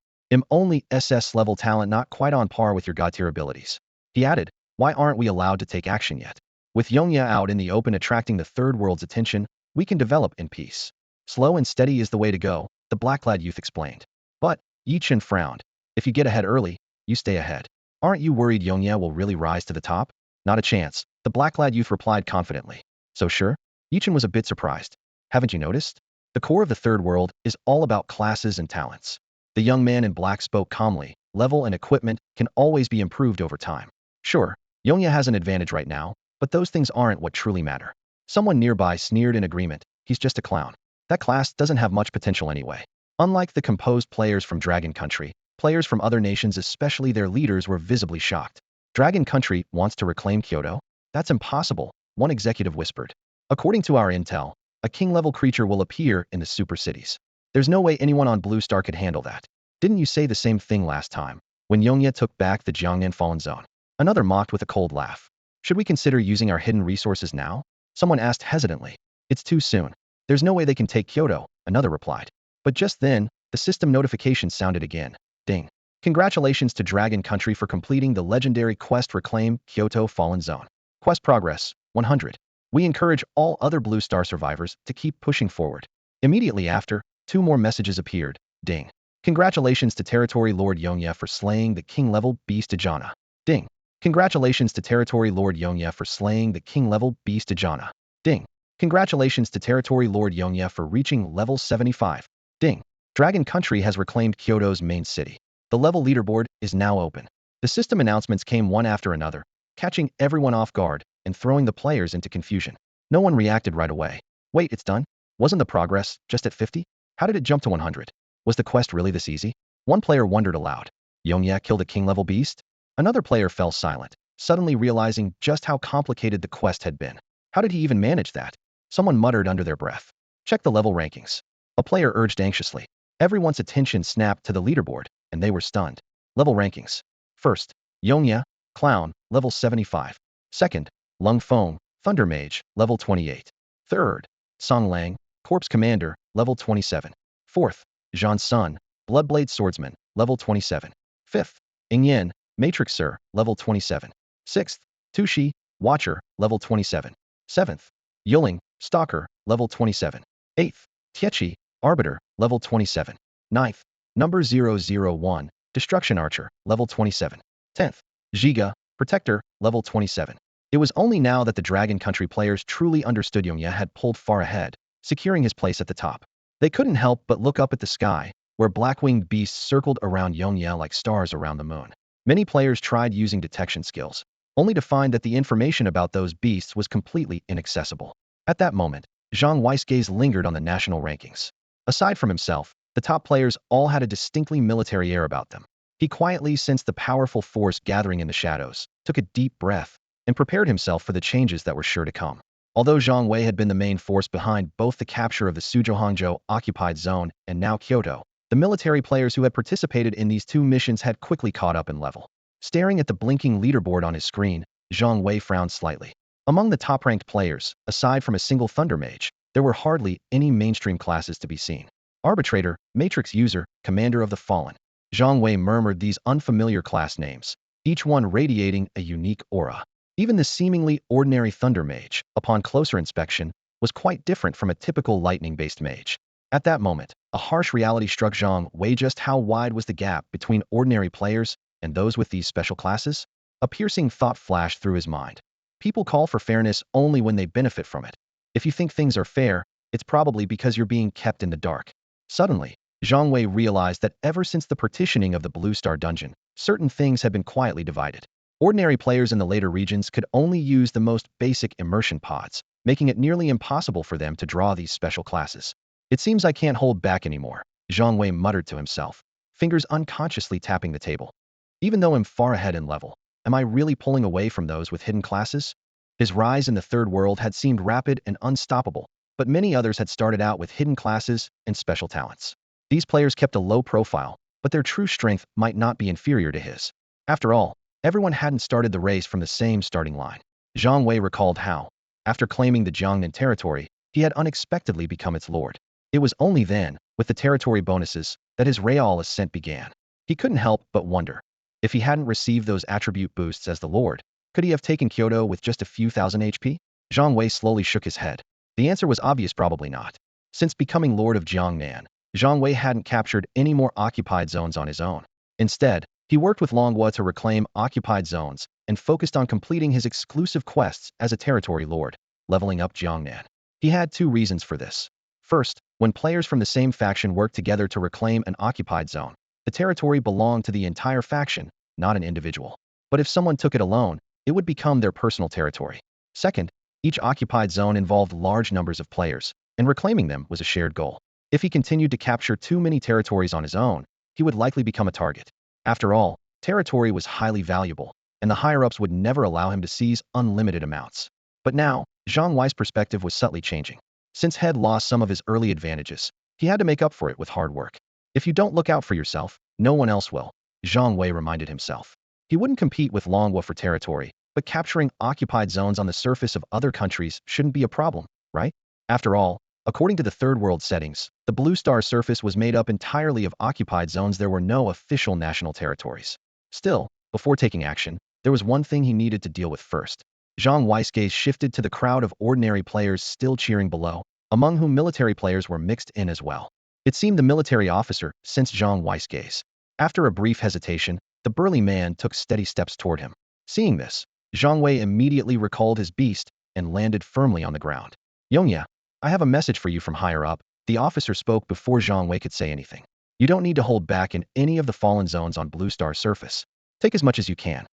Only SS level talent, not quite on par with your god tier abilities. He added, why aren't we allowed to take action yet? With Yongya out in the open attracting the third world's attention, we can develop in peace. Slow and steady is the way to go, the black-clad youth explained. But, Yi Chun frowned. If you get ahead early, you stay ahead. Aren't you worried Yongya will really rise to the top? Not a chance, the black-clad youth replied confidently. So sure? Yi Chun was a bit surprised. Haven't you noticed? The core of the third world is all about classes and talents. The young man in black spoke calmly. Level and equipment can always be improved over time. Sure, Yongya has an advantage right now, but those things aren't what truly matter. Someone nearby sneered in agreement. He's just a clown. That class doesn't have much potential anyway. Unlike the composed players from Dragon Country, players from other nations, especially their leaders, were visibly shocked. Dragon Country wants to reclaim Kyoto? That's impossible, one executive whispered. According to our intel, a king-level creature will appear in the super cities. There's no way anyone on Blue Star could handle that. Didn't you say the same thing last time, when Yongya took back the Jiangnan Fallen Zone? Another mocked with a cold laugh. Should we consider using our hidden resources now? Someone asked hesitantly. It's too soon. There's no way they can take Kyoto, another replied. But just then, the system notification sounded again. Ding. Congratulations to Dragon Country for completing the legendary quest Reclaim Kyoto Fallen Zone. Quest progress, 100. We encourage all other Blue Star survivors to keep pushing forward. Immediately after, 2 more messages appeared. Ding. Congratulations to Territory Lord Yongya for slaying the king-level beast Ajana. Ding. Congratulations to Territory Lord Yongya for slaying the king-level beast Ajana. Ding. Congratulations to Territory Lord Yongya for reaching level 75. Ding. Dragon Country has reclaimed Kyoto's main city. The level leaderboard is now open. The system announcements came one after another, catching everyone off guard and throwing the players into confusion. No one reacted right away. Wait, it's done? Wasn't the progress just at 50? How did it jump to 100? Was the quest really this easy? One player wondered aloud. Yongya killed a king-level beast? Another player fell silent, suddenly realizing just how complicated the quest had been. How did he even manage that? Someone muttered under their breath. Check the level rankings. A player urged anxiously. Everyone's attention snapped to the leaderboard, and they were stunned. Level rankings. First, Yongya, Clown, level 75. Second, Lung Feng, Thunder Mage, level 28. Third, Song Lang, Corpse Commander, level 27. Fourth, Zhan Sun, Bloodblade Swordsman, level 27. Fifth, Ingyan, Matrixer, level 27. Sixth, Tushi, Watcher, level 27. Seventh, Yuling, Stalker, level 27. Eighth, Tiechi, Arbiter, level 27. Ninth, number 001, Destruction Archer, level 27. 10th, Zhiga, Protector, level 27. It was only now that the Dragon Country players truly understood Yongya had pulled far ahead, securing his place at the top. They couldn't help but look up at the sky, where black-winged beasts circled around Yongye like stars around the moon. Many players tried using detection skills, only to find that the information about those beasts was completely inaccessible. At that moment, Zhang Wei's gaze lingered on the national rankings. Aside from himself, the top players all had a distinctly military air about them. He quietly sensed the powerful force gathering in the shadows, took a deep breath, and prepared himself for the changes that were sure to come. Although Zhang Wei had been the main force behind both the capture of the Suzhou-Hangzhou occupied zone and now Kyoto, the military players who had participated in these two missions had quickly caught up in level. Staring at the blinking leaderboard on his screen, Zhang Wei frowned slightly. Among the top-ranked players, aside from a single Thunder Mage, there were hardly any mainstream classes to be seen. Arbitrator, Matrix User, Commander of the Fallen. Zhang Wei murmured these unfamiliar class names, each one radiating a unique aura. Even the seemingly ordinary Thunder Mage, upon closer inspection, was quite different from a typical lightning-based mage. At that moment, a harsh reality struck Zhang Wei just how wide was the gap between ordinary players and those with these special classes? A piercing thought flashed through his mind. People call for fairness only when they benefit from it. If you think things are fair, it's probably because you're being kept in the dark. Suddenly, Zhang Wei realized that ever since the partitioning of the Blue Star Dungeon, certain things had been quietly divided. Ordinary players in the later regions could only use the most basic immersion pods, making it nearly impossible for them to draw these special classes. It seems I can't hold back anymore, Zhang Wei muttered to himself, fingers unconsciously tapping the table. Even though I'm far ahead in level, am I really pulling away from those with hidden classes? His rise in the third world had seemed rapid and unstoppable, but many others had started out with hidden classes and special talents. These players kept a low profile, but their true strength might not be inferior to his. After all, everyone hadn't started the race from the same starting line. Zhang Wei recalled how, after claiming the Jiangnan territory, he had unexpectedly become its lord. It was only then, with the territory bonuses, that his real ascent began. He couldn't help but wonder, if he hadn't received those attribute boosts as the lord, could he have taken Kyoto with just a few thousand HP? Zhang Wei slowly shook his head. The answer was obvious: probably not. Since becoming lord of Jiangnan, Zhang Wei hadn't captured any more occupied zones on his own. Instead, he worked with Longhua to reclaim occupied zones and focused on completing his exclusive quests as a territory lord, leveling up Jiangnan. He had two reasons for this. First, when players from the same faction worked together to reclaim an occupied zone, the territory belonged to the entire faction, not an individual. But if someone took it alone, it would become their personal territory. Second, each occupied zone involved large numbers of players, and reclaiming them was a shared goal. If he continued to capture too many territories on his own, he would likely become a target. After all, territory was highly valuable, and the higher-ups would never allow him to seize unlimited amounts. But now, Zhang Wei's perspective was subtly changing. Since he had lost some of his early advantages, he had to make up for it with hard work. If you don't look out for yourself, no one else will, Zhang Wei reminded himself. He wouldn't compete with Longhua for territory, but capturing occupied zones on the surface of other countries shouldn't be a problem, right? After all, according to the Third World settings, the Blue Star surface was made up entirely of occupied zones. There were no official national territories. Still, before taking action, there was one thing he needed to deal with first. Zhang Wei's gaze shifted to the crowd of ordinary players still cheering below, among whom military players were mixed in as well. It seemed the military officer sensed Zhang Wei's gaze. After a brief hesitation, the burly man took steady steps toward him. Seeing this, Zhang Wei immediately recalled his beast and landed firmly on the ground. Yongye, I have a message for you from higher up, the officer spoke before Zhang Wei could say anything. You don't need to hold back in any of the fallen zones on Blue Star's surface. Take as much as you can.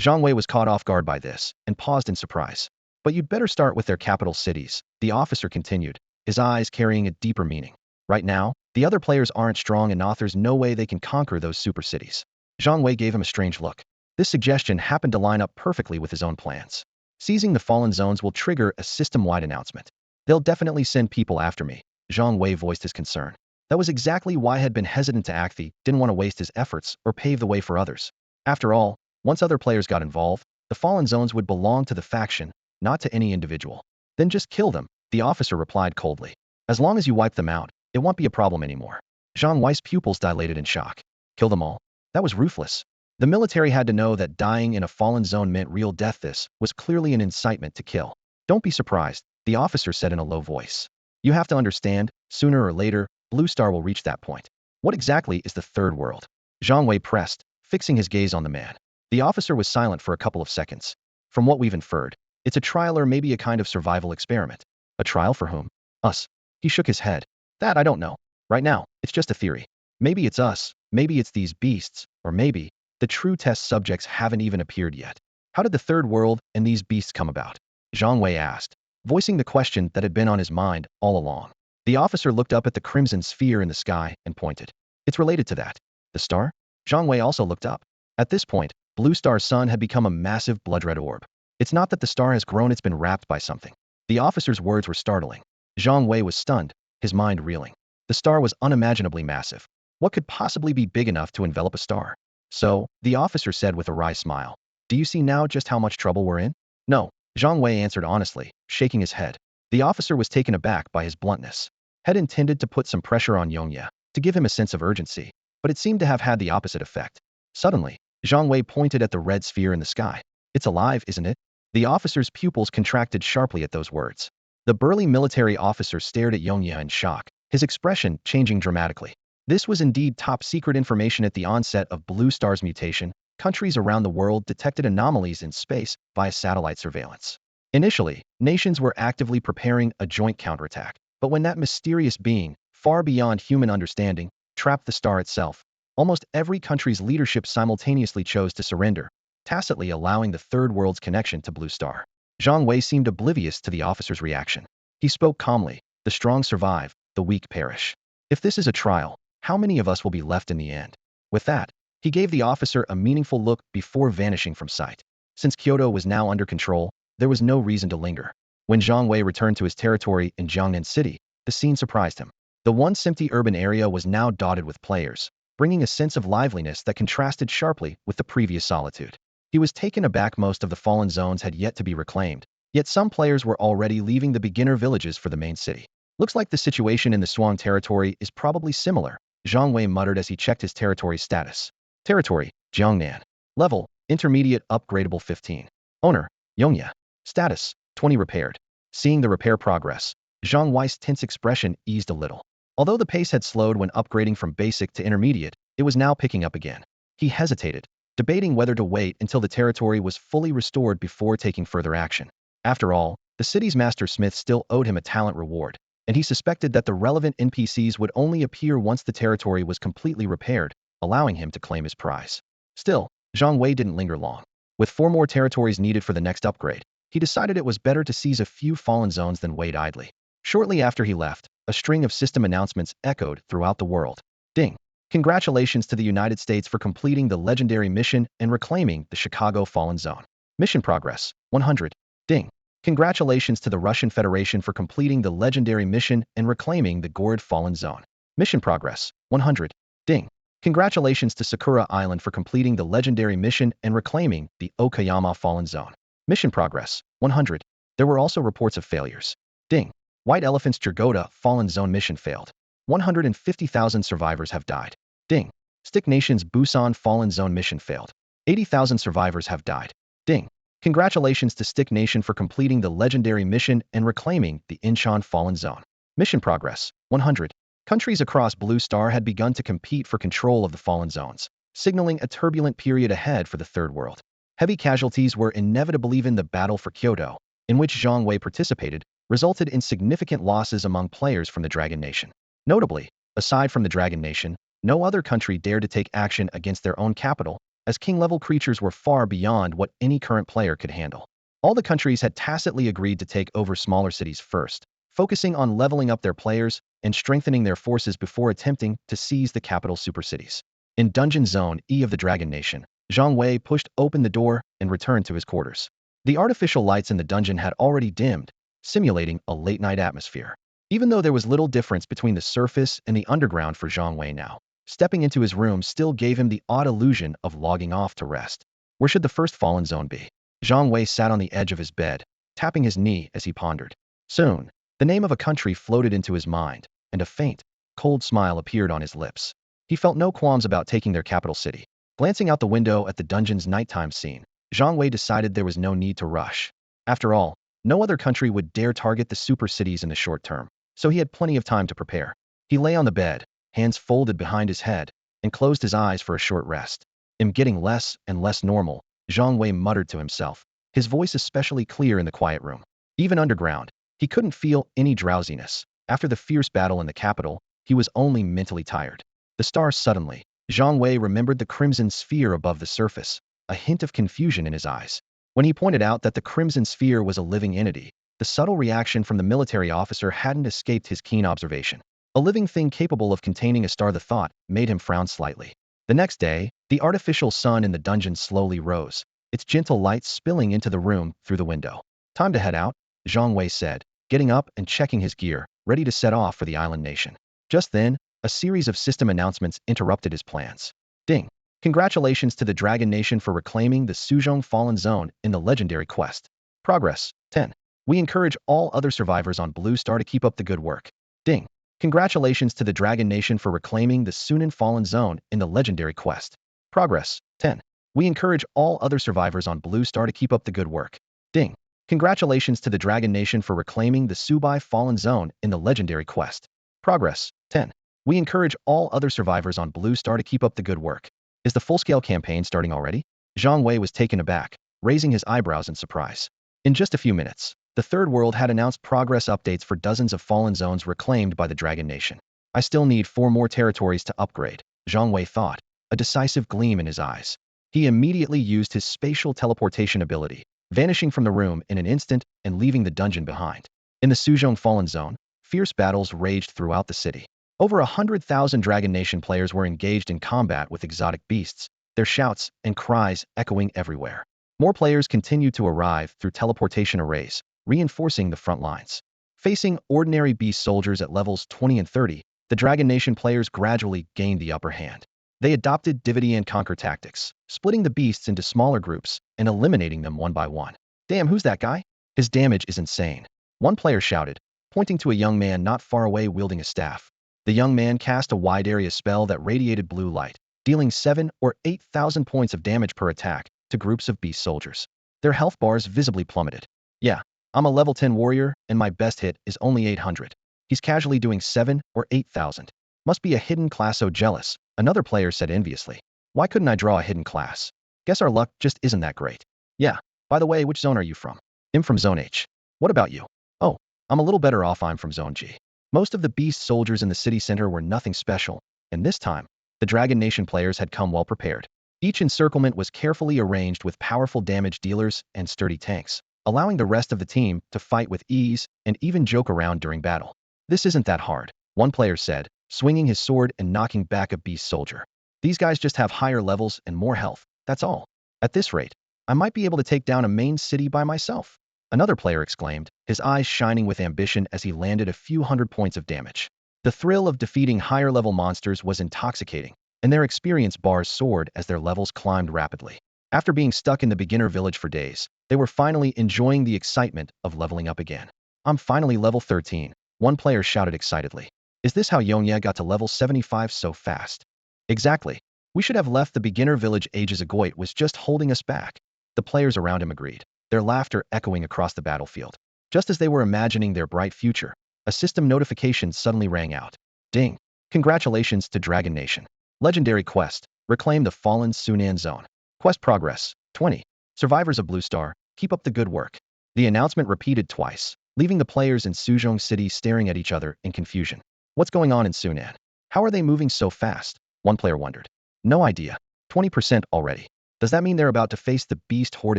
Zhang Wei was caught off guard by this and paused in surprise. But you'd better start with their capital cities, the officer continued, his eyes carrying a deeper meaning. Right now, the other players aren't strong enough. There's no way they can conquer those super cities. Zhang Wei gave him a strange look. This suggestion happened to line up perfectly with his own plans. Seizing the fallen zones will trigger a system-wide announcement. They'll definitely send people after me, Zhang Wei voiced his concern. That was exactly why he had been hesitant to act. He didn't want to waste his efforts or pave the way for others. After all, once other players got involved, the fallen zones would belong to the faction, not to any individual. Then just kill them, the officer replied coldly. As long as you wipe them out, it won't be a problem anymore. Zhang Wei's pupils dilated in shock. Kill them all? That was ruthless. The military had to know that dying in a fallen zone meant real death. This was clearly an incitement to kill. Don't be surprised, the officer said in a low voice. You have to understand, sooner or later, Blue Star will reach that point. What exactly is the third world? Zhang Wei pressed, fixing his gaze on the man. The officer was silent for a couple of seconds. From what we've inferred, it's a trial or maybe a kind of survival experiment. A trial for whom? Us. He shook his head. That I don't know. Right now, it's just a theory. Maybe it's us, maybe it's these beasts, or maybe the true test subjects haven't even appeared yet. How did the third world and these beasts come about? Zhang Wei asked, voicing the question that had been on his mind all along. The officer looked up at the crimson sphere in the sky and pointed. It's related to that. The star? Zhang Wei also looked up. At this point, Blue Star's sun had become a massive blood-red orb. It's not that the star has grown, it's been wrapped by something. The officer's words were startling. Zhang Wei was stunned, his mind reeling. The star was unimaginably massive. What could possibly be big enough to envelop a star? So, the officer said with a wry smile, do you see now just how much trouble we're in? No, Zhang Wei answered honestly, shaking his head. The officer was taken aback by his bluntness. Had intended to put some pressure on Yongye, to give him a sense of urgency, but it seemed to have had the opposite effect. Suddenly, Zhang Wei pointed at the red sphere in the sky. It's alive, isn't it? The officer's pupils contracted sharply at those words. The burly military officer stared at Yongye in shock, his expression changing dramatically. This was indeed top-secret information. At the onset of Blue Star's mutation, countries around the world detected anomalies in space via satellite surveillance. Initially, nations were actively preparing a joint counterattack, but when that mysterious being, far beyond human understanding, trapped the star itself, almost every country's leadership simultaneously chose to surrender, tacitly allowing the third world's connection to Blue Star. Zhang Wei seemed oblivious to the officer's reaction. He spoke calmly, the strong survive, the weak perish. If this is a trial, how many of us will be left in the end? With that, he gave the officer a meaningful look before vanishing from sight. Since Kyoto was now under control, there was no reason to linger. When Zhang Wei returned to his territory in Jiangnan City, the scene surprised him. The once empty urban area was now dotted with players, bringing a sense of liveliness that contrasted sharply with the previous solitude. He was taken aback. Most of the fallen zones had yet to be reclaimed, yet some players were already leaving the beginner villages for the main city. Looks like the situation in the Shuang territory is probably similar, Zhang Wei muttered as he checked his territory status. Territory, Jiangnan. Level, intermediate upgradable 15. Owner, Yongye. Status, 20 repaired. Seeing the repair progress, Zhang Wei's tense expression eased a little. Although the pace had slowed when upgrading from basic to intermediate, it was now picking up again. He hesitated, debating whether to wait until the territory was fully restored before taking further action. After all, the city's master smith still owed him a talent reward, and he suspected that the relevant NPCs would only appear once the territory was completely repaired, allowing him to claim his prize. Still, Zhang Wei didn't linger long. With 4 more territories needed for the next upgrade, he decided it was better to seize a few fallen zones than wait idly. Shortly after he left, a string of system announcements echoed throughout the world. Ding! Congratulations to the United States for completing the legendary mission and reclaiming the Chicago Fallen Zone. Mission progress, 100. Ding! Congratulations to the Russian Federation for completing the legendary mission and reclaiming the Gourd Fallen Zone. Mission progress, 100. Ding! Congratulations to Sakura Island for completing the legendary mission and reclaiming the Okayama Fallen Zone. Mission progress, 100. There were also reports of failures. Ding! White Elephant's Jergoda Fallen Zone mission failed. 150,000 survivors have died. Ding! Stick Nation's Busan Fallen Zone mission failed. 80,000 survivors have died. Ding! Congratulations to Stick Nation for completing the legendary mission and reclaiming the Incheon Fallen Zone. Mission progress, 100. Countries across Blue Star had begun to compete for control of the Fallen Zones, signaling a turbulent period ahead for the Third World. Heavy casualties were inevitable. Even the battle for Kyoto, in which Zhang Wei participated, resulted in significant losses among players from the Dragon Nation. Notably, aside from the Dragon Nation, no other country dared to take action against their own capital, as king-level creatures were far beyond what any current player could handle. All the countries had tacitly agreed to take over smaller cities first, focusing on leveling up their players and strengthening their forces before attempting to seize the capital supercities. In Dungeon Zone E of the Dragon Nation, Zhang Wei pushed open the door and returned to his quarters. The artificial lights in the dungeon had already dimmed, simulating a late-night atmosphere. Even though there was little difference between the surface and the underground for Zhang Wei now, stepping into his room still gave him the odd illusion of logging off to rest. Where should the first fallen zone be? Zhang Wei sat on the edge of his bed, tapping his knee as he pondered. Soon, the name of a country floated into his mind, and a faint, cold smile appeared on his lips. He felt no qualms about taking their capital city. Glancing out the window at the dungeon's nighttime scene, Zhang Wei decided there was no need to rush. After all, no other country would dare target the super cities in the short term, so he had plenty of time to prepare. He lay on the bed, hands folded behind his head, and closed his eyes for a short rest. "I'm getting less and less normal," Zhang Wei muttered to himself, his voice especially clear in the quiet room. Even underground, he couldn't feel any drowsiness. After the fierce battle in the capital, he was only mentally tired. The stars suddenly. Zhang Wei remembered the crimson sphere above the surface, a hint of confusion in his eyes. When he pointed out that the crimson sphere was a living entity, the subtle reaction from the military officer hadn't escaped his keen observation. A living thing capable of containing a star. The thought made him frown slightly. The next day, the artificial sun in the dungeon slowly rose, its gentle light spilling into the room through the window. Time to head out, Zhang Wei said, getting up and checking his gear, ready to set off for the island nation. Just then, a series of system announcements interrupted his plans. Ding! Congratulations to the Dragon Nation for reclaiming the Suzhong Fallen Zone in the legendary quest. Progress, 10. We encourage all other survivors on Blue Star to keep up the good work. Ding! Congratulations to the Dragon Nation for reclaiming the Sunan Fallen Zone in the legendary quest. Progress, 10. We encourage all other survivors on Blue Star to keep up the good work. Ding! Congratulations to the Dragon Nation for reclaiming the Subai Fallen Zone in the legendary quest. Progress, 10. We encourage all other survivors on Blue Star to keep up the good work. Is the full-scale campaign starting already? Zhang Wei was taken aback, raising his eyebrows in surprise. In just a few minutes, the Third World had announced progress updates for dozens of fallen zones reclaimed by the Dragon Nation. I still need 4 more territories to upgrade, Zhang Wei thought, a decisive gleam in his eyes. He immediately used his spatial teleportation ability, vanishing from the room in an instant and leaving the dungeon behind. In the Suzhong Fallen Zone, fierce battles raged throughout the city. Over 100,000 Dragon Nation players were engaged in combat with exotic beasts, their shouts and cries echoing everywhere. More players continued to arrive through teleportation arrays, reinforcing the front lines. Facing ordinary beast soldiers at levels 20 and 30, the Dragon Nation players gradually gained the upper hand. They adopted divide and conquer tactics, splitting the beasts into smaller groups and eliminating them one by one. Damn, who's that guy? His damage is insane. One player shouted, pointing to a young man not far away wielding a staff. The young man cast a wide-area spell that radiated blue light, dealing 7 or 8,000 points of damage per attack to groups of beast soldiers. Their health bars visibly plummeted. Yeah, I'm a level 10 warrior, and my best hit is only 800. He's casually doing 7 or 8,000. Must be a hidden class. So jealous, another player said enviously. Why couldn't I draw a hidden class? Guess our luck just isn't that great. Yeah, by the way, which zone are you from? I'm from Zone H. What about you? Oh, I'm a little better off. I'm from Zone G. Most of the beast soldiers in the city center were nothing special, and this time, the Dragon Nation players had come well prepared. Each encirclement was carefully arranged with powerful damage dealers and sturdy tanks, allowing the rest of the team to fight with ease and even joke around during battle. This isn't that hard, one player said, swinging his sword and knocking back a beast soldier. These guys just have higher levels and more health, that's all. At this rate, I might be able to take down a main city by myself. Another player exclaimed, his eyes shining with ambition as he landed a few hundred points of damage. The thrill of defeating higher-level monsters was intoxicating, and their experience bars soared as their levels climbed rapidly. After being stuck in the beginner village for days, they were finally enjoying the excitement of leveling up again. I'm finally level 13, one player shouted excitedly. Is this how Yongye got to level 75 so fast? Exactly. We should have left the beginner village ages ago. It was just holding us back. The players around him agreed, their laughter echoing across the battlefield. Just as they were imagining their bright future, a system notification suddenly rang out. Ding! Congratulations to Dragon Nation. Legendary quest, reclaim the fallen Sunan Zone. Quest progress, 20. Survivors of Blue Star, keep up the good work. The announcement repeated twice, leaving the players in Suzhong City staring at each other in confusion. What's going on in Sunan? How are they moving so fast? One player wondered. No idea. 20% already. Does that mean they're about to face the beast horde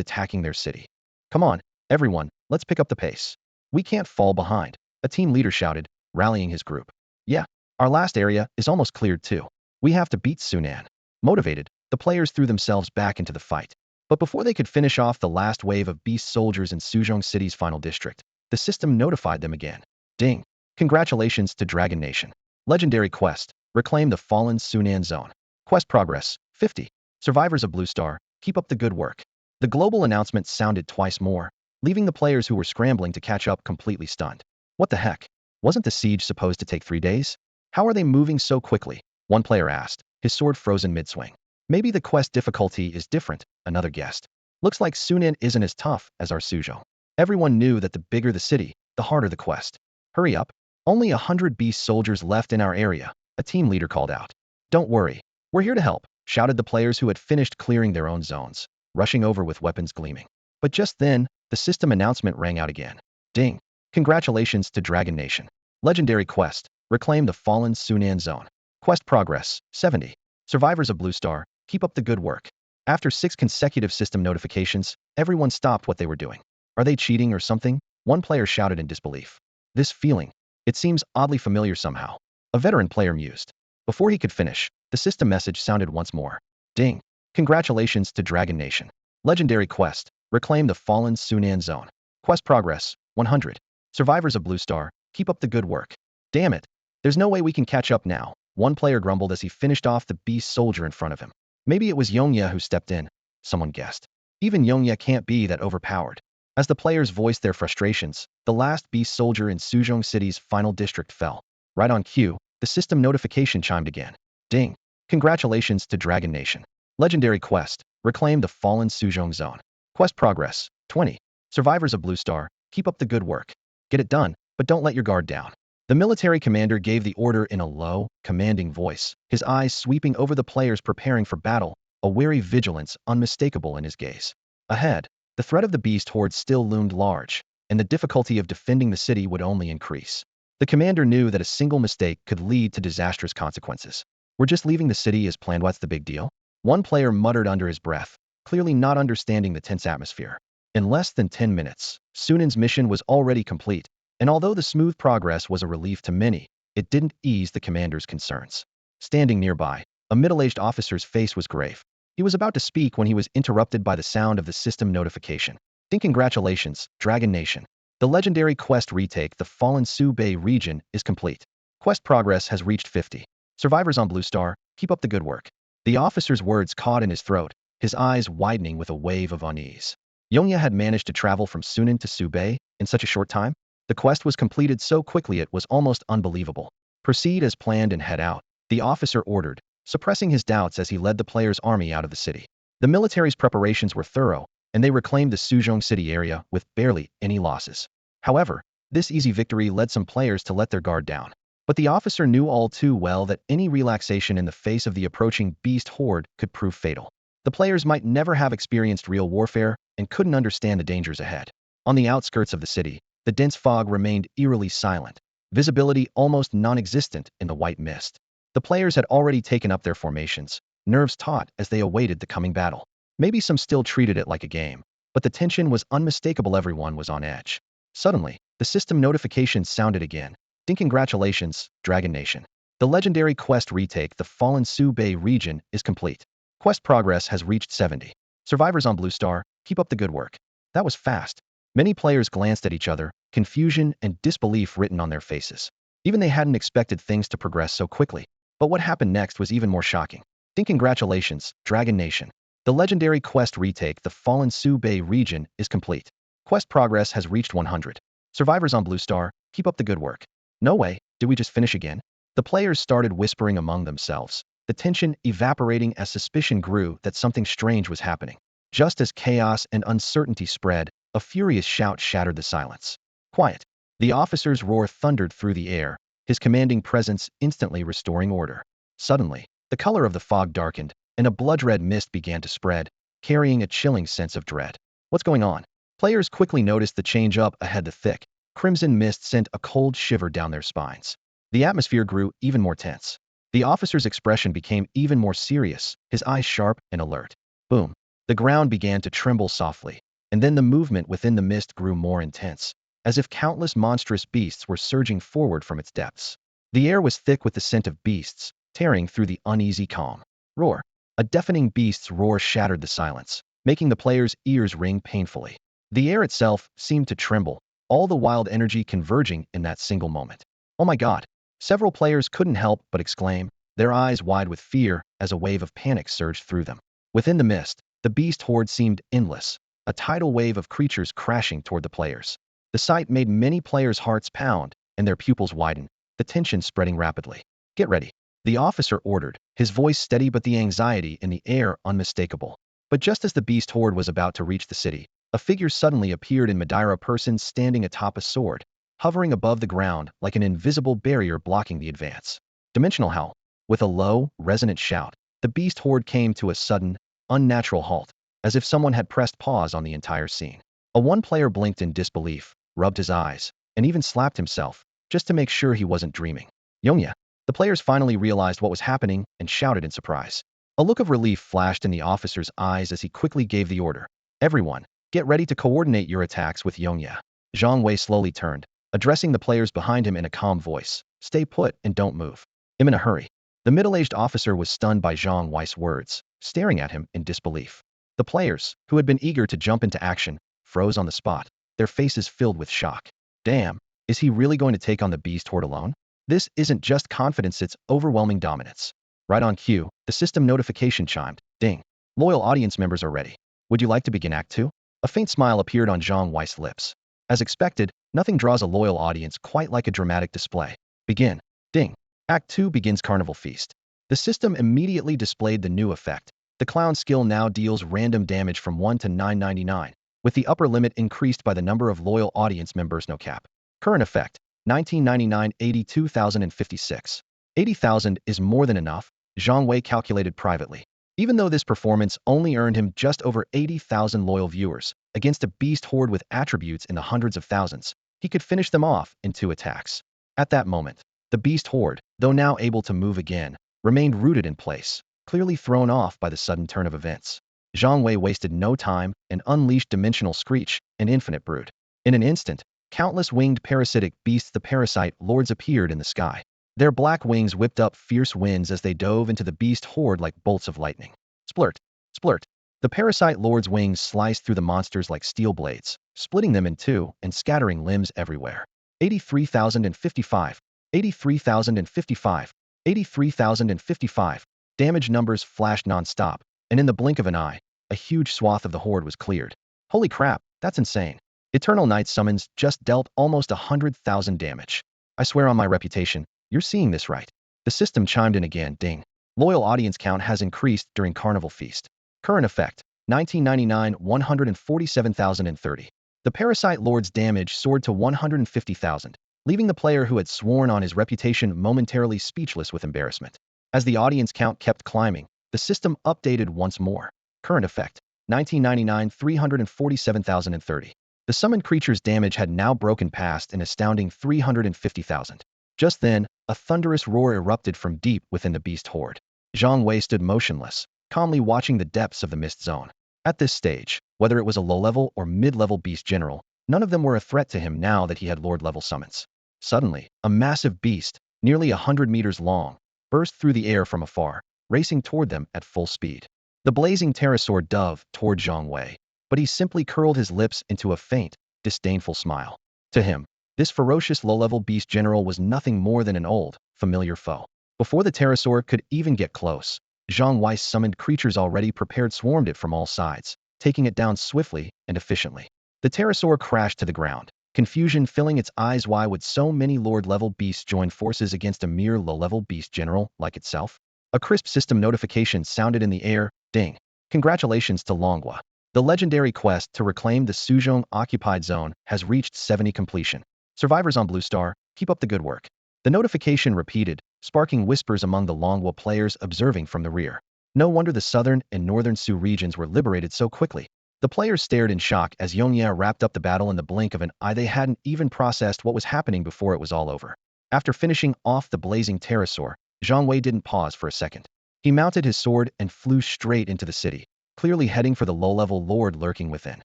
attacking their city? Come on, everyone, let's pick up the pace. We can't fall behind, a team leader shouted, rallying his group. Yeah, our last area is almost cleared too. We have to beat Sunan. Motivated, the players threw themselves back into the fight. But before they could finish off the last wave of beast soldiers in Suzhong City's final district, the system notified them again. Ding! Congratulations to Dragon Nation. Legendary quest, reclaim the fallen Sunan Zone. Quest progress, 50. Survivors of Blue Star, keep up the good work. The global announcement sounded twice more, leaving the players who were scrambling to catch up completely stunned. What the heck? Wasn't the siege supposed to take 3 days? How are they moving so quickly? One player asked, his sword frozen mid-swing. Maybe the quest difficulty is different, another guessed. Looks like Sunan isn't as tough as our Suzhou. Everyone knew that the bigger the city, the harder the quest. Hurry up. Only 100 beast soldiers left in our area, a team leader called out. Don't worry. We're here to help, shouted the players who had finished clearing their own zones, rushing over with weapons gleaming. But just then, the system announcement rang out again. Ding! Congratulations to Dragon Nation. Legendary Quest. Reclaim the fallen Sunan Zone. Quest progress, 70. Survivors of Blue Star, keep up the good work. After 6 consecutive system notifications, everyone stopped what they were doing. Are they cheating or something? One player shouted in disbelief. This feeling. It seems oddly familiar somehow. A veteran player mused. Before he could finish, the system message sounded once more. Ding. Congratulations to Dragon Nation. Legendary Quest. Reclaim the fallen Sunan Zone. Quest progress, 100. Survivors of Blue Star, keep up the good work. Damn it. There's no way we can catch up now, one player grumbled as he finished off the beast soldier in front of him. Maybe it was Yongya who stepped in, someone guessed. Even Yongya can't be that overpowered. As the players voiced their frustrations, the last beast soldier in Suzhong City's final district fell. Right on cue, the system notification chimed again. Ding. Congratulations to Dragon Nation. Legendary Quest. Reclaim the fallen Suzhong Zone. Quest progress, 20. Survivors of Blue Star, keep up the good work. Get it done, but don't let your guard down. The military commander gave the order in a low, commanding voice, his eyes sweeping over the players preparing for battle, a wary vigilance unmistakable in his gaze. Ahead, the threat of the beast horde still loomed large, and the difficulty of defending the city would only increase. The commander knew that a single mistake could lead to disastrous consequences. We're just leaving the city as planned. What's the big deal? One player muttered under his breath, clearly not understanding the tense atmosphere. In less than 10 minutes, Sunan's mission was already complete, and although the smooth progress was a relief to many, it didn't ease the commander's concerns. Standing nearby, a middle-aged officer's face was grave. He was about to speak when he was interrupted by the sound of the system notification. Congratulations, Dragon Nation. The legendary quest retake the fallen Subei region is complete. Quest progress has reached 50. Survivors on Blue Star, keep up the good work. The officer's words caught in his throat, his eyes widening with a wave of unease. Yongya had managed to travel from Sunan to Subei in such a short time? The quest was completed so quickly it was almost unbelievable. Proceed as planned and head out, the officer ordered, suppressing his doubts as he led the player's army out of the city. The military's preparations were thorough, and they reclaimed the Suzhong City area with barely any losses. However, this easy victory led some players to let their guard down. But the officer knew all too well that any relaxation in the face of the approaching beast horde could prove fatal. The players might never have experienced real warfare and couldn't understand the dangers ahead. On the outskirts of the city, the dense fog remained eerily silent, visibility almost non-existent in the white mist. The players had already taken up their formations, nerves taut as they awaited the coming battle. Maybe some still treated it like a game, but the tension was unmistakable. Everyone was on edge. Suddenly, the system notification sounded again. Congratulations, Dragon Nation. The legendary quest retake the fallen Subei region is complete. Quest progress has reached 70. Survivors on Blue Star, keep up the good work. That was fast. Many players glanced at each other, confusion and disbelief written on their faces. Even they hadn't expected things to progress so quickly. But what happened next was even more shocking. Congratulations, Dragon Nation. The legendary quest retake the fallen Subei region is complete. Quest progress has reached 100. Survivors on Blue Star, keep up the good work. No way, did we just finish again? The players started whispering among themselves, the tension evaporating as suspicion grew that something strange was happening. Just as chaos and uncertainty spread, a furious shout shattered the silence. Quiet. The officer's roar thundered through the air, his commanding presence instantly restoring order. Suddenly, the color of the fog darkened, and a blood-red mist began to spread, carrying a chilling sense of dread. What's going on? Players quickly noticed the change up ahead. The thick, crimson mist sent a cold shiver down their spines. The atmosphere grew even more tense. The officer's expression became even more serious, his eyes sharp and alert. Boom. The ground began to tremble softly, and then the movement within the mist grew more intense, as if countless monstrous beasts were surging forward from its depths. The air was thick with the scent of beasts, tearing through the uneasy calm. Roar. A deafening beast's roar shattered the silence, making the players' ears ring painfully. The air itself seemed to tremble, all the wild energy converging in that single moment. Oh my God! Several players couldn't help but exclaim, their eyes wide with fear as a wave of panic surged through them. Within the mist, the beast horde seemed endless, a tidal wave of creatures crashing toward the players. The sight made many players' hearts pound, and their pupils widen, the tension spreading rapidly. Get ready. The officer ordered, his voice steady but the anxiety in the air unmistakable. But just as the beast horde was about to reach the city, a figure suddenly appeared in Madeira, a person standing atop a sword, hovering above the ground like an invisible barrier blocking the advance. Dimensional howl. With a low, resonant shout, the beast horde came to a sudden, unnatural halt, as if someone had pressed pause on the entire scene. One player blinked in disbelief, rubbed his eyes, and even slapped himself, just to make sure he wasn't dreaming. Yongya. The players finally realized what was happening and shouted in surprise. A look of relief flashed in the officer's eyes as he quickly gave the order. Everyone, get ready to coordinate your attacks with Yongya. Zhang Wei slowly turned, addressing the players behind him in a calm voice. Stay put and don't move. I'm in a hurry. The middle-aged officer was stunned by Zhang Wei's words, staring at him in disbelief. The players, who had been eager to jump into action, froze on the spot, their faces filled with shock. Damn, is he really going to take on the beast horde alone? This isn't just confidence, it's overwhelming dominance. Right on cue, the system notification chimed. Ding. Loyal audience members are ready. Would you like to begin Act 2? A faint smile appeared on Zhang Wei's lips. As expected, nothing draws a loyal audience quite like a dramatic display. Begin. Ding. Act 2 begins Carnival Feast. The system immediately displayed the new effect. The clown skill now deals random damage from 1 to 999, with the upper limit increased by the number of loyal audience members. No cap. Current effect, 1999 82,056. 80,000 is more than enough, Zhang Wei calculated privately. Even though this performance only earned him just over 80,000 loyal viewers, against a beast horde with attributes in the hundreds of thousands, he could finish them off in 2 attacks. At that moment, the beast horde, though now able to move again, remained rooted in place, clearly thrown off by the sudden turn of events. Zhang Wei wasted no time and unleashed Dimensional Screech, an infinite brood. In an instant, countless winged parasitic beasts, the parasite lords, appeared in the sky. Their black wings whipped up fierce winds as they dove into the beast horde like bolts of lightning. Splurt! Splurt! The parasite lord's wings sliced through the monsters like steel blades, splitting them in two and scattering limbs everywhere. 83,055. 83,055. 83,055. Damage numbers flashed non-stop, and in the blink of an eye, a huge swath of the horde was cleared. Holy crap, that's insane. Eternal Night Summons just dealt almost 100,000 damage. I swear on my reputation, you're seeing this right. The system chimed in again. Ding. Loyal audience count has increased during Carnival Feast. Current effect, 1999 147,030. The Parasite Lord's damage soared to 150,000, leaving the player who had sworn on his reputation momentarily speechless with embarrassment. As the audience count kept climbing, the system updated once more. Current effect, 1999 347,030. The summoned creature's damage had now broken past an astounding 350,000. Just then, a thunderous roar erupted from deep within the beast horde. Zhang Wei stood motionless, calmly watching the depths of the mist zone. At this stage, whether it was a low-level or mid-level beast general, none of them were a threat to him now that he had Lord-level summons. Suddenly, a massive beast, nearly 100 meters long, burst through the air from afar, racing toward them at full speed. The blazing pterosaur dove toward Zhang Wei, but he simply curled his lips into a faint, disdainful smile. To him, this ferocious low-level beast general was nothing more than an old, familiar foe. Before the pterosaur could even get close, Zhang Wei's summoned creatures already prepared swarmed it from all sides, taking it down swiftly and efficiently. The pterosaur crashed to the ground, confusion filling its eyes. Why would so many Lord-level beasts join forces against a mere low-level beast general like itself? A crisp system notification sounded in the air. Ding. Congratulations to Longhua. The legendary quest to reclaim the Suzhong occupied zone has reached 70 completion. Survivors on Blue Star, keep up the good work. The notification repeated, sparking whispers among the Longhua players observing from the rear. No wonder the southern and northern Su regions were liberated so quickly. The players stared in shock as Yongya wrapped up the battle in the blink of an eye. They hadn't even processed what was happening before it was all over. After finishing off the blazing pterosaur, Zhang Wei didn't pause for a second. He mounted his sword and flew straight into the city, clearly heading for the low-level lord lurking within.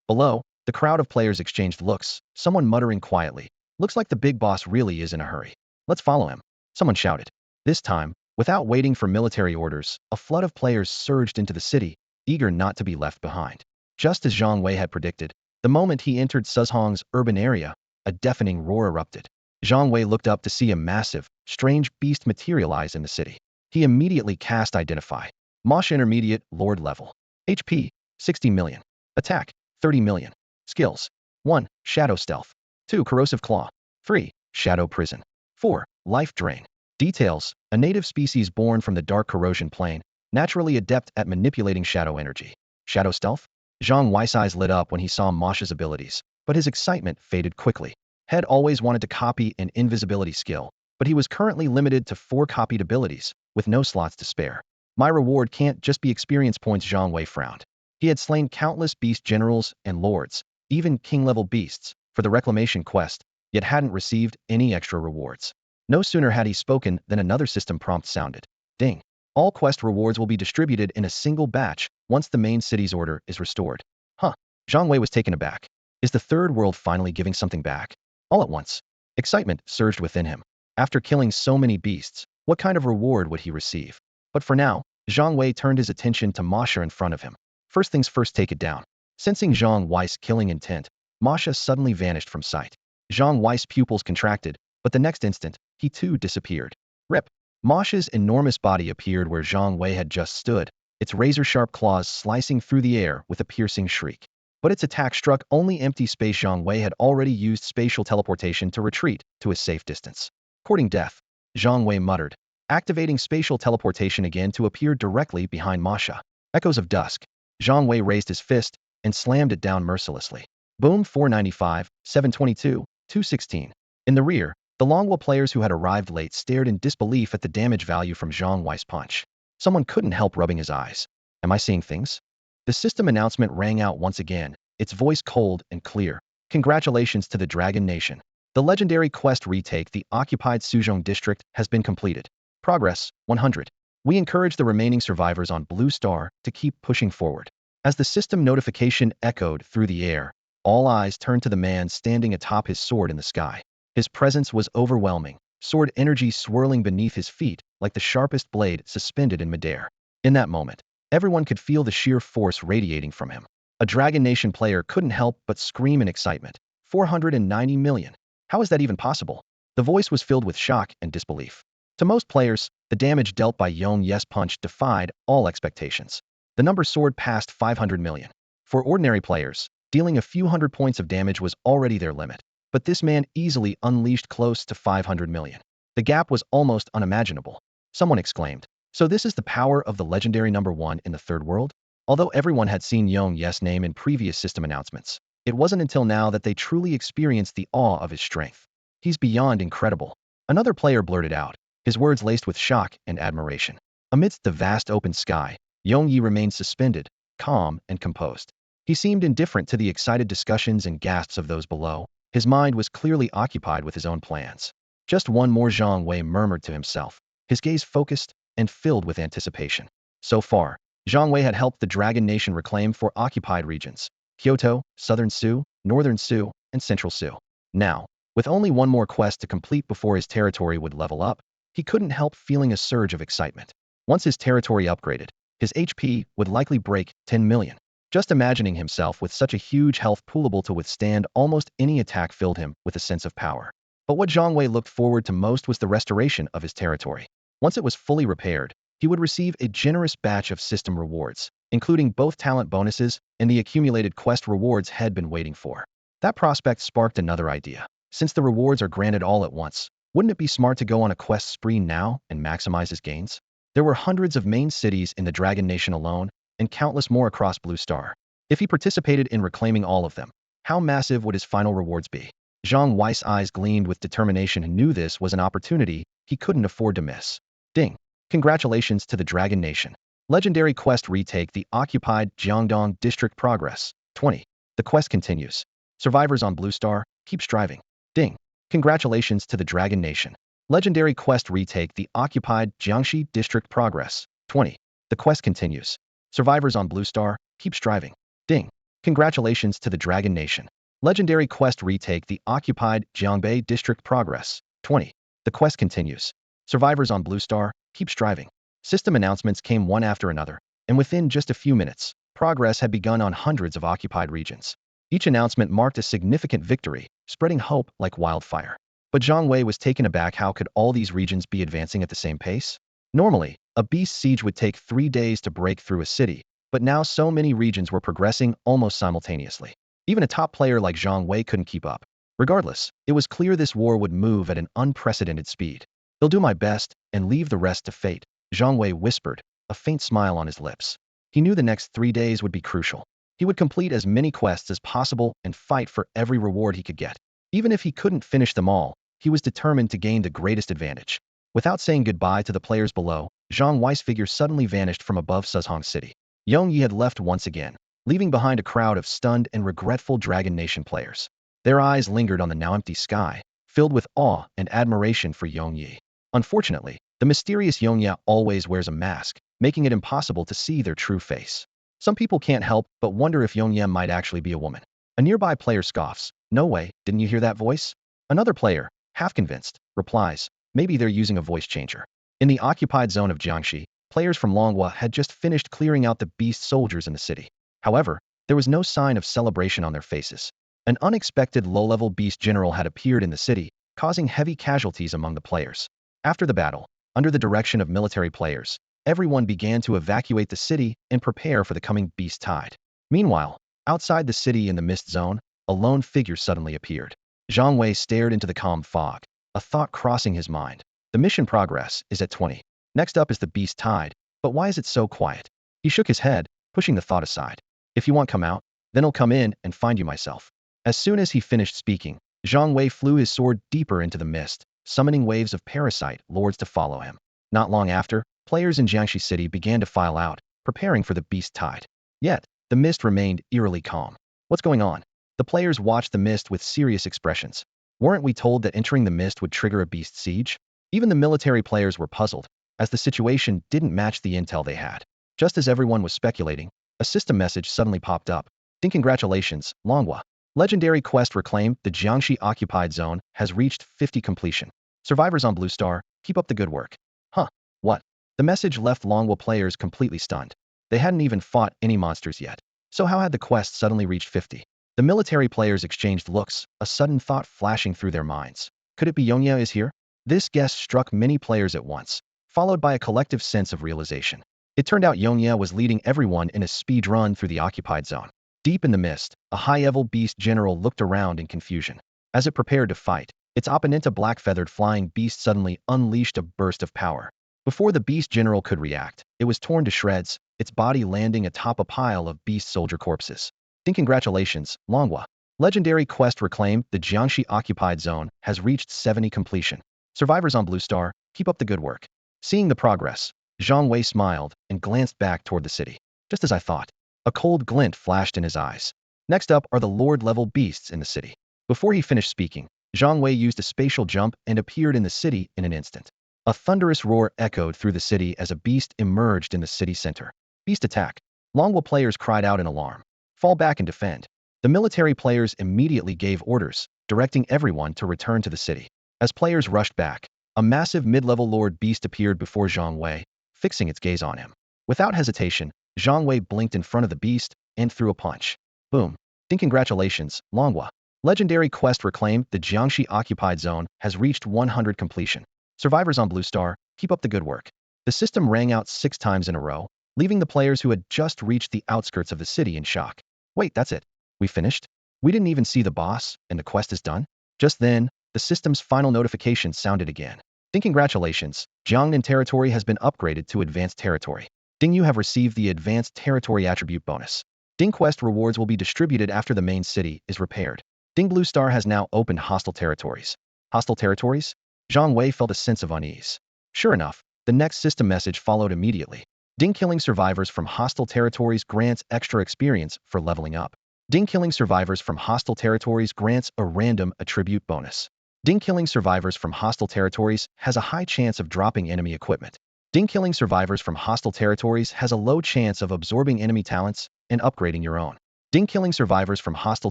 Below, the crowd of players exchanged looks, someone muttering quietly, "Looks like the big boss really is in a hurry. Let's follow him," someone shouted. This time, without waiting for military orders, a flood of players surged into the city, eager not to be left behind. Just as Zhang Wei had predicted, the moment he entered Suzhong's urban area, a deafening roar erupted. Zhang Wei looked up to see a massive, strange beast materialize in the city. He immediately cast Identify. Mosh Intermediate, Lord level. HP, 60 million. Attack, 30 million. Skills. 1. Shadow Stealth. 2. Corrosive Claw. 3. Shadow Prison. 4. Life Drain. Details. A native species born from the dark corrosion plane, naturally adept at manipulating shadow energy. Shadow Stealth? Zhang Wei's eyes lit up when he saw Mosh's abilities, but his excitement faded quickly. Head always wanted to copy an invisibility skill, but he was currently limited to 4 copied abilities, with no slots to spare. My reward can't just be experience points. Zhang Wei frowned. He had slain countless beast generals and lords, even king-level beasts, for the reclamation quest, yet hadn't received any extra rewards. No sooner had he spoken than another system prompt sounded. Ding. All quest rewards will be distributed in a single batch once the main city's order is restored. Huh. Zhang Wei was taken aback. Is the third world finally giving something back? All at once, excitement surged within him. After killing so many beasts, what kind of reward would he receive? But for now, Zhang Wei turned his attention to Masha in front of him. First things first, take it down. Sensing Zhang Wei's killing intent, Masha suddenly vanished from sight. Zhang Wei's pupils contracted, but the next instant, he too disappeared. Rip. Masha's enormous body appeared where Zhang Wei had just stood, its razor-sharp claws slicing through the air with a piercing shriek. But its attack struck only empty space. Zhang Wei had already used spatial teleportation to retreat to a safe distance. Courting death, Zhang Wei muttered, activating spatial teleportation again to appear directly behind Masha. Echoes of dusk. Zhang Wei raised his fist and slammed it down mercilessly. Boom. 495, 722, 216. In the rear, the Longwell players who had arrived late stared in disbelief at the damage value from Zhang Wei's punch. Someone couldn't help rubbing his eyes. Am I seeing things? The system announcement rang out once again, its voice cold and clear. Congratulations to the Dragon Nation. The legendary quest retake the occupied Suzhong district has been completed. Progress, 100. We encourage the remaining survivors on Blue Star to keep pushing forward. As the system notification echoed through the air, all eyes turned to the man standing atop his sword in the sky. His presence was overwhelming, sword energy swirling beneath his feet like the sharpest blade suspended in midair. In that moment, everyone could feel the sheer force radiating from him. A Dragon Nation player couldn't help but scream in excitement. 490 million. How is that even possible? The voice was filled with shock and disbelief. To most players, the damage dealt by Yong Yes punch defied all expectations. The number soared past 500 million. For ordinary players, dealing a few hundred points of damage was already their limit. But this man easily unleashed close to 500 million. The gap was almost unimaginable. Someone exclaimed, so this is the power of the legendary number 1 in the third world? Although everyone had seen Yong Yes' name in previous system announcements, it wasn't until now that they truly experienced the awe of his strength. He's beyond incredible. Another player blurted out, his words laced with shock and admiration. Amidst the vast open sky, Yong Yi remained suspended, calm and composed. He seemed indifferent to the excited discussions and gasps of those below. His mind was clearly occupied with his own plans. Just one more, Zhang Wei murmured to himself, his gaze focused and filled with anticipation. So far, Zhang Wei had helped the Dragon Nation reclaim 4 occupied regions: Kyoto, Southern Su, Northern Su, and Central Su. Now, with only one more quest to complete before his territory would level up, he couldn't help feeling a surge of excitement. Once his territory upgraded, his HP would likely break 10 million. Just imagining himself with such a huge health poolable to withstand almost any attack filled him with a sense of power. But what Zhang Wei looked forward to most was the restoration of his territory. Once it was fully repaired, he would receive a generous batch of system rewards, including both talent bonuses and the accumulated quest rewards had been waiting for. That prospect sparked another idea. Since the rewards are granted all at once, wouldn't it be smart to go on a quest spree now and maximize his gains? There were hundreds of main cities in the Dragon Nation alone, and countless more across Blue Star. If he participated in reclaiming all of them, how massive would his final rewards be? Zhang Wei's eyes gleamed with determination and knew this was an opportunity he couldn't afford to miss. Ding! Congratulations to the Dragon Nation. Legendary quest retake the occupied Jiangdong District. Progress, 20. The quest continues. Survivors on Blue Star, keep striving. Ding! Congratulations to the Dragon Nation. Legendary quest retake the occupied Jiangxi District. Progress, 20. The quest continues. Survivors on Blue Star, keep striving. Ding! Congratulations to the Dragon Nation. Legendary quest retake the occupied Jiangbei District. Progress, 20. The quest continues. Survivors on Blue Star, keep striving. System announcements came one after another, and within just a few minutes, progress had begun on hundreds of occupied regions. Each announcement marked a significant victory, spreading hope like wildfire. But Zhang Wei was taken aback. How could all these regions be advancing at the same pace? Normally, a beast siege would take 3 days to break through a city, but now so many regions were progressing almost simultaneously. Even a top player like Zhang Wei couldn't keep up. Regardless, it was clear this war would move at an unprecedented speed. They'll do my best and leave the rest to fate, Zhang Wei whispered, a faint smile on his lips. He knew the next 3 days would be crucial. He would complete as many quests as possible and fight for every reward he could get. Even if he couldn't finish them all, he was determined to gain the greatest advantage. Without saying goodbye to the players below, Zhang Wei's figure suddenly vanished from above Suzhong City. Yong Yi had left once again, leaving behind a crowd of stunned and regretful Dragon Nation players. Their eyes lingered on the now empty sky, filled with awe and admiration for Yongyi. Unfortunately, the mysterious Yongya always wears a mask, making it impossible to see their true face. Some people can't help but wonder if Yongya might actually be a woman. A nearby player scoffs, "No way, didn't you hear that voice?" Another player, half convinced, replies, "Maybe they're using a voice changer." In the occupied zone of Jiangxi, players from Longhua had just finished clearing out the beast soldiers in the city. However, there was no sign of celebration on their faces. An unexpected low-level beast general had appeared in the city, causing heavy casualties among the players. After the battle, under the direction of military players, everyone began to evacuate the city and prepare for the coming beast tide. Meanwhile, outside the city in the mist zone, a lone figure suddenly appeared. Zhang Wei stared into the calm fog, a thought crossing his mind. The mission progress is at 20. Next up is the beast tide, but why is it so quiet? He shook his head, pushing the thought aside. If you want come out, then I'll come in and find you myself. As soon as he finished speaking, Zhang Wei flew his sword deeper into the mist, summoning waves of parasite lords to follow him. Not long after, players in Jiangxi City began to file out, preparing for the beast tide. Yet, the mist remained eerily calm. What's going on? The players watched the mist with serious expressions. Weren't we told that entering the mist would trigger a beast siege? Even the military players were puzzled, as the situation didn't match the intel they had. Just as everyone was speculating, a system message suddenly popped up. "Ding, congratulations, Longhua. Legendary quest reclaimed, the Jiangxi occupied zone has reached 50 completion. Survivors on Blue Star, keep up the good work." Huh, what? The message left Longhua players completely stunned. They hadn't even fought any monsters yet. So how had the quest suddenly reached 50? The military players exchanged looks, a sudden thought flashing through their minds. Could it be Yongya is here? This guess struck many players at once, followed by a collective sense of realization. It turned out Yongya was leading everyone in a speed run through the occupied zone. Deep in the mist, a high-level beast general looked around in confusion. As it prepared to fight, its opponent, a black-feathered flying beast, suddenly unleashed a burst of power. Before the beast general could react, it was torn to shreds, its body landing atop a pile of beast soldier corpses. "Ding, congratulations, Longhua. Legendary quest reclaimed, the Jiangxi occupied zone has reached 70 completion. Survivors on Blue Star, keep up the good work." Seeing the progress, Zhang Wei smiled and glanced back toward the city. Just as I thought. A cold glint flashed in his eyes. Next up are the Lord-level beasts in the city. Before he finished speaking, Zhang Wei used a spatial jump and appeared in the city in an instant. A thunderous roar echoed through the city as a beast emerged in the city center. "Beast attack!" Longhua players cried out in alarm. "Fall back and defend." The military players immediately gave orders, directing everyone to return to the city. As players rushed back, a massive mid-level Lord beast appeared before Zhang Wei, fixing its gaze on him. Without hesitation, Zhang Wei blinked in front of the beast and threw a punch. Boom. "Ding, congratulations, Longhua. Legendary quest reclaimed, the Jiangxi occupied zone has reached 100 completion. Survivors on Blue Star, keep up the good work." The system rang out 6 times in a row, leaving the players who had just reached the outskirts of the city in shock. "Wait, that's it? We finished? We didn't even see the boss, and the quest is done?" Just then, the system's final notification sounded again. "Ding, congratulations, Jiangnan territory has been upgraded to advanced territory. Ding, you have received the advanced territory attribute bonus. Ding, quest rewards will be distributed after the main city is repaired. Ding, Blue Star has now opened hostile territories." Hostile territories? Zhang Wei felt a sense of unease. Sure enough, the next system message followed immediately. "Ding, killing survivors from hostile territories grants extra experience for leveling up. Ding, killing survivors from hostile territories grants a random attribute bonus. Ding, killing survivors from hostile territories has a high chance of dropping enemy equipment. Ding, killing survivors from hostile territories has a low chance of absorbing enemy talents and upgrading your own. Ding, killing survivors from hostile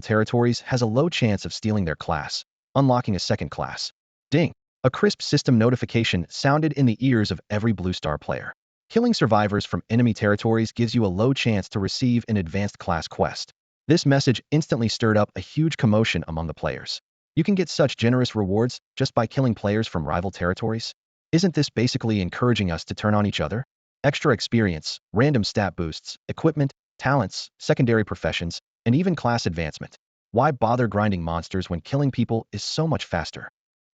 territories has a low chance of stealing their class, unlocking a second class." Ding. A crisp system notification sounded in the ears of every Blue Star player. Killing survivors from enemy territories gives you a low chance to receive an advanced class quest. This message instantly stirred up a huge commotion among the players. You can get such generous rewards just by killing players from rival territories? Isn't this basically encouraging us to turn on each other? Extra experience, random stat boosts, equipment, talents, secondary professions, and even class advancement. Why bother grinding monsters when killing people is so much faster?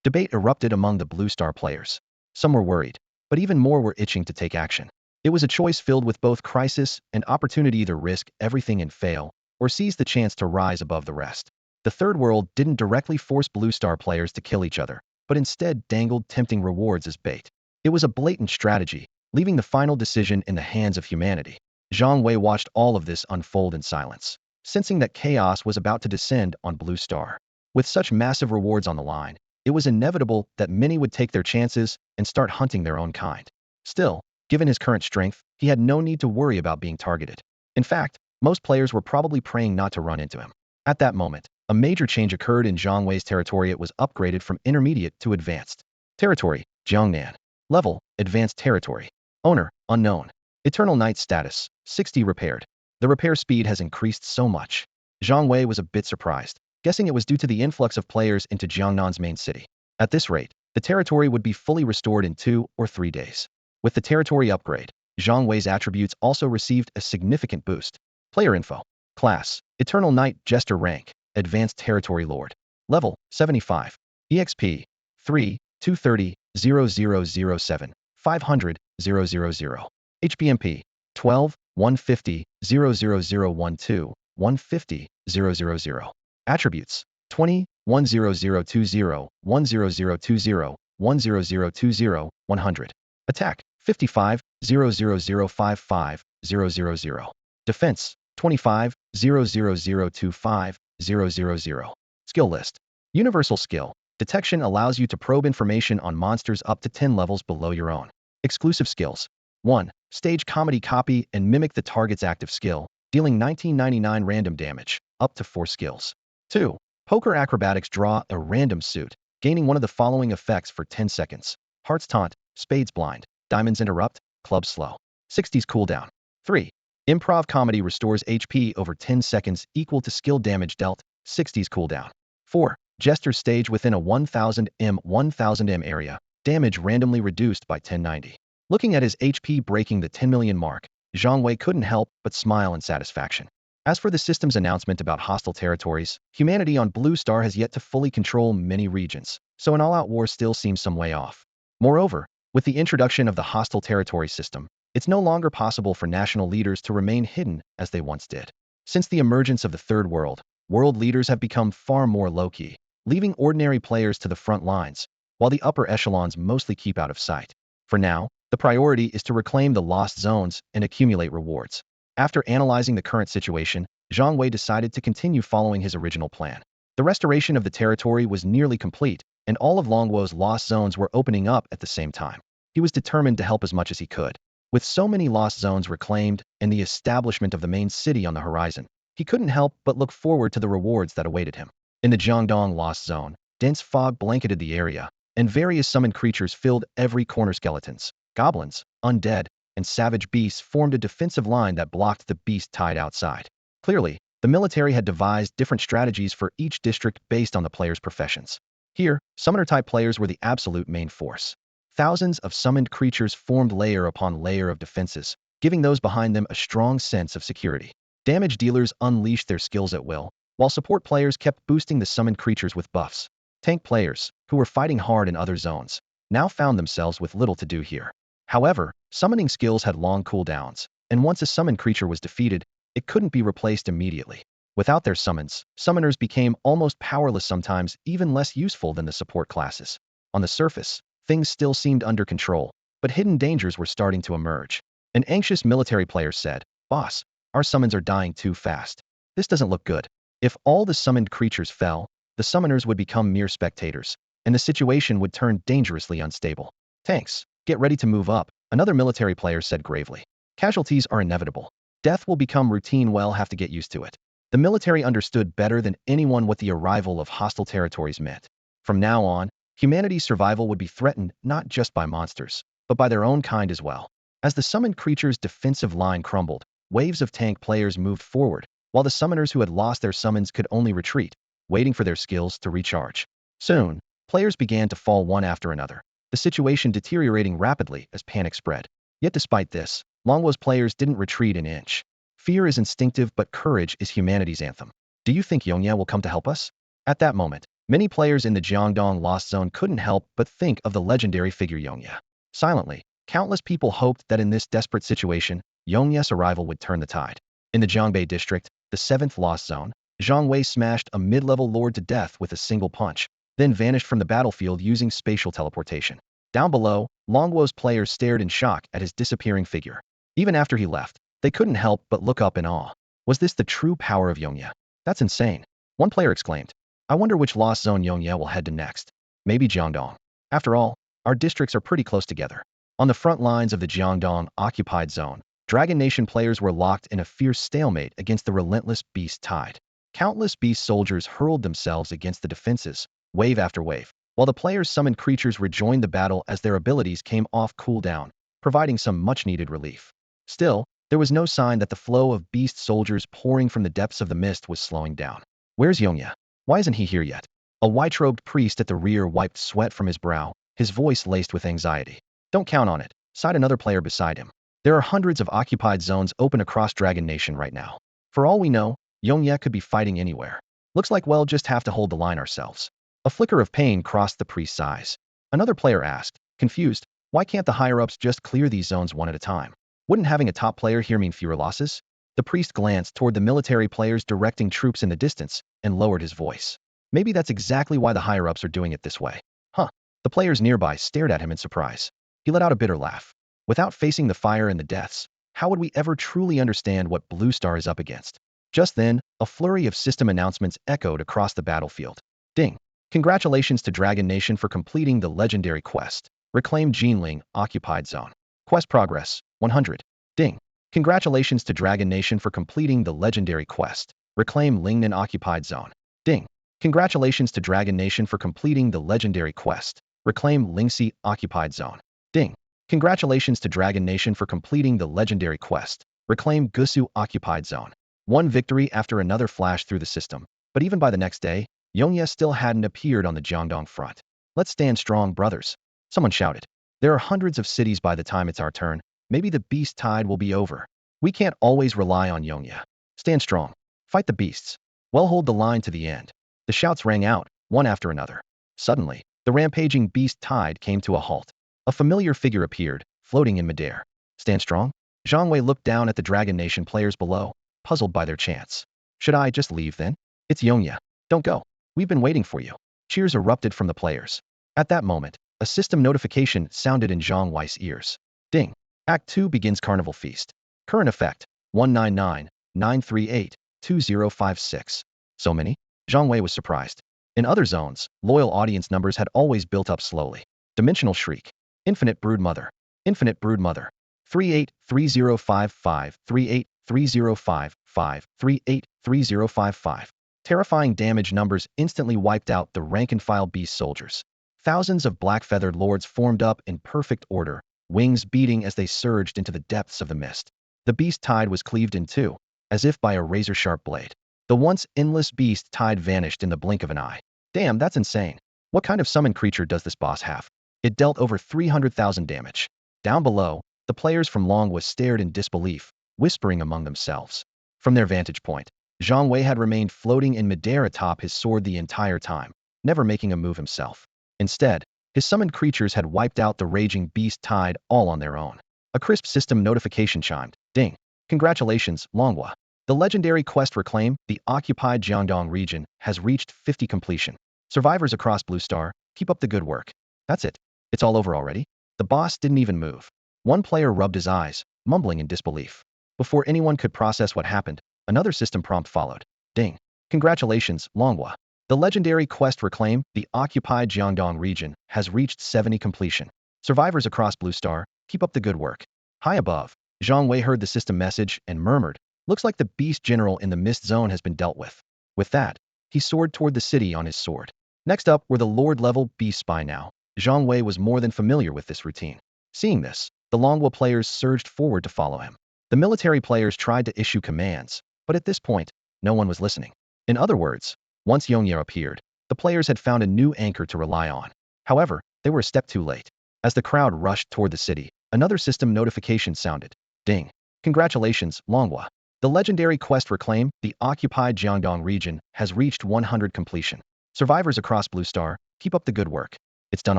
Debate erupted among the Blue Star players. Some were worried, but even more were itching to take action. It was a choice filled with both crisis and opportunity, either risk everything and fail, or seize the chance to rise above the rest. The Third World didn't directly force Blue Star players to kill each other, but instead dangled tempting rewards as bait. It was a blatant strategy, leaving the final decision in the hands of humanity. Zhang Wei watched all of this unfold in silence, sensing that chaos was about to descend on Blue Star. With such massive rewards on the line, it was inevitable that many would take their chances and start hunting their own kind. Still, given his current strength, he had no need to worry about being targeted. In fact, most players were probably praying not to run into him. At that moment, a major change occurred in Zhang Wei's territory. It was upgraded from intermediate to advanced. Territory, Jiangnan. Level, advanced territory. Owner, unknown. Eternal Night status, 60 repaired. The repair speed has increased so much. Zhang Wei was a bit surprised, guessing it was due to the influx of players into Jiangnan's main city. At this rate, the territory would be fully restored in 2 or 3 days. With the territory upgrade, Zhang Wei's attributes also received a significant boost. Player info. Class, Eternal Night Jester rank, Advanced Territory Lord. Level, 75. EXP, 3, 230, 0007, 500, 000. HPMP, 12, 150, 00012, 150, 000. Attributes, 20, 10020, 10020, 10020, 100. Attack, 55, 00055, 000. Defense, 25, 00025, 000. Skill list. Universal skill. Detection allows you to probe information on monsters up to 10 levels below your own. Exclusive skills. 1. Stage comedy copy and mimic the target's active skill, dealing 1999 random damage, up to 4 skills. 2. Poker acrobatics draw a random suit, gaining one of the following effects for 10 seconds. Hearts taunt, spades blind, diamonds interrupt, clubs slow. 60s cooldown. 3. Improv comedy restores HP over 10 seconds equal to skill damage dealt, 60s cooldown. 4. Jester stage within a 1000m area, damage randomly reduced by 1090. Looking at his HP breaking the 10 million mark, Zhang Wei couldn't help but smile in satisfaction. As for the system's announcement about hostile territories, humanity on Blue Star has yet to fully control many regions, so an all-out war still seems some way off. Moreover, with the introduction of the hostile territory system, it's no longer possible for national leaders to remain hidden as they once did. Since the emergence of the Third World, world leaders have become far more low-key, leaving ordinary players to the front lines, while the upper echelons mostly keep out of sight. For now, the priority is to reclaim the lost zones and accumulate rewards. After analyzing the current situation, Zhang Wei decided to continue following his original plan. The restoration of the territory was nearly complete, and all of Longwo's lost zones were opening up at the same time. He was determined to help as much as he could. With so many lost zones reclaimed and the establishment of the main city on the horizon, he couldn't help but look forward to the rewards that awaited him. In the Jiangdong Lost Zone, dense fog blanketed the area, and various summoned creatures filled every corner. Skeletons, goblins, undead, and savage beasts formed a defensive line that blocked the beast tide outside. Clearly, the military had devised different strategies for each district based on the players' professions. Here, summoner-type players were the absolute main force. Thousands of summoned creatures formed layer upon layer of defenses, giving those behind them a strong sense of security. Damage dealers unleashed their skills at will, while support players kept boosting the summoned creatures with buffs. Tank players, who were fighting hard in other zones, now found themselves with little to do here. However, summoning skills had long cooldowns, and once a summoned creature was defeated, it couldn't be replaced immediately. Without their summons, summoners became almost powerless, sometimes even less useful than the support classes. On the surface, things still seemed under control, but hidden dangers were starting to emerge. An anxious military player said, "Boss, our summons are dying too fast. This doesn't look good. If all the summoned creatures fell, the summoners would become mere spectators, and the situation would turn dangerously unstable. Tanks, get ready to move up," another military player said gravely. "Casualties are inevitable. Death will become routine. We'll have to get used to it." The military understood better than anyone what the arrival of hostile territories meant. From now on, humanity's survival would be threatened not just by monsters, but by their own kind as well. As the summoned creature's defensive line crumbled, waves of tank players moved forward, while the summoners who had lost their summons could only retreat, waiting for their skills to recharge. Soon, players began to fall one after another, the situation deteriorating rapidly as panic spread. Yet despite this, Longwo's players didn't retreat an inch. Fear is instinctive, but courage is humanity's anthem. Do you think Yongye will come to help us? At that moment, many players in the Jiangdong Lost Zone couldn't help but think of the legendary figure Yongye. Silently, countless people hoped that in this desperate situation, Yongye's arrival would turn the tide. In the Jiangbei district, the 7th Lost Zone, Zhang Wei smashed a mid-level lord to death with a single punch, then vanished from the battlefield using spatial teleportation. Down below, Longwo's players stared in shock at his disappearing figure. Even after he left, they couldn't help but look up in awe. Was this the true power of Yongye? That's insane, one player exclaimed. I wonder which lost zone Yongye will head to next. Maybe Jiangdong. After all, our districts are pretty close together. On the front lines of the Jiangdong occupied zone, Dragon Nation players were locked in a fierce stalemate against the relentless beast tide. Countless beast soldiers hurled themselves against the defenses, wave after wave, while the players' summoned creatures rejoined the battle as their abilities came off cooldown, providing some much-needed relief. Still, there was no sign that the flow of beast soldiers pouring from the depths of the mist was slowing down. Where's Yongye? Why isn't he here yet? A white-robed priest at the rear wiped sweat from his brow, his voice laced with anxiety. Don't count on it, sighed another player beside him. There are hundreds of occupied zones open across Dragon Nation right now. For all we know, Yongye could be fighting anywhere. Looks like we'll just have to hold the line ourselves. A flicker of pain crossed the priest's eyes. Another player asked, confused, why can't the higher-ups just clear these zones one at a time? Wouldn't having a top player here mean fewer losses? The priest glanced toward the military players directing troops in the distance and lowered his voice. Maybe that's exactly why the higher-ups are doing it this way. Huh. The players nearby stared at him in surprise. He let out a bitter laugh. Without facing the fire and the deaths, how would we ever truly understand what Blue Star is up against? Just then, a flurry of system announcements echoed across the battlefield. Ding! Congratulations to Dragon Nation for completing the legendary quest. Reclaim Jinling, occupied zone. Quest progress, 100. Ding! Congratulations to Dragon Nation for completing the legendary quest. Reclaim Lingnan, occupied zone. Ding! Congratulations to Dragon Nation for completing the legendary quest. Reclaim Lingxi, occupied zone. Ding! Congratulations to Dragon Nation for completing the legendary quest. Reclaim Gusu, occupied zone. One victory after another flashed through the system, but even by the next day, Yongye still hadn't appeared on the Jiangdong front. Let's stand strong, brothers. Someone shouted. There are hundreds of cities by the time it's our turn. Maybe the beast tide will be over. We can't always rely on Yongye. Stand strong. Fight the beasts. Well, hold the line to the end. The shouts rang out, one after another. Suddenly, the rampaging beast tide came to a halt. A familiar figure appeared, floating in midair. Stand strong? Zhang Wei looked down at the Dragon Nation players below, puzzled by their chants. Should I just leave then? It's Yongye. Don't go. We've been waiting for you. Cheers erupted from the players. At that moment, a system notification sounded in Zhang Wei's ears. Ding! Act 2 begins Carnival Feast. Current effect, 199-938-2056. So many? Zhang Wei was surprised. In other zones, loyal audience numbers had always built up slowly. Dimensional Shriek. Infinite Broodmother. Infinite Broodmother. 383055, 383055, 383055. Terrifying damage numbers instantly wiped out the rank-and-file beast soldiers. Thousands of black-feathered lords formed up in perfect order, wings beating as they surged into the depths of the mist. The beast tide was cleaved in two, as if by a razor-sharp blade. The once endless beast tide vanished in the blink of an eye. Damn, that's insane. What kind of summon creature does this boss have? It dealt over 300,000 damage. Down below, the players from Longwa stared in disbelief, whispering among themselves. From their vantage point, Zhang Wei had remained floating in midair atop his sword the entire time, never making a move himself. Instead, his summoned creatures had wiped out the raging beast tide all on their own. A crisp system notification chimed. Ding! Congratulations, Longwa. The legendary quest Reclaim, the occupied Jiangdong region, has reached 50 completion. Survivors across Blue Star, keep up the good work. That's it. It's all over already? The boss didn't even move. One player rubbed his eyes, mumbling in disbelief. Before anyone could process what happened, another system prompt followed. Ding! Congratulations, Longwa. The legendary quest Reclaim, the occupied Jiangdong region, has reached 70 completion. Survivors across Blue Star, keep up the good work. High above, Zhang Wei heard the system message and murmured, looks like the beast general in the mist zone has been dealt with. With that, he soared toward the city on his sword. Next up were the Lord-level beasts by now. Zhang Wei was more than familiar with this routine. Seeing this, the Longwa players surged forward to follow him. The military players tried to issue commands, but at this point, no one was listening. In other words, once Yongye appeared, the players had found a new anchor to rely on. However, they were a step too late. As the crowd rushed toward the city, another system notification sounded. Ding! Congratulations, Longwa. The legendary quest Reclaim, the occupied Jiangdong region, has reached 100 completion. Survivors across Blue Star, keep up the good work. It's done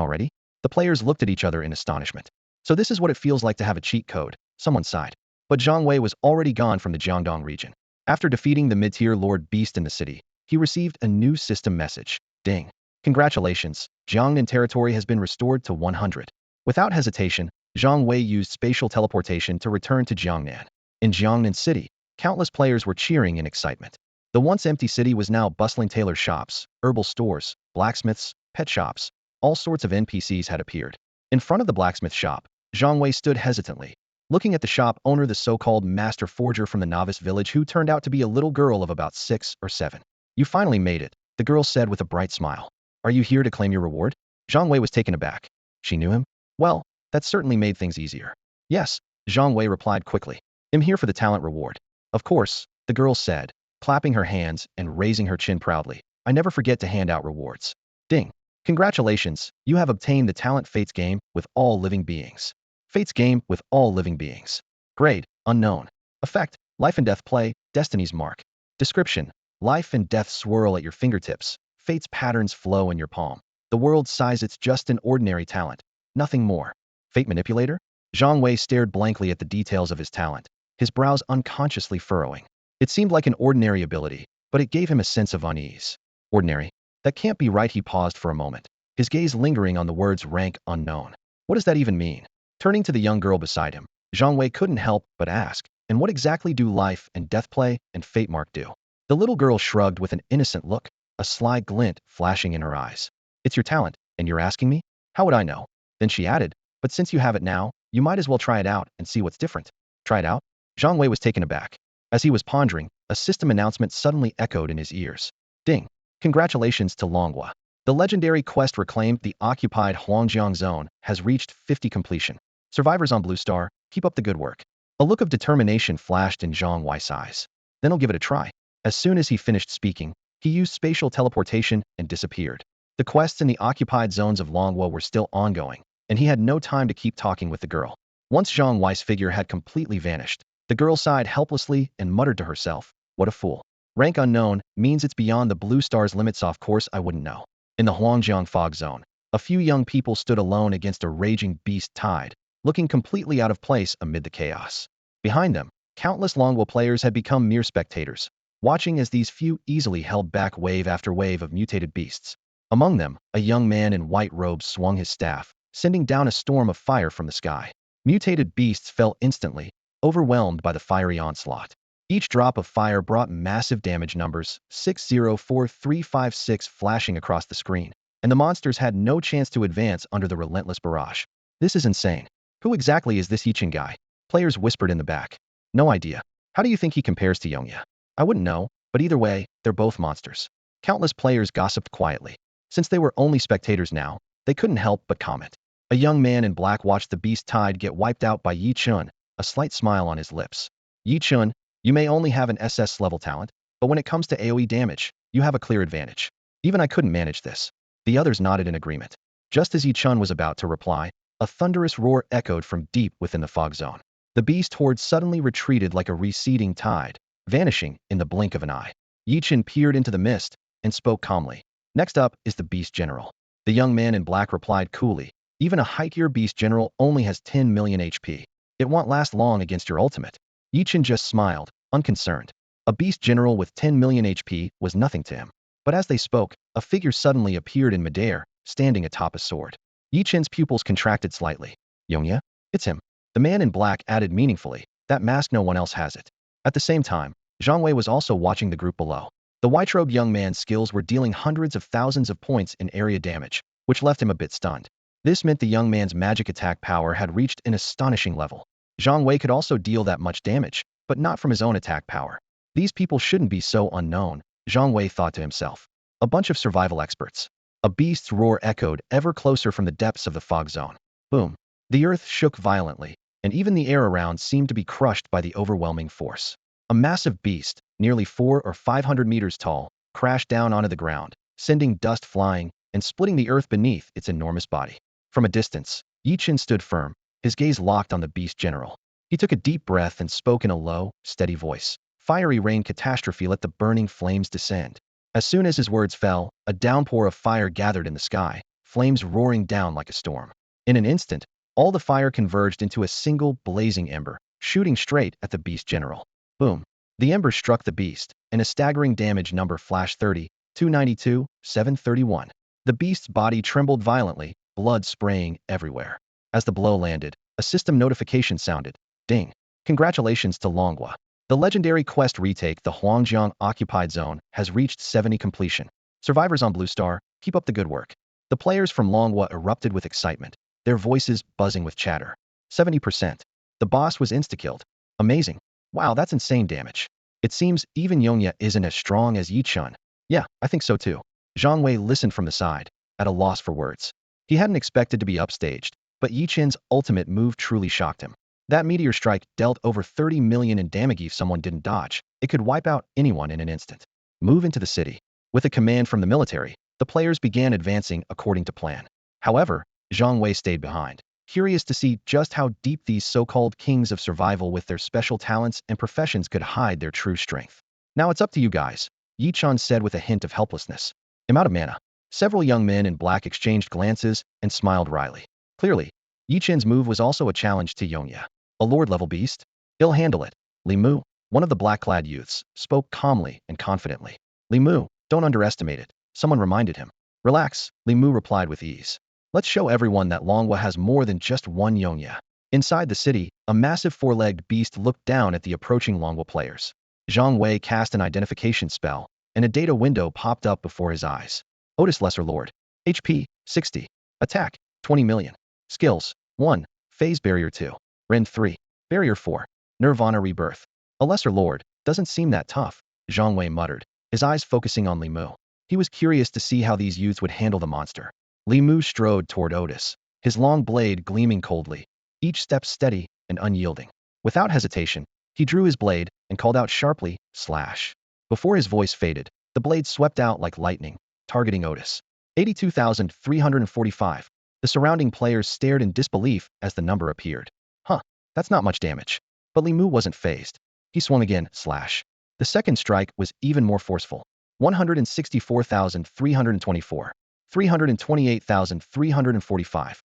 already? The players looked at each other in astonishment. So this is what it feels like to have a cheat code, someone sighed. But Zhang Wei was already gone from the Jiangdong region. After defeating the mid-tier Lord Beast in the city, he received a new system message. Ding! Congratulations, Jiangnan territory has been restored to 100. Without hesitation, Zhang Wei used spatial teleportation to return to Jiangnan. In Jiangnan City, countless players were cheering in excitement. The once empty city was now bustling tailor shops, herbal stores, blacksmiths, pet shops. All sorts of NPCs had appeared. In front of the blacksmith shop, Zhang Wei stood hesitantly, looking at the shop owner, the so-called master forger from the novice village who turned out to be a little girl of about 6 or 7. You finally made it, the girl said with a bright smile. Are you here to claim your reward? Zhang Wei was taken aback. She knew him? Well, that certainly made things easier. Yes, Zhang Wei replied quickly. I'm here for the talent reward. Of course, the girl said, clapping her hands and raising her chin proudly. I never forget to hand out rewards. Ding. Congratulations, you have obtained the talent Fate's game with all living beings. Fate's game with all living beings. Grade, unknown. Effect, life and death play, destiny's mark. Description, life and death swirl at your fingertips. Fate's patterns flow in your palm. The world sighs, it's just an ordinary talent. Nothing more. Fate manipulator? Zhang Wei stared blankly at the details of his talent, his brows unconsciously furrowing. It seemed like an ordinary ability, but it gave him a sense of unease. Ordinary? That can't be right. He paused for a moment, his gaze lingering on the words rank unknown. What does that even mean? Turning to the young girl beside him, Zhang Wei couldn't help but ask, and what exactly do life and death play and fate mark do? The little girl shrugged with an innocent look, a sly glint flashing in her eyes. It's your talent, and you're asking me? How would I know? Then she added, but since you have it now, you might as well try it out and see what's different. Try it out? Zhang Wei was taken aback. As he was pondering, a system announcement suddenly echoed in his ears. Ding! Congratulations to Longhua. The legendary quest reclaimed the occupied Huangjiang zone has reached 50 completion. Survivors on Blue Star, keep up the good work. A look of determination flashed in Zhang Wei's eyes. Then I'll give it a try. As soon as he finished speaking, he used spatial teleportation and disappeared. The quests in the occupied zones of Longhua were still ongoing, and he had no time to keep talking with the girl. Once Zhang Wei's figure had completely vanished, the girl sighed helplessly and muttered to herself, what a fool. Rank unknown means it's beyond the Blue Star's limits. Of course I wouldn't know. In the Huangjiang fog zone, a few young people stood alone against a raging beast tide, looking completely out of place amid the chaos. Behind them, countless Longhua players had become mere spectators, watching as these few easily held back wave after wave of mutated beasts. Among them, a young man in white robes swung his staff, sending down a storm of fire from the sky. Mutated beasts fell instantly, overwhelmed by the fiery onslaught. Each drop of fire brought massive damage, numbers 604356 flashing across the screen, and the monsters had no chance to advance under the relentless barrage. This is insane. Who exactly is this Yichin guy? Players whispered in the back. No idea. How do you think he compares to Yongya? I wouldn't know, but either way, they're both monsters. Countless players gossiped quietly. Since they were only spectators now, they couldn't help but comment. A young man in black watched the beast tide get wiped out by Yi Chun, a slight smile on his lips. Yi Chun, you may only have an SS level talent, but when it comes to AoE damage, you have a clear advantage. Even I couldn't manage this. The others nodded in agreement. Just as Yi Chun was about to reply, a thunderous roar echoed from deep within the fog zone. The beast horde suddenly retreated like a receding tide, vanishing in the blink of an eye. Yi Chun peered into the mist and spoke calmly. Next up is the Beast General. The young man in black replied coolly. Even a high-tier Beast General only has 10 million HP. It won't last long against your ultimate. Yi Chun just smiled, unconcerned. A Beast General with 10 million HP was nothing to him. But as they spoke, a figure suddenly appeared in midair, standing atop a sword. Yi Chun's pupils contracted slightly. Yongya? It's him. The man in black added meaningfully. That mask, no one else has it. At the same time, Zhang Wei was also watching the group below. The white-robed young man's skills were dealing hundreds of thousands of points in area damage, which left him a bit stunned. This meant the young man's magic attack power had reached an astonishing level. Zhang Wei could also deal that much damage, but not from his own attack power. These people shouldn't be so unknown, Zhang Wei thought to himself. A bunch of survival experts. A beast's roar echoed ever closer from the depths of the fog zone. Boom. The earth shook violently, and even the air around seemed to be crushed by the overwhelming force. A massive beast, nearly 400 or 500 meters tall, crashed down onto the ground, sending dust flying and splitting the earth beneath its enormous body. From a distance, Yi Chun stood firm, his gaze locked on the Beast General. He took a deep breath and spoke in a low, steady voice. Fiery rain catastrophe, let the burning flames descend. As soon as his words fell, a downpour of fire gathered in the sky, flames roaring down like a storm. In an instant, all the fire converged into a single blazing ember, shooting straight at the Beast General. Boom. The ember struck the beast, and a staggering damage number flashed 30, 292, 731. The beast's body trembled violently, blood spraying everywhere. As the blow landed, a system notification sounded. Ding. Congratulations to Longhua. The legendary quest retake, the Huangjiang Occupied Zone, has reached 70 completion. Survivors on Blue Star, keep up the good work. The players from Longhua erupted with excitement, their voices buzzing with chatter. 70%. The boss was insta-killed. Amazing. Wow, that's insane damage. It seems even Yongya isn't as strong as Yichun. Yeah, I think so too. Zhang Wei listened from the side, at a loss for words. He hadn't expected to be upstaged, but Yichun's ultimate move truly shocked him. That meteor strike dealt over 30 million in damage if someone didn't dodge. It could wipe out anyone in an instant. Move into the city. With a command from the military, the players began advancing according to plan. However, Zhang Wei stayed behind, curious to see just how deep these so-called kings of survival with their special talents and professions could hide their true strength. Now it's up to you guys, Yichun said with a hint of helplessness. I'm out of mana. Several young men in black exchanged glances and smiled wryly. Clearly, Yichun's move was also a challenge to Yongya. A lord-level beast? He'll handle it. Li Mu, one of the black-clad youths, spoke calmly and confidently. Li Mu, don't underestimate it, someone reminded him. Relax, Li Mu replied with ease. Let's show everyone that Longhua has more than just one Yongya. Inside the city, a massive four-legged beast looked down at the approaching Longhua players. Zhang Wei cast an identification spell, and a data window popped up before his eyes. Otis Lesser Lord. HP, 60. Attack, 20 million. Skills, 1. Phase Barrier 2. Rend 3. Barrier 4. Nirvana Rebirth. A Lesser Lord, doesn't seem that tough, Zhang Wei muttered, his eyes focusing on Li Mu. He was curious to see how these youths would handle the monster. Li Mu strode toward Otis, his long blade gleaming coldly, each step steady and unyielding. Without hesitation, he drew his blade and called out sharply, slash. Before his voice faded, the blade swept out like lightning, targeting Otis. 82,345. The surrounding players stared in disbelief as the number appeared. Huh, that's not much damage. But Li Mu wasn't phased. He swung again, slash. The second strike was even more forceful. 164,324. 328,345.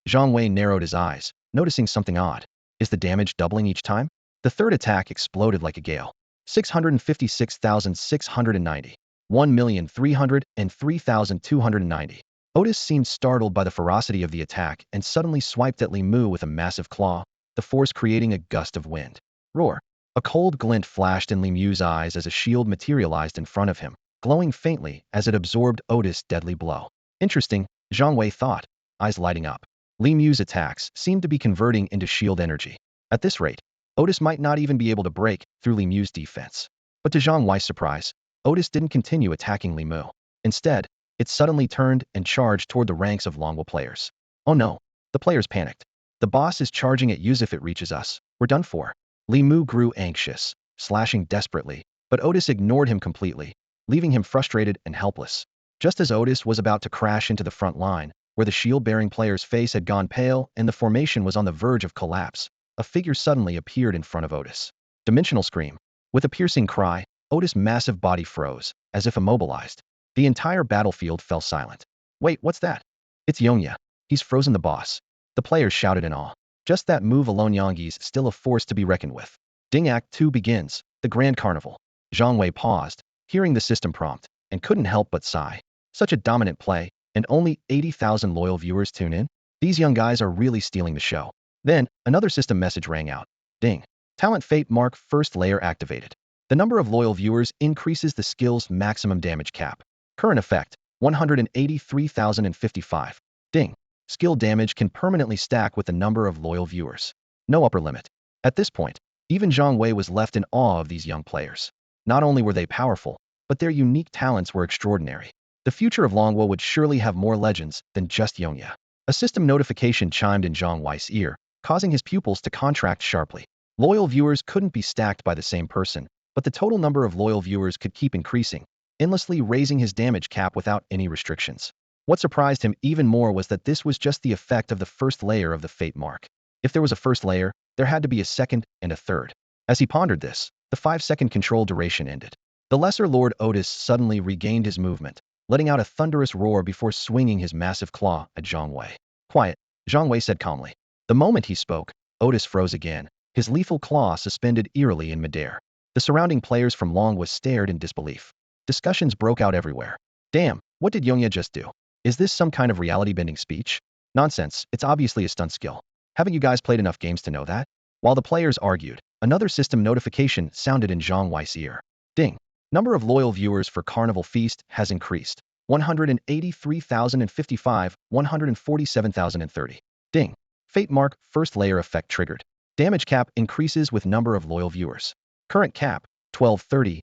Zhang Wei narrowed his eyes, noticing something odd. Is the damage doubling each time? The third attack exploded like a gale. 656,690. 1,303,290. Otis seemed startled by the ferocity of the attack and suddenly swiped at Li Mu with a massive claw, the force creating a gust of wind. Roar! A cold glint flashed in Li Mu's eyes as a shield materialized in front of him, glowing faintly as it absorbed Otis' deadly blow. Interesting, Zhang Wei thought, eyes lighting up. Li Mu's attacks seemed to be converting into shield energy. At this rate, Otis might not even be able to break through Li Mu's defense. But to Zhang Wei's surprise, Otis didn't continue attacking Li Mu. Instead, it suddenly turned and charged toward the ranks of Longhua players. Oh no, the players panicked. The boss is charging at us. If it reaches us, we're done for. Li Mu grew anxious, slashing desperately, but Otis ignored him completely, leaving him frustrated and helpless. Just as Otis was about to crash into the front line, where the shield-bearing player's face had gone pale and the formation was on the verge of collapse, a figure suddenly appeared in front of Otis. Dimensional scream. With a piercing cry, Otis' massive body froze, as if immobilized. The entire battlefield fell silent. Wait, what's that? It's Yongya. He's frozen the boss. The players shouted in awe. Just that move alone, Yongyi's still a force to be reckoned with. Ding Act 2 begins, the Grand Carnival. Zhang Wei paused, hearing the system prompt, and couldn't help but sigh. Such a dominant play, and only 80,000 loyal viewers tune in? These young guys are really stealing the show. Then, another system message rang out. Ding. Talent Fate Mark First Layer activated. The number of loyal viewers increases the skill's maximum damage cap. Current effect, 183,055. Ding. Skill damage can permanently stack with the number of loyal viewers. No upper limit. At this point, even Zhang Wei was left in awe of these young players. Not only were they powerful, but their unique talents were extraordinary. The future of Longhua would surely have more legends than just Yongya. A system notification chimed in Zhang Wei's ear, causing his pupils to contract sharply. Loyal viewers couldn't be stacked by the same person, but the total number of loyal viewers could keep increasing, endlessly raising his damage cap without any restrictions. What surprised him even more was that this was just the effect of the first layer of the Fate Mark. If there was a first layer, there had to be a second and a third. As he pondered this, the 5-second control duration ended. The Lesser Lord Otis suddenly regained his movement, letting out a thunderous roar before swinging his massive claw at Zhang Wei. Quiet, Zhang Wei said calmly. The moment he spoke, Otis froze again, his lethal claw suspended eerily in midair. The surrounding players from Longhua stared in disbelief. Discussions broke out everywhere. Damn, what did Yongya just do? Is this some kind of reality-bending speech? Nonsense, it's obviously a stunt skill. Haven't you guys played enough games to know that? While the players argued, Another system notification sounded in Zhang Wei's ear. Ding. Number of loyal viewers for Carnival Feast has increased. 183,055, 147,030. Ding. Fate Mark first layer effect triggered. Damage cap increases with number of loyal viewers. Current cap, 1230,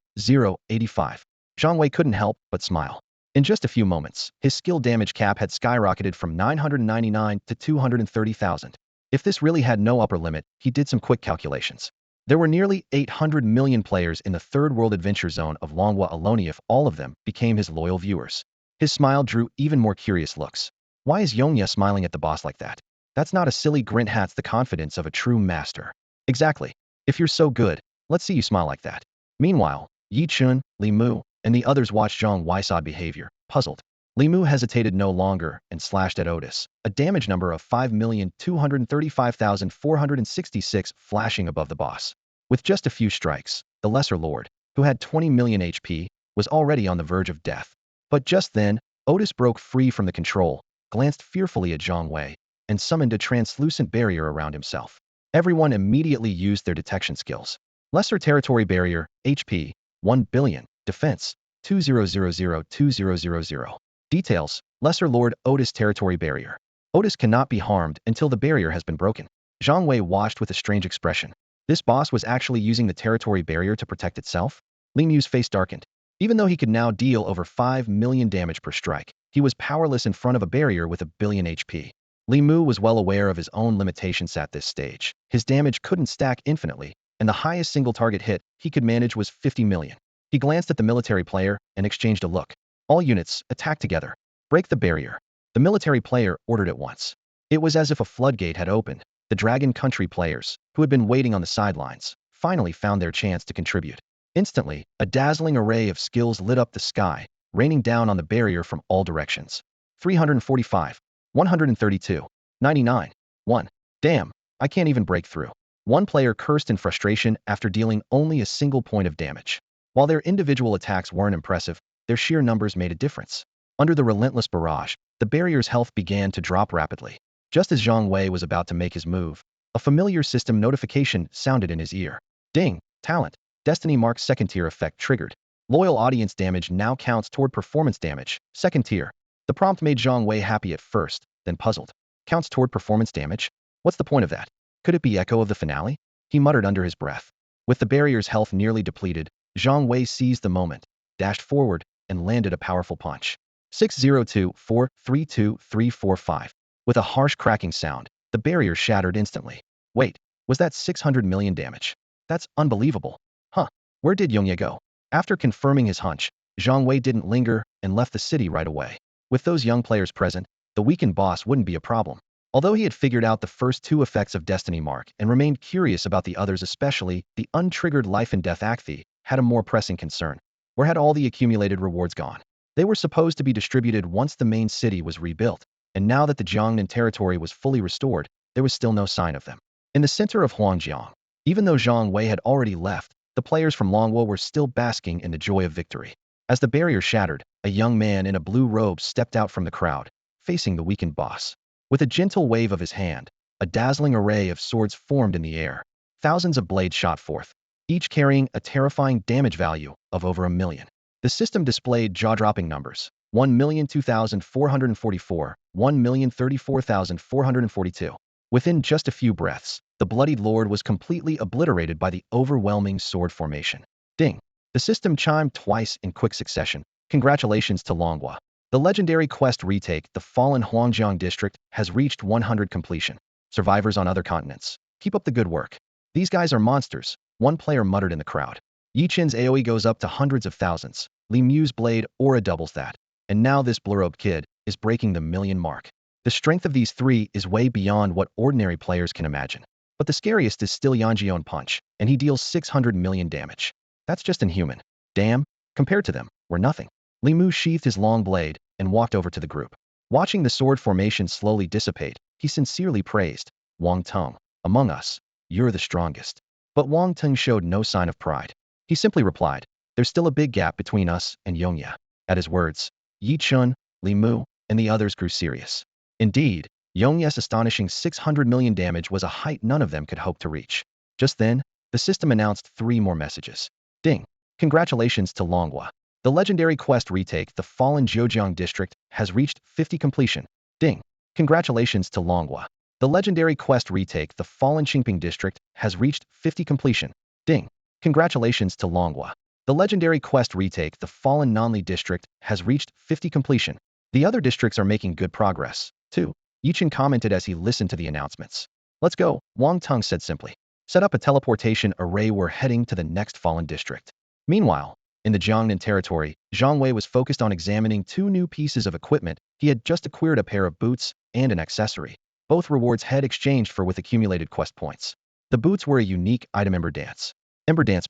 085. Zhang Wei couldn't help but smile. In just a few moments, his skill damage cap had skyrocketed from 999 to 230,000. If this really had no upper limit, he did some quick calculations. There were nearly 800 million players in the third world adventure zone of Longhua alone if all of them became his loyal viewers. His smile drew even more curious looks. Why is Yongya smiling at the boss like that? That's not a silly grin, that's the confidence of a true master. Exactly. If you're so good, let's see you smile like that. Meanwhile, Yi Chun, Li Mu, and the others watched Zhang Wei's odd behavior, puzzled. Li Mu hesitated no longer and slashed at Otis, a damage number of 5,235,466 flashing above the boss. With just a few strikes, the Lesser Lord, who had 20 million HP, was already on the verge of death. But just then, Otis broke free from the control, glanced fearfully at Zhang Wei, and summoned a translucent barrier around himself. Everyone immediately used their detection skills. Lesser Territory Barrier, HP, 1 billion, Defense, 20002000. Details, Lesser Lord Otis Territory Barrier. Otis cannot be harmed until the barrier has been broken. Zhang Wei watched with a strange expression. This boss was actually using the territory barrier to protect itself? Li Mu's face darkened. Even though he could now deal over 5 million damage per strike, he was powerless in front of a barrier with a billion HP. Li Mu was well aware of his own limitations at this stage. His damage couldn't stack infinitely, and the highest single target hit he could manage was 50 million. He glanced at the military player and exchanged a look. All units, attack together. Break the barrier. The military player ordered at once. It was as if a floodgate had opened. The Dragon Country players, who had been waiting on the sidelines, finally found their chance to contribute. Instantly, a dazzling array of skills lit up the sky, raining down on the barrier from all directions. 345, 132, 99, 1. Damn, I can't even break through. One player cursed in frustration after dealing only a single point of damage. While their individual attacks weren't impressive, their sheer numbers made a difference. Under the relentless barrage, the barrier's health began to drop rapidly. Just as Zhang Wei was about to make his move, a familiar system notification sounded in his ear. Ding, talent, Destiny Mark second tier effect triggered. Loyal audience damage now counts toward performance damage, second tier. The prompt made Zhang Wei happy at first, then puzzled. Counts toward performance damage? What's the point of that? Could it be echo of the finale? He muttered under his breath. With the barrier's health nearly depleted, Zhang Wei seized the moment, dashed forward, and landed a powerful punch. 602-432-345. With a harsh cracking sound, the barrier shattered instantly. Wait, was that 600 million damage? That's unbelievable. Huh, where did Yongye go? After confirming his hunch, Zhang Wei didn't linger and left the city right away. With those young players present, the weakened boss wouldn't be a problem. Although he had figured out the first two effects of Destiny Mark and remained curious about the others, especially the untriggered life and death Acthe, had a more pressing concern. Where had all the accumulated rewards gone? They were supposed to be distributed once the main city was rebuilt, and now that the Jiangnan territory was fully restored, there was still no sign of them. In the center of Huangjiang, even though Zhang Wei had already left, the players from Longhua were still basking in the joy of victory. As the barrier shattered, a young man in a blue robe stepped out from the crowd, facing the weakened boss. With a gentle wave of his hand, a dazzling array of swords formed in the air. Thousands of blades shot forth, each carrying a terrifying damage value of over 1 million. The system displayed jaw-dropping numbers: 1,02,444, 1,034,442. Within just a few breaths, the bloodied lord was completely obliterated by the overwhelming sword formation. Ding! The system chimed twice in quick succession. Congratulations to Longhua. The legendary quest retake, the fallen Huangjiang district, has reached 100 completion. Survivors on other continents, keep up the good work. These guys are monsters, one player muttered in the crowd. Yi Chin's AoE goes up to hundreds of thousands. Li Mu's blade aura doubles that. And now this blue-robed kid is breaking the 1,000,000 mark. The strength of these three is way beyond what ordinary players can imagine. But the scariest is still Yanjion Punch, and he deals 600 million damage. That's just inhuman. Damn, compared to them, we're nothing. Li Mu sheathed his long blade and walked over to the group. Watching the sword formation slowly dissipate, he sincerely praised, Wang Teng, among us, you're the strongest. But Wang Teng showed no sign of pride. He simply replied, there's still a big gap between us and Yongya. At his words, Yi Chun, Li Mu, and the others grew serious. Indeed, Yongya's astonishing 600 million damage was a height none of them could hope to reach. Just then, the system announced 3 more messages. Ding. Congratulations to Longhua. The legendary quest retake, the fallen Zhejiang district, has reached 50 completion. Ding. Congratulations to Longhua. The legendary quest retake, the fallen Qingping district, has reached 50 completion. Ding. Congratulations to Longhua. The legendary quest retake, the fallen Nanli district, has reached 50 completion. The other districts are making good progress, too. Yichen commented as he listened to the announcements. Let's go, Wang Tung said simply. Set up a teleportation array, we're heading to the next fallen district. Meanwhile, in the Jiangnan territory, Zhang Wei was focused on examining 2 new pieces of equipment. He had just acquired a pair of boots and an accessory. Both rewards had exchanged for with accumulated quest points. The boots were a unique item, Ember Dance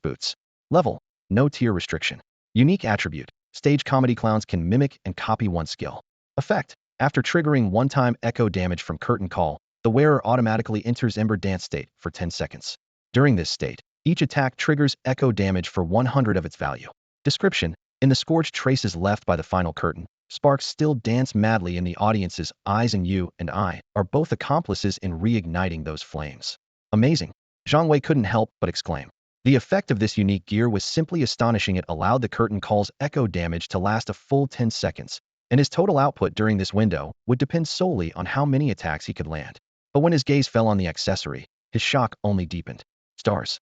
boots. Level, no tier restriction. Unique attribute, stage comedy clowns can mimic and copy one skill. Effect, after triggering one-time echo damage from curtain call, the wearer automatically enters Ember Dance state for 10 seconds. During this state, each attack triggers echo damage for 100 of its value. Description, in the scorched traces left by the final curtain, sparks still dance madly in the audience's eyes, and you and I are both accomplices in reigniting those flames. Amazing. Zhang Wei couldn't help but exclaim. The effect of this unique gear was simply astonishing. It allowed the curtain call's echo damage to last a full 10 seconds, and his total output during this window would depend solely on how many attacks he could land. But when his gaze fell on the accessory, his shock only deepened. Stars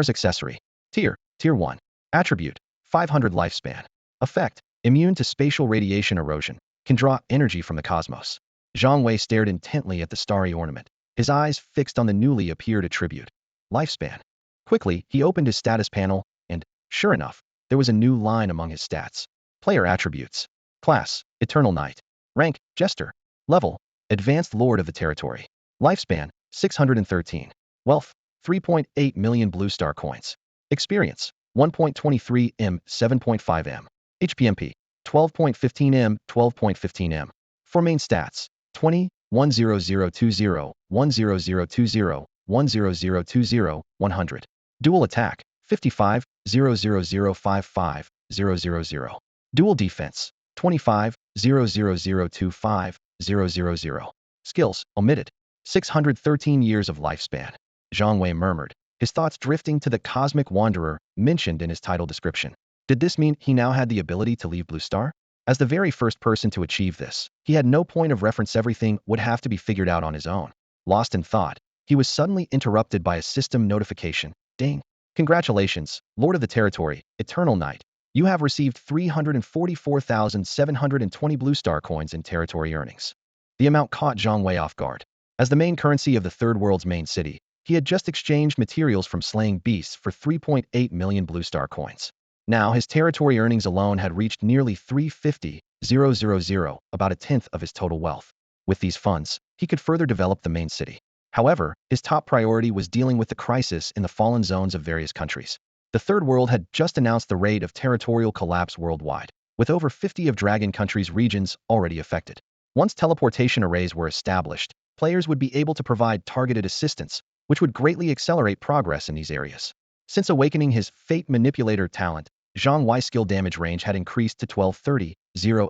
accessory. Tier 1. Attribute, 500 lifespan. Effect, immune to spatial radiation erosion, can draw energy from the cosmos. Zhang Wei stared intently at the starry ornament, his eyes fixed on the newly appeared attribute. Lifespan. Quickly, he opened his status panel, and, sure enough, there was a new line among his stats. Player attributes. Class, Eternal Knight. Rank, Jester. Level, Advanced Lord of the Territory. Lifespan, 613. Wealth, 3.8 million blue star coins. Experience, 1.23 m, 7.5 m. HPMP, 12.15 m, 12.15 m. For main stats, 20, 10020, 10020, 10020, 100. Dual attack, 55, 00055, 000. Dual defense, 25, 00025, 000. Skills, omitted. 613 years of lifespan. Zhang Wei murmured, his thoughts drifting to the cosmic wanderer mentioned in his title description. Did this mean he now had the ability to leave Blue Star? As the very first person to achieve this, he had no point of reference. Everything would have to be figured out on his own. Lost in thought, he was suddenly interrupted by a system notification. Ding. Congratulations, Lord of the Territory, Eternal Knight. You have received 344,720 Blue Star coins in territory earnings. The amount caught Zhang Wei off guard. As the main currency of the Third World's main city, he had just exchanged materials from slaying beasts for 3.8 million Blue Star coins. Now his territory earnings alone had reached nearly 350,000, about a tenth of his total wealth. With these funds, he could further develop the main city. However, his top priority was dealing with the crisis in the fallen zones of various countries. The Third World had just announced the rate of territorial collapse worldwide, with over 50 of Dragon Country's regions already affected. Once teleportation arrays were established, players would be able to provide targeted assistance, which would greatly accelerate progress in these areas. Since awakening his Fate Manipulator talent, Zhang Wei's skill damage range had increased to 1230,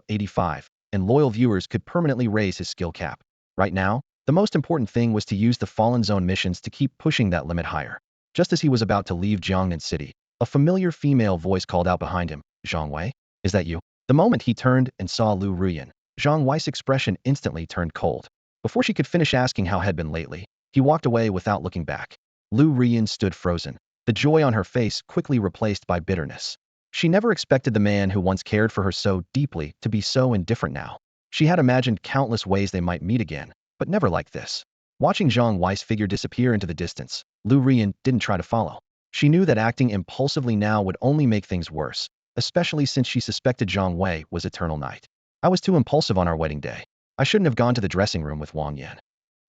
085, and loyal viewers could permanently raise his skill cap. Right now, the most important thing was to use the Fallen Zone missions to keep pushing that limit higher. Just as he was about to leave Jiangnan City, a familiar female voice called out behind him, Zhang Wei, is that you? The moment he turned and saw Lu Ruyan, Zhang Wei's expression instantly turned cold. Before she could finish asking how had been lately, he walked away without looking back. Lu Ruyan stood frozen, the joy on her face quickly replaced by bitterness. She never expected the man who once cared for her so deeply to be so indifferent now. She had imagined countless ways they might meet again, but never like this. Watching Zhang Wei's figure disappear into the distance, Lu Ruyan didn't try to follow. She knew that acting impulsively now would only make things worse, especially since she suspected Zhang Wei was Eternal Knight. I was too impulsive on our wedding day. I shouldn't have gone to the dressing room with Wang Yan.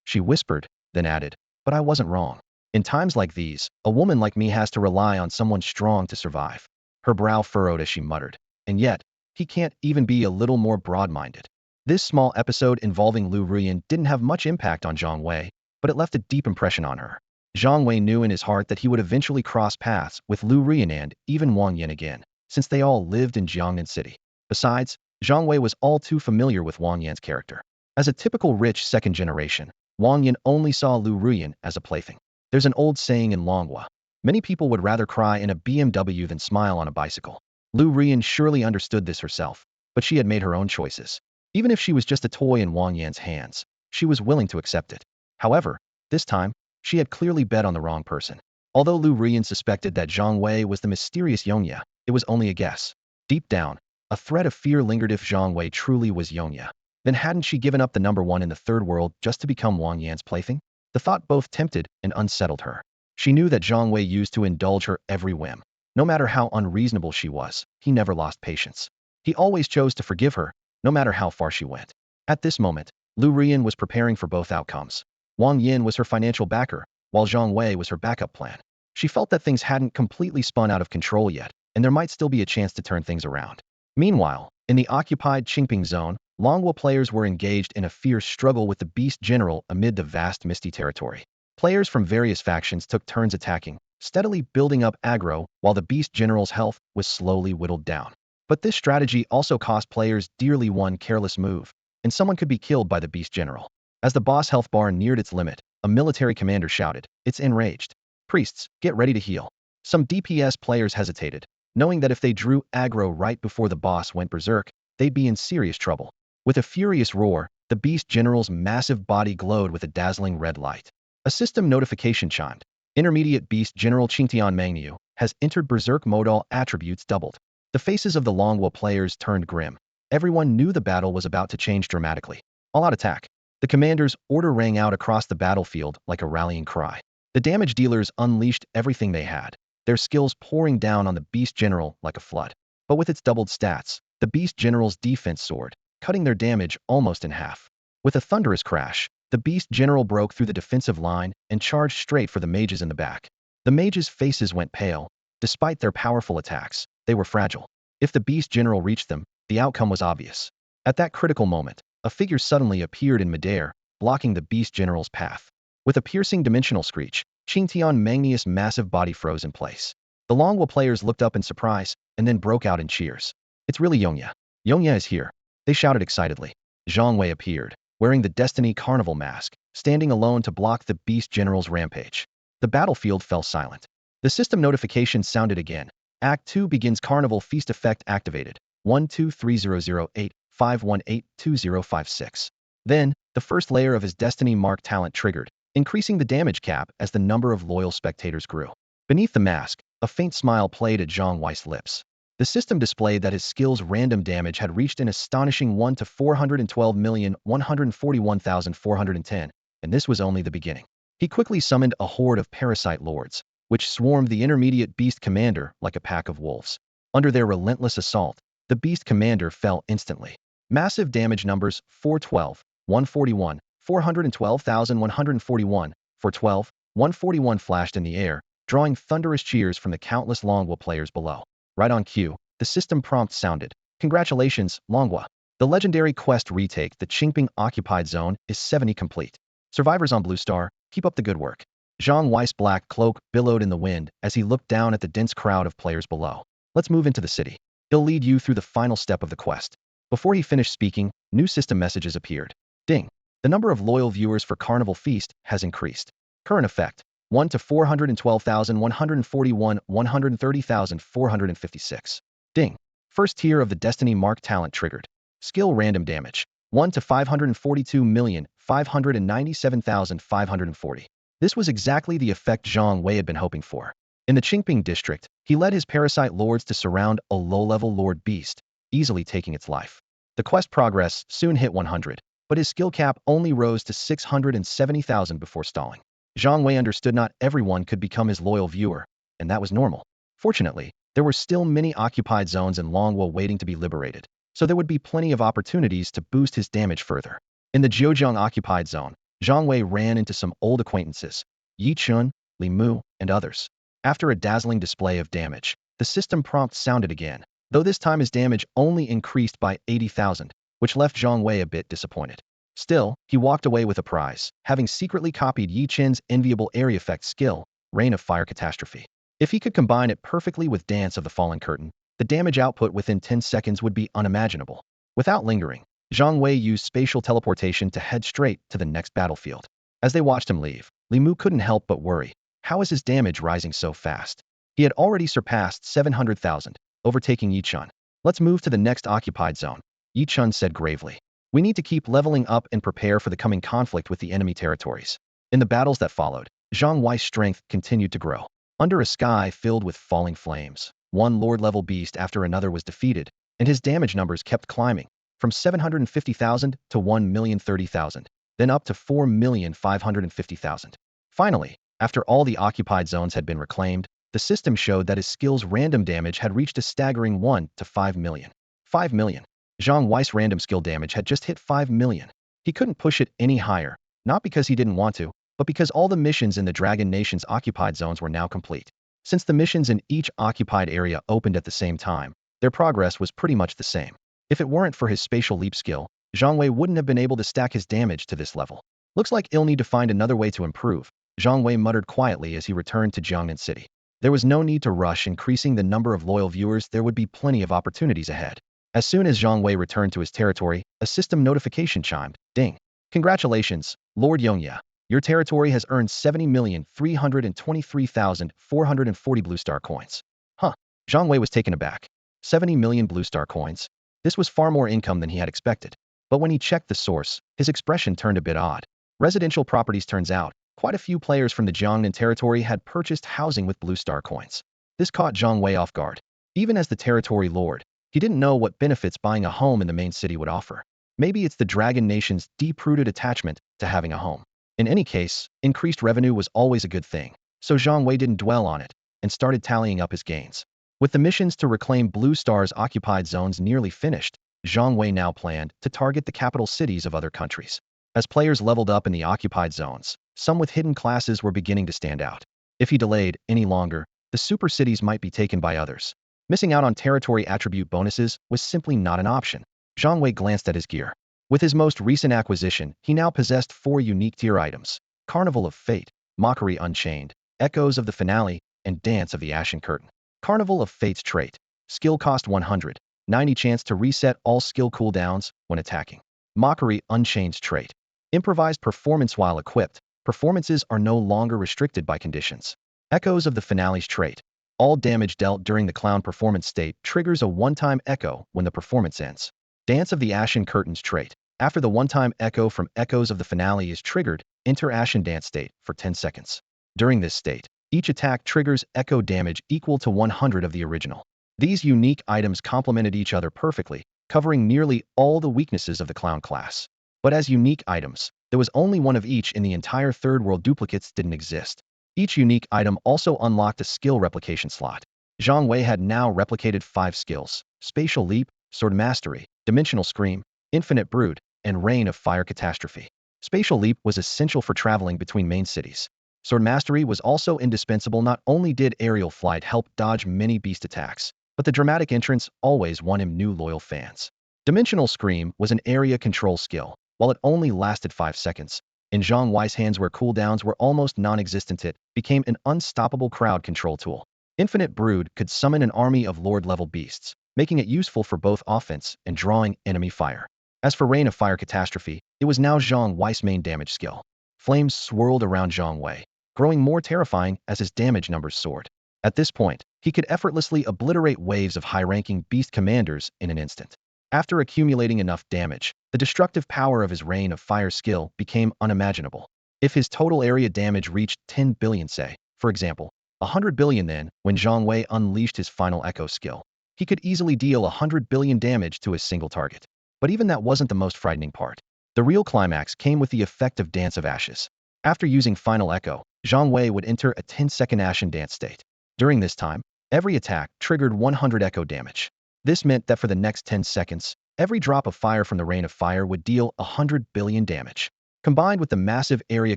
She whispered, then added, but I wasn't wrong. In times like these, a woman like me has to rely on someone strong to survive. Her brow furrowed as she muttered, and yet, he can't even be a little more broad-minded. This small episode involving Lu Ruyan didn't have much impact on Zhang Wei, but it left a deep impression on her. Zhang Wei knew in his heart that he would eventually cross paths with Lu Ruyan and even Wang Yan again, since they all lived in Jiangnan City. Besides, Zhang Wei was all too familiar with Wang Yan's character. As a typical rich second generation, Wang Yan only saw Lu Ruyan as a plaything. There's an old saying in Longhua. Many people would rather cry in a BMW than smile on a bicycle. Lu Rian surely understood this herself, but she had made her own choices. Even if she was just a toy in Wang Yan's hands, she was willing to accept it. However, this time, she had clearly bet on the wrong person. Although Lu Rian suspected that Zhang Wei was the mysterious Yongya, it was only a guess. Deep down, a thread of fear lingered. If Zhang Wei truly was Yongya, then hadn't she given up the number one in the third world just to become Wang Yan's plaything? The thought both tempted and unsettled her. She knew that Zhang Wei used to indulge her every whim. No matter how unreasonable she was, he never lost patience. He always chose to forgive her, no matter how far she went. At this moment, Lu Rian was preparing for both outcomes. Wang Yin was her financial backer, while Zhang Wei was her backup plan. She felt that things hadn't completely spun out of control yet, and there might still be a chance to turn things around. Meanwhile, in the occupied Qingping zone, Longwo players were engaged in a fierce struggle with the Beast General amid the vast misty territory. Players from various factions took turns attacking, steadily building up aggro while the Beast General's health was slowly whittled down. But this strategy also cost players dearly. One careless move, and someone could be killed by the Beast General. As the boss health bar neared its limit, a military commander shouted, "It's enraged. Priests, get ready to heal." Some DPS players hesitated, knowing that if they drew aggro right before the boss went berserk, they'd be in serious trouble. With a furious roar, the Beast General's massive body glowed with a dazzling red light. A system notification chimed. Intermediate Beast General Qingtian Mangniu has entered berserk mode. All attributes doubled. The faces of the Longwo players turned grim. Everyone knew the battle was about to change dramatically. All-out attack. The commander's order rang out across the battlefield like a rallying cry. The damage dealers unleashed everything they had, their skills pouring down on the Beast General like a flood. But with its doubled stats, the Beast General's defense soared, cutting their damage almost in half. With a thunderous crash, the Beast General broke through the defensive line and charged straight for the mages in the back. The mages' faces went pale. Despite their powerful attacks, they were fragile. If the Beast General reached them, the outcome was obvious. At that critical moment, a figure suddenly appeared in midair, blocking the Beast General's path. With a piercing dimensional screech, Qingtian Magnius' massive body froze in place. The Longwo players looked up in surprise, and then broke out in cheers. "It's really Yongya. Yongya is here," they shouted excitedly. Zhang Wei appeared, wearing the Destiny Carnival mask, standing alone to block the Beast General's rampage. The battlefield fell silent. The system notification sounded again. Act 2 begins. Carnival Feast effect activated. 123008-518-2056. Then, the first layer of his Destiny Mark talent triggered, increasing the damage cap as the number of loyal spectators grew. Beneath the mask, a faint smile played at Zhang Wei's lips. The system displayed that his skill's random damage had reached an astonishing 1 to 412,141,410, and this was only the beginning. He quickly summoned a horde of parasite lords, which swarmed the intermediate beast commander like a pack of wolves. Under their relentless assault, the beast commander fell instantly. Massive damage numbers 412, 141, 412,141, 412, 141 flashed in the air, drawing thunderous cheers from the countless Longwa players below. Right on cue, the system prompt sounded. "Congratulations, Longwa. The legendary quest retake, the Qingping occupied zone, is 70 complete. Survivors on Blue Star, keep up the good work." Zhang Wei's black cloak billowed in the wind as he looked down at the dense crowd of players below. "Let's move into the city. He'll lead you through the final step of the quest." Before he finished speaking, new system messages appeared. Ding! The number of loyal viewers for Carnival Feast has increased. Current effect: 1 to 412,141, 130,456. Ding! First tier of the Destiny Mark talent triggered. Skill random damage: 1 to 542,597,540. This was exactly the effect Zhang Wei had been hoping for. In the Qingping district, he led his parasite lords to surround a low-level lord beast, easily taking its life. The quest progress soon hit 100, but his skill cap only rose to 670,000 before stalling. Zhang Wei understood not everyone could become his loyal viewer, and that was normal. Fortunately, there were still many occupied zones in Longwo waiting to be liberated, so there would be plenty of opportunities to boost his damage further. In the Jiujiang occupied zone, Zhang Wei ran into some old acquaintances, Yi Chun, Li Mu, and others. After a dazzling display of damage, the system prompt sounded again, though this time his damage only increased by 80,000, which left Zhang Wei a bit disappointed. Still, he walked away with a prize, having secretly copied Yi Chen's enviable area effect skill, Rain of Fire Catastrophe. If he could combine it perfectly with Dance of the Fallen Curtain, the damage output within 10 seconds would be unimaginable. Without lingering, Zhang Wei used spatial teleportation to head straight to the next battlefield. As they watched him leave, Li Mu couldn't help but worry. How is his damage rising so fast? He had already surpassed 700,000, overtaking Yichun. Let's move to the next occupied zone, Yichun said gravely. We need to keep leveling up and prepare for the coming conflict with the enemy territories. In the battles that followed, Zhang Wei's strength continued to grow. Under a sky filled with falling flames, one Lord-level beast after another was defeated, and his damage numbers kept climbing, from 750,000 to 1,030,000, then up to 4,550,000. Finally, after all the occupied zones had been reclaimed, the system showed that his skill's random damage had reached a staggering 1 to 5 million. 5 million. Zhang Wei's random skill damage had just hit 5 million. He couldn't push it any higher, not because he didn't want to, but because all the missions in the Dragon Nation's occupied zones were now complete. Since the missions in each occupied area opened at the same time, their progress was pretty much the same. If it weren't for his spatial leap skill, Zhang Wei wouldn't have been able to stack his damage to this level. Looks like he'll need to find another way to improve, Zhang Wei muttered quietly as he returned to Jiangnan City. There was no need to rush increasing the number of loyal viewers. There would be plenty of opportunities ahead. As soon as Zhang Wei returned to his territory, a system notification chimed. Ding. Congratulations, Lord Yongya. Your territory has earned 70,323,440 Blue Star coins. Huh. Zhang Wei was taken aback. 70 million Blue Star coins? This was far more income than he had expected. But when he checked the source, his expression turned a bit odd. Residential properties. Turns out, quite a few players from the Jiangnan territory had purchased housing with Blue Star coins. This caught Zhang Wei off guard. Even as the territory lord, he didn't know what benefits buying a home in the main city would offer. Maybe it's the Dragon Nation's deep-rooted attachment to having a home. In any case, increased revenue was always a good thing, so Zhang Wei didn't dwell on it and started tallying up his gains. With the missions to reclaim Blue Star's occupied zones nearly finished, Zhang Wei now planned to target the capital cities of other countries. As players leveled up in the occupied zones, some with hidden classes were beginning to stand out. If he delayed any longer, the super cities might be taken by others. Missing out on territory attribute bonuses was simply not an option. Zhang Wei glanced at his gear. With his most recent acquisition, he now possessed 4 unique tier items: Carnival of Fate, Mockery Unchained, Echoes of the Finale, and Dance of the Ashen Curtain. Carnival of Fate's trait. Skill cost 100, 90 chance to reset all skill cooldowns when attacking. Mockery Unchained's trait. Improvised performance. While equipped, performances are no longer restricted by conditions. Echoes of the Finale's trait. All damage dealt during the clown performance state triggers a one-time echo when the performance ends. Dance of the Ashen Curtain's trait. After the one-time echo from Echoes of the Finale is triggered, enter Ashen Dance state for 10 seconds. During this state, each attack triggers echo damage equal to 100 of the original. These unique items complemented each other perfectly, covering nearly all the weaknesses of the clown class. But as unique items, there was only one of each in the entire third world. Duplicates didn't exist. Each unique item also unlocked a skill replication slot. Zhang Wei had now replicated 5 skills: Spatial Leap, Sword Mastery, Dimensional Scream, Infinite Brood, and Rain of Fire Catastrophe. Spatial Leap was essential for traveling between main cities. Sword Mastery was also indispensable. Not only did aerial flight help dodge many beast attacks, but the dramatic entrance always won him new loyal fans. Dimensional Scream was an area control skill. While it only lasted 5 seconds, in Zhang Wei's hands where cooldowns were almost non-existent, it became an unstoppable crowd control tool. Infinite Brood could summon an army of lord-level beasts, making it useful for both offense and drawing enemy fire. As for Rain of Fire Catastrophe, it was now Zhang Wei's main damage skill. Flames swirled around Zhang Wei, growing more terrifying as his damage numbers soared. At this point, he could effortlessly obliterate waves of high-ranking beast commanders in an instant. After accumulating enough damage, the destructive power of his Rain of Fire skill became unimaginable. If his total area damage reached 10 billion, say, for example, 100 billion, then, when Zhang Wei unleashed his final Echo skill, he could easily deal 100 billion damage to a single target. But even that wasn't the most frightening part. The real climax came with the effect of Dance of Ashes. After using Final Echo, Zhang Wei would enter a 10-second Ashen Dance state. During this time, every attack triggered 100 echo damage. This meant that for the next 10 seconds, every drop of fire from the Rain of Fire would deal 100 billion damage. Combined with the massive area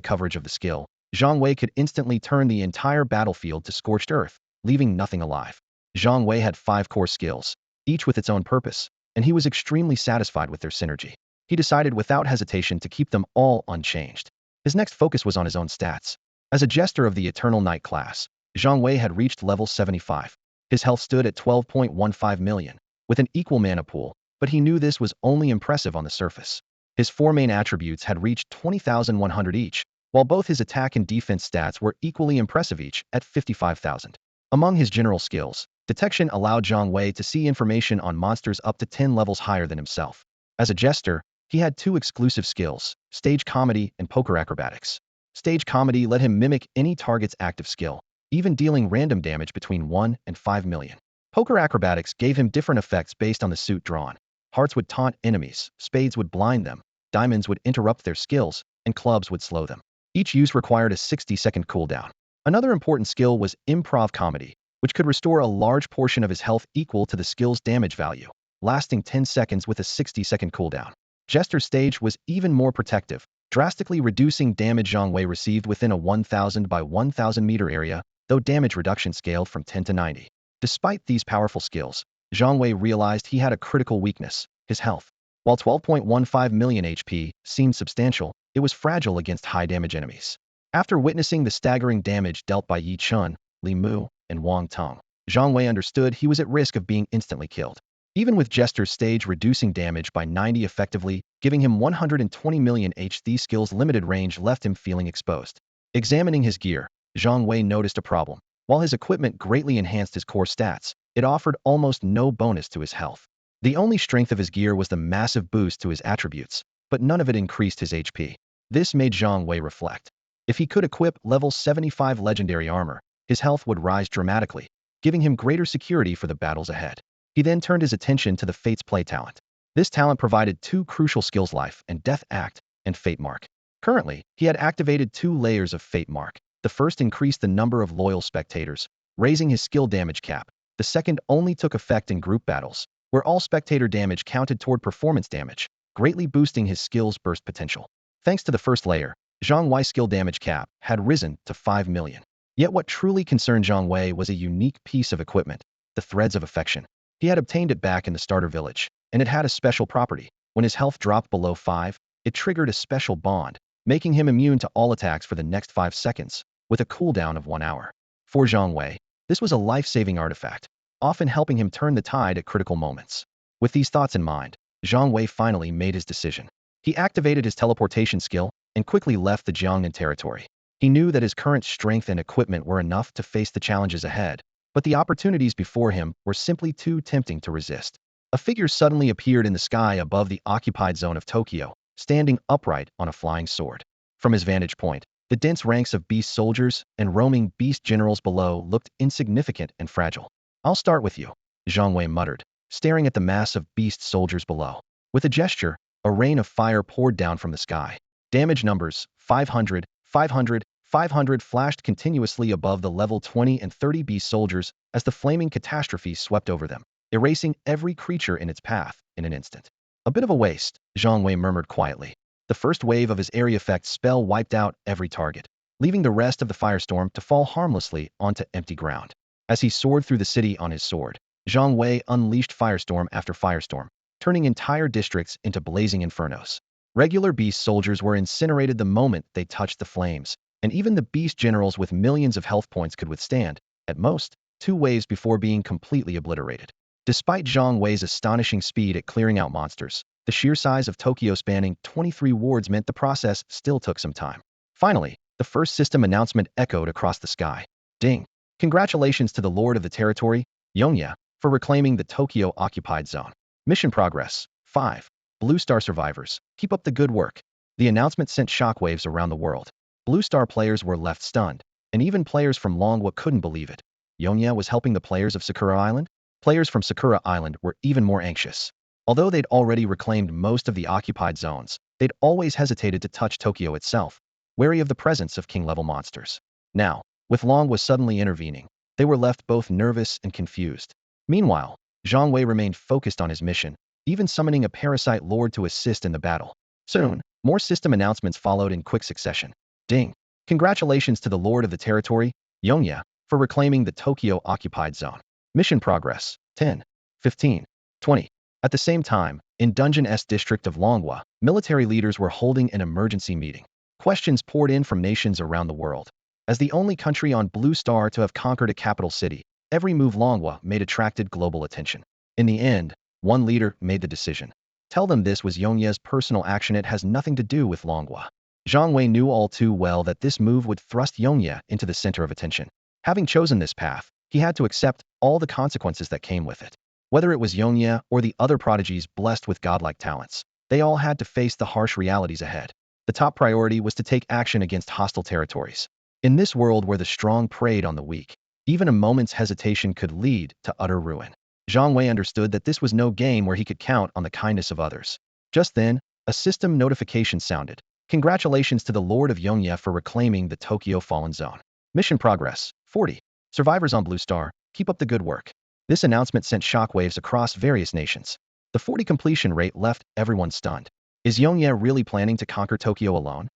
coverage of the skill, Zhang Wei could instantly turn the entire battlefield to scorched earth, leaving nothing alive. Zhang Wei had 5 core skills, each with its own purpose, and he was extremely satisfied with their synergy. He decided without hesitation to keep them all unchanged. His next focus was on his own stats. As a Jester of the Eternal Night class, Zhang Wei had reached level 75. His health stood at 12.15 million, with an equal mana pool, but he knew this was only impressive on the surface. His 4 main attributes had reached 20,100 each, while both his attack and defense stats were equally impressive, each at 55,000. Among his general skills, detection allowed Zhang Wei to see information on monsters up to 10 levels higher than himself. As a jester, he had two exclusive skills, stage comedy and poker acrobatics. Stage comedy let him mimic any target's active skill, even dealing random damage between 1 and 5 million. Poker acrobatics gave him different effects based on the suit drawn. Hearts would taunt enemies, spades would blind them, diamonds would interrupt their skills, and clubs would slow them. Each use required a 60-second cooldown. Another important skill was improv comedy, which could restore a large portion of his health equal to the skill's damage value, lasting 10 seconds with a 60-second cooldown. Jester's stage was even more protective, drastically reducing damage Zhang Wei received within a 1,000 by 1,000 meter area, though damage reduction scaled from 10 to 90. Despite these powerful skills, Zhang Wei realized he had a critical weakness, his health. While 12.15 million HP seemed substantial, it was fragile against high-damage enemies. After witnessing the staggering damage dealt by Yi Chun, Li Mu, and Wang Tong, Zhang Wei understood he was at risk of being instantly killed. Even with Jester's stage reducing damage by 90 effectively, giving him 120 million HP, these skills' limited range left him feeling exposed. Examining his gear, Zhang Wei noticed a problem. While his equipment greatly enhanced his core stats, it offered almost no bonus to his health. The only strength of his gear was the massive boost to his attributes, but none of it increased his HP. This made Zhang Wei reflect. If he could equip level 75 legendary armor, his health would rise dramatically, giving him greater security for the battles ahead. He then turned his attention to the Fate's Play talent. This talent provided two crucial skills: Life and Death Act, and Fate Mark. Currently, he had activated 2 layers of Fate Mark. The first increased the number of loyal spectators, raising his skill damage cap. The second only took effect in group battles, where all spectator damage counted toward performance damage, greatly boosting his skill's burst potential. Thanks to the first layer, Zhang Wei's skill damage cap had risen to 5 million. Yet what truly concerned Zhang Wei was a unique piece of equipment, the Threads of Affection. He had obtained it back in the starter village, and it had a special property. When his health dropped below 5, it triggered a special bond, making him immune to all attacks for the next 5 seconds, with a cooldown of 1 hour. For Zhang Wei, this was a life-saving artifact, often helping him turn the tide at critical moments. With these thoughts in mind, Zhang Wei finally made his decision. He activated his teleportation skill and quickly left the Jiangnan territory. He knew that his current strength and equipment were enough to face the challenges ahead, but the opportunities before him were simply too tempting to resist. A figure suddenly appeared in the sky above the occupied zone of Tokyo, standing upright on a flying sword. From his vantage point, the dense ranks of beast soldiers and roaming beast generals below looked insignificant and fragile. "I'll start with you," Zhang Wei muttered, staring at the mass of beast soldiers below. With a gesture, a rain of fire poured down from the sky. Damage numbers 500, 500, 500 flashed continuously above the level 20 and 30 beast soldiers as the flaming catastrophe swept over them, erasing every creature in its path in an instant. "A bit of a waste," Zhang Wei murmured quietly. The first wave of his area effect spell wiped out every target, leaving the rest of the firestorm to fall harmlessly onto empty ground. As he soared through the city on his sword, Zhang Wei unleashed firestorm after firestorm, turning entire districts into blazing infernos. Regular beast soldiers were incinerated the moment they touched the flames, and even the beast generals with millions of health points could withstand, at most, 2 waves before being completely obliterated. Despite Zhang Wei's astonishing speed at clearing out monsters, the sheer size of Tokyo spanning 23 wards meant the process still took some time. Finally, the first system announcement echoed across the sky. "Ding! Congratulations to the Lord of the Territory, Yongya, for reclaiming the Tokyo occupied zone. Mission progress 5. Blue Star survivors, keep up the good work." The announcement sent shockwaves around the world. Blue Star players were left stunned, and even players from Longwa couldn't believe it. Yongya was helping the players of Sakura Island? Players from Sakura Island were even more anxious. Although they'd already reclaimed most of the occupied zones, they'd always hesitated to touch Tokyo itself, wary of the presence of king-level monsters. Now, with Longwa suddenly intervening, they were left both nervous and confused. Meanwhile, Zhang Wei remained focused on his mission, even summoning a parasite lord to assist in the battle. Soon, more system announcements followed in quick succession. "Ding! Congratulations to the Lord of the Territory, Yongya, for reclaiming the Tokyo occupied zone. Mission progress 10, 15, 20. At the same time, in Dungeon S district of Longwa, military leaders were holding an emergency meeting. Questions poured in from nations around the world. As the only country on Blue Star to have conquered a capital city, every move Longwa made attracted global attention. In the end, one leader made the decision. "Tell them this was Yongya's personal action. It has nothing to do with Longwa." Zhang Wei knew all too well that this move would thrust Yongye into the center of attention. Having chosen this path, he had to accept all the consequences that came with it. Whether it was Yongye or the other prodigies blessed with godlike talents, they all had to face the harsh realities ahead. The top priority was to take action against hostile territories. In this world where the strong preyed on the weak, even a moment's hesitation could lead to utter ruin. Zhang Wei understood that this was no game where he could count on the kindness of others. Just then, a system notification sounded. Congratulations to the Lord of Yongye for reclaiming the Tokyo Fallen Zone. Mission progress, 40. Survivors on Blue Star, keep up the good work. This announcement sent shockwaves across various nations. The 40 completion rate left everyone stunned. Is Yongye really planning to conquer Tokyo alone?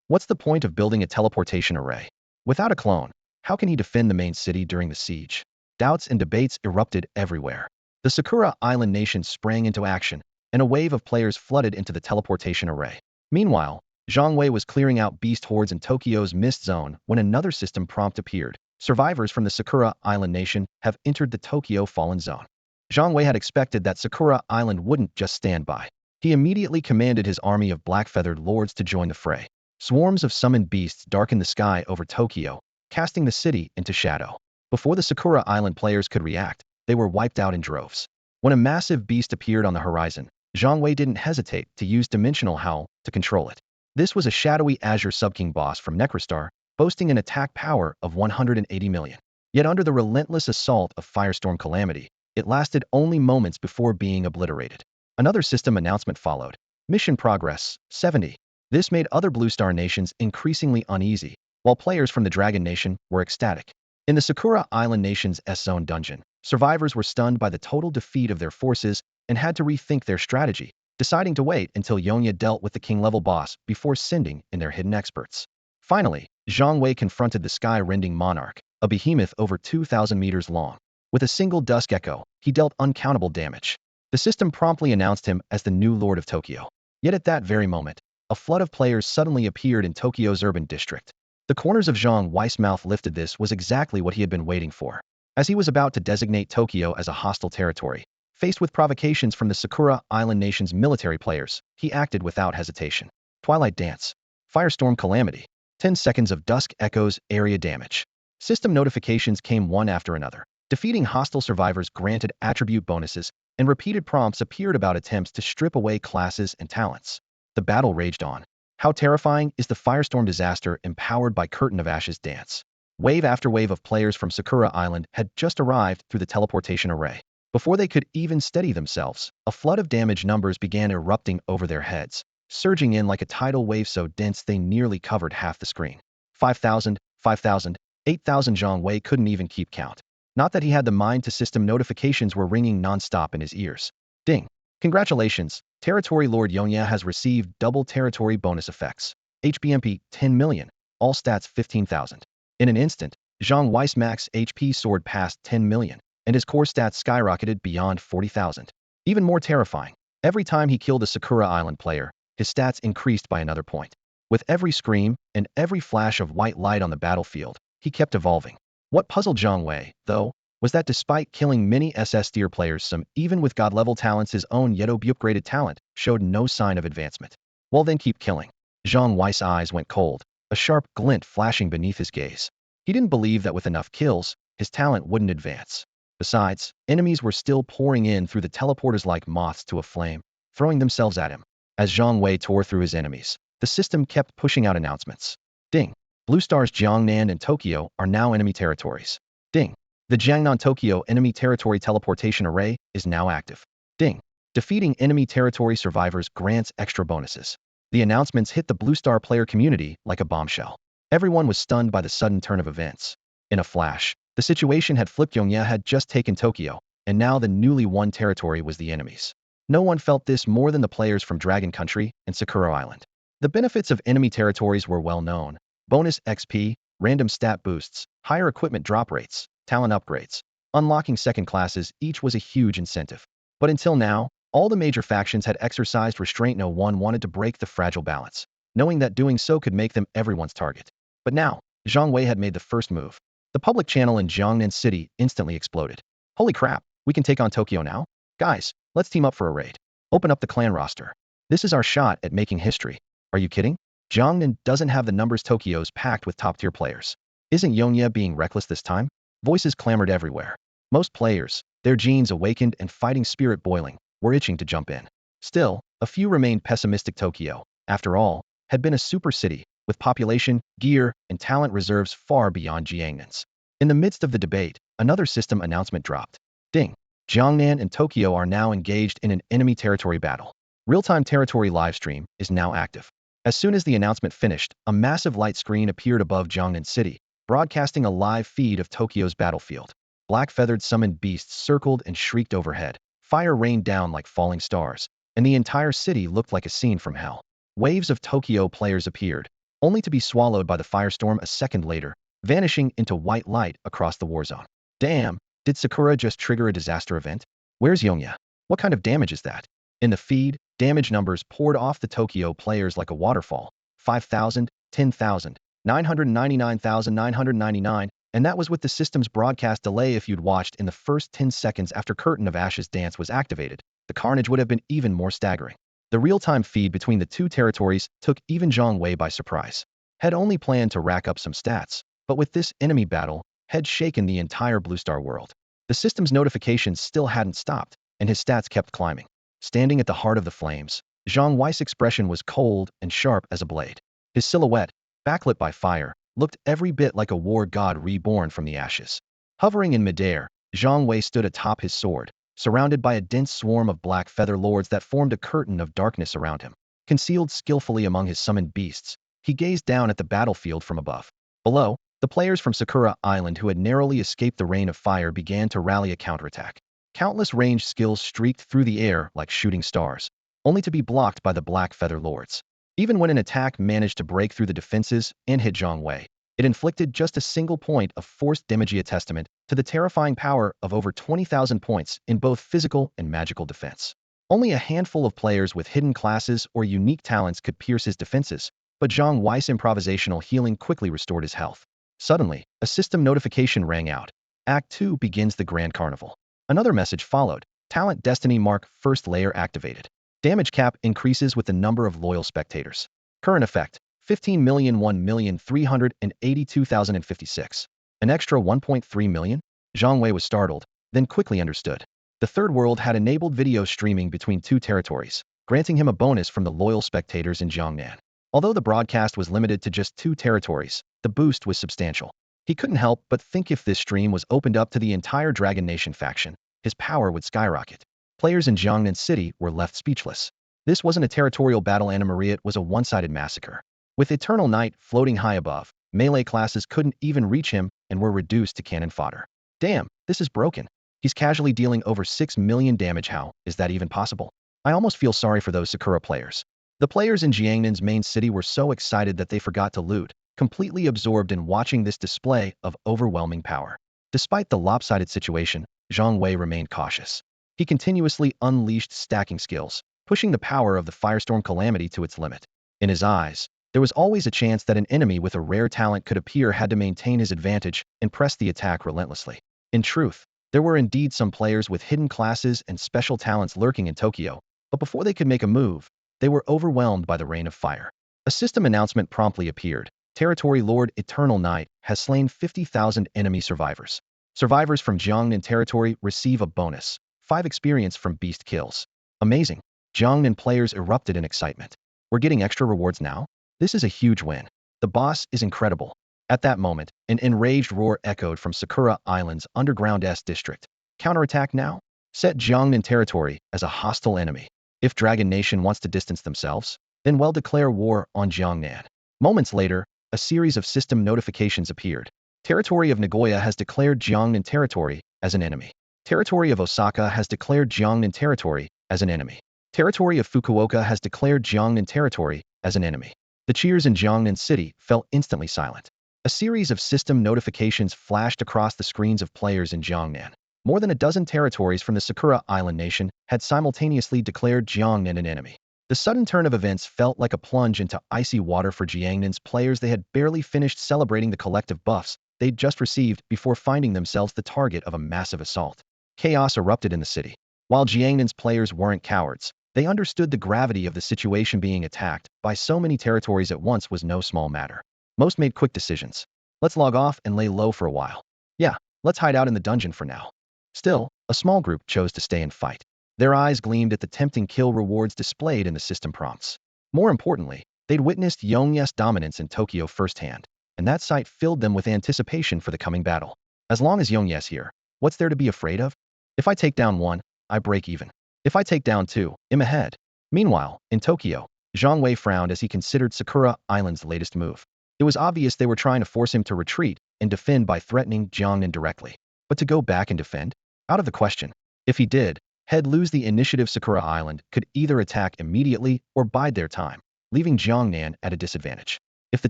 What's the point of building a teleportation array? Without a clone, how can he defend the main city during the siege? Doubts and debates erupted everywhere. The Sakura Island nation sprang into action, and a wave of players flooded into the teleportation array. Meanwhile, Zhang Wei was clearing out beast hordes in Tokyo's mist zone when another system prompt appeared. Survivors from the Sakura Island nation have entered the Tokyo Fallen Zone. Zhang Wei had expected that Sakura Island wouldn't just stand by. He immediately commanded his army of black-feathered lords to join the fray. Swarms of summoned beasts darkened the sky over Tokyo, casting the city into shadow. Before the Sakura Island players could react, they were wiped out in droves. When a massive beast appeared on the horizon, Zhang Wei didn't hesitate to use Dimensional Howl to control it. This was a shadowy Azure Subking boss from Necrostar, boasting an attack power of 180 million. Yet under the relentless assault of Firestorm Calamity, it lasted only moments before being obliterated. Another system announcement followed. Mission progress, 70. This made other Blue Star nations increasingly uneasy, while players from the Dragon Nation were ecstatic. In the Sakura Island Nation's S-Zone dungeon, survivors were stunned by the total defeat of their forces and had to rethink their strategy, deciding to wait until Yongye dealt with the king-level boss before sending in their hidden experts. Finally, Zhang Wei confronted the sky-rending monarch, a behemoth over 2,000 meters long. With a single dusk echo, he dealt uncountable damage. The system promptly announced him as the new Lord of Tokyo. Yet at that very moment, a flood of players suddenly appeared in Tokyo's urban district. The corners of Zhang Wei's mouth lifted. This was exactly what he had been waiting for. As he was about to designate Tokyo as a hostile territory, faced with provocations from the Sakura Island Nation's military players, he acted without hesitation. Twilight Dance. Firestorm Calamity. 10 seconds of dusk echoes, area damage. System notifications came one after another. Defeating hostile survivors granted attribute bonuses, and repeated prompts appeared about attempts to strip away classes and talents. The battle raged on. How terrifying is the Firestorm disaster empowered by Curtain of Ashes dance? Wave after wave of players from Sakura Island had just arrived through the teleportation array. Before they could even steady themselves, a flood of damage numbers began erupting over their heads, surging in like a tidal wave so dense they nearly covered half the screen. 5,000, 5,000, 8,000. Zhang Wei couldn't even keep count. Not that he had the mind to. System notifications were ringing non-stop in his ears. Ding. Congratulations, Territory Lord Yongye has received double territory bonus effects. HPMP 10 million, all stats 15,000. In an instant, Zhang Wei's max HP soared past 10 million, and his core stats skyrocketed beyond 40,000. Even more terrifying, every time he killed a Sakura Island player, his stats increased by another point. With every scream and every flash of white light on the battlefield, he kept evolving. What puzzled Zhang Wei, though, was that despite killing many SS tier players, some, even with god-level talents, his own yet upgraded talent, showed no sign of advancement. Well then, keep killing. Zhang Wei's eyes went cold, a sharp glint flashing beneath his gaze. He didn't believe that with enough kills, his talent wouldn't advance. Besides, enemies were still pouring in through the teleporters like moths to a flame, throwing themselves at him. As Zhang Wei tore through his enemies, the system kept pushing out announcements. Ding. Blue Star's Jiangnan and Tokyo are now enemy territories. Ding. The Jiangnan-Tokyo enemy territory teleportation array is now active. Ding. Defeating enemy territory survivors grants extra bonuses. The announcements hit the Blue Star player community like a bombshell. Everyone was stunned by the sudden turn of events. In a flash, the situation had flipped. Yongye had just taken Tokyo, and now the newly won territory was the enemy's. No one felt this more than the players from Dragon Country and Sakura Island. The benefits of enemy territories were well known. Bonus XP, random stat boosts, higher equipment drop rates, talent upgrades. Unlocking second classes each was a huge incentive. But until now, all the major factions had exercised restraint. No one wanted to break the fragile balance, knowing that doing so could make them everyone's target. But now, Zhang Wei had made the first move. The public channel in Jiangnan City instantly exploded. Holy crap, we can take on Tokyo now? Guys, let's team up for a raid. Open up the clan roster. This is our shot at making history. Are you kidding? Jiangnan doesn't have the numbers Tokyo's packed with top-tier players. Isn't Yongye being reckless this time? Voices clamored everywhere. Most players, their genes awakened and fighting spirit boiling, were itching to jump in. Still, a few remained pessimistic. Tokyo, after all, had been a super city, with population, gear, and talent reserves far beyond Jiangnan's. In the midst of the debate, another system announcement dropped. Ding! Jiangnan and Tokyo are now engaged in an enemy territory battle. Real-time territory livestream is now active. As soon as the announcement finished, a massive light screen appeared above Jiangnan City, broadcasting a live feed of Tokyo's battlefield. Black-feathered summoned beasts circled and shrieked overhead. Fire rained down like falling stars, and the entire city looked like a scene from hell. Waves of Tokyo players appeared, only to be swallowed by the firestorm a second later, vanishing into white light across the war zone. Damn, did Sakura just trigger a disaster event? Where's Yongya? What kind of damage is that? In the feed, damage numbers poured off the Tokyo players like a waterfall. 5,000, 10,000, 999,999, and that was with the system's broadcast delay. If you'd watched in the first 10 seconds after Curtain of Ashes dance was activated, the carnage would have been even more staggering. The real-time feed between the two territories took even Zhang Wei by surprise. Had only planned to rack up some stats, but with this enemy battle, had shaken the entire Blue Star world. The system's notifications still hadn't stopped, and his stats kept climbing. Standing at the heart of the flames, Zhang Wei's expression was cold and sharp as a blade. His silhouette, backlit by fire, looked every bit like a war god reborn from the ashes. Hovering in midair, Zhang Wei stood atop his sword, surrounded by a dense swarm of black feather lords that formed a curtain of darkness around him. Concealed skillfully among his summoned beasts, he gazed down at the battlefield from above. Below, the players from Sakura Island who had narrowly escaped the rain of fire began to rally a counterattack. Countless ranged skills streaked through the air like shooting stars, only to be blocked by the black feather lords. Even when an attack managed to break through the defenses and hit Zhang Wei, it inflicted just a single point of forced damage, a testament to the terrifying power of over 20,000 points in both physical and magical defense. Only a handful of players with hidden classes or unique talents could pierce his defenses, but Zhang Wei's improvisational healing quickly restored his health. Suddenly, a system notification rang out. Act 2 begins the Grand Carnival. Another message followed. Talent Destiny Mark First Layer activated. Damage cap increases with the number of loyal spectators. Current effect, 15,001,382,056. An extra 1.3 million? Zhang Wei was startled, then quickly understood. The third world had enabled video streaming between two territories, granting him a bonus from the loyal spectators in Jiangnan. Although the broadcast was limited to just two territories, the boost was substantial. He couldn't help but think if this stream was opened up to the entire Dragon Nation faction, his power would skyrocket. Players in Jiangnan City were left speechless. This wasn't a territorial battle, Anna Maria, it was a one-sided massacre. With Eternal Night floating high above, melee classes couldn't even reach him and were reduced to cannon fodder. Damn, this is broken. He's casually dealing over 6 million damage. How is that even possible? I almost feel sorry for those Sakura players. The players in Jiangnan's main city were so excited that they forgot to loot, completely absorbed in watching this display of overwhelming power. Despite the lopsided situation, Zhang Wei remained cautious. He continuously unleashed stacking skills, pushing the power of the Firestorm Calamity to its limit. In his eyes, there was always a chance that an enemy with a rare talent could appear. Had to maintain his advantage and press the attack relentlessly. In truth, there were indeed some players with hidden classes and special talents lurking in Tokyo, but before they could make a move, they were overwhelmed by the rain of fire. A system announcement promptly appeared. Territory Lord Eternal Night has slain 50,000 enemy survivors. Survivors from Jiangnan territory receive a bonus, 5 experience from beast kills. Amazing. Jiangnan players erupted in excitement. We're getting extra rewards now? This is a huge win. The boss is incredible. At that moment, an enraged roar echoed from Sakura Island's underground S district. Counterattack now? Set Jiangnan territory as a hostile enemy. If Dragon Nation wants to distance themselves, then well, declare war on Jiangnan. Moments later, a series of system notifications appeared. Territory of Nagoya has declared Jiangnan territory as an enemy. Territory of Osaka has declared Jiangnan territory as an enemy. Territory of Fukuoka has declared Jiangnan territory as an enemy. The cheers in Jiangnan City fell instantly silent. A series of system notifications flashed across the screens of players in Jiangnan. More than a dozen territories from the Sakura Island nation had simultaneously declared Jiangnan an enemy. The sudden turn of events felt like a plunge into icy water for Jiangnan's players. They had barely finished celebrating the collective buffs they'd just received before finding themselves the target of a massive assault. Chaos erupted in the city. While Jiangnan's players weren't cowards, They understood the gravity of the situation. Being attacked by so many territories at once was no small matter. Most made quick decisions. Let's log off and lay low for a while. Yeah, let's hide out in the dungeon for now. Still, a small group chose to stay and fight. Their eyes gleamed at the tempting kill rewards displayed in the system prompts. More importantly, they'd witnessed Yongya's dominance in Tokyo firsthand, and that sight filled them with anticipation for the coming battle. As long as Yongya's here, what's there to be afraid of? If I take down one, I break even. If I take down two, I'm ahead. Meanwhile, in Tokyo, Zhang Wei frowned as he considered Sakura Island's latest move. It was obvious they were trying to force him to retreat and defend by threatening Jiangnan directly. But to go back and defend? Out of the question. If he did, he'd lose the initiative. Sakura Island could either attack immediately or bide their time, leaving Jiangnan at a disadvantage. If the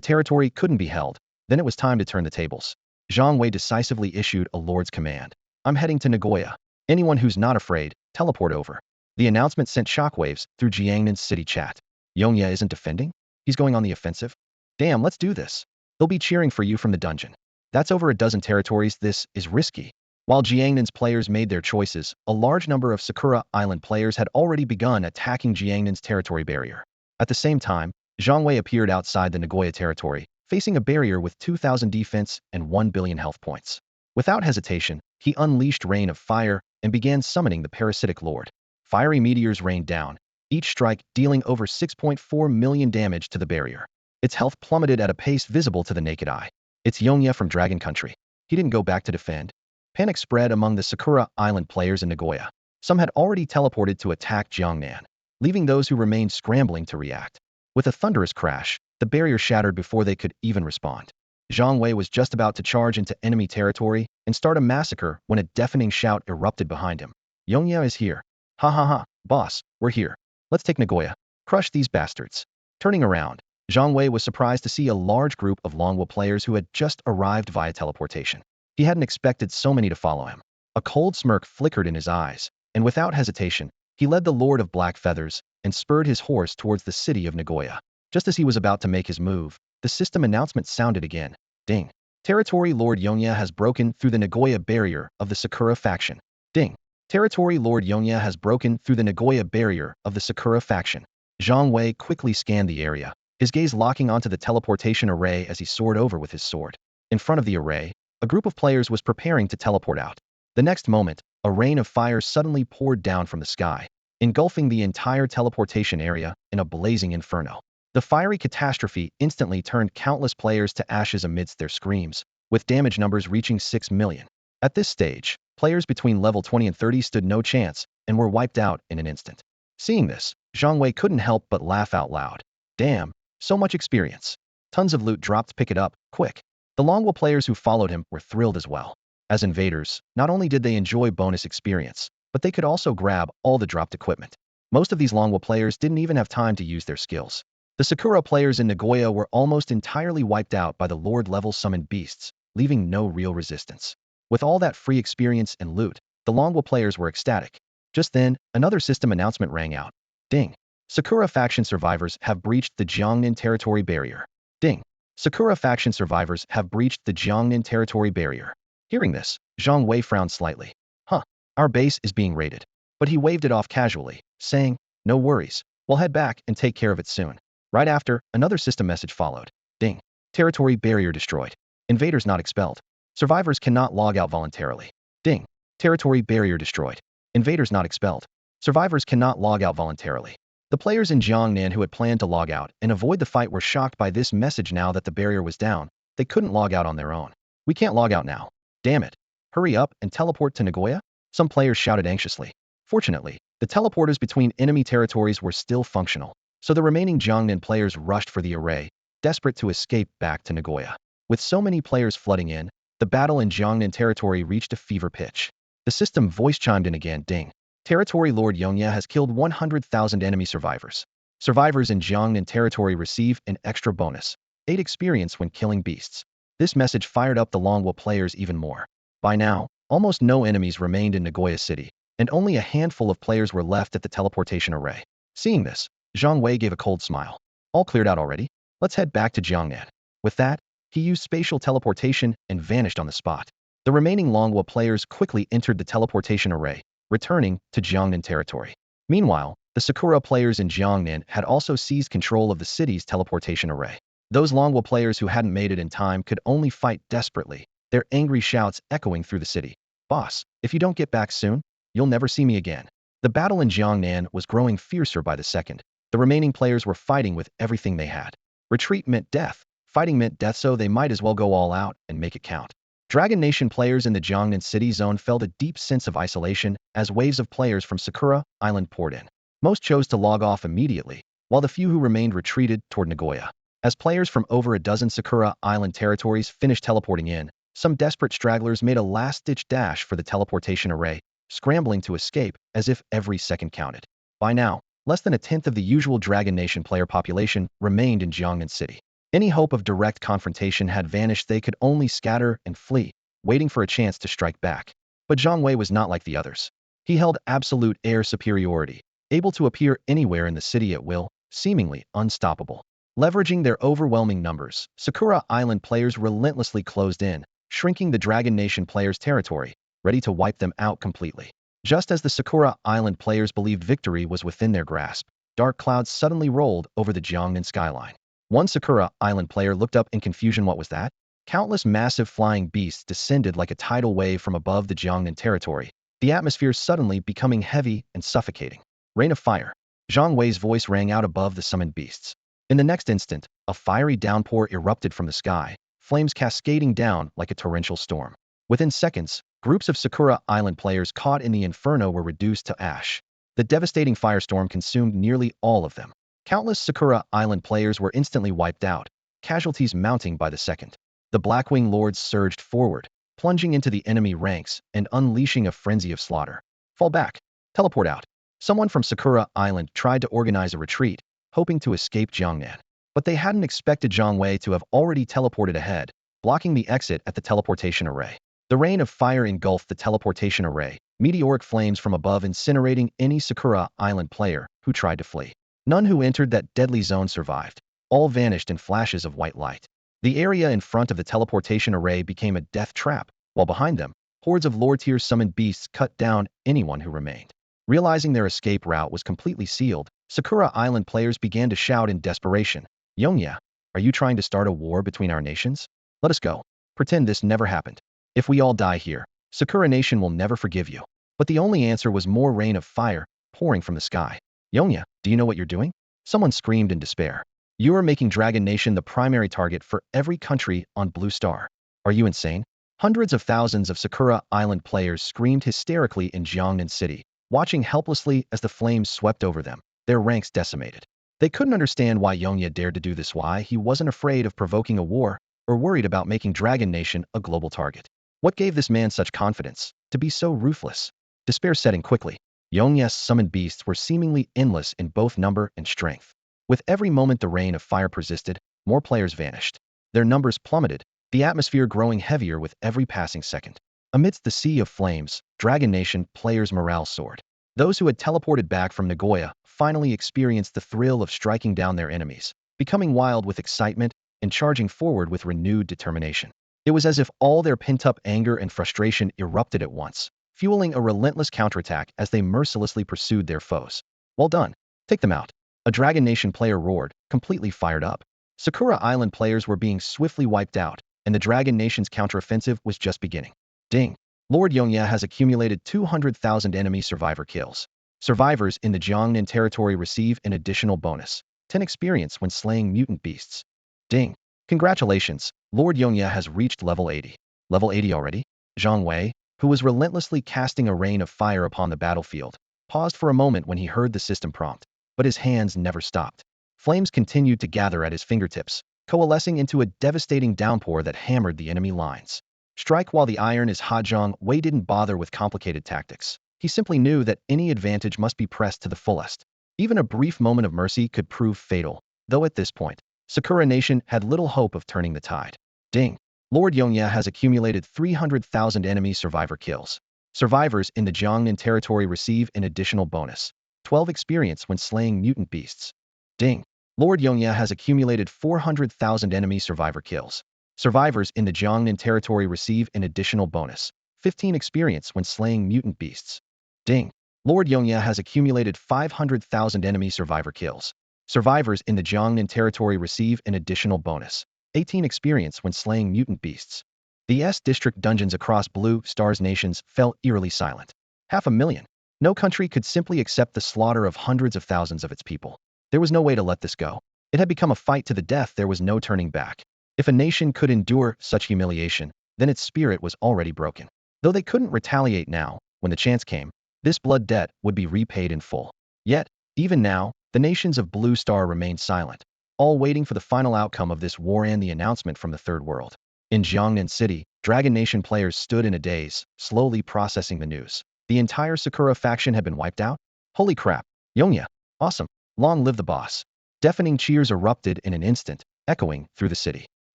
territory couldn't be held, then it was time to turn the tables. Zhang Wei decisively issued a lord's command. I'm heading to Nagoya. Anyone who's not afraid, teleport over. The announcement sent shockwaves through Jiangnan's city chat. Yongya isn't defending? He's going on the offensive? Damn, let's do this. They'll be cheering for you from the dungeon. That's over a dozen territories. This is risky. While Jiangnan's players made their choices, a large number of Sakura Island players had already begun attacking Jiangnan's territory barrier. At the same time, Zhang Wei appeared outside the Nagoya territory, facing a barrier with 2,000 defense and 1 billion health points. Without hesitation, he unleashed Rain of Fire and began summoning the Parasitic Lord. Fiery meteors rained down, each strike dealing over 6.4 million damage to the barrier. Its health plummeted at a pace visible to the naked eye. It's Yongya from Dragon Country. He didn't go back to defend. Panic spread among the Sakura Island players in Nagoya. Some had already teleported to attack Jiangnan, leaving those who remained scrambling to react. With a thunderous crash, the barrier shattered before they could even respond. Zhang Wei was just about to charge into enemy territory and start a massacre when a deafening shout erupted behind him. Yongya is here. Ha ha ha, boss, we're here. Let's take Nagoya. Crush these bastards. Turning around, Zhang Wei was surprised to see a large group of Longwo players who had just arrived via teleportation. He hadn't expected so many to follow him. A cold smirk flickered in his eyes, and without hesitation, he led the Lord of Black Feathers and spurred his horse towards the city of Nagoya. Just as he was about to make his move, the system announcement sounded again. Ding. Territory Lord Yongya has broken through the Nagoya barrier of the Sakura faction. Ding. Territory Lord Yongya has broken through the Nagoya barrier of the Sakura faction. Zhang Wei quickly scanned the area, his gaze locking onto the teleportation array as he soared over with his sword. In front of the array, a group of players was preparing to teleport out. The next moment, a rain of fire suddenly poured down from the sky, engulfing the entire teleportation area in a blazing inferno. The fiery catastrophe instantly turned countless players to ashes amidst their screams, with damage numbers reaching 6 million. At this stage, players between level 20 and 30 stood no chance and were wiped out in an instant. Seeing this, Zhang Wei couldn't help but laugh out loud. Damn, so much experience. Tons of loot dropped. Pick it up, quick. The Longwo players who followed him were thrilled as well. As invaders, not only did they enjoy bonus experience, but they could also grab all the dropped equipment. Most of these Longwo players didn't even have time to use their skills. The Sakura players in Nagoya were almost entirely wiped out by the Lord-level summoned beasts, leaving no real resistance. With all that free experience and loot, the Longwo players were ecstatic. Just then, another system announcement rang out. Ding. Sakura faction survivors have breached the Jiangnan territory barrier. Ding. Sakura faction survivors have breached the Jiangnan territory barrier. Hearing this, Zhang Wei frowned slightly. Huh, our base is being raided. But he waved it off casually, saying, no worries, we'll head back and take care of it soon. Right after, another system message followed. Ding. Territory barrier destroyed. Invaders not expelled. Survivors cannot log out voluntarily. Ding. Territory barrier destroyed. Invaders not expelled. Survivors cannot log out voluntarily. The players in Jiangnan who had planned to log out and avoid the fight were shocked by this message. Now that the barrier was down, they couldn't log out on their own. We can't log out now. Damn it. Hurry up and teleport to Nagoya? Some players shouted anxiously. Fortunately, the teleporters between enemy territories were still functional, so the remaining Jiangnan players rushed for the array, desperate to escape back to Nagoya. With so many players flooding in, the battle in Jiangnan territory reached a fever pitch. The system voice chimed in again. Ding. Territory Lord Yongya has killed 100,000 enemy survivors. Survivors in Jiangnan territory receive an extra bonus, 8 experience when killing beasts. This message fired up the Longwo players even more. By now, almost no enemies remained in Nagoya City, and only a handful of players were left at the teleportation array. Seeing this, Zhang Wei gave a cold smile. All cleared out already? Let's head back to Jiangnan. With that, he used spatial teleportation and vanished on the spot. The remaining Longwo players quickly entered the teleportation array, returning to Jiangnan territory. Meanwhile, The Sakura players in Jiangnan had also seized control of the city's teleportation array. Those Longwa players who hadn't made it in time could only fight desperately, their angry shouts echoing through the city. Boss, if you don't get back soon, you'll never see me again. The battle in Jiangnan was growing fiercer by the second. The remaining players were fighting with everything they had. Retreat meant death. Fighting meant death, so they might as well go all out and make it count. Dragon Nation players in the Jiangnan city zone felt a deep sense of isolation as waves of players from Sakura Island poured in. Most chose to log off immediately, while the few who remained retreated toward Nagoya. As players from over a dozen Sakura Island territories finished teleporting in, some desperate stragglers made a last-ditch dash for the teleportation array, scrambling to escape as if every second counted. By now, less than a tenth of the usual Dragon Nation player population remained in Jiangnan City. Any hope of direct confrontation had vanished. They could only scatter and flee, waiting for a chance to strike back. But Zhang Wei was not like the others. He held absolute air superiority, able to appear anywhere in the city at will, seemingly unstoppable. Leveraging their overwhelming numbers, Sakura Island players relentlessly closed in, shrinking the Dragon Nation players' territory, ready to wipe them out completely. Just as the Sakura Island players believed victory was within their grasp, dark clouds suddenly rolled over the Jiangnan skyline. One Sakura Island player looked up in confusion. What was that? Countless massive flying beasts descended like a tidal wave from above the Jiangnan territory, the atmosphere suddenly becoming heavy and suffocating. Rain of fire. Zhang Wei's voice rang out above the summoned beasts. In the next instant, a fiery downpour erupted from the sky, flames cascading down like a torrential storm. Within seconds, groups of Sakura Island players caught in the inferno were reduced to ash. The devastating firestorm consumed nearly all of them. Countless Sakura Island players were instantly wiped out, casualties mounting by the second. The Blackwing Lords surged forward, plunging into the enemy ranks and unleashing a frenzy of slaughter. Fall back. Teleport out. Someone from Sakura Island tried to organize a retreat, hoping to escape Jiangnan. But they hadn't expected Zhang Wei to have already teleported ahead, blocking the exit at the teleportation array. The rain of fire engulfed the teleportation array, meteoric flames from above incinerating any Sakura Island player who tried to flee. None who entered that deadly zone survived. All vanished in flashes of white light. The area in front of the teleportation array became a death trap, while behind them, hordes of lower-tier summoned beasts cut down anyone who remained. Realizing their escape route was completely sealed, Sakura Island players began to shout in desperation. Yongya, are you trying to start a war between our nations? Let us go. Pretend this never happened. If we all die here, Sakura Nation will never forgive you. But the only answer was more rain of fire, pouring from the sky. Yongya, do you know what you're doing? Someone screamed in despair. You are making Dragon Nation the primary target for every country on Blue Star. Are you insane? Hundreds of thousands of Sakura Island players screamed hysterically in Jiangnan City, watching helplessly as the flames swept over them, their ranks decimated. They couldn't understand why Yongya dared to do this, why he wasn't afraid of provoking a war or worried about making Dragon Nation a global target. What gave this man such confidence to be so ruthless? Despair set in quickly. Yongya's summoned beasts were seemingly endless in both number and strength. With every moment the rain of fire persisted, more players vanished. Their numbers plummeted, the atmosphere growing heavier with every passing second. Amidst the sea of flames, Dragon Nation players' morale soared. Those who had teleported back from Nagoya finally experienced the thrill of striking down their enemies, becoming wild with excitement and charging forward with renewed determination. It was as if all their pent-up anger and frustration erupted at once, fueling a relentless counterattack as they mercilessly pursued their foes. Well done. Take them out. A Dragon Nation player roared, completely fired up. Sakura Island players were being swiftly wiped out, and the Dragon Nation's counteroffensive was just beginning. Ding. Lord Yongya has accumulated 200,000 enemy survivor kills. Survivors in the Jiangnan territory receive an additional bonus, 10 experience when slaying mutant beasts. Ding. Congratulations, Lord Yongya has reached level 80. Level 80 already? Zhang Wei, who was relentlessly casting a rain of fire upon the battlefield, paused for a moment when he heard the system prompt, but his hands never stopped. Flames continued to gather at his fingertips, coalescing into a devastating downpour that hammered the enemy lines. Strike while the iron is hot. Zhang Wei didn't bother with complicated tactics. He simply knew that any advantage must be pressed to the fullest. Even a brief moment of mercy could prove fatal, though at this point, Sakura Nation had little hope of turning the tide. Ding. Lord Yongya has accumulated 300,000 enemy survivor kills. Survivors in the Jiangnan territory receive an additional bonus, 12 experience when slaying mutant beasts. Ding. Lord Yongya has accumulated 400,000 enemy survivor kills. Survivors in the Jiangnan territory receive an additional bonus, 15 experience when slaying mutant beasts. Ding. Lord Yongye has accumulated 500,000 enemy survivor kills. Survivors in the Jiangnan territory receive an additional bonus. 18 experience when slaying mutant beasts. The district dungeons across Blue Star's nations fell eerily silent. 500,000. No country could simply accept the slaughter of hundreds of thousands of its people. There was no way to let this go. It had become a fight to the death. There was no turning back. If a nation could endure such humiliation, then its spirit was already broken. Though they couldn't retaliate now, when the chance came, this blood debt would be repaid in full. Yet, even now, the nations of Blue Star remained silent, all waiting for the final outcome of this war and the announcement from the Third World. In Jiangnan City, Dragon Nation players stood in a daze, slowly processing the news. The entire Sakura faction had been wiped out? Holy crap! Yongye! Awesome! Long live the boss! Deafening cheers erupted in an instant, echoing through the city.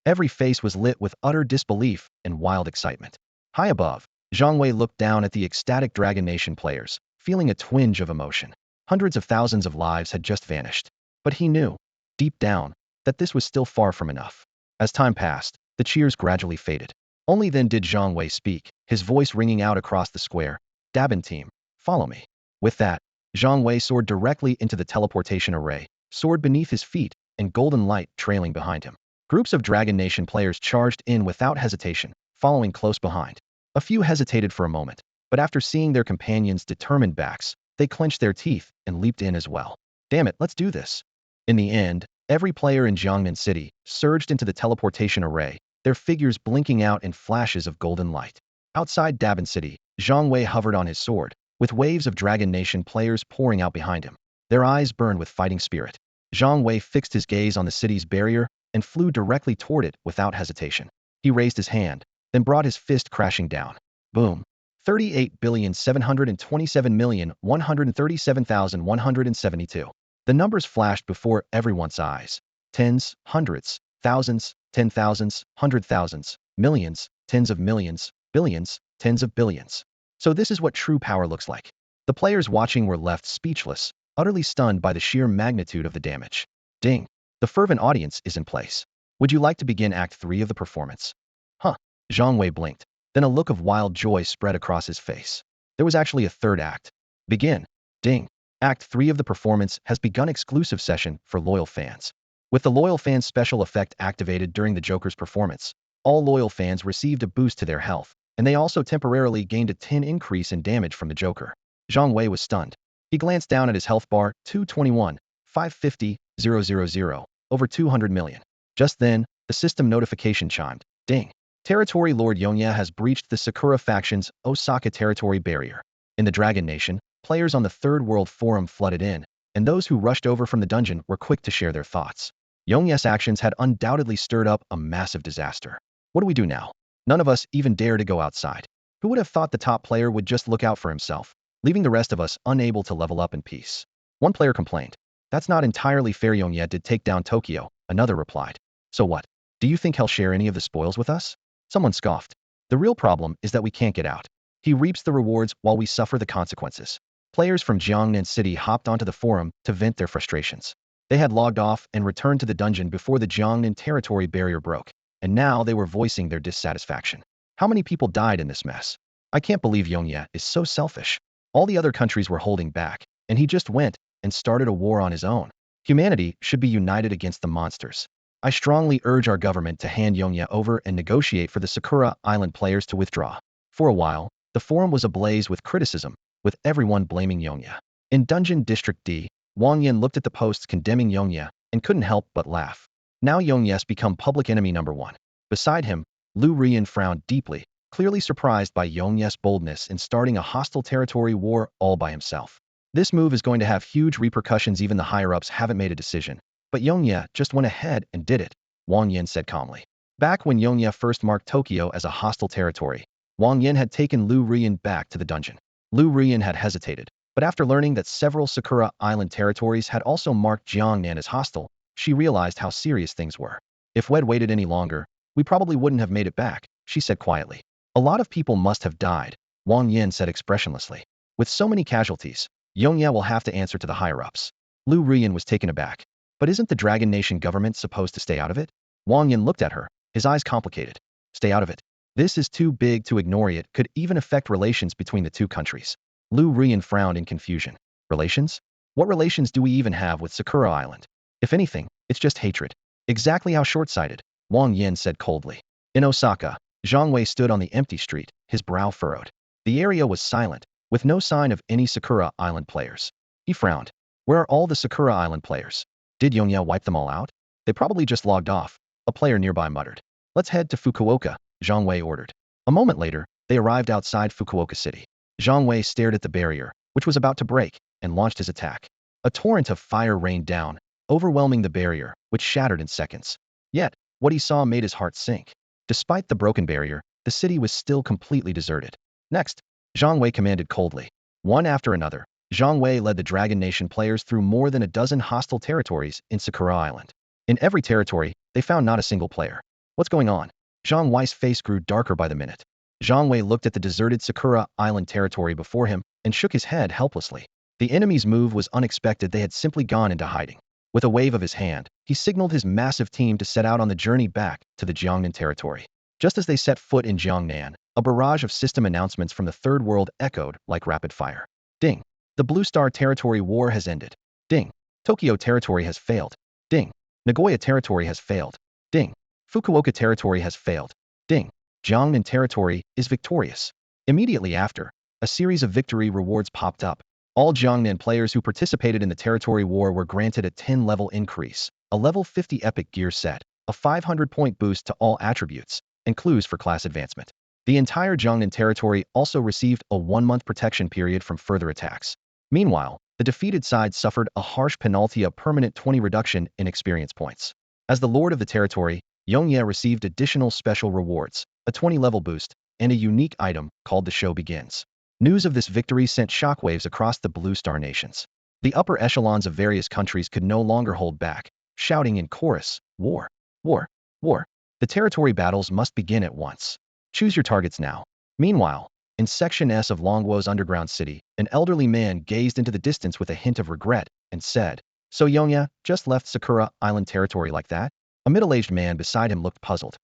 Every face was lit with utter disbelief and wild excitement. High above, Zhang Wei looked down at the ecstatic Dragon Nation players, feeling a twinge of emotion. Hundreds of thousands of lives had just vanished. But he knew, deep down, that this was still far from enough. As time passed, the cheers gradually faded. Only then did Zhang Wei speak, his voice ringing out across the square. Dabin team, follow me. With that, Zhang Wei soared directly into the teleportation array, sword beneath his feet, and golden light trailing behind him. Groups of Dragon Nation players charged in without hesitation, following close behind. A few hesitated for a moment, but after seeing their companions' determined backs, they clenched their teeth and leaped in as well. Damn it, let's do this. In the end, every player in Jiangnan City surged into the teleportation array, their figures blinking out in flashes of golden light. Outside Dabin City, Zhang Wei hovered on his sword, with waves of Dragon Nation players pouring out behind him. Their eyes burned with fighting spirit. Zhang Wei fixed his gaze on the city's barrier and flew directly toward it without hesitation. He raised his hand, then brought his fist crashing down. Boom. 38,727,137,172. The numbers flashed before everyone's eyes. Tens, hundreds, thousands, 10,000s, 100,000s, millions, tens of millions, billions, tens of billions. So this is what true power looks like. The players watching were left speechless, utterly stunned by the sheer magnitude of the damage. Ding. The fervent audience is in place. Would you like to begin Act 3 of the performance? Huh. Zhang Wei blinked. Then a look of wild joy spread across his face. There was actually a third act. Begin. Ding. Act 3 of the performance has begun. Exclusive session for loyal fans. With the loyal fans special effect activated during the Joker's performance, all loyal fans received a boost to their health, and they also temporarily gained a 10 increase in damage from the Joker. Zhang Wei was stunned. He glanced down at his health bar, 221, 550, 000, over 200 million. Just then, the system notification chimed. Ding. Territory Lord Yongye has breached the Sakura faction's Osaka territory barrier. In the Dragon Nation, players on the Third World Forum flooded in, and those who rushed over from the dungeon were quick to share their thoughts. Yongye's actions had undoubtedly stirred up a massive disaster. What do we do now? None of us even dare to go outside. Who would have thought the top player would just look out for himself, leaving the rest of us unable to level up in peace? One player complained. That's not entirely fair. Yongye did take down Tokyo, another replied. So what? Do you think he'll share any of the spoils with us? Someone scoffed. The real problem is that we can't get out. He reaps the rewards while we suffer the consequences. Players from Jiangnan City hopped onto the forum to vent their frustrations. They had logged off and returned to the dungeon before the Jiangnan territory barrier broke, and now they were voicing their dissatisfaction. How many people died in this mess? I can't believe Yongye is so selfish. All the other countries were holding back, and he just went and started a war on his own. Humanity should be united against the monsters. I strongly urge our government to hand Yongye over and negotiate for the Sakura Island players to withdraw. For a while, the forum was ablaze with criticism, with everyone blaming Yongye. In Dungeon District D, Wang Yin looked at the posts condemning Yongye and couldn't help but laugh. Now Yongye's become public enemy number one. Beside him, Lu Rian frowned deeply, clearly surprised by Yongye's boldness in starting a hostile territory war all by himself. This move is going to have huge repercussions. Even the higher-ups haven't made a decision, but Yongye just went ahead and did it, Wang Yin said calmly. Back when Yongye first marked Tokyo as a hostile territory, Wang Yin had taken Lu Rian back to the dungeon. Lu Rian had hesitated, but after learning that several Sakura Island territories had also marked Jiangnan as hostile, she realized how serious things were. If we'd waited any longer, we probably wouldn't have made it back, she said quietly. A lot of people must have died, Wang Yin said expressionlessly. With so many casualties, Yongye will have to answer to the higher-ups. Lu Rian was taken aback. But isn't the Dragon Nation government supposed to stay out of it? Wang Yin looked at her, his eyes complicated. Stay out of it. This is too big to ignore. It could even affect relations between the two countries. Lu Rian frowned in confusion. Relations? What relations do we even have with Sakura Island? If anything, it's just hatred. Exactly how short-sighted, Wang Yin said coldly. In Osaka, Zhang Wei stood on the empty street, his brow furrowed. The area was silent, with no sign of any Sakura Island players. He frowned. Where are all the Sakura Island players? Did Yongya wipe them all out? They probably just logged off, a player nearby muttered. Let's head to Fukuoka, Zhang Wei ordered. A moment later, they arrived outside Fukuoka City. Zhang Wei stared at the barrier, which was about to break, and launched his attack. A torrent of fire rained down, overwhelming the barrier, which shattered in seconds. Yet, what he saw made his heart sink. Despite the broken barrier, the city was still completely deserted. Next, Zhang Wei commanded coldly. One after another, Zhang Wei led the Dragon Nation players through more than a dozen hostile territories in Sakura Island. In every territory, they found not a single player. What's going on? Zhang Wei's face grew darker by the minute. Zhang Wei looked at the deserted Sakura Island territory before him and shook his head helplessly. The enemy's move was unexpected. They had simply gone into hiding. With a wave of his hand, he signaled his massive team to set out on the journey back to the Jiangnan territory. Just as they set foot in Jiangnan, a barrage of system announcements from the Third World echoed like rapid fire. Ding! The Blue Star territory war has ended. Ding! Tokyo territory has failed. Ding! Nagoya territory has failed. Ding! Fukuoka territory has failed. Ding! Jiangnan territory is victorious. Immediately after, a series of victory rewards popped up. All Jiangnan players who participated in the territory war were granted a 10-level increase, a level 50 epic gear set, a 500-point boost to all attributes, and clues for class advancement. The entire Jiangnan territory also received a 1-month protection period from further attacks. Meanwhile, the defeated side suffered a harsh penalty, a permanent 20 reduction in experience points. As the lord of the territory, Yongye received additional special rewards, a 20-level boost, and a unique item called The Show Begins. News of this victory sent shockwaves across the Blue Star nations. The upper echelons of various countries could no longer hold back, shouting in chorus, "War! War! War! The territory battles must begin at once. Choose your targets now." Meanwhile, in Section S of Longwo's underground city, an elderly man gazed into the distance with a hint of regret and said, "So Yongya just left Sakura Island territory like that?" A middle-aged man beside him looked puzzled.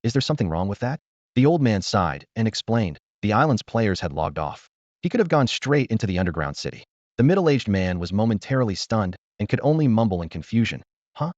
Is there something wrong with that?" The old man sighed and explained, the island's players had logged off. He could have gone straight into the underground city. The middle-aged man was momentarily stunned and could only mumble in confusion. Huh?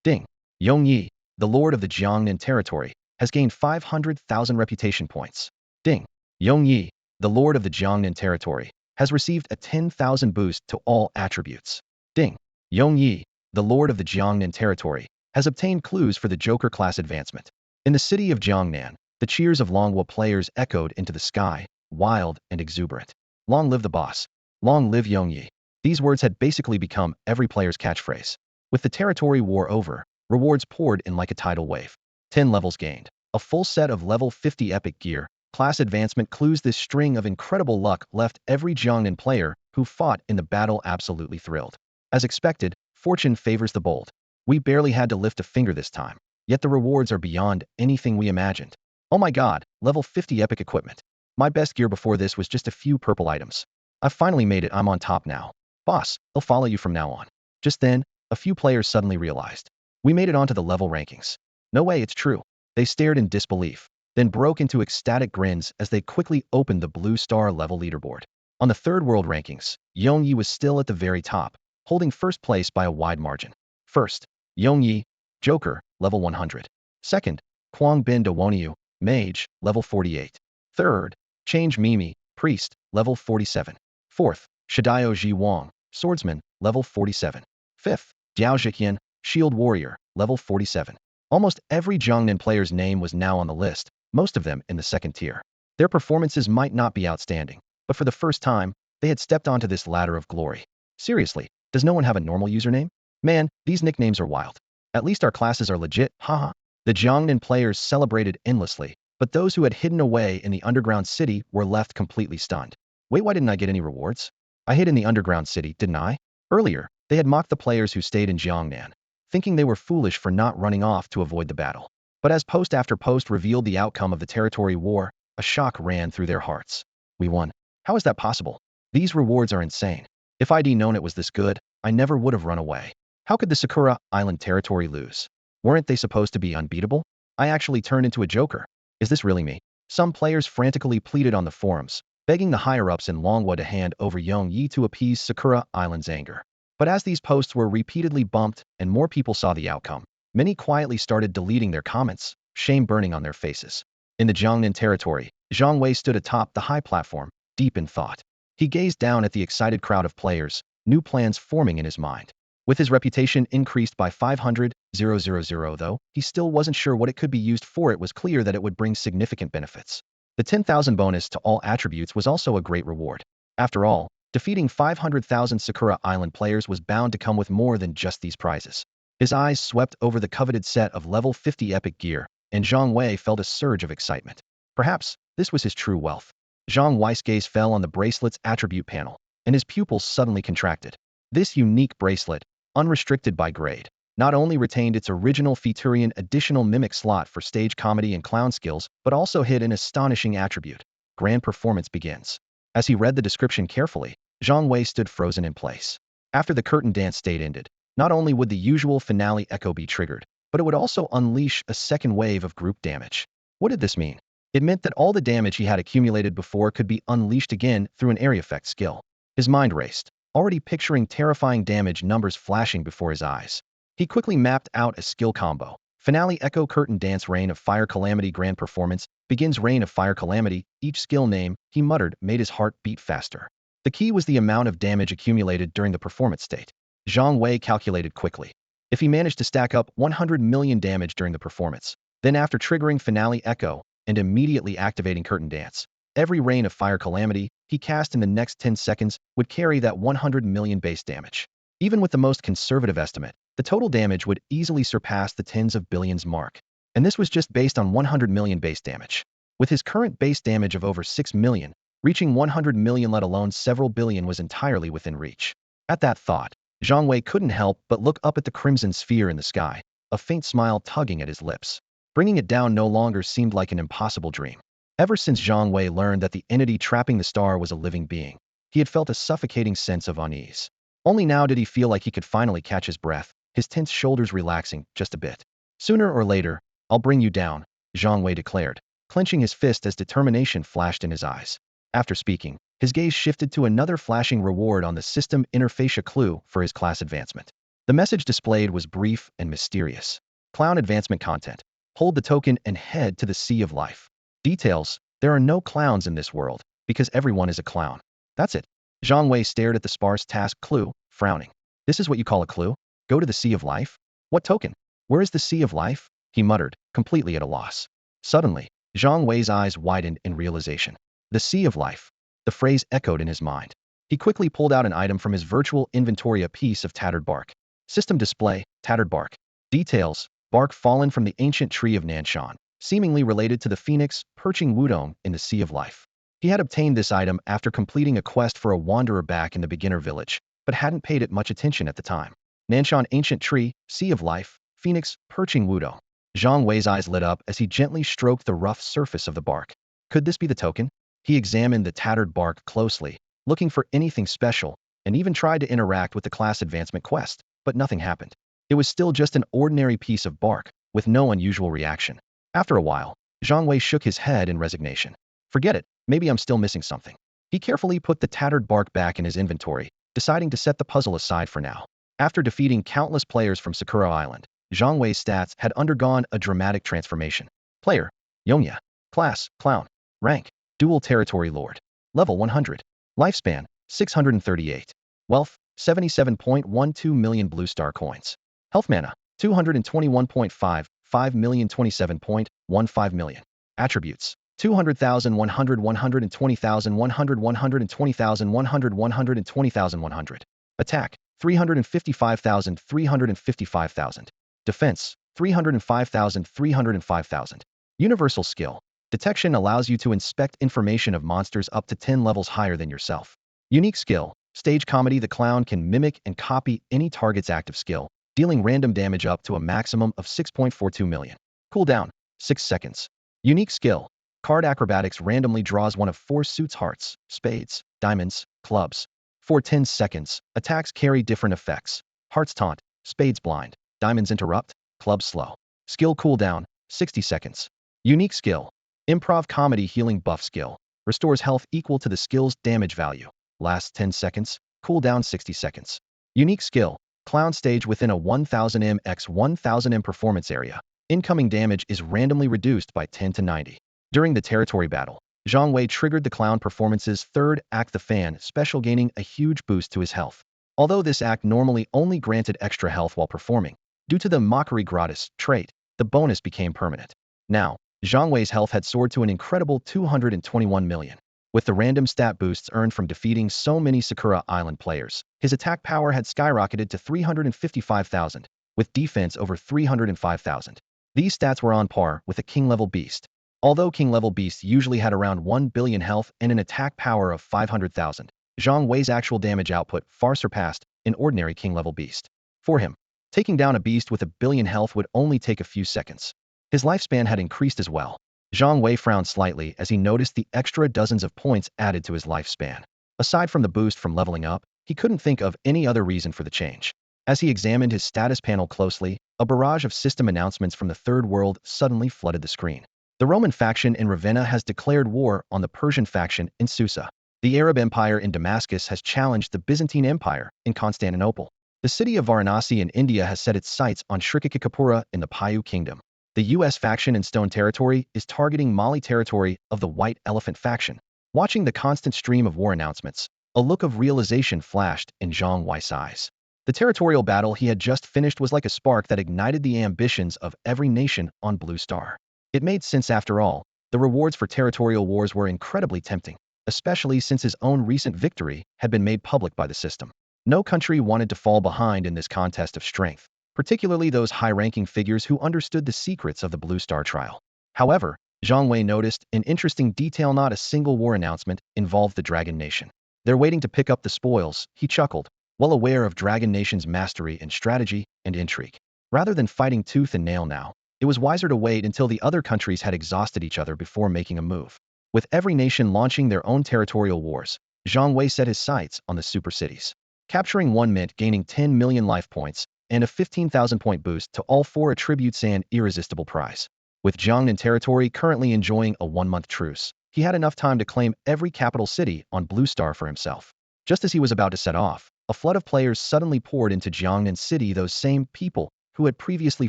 Ding. Yongyi, the lord of the Jiangnan territory, has gained 500,000 reputation points. Ding. Yongyi, the lord of the Jiangnan territory, has received a 10,000 boost to all attributes. Ding. Yongyi, the lord of the Jiangnan territory, has obtained clues for the Joker class advancement. In the city of Jiangnan, the cheers of Longwo players echoed into the sky, wild and exuberant. Long live the boss. Long live Yongyi. These words had basically become every player's catchphrase. With the territory war over, rewards poured in like a tidal wave. 10 levels gained. A full set of level 50 epic gear, class advancement clues. This string of incredible luck left every Jiangnan player who fought in the battle absolutely thrilled. As expected, fortune favors the bold. We barely had to lift a finger this time, yet the rewards are beyond anything we imagined. Oh my god, level 50 epic equipment. My best gear before this was just a few purple items. I've finally made it. I'm on top now. Boss, I'll follow you from now on. Just then, a few players suddenly realized. We made it onto the level rankings. No way, it's true. They stared in disbelief, then broke into ecstatic grins as they quickly opened the Blue Star level leaderboard. On the Third World rankings, Yongyi was still at the very top, holding first place by a wide margin. First, Yongyi, Joker, level 100. Second, Kwang Bin Dawoniu, Mage, level 48. Third, Change Mimi, Priest, level 47. Fourth, Shidayo Ji Wang, Swordsman, level 47. Fifth, Jiao Zhiqian, Shield Warrior, level 47. Almost every Jiangnan player's name was now on the list, most of them in the second tier. Their performances might not be outstanding, but for the first time, they had stepped onto this ladder of glory. Seriously, does no one have a normal username? Man, these nicknames are wild. At least our classes are legit, haha. The Jiangnan players celebrated endlessly, but those who had hidden away in the underground city were left completely stunned. Wait, why didn't I get any rewards? I hid in the underground city, didn't I? Earlier, they had mocked the players who stayed in Jiangnan, thinking they were foolish for not running off to avoid the battle. But as post after post revealed the outcome of the territory war, a shock ran through their hearts. We won. How is that possible? These rewards are insane. If I'd known it was this good, I never would have run away. How could the Sakura Island territory lose? Weren't they supposed to be unbeatable? I actually turned into a joker. Is this really me? Some players frantically pleaded on the forums, begging the higher-ups in Longwa to hand over Yongyi to appease Sakura Island's anger. But as these posts were repeatedly bumped and more people saw the outcome, many quietly started deleting their comments, shame burning on their faces. In the Jiangnan territory, Zhang Wei stood atop the high platform, deep in thought. He gazed down at the excited crowd of players, new plans forming in his mind. With his reputation increased by 500,000 though, he still wasn't sure what it could be used for. It was clear that it would bring significant benefits. The 10,000 bonus to all attributes was also a great reward. After all, defeating 500,000 Sakura Island players was bound to come with more than just these prizes. His eyes swept over the coveted set of level 50 epic gear, and Zhang Wei felt a surge of excitement. Perhaps this was his true wealth. Zhang Wei's gaze fell on the bracelet's attribute panel, and his pupils suddenly contracted. This unique bracelet, unrestricted by grade, not only retained its original Featurian additional mimic slot for stage comedy and clown skills, but also hid an astonishing attribute. Grand performance begins. As he read the description carefully, Zhang Wei stood frozen in place. After the curtain dance state ended, not only would the usual finale echo be triggered, but it would also unleash a second wave of group damage. What did this mean? It meant that all the damage he had accumulated before could be unleashed again through an area effect skill. His mind raced, already picturing terrifying damage numbers flashing before his eyes. He quickly mapped out a skill combo. Finale Echo Curtain Dance Rain of Fire Calamity Grand Performance begins Rain of Fire Calamity. Each skill name, he muttered, made his heart beat faster. The key was the amount of damage accumulated during the performance state. Zhang Wei calculated quickly. If he managed to stack up 100 million damage during the performance, then after triggering Finale Echo and immediately activating Curtain Dance, every Rain of Fire Calamity he cast in the next 10 seconds would carry that 100 million base damage. Even with the most conservative estimate, the total damage would easily surpass the tens of billions mark. And this was just based on 100 million base damage. With his current base damage of over 6 million, reaching 100 million let alone several billion was entirely within reach. At that thought, Zhang Wei couldn't help but look up at the crimson sphere in the sky, a faint smile tugging at his lips. Bringing it down no longer seemed like an impossible dream. Ever since Zhang Wei learned that the entity trapping the star was a living being, he had felt a suffocating sense of unease. Only now did he feel like he could finally catch his breath, his tense shoulders relaxing just a bit. Sooner or later, I'll bring you down, Zhang Wei declared, clenching his fist as determination flashed in his eyes. After speaking, his gaze shifted to another flashing reward on the system interface clue for his class advancement. The message displayed was brief and mysterious. Clown advancement content. Hold the token and head to the Sea of Life. Details: there are no clowns in this world, because everyone is a clown. That's it. Zhang Wei stared at the sparse task clue, frowning. This is what you call a clue? Go to the Sea of Life? What token? Where is the Sea of Life? He muttered, completely at a loss. Suddenly, Zhang Wei's eyes widened in realization. The Sea of Life. The phrase echoed in his mind. He quickly pulled out an item from his virtual inventory, a piece of tattered bark. System display, tattered bark. Details: bark fallen from the ancient tree of Nanshan, seemingly related to the phoenix perching Wudong in the Sea of Life. He had obtained this item after completing a quest for a wanderer back in the beginner village, but hadn't paid it much attention at the time. Nanshan ancient tree, Sea of Life, phoenix perching Wudong. Zhang Wei's eyes lit up as he gently stroked the rough surface of the bark. Could this be the token? He examined the tattered bark closely, looking for anything special, and even tried to interact with the class advancement quest, but nothing happened. It was still just an ordinary piece of bark, with no unusual reaction. After a while, Zhang Wei shook his head in resignation. Forget it, maybe I'm still missing something. He carefully put the tattered bark back in his inventory, deciding to set the puzzle aside for now. After defeating countless players from Sakura Island, Zhang Wei's stats had undergone a dramatic transformation. Player: Yongya. Class: Clown. Rank: Dual Territory Lord. Level 100. Lifespan: 638. Wealth: 77.12 million blue star coins. Health mana: 221.5, 5,027.15 million. Attributes: 200,000, 100, 120,000, 100, 120,000, 100, 120,100. Attack: 355,000, 355,000. Defense: 305,000, 305,000. Universal skill: detection allows you to inspect information of monsters up to 10 levels higher than yourself. Unique skill: stage comedy. The clown can mimic and copy any target's active skill, dealing random damage up to a maximum of 6.42 million. Cooldown: 6 seconds. Unique skill: card acrobatics. Randomly draws one of 4 suits: hearts, spades, diamonds, clubs. For 10 seconds, attacks carry different effects. Hearts taunt, spades blind, diamonds interrupt, clubs slow. Skill cooldown: 60 seconds. Unique skill: improv comedy healing buff skill. Restores health equal to the skill's damage value. Lasts 10 seconds. Cooldown 60 seconds. Unique skill. Clown stage within a 1000 m x 1000 m performance area. Incoming damage is randomly reduced by 10 to 90. During the territory battle, Zhang Wei triggered the clown performance's third act, the fan special, gaining a huge boost to his health. Although this act normally only granted extra health while performing, due to the mockery gratis trait, the bonus became permanent. Now, Zhang Wei's health had soared to an incredible 221 million. With the random stat boosts earned from defeating so many Sakura Island players, his attack power had skyrocketed to 355,000, with defense over 305,000. These stats were on par with a king-level beast. Although king-level beasts usually had around 1 billion health and an attack power of 500,000, Zhang Wei's actual damage output far surpassed an ordinary king-level beast. For him, taking down a beast with a billion health would only take a few seconds. His lifespan had increased as well. Zhang Wei frowned slightly as he noticed the extra dozens of points added to his lifespan. Aside from the boost from leveling up, he couldn't think of any other reason for the change. As he examined his status panel closely, a barrage of system announcements from the Third World suddenly flooded the screen. The Roman faction in Ravenna has declared war on the Persian faction in Susa. The Arab Empire in Damascus has challenged the Byzantine Empire in Constantinople. The city of Varanasi in India has set its sights on Srikakapura in the Payu Kingdom. The U.S. faction in Stone Territory is targeting Mali territory of the White Elephant faction. Watching the constant stream of war announcements, a look of realization flashed in Zhang Wei's eyes. The territorial battle he had just finished was like a spark that ignited the ambitions of every nation on Blue Star. It made sense after all. The rewards for territorial wars were incredibly tempting, especially since his own recent victory had been made public by the system. No country wanted to fall behind in this contest of strength, particularly those high-ranking figures who understood the secrets of the Blue Star trial. However, Zhang Wei noticed an interesting detail: not a single war announcement involved the Dragon Nation. They're waiting to pick up the spoils, he chuckled, well aware of Dragon Nation's mastery in strategy and intrigue. Rather than fighting tooth and nail now, it was wiser to wait until the other countries had exhausted each other before making a move. With every nation launching their own territorial wars, Zhang Wei set his sights on the super cities. Capturing one meant gaining 10 million life points and a 15,000-point boost to all 4 attributes, an irresistible prize. With Jiangnan territory currently enjoying a 1-month truce, he had enough time to claim every capital city on Blue Star for himself. Just as he was about to set off, a flood of players suddenly poured into Jiangnan City, those same people who had previously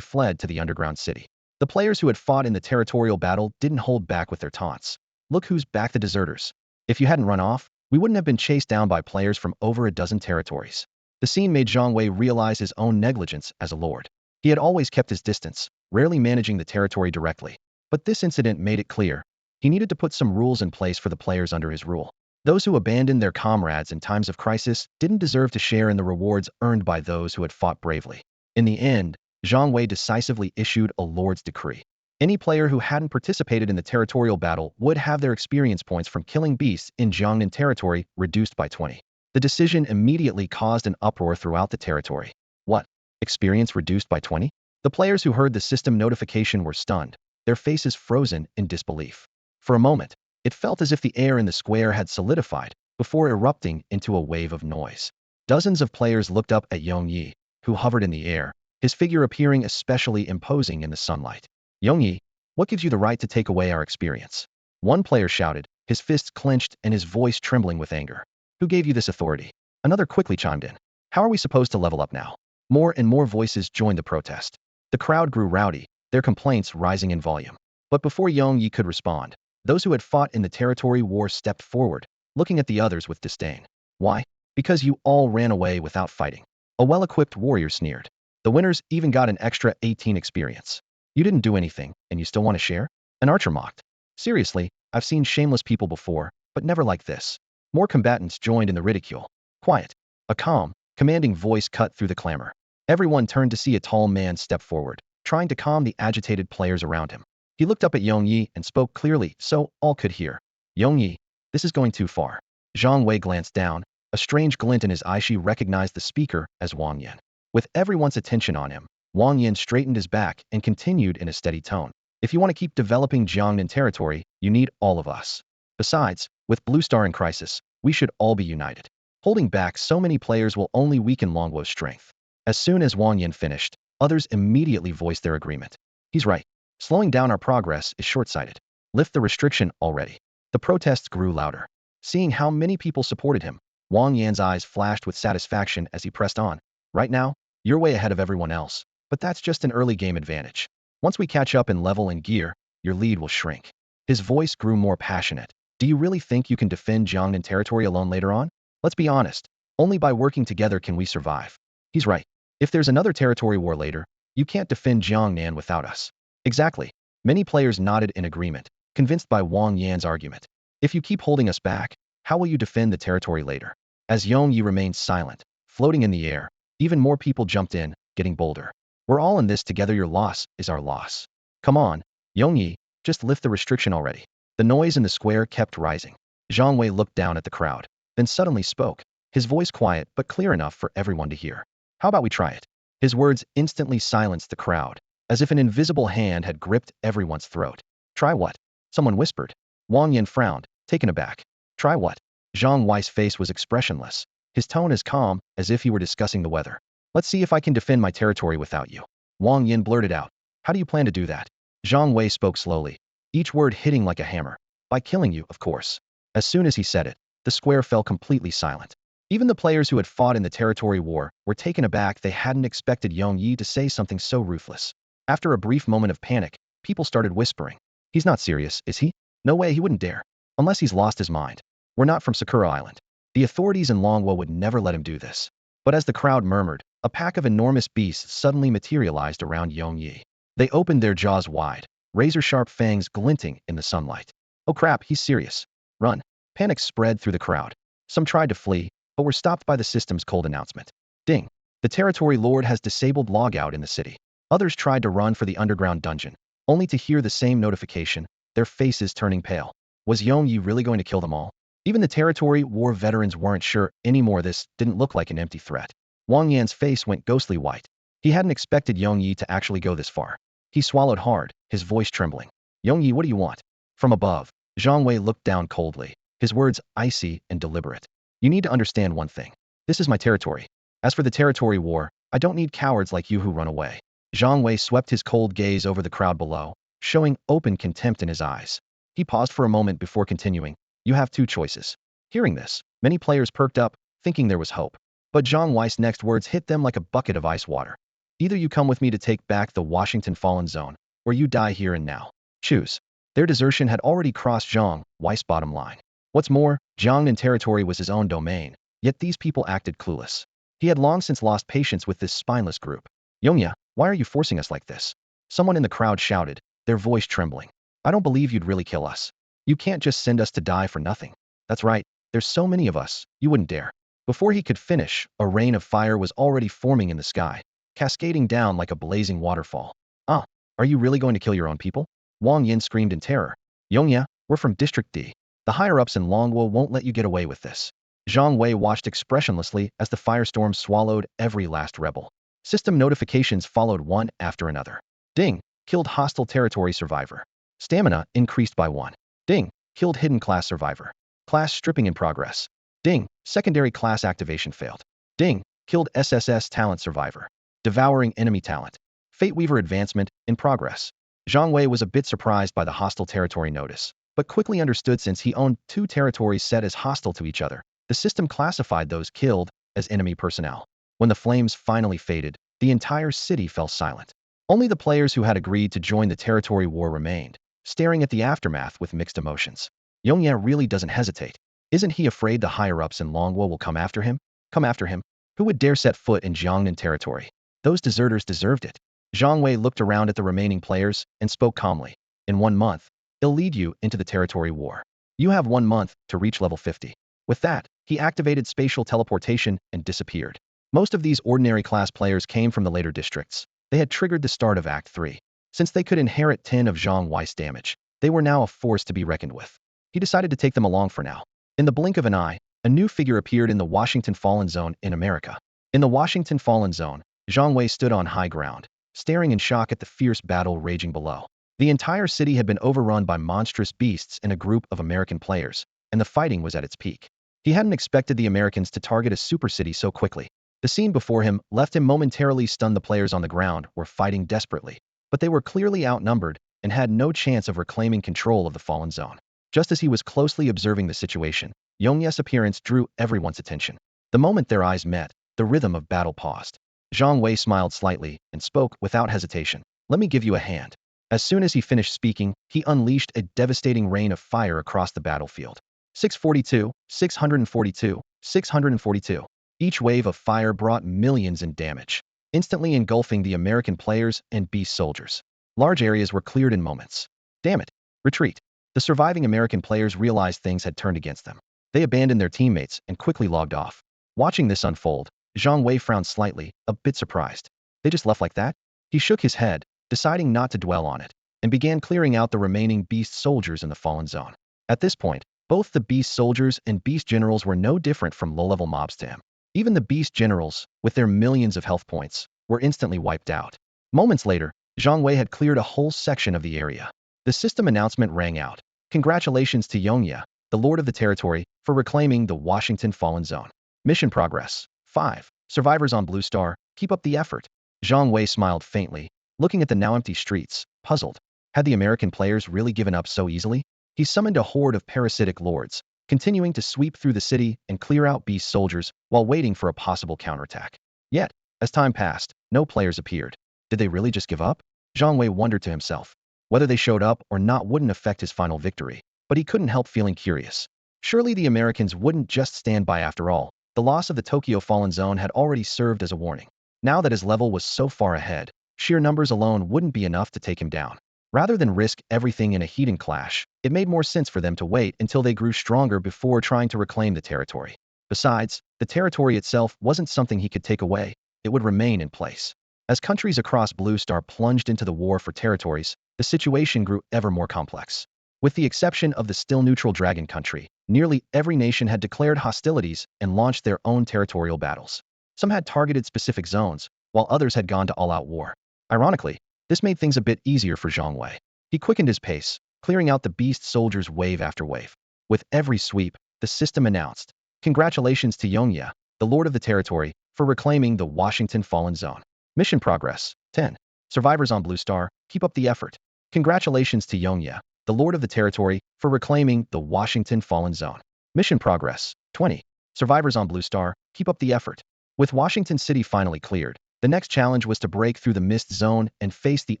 fled to the underground city. The players who had fought in the territorial battle didn't hold back with their taunts. Look who's back, the deserters. If you hadn't run off, we wouldn't have been chased down by players from over a dozen territories. The scene made Zhang Wei realize his own negligence as a lord. He had always kept his distance, rarely managing the territory directly. But this incident made it clear. He needed to put some rules in place for the players under his rule. Those who abandoned their comrades in times of crisis didn't deserve to share in the rewards earned by those who had fought bravely. In the end, Zhang Wei decisively issued a lord's decree. Any player who hadn't participated in the territorial battle would have their experience points from killing beasts in Jiangnan territory reduced by 20. The decision immediately caused an uproar throughout the territory. What? Experience reduced by 20? The players who heard the system notification were stunned, their faces frozen in disbelief. For a moment, it felt as if the air in the square had solidified before erupting into a wave of noise. Dozens of players looked up at Yongyi, who hovered in the air, his figure appearing especially imposing in the sunlight. Yongyi, what gives you the right to take away our experience? One player shouted, his fists clenched and his voice trembling with anger. Who gave you this authority? Another quickly chimed in. How are we supposed to level up now? More and more voices joined the protest. The crowd grew rowdy, their complaints rising in volume. But before Yongyi could respond, those who had fought in the territory war stepped forward, looking at the others with disdain. Why? Because you all ran away without fighting. A well-equipped warrior sneered. The winners even got an extra 18 experience. You didn't do anything, and you still want to share? An archer mocked. Seriously, I've seen shameless people before, but never like this. More combatants joined in the ridicule. Quiet. A calm, commanding voice cut through the clamor. Everyone turned to see a tall man step forward, trying to calm the agitated players around him. He looked up at Yongyi and spoke clearly so all could hear. Yongyi, this is going too far. Zhang Wei glanced down, a strange glint in his eye. She recognized the speaker as Wang Yan. With everyone's attention on him, Wang Yan straightened his back and continued in a steady tone. If you want to keep developing Jiangnan territory, you need all of us. Besides, with Blue Star in crisis, we should all be united. Holding back so many players will only weaken Longwo's strength. As soon as Wang Yan finished, others immediately voiced their agreement. He's right. Slowing down our progress is short-sighted. Lift the restriction already. The protests grew louder. Seeing how many people supported him, Wang Yan's eyes flashed with satisfaction as he pressed on. Right now, you're way ahead of everyone else. But that's just an early game advantage. Once we catch up in level and gear, your lead will shrink. His voice grew more passionate. Do you really think you can defend Jiangnan territory alone later on? Let's be honest. Only by working together can we survive. He's right. If there's another territory war later, you can't defend Jiangnan without us. Exactly. Many players nodded in agreement, convinced by Wang Yan's argument. If you keep holding us back, how will you defend the territory later? As Yong Yi remained silent, floating in the air, even more people jumped in, getting bolder. We're all in this together. Your loss is our loss. Come on, Yong Yi, just lift the restriction already. The noise in the square kept rising. Zhang Wei looked down at the crowd, then suddenly spoke, his voice quiet but clear enough for everyone to hear. How about we try it? His words instantly silenced the crowd, as if an invisible hand had gripped everyone's throat. Try what? Someone whispered. Wang Yan frowned, taken aback. Try what? Zhang Wei's face was expressionless, his tone as calm as if he were discussing the weather. Let's see if I can defend my territory without you. Wang Yan blurted out. How do you plan to do that? Zhang Wei spoke slowly, each word hitting like a hammer. By killing you, of course. As soon as he said it, the square fell completely silent. Even the players who had fought in the territory war were taken aback. They hadn't expected Yong Yi to say something so ruthless. After a brief moment of panic, people started whispering. He's not serious, is he? No way, he wouldn't dare. Unless he's lost his mind. We're not from Sakura Island. The authorities in Longwo would never let him do this. But as the crowd murmured, a pack of enormous beasts suddenly materialized around Yong Yi. They opened their jaws wide, razor-sharp fangs glinting in the sunlight. Oh crap, he's serious. Run. Panic spread through the crowd. Some tried to flee, but were stopped by the system's cold announcement. Ding. The territory lord has disabled logout in the city. Others tried to run for the underground dungeon, only to hear the same notification, their faces turning pale. Was Yong Yi really going to kill them all? Even the territory war veterans weren't sure anymore. This didn't look like an empty threat. Wang Yan's face went ghostly white. He hadn't expected Yong Yi to actually go this far. He swallowed hard, his voice trembling. Yong Yi, what do you want? From above, Zhang Wei looked down coldly, his words icy and deliberate. You need to understand one thing. This is my territory. As for the territory war, I don't need cowards like you who run away. Zhang Wei swept his cold gaze over the crowd below, showing open contempt in his eyes. He paused for a moment before continuing. You have two choices. Hearing this, many players perked up, thinking there was hope. But Zhang Wei's next words hit them like a bucket of ice water. Either you come with me to take back the Washington Fallen Zone, or you die here and now. Choose. Their desertion had already crossed Zhang Wei's bottom line. What's more, Jiangnan territory was his own domain, yet these people acted clueless. He had long since lost patience with this spineless group. Yongya, why are you forcing us like this? Someone in the crowd shouted, their voice trembling. I don't believe you'd really kill us. You can't just send us to die for nothing. That's right, there's so many of us, you wouldn't dare. Before he could finish, a rain of fire was already forming in the sky, cascading down like a blazing waterfall. Ah, are you really going to kill your own people? Wang Yin screamed in terror. Yongya, we're from District D. The higher-ups in Longwo won't let you get away with this. Zhang Wei watched expressionlessly as the firestorm swallowed every last rebel. System notifications followed one after another. Ding, killed hostile territory survivor. Stamina increased by 1. Ding, killed hidden class survivor. Class stripping in progress. Ding, secondary class activation failed. Ding, killed SSS talent survivor. Devouring enemy talent. Fate Weaver advancement in progress. Zhang Wei was a bit surprised by the hostile territory notice, but quickly understood since he owned 2 territories set as hostile to each other. The system classified those killed as enemy personnel. When the flames finally faded, the entire city fell silent. Only the players who had agreed to join the territory war remained, staring at the aftermath with mixed emotions. Yongya really doesn't hesitate. Isn't he afraid the higher-ups in Longwo will come after him? Come after him? Who would dare set foot in Jiangnan territory? Those deserters deserved it. Zhang Wei looked around at the remaining players and spoke calmly. In 1 month, he'll lead you into the territory war. You have 1 month to reach level 50. With that, he activated spatial teleportation and disappeared. Most of these ordinary class players came from the later districts. They had triggered the start of Act 3. Since they could inherit 10 of Zhang Wei's damage, they were now a force to be reckoned with. He decided to take them along for now. In the blink of an eye, a new figure appeared in the Washington Fallen Zone in America. In the Washington Fallen Zone, Zhang Wei stood on high ground, staring in shock at the fierce battle raging below. The entire city had been overrun by monstrous beasts and a group of American players, and the fighting was at its peak. He hadn't expected the Americans to target a super city so quickly. The scene before him left him momentarily stunned. The players on the ground were fighting desperately, but they were clearly outnumbered and had no chance of reclaiming control of the Fallen Zone. Just as he was closely observing the situation, Yongye's appearance drew everyone's attention. The moment their eyes met, the rhythm of battle paused. Zhang Wei smiled slightly and spoke without hesitation. "Let me give you a hand." As soon as he finished speaking, he unleashed a devastating rain of fire across the battlefield. 642, 642, 642. Each wave of fire brought millions in damage, instantly engulfing the American players and beast soldiers. Large areas were cleared in moments. Damn it! Retreat! The surviving American players realized things had turned against them. They abandoned their teammates and quickly logged off. Watching this unfold, Zhang Wei frowned slightly, a bit surprised. They just left like that? He shook his head, deciding not to dwell on it, and began clearing out the remaining beast soldiers in the fallen zone. At this point, both the beast soldiers and beast generals were no different from low-level mobs to him. Even the beast generals, with their millions of health points, were instantly wiped out. Moments later, Zhang Wei had cleared a whole section of the area. The system announcement rang out. "Congratulations to Yongye, the Lord of the Territory, for reclaiming the Washington Fallen Zone. Mission progress. 5. Survivors on Blue Star, keep up the effort." Zhang Wei smiled faintly, looking at the now empty streets, puzzled. Had the American players really given up so easily? He summoned a horde of parasitic lords, continuing to sweep through the city and clear out beast soldiers while waiting for a possible counterattack. Yet, as time passed, no players appeared. Did they really just give up? Zhang Wei wondered to himself. Whether they showed up or not wouldn't affect his final victory, but he couldn't help feeling curious. Surely the Americans wouldn't just stand by after all. The loss of the Tokyo Fallen Zone had already served as a warning. Now that his level was so far ahead, sheer numbers alone wouldn't be enough to take him down. Rather than risk everything in a heated clash, it made more sense for them to wait until they grew stronger before trying to reclaim the territory. Besides, the territory itself wasn't something he could take away. It would remain in place. As countries across Blue Star plunged into the war for territories, the situation grew ever more complex. With the exception of the still neutral Dragon Country, nearly every nation had declared hostilities and launched their own territorial battles. Some had targeted specific zones, while others had gone to all-out war. Ironically, this made things a bit easier for Zhang Wei. He quickened his pace, clearing out the beast soldiers wave after wave. With every sweep, the system announced, "Congratulations to Yongye, the Lord of the Territory, for reclaiming the Washington Fallen Zone. Mission progress. 10. Survivors on Blue Star, keep up the effort. Congratulations to Yongye, the Lord of the Territory, for reclaiming the Washington Fallen Zone. Mission progress. 20. Survivors on Blue Star, keep up the effort." With Washington City finally cleared, the next challenge was to break through the mist zone and face the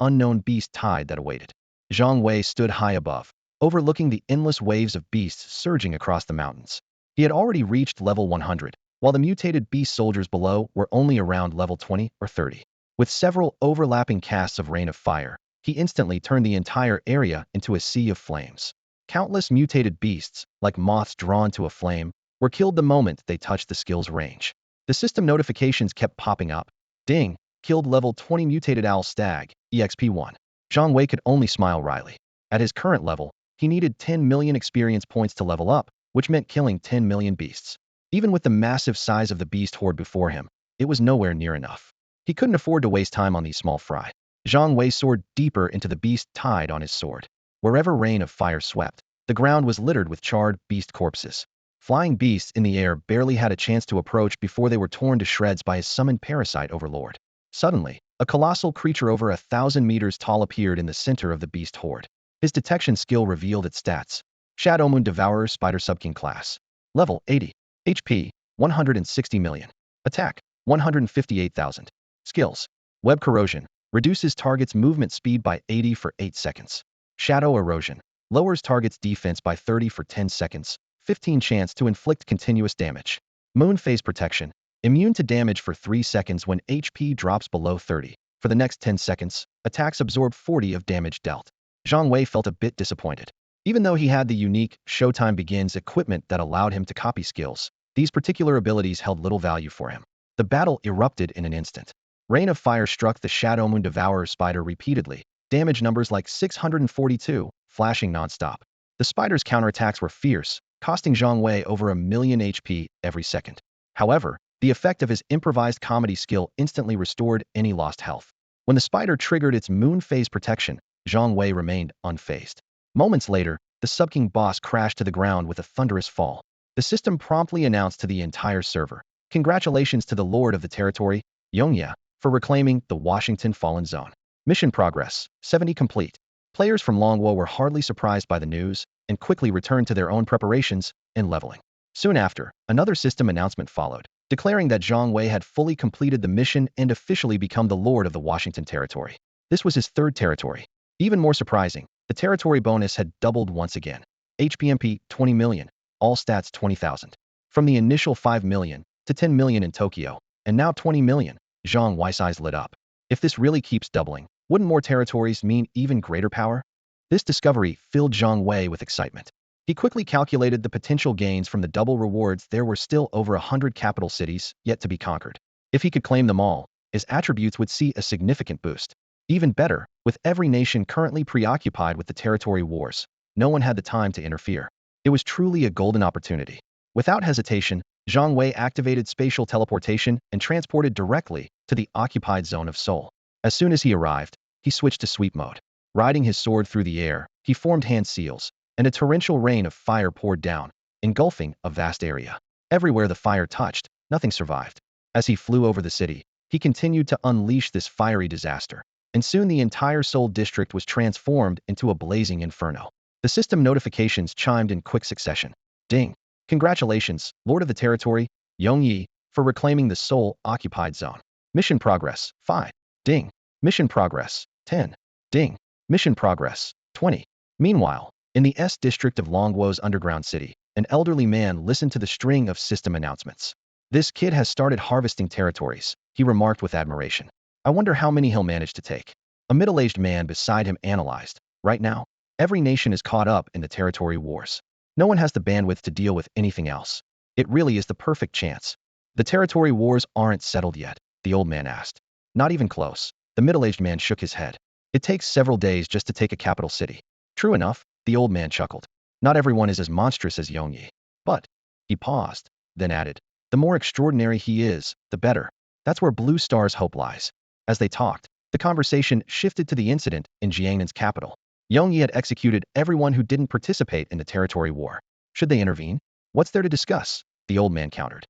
unknown beast tide that awaited. Zhang Wei stood high above, overlooking the endless waves of beasts surging across the mountains. He had already reached level 100, while the mutated beast soldiers below were only around level 20 or 30. With several overlapping casts of rain of fire, he instantly turned the entire area into a sea of flames. Countless mutated beasts, like moths drawn to a flame, were killed the moment they touched the skill's range. The system notifications kept popping up. Ding! Killed level 20 mutated owl stag, EXP1. Zhang Wei could only smile wryly. At his current level, he needed 10 million experience points to level up, which meant killing 10 million beasts. Even with the massive size of the beast horde before him, it was nowhere near enough. He couldn't afford to waste time on these small fry. Zhang Wei soared deeper into the beast tide on his sword. Wherever rain of fire swept, the ground was littered with charred beast corpses. Flying beasts in the air barely had a chance to approach before they were torn to shreds by his summoned parasite overlord. Suddenly, a colossal creature over 1,000 meters tall appeared in the center of the beast horde. His detection skill revealed its stats. Shadow Moon Devourer Spider Subking Class. Level 80. HP, 160 million. Attack, 158,000. Skills. Web Corrosion. Reduces target's movement speed by 80 for 8 seconds. Shadow Erosion. Lowers target's defense by 30 for 10 seconds. 15 chance to inflict continuous damage. Moon Phase Protection. Immune to damage for 3 seconds when HP drops below 30. For the next 10 seconds, attacks absorb 40 of damage dealt. Zhang Wei felt a bit disappointed. Even though he had the unique Showtime Begins equipment that allowed him to copy skills, these particular abilities held little value for him. The battle erupted in an instant. Rain of fire struck the Shadow Moon Devourer spider repeatedly, damage numbers like 642, flashing nonstop. The spider's counterattacks were fierce, costing Zhang Wei over 1 million HP every second. However, the effect of his improvised comedy skill instantly restored any lost health. When the spider triggered its moon phase protection, Zhang Wei remained unfazed. Moments later, the Subking boss crashed to the ground with a thunderous fall. The system promptly announced to the entire server, "Congratulations to the Lord of the Territory, Yongye, for reclaiming the Washington Fallen Zone. Mission progress, 70 complete." Players from Longwo were hardly surprised by the news, and quickly returned to their own preparations and leveling. Soon after, another system announcement followed, declaring that Zhang Wei had fully completed the mission and officially become the Lord of the Washington Territory. This was his third territory. Even more surprising, the territory bonus had doubled once again. HPMP 20 million, all stats 20,000. From the initial 5 million to 10 million in Tokyo, and now 20 million, Zhang Wei's eyes lit up. If this really keeps doubling, wouldn't more territories mean even greater power? This discovery filled Zhang Wei with excitement. He quickly calculated the potential gains from the double rewards. There were still over 100 capital cities yet to be conquered. If he could claim them all, his attributes would see a significant boost. Even better, with every nation currently preoccupied with the territory wars, no one had the time to interfere. It was truly a golden opportunity. Without hesitation, Zhang Wei activated spatial teleportation and transported directly to the occupied zone of Seoul. As soon as he arrived, he switched to sweep mode. Riding his sword through the air, he formed hand seals, and a torrential rain of fire poured down, engulfing a vast area. Everywhere the fire touched, nothing survived. As he flew over the city, he continued to unleash this fiery disaster, and soon the entire Seoul district was transformed into a blazing inferno. The system notifications chimed in quick succession. Ding! Congratulations, Lord of the Territory, Yongyi, for reclaiming the Seoul-occupied zone. Mission progress, 5. Ding! Mission progress, 10. Ding! Mission progress, 20. Meanwhile, in the S district of Longguo's underground city, an elderly man listened to the string of system announcements. This kid has started harvesting territories, he remarked with admiration. I wonder how many he'll manage to take. A middle-aged man beside him analyzed. Right now, every nation is caught up in the territory wars. No one has the bandwidth to deal with anything else. It really is the perfect chance. The territory wars aren't settled yet, the old man asked. Not even close. The middle-aged man shook his head. It takes several days just to take a capital city. True enough, the old man chuckled. Not everyone is as monstrous as Yongyi. But, he paused, then added, the more extraordinary he is, the better. That's where Blue Star's hope lies. As they talked, the conversation shifted to the incident in Jiangnan's capital. Yongyi had executed everyone who didn't participate in the territory war. Should they intervene? What's there to discuss? The old man countered.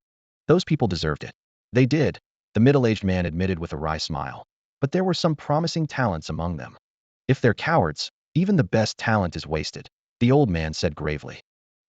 Those people deserved it. They did, the middle-aged man admitted with a wry smile. But there were some promising talents among them. If they're cowards, even the best talent is wasted, the old man said gravely.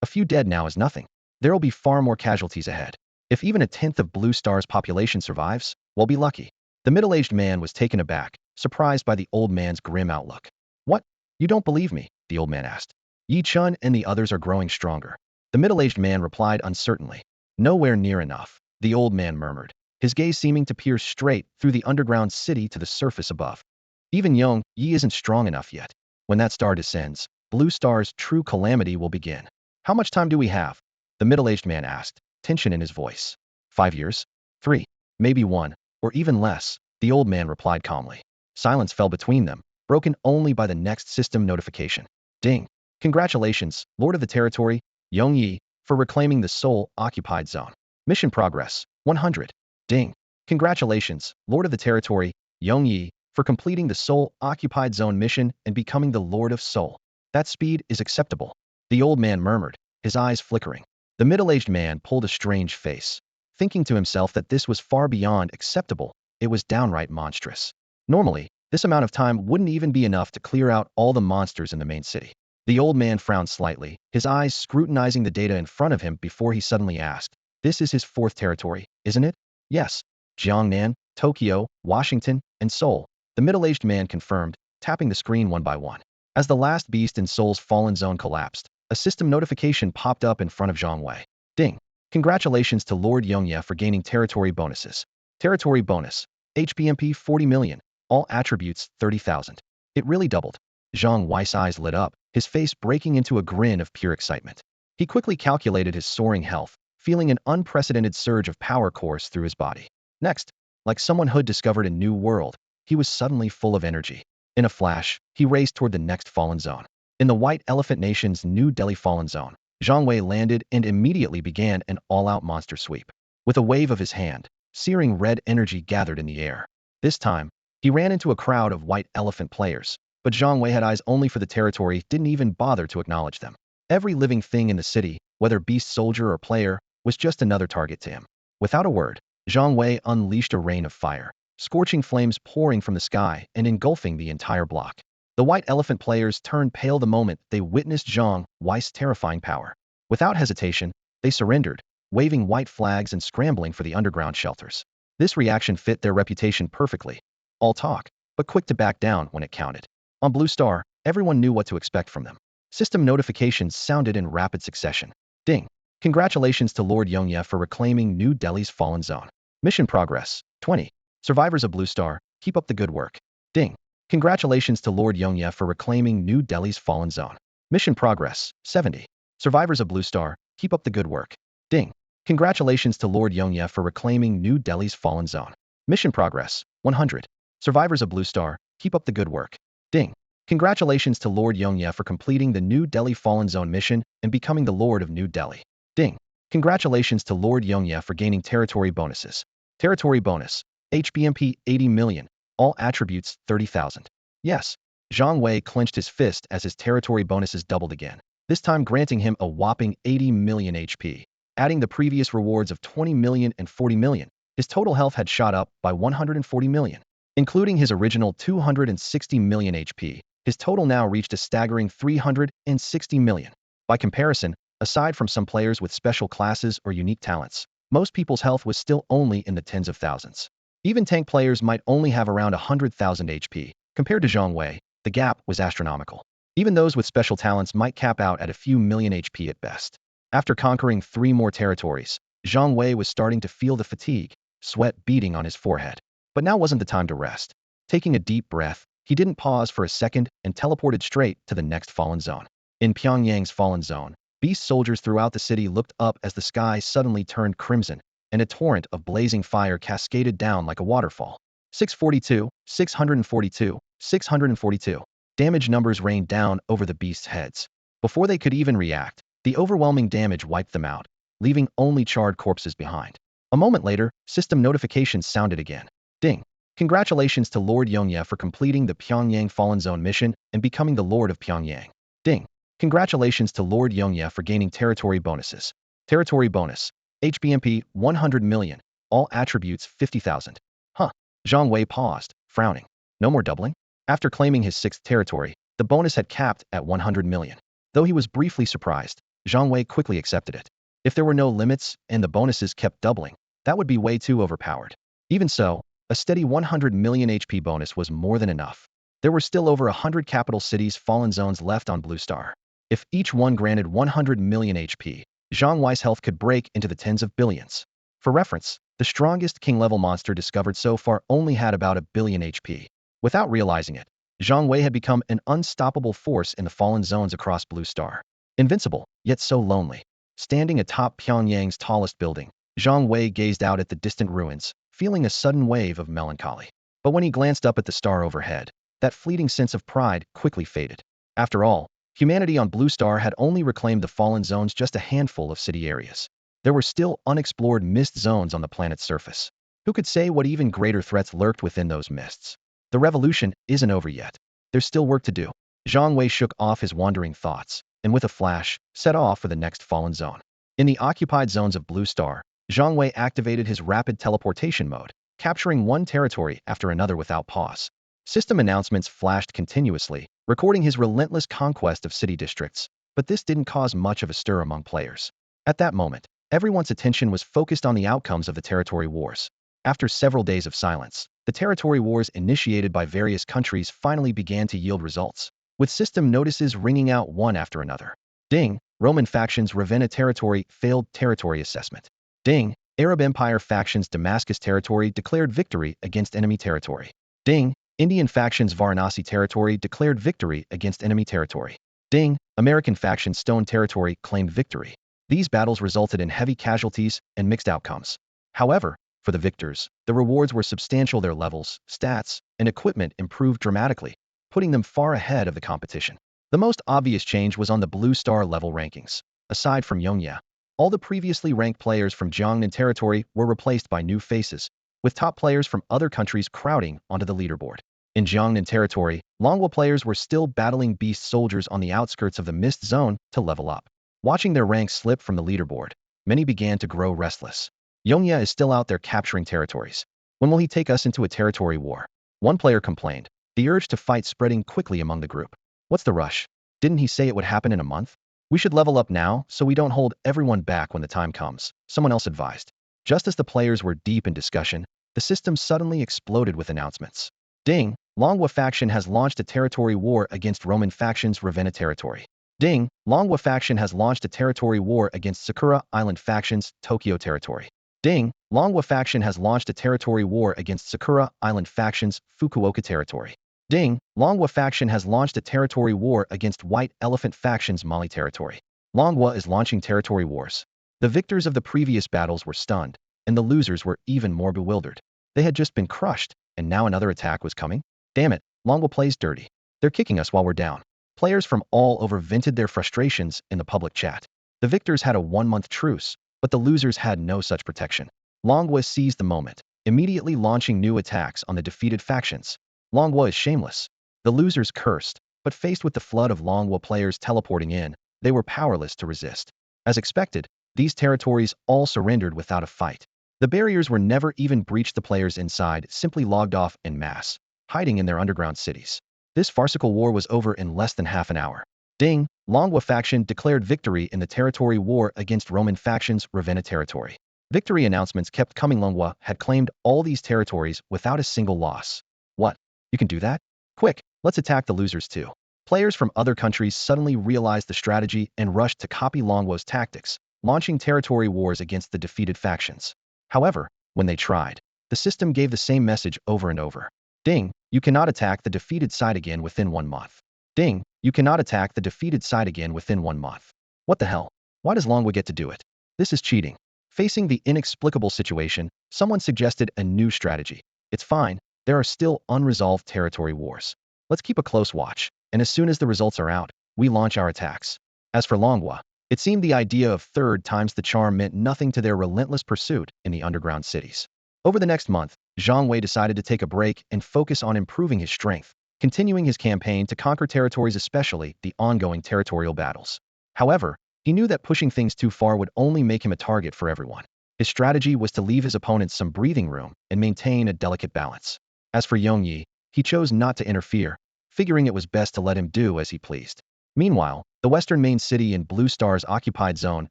A few dead now is nothing. There'll be far more casualties ahead. If even a tenth of Blue Star's population survives, we'll be lucky. The middle-aged man was taken aback, surprised by the old man's grim outlook. What? You don't believe me? The old man asked. Yi Chun and the others are growing stronger. The middle-aged man replied uncertainly. Nowhere near enough, the old man murmured, his gaze seeming to pierce straight through the underground city to the surface above. Even Yong Yi isn't strong enough yet. When that star descends, Blue Star's true calamity will begin. How much time do we have? The middle-aged man asked, tension in his voice. 5 years? 3. Maybe 1, or even less, the old man replied calmly. Silence fell between them, broken only by the next system notification. Ding! Congratulations, Lord of the Territory, Yongyi, for reclaiming the Seoul-occupied zone. Mission progress, 100. Ding! Congratulations, Lord of the Territory, Yongyi, for completing the Seoul-occupied zone mission and becoming the Lord of Seoul. That speed is acceptable, the old man murmured, his eyes flickering. The middle-aged man pulled a strange face, thinking to himself that this was far beyond acceptable. It was downright monstrous. Normally, this amount of time wouldn't even be enough to clear out all the monsters in the main city. The old man frowned slightly, his eyes scrutinizing the data in front of him before he suddenly asked, this is his 4th territory, isn't it? Yes. Jiangnan, Tokyo, Washington, and Seoul. The middle-aged man confirmed, tapping the screen one by one. As the last beast in Seoul's fallen zone collapsed, a system notification popped up in front of Zhang Wei. Ding! Congratulations to Lord Yongye for gaining territory bonuses. Territory bonus. HPMP 40 million. All attributes 30,000. It really doubled. Zhang Wei's eyes lit up, his face breaking into a grin of pure excitement. He quickly calculated his soaring health, feeling an unprecedented surge of power course through his body. Next, like someone who'd discovered a new world, he was suddenly full of energy. In a flash, he raced toward the next fallen zone. In the White Elephant Nation's New Delhi fallen zone, Zhang Wei landed and immediately began an all-out monster sweep. With a wave of his hand, searing red energy gathered in the air. This time, he ran into a crowd of White Elephant players, but Zhang Wei had eyes only for the territory, didn't even bother to acknowledge them. Every living thing in the city, whether beast, soldier, or player, was just another target to him. Without a word, Zhang Wei unleashed a rain of fire, scorching flames pouring from the sky and engulfing the entire block. The White Elephant players turned pale the moment they witnessed Zhang Wei's terrifying power. Without hesitation, they surrendered, waving white flags and scrambling for the underground shelters. This reaction fit their reputation perfectly. All talk, but quick to back down when it counted. On Blue Star, everyone knew what to expect from them. System notifications sounded in rapid succession. Ding. Congratulations to Lord Yongye for reclaiming New Delhi's fallen zone. Mission progress, 20. Survivors of Blue Star, keep up the good work. Ding. Congratulations to Lord Yongye for reclaiming New Delhi's fallen zone. Mission progress, 70. Survivors of Blue Star, keep up the good work. Ding. Congratulations to Lord Yongye for reclaiming New Delhi's fallen zone. Mission progress, 100. Survivors of Blue Star, keep up the good work. Ding. Congratulations to Lord Yongye for completing the New Delhi Fallen Zone mission and becoming the Lord of New Delhi. Ding. Congratulations to Lord Yongye for gaining territory bonuses. Territory bonus. HBMP 80 million. All attributes 30,000. Yes. Zhang Wei clenched his fist as his territory bonuses doubled again, this time granting him a whopping 80 million HP. Adding the previous rewards of 20 million and 40 million, his total health had shot up by 140 million. Including his original 260 million HP, his total now reached a staggering 360 million. By comparison, aside from some players with special classes or unique talents, most people's health was still only in the tens of thousands. Even tank players might only have around 100,000 HP. Compared to Zhang Wei, the gap was astronomical. Even those with special talents might cap out at a few million HP at best. After conquering 3 more territories, Zhang Wei was starting to feel the fatigue, sweat beading on his forehead. But now wasn't the time to rest. Taking a deep breath, he didn't pause for a second and teleported straight to the next fallen zone. In Pyongyang's fallen zone, beast soldiers throughout the city looked up as the sky suddenly turned crimson, and a torrent of blazing fire cascaded down like a waterfall. 642, 642, 642. Damage numbers rained down over the beasts' heads. Before they could even react, the overwhelming damage wiped them out, leaving only charred corpses behind. A moment later, system notifications sounded again. Ding. Congratulations to Lord Yongye for completing the Pyongyang Fallen Zone mission and becoming the Lord of Pyongyang. Ding. Congratulations to Lord Yongye for gaining territory bonuses. Territory bonus. HBMP 100 million. All attributes 50,000. Huh. Zhang Wei paused, frowning. No more doubling? After claiming his 6th territory, the bonus had capped at 100 million. Though he was briefly surprised, Zhang Wei quickly accepted it. If there were no limits and the bonuses kept doubling, that would be way too overpowered. Even so, a steady 100 million HP bonus was more than enough. There were still over 100 capital cities' fallen zones left on Blue Star. If each one granted 100 million HP, Zhang Wei's health could break into the tens of billions. For reference, the strongest king-level monster discovered so far only had about a billion HP. Without realizing it, Zhang Wei had become an unstoppable force in the fallen zones across Blue Star. Invincible, yet so lonely. Standing atop Pyongyang's tallest building, Zhang Wei gazed out at the distant ruins, feeling a sudden wave of melancholy. But when he glanced up at the star overhead, that fleeting sense of pride quickly faded. After all, humanity on Blue Star had only reclaimed the fallen zones just a handful of city areas. There were still unexplored mist zones on the planet's surface. Who could say what even greater threats lurked within those mists? The revolution isn't over yet. There's still work to do. Zhang Wei shook off his wandering thoughts, and with a flash, set off for the next fallen zone. In the occupied zones of Blue Star, Zhang Wei activated his rapid teleportation mode, capturing one territory after another without pause. System announcements flashed continuously, recording his relentless conquest of city districts, but this didn't cause much of a stir among players. At that moment, everyone's attention was focused on the outcomes of the territory wars. After several days of silence, the territory wars initiated by various countries finally began to yield results, with system notices ringing out one after another. Ding. Roman factions Ravenna territory failed territory assessment. Ding. Arab Empire factions Damascus territory declared victory against enemy territory. Ding. Indian factions Varanasi territory declared victory against enemy territory. Ding. American faction Stone territory claimed victory. These battles resulted in heavy casualties and mixed outcomes. However, for the victors, the rewards were substantial. Their levels, stats, and equipment improved dramatically, putting them far ahead of the competition. The most obvious change was on the Blue Star level rankings. Aside from Yongye, all the previously ranked players from Jiangnan territory were replaced by new faces, with top players from other countries crowding onto the leaderboard. In Jiangnan territory, Longwa players were still battling beast soldiers on the outskirts of the Mist Zone to level up. Watching their ranks slip from the leaderboard, many began to grow restless. Yongye is still out there capturing territories. When will he take us into a territory war? One player complained. the urge to fight spreading quickly among the group. What's the rush? Didn't he say it would happen in a month? We should level up now so we don't hold everyone back when the time comes, someone else advised. Just as the players were deep in discussion, the system suddenly exploded with announcements. Ding! Longwa faction has launched a territory war against Roman faction's Ravenna territory. Ding! Longwa faction has launched a territory war against Sakura Island faction's Tokyo territory. Ding! Longwa faction has launched a territory war against Sakura Island faction's Fukuoka territory. Ding! Longwa faction has launched a territory war against White Elephant faction's Mali territory. Longwa is launching territory wars. The victors of the previous battles were stunned, and the losers were even more bewildered. They had just been crushed, and now another attack was coming? Damn it, Longwa plays dirty. They're kicking us while we're down. Players from all over vented their frustrations in the public chat. The victors had a 1-month truce, but the losers had no such protection. Longwa seized the moment, immediately launching new attacks on the defeated factions. Longwa is shameless. The losers cursed, but faced with the flood of Longwa players teleporting in, they were powerless to resist. As expected, these territories all surrendered without a fight. The barriers were never even breached. The players inside simply logged off en masse, hiding in their underground cities. This farcical war was over in less than half an hour. Ding! Longwa faction declared victory in the territory war against Roman faction's Ravenna territory. Victory announcements kept coming. Longwa had claimed all these territories without a single loss. What? You can do that? Quick, let's attack the losers too. Players from other countries suddenly realized the strategy and rushed to copy Longwa's tactics, launching territory wars against the defeated factions. However, when they tried, the system gave the same message over and over. Ding! You cannot attack the defeated side again within 1 month. Ding! You cannot attack the defeated side again within 1 month. What the hell? Why does Longwa get to do it? This is cheating. Facing the inexplicable situation, someone suggested a new strategy. It's fine, there are still unresolved territory wars. Let's keep a close watch, and as soon as the results are out, we launch our attacks. As for Longwa, it seemed the idea of third times the charm meant nothing to their relentless pursuit in the underground cities. Over the next month, Zhang Wei decided to take a break and focus on improving his strength, continuing his campaign to conquer territories, especially the ongoing territorial battles. However, he knew that pushing things too far would only make him a target for everyone. His strategy was to leave his opponents some breathing room and maintain a delicate balance. As for Yongyi, he chose not to interfere, figuring it was best to let him do as he pleased. Meanwhile, the western main city in Blue Star's occupied zone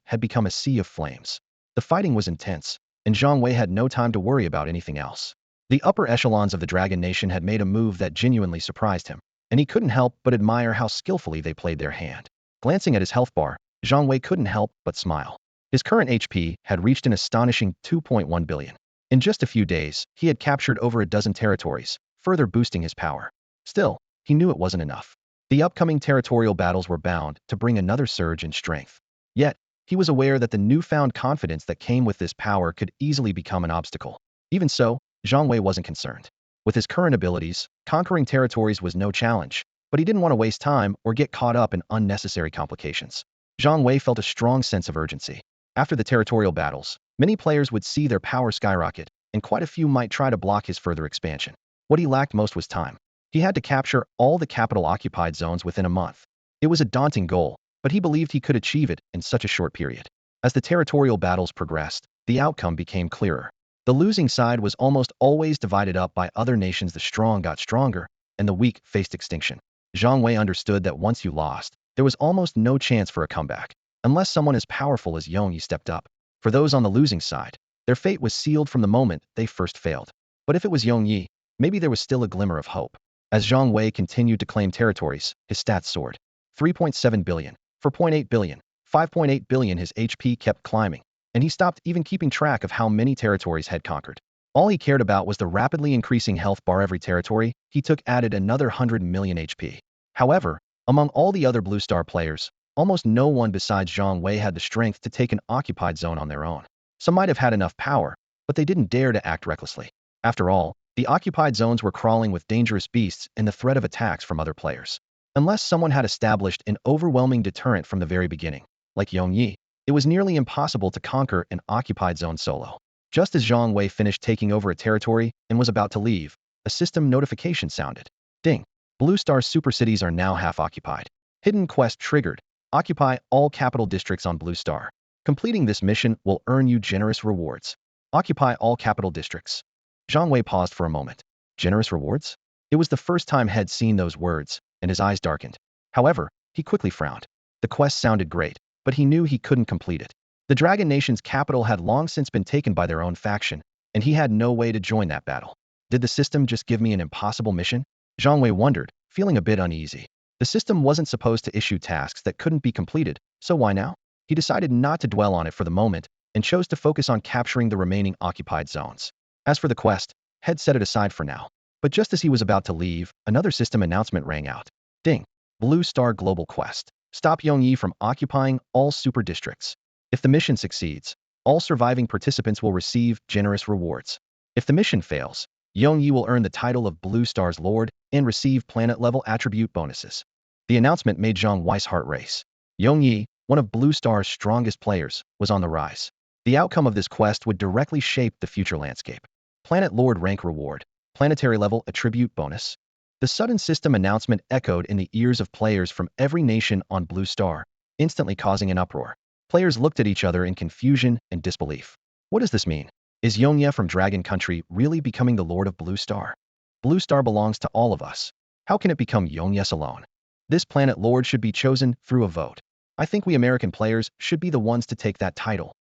had become a sea of flames. The fighting was intense, and Zhang Wei had no time to worry about anything else. The upper echelons of the Dragon Nation had made a move that genuinely surprised him, and he couldn't help but admire how skillfully they played their hand. Glancing at his health bar, Zhang Wei couldn't help but smile. His current HP had reached an astonishing 2.1 billion. In just a few days, he had captured over a dozen territories, further boosting his power. Still, he knew it wasn't enough. The upcoming territorial battles were bound to bring another surge in strength. Yet, he was aware that the newfound confidence that came with this power could easily become an obstacle. Even so, Zhang Wei wasn't concerned. With his current abilities, conquering territories was no challenge, but he didn't want to waste time or get caught up in unnecessary complications. Zhang Wei felt a strong sense of urgency. After the territorial battles, many players would see their power skyrocket, and quite a few might try to block his further expansion. What he lacked most was time. He had to capture all the capital-occupied zones within a month. It was a daunting goal, but he believed he could achieve it in such a short period. As the territorial battles progressed, the outcome became clearer. The losing side was almost always divided up by other nations. The strong got stronger, and the weak faced extinction. Zhang Wei understood that once you lost, there was almost no chance for a comeback, unless someone as powerful as Yongyi stepped up. For those on the losing side, their fate was sealed from the moment they first failed. But if it was Yongyi, maybe there was still a glimmer of hope. As Zhang Wei continued to claim territories, his stats soared. 3.7 billion, 4.8 billion, 5.8 billion. His HP kept climbing, and he stopped even keeping track of how many territories had conquered. All he cared about was the rapidly increasing health bar. Every territory he took added another 100 million HP. However, among all the other Blue Star players, almost no one besides Zhang Wei had the strength to take an occupied zone on their own. Some might have had enough power, but they didn't dare to act recklessly. After all, the occupied zones were crawling with dangerous beasts and the threat of attacks from other players. Unless someone had established an overwhelming deterrent from the very beginning, like Yongyi, it was nearly impossible to conquer an occupied zone solo. Just as Zhang Wei finished taking over a territory and was about to leave, a system notification sounded. Ding! Blue Star super cities are now half occupied. Hidden quest triggered. Occupy all capital districts on Blue Star. Completing this mission will earn you generous rewards. Occupy all capital districts. Zhang Wei paused for a moment. Generous rewards? It was the first time Head seen those words, and his eyes darkened. However, he quickly frowned. The quest sounded great, but he knew he couldn't complete it. The Dragon Nation's capital had long since been taken by their own faction, and he had no way to join that battle. Did the system just give me an impossible mission? Zhang Wei wondered, feeling a bit uneasy. The system wasn't supposed to issue tasks that couldn't be completed, so why now? He decided not to dwell on it for the moment, and chose to focus on capturing the remaining occupied zones. As for the quest, Head set it aside for now. But just as he was about to leave, another system announcement rang out. Ding! Blue Star Global Quest. Stop Yongyi from occupying all super districts. If the mission succeeds, all surviving participants will receive generous rewards. If the mission fails, Yongyi will earn the title of Blue Star's Lord and receive planet-level attribute bonuses. The announcement made Zhang Wei's heart race. Yongyi, one of Blue Star's strongest players, was on the rise. The outcome of this quest would directly shape the future landscape. Planet Lord rank reward. Planetary level attribute bonus. The sudden system announcement echoed in the ears of players from every nation on Blue Star, instantly causing an uproar. Players looked at each other in confusion and disbelief. What does this mean? Is Yongye from Dragon Country really becoming the Lord of Blue Star? Blue Star belongs to all of us. How can it become Yongye's alone? This planet Lord should be chosen through a vote. I think we American players should be the ones to take that title.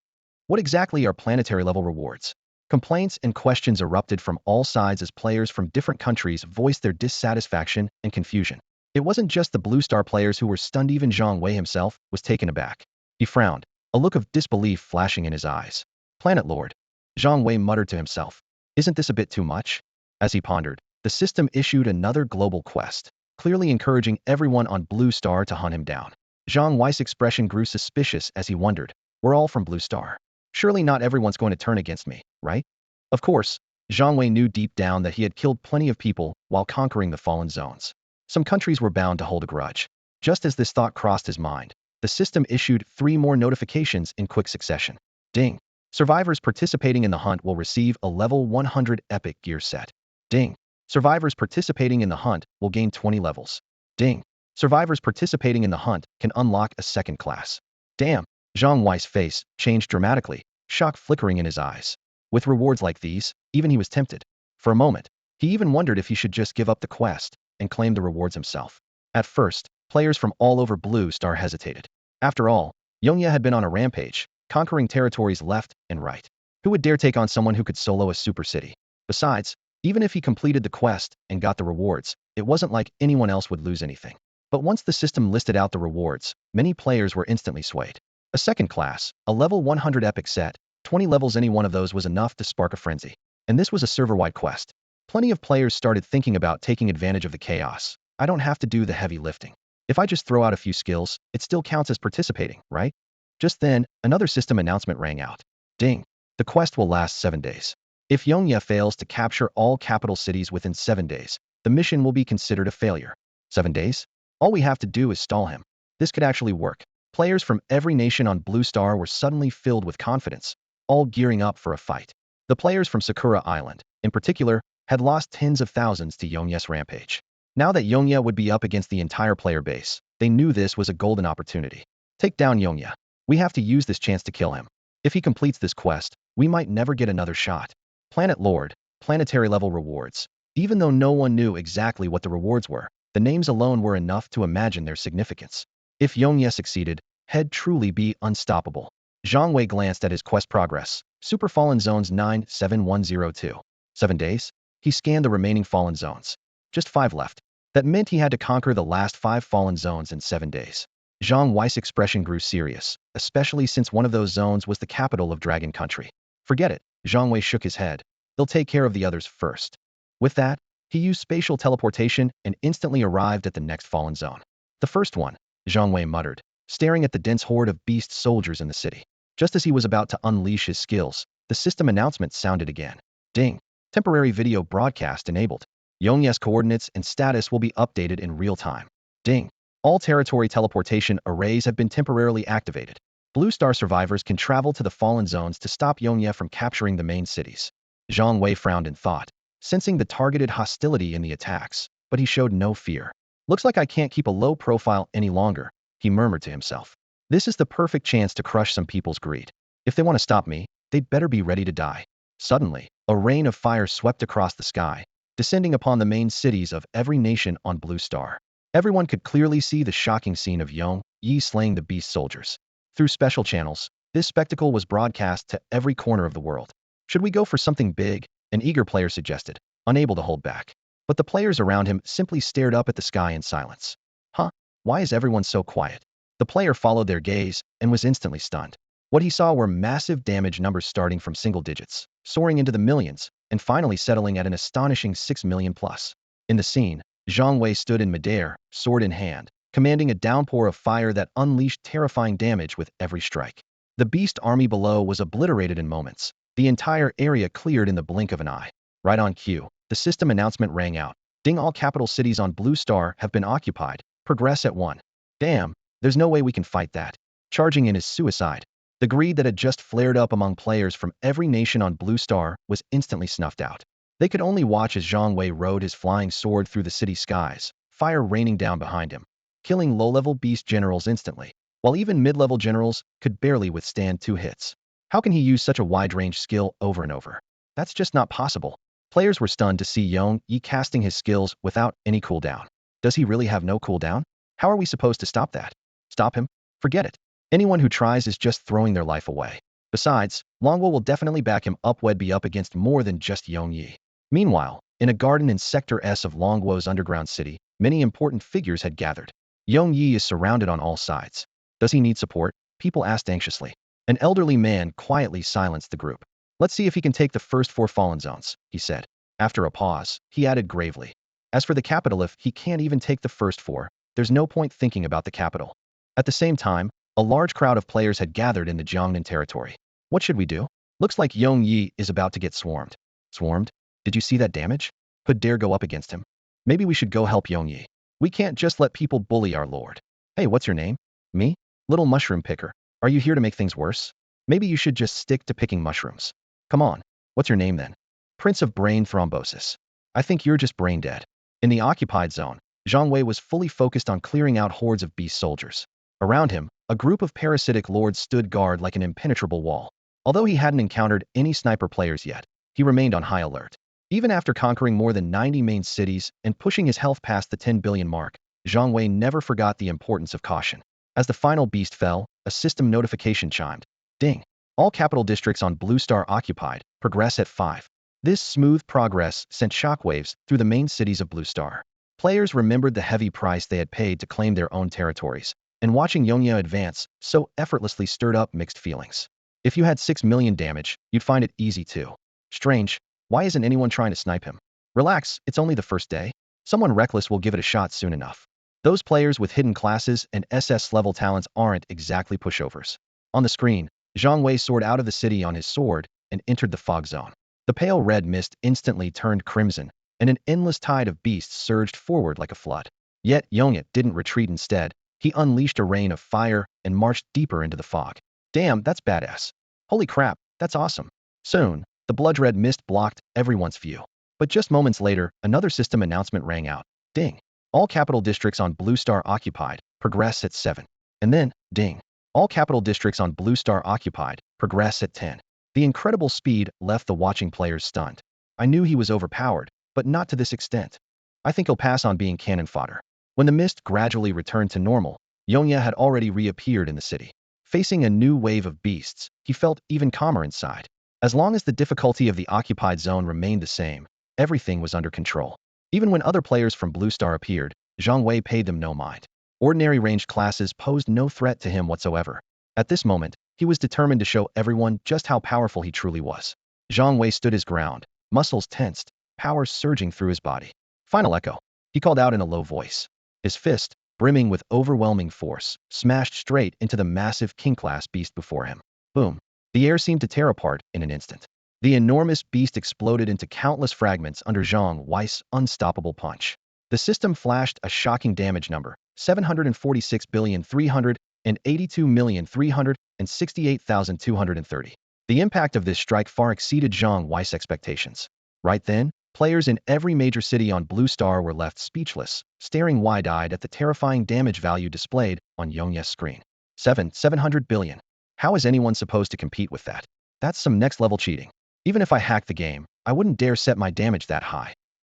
What exactly are planetary level rewards? Complaints and questions erupted from all sides as players from different countries voiced their dissatisfaction and confusion. It wasn't just the Blue Star players who were stunned. Even Zhang Wei himself was taken aback. He frowned, a look of disbelief flashing in his eyes. Planet Lord. Zhang Wei muttered to himself. Isn't this a bit too much? As he pondered, the system issued another global quest, clearly encouraging everyone on Blue Star to hunt him down. Zhang Wei's expression grew suspicious as he wondered, we're all from Blue Star. Surely not everyone's going to turn against me, right? Of course, Zhang Wei knew deep down that he had killed plenty of people while conquering the fallen zones. Some countries were bound to hold a grudge. Just as this thought crossed his mind, the system issued 3 more notifications in quick succession. Ding! Survivors participating in the hunt will receive a level 100 epic gear set. Ding! Survivors participating in the hunt will gain 20 levels. Ding! Survivors participating in the hunt can unlock a second class. Damn! Zhang Wei's face changed dramatically, shock flickering in his eyes. With rewards like these, even he was tempted. For a moment, he even wondered if he should just give up the quest and claim the rewards himself. At first, players from all over Blue Star hesitated. After all, Yongye had been on a rampage, conquering territories left and right. Who would dare take on someone who could solo a super city? Besides, even if he completed the quest and got the rewards, it wasn't like anyone else would lose anything. But once the system listed out the rewards, many players were instantly swayed. A second class, a level 100 epic set, 20 levels. Any one of those was enough to spark a frenzy. And this was a server-wide quest. Plenty of players started thinking about taking advantage of the chaos. I don't have to do the heavy lifting. If I just throw out a few skills, it still counts as participating, right? Just then, another system announcement rang out. Ding! The quest will last 7 days. If Yongye fails to capture all capital cities within 7 days, the mission will be considered a failure. 7 days? All we have to do is stall him. This could actually work. Players from every nation on Blue Star were suddenly filled with confidence, all gearing up for a fight. The players from Sakura Island, in particular, had lost tens of thousands to Yongye's rampage. Now that Yongye would be up against the entire player base, they knew this was a golden opportunity. Take down Yongye. We have to use this chance to kill him. If he completes this quest, we might never get another shot. Planet Lord, planetary level rewards. Even though no one knew exactly what the rewards were, the names alone were enough to imagine their significance. If Yongye succeeded, He'd truly be unstoppable. Zhang Wei glanced at his quest progress. Super Fallen Zones 97102. 7 days? He scanned the remaining fallen zones. Just 5 left. That meant he had to conquer the last 5 fallen zones in 7 days. Zhang Wei's expression grew serious, especially since one of those zones was the capital of Dragon Country. Forget it, Zhang Wei shook his head. They'll take care of the others first. With that, he used spatial teleportation and instantly arrived at the next fallen zone. The first one, Zhang Wei muttered, staring at the dense horde of beast soldiers in the city. Just as he was about to unleash his skills, the system announcement sounded again. Ding! Temporary video broadcast enabled. Yongye's coordinates and status will be updated in real time. Ding! All territory teleportation arrays have been temporarily activated. Blue Star survivors can travel to the fallen zones to stop Yongye from capturing the main cities. Zhang Wei frowned in thought, sensing the targeted hostility in the attacks, but he showed no fear. Looks like I can't keep a low profile any longer, he murmured to himself. This is the perfect chance to crush some people's greed. If they want to stop me, they'd better be ready to die. Suddenly, a rain of fire swept across the sky, descending upon the main cities of every nation on Blue Star. Everyone could clearly see the shocking scene of Yong Yi slaying the beast soldiers. Through special channels, this spectacle was broadcast to every corner of the world. Should we go for something big? An eager player suggested, unable to hold back. But the players around him simply stared up at the sky in silence. Huh? Why is everyone so quiet? The player followed their gaze and was instantly stunned. What he saw were massive damage numbers starting from single digits, soaring into the millions, and finally settling at an astonishing 6 million plus. In the scene, Zhang Wei stood in midair, sword in hand, commanding a downpour of fire that unleashed terrifying damage with every strike. The beast army below was obliterated in moments, the entire area cleared in the blink of an eye. Right on cue, the system announcement rang out. Ding, all capital cities on Blue Star have been occupied. Progress at 1. Damn, there's no way we can fight that. Charging in is suicide. The greed that had just flared up among players from every nation on Blue Star was instantly snuffed out. They could only watch as Zhang Wei rode his flying sword through the city skies, fire raining down behind him, killing low-level beast generals instantly, while even mid-level generals could barely withstand 2 hits. How can he use such a wide-range skill over and over? That's just not possible. Players were stunned to see Yong Yi casting his skills without any cooldown. Does he really have no cooldown? How are we supposed to stop that? Stop him? Forget it. Anyone who tries is just throwing their life away. Besides, Longwo will definitely back him up. Would be up against more than just Yong Yi. Meanwhile, in a garden in Sector S of Longwo's underground city, many important figures had gathered. Yong Yi is surrounded on all sides. Does he need support? People asked anxiously. An elderly man quietly silenced the group. Let's see if he can take the first 4 fallen zones, he said. After a pause, he added gravely. As for the capital, if he can't even take the first 4, there's no point thinking about the capital. At the same time, a large crowd of players had gathered in the Jiangnan territory. What should we do? Looks like Yong Yi is about to get swarmed. Swarmed? Did you see that damage? Could dare go up against him? Maybe we should go help Yong Yi. We can't just let people bully our lord. Hey, what's your name? Me? Little mushroom picker. Are you here to make things worse? Maybe you should just stick to picking mushrooms. Come on. What's your name then? Prince of Brain Thrombosis. I think you're just brain dead. In the occupied zone, Zhang Wei was fully focused on clearing out hordes of beast soldiers. Around him, a group of parasitic lords stood guard like an impenetrable wall. Although he hadn't encountered any sniper players yet, he remained on high alert. Even after conquering more than 90 main cities and pushing his health past the 10 billion mark, Zhang Wei never forgot the importance of caution. As the final beast fell, a system notification chimed. Ding! All capital districts on Blue Star occupied. Progress at 5. This smooth progress sent shockwaves through the main cities of Blue Star. Players remembered the heavy price they had paid to claim their own territories, and watching Yongya advance so effortlessly stirred up mixed feelings. If you had 6 million damage, you'd find it easy too. Strange, why isn't anyone trying to snipe him? Relax, it's only the first day. Someone reckless will give it a shot soon enough. Those players with hidden classes and SS-level talents aren't exactly pushovers. On the screen, Zhang Wei soared out of the city on his sword and entered the fog zone. The pale red mist instantly turned crimson, and an endless tide of beasts surged forward like a flood. Yet Yongya didn't retreat. Instead, he unleashed a rain of fire and marched deeper into the fog. Damn, that's badass. Holy crap, that's awesome. Soon, the blood-red mist blocked everyone's view. But just moments later, another system announcement rang out. Ding! All capital districts on Blue Star occupied. Progress at 7. And then, ding! All capital districts on Blue Star occupied. Progress at 10. The incredible speed left the watching players stunned. I knew he was overpowered, but not to this extent. I think he'll pass on being cannon fodder. When the mist gradually returned to normal, Yongya had already reappeared in the city. Facing a new wave of beasts, he felt even calmer inside. As long as the difficulty of the occupied zone remained the same, everything was under control. Even when other players from Blue Star appeared, Zhang Wei paid them no mind. Ordinary ranged classes posed no threat to him whatsoever. At this moment, he was determined to show everyone just how powerful he truly was. Zhang Wei stood his ground, muscles tensed, power surging through his body. Final echo, he called out in a low voice. His fist, brimming with overwhelming force, smashed straight into the massive king-class beast before him. Boom! The air seemed to tear apart in an instant. The enormous beast exploded into countless fragments under Zhang Wei's unstoppable punch. The system flashed a shocking damage number, 746,382,368,230. The impact of this strike far exceeded Zhang Wei's expectations. Right then, players in every major city on Blue Star were left speechless, staring wide-eyed at the terrifying damage value displayed on Yongya's screen. 700 billion. How is anyone supposed to compete with that? That's some next-level cheating. Even if I hacked the game, I wouldn't dare set my damage that high.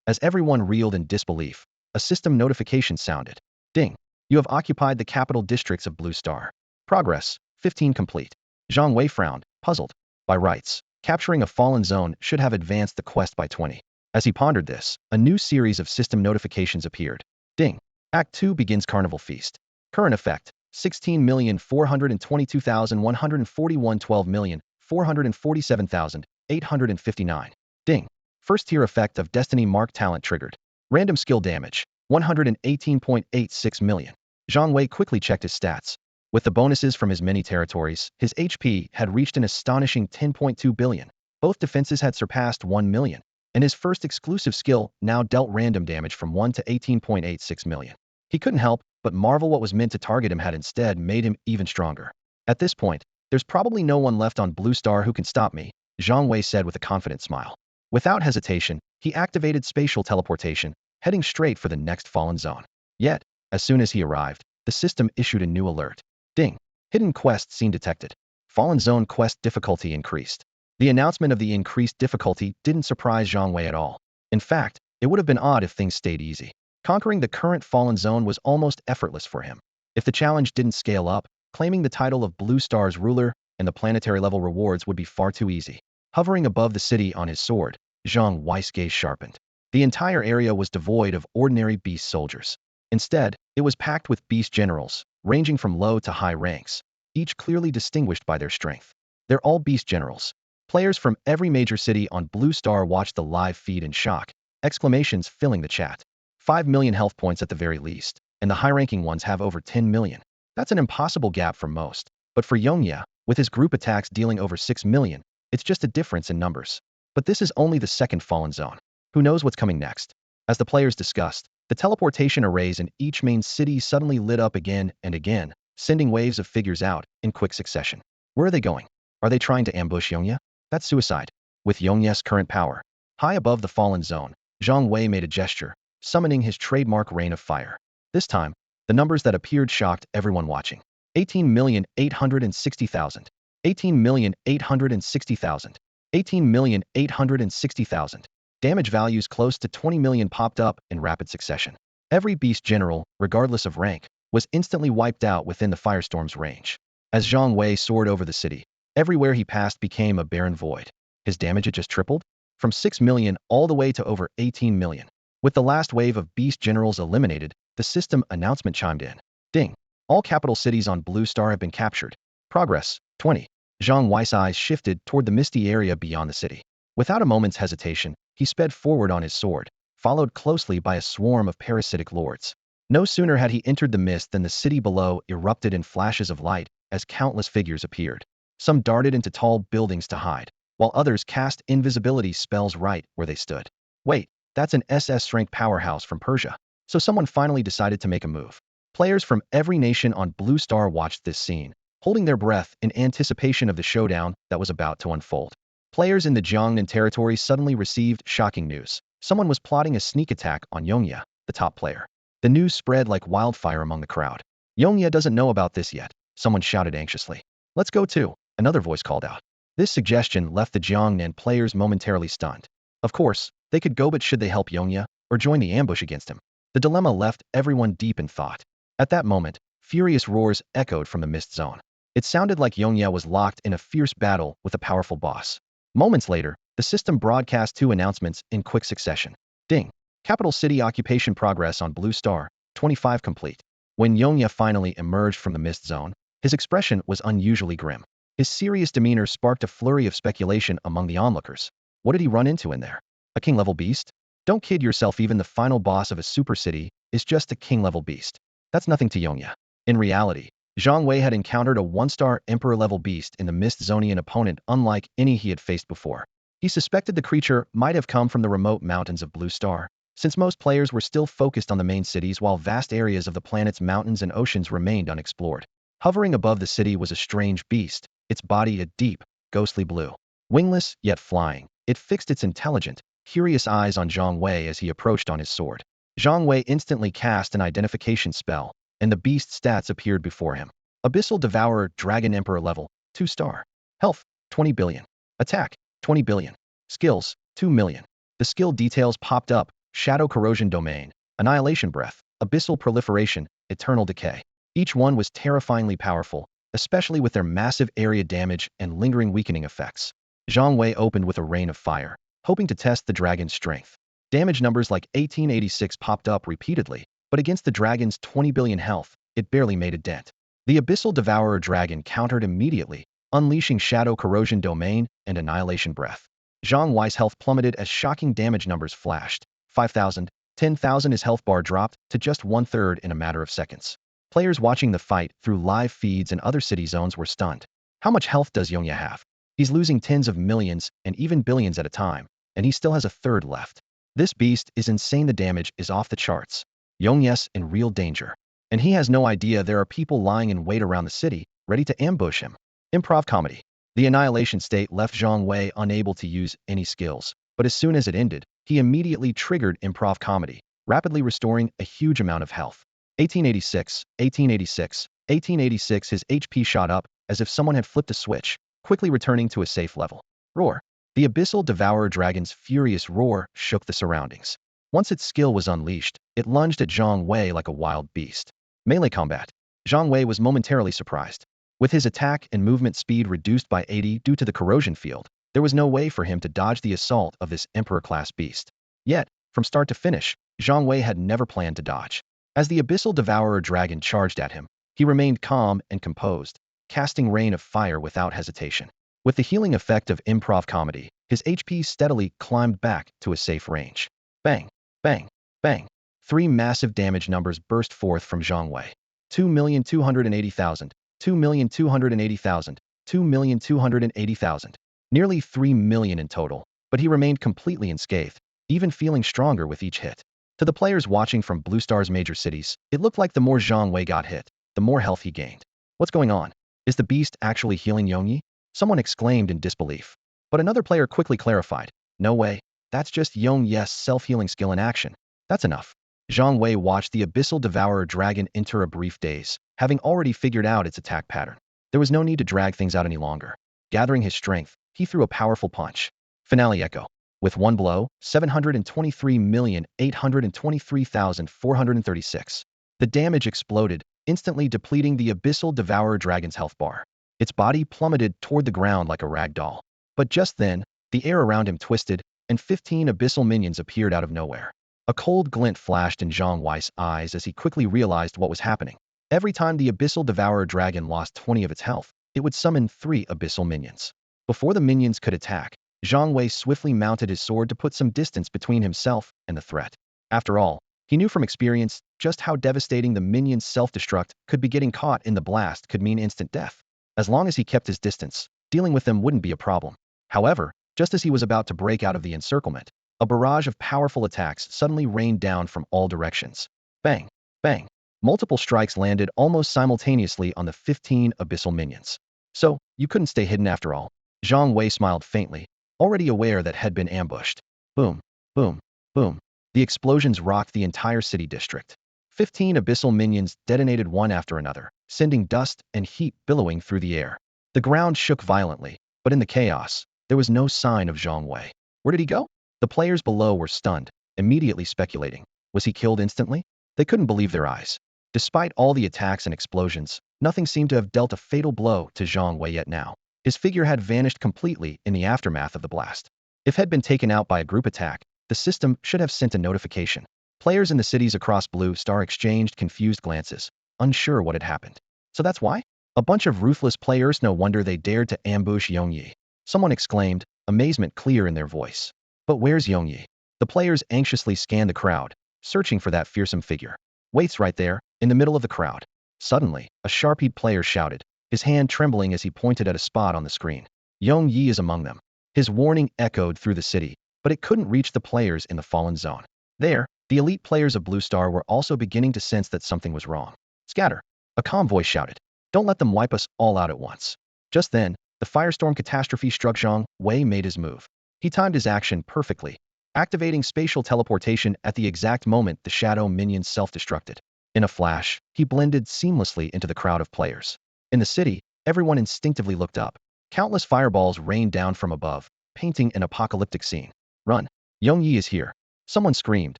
As everyone reeled in disbelief, a system notification sounded. Ding. You have occupied the capital districts of Blue Star. Progress, 15 complete. Zhang Wei frowned, puzzled. By rights, capturing a fallen zone should have advanced the quest by 20. As he pondered this, a new series of system notifications appeared. Ding. Act 2 begins Carnival Feast. Current effect, 16,422,141 12,447,859. Ding. First tier effect of Destiny Mark talent triggered. Random skill damage, 118.86 million. Zhang Wei quickly checked his stats. With the bonuses from his many territories, his HP had reached an astonishing 10.2 billion. Both defenses had surpassed 1 million, and his first exclusive skill now dealt random damage from 1 to 18.86 million. He couldn't help but marvel what was meant to target him had instead made him even stronger. At this point, there's probably no one left on Blue Star who can stop me, Zhang Wei said with a confident smile. Without hesitation, he activated spatial teleportation, heading straight for the next fallen zone. Yet, as soon as he arrived, the system issued a new alert. Ding. Hidden quest scene detected. Fallen zone quest difficulty increased. The announcement of the increased difficulty didn't surprise Zhang Wei at all. In fact, it would have been odd if things stayed easy. Conquering the current fallen zone was almost effortless for him. If the challenge didn't scale up, claiming the title of Blue Star's ruler and the planetary level rewards would be far too easy. Hovering above the city on his sword, Zhang Wei's gaze sharpened. The entire area was devoid of ordinary beast soldiers. Instead, it was packed with beast generals, ranging from low to high ranks, each clearly distinguished by their strength. They're all beast generals. Players from every major city on Blue Star watched the live feed in shock, exclamations filling the chat. 5 million health points at the very least, and the high-ranking ones have over 10 million. That's an impossible gap for most. But for Yongya, with his group attacks dealing over 6 million, it's just a difference in numbers. But this is only the second fallen zone. Who knows what's coming next? As the players discussed, the teleportation arrays in each main city suddenly lit up again and again, sending waves of figures out in quick succession. Where are they going? Are they trying to ambush Yongya? That's suicide. With Yongya's current power, high above the fallen zone, Zhang Wei made a gesture, summoning his trademark rain of fire. This time, the numbers that appeared shocked everyone watching. 18,860,000. 18,860,000. 18,860,000. Damage values close to 20 million popped up in rapid succession. Every beast general, regardless of rank, was instantly wiped out within the firestorm's range. As Zhang Wei soared over the city, everywhere he passed became a barren void. His damage had just tripled, from 6 million all the way to over 18 million. With the last wave of beast generals eliminated, the system announcement chimed in. Ding. All capital cities on Blue Star have been captured. Progress, 20. Zhang Wei's eyes shifted toward the misty area beyond the city. Without a moment's hesitation, he sped forward on his sword, followed closely by a swarm of parasitic lords. No sooner had he entered the mist than the city below erupted in flashes of light as countless figures appeared. Some darted into tall buildings to hide, while others cast invisibility spells right where they stood. Wait, that's an SS-strength powerhouse from Persia. So someone finally decided to make a move. Players from every nation on Blue Star watched this scene, holding their breath in anticipation of the showdown that was about to unfold. Players in the Jiangnan territory suddenly received shocking news. Someone was plotting a sneak attack on Yongya, the top player. The news spread like wildfire among the crowd. Yongya doesn't know about this yet, someone shouted anxiously. Let's go too, another voice called out. This suggestion left the Jiangnan players momentarily stunned. Of course, they could go, but should they help Yongya or join the ambush against him? The dilemma left everyone deep in thought. At that moment, furious roars echoed from the mist zone. It sounded like Yongya was locked in a fierce battle with a powerful boss. Moments later, the system broadcast two announcements in quick succession. Ding. Capital city occupation progress on Blue Star, 25 complete. When Yongya finally emerged from the mist zone, his expression was unusually grim. His serious demeanor sparked a flurry of speculation among the onlookers. What did he run into in there? A king-level beast? Don't kid yourself, even the final boss of a super city is just a king-level beast. That's nothing to Yongya. In reality, Zhang Wei had encountered a one-star emperor-level beast in the Mist Zonian opponent unlike any he had faced before. He suspected the creature might have come from the remote mountains of Blue Star, since most players were still focused on the main cities while vast areas of the planet's mountains and oceans remained unexplored. Hovering above the city was a strange beast, its body a deep, ghostly blue. Wingless, yet flying, it fixed its intelligent, curious eyes on Zhang Wei as he approached on his sword. Zhang Wei instantly cast an identification spell, and the beast's stats appeared before him. Abyssal Devourer, Dragon Emperor level, 2-star. Health, 20 billion. Attack, 20 billion. Skills, 2 million. The skill details popped up, shadow corrosion domain, annihilation breath, abyssal proliferation, eternal decay. Each one was terrifyingly powerful, especially with their massive area damage and lingering weakening effects. Zhang Wei opened with a rain of fire, hoping to test the dragon's strength. Damage numbers like 1886 popped up repeatedly, but against the dragon's 20 billion health, it barely made a dent. The Abyssal Devourer dragon countered immediately, unleashing Shadow Corrosion Domain and Annihilation Breath. Zhang Wei's health plummeted as shocking damage numbers flashed. 5,000, 10,000. His health bar dropped to just 1/3 in a matter of seconds. Players watching the fight through live feeds and other city zones were stunned. How much health does Yongye have? He's losing tens of millions and even billions at a time, and he still has a third left. This beast is insane. The damage is off the charts. Yongye's in real danger. And he has no idea there are people lying in wait around the city, ready to ambush him. Improv comedy. The annihilation state left Zhang Wei unable to use any skills, but as soon as it ended, he immediately triggered improv comedy, rapidly restoring a huge amount of health. 1886, 1886, 1886. His HP shot up as if someone had flipped a switch, quickly returning to a safe level. Roar. The Abyssal Devourer dragon's furious roar shook the surroundings. Once its skill was unleashed, it lunged at Zhang Wei like a wild beast. Melee combat. Zhang Wei was momentarily surprised. With his attack and movement speed reduced by 80 due to the corrosion field, there was no way for him to dodge the assault of this Emperor-class beast. Yet, from start to finish, Zhang Wei had never planned to dodge. As the Abyssal Devourer dragon charged at him, he remained calm and composed, casting rain of fire without hesitation. With the healing effect of improv comedy, his HP steadily climbed back to a safe range. Bang, bang, bang. 3 massive damage numbers burst forth from Zhang Wei. 2,280,000, 2,280,000, 2,280,000. Nearly 3 million in total, but he remained completely unscathed, even feeling stronger with each hit. To the players watching from Blue Star's major cities, it looked like the more Zhang Wei got hit, the more health he gained. What's going on? Is the beast actually healing Yongye? Someone exclaimed in disbelief. But another player quickly clarified, no way, that's just Yongye's self-healing skill in action. That's enough. Zhang Wei watched the Abyssal Devourer dragon enter a brief daze, having already figured out its attack pattern. There was no need to drag things out any longer. Gathering his strength, he threw a powerful punch. Finale Echo. With one blow, 723,823,436. The damage exploded, instantly depleting the Abyssal Devourer dragon's health bar. Its body plummeted toward the ground like a rag doll. But just then, the air around him twisted, and 15 abyssal minions appeared out of nowhere. A cold glint flashed in Zhang Wei's eyes as he quickly realized what was happening. Every time the Abyssal Devourer dragon lost 20 of its health, it would summon 3 abyssal minions. Before the minions could attack, Zhang Wei swiftly mounted his sword to put some distance between himself and the threat. After all, he knew from experience just how devastating the minions' self-destruct could be. Getting caught in the blast could mean instant death. As long as he kept his distance, dealing with them wouldn't be a problem. However, just as he was about to break out of the encirclement, a barrage of powerful attacks suddenly rained down from all directions. Bang, bang. Multiple strikes landed almost simultaneously on the 15 abyssal minions. So, you couldn't stay hidden after all. Zhang Wei smiled faintly, already aware that had been ambushed. Boom, boom, boom. The explosions rocked the entire city district. 15 abyssal minions detonated one after another, sending dust and heat billowing through the air. The ground shook violently, but in the chaos, there was no sign of Zhang Wei. Where did he go? The players below were stunned, immediately speculating. Was he killed instantly? They couldn't believe their eyes. Despite all the attacks and explosions, nothing seemed to have dealt a fatal blow to Zhang Wei yet now. His figure had vanished completely in the aftermath of the blast. If had been taken out by a group attack, the system should have sent a notification. Players in the cities across Blue Star exchanged confused glances, unsure what had happened. So that's why? A bunch of ruthless players. No wonder they dared to ambush Yongye. Someone exclaimed, amazement clear in their voice. But where's Yongye? The players anxiously scanned the crowd, searching for that fearsome figure. Waits right there, in the middle of the crowd. Suddenly, a sharp-eyed player shouted, his hand trembling as he pointed at a spot on the screen. Yongye is among them. His warning echoed through the city, but it couldn't reach the players in the fallen zone. There, the elite players of Blue Star were also beginning to sense that something was wrong. Scatter! A calm voice shouted. Don't let them wipe us all out at once. Just then, the firestorm catastrophe struck. Zhang Wei made his move. He timed his action perfectly, activating spatial teleportation at the exact moment the shadow minions self-destructed. In a flash, he blended seamlessly into the crowd of players. In the city, everyone instinctively looked up. Countless fireballs rained down from above, painting an apocalyptic scene. Run! Yongye is here. Someone screamed,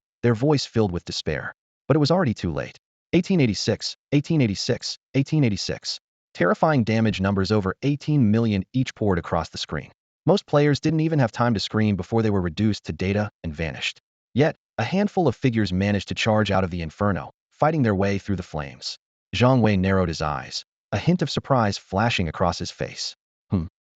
their voice filled with despair. But it was already too late. 1886, 1886, 1886. Terrifying damage numbers over 18 million each poured across the screen. Most players didn't even have time to scream before they were reduced to data and vanished. Yet, a handful of figures managed to charge out of the inferno, fighting their way through the flames. Zhang Wei narrowed his eyes, a hint of surprise flashing across his face.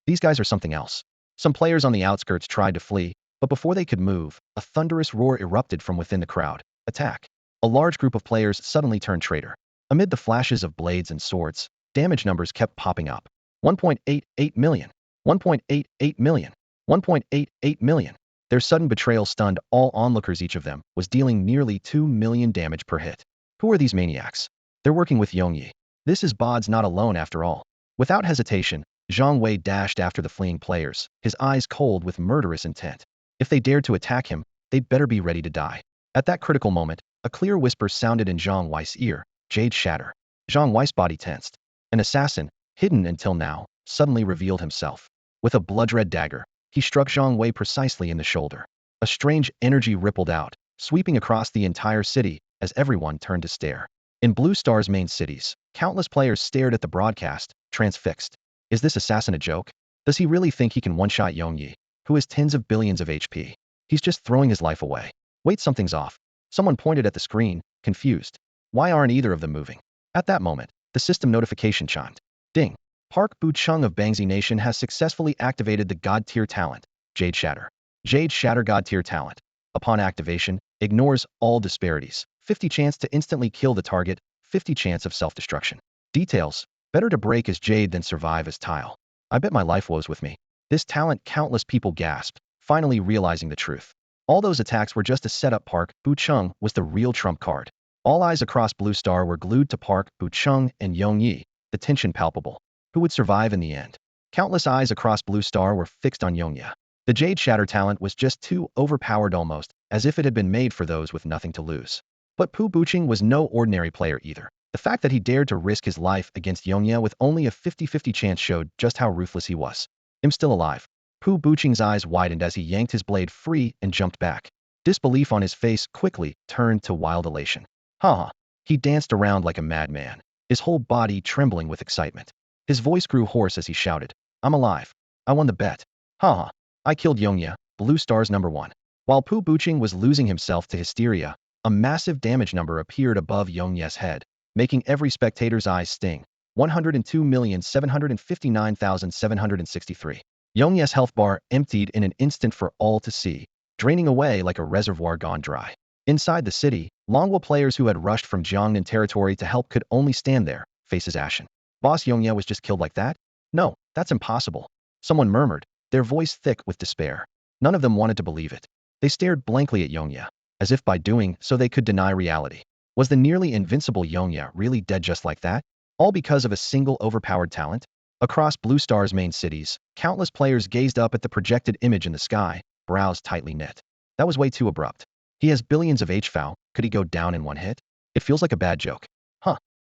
These guys are something else. Some players on the outskirts tried to flee, but before they could move, a thunderous roar erupted from within the crowd. Attack! A large group of players suddenly turned traitor. Amid the flashes of blades and swords, damage numbers kept popping up. 1.88 million. 1.88 million. 1.88 million. Their sudden betrayal stunned all onlookers. Each of them was dealing nearly 2 million damage per hit. Who are these maniacs? They're working with Yongyi. This is Bod's not alone after all. Without hesitation, Zhang Wei dashed after the fleeing players, his eyes cold with murderous intent. If they dared to attack him, they'd better be ready to die. At that critical moment, a clear whisper sounded in Zhang Wei's ear, "Jade Shatter." Zhang Wei's body tensed. An assassin, hidden until now, suddenly revealed himself. With a blood-red dagger, he struck Zhang Wei precisely in the shoulder. A strange energy rippled out, sweeping across the entire city as everyone turned to stare. In Blue Star's main cities, countless players stared at the broadcast, transfixed. Is this assassin a joke? Does he really think he can one-shot Yongyi, who has tens of billions of HP? He's just throwing his life away. Wait, something's off. Someone pointed at the screen, confused. Why aren't either of them moving? At that moment, the system notification chimed. Ding! Park Bu-chung of Bangzi Nation has successfully activated the God-tier talent, Jade Shatter. Jade Shatter God-tier talent. Upon activation, ignores all disparities. 50 chance to instantly kill the target, 50 chance of self-destruction. Details. Better to break as Jade than survive as Tile. I bet my life woes with me. This talent, countless people gasped, finally realizing the truth. All those attacks were just a setup. Park Bu-chung was the real trump card. All eyes across Blue Star were glued to Park Bu-chung and Yongyi, the tension palpable. Who would survive in the end? Countless eyes across Blue Star were fixed on Yongyi. The Jade Shatter talent was just too overpowered, almost as if it had been made for those with nothing to lose. But Pu Buching was no ordinary player either. The fact that he dared to risk his life against Yongyi with only a 50-50 chance showed just how ruthless he was. I'm still alive. Pu Buching's eyes widened as he yanked his blade free and jumped back. Disbelief on his face quickly turned to wild elation. Ha! He danced around like a madman, his whole body trembling with excitement. His voice grew hoarse as he shouted, "I'm alive. I won the bet. Ha! I killed Yongyi, Blue Star's #1. While Pu Buching was losing himself to hysteria, a massive damage number appeared above Yongyi's head, making every spectator's eyes sting. 102,759,763. Yongyi's health bar emptied in an instant for all to see, draining away like a reservoir gone dry. Inside the city, Longwa players who had rushed from Jiangnan territory to help could only stand there, faces ashen. Boss Yongyi was just killed like that? No, that's impossible. Someone murmured, their voice thick with despair. None of them wanted to believe it. They stared blankly at Yongyi, as if by doing so they could deny reality. Was the nearly invincible Yongyi really dead just like that? All because of a single overpowered talent? Across Blue Star's main cities, countless players gazed up at the projected image in the sky, brows tightly knit. That was way too abrupt. He has billions of HFOW, could he go down in one hit? It feels like a bad joke.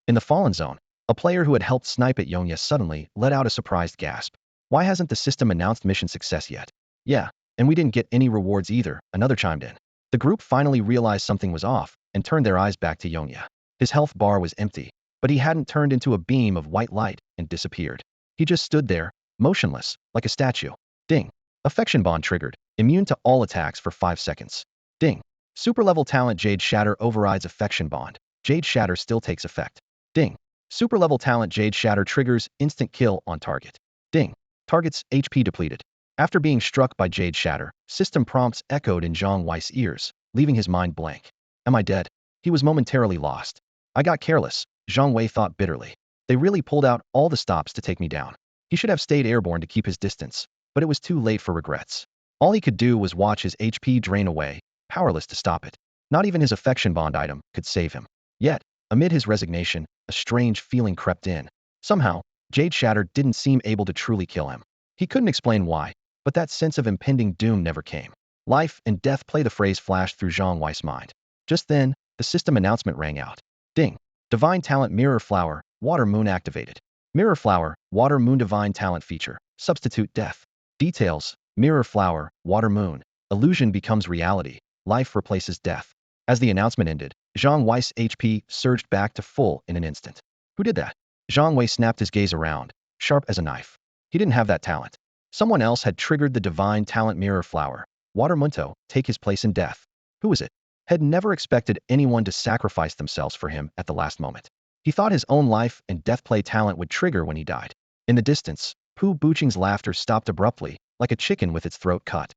In the Fallen Zone, a player who had helped snipe at Yongyi suddenly let out a surprised gasp. Why hasn't the system announced mission success yet? Yeah, and we didn't get any rewards either, another chimed in. The group finally realized something was off and turned their eyes back to Yongyi. His health bar was empty, but he hadn't turned into a beam of white light and disappeared. He just stood there, motionless, like a statue. Ding. Affection bond triggered, immune to all attacks for 5 seconds. Ding. Super-level talent Jade Shatter overrides affection bond. Jade Shatter still takes effect. Ding. Super-level talent Jade Shatter triggers instant kill on target. Ding. Target's HP depleted. After being struck by Jade Shatter, system prompts echoed in Zhang Wei's ears, leaving his mind blank. Am I dead? He was momentarily lost. I got careless, Zhang Wei thought bitterly. They really pulled out all the stops to take me down. He should have stayed airborne to keep his distance, but it was too late for regrets. All he could do was watch his HP drain away, powerless to stop it. Not even his affection bond item could save him. Yet, amid his resignation, a strange feeling crept in. Somehow, Jade Shatter didn't seem able to truly kill him. He couldn't explain why, but that sense of impending doom never came. Life and death play, the phrase flashed through Zhang Wei's mind. Just then, the system announcement rang out. Ding. Divine Talent Mirror Flower, Water Moon activated. Mirror Flower, Water Moon Divine Talent feature. Substitute death. Details. Mirror Flower, Water Moon. Illusion becomes reality. Life replaces death. As the announcement ended, Zhang Wei's HP surged back to full in an instant. Who did that? Zhang Wei snapped his gaze around, sharp as a knife. He didn't have that talent. Someone else had triggered the divine talent mirror flower. Water Munto, take his place in death. Who was it? Had never expected anyone to sacrifice themselves for him at the last moment. He thought his own life and death play talent would trigger when he died. In the distance, Pu Buqing's laughter stopped abruptly, like a chicken with its throat cut.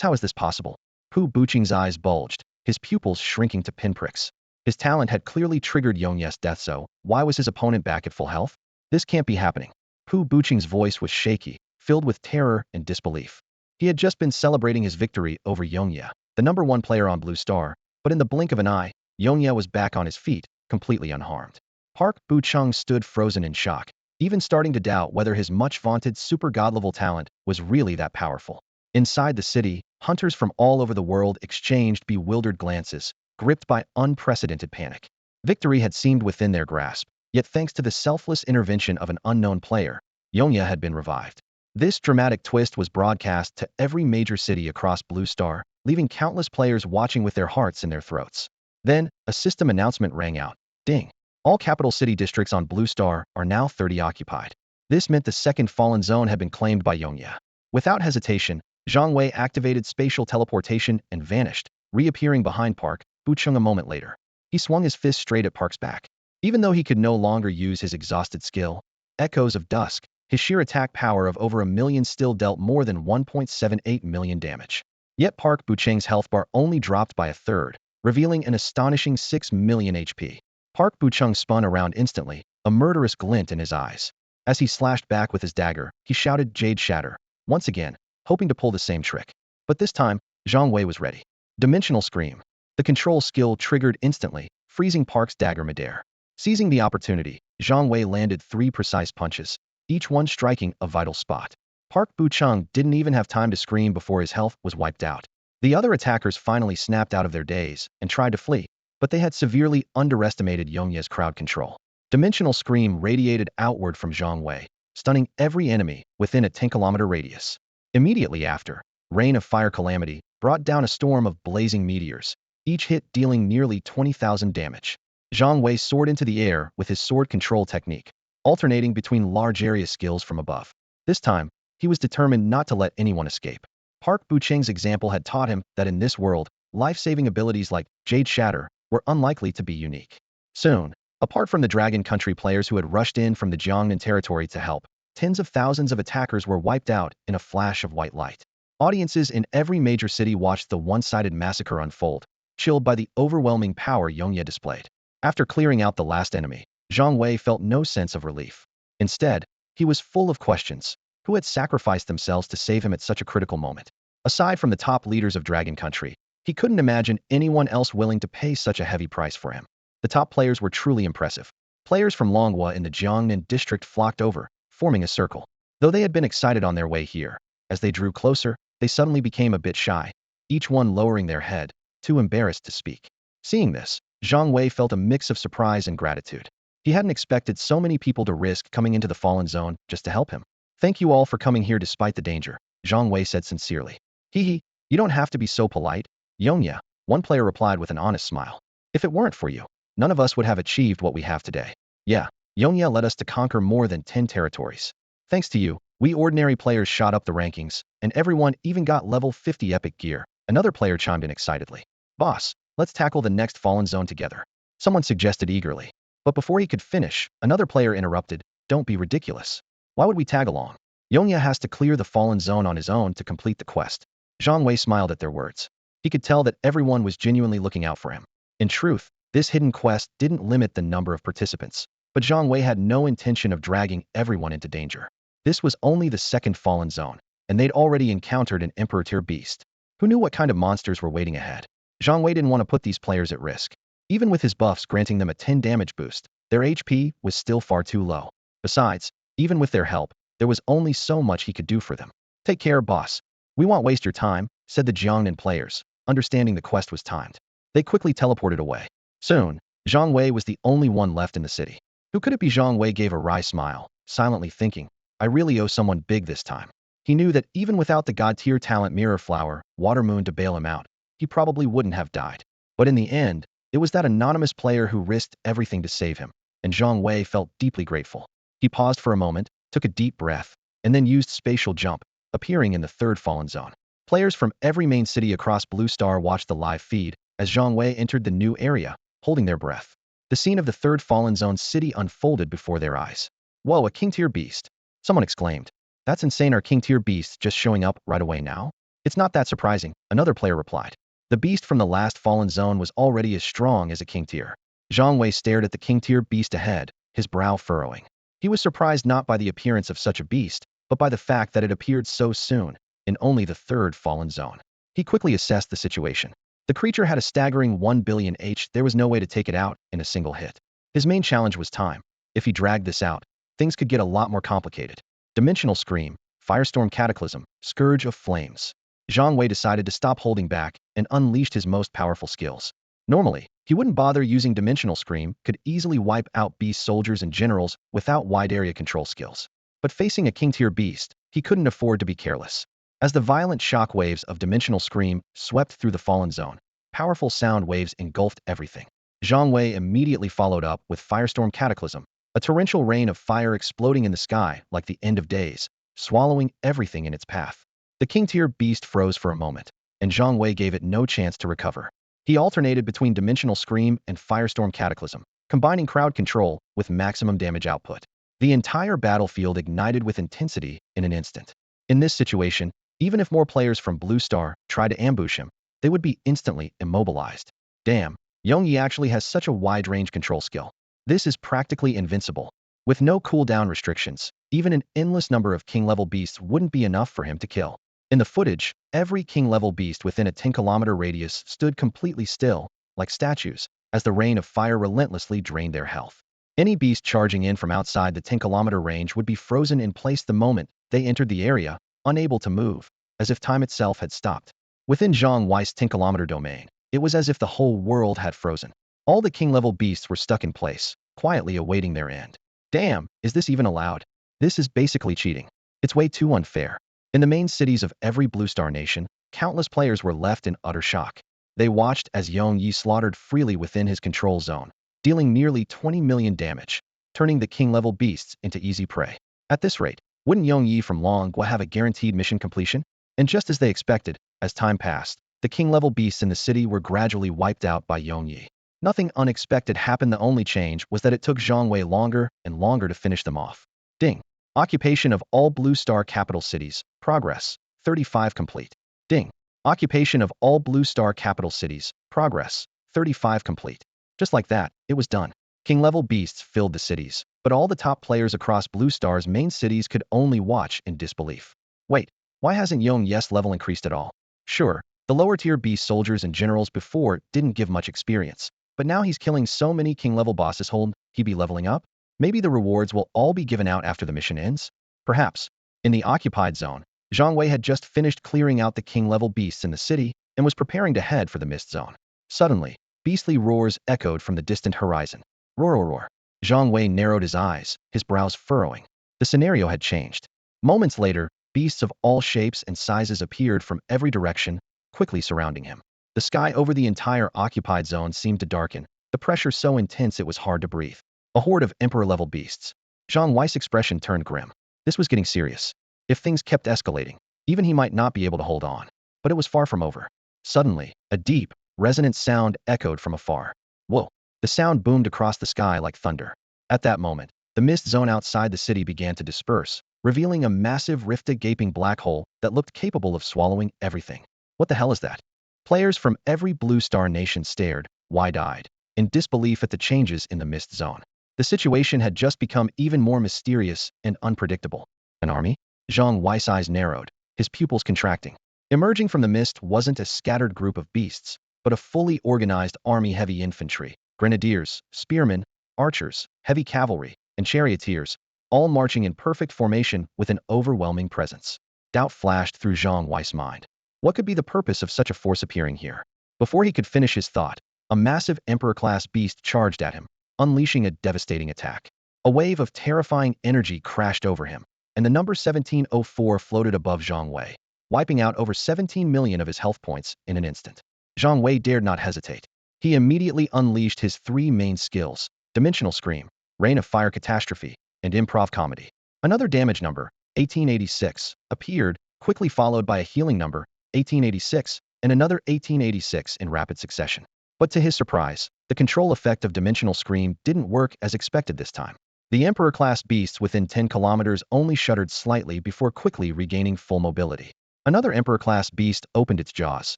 How is this possible? Pu Buqing's eyes bulged, his pupils shrinking to pinpricks. His talent had clearly triggered Yongye's death, so why was his opponent back at full health? This can't be happening. Pu Buqing's voice was shaky, filled with terror and disbelief. He had just been celebrating his victory over Yongye, the #1 player on Blue Star, but in the blink of an eye, Yongye was back on his feet, completely unharmed. Park Buchung stood frozen in shock, even starting to doubt whether his much-vaunted super god-level talent was really that powerful. Inside the city, hunters from all over the world exchanged bewildered glances, gripped by unprecedented panic. Victory had seemed within their grasp, yet thanks to the selfless intervention of an unknown player, Yongye had been revived. This dramatic twist was broadcast to every major city across Blue Star, leaving countless players watching with their hearts in their throats. Then, a system announcement rang out. Ding! All capital city districts on Blue Star are now 30 occupied. This meant the second fallen zone had been claimed by Yongye. Without hesitation, Zhang Wei activated spatial teleportation and vanished, reappearing behind Park Buchung a moment later. He swung his fist straight at Park's back. Even though he could no longer use his exhausted skill, Echoes of Dusk, his sheer attack power of over 1,000,000 still dealt more than 1.78 million damage. Yet Park Buchung's health bar only dropped by a third, revealing an astonishing 6 million HP. Park Buchung spun around instantly, a murderous glint in his eyes. As he slashed back with his dagger, he shouted Jade Shatter, once again, hoping to pull the same trick. But this time, Zhang Wei was ready. Dimensional Scream. The control skill triggered instantly, freezing Park's dagger midair. Seizing the opportunity, Zhang Wei landed 3 precise punches, each one striking a vital spot. Park Buchung didn't even have time to scream before his health was wiped out. The other attackers finally snapped out of their daze and tried to flee, but they had severely underestimated Yongye's crowd control. Dimensional Scream radiated outward from Zhang Wei, stunning every enemy within a 10-kilometer radius. Immediately after, Rain of Fire Calamity brought down a storm of blazing meteors, each hit dealing nearly 20,000 damage. Zhang Wei soared into the air with his sword control technique, alternating between large area skills from above. This time, he was determined not to let anyone escape. Park Buchung's example had taught him that in this world, life-saving abilities like Jade Shatter were unlikely to be unique. Soon, apart from the Dragon Country players who had rushed in from the Jiangnan territory to help, tens of thousands of attackers were wiped out in a flash of white light. Audiences in every major city watched the one-sided massacre unfold, chilled by the overwhelming power Yongye displayed. After clearing out the last enemy, Zhang Wei felt no sense of relief. Instead, he was full of questions. Who had sacrificed themselves to save him at such a critical moment? Aside from the top leaders of Dragon Country, he couldn't imagine anyone else willing to pay such a heavy price for him. The top players were truly impressive. Players from Longhua in the Jiangnan district flocked over, forming a circle. Though they had been excited on their way here, as they drew closer, they suddenly became a bit shy, each one lowering their head, too embarrassed to speak. Seeing this, Zhang Wei felt a mix of surprise and gratitude. He hadn't expected so many people to risk coming into the fallen zone just to help him. Thank you all for coming here despite the danger, Zhang Wei said sincerely. Hee, you don't have to be so polite. Yongye, one player replied with an honest smile. If it weren't for you, none of us would have achieved what we have today. Yeah, Yongye led us to conquer more than 10 territories. Thanks to you, we ordinary players shot up the rankings, and everyone even got level 50 epic gear. Another player chimed in excitedly. Boss, let's tackle the next fallen zone together. Someone suggested eagerly. But before he could finish, another player interrupted. Don't be ridiculous. Why would we tag along? Yongye has to clear the fallen zone on his own to complete the quest. Zhang Wei smiled at their words. He could tell that everyone was genuinely looking out for him. In truth, this hidden quest didn't limit the number of participants, but Zhang Wei had no intention of dragging everyone into danger. This was only the second fallen zone, and they'd already encountered an Emperor-tier beast. Who knew what kind of monsters were waiting ahead? Zhang Wei didn't want to put these players at risk. Even with his buffs granting them a 10 damage boost, their HP was still far too low. Besides, even with their help, there was only so much he could do for them. Take care, boss. We won't waste your time, said the Jiangnan players, understanding the quest was timed. They quickly teleported away. Soon, Zhang Wei was the only one left in the city. Who could it be? Zhang Wei gave a wry smile, silently thinking, I really owe someone big this time. He knew that even without the god-tier talent Mirror Flower, Water Moon to bail him out, he probably wouldn't have died. But in the end, it was that anonymous player who risked everything to save him, and Zhang Wei felt deeply grateful. He paused for a moment, took a deep breath, and then used spatial jump, appearing in the third fallen zone. Players from every main city across Blue Star watched the live feed as Zhang Wei entered the new area, holding their breath. The scene of the third fallen zone city unfolded before their eyes. Whoa, a king-tier beast! Someone exclaimed. That's insane, our king-tier beasts just showing up right away now? It's not that surprising, another player replied. The beast from the last fallen zone was already as strong as a king-tier. Zhang Wei stared at the king-tier beast ahead, his brow furrowing. He was surprised not by the appearance of such a beast, but by the fact that it appeared so soon, in only the third fallen zone. He quickly assessed the situation. The creature had a staggering 1 billion H. There was no way to take it out in a single hit. His main challenge was time. If he dragged this out, things could get a lot more complicated. Dimensional Scream, Firestorm Cataclysm, Scourge of Flames. Zhang Wei decided to stop holding back and unleashed his most powerful skills. Normally, he wouldn't bother using Dimensional Scream, could easily wipe out beast soldiers and generals without wide area control skills. But facing a king-tier beast, he couldn't afford to be careless. As the violent shock waves of Dimensional Scream swept through the fallen zone, powerful sound waves engulfed everything. Zhang Wei immediately followed up with Firestorm Cataclysm, a torrential rain of fire exploding in the sky like the end of days, swallowing everything in its path. The king-tier beast froze for a moment, and Zhang Wei gave it no chance to recover. He alternated between Dimensional Scream and Firestorm Cataclysm, combining crowd control with maximum damage output. The entire battlefield ignited with intensity in an instant. In this situation, even if more players from Blue Star tried to ambush him, they would be instantly immobilized. Damn, Yongyi actually has such a wide-range control skill. This is practically invincible. With no cooldown restrictions, even an endless number of king-level beasts wouldn't be enough for him to kill. In the footage, every king-level beast within a 10-kilometer radius stood completely still, like statues, as the rain of fire relentlessly drained their health. Any beast charging in from outside the 10-kilometer range would be frozen in place the moment they entered the area, unable to move, as if time itself had stopped. Within Zhang Wei's 10-kilometer domain, it was as if the whole world had frozen. All the king-level beasts were stuck in place, quietly awaiting their end. Damn, is this even allowed? This is basically cheating. It's way too unfair. In the main cities of every Blue Star nation, countless players were left in utter shock. They watched as Yongyi slaughtered freely within his control zone, dealing nearly 20 million damage, turning the king-level beasts into easy prey. At this rate, wouldn't Yongyi from Longhua have a guaranteed mission completion? And just as they expected, as time passed, the king-level beasts in the city were gradually wiped out by Yongyi. Nothing unexpected happened. The only change was that it took Zhang Wei longer and longer to finish them off. Ding. Occupation of all Blue Star capital cities. Progress. 35 complete. Ding. Occupation of all Blue Star capital cities. Progress. 35 complete. Just like that, it was done. King-level beasts filled the cities, but all the top players across Blue Star's main cities could only watch in disbelief. Wait, why hasn't Yongyi's level increased at all? Sure, the lower-tier beast soldiers and generals before didn't give much experience, but now he's killing so many king-level bosses. Hold, he be leveling up? Maybe the rewards will all be given out after the mission ends? Perhaps. In the occupied zone, Zhang Wei had just finished clearing out the king-level beasts in the city and was preparing to head for the mist zone. Suddenly, beastly roars echoed from the distant horizon. Roar, roar, roar. Zhang Wei narrowed his eyes, his brows furrowing. The scenario had changed. Moments later, beasts of all shapes and sizes appeared from every direction, quickly surrounding him. The sky over the entire occupied zone seemed to darken, the pressure so intense it was hard to breathe. A horde of emperor-level beasts. Zhang Wei's expression turned grim. This was getting serious. If things kept escalating, even he might not be able to hold on. But it was far from over. Suddenly, a deep, resonant sound echoed from afar. Whoa! The sound boomed across the sky like thunder. At that moment, the mist zone outside the city began to disperse, revealing a massive rifted gaping black hole that looked capable of swallowing everything. What the hell is that? Players from every Blue Star nation stared, wide-eyed, in disbelief at the changes in the mist zone. The situation had just become even more mysterious and unpredictable. An army? Zhang Wei's eyes narrowed, his pupils contracting. Emerging from the mist wasn't a scattered group of beasts, but a fully organized army: heavy infantry, grenadiers, spearmen, archers, heavy cavalry, and charioteers, all marching in perfect formation with an overwhelming presence. Doubt flashed through Zhang Wei's mind. What could be the purpose of such a force appearing here? Before he could finish his thought, a massive emperor-class beast charged at him, unleashing a devastating attack. A wave of terrifying energy crashed over him, and the number 1704 floated above Zhang Wei, wiping out over 17 million of his health points in an instant. Zhang Wei dared not hesitate. He immediately unleashed his three main skills: Dimensional Scream, Rain of Fire Catastrophe, and Improv Comedy. Another damage number, 1886, appeared, quickly followed by a healing number, 1886, and another 1886 in rapid succession. But to his surprise, the control effect of Dimensional Scream didn't work as expected this time. The Emperor-class beasts within 10 kilometers only shuddered slightly before quickly regaining full mobility. Another Emperor-class beast opened its jaws,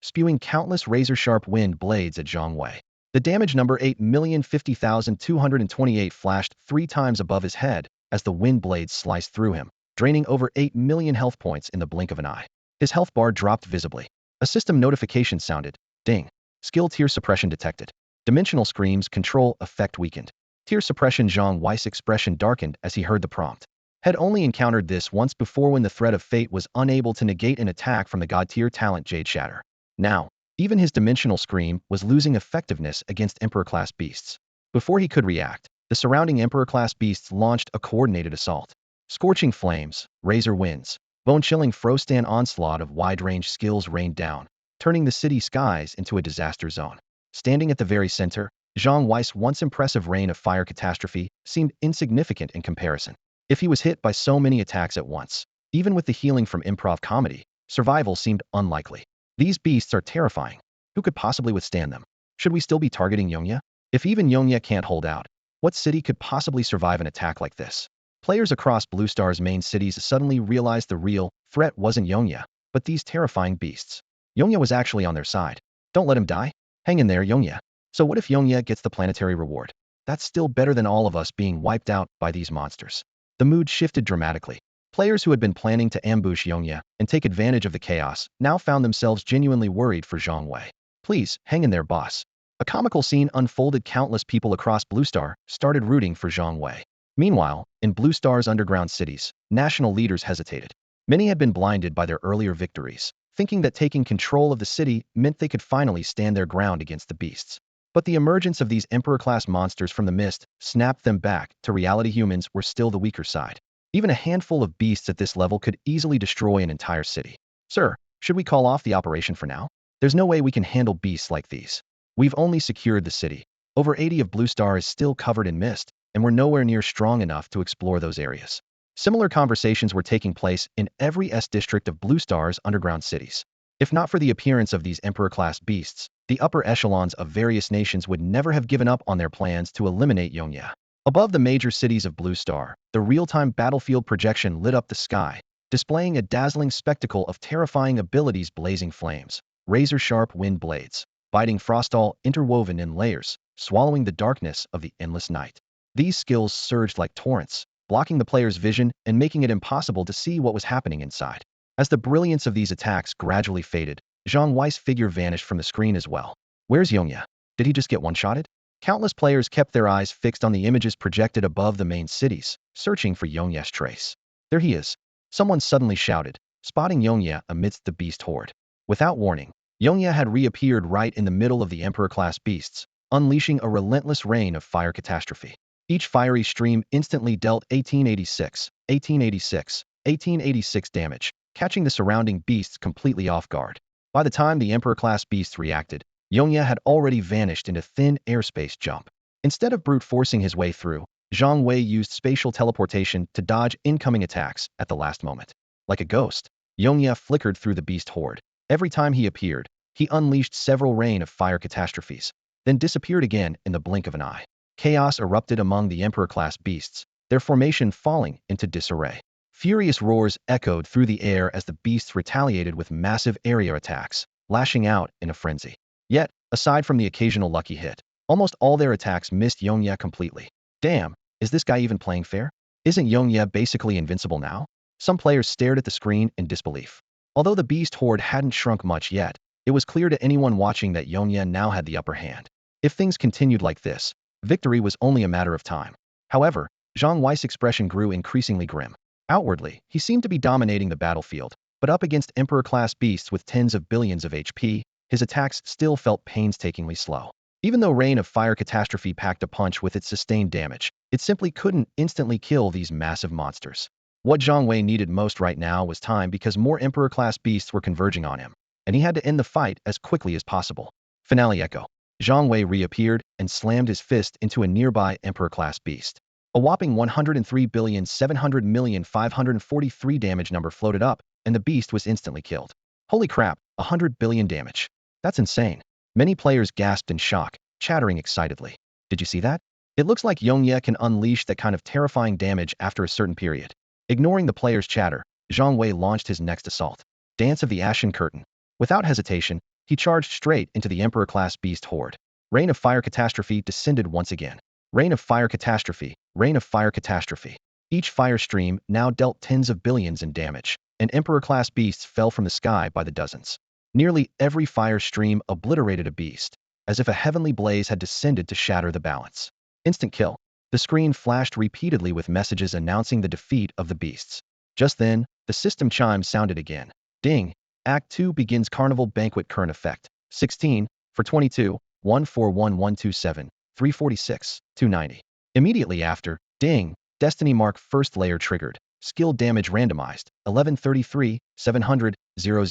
spewing countless razor-sharp wind blades at Zhang Wei. The damage number 8,050,228 flashed 3 times above his head as the wind blades sliced through him, draining over 8 million health points in the blink of an eye. His health bar dropped visibly. A system notification sounded. Ding. Skill Tear Suppression detected. Dimensional Scream's control effect weakened. Tear Suppression. Zhang Wei's expression darkened as he heard the prompt. Had only encountered this once before when the threat of fate was unable to negate an attack from the god-tier talent Jade Shatter. Now, even his Dimensional Scream was losing effectiveness against Emperor-class beasts. Before he could react, the surrounding Emperor-class beasts launched a coordinated assault. Scorching flames, razor winds, bone-chilling Frostan onslaught of wide-range skills rained down, turning the city skies into a disaster zone. Standing at the very center, Zhang Wei's once impressive Rain of Fire Catastrophe seemed insignificant in comparison. If he was hit by so many attacks at once, even with the healing from Improv Comedy, survival seemed unlikely. These beasts are terrifying. Who could possibly withstand them? Should we still be targeting Yongya? If even Yongya can't hold out, what city could possibly survive an attack like this? Players across Blue Star's main cities suddenly realized the real threat wasn't Yongya, but these terrifying beasts. Yongya was actually on their side. Don't let him die. Hang in there, Yongya. So what if Yongya gets the planetary reward? That's still better than all of us being wiped out by these monsters. The mood shifted dramatically. Players who had been planning to ambush Yongya and take advantage of the chaos now found themselves genuinely worried for Zhang Wei. Please, hang in there, boss. A comical scene unfolded. Countless people across Blue Star started rooting for Zhang Wei. Meanwhile, in Blue Star's underground cities, national leaders hesitated. Many had been blinded by their earlier victories, thinking that taking control of the city meant they could finally stand their ground against the beasts. But the emergence of these Emperor-class monsters from the mist snapped them back to reality. Humans were still the weaker side. Even a handful of beasts at this level could easily destroy an entire city. Sir, should we call off the operation for now? There's no way we can handle beasts like these. We've only secured the city. Over 80 of Blue Star is still covered in mist, and we're nowhere near strong enough to explore those areas. Similar conversations were taking place in every district of Blue Star's underground cities. If not for the appearance of these Emperor-class beasts, the upper echelons of various nations would never have given up on their plans to eliminate Yongya. Above the major cities of Blue Star, the real-time battlefield projection lit up the sky, displaying a dazzling spectacle of terrifying abilities: blazing flames, razor-sharp wind blades, biting frostall interwoven in layers, swallowing the darkness of the endless night. These skills surged like torrents, blocking the player's vision and making it impossible to see what was happening inside. As the brilliance of these attacks gradually faded, Zhang Wei's figure vanished from the screen as well. Where's Yongya? Did he just get one-shotted? Countless players kept their eyes fixed on the images projected above the main cities, searching for Yongya's trace. There he is. Someone suddenly shouted, spotting Yongya amidst the beast horde. Without warning, Yongya had reappeared right in the middle of the Emperor-class beasts, unleashing a relentless rain of fire catastrophe. Each fiery stream instantly dealt 1886, 1886, 1886 damage, catching the surrounding beasts completely off guard. By the time the Emperor-class beasts reacted, Yongya had already vanished into thin airspace jump. Instead of brute forcing his way through, Zhang Wei used spatial teleportation to dodge incoming attacks at the last moment. Like a ghost, Yongya flickered through the beast horde. Every time he appeared, he unleashed several rain of fire catastrophes, then disappeared again in the blink of an eye. Chaos erupted among the Emperor-class beasts, their formation falling into disarray. Furious roars echoed through the air as the beasts retaliated with massive area attacks, lashing out in a frenzy. Yet, aside from the occasional lucky hit, almost all their attacks missed Yongya completely. Damn, is this guy even playing fair? Isn't Yongya basically invincible now? Some players stared at the screen in disbelief. Although the beast horde hadn't shrunk much yet, it was clear to anyone watching that Yongya now had the upper hand. If things continued like this, victory was only a matter of time. However, Zhang Wei's expression grew increasingly grim. Outwardly, he seemed to be dominating the battlefield, but up against Emperor-class beasts with tens of billions of HP, his attacks still felt painstakingly slow. Even though Rain of Fire Catastrophe packed a punch with its sustained damage, it simply couldn't instantly kill these massive monsters. What Zhang Wei needed most right now was time, because more Emperor-class beasts were converging on him, and he had to end the fight as quickly as possible. Finale Echo. Zhang Wei reappeared and slammed his fist into a nearby Emperor-class beast. A whopping 103,700,543 damage number floated up, and the beast was instantly killed. Holy crap, 100 billion damage. That's insane. Many players gasped in shock, chattering excitedly. Did you see that? It looks like Yongye can unleash that kind of terrifying damage after a certain period. Ignoring the players' chatter, Zhang Wei launched his next assault. Dance of the Ashen Curtain. Without hesitation, he charged straight into the Emperor-class beast horde. Rain of Fire Catastrophe descended once again. Rain of Fire Catastrophe, Rain of Fire Catastrophe. Each fire stream now dealt tens of billions in damage, and Emperor-class beasts fell from the sky by the dozens. Nearly every fire stream obliterated a beast, as if a heavenly blaze had descended to shatter the balance. Instant kill. The screen flashed repeatedly with messages announcing the defeat of the beasts. Just then, the system chime sounded again. Ding! Act 2 begins. Carnival Banquet Current Effect. 16, for 22, 141127, 346, 290. Immediately after, ding! Destiny Mark First Layer triggered. Skill damage randomized. 1133, 700, 000.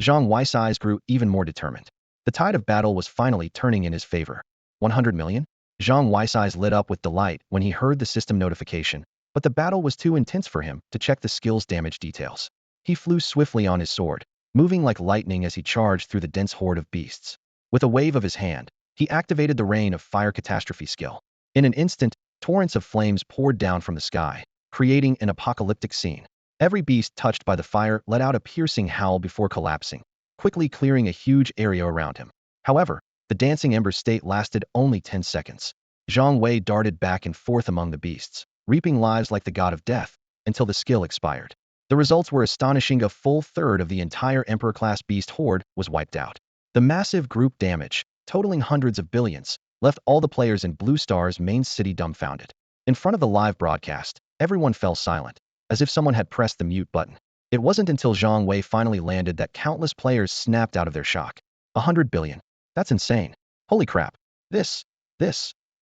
Zhang Wei's eyes grew even more determined. The tide of battle was finally turning in his favor. 100 million? Zhang Wei's eyes lit up with delight when he heard the system notification, but the battle was too intense for him to check the skill's damage details. He flew swiftly on his sword, moving like lightning as he charged through the dense horde of beasts. With a wave of his hand, he activated the Rain of Fire Catastrophe skill. In an instant, torrents of flames poured down from the sky, creating an apocalyptic scene. Every beast touched by the fire let out a piercing howl before collapsing, quickly clearing a huge area around him. However, the dancing ember state lasted only 10 seconds. Zhang Wei darted back and forth among the beasts, reaping lives like the god of death, until the skill expired. The results were astonishing. A full third of the entire Emperor-class beast horde was wiped out. The massive group damage, totaling hundreds of billions, left all the players in Blue Star's main city dumbfounded. In front of the live broadcast, everyone fell silent, as if someone had pressed the mute button. It wasn't until Zhang Wei finally landed that countless players snapped out of their shock. 100 billion. That's insane. Holy crap. This.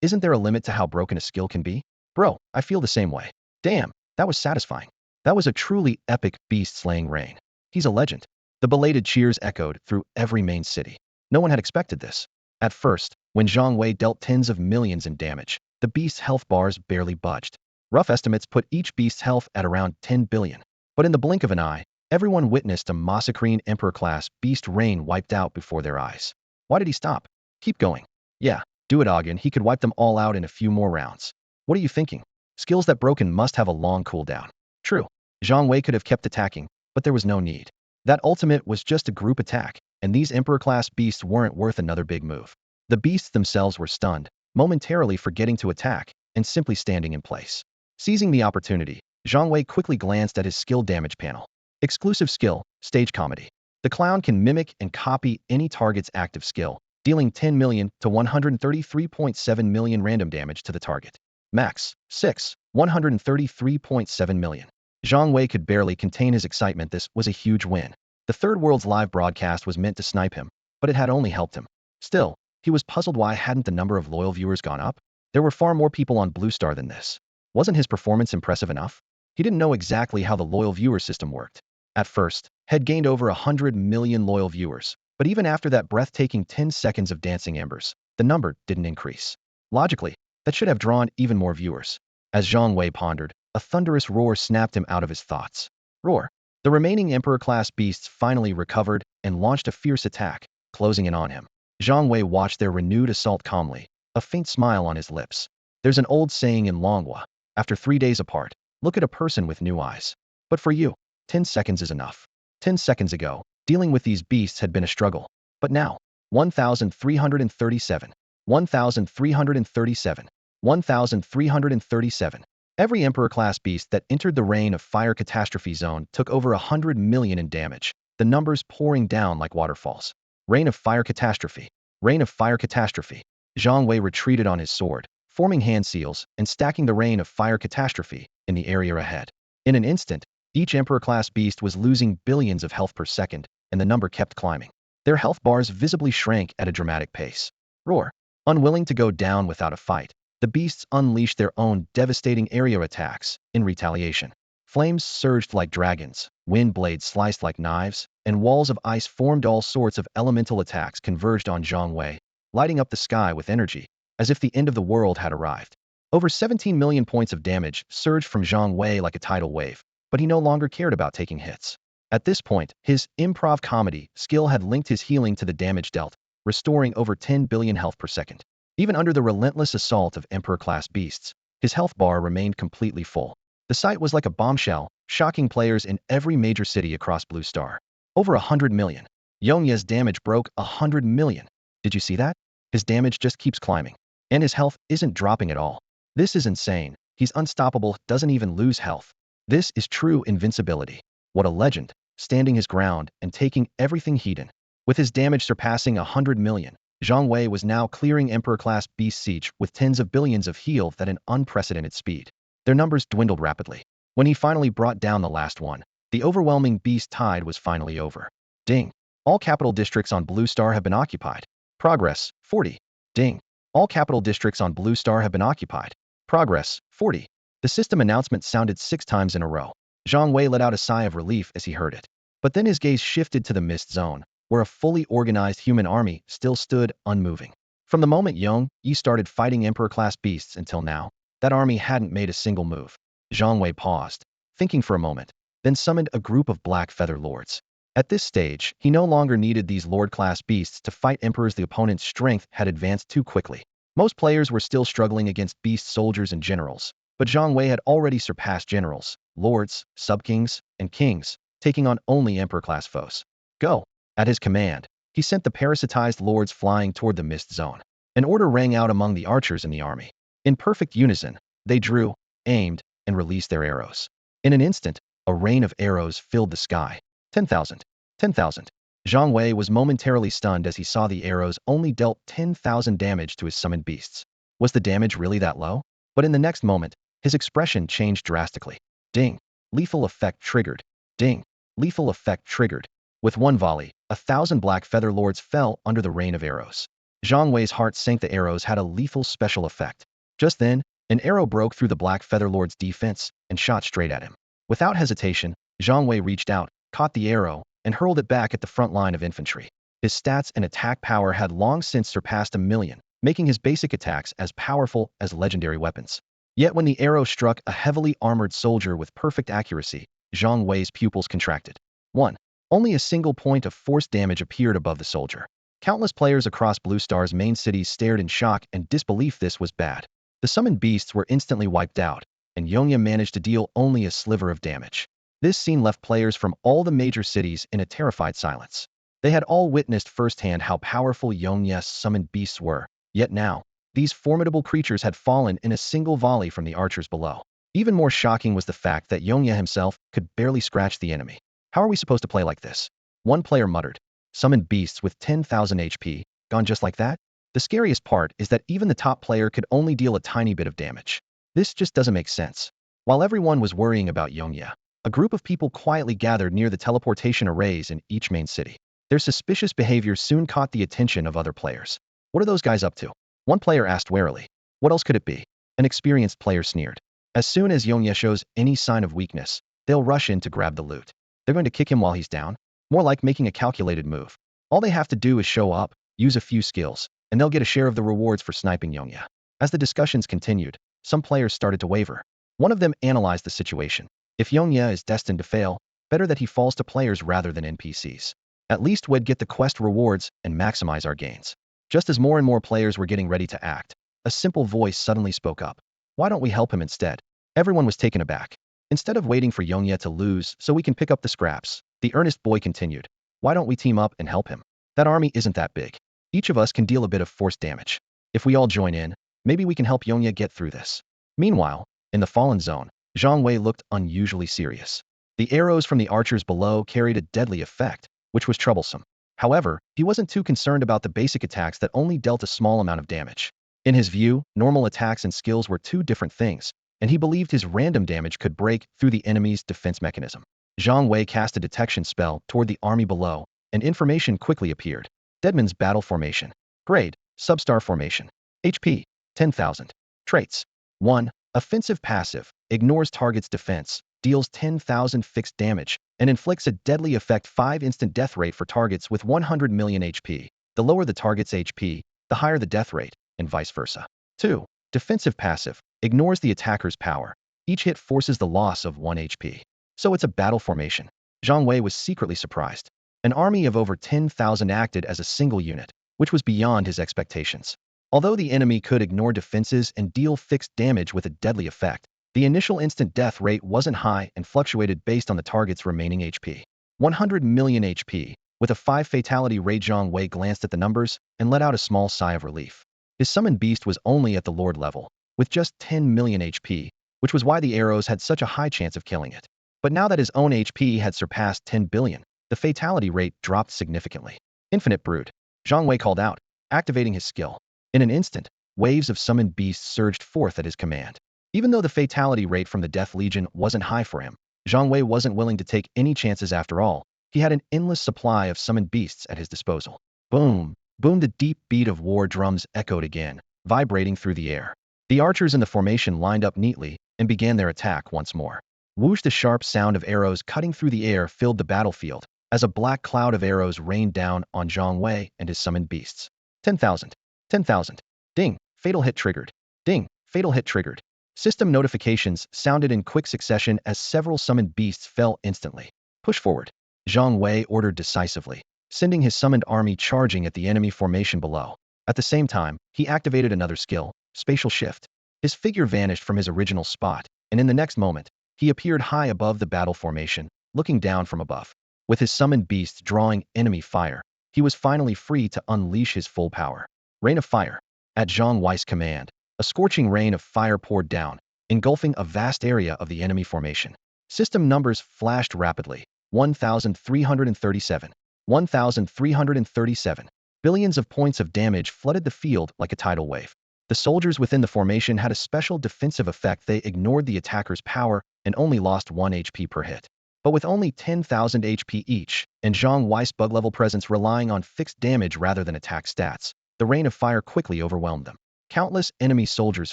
Isn't there a limit to how broken a skill can be? Bro, I feel the same way. Damn, that was satisfying. That was a truly epic beast-slaying reign. He's a legend. The belated cheers echoed through every main city. No one had expected this. At first, when Zhang Wei dealt tens of millions in damage, the beast's health bars barely budged. Rough estimates put each beast's health at around 10 billion. But in the blink of an eye, everyone witnessed a massacring Emperor-class beast reign wiped out before their eyes. Why did he stop? Keep going. Yeah, do it again. He could wipe them all out in a few more rounds. What are you thinking? Skills that broken must have a long cooldown. True. Zhang Wei could have kept attacking, but there was no need. That ultimate was just a group attack, and these Emperor-class beasts weren't worth another big move. The beasts themselves were stunned, momentarily forgetting to attack, and simply standing in place. Seizing the opportunity, Zhang Wei quickly glanced at his skill damage panel. Exclusive skill, Stage Comedy. The clown can mimic and copy any target's active skill, dealing 10 million to 133.7 million random damage to the target. Max, 133.7 million. Zhang Wei could barely contain his excitement. This was a huge win. The Third World's live broadcast was meant to snipe him, but it had only helped him. Still, he was puzzled why hadn't the number of loyal viewers gone up? There were far more people on Blue Star than this. Wasn't his performance impressive enough? He didn't know exactly how the loyal viewer system worked. At first, had gained over 100 million loyal viewers, but even after that breathtaking 10 seconds of dancing embers, the number didn't increase. Logically, that should have drawn even more viewers. As Zhang Wei pondered, a thunderous roar snapped him out of his thoughts. Roar. The remaining Emperor-class beasts finally recovered and launched a fierce attack, closing in on him. Zhang Wei watched their renewed assault calmly, a faint smile on his lips. There's an old saying in Longhua, after 3 days apart, look at a person with new eyes. But for you, 10 seconds is enough. 10 seconds ago, dealing with these beasts had been a struggle. But now, 1,337, 1,337, 1,337. Every Emperor-class beast that entered the Rain of Fire Catastrophe zone took over 100 million in damage, the numbers pouring down like waterfalls. Rain of Fire Catastrophe. Rain of Fire Catastrophe. Zhang Wei retreated on his sword, forming hand seals and stacking the Rain of Fire Catastrophe in the area ahead. In an instant, each Emperor-class beast was losing billions of health per second, and the number kept climbing. Their health bars visibly shrank at a dramatic pace. Roar. Unwilling to go down without a fight, the beasts unleashed their own devastating area attacks in retaliation. Flames surged like dragons, wind blades sliced like knives, and walls of ice formed. All sorts of elemental attacks converged on Zhang Wei, lighting up the sky with energy, as if the end of the world had arrived. Over 17 million points of damage surged from Zhang Wei like a tidal wave, but he no longer cared about taking hits. At this point, his improv comedy skill had linked his healing to the damage dealt, restoring over 10 billion health per second. Even under the relentless assault of Emperor-class beasts, his health bar remained completely full. The sight was like a bombshell, shocking players in every major city across Blue Star. Over 100 million. Yongye's damage broke 100 million. Did you see that? His damage just keeps climbing. And his health isn't dropping at all. This is insane. He's unstoppable, doesn't even lose health. This is true invincibility. What a legend, standing his ground and taking everything heeded. With his damage surpassing 100 million, Zhang Wei was now clearing Emperor-class beast siege with tens of billions of heal at an unprecedented speed. Their numbers dwindled rapidly. When he finally brought down the last one, the overwhelming beast tide was finally over. Ding. All capital districts on Blue Star have been occupied. Progress, 40. Ding. All capital districts on Blue Star have been occupied. Progress, 40. The system announcement sounded 6 times in a row. Zhang Wei let out a sigh of relief as he heard it. But then his gaze shifted to the mist zone, where a fully organized human army still stood unmoving. From the moment Yi started fighting Emperor-class beasts until now, that army hadn't made a single move. Zhang Wei paused, thinking for a moment, then summoned a group of black feather lords. At this stage, he no longer needed these lord-class beasts to fight emperors. The opponent's strength had advanced too quickly. Most players were still struggling against beast soldiers and generals, but Zhang Wei had already surpassed generals, lords, sub-kings, and kings, taking on only emperor-class foes. Go! At his command, he sent the parasitized lords flying toward the mist zone. An order rang out among the archers in the army. In perfect unison, they drew, aimed, and released their arrows. In an instant, a rain of arrows filled the sky. 10,000. 10,000. Zhang Wei was momentarily stunned as he saw the arrows only dealt 10,000 damage to his summoned beasts. Was the damage really that low? But in the next moment, his expression changed drastically. Ding. Lethal effect triggered. Ding. Lethal effect triggered. With one volley, 1,000 black feather lords fell under the rain of arrows. Zhang Wei's heart sank. The arrows had a lethal special effect. Just then, an arrow broke through the black feather lord's defense and shot straight at him. Without hesitation, Zhang Wei reached out, caught the arrow, and hurled it back at the front line of infantry. His stats and attack power had long since surpassed 1 million, making his basic attacks as powerful as legendary weapons. Yet when the arrow struck a heavily armored soldier with perfect accuracy, Zhang Wei's pupils contracted. 1. Only a single point of force damage appeared above the soldier. Countless players across Blue Star's main cities stared in shock and disbelief. This was bad. The summoned beasts were instantly wiped out, and Yongye managed to deal only a sliver of damage. This scene left players from all the major cities in a terrified silence. They had all witnessed firsthand how powerful Yongye's summoned beasts were, yet now, these formidable creatures had fallen in a single volley from the archers below. Even more shocking was the fact that Yongye himself could barely scratch the enemy. How are we supposed to play like this? One player muttered. Summoned beasts with 10,000 HP, gone just like that? The scariest part is that even the top player could only deal a tiny bit of damage. This just doesn't make sense. While everyone was worrying about Yongye, a group of people quietly gathered near the teleportation arrays in each main city. Their suspicious behavior soon caught the attention of other players. What are those guys up to? One player asked warily. What else could it be? An experienced player sneered. As soon as Yongye shows any sign of weakness, they'll rush in to grab the loot. They're going to kick him while he's down? More like making a calculated move. All they have to do is show up, use a few skills, and they'll get a share of the rewards for sniping Yongye. As the discussions continued, some players started to waver. One of them analyzed the situation. If Yongye is destined to fail, better that he falls to players rather than NPCs. At least we'd get the quest rewards and maximize our gains. Just as more and more players were getting ready to act, a simple voice suddenly spoke up. Why don't we help him instead? Everyone was taken aback. Instead of waiting for Yongye to lose so we can pick up the scraps, the earnest boy continued. Why don't we team up and help him? That army isn't that big. Each of us can deal a bit of force damage. If we all join in, maybe we can help Yongye get through this. Meanwhile, in the fallen zone, Zhang Wei looked unusually serious. The arrows from the archers below carried a deadly effect, which was troublesome. However, he wasn't too concerned about the basic attacks that only dealt a small amount of damage. In his view, normal attacks and skills were two different things, and he believed his random damage could break through the enemy's defense mechanism. Zhang Wei cast a detection spell toward the army below, and information quickly appeared. Deadman's Battle Formation. Grade, Substar Formation. HP, 10,000. Traits. 1. Offensive passive, ignores target's defense, deals 10,000 fixed damage, and inflicts a deadly effect 5 instant death rate for targets with 100 million HP. The lower the target's HP, the higher the death rate, and vice versa. 2. Defensive passive ignores the attacker's power. Each hit forces the loss of 1 HP. So it's a battle formation. Zhang Wei was secretly surprised. An army of over 10,000 acted as a single unit, which was beyond his expectations. Although the enemy could ignore defenses and deal fixed damage with a deadly effect, the initial instant death rate wasn't high and fluctuated based on the target's remaining HP. 100 million HP. With a 5 fatality rate, Zhang Wei glanced at the numbers and let out a small sigh of relief. His summoned beast was only at the Lord level, with just 10 million HP, which was why the arrows had such a high chance of killing it. But now that his own HP had surpassed 10 billion, the fatality rate dropped significantly. Infinite Brood. Zhang Wei called out, activating his skill. In an instant, waves of summoned beasts surged forth at his command. Even though the fatality rate from the Death Legion wasn't high for him, Zhang Wei wasn't willing to take any chances after all. He had an endless supply of summoned beasts at his disposal. Boom! Boom! The deep beat of war drums echoed again, vibrating through the air. The archers in the formation lined up neatly and began their attack once more. Whoosh! The sharp sound of arrows cutting through the air filled the battlefield as a black cloud of arrows rained down on Zhang Wei and his summoned beasts. 10,000. 10,000. Ding! Fatal hit triggered. Ding! Fatal hit triggered. System notifications sounded in quick succession as several summoned beasts fell instantly. Push forward. Zhang Wei ordered decisively, sending his summoned army charging at the enemy formation below. At the same time, he activated another skill, Spatial Shift. His figure vanished from his original spot, and in the next moment, he appeared high above the battle formation, looking down from above. With his summoned beasts drawing enemy fire, he was finally free to unleash his full power. Rain of Fire. At Zhang Wei's command, a scorching rain of fire poured down, engulfing a vast area of the enemy formation. System numbers flashed rapidly. 1,337. 1,337. Billions of points of damage flooded the field like a tidal wave. The soldiers within the formation had a special defensive effect. They ignored the attacker's power and only lost 1 HP per hit. But with only 10,000 HP each, and Zhang Wei's bug-level presence relying on fixed damage rather than attack stats, the rain of fire quickly overwhelmed them. Countless enemy soldiers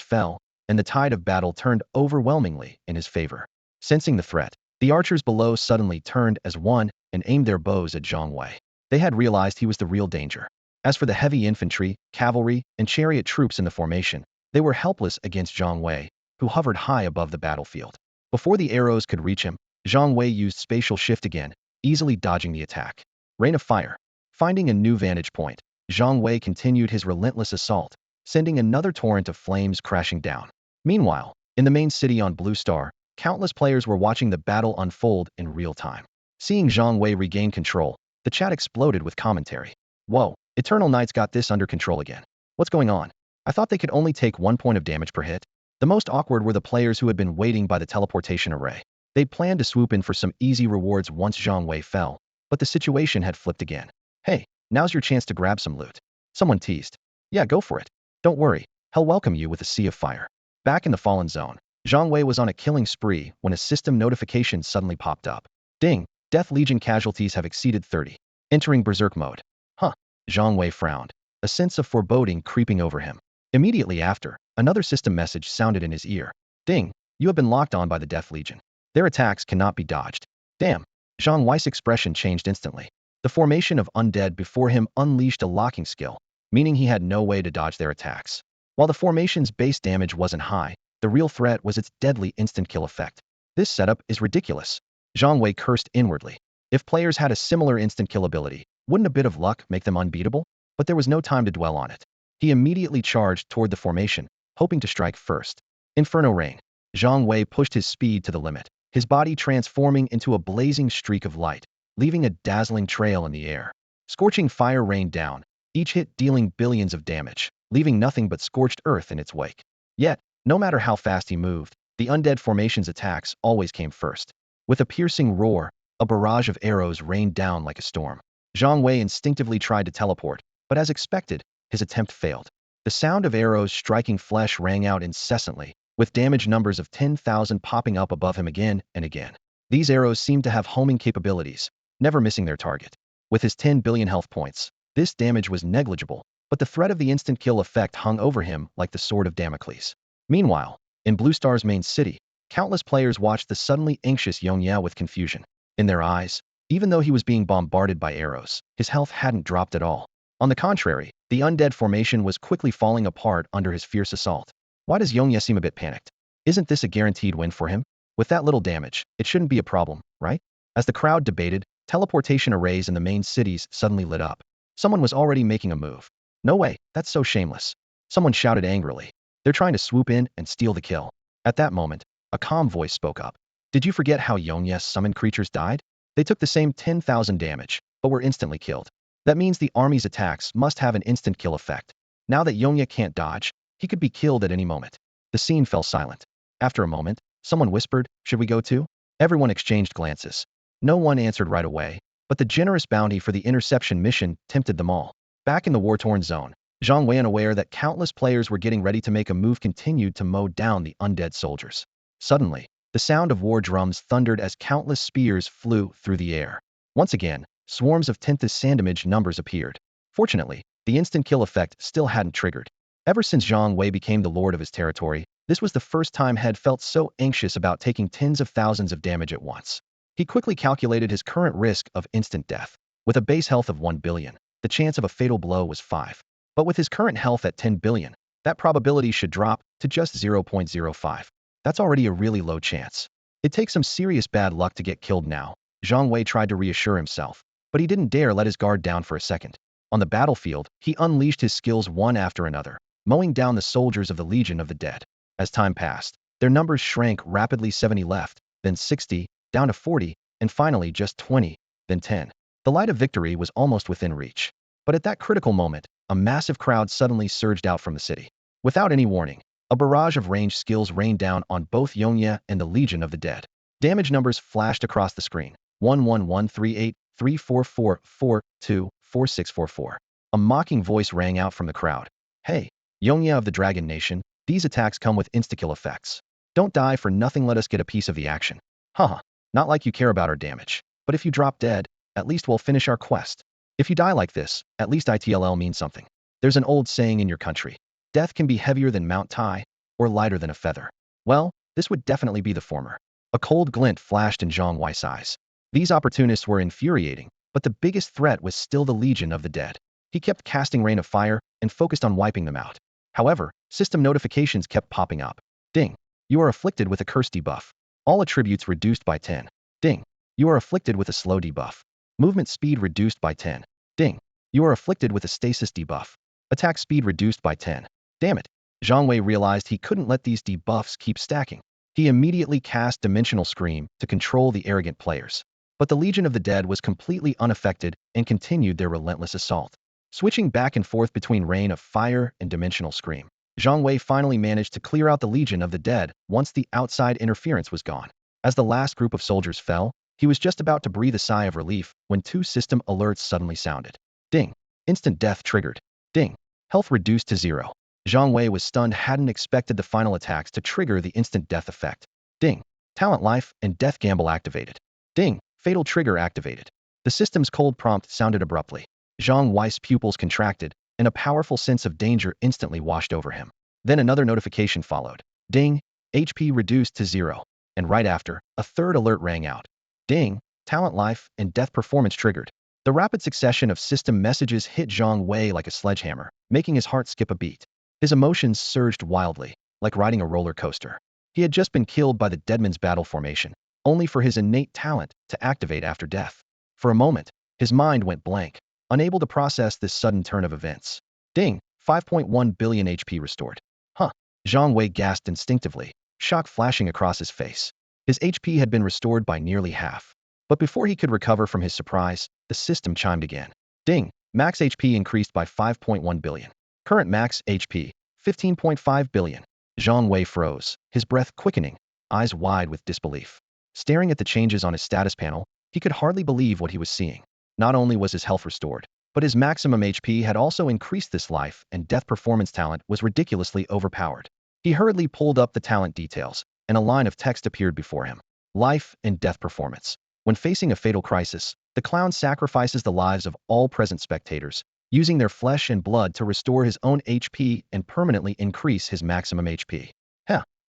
fell, and the tide of battle turned overwhelmingly in his favor. Sensing the threat, the archers below suddenly turned as one and aimed their bows at Zhang Wei. They had realized he was the real danger. As for the heavy infantry, cavalry, and chariot troops in the formation, they were helpless against Zhang Wei, who hovered high above the battlefield. Before the arrows could reach him, Zhang Wei used Spatial Shift again, easily dodging the attack. Rain of Fire. Finding a new vantage point, Zhang Wei continued his relentless assault, sending another torrent of flames crashing down. Meanwhile, in the main city on Blue Star, countless players were watching the battle unfold in real time. Seeing Zhang Wei regain control, the chat exploded with commentary. Whoa, Eternal Knights got this under control again. What's going on? I thought they could only take 1 point of damage per hit. The most awkward were the players who had been waiting by the teleportation array. They'd planned to swoop in for some easy rewards once Zhang Wei fell, but the situation had flipped again. Hey, now's your chance to grab some loot. Someone teased. Yeah, go for it. Don't worry, he'll welcome you with a sea of fire. Back in the Fallen Zone, Zhang Wei was on a killing spree when a system notification suddenly popped up. Ding! Death Legion casualties have exceeded 30. Entering Berserk mode. Huh. Zhang Wei frowned, a sense of foreboding creeping over him. Immediately after, another system message sounded in his ear. Ding! You have been locked on by the Death Legion. Their attacks cannot be dodged. Damn! Zhang Wei's expression changed instantly. The formation of undead before him unleashed a locking skill, meaning he had no way to dodge their attacks. While the formation's base damage wasn't high, the real threat was its deadly instant kill effect. This setup is ridiculous. Zhang Wei cursed inwardly. If players had a similar instant kill ability, wouldn't a bit of luck make them unbeatable? But there was no time to dwell on it. He immediately charged toward the formation, hoping to strike first. Inferno Rain. Zhang Wei pushed his speed to the limit, his body transforming into a blazing streak of light, leaving a dazzling trail in the air. Scorching fire rained down, each hit dealing billions of damage, leaving nothing but scorched earth in its wake. Yet, no matter how fast he moved, the undead formation's attacks always came first. With a piercing roar, a barrage of arrows rained down like a storm. Zhang Wei instinctively tried to teleport, but as expected, his attempt failed. The sound of arrows striking flesh rang out incessantly, with damage numbers of 10,000 popping up above him again and again. These arrows seemed to have homing capabilities, never missing their target. With his 10 billion health points, this damage was negligible, but the threat of the instant kill effect hung over him like the sword of Damocles. Meanwhile, in Blue Star's main city, countless players watched the suddenly anxious Yongya with confusion. In their eyes, even though he was being bombarded by arrows, his health hadn't dropped at all. On the contrary, the undead formation was quickly falling apart under his fierce assault. Why does Yongye seem a bit panicked? Isn't this a guaranteed win for him? With that little damage, it shouldn't be a problem, right? As the crowd debated, teleportation arrays in the main cities suddenly lit up. Someone was already making a move. No way, that's so shameless. Someone shouted angrily. They're trying to swoop in and steal the kill. At that moment, a calm voice spoke up. Did you forget how Yongye's summoned creatures died? They took the same 10,000 damage, but were instantly killed. That means the army's attacks must have an instant kill effect. Now that Yongye can't dodge, he could be killed at any moment. The scene fell silent. After a moment, someone whispered, should we go too? Everyone exchanged glances. No one answered right away, but the generous bounty for the interception mission tempted them all. Back in the war-torn zone, Zhang Wei, unaware that countless players were getting ready to make a move, continued to mow down the undead soldiers. Suddenly, the sound of war drums thundered as countless spears flew through the air. Once again, swarms of 10th Sandamage numbers appeared. Fortunately, the instant kill effect still hadn't triggered. Ever since Zhang Wei became the lord of his territory, this was the first time he had felt so anxious about taking tens of thousands of damage at once. He quickly calculated his current risk of instant death. With a base health of 1 billion, the chance of a fatal blow was 5. But with his current health at 10 billion, that probability should drop to just 0.05. That's already a really low chance. It takes some serious bad luck to get killed now. Zhang Wei tried to reassure himself, but he didn't dare let his guard down for a second. On the battlefield, he unleashed his skills one after another, mowing down the soldiers of the Legion of the Dead. As time passed, their numbers shrank rapidly. 70 left, then 60, down to 40, and finally just 20, then 10. The light of victory was almost within reach. But at that critical moment, a massive crowd suddenly surged out from the city. Without any warning, a barrage of ranged skills rained down on both Yongye and the Legion of the Dead. Damage numbers flashed across the screen. 11138 344 42 4644. A mocking voice rang out from the crowd. Hey, Yongye of the Dragon Nation, these attacks come with insta-kill effects. Don't die for nothing, let us get a piece of the action. Haha, not like you care about our damage. But if you drop dead, at least we'll finish our quest. If you die like this, at least ITLL means something. There's an old saying in your country. Death can be heavier than Mount Tai, or lighter than a feather. Well, this would definitely be the former. A cold glint flashed in Zhang Wei's eyes. These opportunists were infuriating, but the biggest threat was still the Legion of the Dead. He kept casting Rain of Fire and focused on wiping them out. However, system notifications kept popping up. Ding. You are afflicted with a curse debuff. All attributes reduced by 10. Ding. You are afflicted with a slow debuff. Movement speed reduced by 10. Ding. You are afflicted with a stasis debuff. Attack speed reduced by 10. Damn it. Zhang Wei realized he couldn't let these debuffs keep stacking. He immediately cast Dimensional Scream to control the arrogant players. But the Legion of the Dead was completely unaffected and continued their relentless assault. Switching back and forth between Rain of Fire and Dimensional Scream, Zhang Wei finally managed to clear out the Legion of the Dead once the outside interference was gone. As the last group of soldiers fell, he was just about to breathe a sigh of relief when 2 system alerts suddenly sounded. Ding. Instant death triggered. Ding. Health reduced to 0. Zhang Wei was stunned, hadn't expected the final attacks to trigger the instant death effect. Ding. Talent life and death gamble activated. Ding. Fatal trigger activated. The system's cold prompt sounded abruptly. Zhang Wei's pupils contracted, and a powerful sense of danger instantly washed over him. Then another notification followed. Ding. HP reduced to 0. And right after, a third alert rang out. Ding. Talent life and death performance triggered. The rapid succession of system messages hit Zhang Wei like a sledgehammer, making his heart skip a beat. His emotions surged wildly, like riding a roller coaster. He had just been killed by the Deadman's battle formation, only for his innate talent to activate after death. For a moment, his mind went blank, unable to process this sudden turn of events. Ding. 5.1 billion HP restored. Huh. Zhang Wei gasped instinctively, shock flashing across his face. His HP had been restored by nearly half. But before he could recover from his surprise, the system chimed again. Ding. Max HP increased by 5.1 billion. Current max HP, 15.5 billion. Zhang Wei froze, his breath quickening, eyes wide with disbelief. Staring at the changes on his status panel, he could hardly believe what he was seeing. Not only was his health restored, but his maximum HP had also increased. This life and death performance talent was ridiculously overpowered. He hurriedly pulled up the talent details, and a line of text appeared before him. Life and death performance. When facing a fatal crisis, the clown sacrifices the lives of all present spectators, using their flesh and blood to restore his own HP and permanently increase his maximum HP.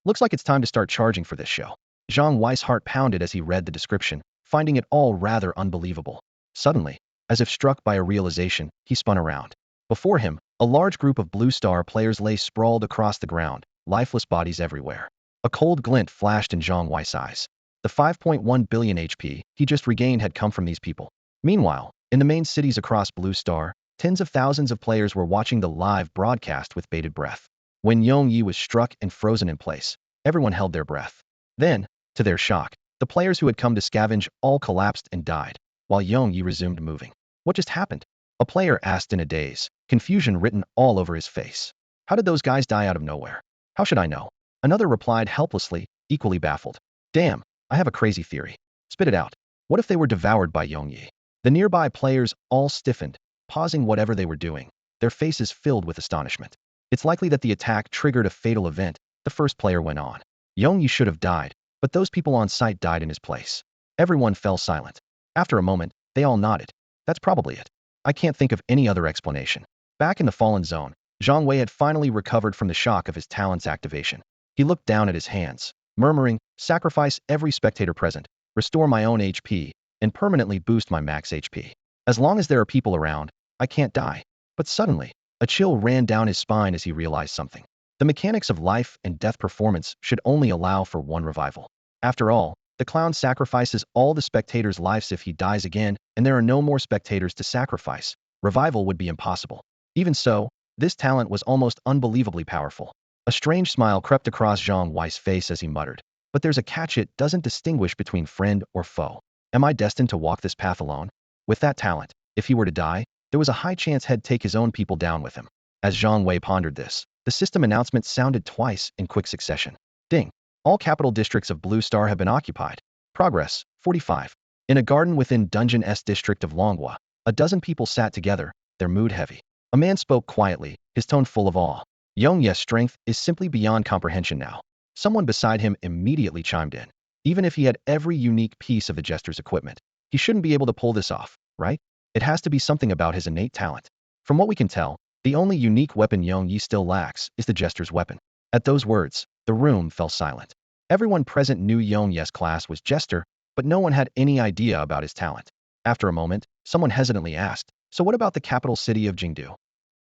Looks like it's time to start charging for this show. Zhang Wei's heart pounded as he read the description, finding it all rather unbelievable. Suddenly, As if struck by a realization, he spun around. Before him, a large group of Blue Star players lay sprawled across the ground, lifeless bodies everywhere. A cold glint flashed in Zhang Wei's eyes. The 5.1 billion HP he just regained had come from these people. Meanwhile, in the main cities across Blue Star, tens of thousands of players were watching the live broadcast with bated breath. When Yong Yi was struck and frozen in place, everyone held their breath. Then, to their shock, the players who had come to scavenge all collapsed and died, while Yong Yi resumed moving. What just happened? A player asked in a daze, confusion written all over his face. How did those guys die out of nowhere? How should I know? Another replied helplessly, equally baffled. Damn, I have a crazy theory. Spit it out. What if they were devoured by Yong Yi? The nearby players all stiffened, pausing whatever they were doing, their faces filled with astonishment. It's likely that the attack triggered a fatal event, the first player went on. Yong Yi should have died, but those people on site died in his place. Everyone fell silent. After a moment, they all nodded. That's probably it. I can't think of any other explanation. Back in the fallen zone, Zhang Wei had finally recovered from the shock of his talent's activation. He looked down at his hands, murmuring, sacrifice every spectator present, restore my own HP, and permanently boost my max HP. As long as there are people around, I can't die. But suddenly, a chill ran down his spine as he realized something. The mechanics of life and death performance should only allow for one revival. After all, the clown sacrifices all the spectators' lives if he dies again, and there are no more spectators to sacrifice. Revival would be impossible. Even so, this talent was almost unbelievably powerful. A strange smile crept across Zhang Wei's face as he muttered. But there's a catch: it doesn't distinguish between friend or foe. Am I destined to walk this path alone? With that talent, if he were to die, there was a high chance he'd take his own people down with him. As Zhang Wei pondered this, the system announcement sounded twice in quick succession. Ding! All capital districts of Blue Star have been occupied. Progress, 45. In a garden within Dungeon S district of Longhua, a dozen people sat together, their mood heavy. A man spoke quietly, his tone full of awe. Yong Yi's strength is simply beyond comprehension now. Someone beside him immediately chimed in. Even if he had every unique piece of the Jester's equipment, he shouldn't be able to pull this off, right? It has to be something about his innate talent. From what we can tell, the only unique weapon Yong Yi still lacks is the Jester's weapon. At those words, the room fell silent. Everyone present knew Yong Yi's class was Jester, but no one had any idea about his talent. After a moment, someone hesitantly asked, so what about the capital city of Jingdu?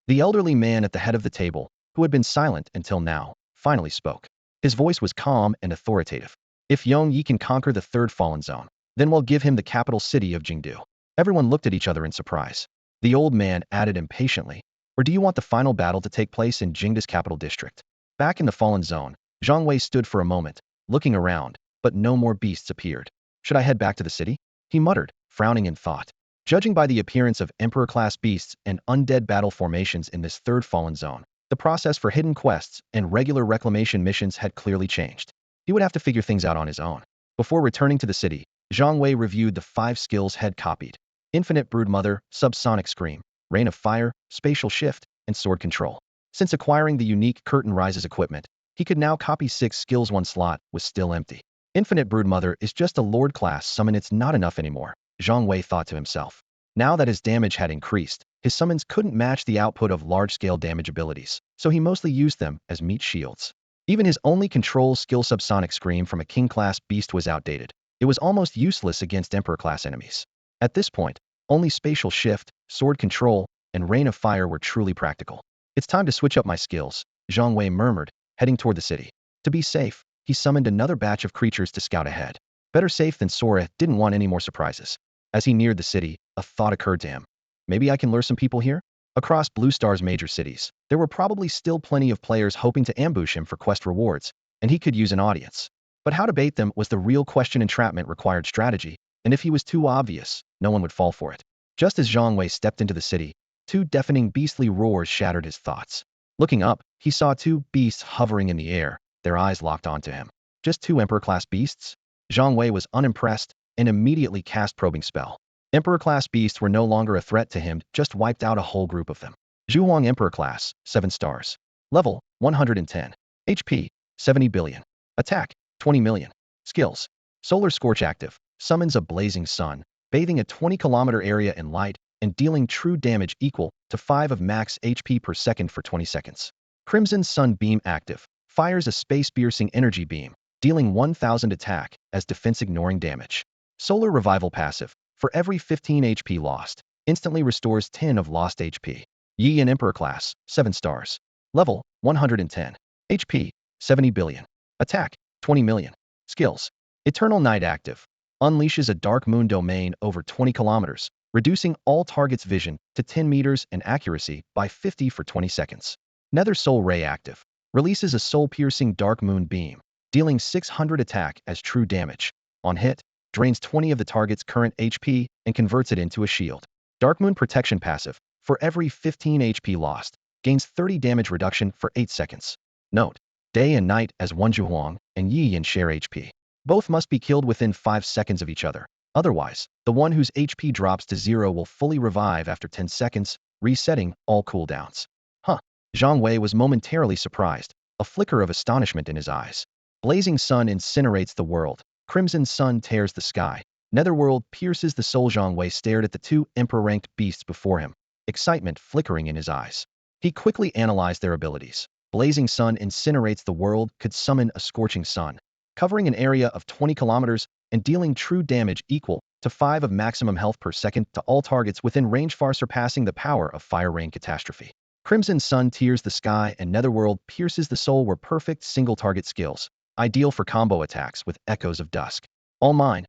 The elderly man at the head of the table, who had been silent until now, finally spoke. His voice was calm and authoritative. If Yong Yi can conquer the third fallen zone, then we'll give him the capital city of Jingdu. Everyone looked at each other in surprise. The old man added impatiently, or do you want the final battle to take place in Jingdu's capital district? Back in the fallen zone, Zhang Wei stood for a moment, looking around, but no more beasts appeared. Should I head back to the city? He muttered, frowning in thought. Judging by the appearance of Emperor-class beasts and undead battle formations in this third fallen zone, the process for hidden quests and regular reclamation missions had clearly changed. He would have to figure things out on his own. Before returning to the city, Zhang Wei reviewed the 5 skills he'd copied. Infinite Broodmother, Subsonic Scream, Rain of Fire, Spatial Shift, and Sword Control. Since acquiring the unique Curtain Rises equipment, he could now copy 6 skills. One slot was still empty. Infinite Broodmother is just a Lord-class summon. It's not enough anymore, Zhang Wei thought to himself. Now that his damage had increased, his summons couldn't match the output of large-scale damage abilities, so he mostly used them as meat shields. Even his only control skill, Subsonic Scream from a King-class beast, was outdated. It was almost useless against Emperor-class enemies. At this point, only Spatial Shift, Sword Control, and Rain of Fire were truly practical. It's time to switch up my skills, Zhang Wei murmured, heading toward the city. To be safe, he summoned another batch of creatures to scout ahead. Better safe than sorry, didn't want any more surprises. As he neared the city, a thought occurred to him. Maybe I can lure some people here? Across Blue Star's major cities, there were probably still plenty of players hoping to ambush him for quest rewards, and he could use an audience. But how to bait them was the real question. Entrapment required strategy, and if he was too obvious, no one would fall for it. Just as Zhang Wei stepped into the city, 2 deafening beastly roars shattered his thoughts. Looking up, he saw 2 beasts hovering in the air, their eyes locked onto him. Just 2 Emperor-class beasts? Zhang Wei was unimpressed and immediately cast Probing Spell. Emperor-class beasts were no longer a threat to him, just wiped out a whole group of them. Zhuang Emperor-class, 7 stars. Level, 110. HP, 70 billion. Attack, 20 million. Skills. Solar Scorch active. Summons a blazing sun, bathing a 20-kilometer area in light, and dealing true damage equal to 5 of max HP per second for 20 seconds. Crimson Sun Beam active. Fires a space-piercing energy beam, dealing 1,000 attack as defense ignoring damage. Solar Revival passive. For every 15 HP lost, Instantly restores 10 of lost HP. Yi in Emperor class, 7 stars. Level, 110. HP, 70 billion. Attack, 20 million. Skills. Eternal Night active. Unleashes a Dark Moon domain over 20 kilometers, reducing all targets' vision to 10 meters and accuracy by 50 for 20 seconds. Nether Soul Ray active. Releases a soul-piercing Dark Moon beam, dealing 600 attack as true damage. On hit, drains 20 of the target's current HP and converts it into a shield. Dark Moon Protection passive. For every 15 HP lost, gains 30 damage reduction for 8 seconds. Note: Day and Night as Wonju Huang and Yi Yin share HP. Both must be killed within 5 seconds of each other. Otherwise, the one whose HP drops to 0 will fully revive after 10 seconds, resetting all cooldowns. Huh. Zhang Wei was momentarily surprised, a flicker of astonishment in his eyes. Blazing Sun incinerates the world. Crimson Sun tears the sky. Netherworld pierces the soul. Zhang Wei stared at the 2 Emperor-ranked beasts before him, excitement flickering in his eyes. He quickly analyzed their abilities. Blazing Sun incinerates the world could summon a scorching sun, covering an area of 20 kilometers and dealing true damage equal to 5 of maximum health per second to all targets within range, far surpassing the power of Fire Rain Catastrophe. Crimson Sun tears the sky and Netherworld pierces the soul were perfect single-target skills, ideal for combo attacks with Echoes of Dusk. All mine,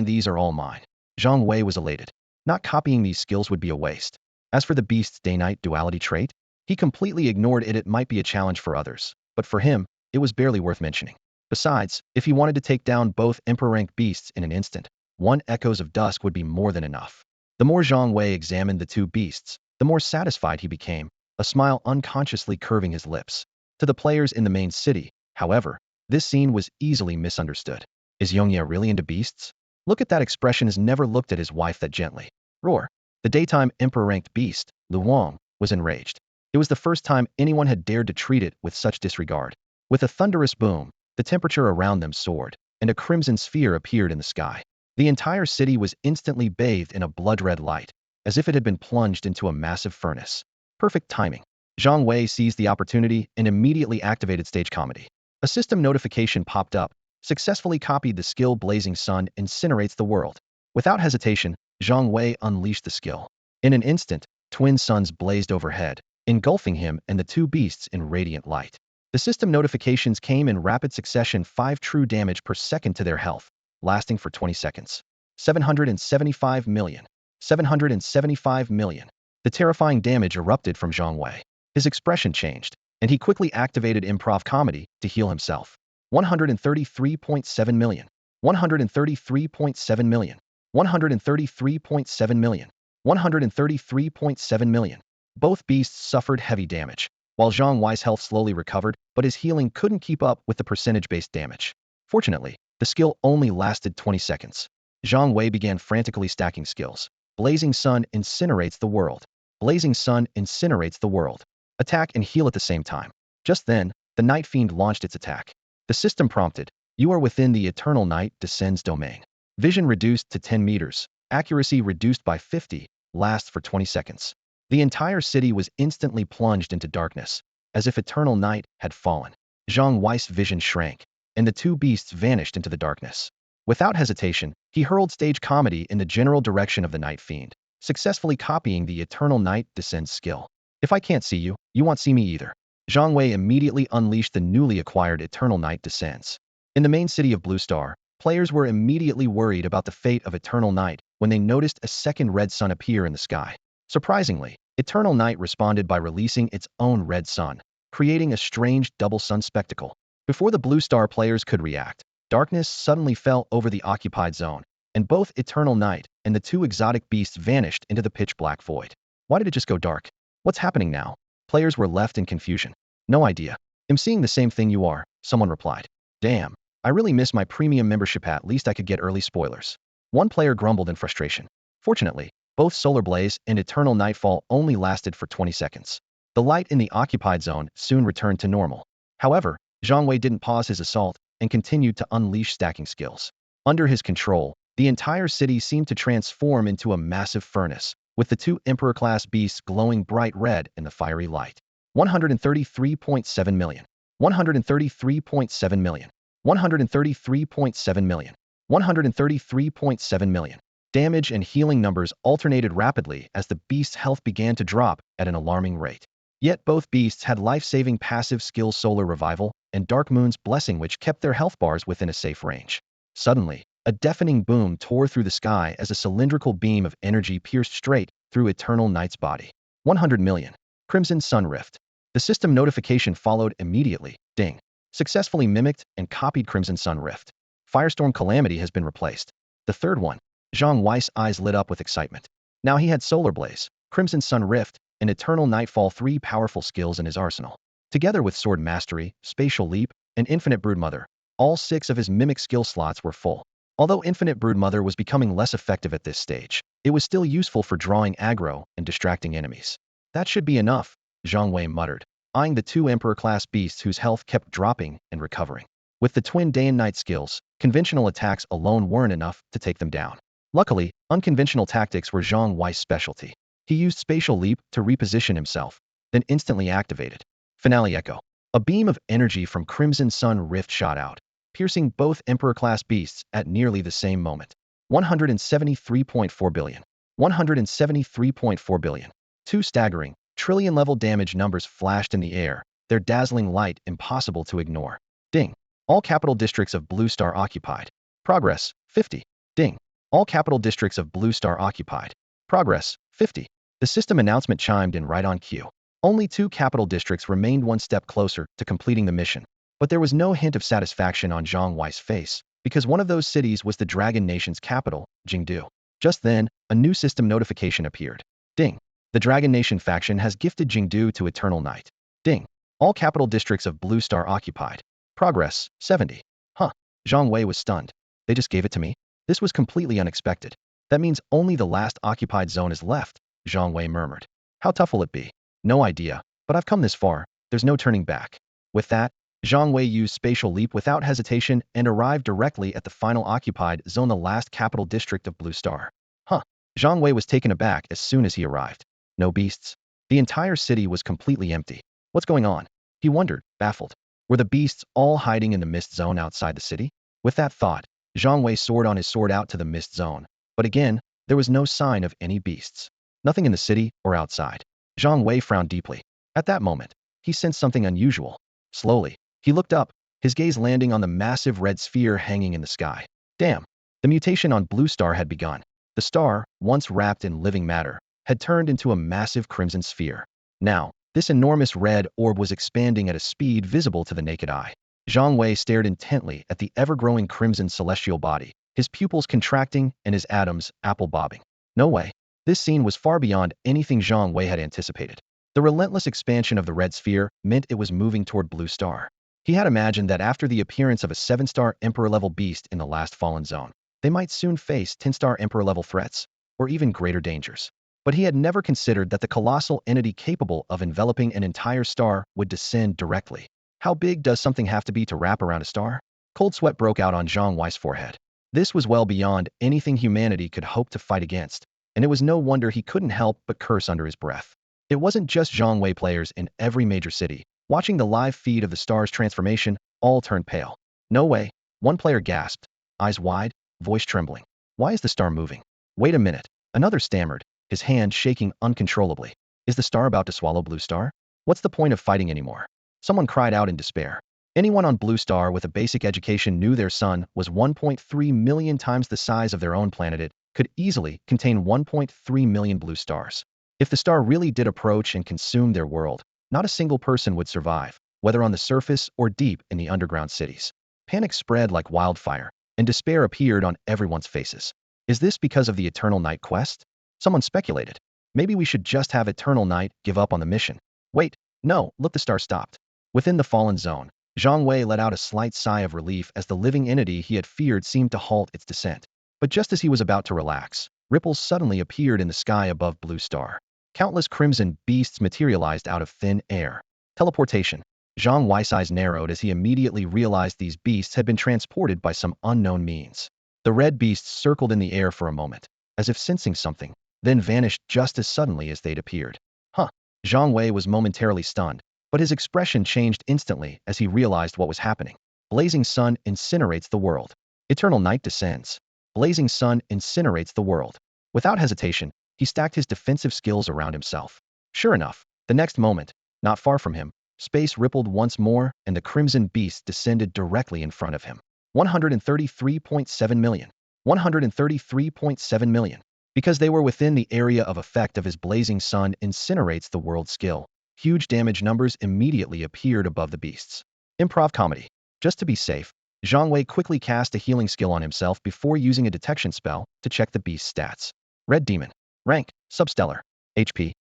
these are all mine. Zhang Wei was elated. Not copying these skills would be a waste. As for the beast's day-night duality trait, he completely ignored it. It might be a challenge for others, but for him, it was barely worth mentioning. Besides, if he wanted to take down both Emperor-ranked beasts in an instant, 1 Echoes of Dusk would be more than enough. The more Zhang Wei examined the 2 beasts, the more satisfied he became, a smile unconsciously curving his lips. To the players in the main city, however, this scene was easily misunderstood. Is Yongye really into beasts? Look at that expression. Has never looked at his wife that gently. Roar. The daytime Emperor-ranked beast, Lu Wang, was enraged. It was the first time anyone had dared to treat it with such disregard. With a thunderous boom, the temperature around them soared, and a crimson sphere appeared in the sky. The entire city was instantly bathed in a blood-red light, as if it had been plunged into a massive furnace. Perfect timing. Zhang Wei seized the opportunity and immediately activated Stage Comedy. A system notification popped up, successfully copied the skill. Blazing Sun incinerates the world. Without hesitation, Zhang Wei unleashed the skill. In an instant, twin suns blazed overhead, engulfing him and the 2 beasts in radiant light. The system notifications came in rapid succession. 5 true damage per second to their health, lasting for 20 seconds. 775 million. 775 million. The terrifying damage erupted from Zhang Wei. His expression changed, and he quickly activated improv comedy to heal himself. 133.7 million. 133.7 million. 133.7 million. 133.7 million. Both beasts suffered heavy damage, while Zhang Wei's health slowly recovered, but his healing couldn't keep up with the percentage-based damage. Fortunately, the skill only lasted 20 seconds. Zhang Wei began frantically stacking skills. Blazing Sun incinerates the world. Blazing Sun incinerates the world. Attack and heal at the same time. Just then, the Night Fiend launched its attack. The system prompted, "You are within the Eternal Night Descends domain. Vision reduced to 10 meters. Accuracy reduced by 50. Lasts for 20 seconds." The entire city was instantly plunged into darkness, as if eternal night had fallen. Zhang Wei's vision shrank, and the 2 beasts vanished into the darkness. Without hesitation, he hurled Stage Comedy in the general direction of the Night Fiend, successfully copying the Eternal Night Descends skill. "If I can't see you, you won't see me either." Zhang Wei immediately unleashed the newly acquired Eternal Night Descends. In the main city of Blue Star, players were immediately worried about the fate of Eternal Night when they noticed a second red sun appear in the sky. Surprisingly, Eternal Night responded by releasing its own red sun, creating a strange double sun spectacle. Before the Blue Star players could react, darkness suddenly fell over the occupied zone, and both Eternal Night and the 2 exotic beasts vanished into the pitch-black void. Why did it just go dark? What's happening now? Players were left in confusion. No idea. I'm seeing the same thing you are, someone replied. Damn, I really miss my premium membership. At least I could get early spoilers. One player grumbled in frustration. Fortunately, both Solar Blaze and Eternal Nightfall only lasted for 20 seconds. The light in the occupied zone soon returned to normal. However, Zhang Wei didn't pause his assault and continued to unleash stacking skills. Under his control, the entire city seemed to transform into a massive furnace, with the 2 Emperor-class beasts glowing bright red in the fiery light. 133.7 million. 133.7 million. 133.7 million. 133.7 million. Damage and healing numbers alternated rapidly as the beast's health began to drop at an alarming rate. Yet both beasts had life-saving passive skill Solar Revival and Dark Moon's Blessing, which kept their health bars within a safe range. Suddenly, a deafening boom tore through the sky as a cylindrical beam of energy pierced straight through Eternal Knight's body. 100 million. Crimson Sun Rift. The system notification followed immediately. Ding. Successfully mimicked and copied Crimson Sun Rift. Firestorm Calamity has been replaced. The third one. Zhang Wei's eyes lit up with excitement. Now he had Solar Blaze, Crimson Sun Rift, and Eternal Nightfall, three powerful skills in his arsenal. Together with Sword Mastery, Spatial Leap, and Infinite Broodmother, all 6 of his mimic skill slots were full. Although Infinite Broodmother was becoming less effective at this stage, it was still useful for drawing aggro and distracting enemies. That should be enough, Zhang Wei muttered, eyeing the 2 Emperor-class beasts whose health kept dropping and recovering. With the twin day and night skills, conventional attacks alone weren't enough to take them down. Luckily, unconventional tactics were Zhang Wei's specialty. He used Spatial Leap to reposition himself, then instantly activated. Finale Echo. A beam of energy from Crimson Sun Rift shot out, piercing both Emperor-class beasts at nearly the same moment. 173.4 billion. 173.4 billion. 2 staggering, trillion-level damage numbers flashed in the air, their dazzling light impossible to ignore. Ding. All capital districts of Blue Star occupied. Progress, 50. Ding. All capital districts of Blue Star occupied. Progress, 50. The system announcement chimed in right on cue. Only 2 capital districts remained one step closer to completing the mission. But there was no hint of satisfaction on Zhang Wei's face, because one of those cities was the Dragon Nation's capital, Jingdu. Just then, a new system notification appeared. Ding. The Dragon Nation faction has gifted Jingdu to Eternal Night. Ding. All capital districts of Blue Star occupied. Progress, 70. Huh. Zhang Wei was stunned. They just gave it to me? This was completely unexpected. That means only the last occupied zone is left, Zhang Wei murmured. How tough will it be? No idea, but I've come this far. There's no turning back. With that, Zhang Wei used Spatial Leap without hesitation and arrived directly at the final occupied zone, the last capital district of Blue Star. Huh. Zhang Wei was taken aback as soon as he arrived. No beasts. The entire city was completely empty. What's going on? He wondered, baffled. Were the beasts all hiding in the mist zone outside the city? With that thought, Zhang Wei soared on his sword out to the mist zone. But again, there was no sign of any beasts. Nothing in the city or outside. Zhang Wei frowned deeply. At that moment, he sensed something unusual. Slowly, he looked up, his gaze landing on the massive red sphere hanging in the sky. Damn! The mutation on Blue Star had begun. The star, once wrapped in living matter, had turned into a massive crimson sphere. Now, this enormous red orb was expanding at a speed visible to the naked eye. Zhang Wei stared intently at the ever-growing crimson celestial body, his pupils contracting and his atoms apple-bobbing. No way. This scene was far beyond anything Zhang Wei had anticipated. The relentless expansion of the red sphere meant it was moving toward Blue Star. He had imagined that after the appearance of a 7-star Emperor-level beast in the last fallen zone, they might soon face 10-star Emperor-level threats, or even greater dangers. But he had never considered that the colossal entity capable of enveloping an entire star would descend directly. How big does something have to be to wrap around a star? Cold sweat broke out on Zhang Wei's forehead. This was well beyond anything humanity could hope to fight against, and it was no wonder he couldn't help but curse under his breath. It wasn't just Zhang Wei. Players in every major city, watching the live feed of the star's transformation, all turned pale. No way. One player gasped, eyes wide, voice trembling. Why is the star moving? Wait a minute. Another stammered, his hand shaking uncontrollably. Is the star about to swallow Blue Star? What's the point of fighting anymore? Someone cried out in despair. Anyone on Blue Star with a basic education knew their sun was 1.3 million times the size of their own planet. It could easily contain 1.3 million blue stars. If the star really did approach and consume their world, not a single person would survive, whether on the surface or deep in the underground cities. Panic spread like wildfire, and despair appeared on everyone's faces. Is this because of the Eternal Night quest? Someone speculated. Maybe we should just have Eternal Night give up on the mission. Wait, no, look, the star stopped. Within the fallen zone, Zhang Wei let out a slight sigh of relief as the living entity he had feared seemed to halt its descent. But just as he was about to relax, ripples suddenly appeared in the sky above Blue Star. Countless crimson beasts materialized out of thin air. Teleportation. Zhang Wei's eyes narrowed as he immediately realized these beasts had been transported by some unknown means. The red beasts circled in the air for a moment, as if sensing something, then vanished just as suddenly as they'd appeared. Huh. Zhang Wei was momentarily stunned, but his expression changed instantly as he realized what was happening. Blazing sun incinerates the world. Eternal night descends. Blazing Sun incinerates the world. Without hesitation, he stacked his defensive skills around himself. Sure enough, the next moment, not far from him, space rippled once more and the Crimson Beast descended directly in front of him. 133.7 million. 133.7 million. Because they were within the area of effect of his Blazing Sun incinerates the world skill, huge damage numbers immediately appeared above the beasts. Improv comedy. Just to be safe, Zhang Wei quickly cast a healing skill on himself before using a detection spell to check the beast's stats. Red Demon. Rank, Substellar. HP.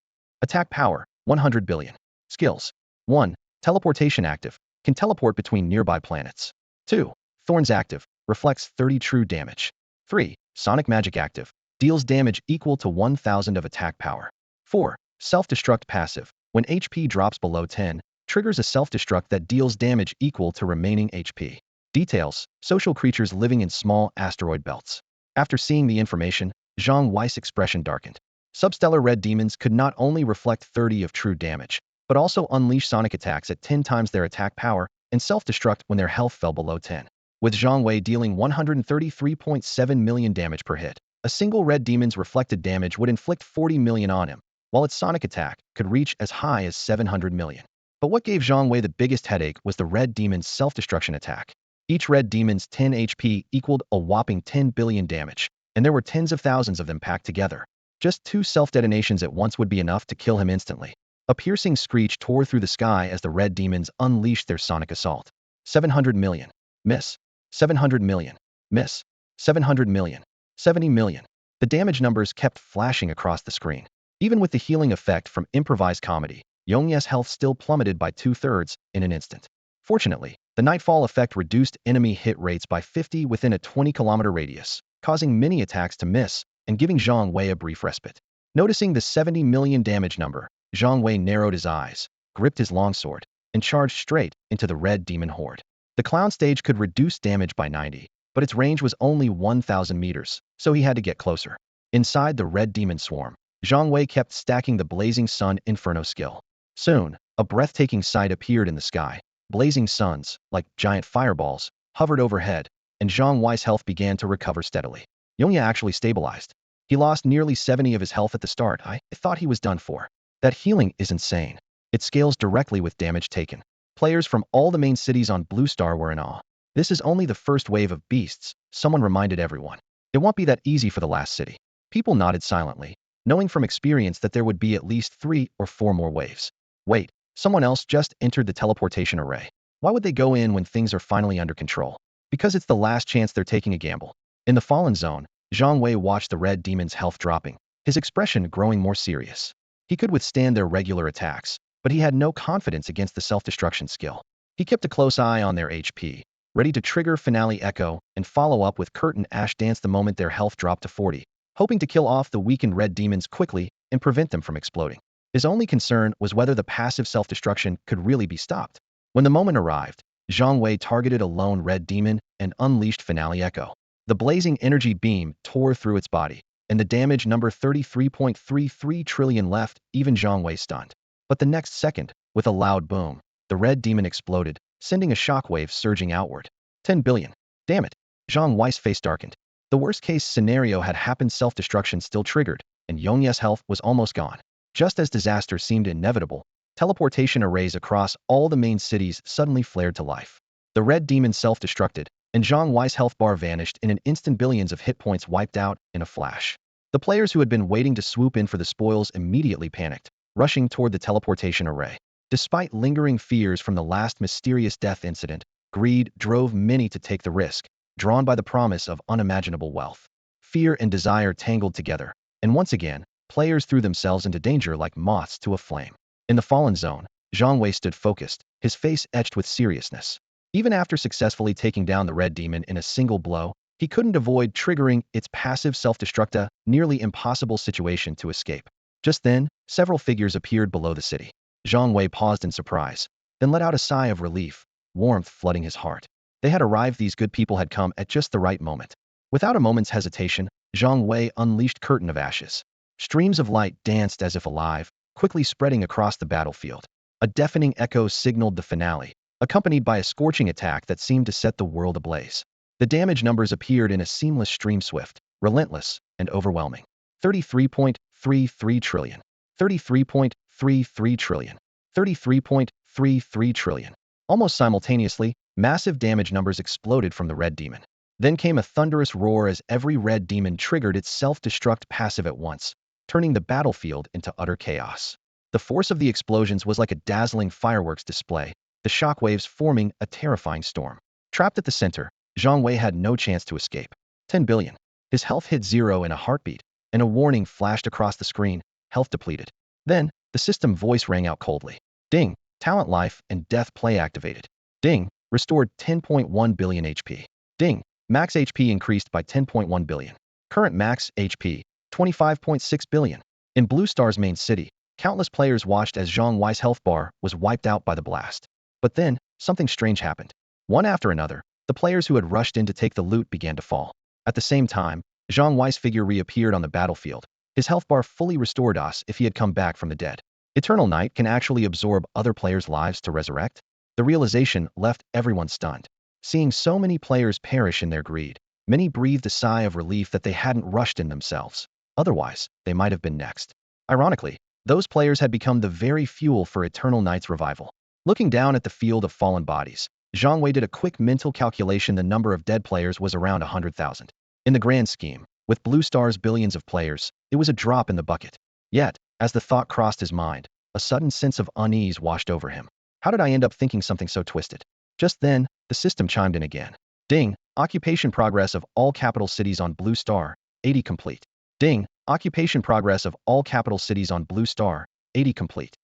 Attack power, 100 billion. Skills. 1. Teleportation active. Can teleport between nearby planets. 2. Thorns active. Reflects 30 true damage. 3. Sonic magic active. Deals damage equal to 1000 of attack power. 4. Self-destruct passive. When HP drops below 10, triggers a self-destruct that deals damage equal to remaining HP. Details. Social creatures living in small asteroid belts. After seeing the information, Zhang Wei's expression darkened. Substellar red demons could not only reflect 30 of true damage, but also unleash sonic attacks at 10 times their attack power and self-destruct when their health fell below 10. With Zhang Wei dealing 133.7 million damage per hit, a single red demon's reflected damage would inflict 40 million on him, while its sonic attack could reach as high as 700 million. But what gave Zhang Wei the biggest headache was the red demon's self-destruction attack. Each red demon's 10 HP equaled a whopping 10 billion damage, and there were tens of thousands of them packed together. Just 2 self-detonations at once would be enough to kill him instantly. A piercing screech tore through the sky as the red demons unleashed their sonic assault. 700 million. Miss. 700 million. Miss. 700 million. 70 million. The damage numbers kept flashing across the screen. Even with the healing effect from improvised comedy, Yongye's health still plummeted by 2/3 in an instant. Fortunately, the nightfall effect reduced enemy hit rates by 50 within a 20-kilometer radius, causing many attacks to miss and giving Zhang Wei a brief respite. Noticing the 70 million damage number, Zhang Wei narrowed his eyes, gripped his longsword, and charged straight into the red demon horde. The clown stage could reduce damage by 90, but its range was only 1,000 meters, so he had to get closer. Inside the red demon swarm, Zhang Wei kept stacking the Blazing Sun Inferno skill. Soon, a breathtaking sight appeared in the sky. Blazing suns, like giant fireballs, hovered overhead, and Zhang Wei's health began to recover steadily. Yongye actually stabilized. He lost nearly 70 of his health at the start. I thought he was done for. That healing is insane. It scales directly with damage taken. Players from all the main cities on Blue Star were in awe. This is only the first wave of beasts, someone reminded everyone. It won't be that easy for the last city. People nodded silently, knowing from experience that there would be at least 3 or 4 more waves. Wait, someone else just entered the teleportation array. Why would they go in when things are finally under control? Because it's the last chance they're taking a gamble. In the fallen zone, Zhang Wei watched the red demon's health dropping, his expression growing more serious. He could withstand their regular attacks, but he had no confidence against the self-destruction skill. He kept a close eye on their HP, ready to trigger Finale Echo and follow up with Curtain Ash Dance the moment their health dropped to 40, hoping to kill off the weakened red demons quickly and prevent them from exploding. His only concern was whether the passive self-destruction could really be stopped. When the moment arrived, Zhang Wei targeted a lone red demon and unleashed Finale Echo. The blazing energy beam tore through its body, and the damage number 33.33 trillion left even Zhang Wei stunned. But the next second, with a loud boom, the red demon exploded, sending a shockwave surging outward. 10 billion. Damn it. Zhang Wei's face darkened. The worst-case scenario had happened, self-destruction still triggered, and Yongye's health was almost gone. Just as disaster seemed inevitable, teleportation arrays across all the main cities suddenly flared to life. The red demon self-destructed, and Zhang Wei's health bar vanished in an instant. Billions of hit points wiped out in a flash. The players who had been waiting to swoop in for the spoils immediately panicked, rushing toward the teleportation array. Despite lingering fears from the last mysterious death incident, greed drove many to take the risk, drawn by the promise of unimaginable wealth. Fear and desire tangled together, and once again, players threw themselves into danger like moths to a flame. In the fallen zone, Zhang Wei stood focused, his face etched with seriousness. Even after successfully taking down the red demon in a single blow, he couldn't avoid triggering its passive self-destruct, a nearly impossible situation to escape. Just then, several figures appeared below the city. Zhang Wei paused in surprise, then let out a sigh of relief, warmth flooding his heart. They had arrived. These good people had come at just the right moment. Without a moment's hesitation, Zhang Wei unleashed Curtain of Ashes. Streams of light danced as if alive, quickly spreading across the battlefield. A deafening echo signaled the finale, accompanied by a scorching attack that seemed to set the world ablaze. The damage numbers appeared in a seamless stream, swift, relentless, and overwhelming. 33.33 trillion. 33.33 trillion. 33.33 trillion. Almost simultaneously, massive damage numbers exploded from the red demon. Then came a thunderous roar as every red demon triggered its self-destruct passive at once, turning the battlefield into utter chaos. The force of the explosions was like a dazzling fireworks display, the shockwaves forming a terrifying storm. Trapped at the center, Zhang Wei had no chance to escape. 10 billion. His health hit zero in a heartbeat, and a warning flashed across the screen, health depleted. Then, the system voice rang out coldly. Ding, talent life and death play activated. Ding, restored 10.1 billion HP. Ding, max HP increased by 10.1 billion. Current max HP, 25.6 billion. In Blue Star's main city, countless players watched as Zhang Wei's health bar was wiped out by the blast. But then, something strange happened. One after another, the players who had rushed in to take the loot began to fall. At the same time, Zhang Wei's figure reappeared on the battlefield, his health bar fully restored as if he had come back from the dead. Eternal Night can actually absorb other players' lives to resurrect? The realization left everyone stunned. Seeing so many players perish in their greed, many breathed a sigh of relief that they hadn't rushed in themselves. Otherwise, they might have been next. Ironically, those players had become the very fuel for Eternal Night's revival. Looking down at the field of fallen bodies, Zhang Wei did a quick mental calculation. The number of dead players was around 100,000. In the grand scheme, with Blue Star's billions of players, it was a drop in the bucket. Yet, as the thought crossed his mind, a sudden sense of unease washed over him. How did I end up thinking something so twisted? Just then, the system chimed in again. Ding, occupation progress of all capital cities on Blue Star, 80 complete. Ding, occupation progress of all capital cities on Blue Star, 80 complete.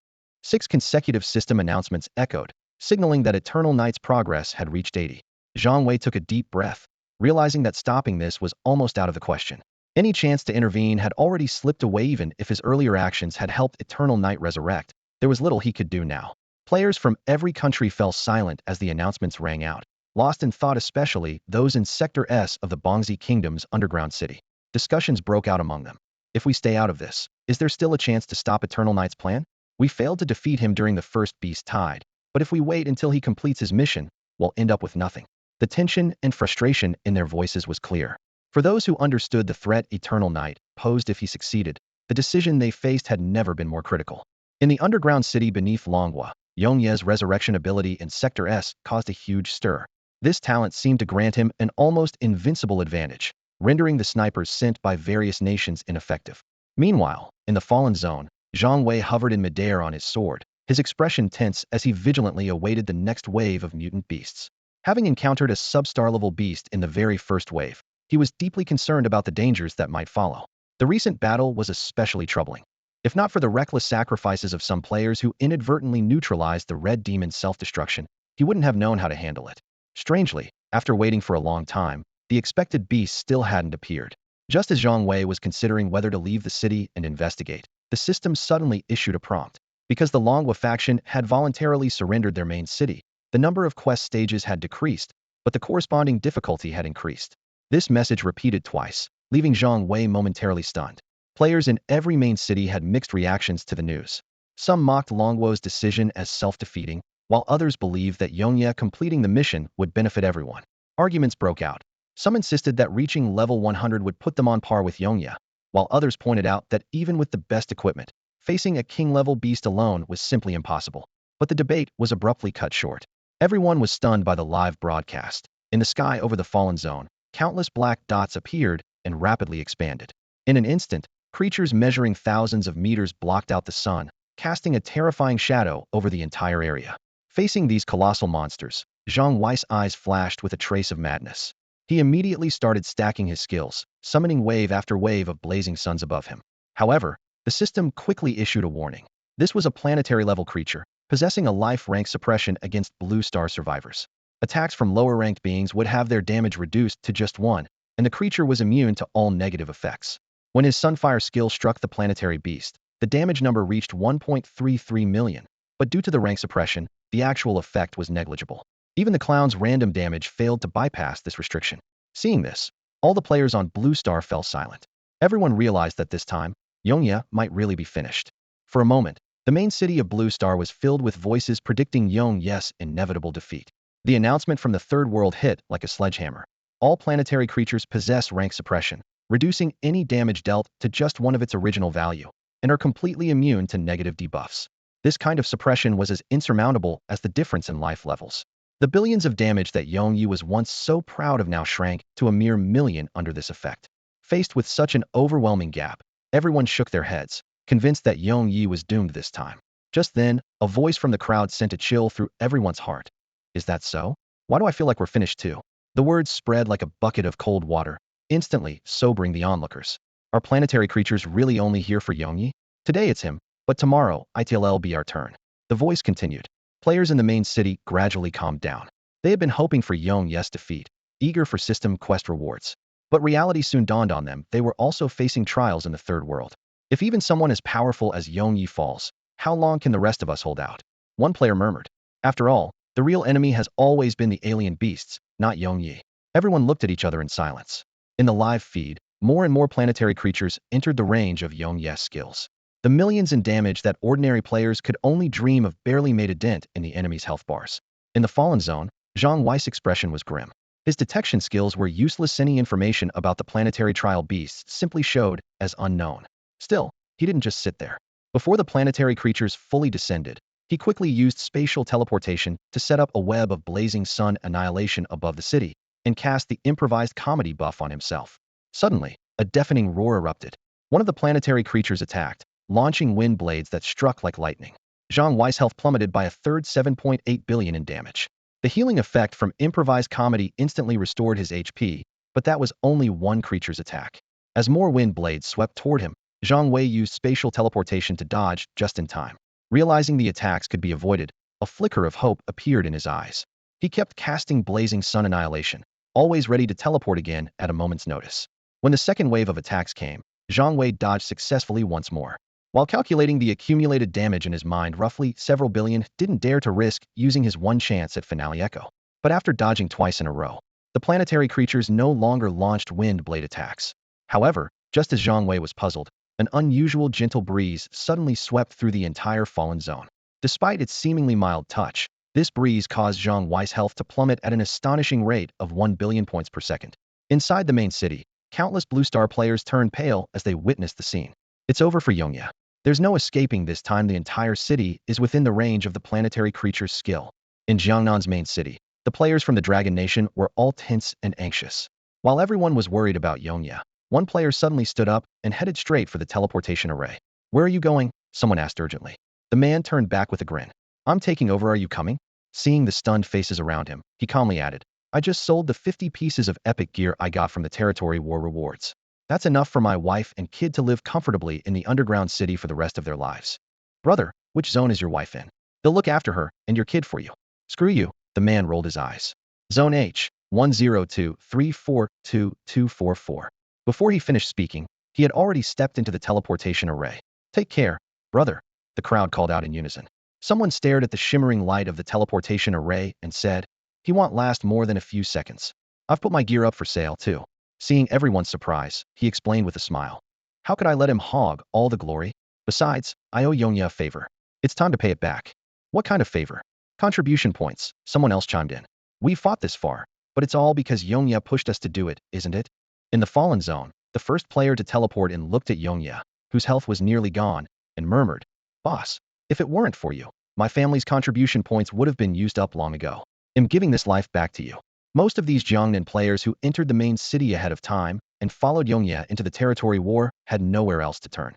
6 consecutive system announcements echoed, signaling that Eternal Night's progress had reached 80. Zhang Wei took a deep breath, realizing that stopping this was almost out of the question. Any chance to intervene had already slipped away. Even if his earlier actions had helped Eternal Night resurrect, there was little he could do now. Players from every country fell silent as the announcements rang out, lost in thought, especially those in Sector S of the Bongzi Kingdom's underground city. Discussions broke out among them. If we stay out of this, is there still a chance to stop Eternal Night's plan? We failed to defeat him during the first Beast Tide, but if we wait until he completes his mission, we'll end up with nothing. The tension and frustration in their voices was clear. For those who understood the threat Eternal Night posed if he succeeded, the decision they faced had never been more critical. In the underground city beneath Longhua, Yongye's resurrection ability in Sector S caused a huge stir. This talent seemed to grant him an almost invincible advantage, rendering the snipers sent by various nations ineffective. Meanwhile, in the Fallen Zone, Zhang Wei hovered in midair on his sword, his expression tense as he vigilantly awaited the next wave of mutant beasts. Having encountered a sub-star-level beast in the very first wave, he was deeply concerned about the dangers that might follow. The recent battle was especially troubling. If not for the reckless sacrifices of some players who inadvertently neutralized the red demon's self-destruction, he wouldn't have known how to handle it. Strangely, after waiting for a long time, the expected beast still hadn't appeared. Just as Zhang Wei was considering whether to leave the city and investigate, the system suddenly issued a prompt. Because the Longhua faction had voluntarily surrendered their main city, the number of quest stages had decreased, but the corresponding difficulty had increased. This message repeated twice, leaving Zhang Wei momentarily stunned. Players in every main city had mixed reactions to the news. Some mocked Longhua's decision as self-defeating, while others believed that Yongye completing the mission would benefit everyone. Arguments broke out. Some insisted that reaching level 100 would put them on par with Yongye, while others pointed out that even with the best equipment, facing a king-level beast alone was simply impossible. But the debate was abruptly cut short. Everyone was stunned by the live broadcast. In the sky over the Fallen Zone, countless black dots appeared and rapidly expanded. In an instant, creatures measuring thousands of meters blocked out the sun, casting a terrifying shadow over the entire area. Facing these colossal monsters, Zhang Wei's eyes flashed with a trace of madness. He immediately started stacking his skills, summoning wave after wave of blazing suns above him. However, the system quickly issued a warning. This was a planetary-level creature, possessing a life rank suppression against Blue Star survivors. Attacks from lower-ranked beings would have their damage reduced to just 1, and the creature was immune to all negative effects. When his Sunfire skill struck the planetary beast, the damage number reached 1.33 million, but due to the rank suppression, the actual effect was negligible. Even the clown's random damage failed to bypass this restriction. Seeing this, all the players on Blue Star fell silent. Everyone realized that this time, Yongye might really be finished. For a moment, the main city of Blue Star was filled with voices predicting Yongye's inevitable defeat. The announcement from the Third World hit like a sledgehammer. all planetary creatures possess rank suppression, reducing any damage dealt to just one of its original value, and are completely immune to negative debuffs. This kind of suppression was as insurmountable as the difference in life levels. The billions of damage that Yongyi was once so proud of now shrank to a mere million under this effect. Faced with such an overwhelming gap, everyone shook their heads, convinced that Yongyi was doomed this time. Just then, a voice from the crowd sent a chill through everyone's heart. Is that so? Why do I feel like we're finished too? The words spread like a bucket of cold water, instantly sobering the onlookers. Are planetary creatures really only here for Yongyi? Today it's him, but tomorrow it'll be our turn. The voice continued. Players in the main city gradually calmed down. They had been hoping for Yongyi's defeat, eager for system quest rewards. But reality soon dawned on them. They were also facing trials in the third world. If even someone as powerful as Yongyi falls, how long can the rest of us hold out? One player murmured. After all, the real enemy has always been the alien beasts, not Yongyi. Everyone looked at each other in silence. In the live feed, more and more planetary creatures entered the range of Yongyi's skills. The millions in damage that ordinary players could only dream of barely made a dent in the enemy's health bars. In the fallen zone, Zhang Wei's expression was grim. His detection skills were useless. Any information about the planetary trial beasts simply showed as unknown. Still, he didn't just sit there. Before the planetary creatures fully descended, he quickly used spatial teleportation to set up a web of blazing sun annihilation above the city and cast the improvised comedy buff on himself. Suddenly, a deafening roar erupted. One of the planetary creatures attacked, launching wind blades that struck like lightning. Zhang Wei's health plummeted by a third 7.8 billion in damage. The healing effect from improvised comedy instantly restored his HP, but that was only one creature's attack. As more wind blades swept toward him, Zhang Wei used spatial teleportation to dodge just in time. Realizing the attacks could be avoided, a flicker of hope appeared in his eyes. He kept casting blazing sun annihilation, always ready to teleport again at a moment's notice. When the second wave of attacks came, Zhang Wei dodged successfully once more. While calculating the accumulated damage in his mind, roughly several billion, didn't dare to risk using his one chance at Finale Echo. But after dodging twice in a row, the planetary creatures no longer launched wind blade attacks. However, just as Zhang Wei was puzzled, an unusual gentle breeze suddenly swept through the entire fallen zone. Despite its seemingly mild touch, this breeze caused Zhang Wei's health to plummet at an astonishing rate of 1 billion points per second. Inside the main city, countless Blue Star players turned pale as they witnessed the scene. It's over for Yongyi. There's no escaping this time. The entire city is within the range of the planetary creature's skill. In Jiangnan's main city, the players from the Dragon Nation were all tense and anxious. While everyone was worried about Yongyi, one player suddenly stood up and headed straight for the teleportation array. Where are you going? Someone asked urgently. The man turned back with a grin. I'm taking over. Are you coming? Seeing the stunned faces around him, he calmly added, I just sold the 50 pieces of epic gear I got from the territory war rewards. That's enough for my wife and kid to live comfortably in the underground city for the rest of their lives. Brother, which zone is your wife in? They'll look after her and your kid for you. Screw you, the man rolled his eyes. Zone H, 102342244. Before he finished speaking, he had already stepped into the teleportation array. Take care, brother, the crowd called out in unison. Someone stared at the shimmering light of the teleportation array and said, he won't last more than a few seconds. I've put my gear up for sale too. Seeing everyone's surprise, he explained with a smile. How could I let him hog all the glory? Besides, I owe Yongyi a favor. It's time to pay it back. What kind of favor? Contribution points, someone else chimed in. We fought this far, but it's all because Yongyi pushed us to do it, isn't it? In the fallen zone, the first player to teleport in looked at Yongyi, whose health was nearly gone, and murmured, Boss, if it weren't for you, my family's contribution points would have been used up long ago. I'm giving this life back to you. Most of these Jiangnan players who entered the main city ahead of time and followed Yongyi into the territory war had nowhere else to turn.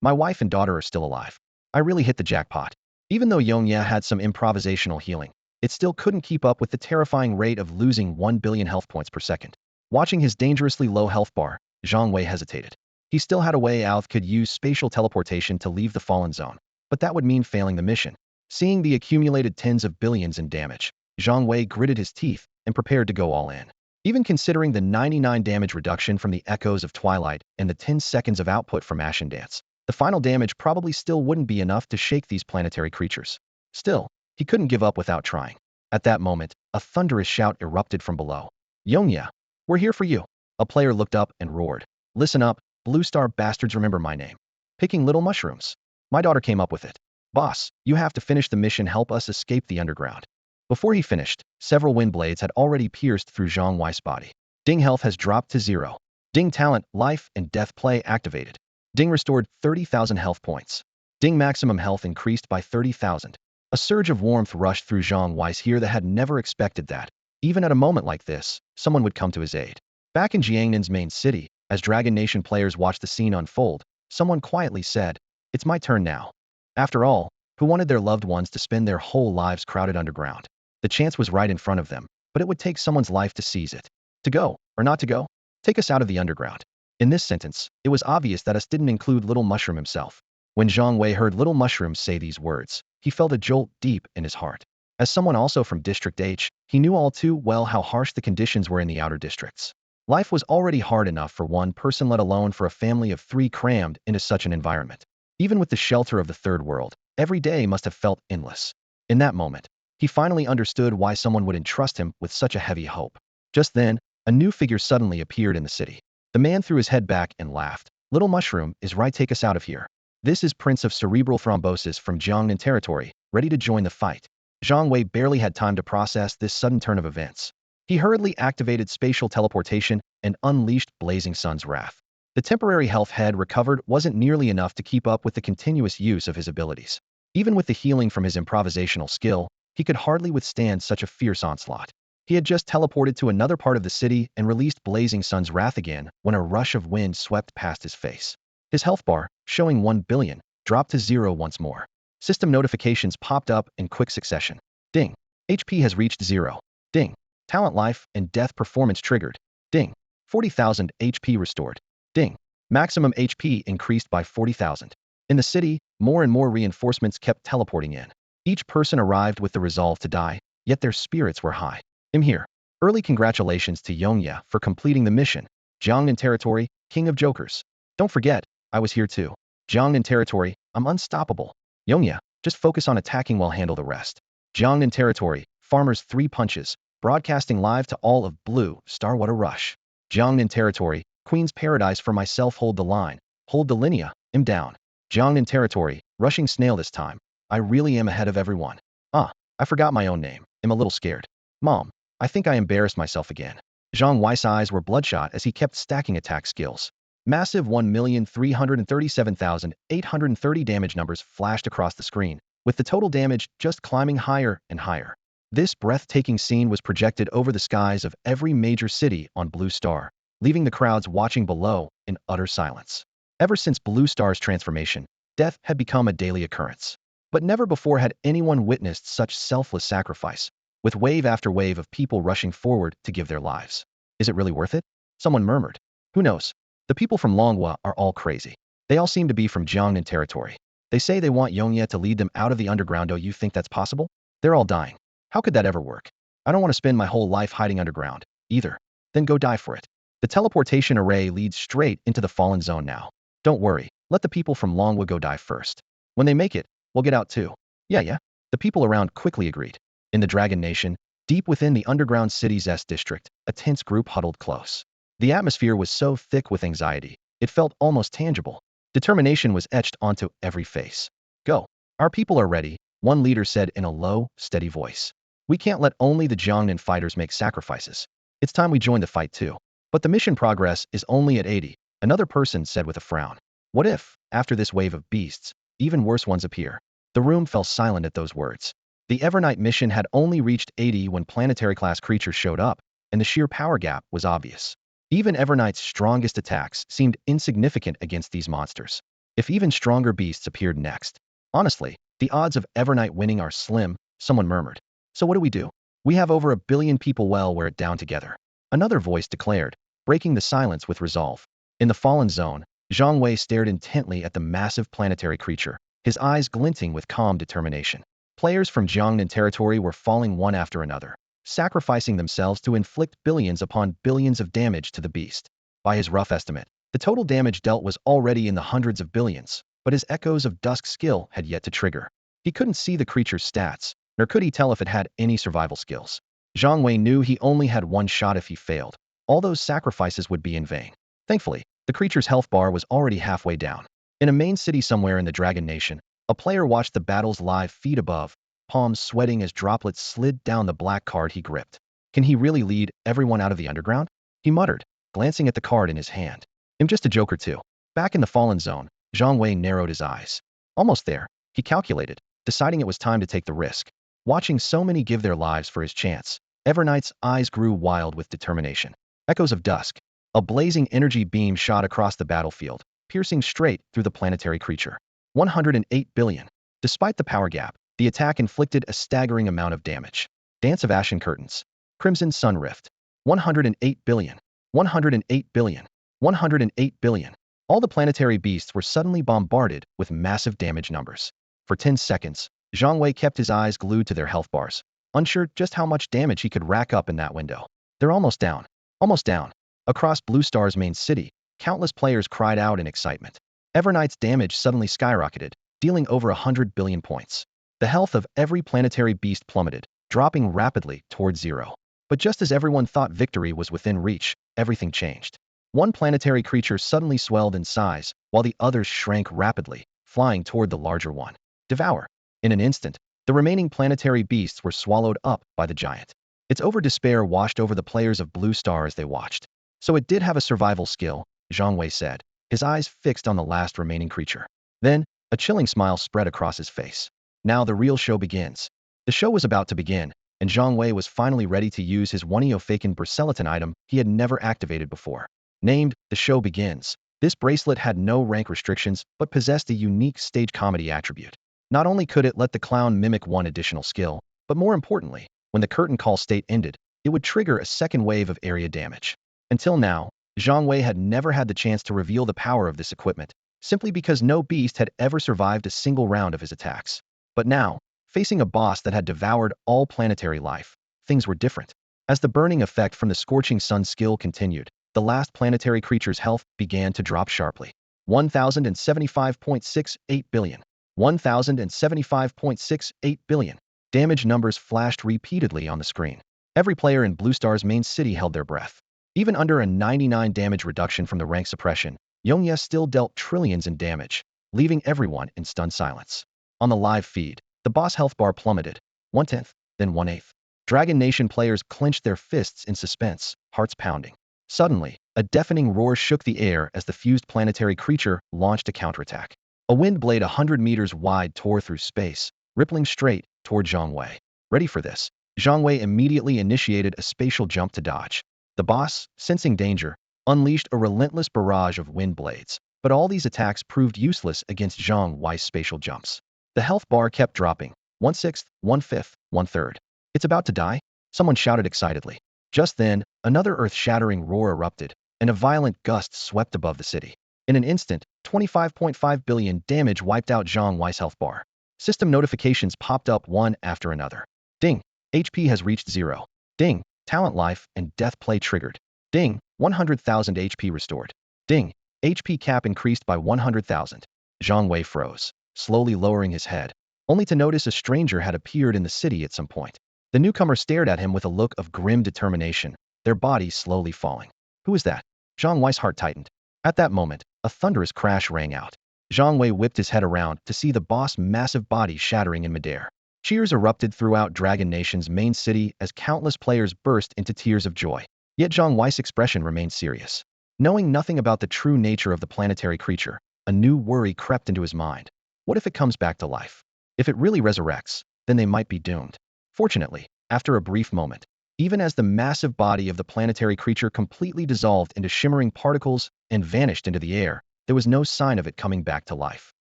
My wife and daughter are still alive. I really hit the jackpot. Even though Yongyi had some improvisational healing, it still couldn't keep up with the terrifying rate of losing 1 billion health points per second. Watching his dangerously low health bar, Zhang Wei hesitated. He still had a way out, could use spatial teleportation to leave the fallen zone, but that would mean failing the mission. Seeing the accumulated tens of billions in damage, Zhang Wei gritted his teeth and prepared to go all in. Even considering the 99 damage reduction from the Echoes of Twilight and the 10 seconds of output from Ashen Dance, the final damage probably still wouldn't be enough to shake these planetary creatures. Still, he couldn't give up without trying. At that moment, a thunderous shout erupted from below. Yongyi, we're here for you. A player looked up and roared. Listen up, Blue Star bastards, remember my name. Picking little mushrooms. My daughter came up with it. Boss, you have to finish the mission, help us escape the underground. Before he finished, several wind blades had already pierced through Zhang Wei's body. Ding health has dropped to 0. Ding talent, life, and death play activated. Ding restored 30,000 health points. Ding maximum health increased by 30,000. A surge of warmth rushed through Zhang Wei's here that had never expected that. Even at a moment like this, someone would come to his aid. Back in Jiangnin's main city, as Dragon Nation players watched the scene unfold, someone quietly said, "It's my turn now." After all, who wanted their loved ones to spend their whole lives crowded underground? The chance was right in front of them, but it would take someone's life to seize it. To go, or not to go? Take us out of the underground. In this sentence, it was obvious that us didn't include Little Mushroom himself. When Zhang Wei heard Little Mushroom say these words, he felt a jolt deep in his heart. As someone also from District H, he knew all too well how harsh the conditions were in the outer districts. Life was already hard enough for one person, let alone for a family of 3 crammed into such an environment. Even with the shelter of the third world, every day must have felt endless. In that moment, he finally understood why someone would entrust him with such a heavy hope. Just then, a new figure suddenly appeared in the city. The man threw his head back and laughed. "Little Mushroom is right, take us out of here. This is Prince of Cerebral Thrombosis from Jiangnan territory, ready to join the fight." Zhang Wei barely had time to process this sudden turn of events. He hurriedly activated spatial teleportation and unleashed Blazing Sun's wrath. The temporary health had recovered wasn't nearly enough to keep up with the continuous use of his abilities. Even with the healing from his improvisational skill, he could hardly withstand such a fierce onslaught. He had just teleported to another part of the city and released Blazing Sun's wrath again when a rush of wind swept past his face. His health bar, showing 1 billion, dropped to 0 once more. System notifications popped up in quick succession. Ding. HP has reached 0. Ding. Talent life and death performance triggered. Ding. 40,000 HP restored. Ding. Maximum HP increased by 40,000. In the city, more and more reinforcements kept teleporting in. Each person arrived with the resolve to die, yet their spirits were high. I'm here. Early congratulations to Yongya for completing the mission. Jiangnan territory, king of jokers. Don't forget, I was here too. Jiangnan territory, I'm unstoppable. Yongya, just focus on attacking while handle the rest. Jiangnan territory, farmers 3 punches, broadcasting live to all of Blue Star, what a rush. Jiangnan territory, Queen's paradise for myself, hold the line. Hold the linea, I'm down. Jiangnan territory, rushing snail this time. I really am ahead of everyone. I forgot my own name, I'm a little scared. Mom, I think I embarrassed myself again. Zhang Wei's eyes were bloodshot as he kept stacking attack skills. Massive 1,337,830 damage numbers flashed across the screen, with the total damage just climbing higher and higher. This breathtaking scene was projected over the skies of every major city on Blue Star, leaving the crowds watching below in utter silence. Ever since Blue Star's transformation, death had become a daily occurrence. But never before had anyone witnessed such selfless sacrifice, with wave after wave of people rushing forward to give their lives. Is it really worth it? Someone murmured. Who knows? The people from Longhua are all crazy. They all seem to be from Jiangnan territory. They say they want Yongya to lead them out of the underground. Oh, you think that's possible? They're all dying. How could that ever work? I don't want to spend my whole life hiding underground, either. Then go die for it. The teleportation array leads straight into the fallen zone now. Don't worry, let the people from Longhua go die first. When they make it, we'll get out too. Yeah. The people around quickly agreed. In the Dragon Nation, deep within the underground city's S district, a tense group huddled close. The atmosphere was so thick with anxiety, it felt almost tangible. Determination was etched onto every face. Go. Our people are ready, one leader said in a low, steady voice. We can't let only the Jiangnan fighters make sacrifices. It's time we join the fight too. But the mission progress is only at 80, another person said with a frown. What if, after this wave of beasts, even worse ones appear? The room fell silent at those words. The Evernight mission had only reached 80 when planetary-class creatures showed up, and the sheer power gap was obvious. Even Evernight's strongest attacks seemed insignificant against these monsters. If even stronger beasts appeared next. Honestly, the odds of Evernight winning are slim, someone murmured. So what do? We have over 1 billion people, well, wear it down together. Another voice declared, breaking the silence with resolve. In the fallen zone, Zhang Wei stared intently at the massive planetary creature, his eyes glinting with calm determination. Players from Jiangnan territory were falling one after another, sacrificing themselves to inflict billions upon billions of damage to the beast. By his rough estimate, the total damage dealt was already in the hundreds of billions, but his Echoes of Dusk skill had yet to trigger. He couldn't see the creature's stats, nor could he tell if it had any survival skills. Zhang Wei knew he only had one shot. If he failed, all those sacrifices would be in vain. Thankfully, the creature's health bar was already halfway down. In a main city somewhere in the Dragon Nation, a player watched the battle's live feed above, palms sweating as droplets slid down the black card he gripped. Can he really lead everyone out of the underground? he muttered, glancing at the card in his hand. I'm just a joker too. Back in the fallen zone, Zhang Wei narrowed his eyes. Almost there, he calculated, deciding it was time to take the risk. Watching so many give their lives for his chance, Everknight's eyes grew wild with determination. Echoes of dusk. A blazing energy beam shot across the battlefield, piercing straight through the planetary creature. 108 billion. Despite the power gap, the attack inflicted a staggering amount of damage. Dance of Ashen Curtains. Crimson Sun Rift. 108 billion. 108 billion. 108 billion. All the planetary beasts were suddenly bombarded with massive damage numbers. For 10 seconds, Zhang Wei kept his eyes glued to their health bars, unsure just how much damage he could rack up in that window. They're almost down. Almost down. Across Blue Star's main city, countless players cried out in excitement. Everknight's damage suddenly skyrocketed, dealing over 100 billion points. The health of every planetary beast plummeted, dropping rapidly towards zero. But just as everyone thought victory was within reach, everything changed. One planetary creature suddenly swelled in size, while the others shrank rapidly, flying toward the larger one. Devour. In an instant, the remaining planetary beasts were swallowed up by the giant. Its despair washed over the players of Blue Star as they watched. So it did have a survival skill, Zhang Wei said, his eyes fixed on the last remaining creature. Then, a chilling smile spread across his face. Now the real show begins. The show was about to begin, and Zhang Wei was finally ready to use his Faken Braceleton item he had never activated before. Named The Show Begins, this bracelet had no rank restrictions but possessed a unique stage comedy attribute. Not only could it let the clown mimic one additional skill, but more importantly, when the curtain call state ended, it would trigger a second wave of area damage. Until now, Zhang Wei had never had the chance to reveal the power of this equipment, simply because no beast had ever survived a single round of his attacks. But now, facing a boss that had devoured all planetary life, things were different. As the burning effect from the Scorching Sun skill continued, the last planetary creature's health began to drop sharply. 1,075.68 billion. 1,075.68 billion. Damage numbers flashed repeatedly on the screen. Every player in Blue Star's main city held their breath. Even under a 99 damage reduction from the rank suppression, Yongye still dealt trillions in damage, leaving everyone in stunned silence. On the live feed, the boss health bar plummeted, 1/10, then 1/8. Dragon Nation players clenched their fists in suspense, hearts pounding. Suddenly, a deafening roar shook the air as the fused planetary creature launched a counterattack. A wind blade 100 meters wide tore through space, rippling straight toward Zhang Wei. Ready for this, Zhang Wei immediately initiated a spatial jump to dodge. The boss, sensing danger, unleashed a relentless barrage of wind blades, but all these attacks proved useless against Zhang Wei's spatial jumps. The health bar kept dropping, 1/6, 1/5, 1/3. It's about to die? Someone shouted excitedly. Just then, another earth-shattering roar erupted, and a violent gust swept above the city. In an instant, 25.5 billion damage wiped out Zhang Wei's health bar. System notifications popped up one after another. Ding! HP has reached 0. Ding! Talent life and death play triggered. Ding! 100,000 HP restored. Ding! HP cap increased by 100,000. Zhang Wei froze, slowly lowering his head, only to notice a stranger had appeared in the city at some point. The newcomer stared at him with a look of grim determination, their bodies slowly falling. Who is that? Zhang Wei's heart tightened. At that moment, a thunderous crash rang out. Zhang Wei whipped his head around to see the boss' massive body shattering in midair. Cheers erupted throughout Dragon Nation's main city as countless players burst into tears of joy. Yet Zhang Wei's expression remained serious. Knowing nothing about the true nature of the planetary creature, a new worry crept into his mind. What if it comes back to life? If it really resurrects, then they might be doomed. Fortunately, after a brief moment, even as the massive body of the planetary creature completely dissolved into shimmering particles and vanished into the air, there was no sign of it coming back to life.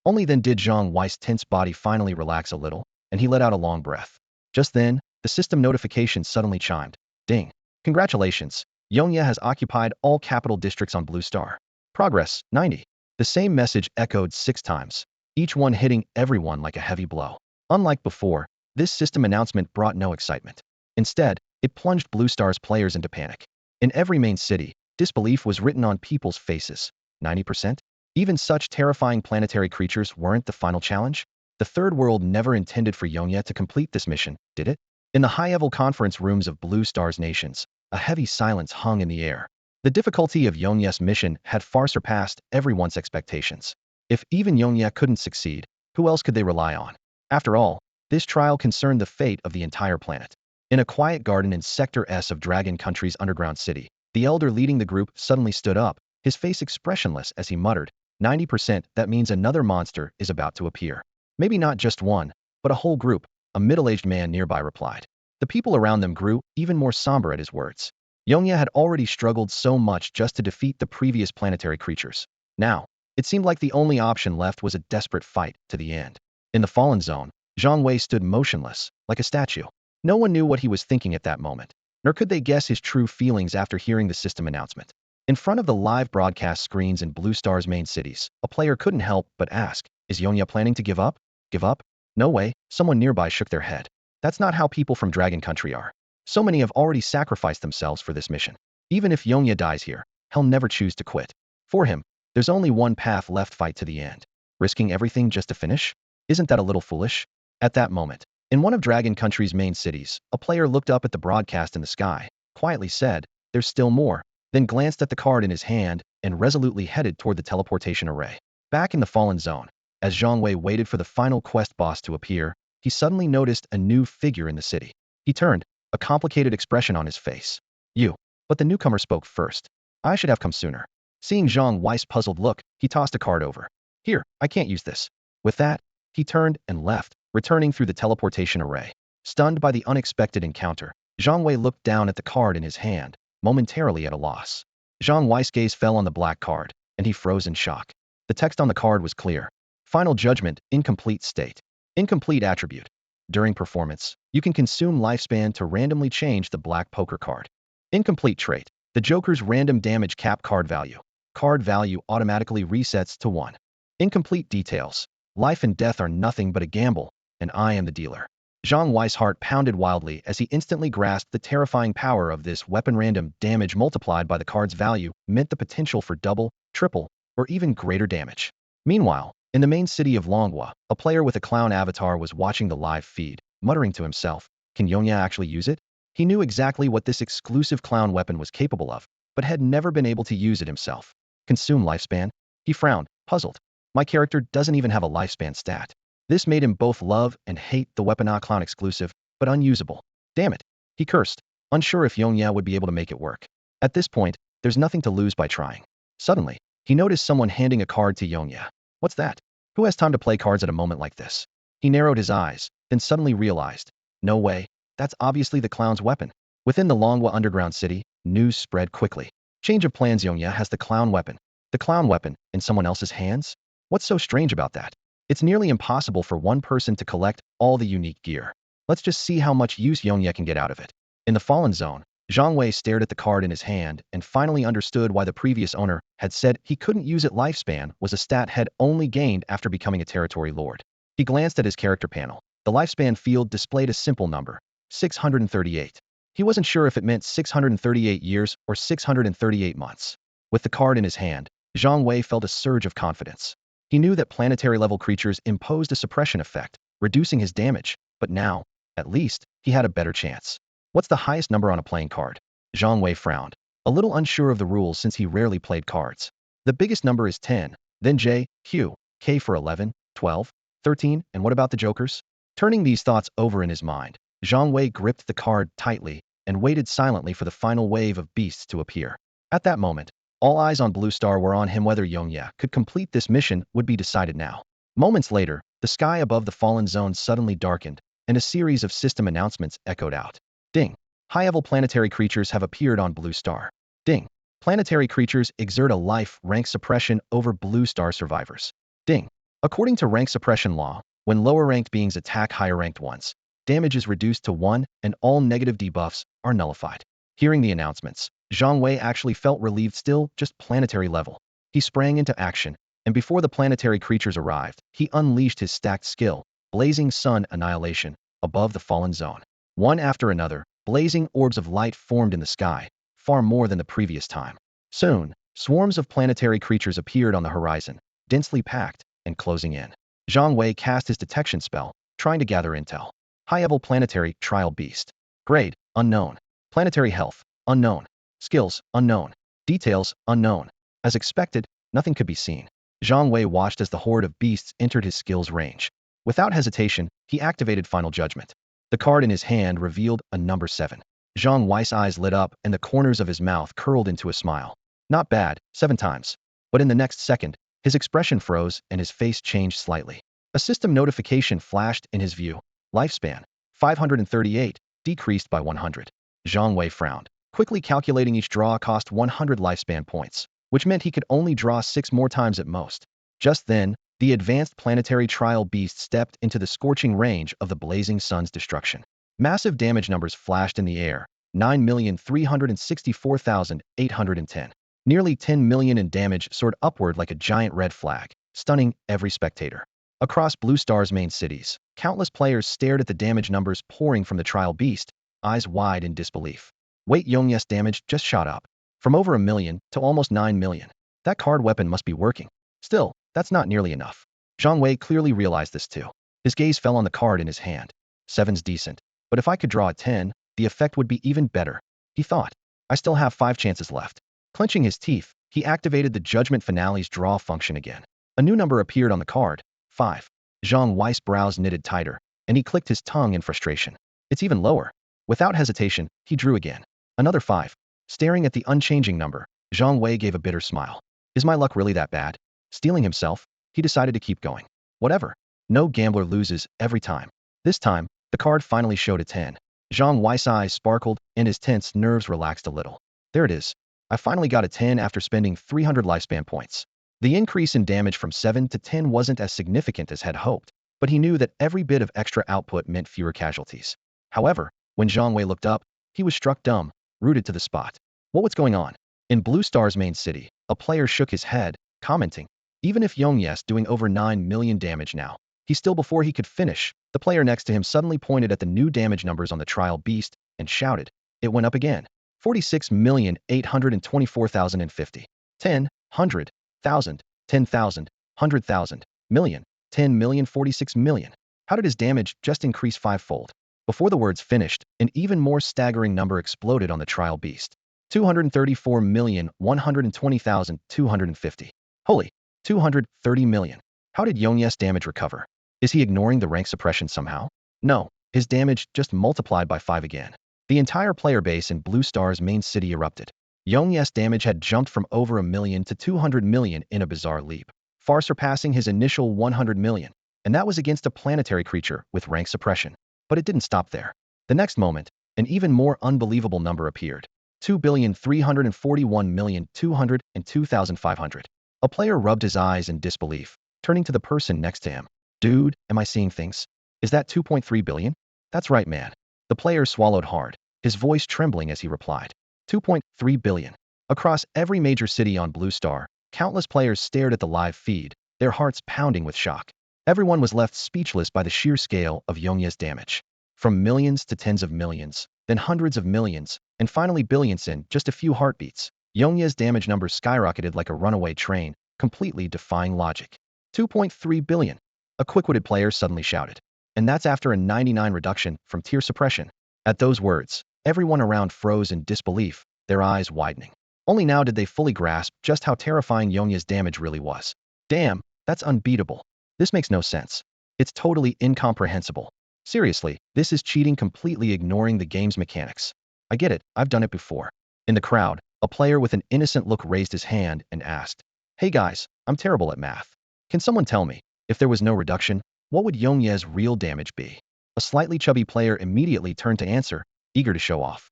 Only then did Zhang Wei's tense body finally relax a little, and he let out a long breath. Just then, the system notification suddenly chimed. Ding! Congratulations! Yongye has occupied all capital districts on Blue Star. Progress, 90. The same message echoed 6 times, each one hitting everyone like a heavy blow. Unlike before, this system announcement brought no excitement. Instead, it plunged Blue Star's players into panic. In every main city, disbelief was written on people's faces. 90%? Even such terrifying planetary creatures weren't the final challenge? The Third World never intended for Yongye to complete this mission, did it? In the high-level conference rooms of Blue Star's nations, a heavy silence hung in the air. The difficulty of Yongye's mission had far surpassed everyone's expectations. If even Yongye couldn't succeed, who else could they rely on? After all, this trial concerned the fate of the entire planet. In a quiet garden in Sector S of Dragon Country's underground city, The elder leading the group suddenly stood up, his face expressionless as he muttered, 90%, that means another monster is about to appear. Maybe not just one, but a whole group, a middle-aged man nearby replied. The people around them grew even more somber at his words. Yonya had already struggled so much just to defeat the previous planetary creatures. Now, it seemed like the only option left was a desperate fight to the end. In the fallen zone, Zhang Wei stood motionless, like a statue. No one knew what he was thinking at that moment, nor could they guess his true feelings after hearing the system announcement. In front of the live broadcast screens in Blue Star's main cities, a player couldn't help but ask, is Yonya planning to give up? Give up? No way, someone nearby shook their head. That's not how people from Dragon Country are. So many have already sacrificed themselves for this mission. Even if Yonya dies here, he'll never choose to quit. For him, there's only one path left, fight to the end. Risking everything just to finish? Isn't that a little foolish? At that moment, in one of Dragon Country's main cities, a player looked up at the broadcast in the sky, quietly said, there's still more, then glanced at the card in his hand and resolutely headed toward the teleportation array. Back in the fallen zone, as Zhang Wei waited for the final quest boss to appear, he suddenly noticed a new figure in the city. He turned, a complicated expression on his face. You. But the newcomer spoke first. I should have come sooner. Seeing Zhang Wei's puzzled look, he tossed a card over. Here, I can't use this. With that, he turned and left, returning through the teleportation array. Stunned by the unexpected encounter, Zhang Wei looked down at the card in his hand, momentarily at a loss. Zhang Wei's gaze fell on the black card, and he froze in shock. The text on the card was clear. Final Judgment, Incomplete State. Incomplete attribute. During performance, you can consume lifespan to randomly change the black poker card. Incomplete trait. The Joker's random damage cap card value. Card value automatically resets to 1. Incomplete details. Life and death are nothing but a gamble, and I am the dealer. Zhang Wei's heart pounded wildly as he instantly grasped the terrifying power of this weapon. Random damage multiplied by the card's value meant the potential for double, triple, or even greater damage. Meanwhile, in the main city of Longhua, a player with a clown avatar was watching the live feed, muttering to himself, can Yonya actually use it? He knew exactly what this exclusive clown weapon was capable of, but had never been able to use it himself. Consume lifespan? He frowned, puzzled. My character doesn't even have a lifespan stat. This made him both love and hate the weapon. Clown exclusive, but unusable. Damn it. He cursed, unsure if Yonya would be able to make it work. At this point, there's nothing to lose by trying. Suddenly, he noticed someone handing a card to Yonya. What's that? Who has time to play cards at a moment like this? He narrowed his eyes, then suddenly realized, no way, that's obviously the clown's weapon. Within the Longhua underground city, news spread quickly. Change of plans, Yonya has the clown weapon. The clown weapon in someone else's hands? What's so strange about that? It's nearly impossible for one person to collect all the unique gear. Let's just see how much use Yonya can get out of it. In the fallen zone, Zhang Wei stared at the card in his hand and finally understood why the previous owner had said he couldn't use it. Lifespan was a stat head only gained after becoming a territory lord. He glanced at his character panel. The lifespan field displayed a simple number, 638. He wasn't sure if it meant 638 years or 638 months. With the card in his hand, Zhang Wei felt a surge of confidence. He knew that planetary-level creatures imposed a suppression effect, reducing his damage, but now, at least, he had a better chance. What's the highest number on a playing card? Zhang Wei frowned, a little unsure of the rules since he rarely played cards. The biggest number is 10, then J, Q, K for 11, 12, 13, and what about the jokers? Turning these thoughts over in his mind, Zhang Wei gripped the card tightly and waited silently for the final wave of beasts to appear. At that moment, all eyes on Blue Star were on him. Whether Yonya could complete this mission would be decided now. Moments later, the sky above the fallen zone suddenly darkened, and a series of system announcements echoed out. Ding. High-level planetary creatures have appeared on Blue Star. Ding. Planetary creatures exert a life rank suppression over Blue Star survivors. Ding. According to rank suppression law, when lower-ranked beings attack higher-ranked ones, damage is reduced to 1 and all negative debuffs are nullified. Hearing the announcements, Zhang Wei actually felt relieved. Still just planetary level. He sprang into action, and before the planetary creatures arrived, he unleashed his stacked skill, Blazing Sun Annihilation, above the fallen zone. One after another, blazing orbs of light formed in the sky, far more than the previous time. Soon, swarms of planetary creatures appeared on the horizon, densely packed and closing in. Zhang Wei cast his detection spell, trying to gather intel. High-level planetary trial beast. Grade, unknown. Planetary health, unknown. Skills, unknown. Details, unknown. As expected, nothing could be seen. Zhang Wei watched as the horde of beasts entered his skills range. Without hesitation, he activated Final Judgment. The card in his hand revealed a number 7. Zhang Wei's eyes lit up and the corners of his mouth curled into a smile. Not bad, 7 times. But in the next second, his expression froze and his face changed slightly. A system notification flashed in his view. Lifespan, 538, decreased by 100. Zhang Wei frowned, quickly calculating each draw cost 100 lifespan points, which meant he could only draw 6 more times at most. Just then, the advanced planetary trial beast stepped into the scorching range of the blazing sun's destruction. Massive damage numbers flashed in the air, 9,364,810. Nearly 10 million in damage soared upward like a giant red flag, stunning every spectator. Across Blue Star's main cities, countless players stared at the damage numbers pouring from the trial beast, eyes wide in disbelief. Wait, Yongye's damage just shot up. From over 1 million to almost 9 million. That card weapon must be working. Still, that's not nearly enough. Zhang Wei clearly realized this too. His gaze fell on the card in his hand. 7's decent, but if I could draw a 10, the effect would be even better. He thought. I still have 5 chances left. Clenching his teeth, he activated the Judgment Finale's draw function again. A new number appeared on the card, 5. Zhang Wei's brows knitted tighter, and he clicked his tongue in frustration. It's even lower. Without hesitation, he drew again. Another 5. Staring at the unchanging number, Zhang Wei gave a bitter smile. Is my luck really that bad? Steeling himself, he decided to keep going. Whatever. No gambler loses every time. This time, the card finally showed a 10. Zhang Wei's eyes sparkled, and his tense nerves relaxed a little. There it is. I finally got a 10 after spending 300 lifespan points. The increase in damage from 7 to 10 wasn't as significant as had hoped, but he knew that every bit of extra output meant fewer casualties. However, when Zhang Wei looked up, he was struck dumb, rooted to the spot. What's going on? In Blue Star's main city, a player shook his head, commenting, even if Yongye's doing over 9 million damage now, he's still before he could finish. The player next to him suddenly pointed at the new damage numbers on the trial beast and shouted. It went up again. 46,824,050. 10, 100, 1,000, 10,000, 100,000, million, 10 million, 46 million. How did his damage just increase 5-fold? Before the words finished, an even more staggering number exploded on the trial beast. 234,120,250. Holy, 230 million. How did Yongye's damage recover? Is he ignoring the rank suppression somehow? No, his damage just multiplied by 5 again. The entire player base in Blue Star's main city erupted. Yongye's damage had jumped from over 1 million to 200 million in a bizarre leap, far surpassing his initial 100 million, and that was against a planetary creature with rank suppression. But it didn't stop there. The next moment, an even more unbelievable number appeared. 2,341,202,500. A player rubbed his eyes in disbelief, turning to the person next to him. Dude, am I seeing things? Is that 2.3 billion? That's right, man. The player swallowed hard, his voice trembling as he replied. 2.3 billion. Across every major city on Blue Star, countless players stared at the live feed, their hearts pounding with shock. Everyone was left speechless by the sheer scale of Yongye's damage. From millions to tens of millions, then hundreds of millions, and finally billions in just a few heartbeats. Yongye's damage numbers skyrocketed like a runaway train, completely defying logic. 2.3 billion. A quick-witted player suddenly shouted. And that's after a 99 reduction from tier suppression. At those words, everyone around froze in disbelief, their eyes widening. Only now did they fully grasp just how terrifying Yongye's damage really was. Damn, that's unbeatable. This makes no sense. It's totally incomprehensible. Seriously, this is cheating, completely ignoring the game's mechanics. I get it, I've done it before. In the crowd, a player with an innocent look raised his hand and asked, Hey guys, I'm terrible at math. Can someone tell me, if there was no reduction, what would Yongye's real damage be? A slightly chubby player immediately turned to answer, eager to show off.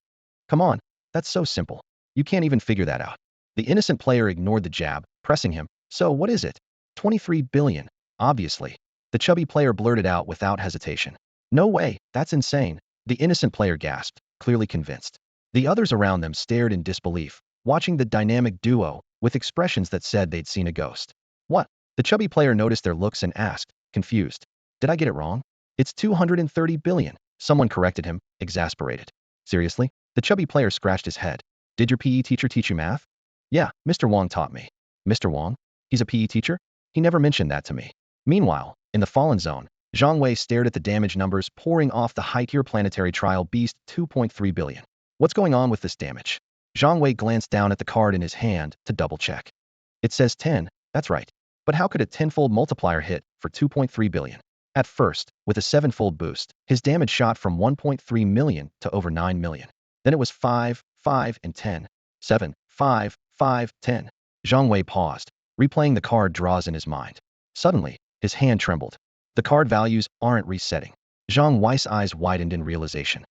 Come on, that's so simple. You can't even figure that out. The innocent player ignored the jab, pressing him. So what is it? 23 billion, obviously. The chubby player blurted out without hesitation. No way, that's insane. The innocent player gasped, clearly convinced. The others around them stared in disbelief, watching the dynamic duo, with expressions that said they'd seen a ghost. What? The chubby player noticed their looks and asked, confused. Did I get it wrong? It's 230 billion. Someone corrected him, exasperated. Seriously? The chubby player scratched his head. Did your PE teacher teach you math? Yeah, Mr. Wong taught me. Mr. Wong? He's a PE teacher? He never mentioned that to me. Meanwhile, in the Fallen Zone, Zhang Wei stared at the damage numbers pouring off the high-tier planetary trial beast. 2.3 billion. What's going on with this damage? Zhang Wei glanced down at the card in his hand to double-check. It says 10, that's right. But how could a 10-fold multiplier hit for 2.3 billion? At first, with a 7-fold boost, his damage shot from 1.3 million to over 9 million. Then it was 5, 5, and 10. 7, 5, 5, 10. Zhang Wei paused, replaying the card draws in his mind. Suddenly, his hand trembled. The card values aren't resetting. Zhang Wei's eyes widened in realization.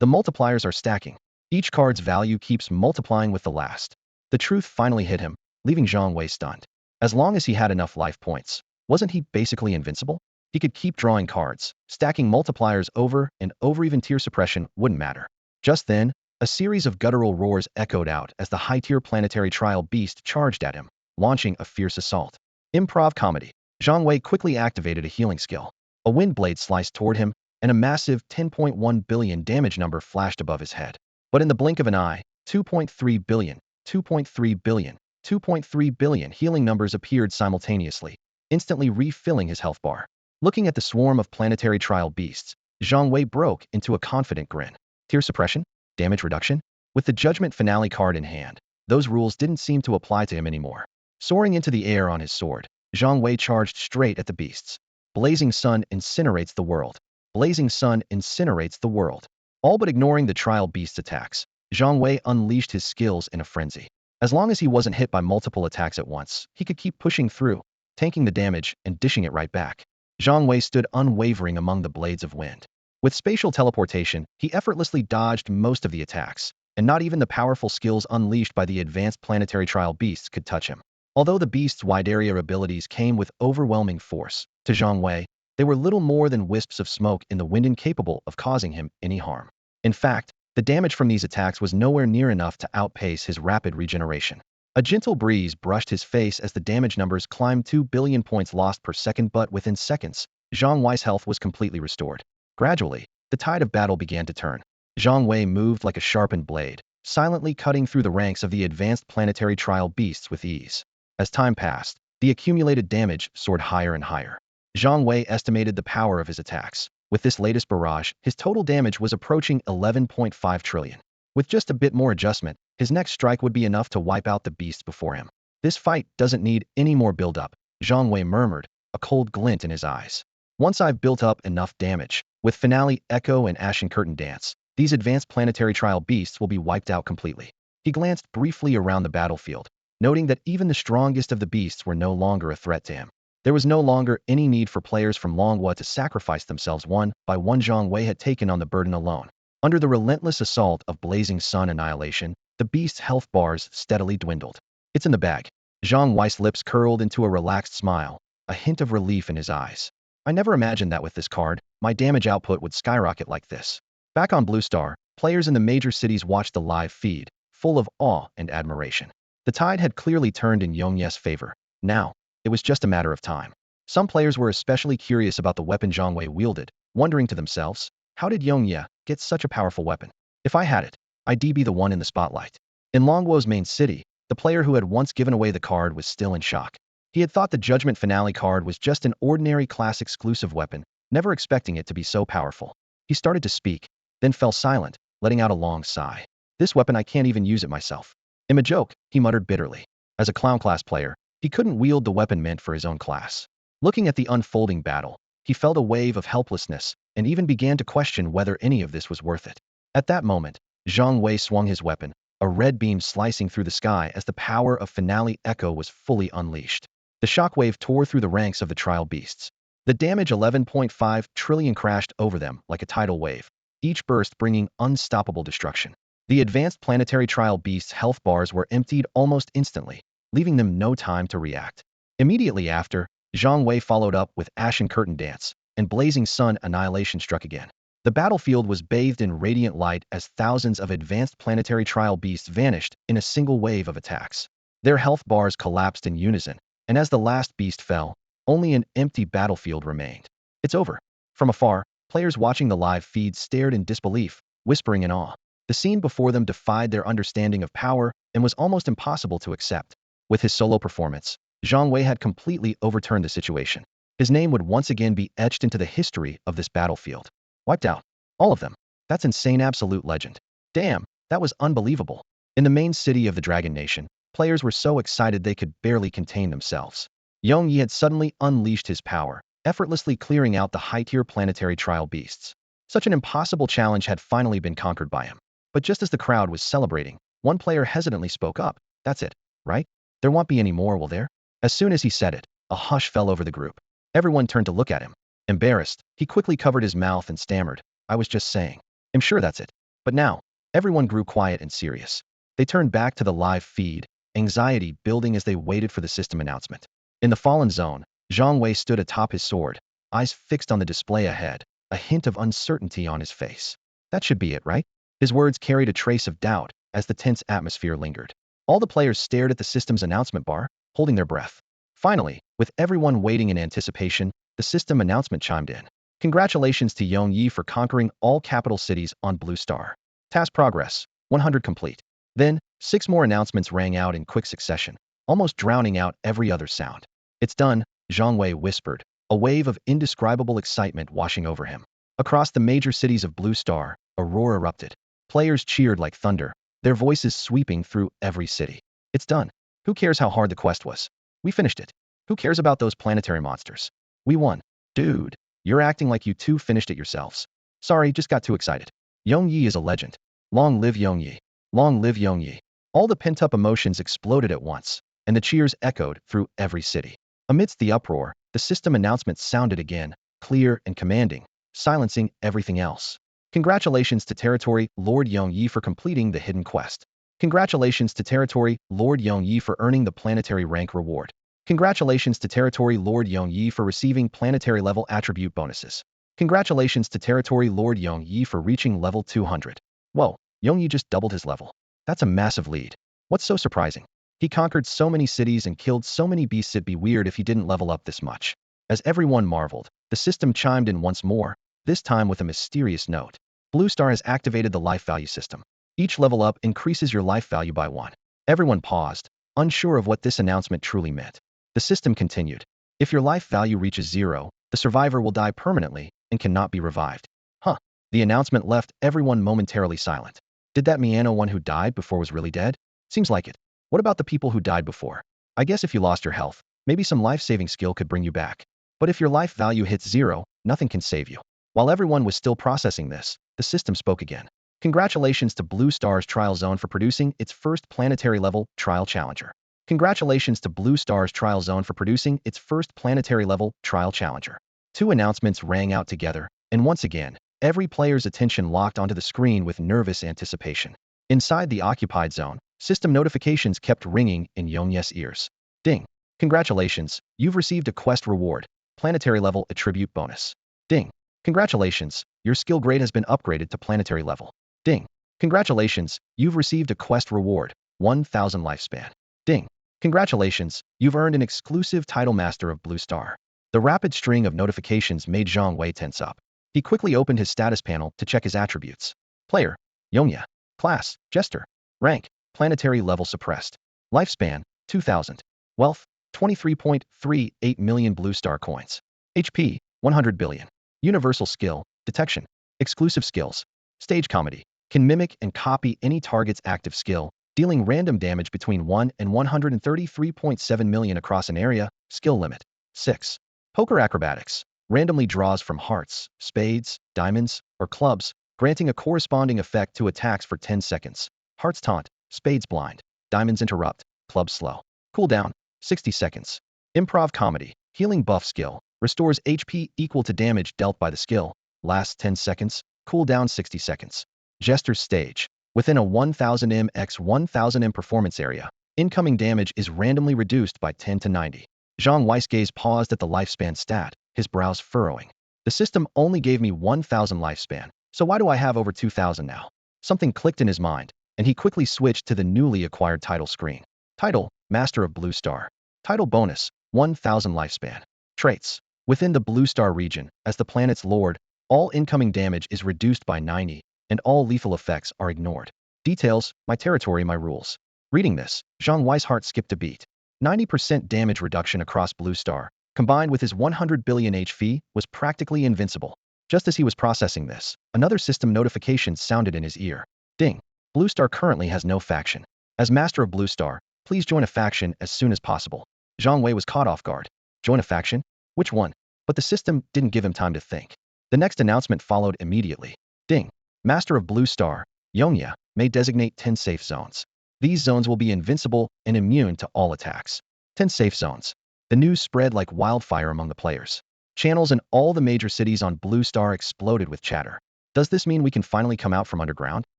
The multipliers are stacking. Each card's value keeps multiplying with the last. The truth finally hit him, leaving Zhang Wei stunned. As long as he had enough life points, wasn't he basically invincible? He could keep drawing cards, stacking multipliers over and over. Even tier suppression wouldn't matter. Just then, a series of guttural roars echoed out as the high-tier planetary trial beast charged at him, launching a fierce assault. Improv comedy. Zhang Wei quickly activated a healing skill. A wind blade sliced toward him, and a massive 10.1 billion damage number flashed above his head. But in the blink of an eye, 2.3 billion, 2.3 billion, 2.3 billion healing numbers appeared simultaneously, instantly refilling his health bar. Looking at the swarm of planetary trial beasts, Zhang Wei broke into a confident grin. Tier suppression? Damage reduction? With the Judgment Finale card in hand, those rules didn't seem to apply to him anymore. Soaring into the air on his sword, Zhang Wei charged straight at the beasts. Blazing Sun incinerates the world. Blazing Sun incinerates the world. All but ignoring the trial beast's attacks, Zhang Wei unleashed his skills in a frenzy. As long as he wasn't hit by multiple attacks at once, he could keep pushing through, tanking the damage and dishing it right back. Zhang Wei stood unwavering among the blades of wind. With spatial teleportation, he effortlessly dodged most of the attacks, and not even the powerful skills unleashed by the advanced planetary trial beasts could touch him. Although the beast's wide area abilities came with overwhelming force, to Zhang Wei, they were little more than wisps of smoke in the wind, incapable of causing him any harm. In fact, the damage from these attacks was nowhere near enough to outpace his rapid regeneration. A gentle breeze brushed his face as the damage numbers climbed 2 billion points lost per second, but within seconds, Zhang Wei's health was completely restored. Gradually, the tide of battle began to turn. Zhang Wei moved like a sharpened blade, silently cutting through the ranks of the advanced planetary trial beasts with ease. As time passed, the accumulated damage soared higher and higher. Zhang Wei estimated the power of his attacks. With this latest barrage, his total damage was approaching 11.5 trillion. With just a bit more adjustment, his next strike would be enough to wipe out the beasts before him. This fight doesn't need any more build-up, Zhang Wei murmured, a cold glint in his eyes. Once I've built up enough damage, with Finale, Echo, and Ashen Curtain Dance, these advanced planetary trial beasts will be wiped out completely. He glanced briefly around the battlefield, noting that even the strongest of the beasts were no longer a threat to him. There was no longer any need for players from Longhua to sacrifice themselves one by one. Zhang Wei had taken on the burden alone. Under the relentless assault of Blazing Sun annihilation, the beast's health bars steadily dwindled. It's in the bag. Zhang Wei's lips curled into a relaxed smile, a hint of relief in his eyes. I never imagined that with this card, my damage output would skyrocket like this. Back on Blue Star, players in the major cities watched the live feed, full of awe and admiration. The tide had clearly turned in Yongye's favor. Now, it was just a matter of time. Some players were especially curious about the weapon Zhang Wei wielded, wondering to themselves, how did Yongye get such a powerful weapon? If I had it, I'd be the one in the spotlight. In Longwo's main city, the player who had once given away the card was still in shock. He had thought the Judgment Finale card was just an ordinary class exclusive weapon, never expecting it to be so powerful. He started to speak, then fell silent, letting out a long sigh. This weapon, I can't even use it myself. I'm a joke, he muttered bitterly. As a clown class player, he couldn't wield the weapon meant for his own class. Looking at the unfolding battle, he felt a wave of helplessness and even began to question whether any of this was worth it. At that moment, Zhang Wei swung his weapon, a red beam slicing through the sky as the power of Finale Echo was fully unleashed. The shockwave tore through the ranks of the trial beasts. The damage 11.5 trillion crashed over them like a tidal wave, each burst bringing unstoppable destruction. The advanced planetary trial beasts' health bars were emptied almost instantly, leaving them no time to react. Immediately after, Zhang Wei followed up with Ashen Curtain Dance, and Blazing Sun annihilation struck again. The battlefield was bathed in radiant light as thousands of advanced planetary trial beasts vanished in a single wave of attacks. Their health bars collapsed in unison, and as the last beast fell, only an empty battlefield remained. It's over. From afar, players watching the live feed stared in disbelief, whispering in awe. The scene before them defied their understanding of power and was almost impossible to accept. With his solo performance, Zhang Wei had completely overturned the situation. His name would once again be etched into the history of this battlefield. Wiped out. All of them. That's insane, absolute legend. Damn, that was unbelievable. In the main city of the Dragon Nation, players were so excited they could barely contain themselves. Yongye had suddenly unleashed his power, effortlessly clearing out the high-tier planetary trial beasts. Such an impossible challenge had finally been conquered by him. But just as the crowd was celebrating, one player hesitantly spoke up. That's it, right? There won't be any more, will there? As soon as he said it, a hush fell over the group. Everyone turned to look at him. Embarrassed, he quickly covered his mouth and stammered, I was just saying. I'm sure that's it. But now, everyone grew quiet and serious. They turned back to the live feed, anxiety building as they waited for the system announcement. In the fallen zone, Zhang Wei stood atop his sword, eyes fixed on the display ahead, a hint of uncertainty on his face. That should be it, right? His words carried a trace of doubt as the tense atmosphere lingered. All the players stared at the system's announcement bar, holding their breath. Finally, with everyone waiting in anticipation, the system announcement chimed in. Congratulations to Yong Yi for conquering all capital cities on Blue Star. Task progress, 100 complete. Then, 6 more announcements rang out in quick succession, almost drowning out every other sound. It's done, Zhang Wei whispered, a wave of indescribable excitement washing over him. Across the major cities of Blue Star, a roar erupted. Players cheered like thunder, their voices sweeping through every city. It's done. Who cares how hard the quest was? We finished it. Who cares about those planetary monsters? We won. Dude, you're acting like you two finished it yourselves. Sorry, just got too excited. Yong Yi is a legend. Long live Yong Yi. Long live Yong Yi. All the pent-up emotions exploded at once, and the cheers echoed through every city. Amidst the uproar, the system announcement sounded again, clear and commanding, silencing everything else. Congratulations to Territory Lord Yong Yi for completing the hidden quest. Congratulations to Territory Lord Yong Yi for earning the planetary rank reward. Congratulations to Territory Lord Yong Yi for receiving planetary level attribute bonuses. Congratulations to Territory Lord Yong Yi for reaching level 200. Whoa, Yong Yi just doubled his level. That's a massive lead. What's so surprising? He conquered so many cities and killed so many beasts, it'd be weird if he didn't level up this much. As everyone marveled, the system chimed in once more, this time with a mysterious note. Blue Star has activated the life value system. Each level up increases your life value by 1. Everyone paused, unsure of what this announcement truly meant. The system continued. If your life value reaches 0, the survivor will die permanently and cannot be revived. Huh. The announcement left everyone momentarily silent. Did that mean anyone who died before was really dead? Seems like it. What about the people who died before? I guess if you lost your health, maybe some life-saving skill could bring you back. But if your life value hits 0, nothing can save you. While everyone was still processing this, the system spoke again. Congratulations to Blue Star's Trial Zone for producing its first planetary level Trial Challenger. Congratulations to Blue Star's Trial Zone for producing its first planetary level Trial Challenger. 2 announcements rang out together, and once again, every player's attention locked onto the screen with nervous anticipation. Inside the occupied zone, system notifications kept ringing in Yongye's ears. Ding. Congratulations, you've received a quest reward, planetary level attribute bonus. Ding. Congratulations, your skill grade has been upgraded to planetary level. Ding. Congratulations, you've received a quest reward, 1000 lifespan. Ding. Congratulations, you've earned an exclusive title Master of Blue Star. The rapid string of notifications made Zhang Wei tense up. He quickly opened his status panel to check his attributes. Player, Yongye. Class, Jester. Rank, planetary level suppressed. Lifespan, 2000. Wealth, 23.38 million Blue Star coins. HP, 100 billion. Universal skill, detection. Exclusive skills. Stage comedy. Can mimic and copy any target's active skill, dealing random damage between 1 and 133.7 million across an area. Skill limit, 6. Poker acrobatics. Randomly draws from hearts, spades, diamonds, or clubs, granting a corresponding effect to attacks for 10 seconds. Hearts taunt, spades blind, diamonds interrupt, clubs slow. Cooldown, 60 seconds. Improv comedy. Healing buff skill. Restores HP equal to damage dealt by the skill. Lasts 10 seconds. Cooldown 60 seconds. Jester's stage. Within a 1000m x 1000m performance area, incoming damage is randomly reduced by 10 to 90. Zhang Wei's gaze paused at the lifespan stat, his brows furrowing. The system only gave me 1000 lifespan, so why do I have over 2000 now? Something clicked in his mind, and he quickly switched to the newly acquired title screen. Title, Master of Blue Star. Title bonus, 1000 lifespan. Traits. Within the Blue Star region, as the planet's lord, all incoming damage is reduced by 90, and all lethal effects are ignored. Details, my territory, my rules. Reading this, Zhang Wei's heart skipped a beat. 90% damage reduction across Blue Star, combined with his 100 billion HP, was practically invincible. Just as he was processing this, another system notification sounded in his ear. Ding. Blue Star currently has no faction. As Master of Blue Star, please join a faction as soon as possible. Zhang Wei was caught off guard. Join a faction? Which one? But the system didn't give him time to think. The next announcement followed immediately. Ding. Master of Blue Star, Yongya may designate 10 safe zones. These zones will be invincible and immune to all attacks. 10 safe zones. The news spread like wildfire among the players. Channels in all the major cities on Blue Star exploded with chatter. Does this mean we can finally come out from underground?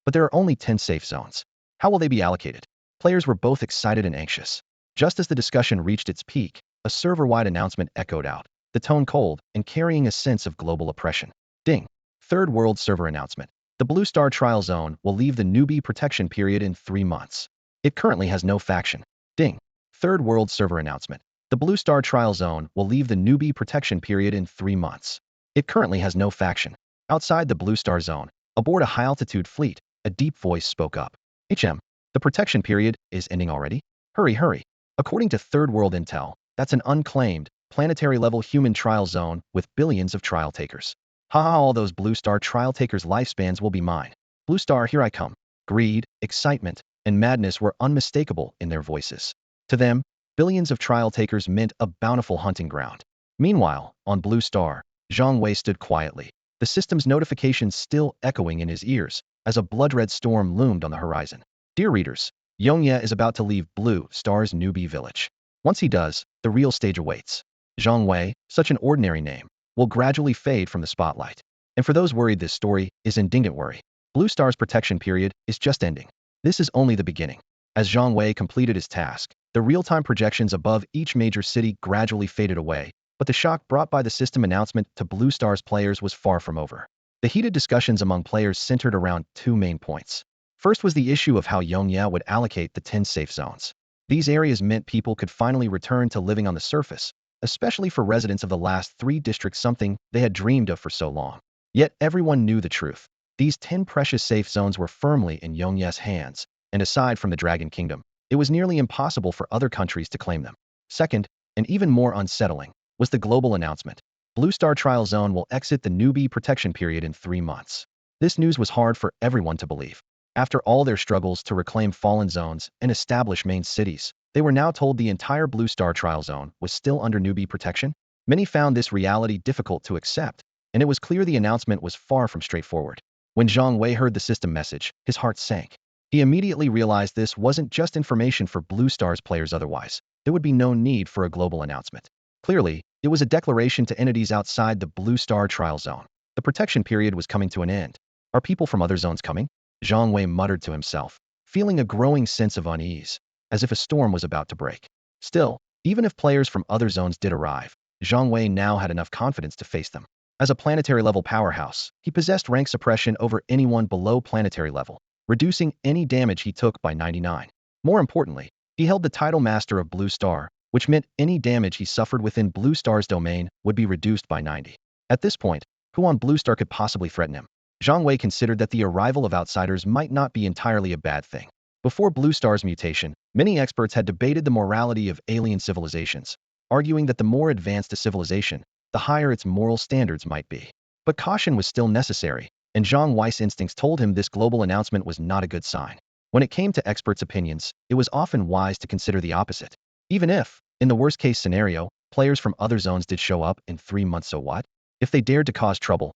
But there are only 10 safe zones. How will they be allocated? Players were both excited and anxious. Just as the discussion reached its peak, a server-wide announcement echoed out, the tone cold and carrying a sense of global oppression. Ding. Third World Server Announcement. The Blue Star Trial Zone will leave the newbie protection period in 3 months. It currently has no faction. Ding. Third World Server Announcement. The Blue Star Trial Zone will leave the newbie protection period in 3 months. It currently has no faction. Outside the Blue Star Zone, aboard a high-altitude fleet, a deep voice spoke up. The protection period is ending already? Hurry, hurry. According to Third World Intel, that's an unclaimed, planetary-level human trial zone with billions of trial takers. Haha, all those Blue Star trial takers' lifespans will be mine. Blue Star, here I come. Greed, excitement, and madness were unmistakable in their voices. To them, billions of trial takers meant a bountiful hunting ground. Meanwhile, on Blue Star, Zhang Wei stood quietly, the system's notifications still echoing in his ears as a blood-red storm loomed on the horizon. Dear readers, Yongya is about to leave Blue Star's newbie village. Once he does, the real stage awaits. Zhang Wei, such an ordinary name, will gradually fade from the spotlight. And for those worried, this story is indignant worry. Blue Star's protection period is just ending. This is only the beginning. As Zhang Wei completed his task, the real-time projections above each major city gradually faded away, but the shock brought by the system announcement to Blue Star's players was far from over. The heated discussions among players centered around 2 main points. First was the issue of how Yongya would allocate the 10 safe zones. These areas meant people could finally return to living on the surface, especially for residents of the last 3 districts, something they had dreamed of for so long. Yet everyone knew the truth. These 10 precious safe zones were firmly in Yongya's hands, and aside from the Dragon Kingdom, it was nearly impossible for other countries to claim them. Second, and even more unsettling, was the global announcement. Blue Star Trial Zone will exit the newbie protection period in 3 months. This news was hard for everyone to believe. After all their struggles to reclaim fallen zones and establish main cities, they were now told the entire Blue Star Trial Zone was still under newbie protection. Many found this reality difficult to accept, and it was clear the announcement was far from straightforward. When Zhang Wei heard the system message, his heart sank. He immediately realized this wasn't just information for Blue Star's players, otherwise there would be no need for a global announcement. Clearly, it was a declaration to entities outside the Blue Star Trial Zone. The protection period was coming to an end. Are people from other zones coming? Zhang Wei muttered to himself, feeling a growing sense of unease, as if a storm was about to break. Still, even if players from other zones did arrive, Zhang Wei now had enough confidence to face them. As a planetary-level powerhouse, he possessed rank suppression over anyone below planetary level, reducing any damage he took by 99. More importantly, he held the title Master of Blue Star, which meant any damage he suffered within Blue Star's domain would be reduced by 90. At this point, who on Blue Star could possibly threaten him? Zhang Wei considered that the arrival of outsiders might not be entirely a bad thing. Before Blue Star's mutation, many experts had debated the morality of alien civilizations, arguing that the more advanced a civilization, the higher its moral standards might be. But caution was still necessary, and Zhang Wei's instincts told him this global announcement was not a good sign. When it came to experts' opinions, it was often wise to consider the opposite. Even if, in the worst-case scenario, players from other zones did show up in 3 months, so what? If they dared to cause trouble,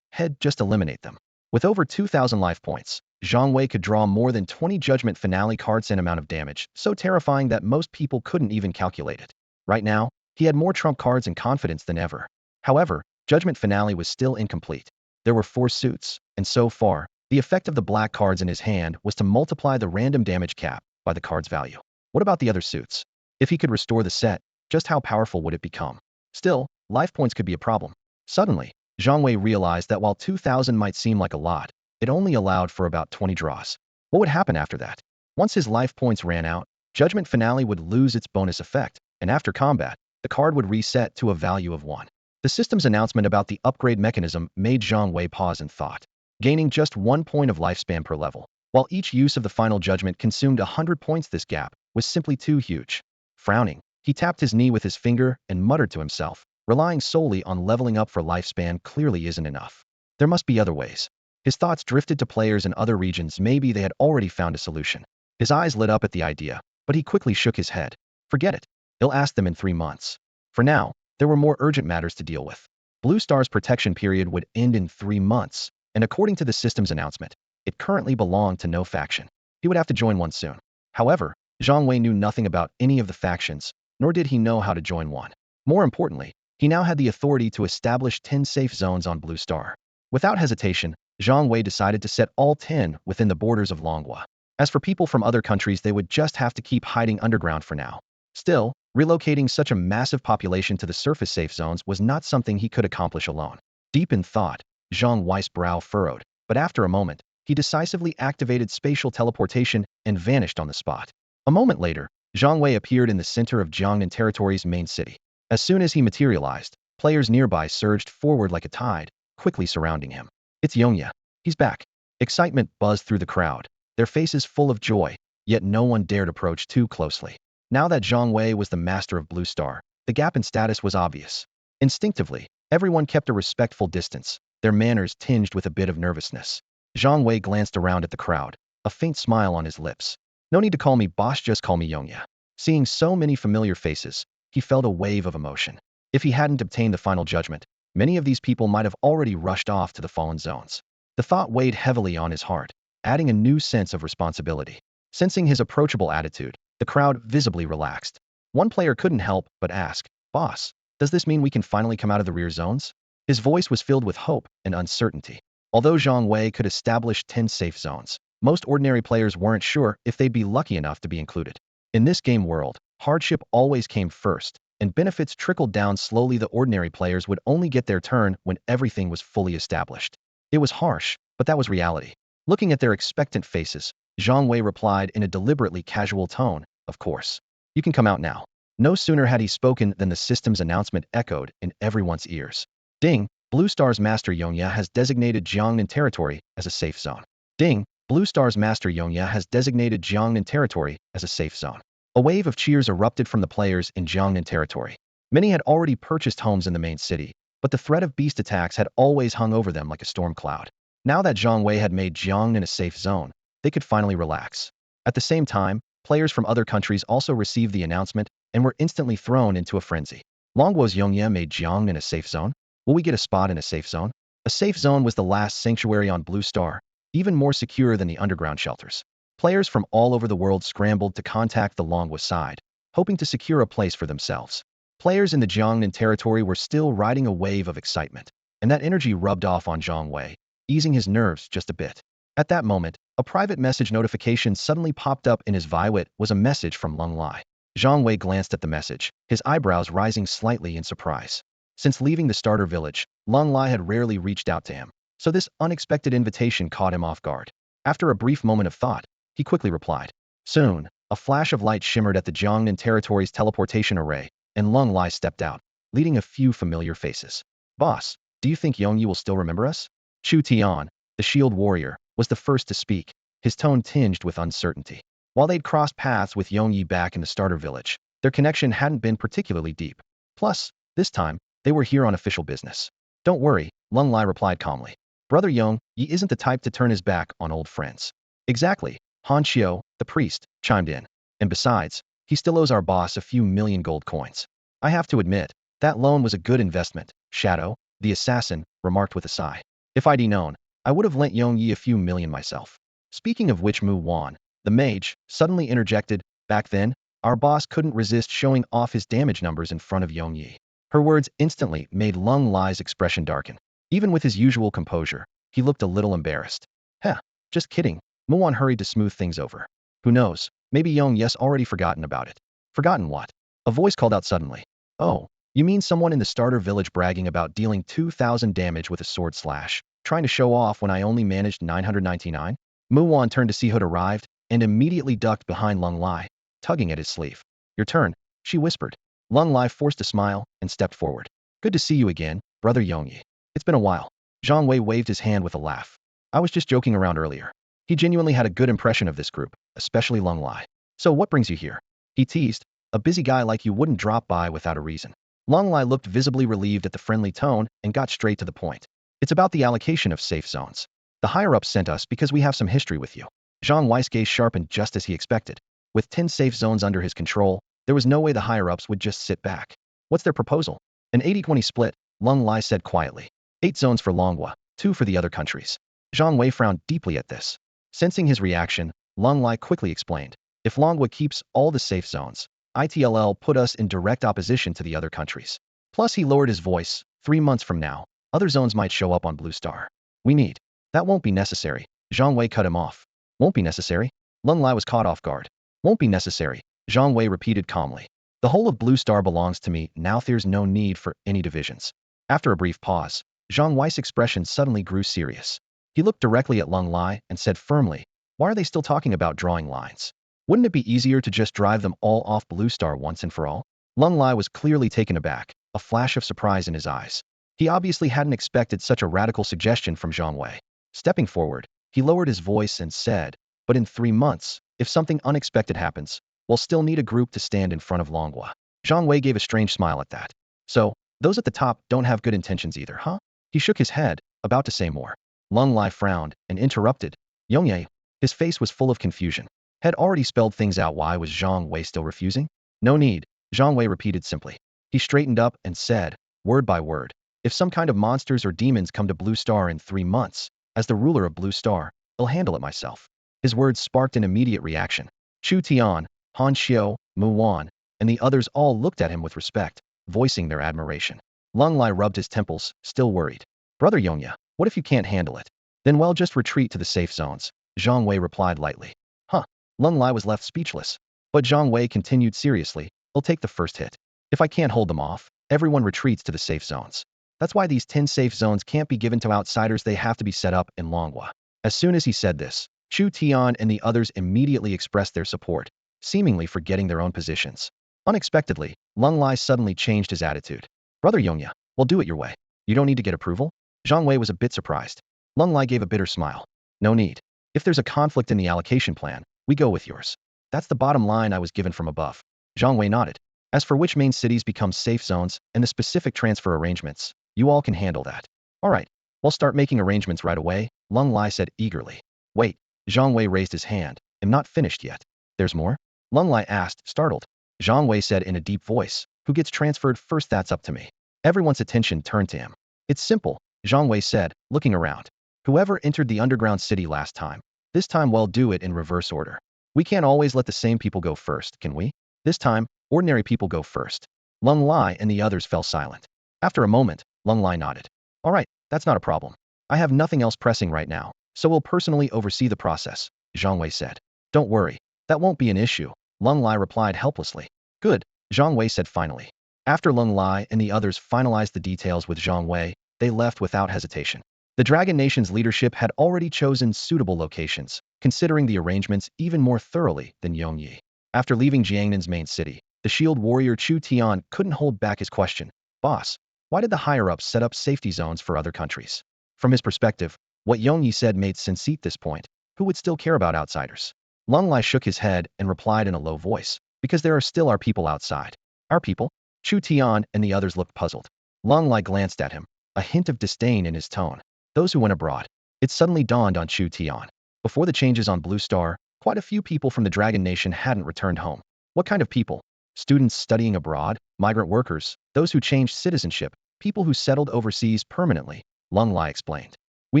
just eliminate them. With over 2,000 life points, Zhang Wei could draw more than 20 Judgment Finale cards, an amount of damage so terrifying that most people couldn't even calculate it. Right now, he had more trump cards and confidence than ever. However, Judgment Finale was still incomplete. There were 4 suits, and so far, the effect of the black cards in his hand was to multiply the random damage cap by the card's value. What about the other suits? If he could restore the set, just how powerful would it become? Still, life points could be a problem. Suddenly, Zhang Wei realized that while 2,000 might seem like a lot, it only allowed for about 20 draws. What would happen after that? Once his life points ran out, Judgment Finale would lose its bonus effect, and after combat, the card would reset to a value of 1. The system's announcement about the upgrade mechanism made Zhang Wei pause and thought. Gaining just 1 point of lifespan per level, while each use of the final judgment consumed 100 points, this gap was simply too huge. Frowning, he tapped his knee with his finger and muttered to himself, relying solely on leveling up for lifespan clearly isn't enough. There must be other ways. His thoughts drifted to players in other regions. Maybe they had already found a solution. His eyes lit up at the idea, but he quickly shook his head. Forget it. He'll ask them in 3 months. For now, there were more urgent matters to deal with. Blue Star's protection period would end in 3 months, and according to the system's announcement, It currently belonged to no faction. He would have to join one soon. However, Zhang Wei knew nothing about any of the factions, nor did he know how to join one. More importantly, he now had the authority to establish 10 safe zones on Blue Star. Without hesitation, Zhang Wei decided to set all 10 within the borders of Longhua. As for people from other countries, they would just have to keep hiding underground for now. Still, relocating such a massive population to the surface safe zones was not something he could accomplish alone. Deep in thought, Zhang Wei's brow furrowed, but after a moment, he decisively activated spatial teleportation and vanished on the spot. A moment later, Zhang Wei appeared in the center of Jiangnan Territory's main city. As soon as he materialized, players nearby surged forward like a tide, quickly surrounding him. It's Yongya. He's back. Excitement buzzed through the crowd, their faces full of joy, yet no one dared approach too closely. Now that Zhang Wei was the master of Blue Star, the gap in status was obvious. Instinctively, everyone kept a respectful distance, their manners tinged with a bit of nervousness. Zhang Wei glanced around at the crowd, a faint smile on his lips. No need to call me boss, just call me Yongya. Seeing so many familiar faces, he felt a wave of emotion. If he hadn't obtained the final judgment, many of these people might have already rushed off to the fallen zones. The thought weighed heavily on his heart, adding a new sense of responsibility. Sensing his approachable attitude, the crowd visibly relaxed. One player couldn't help but ask, "Boss, does this mean we can finally come out of the rear zones?" His voice was filled with hope and uncertainty. Although Zhang Wei could establish 10 safe zones, most ordinary players weren't sure if they'd be lucky enough to be included. In this game world, hardship always came first, and benefits trickled down slowly. The ordinary players would only get their turn when everything was fully established. It was harsh, but that was reality. Looking at their expectant faces, Zhang Wei replied in a deliberately casual tone, "Of course. You can come out now." No sooner had he spoken than the system's announcement echoed in everyone's ears. Ding! Blue Star's Master Yongya has designated Jiangnan Territory as a safe zone. Ding! Blue Star's Master Yongya has designated Jiangnan Territory as a safe zone. A wave of cheers erupted from the players in Jiangnan Territory. Many had already purchased homes in the main city, but the threat of beast attacks had always hung over them like a storm cloud. Now that Zhang Wei had made Jiangnan a safe zone, they could finally relax. At the same time, players from other countries also received the announcement and were instantly thrown into a frenzy. Longguo's Yongya made Jiangnan a safe zone? Will we get a spot in a safe zone? A safe zone was the last sanctuary on Blue Star, even more secure than the underground shelters. Players from all over the world scrambled to contact the Longhua side, hoping to secure a place for themselves. Players in the Jiangnan territory were still riding a wave of excitement, and that energy rubbed off on Zhang Wei, easing his nerves just a bit. At that moment, a private message notification suddenly popped up in his Viwit. Was a message from Lung Lai. Zhang Wei glanced at the message, his eyebrows rising slightly in surprise. Since leaving the starter village, Lung Lai had rarely reached out to him, so this unexpected invitation caught him off guard. After a brief moment of thought, he quickly replied. Soon, a flash of light shimmered at the Jiangnan territory's teleportation array, and Lung Lai stepped out, leading a few familiar faces. Boss, do you think Yongyi will still remember us? Chu Tian, the shield warrior, was the first to speak, his tone tinged with uncertainty. While they'd crossed paths with Yongyi back in the starter village, their connection hadn't been particularly deep. Plus, this time, they were here on official business. Don't worry, Lung Lai replied calmly. Brother Yong Yi isn't the type to turn his back on old friends. Exactly, Han Xiao, the priest, chimed in. And besides, he still owes our boss a few million gold coins. I have to admit, that loan was a good investment, Shadow, the assassin, remarked with a sigh. If I'd known, I would have lent Yong Yi a few million myself. Speaking of which, Mu Wan, the mage, suddenly interjected, back then, our boss couldn't resist showing off his damage numbers in front of Yong Yi. Her words instantly made Lung Lai's expression darken. Even with his usual composure, he looked a little embarrassed. Heh, just kidding. Muwan hurried to smooth things over. Who knows, maybe Yong Yes already forgotten about it. Forgotten what? A voice called out suddenly. Oh, you mean someone in the starter village bragging about dealing 2,000 damage with a sword slash, trying to show off when I only managed 999? Muwan turned to see who'd arrived, and immediately ducked behind Lung Lai, tugging at his sleeve. Your turn, she whispered. Lung Lai forced a smile and stepped forward. Good to see you again, brother Yongyi. It's been a while. Zhang Wei waved his hand with a laugh. I was just joking around earlier. He genuinely had a good impression of this group, especially Lung Lai. So what brings you here? He teased. A busy guy like you wouldn't drop by without a reason. Lung Lai looked visibly relieved at the friendly tone and got straight to the point. It's about the allocation of safe zones. The higher-ups sent us because we have some history with you. Zhang Wei's gaze sharpened just as he expected. With 10 safe zones under his control, there was no way the higher-ups would just sit back. What's their proposal? An 80-20 split, Lung Lai said quietly. 8 zones for Longhua, 2 for the other countries. Zhang Wei frowned deeply at this. Sensing his reaction, Leng Lai quickly explained, if Longhua keeps all the safe zones, ITLL put us in direct opposition to the other countries. Plus he lowered his voice, 3 months from now, other zones might show up on Blue Star. We need. That won't be necessary. Zhang Wei cut him off. Won't be necessary? Leng Lai was caught off guard. Won't be necessary, Zhang Wei repeated calmly. The whole of Blue Star belongs to me, now there's no need for any divisions. After a brief pause, Zhang Wei's expression suddenly grew serious. He looked directly at Leng Lai and said firmly, why are they still talking about drawing lines? Wouldn't it be easier to just drive them all off Blue Star once and for all? Leng Lai was clearly taken aback, a flash of surprise in his eyes. He obviously hadn't expected such a radical suggestion from Zhang Wei. Stepping forward, he lowered his voice and said, but in 3 months, if something unexpected happens, we'll still need a group to stand in front of Longhua. Zhang Wei gave a strange smile at that. So, those at the top don't have good intentions either, huh? He shook his head, about to say more. Leng Lai frowned and interrupted. Yongye. His face was full of confusion. Had already spelled things out. Why was Zhang Wei still refusing? No need, Zhang Wei repeated simply. He straightened up and said, word by word, if some kind of monsters or demons come to Blue Star in 3 months, as the ruler of Blue Star, I'll handle it myself. His words sparked an immediate reaction. Chu Tian, Han Xiu, Mu Wan, and the others all looked at him with respect, voicing their admiration. Leng Lai rubbed his temples, still worried. Brother Yongya, what if you can't handle it? Then well, just retreat to the safe zones, Zhang Wei replied lightly. Huh. Leng Lai was left speechless. But Zhang Wei continued seriously, I'll take the first hit. If I can't hold them off, everyone retreats to the safe zones. That's why these 10 safe zones can't be given to outsiders, they have to be set up in Longhua. As soon as he said this, Chu Tian and the others immediately expressed their support, seemingly forgetting their own positions. Unexpectedly, Leng Lai suddenly changed his attitude. Brother Yongya, we'll do it your way. You don't need to get approval? Zhang Wei was a bit surprised. Leng Lai gave a bitter smile. No need. If there's a conflict in the allocation plan, we go with yours. That's the bottom line I was given from above. Zhang Wei nodded. As for which main cities become safe zones and the specific transfer arrangements, you all can handle that. All right, we'll start making arrangements right away, Leng Lai said eagerly. Wait, Zhang Wei raised his hand. I'm not finished yet. There's more? Leng Lai asked, startled. Zhang Wei said in a deep voice, who gets transferred first? That's up to me. Everyone's attention turned to him. It's simple, Zhang Wei said, looking around. Whoever entered the underground city last time, this time we'll do it in reverse order. We can't always let the same people go first, can we? This time, ordinary people go first. Leng Lai and the others fell silent. After a moment, Leng Lai nodded. All right, that's not a problem. I have nothing else pressing right now, so we'll personally oversee the process, Zhang Wei said. Don't worry, that won't be an issue, Leng Lai replied helplessly. Good, Zhang Wei said finally. After Leng Lai and the others finalized the details with Zhang Wei, they left without hesitation. The Dragon Nation's leadership had already chosen suitable locations, considering the arrangements even more thoroughly than Yongyi. After leaving Jiangnan's main city, the shield warrior Chu Tian couldn't hold back his question. Boss, why did the higher-ups set up safety zones for other countries? From his perspective, what Yongyi said made sense at this point. Who would still care about outsiders? Leng Lai shook his head and replied in a low voice, because there are still our people outside. Our people? Chu Tian and the others looked puzzled. Leng Lai glanced at him, a hint of disdain in his tone. Those who went abroad. It suddenly dawned on Chu Tian. Before the changes on Blue Star, quite a few people from the Dragon Nation hadn't returned home. What kind of people? Students studying abroad, migrant workers, those who changed citizenship, people who settled overseas permanently, Leng Lai explained. We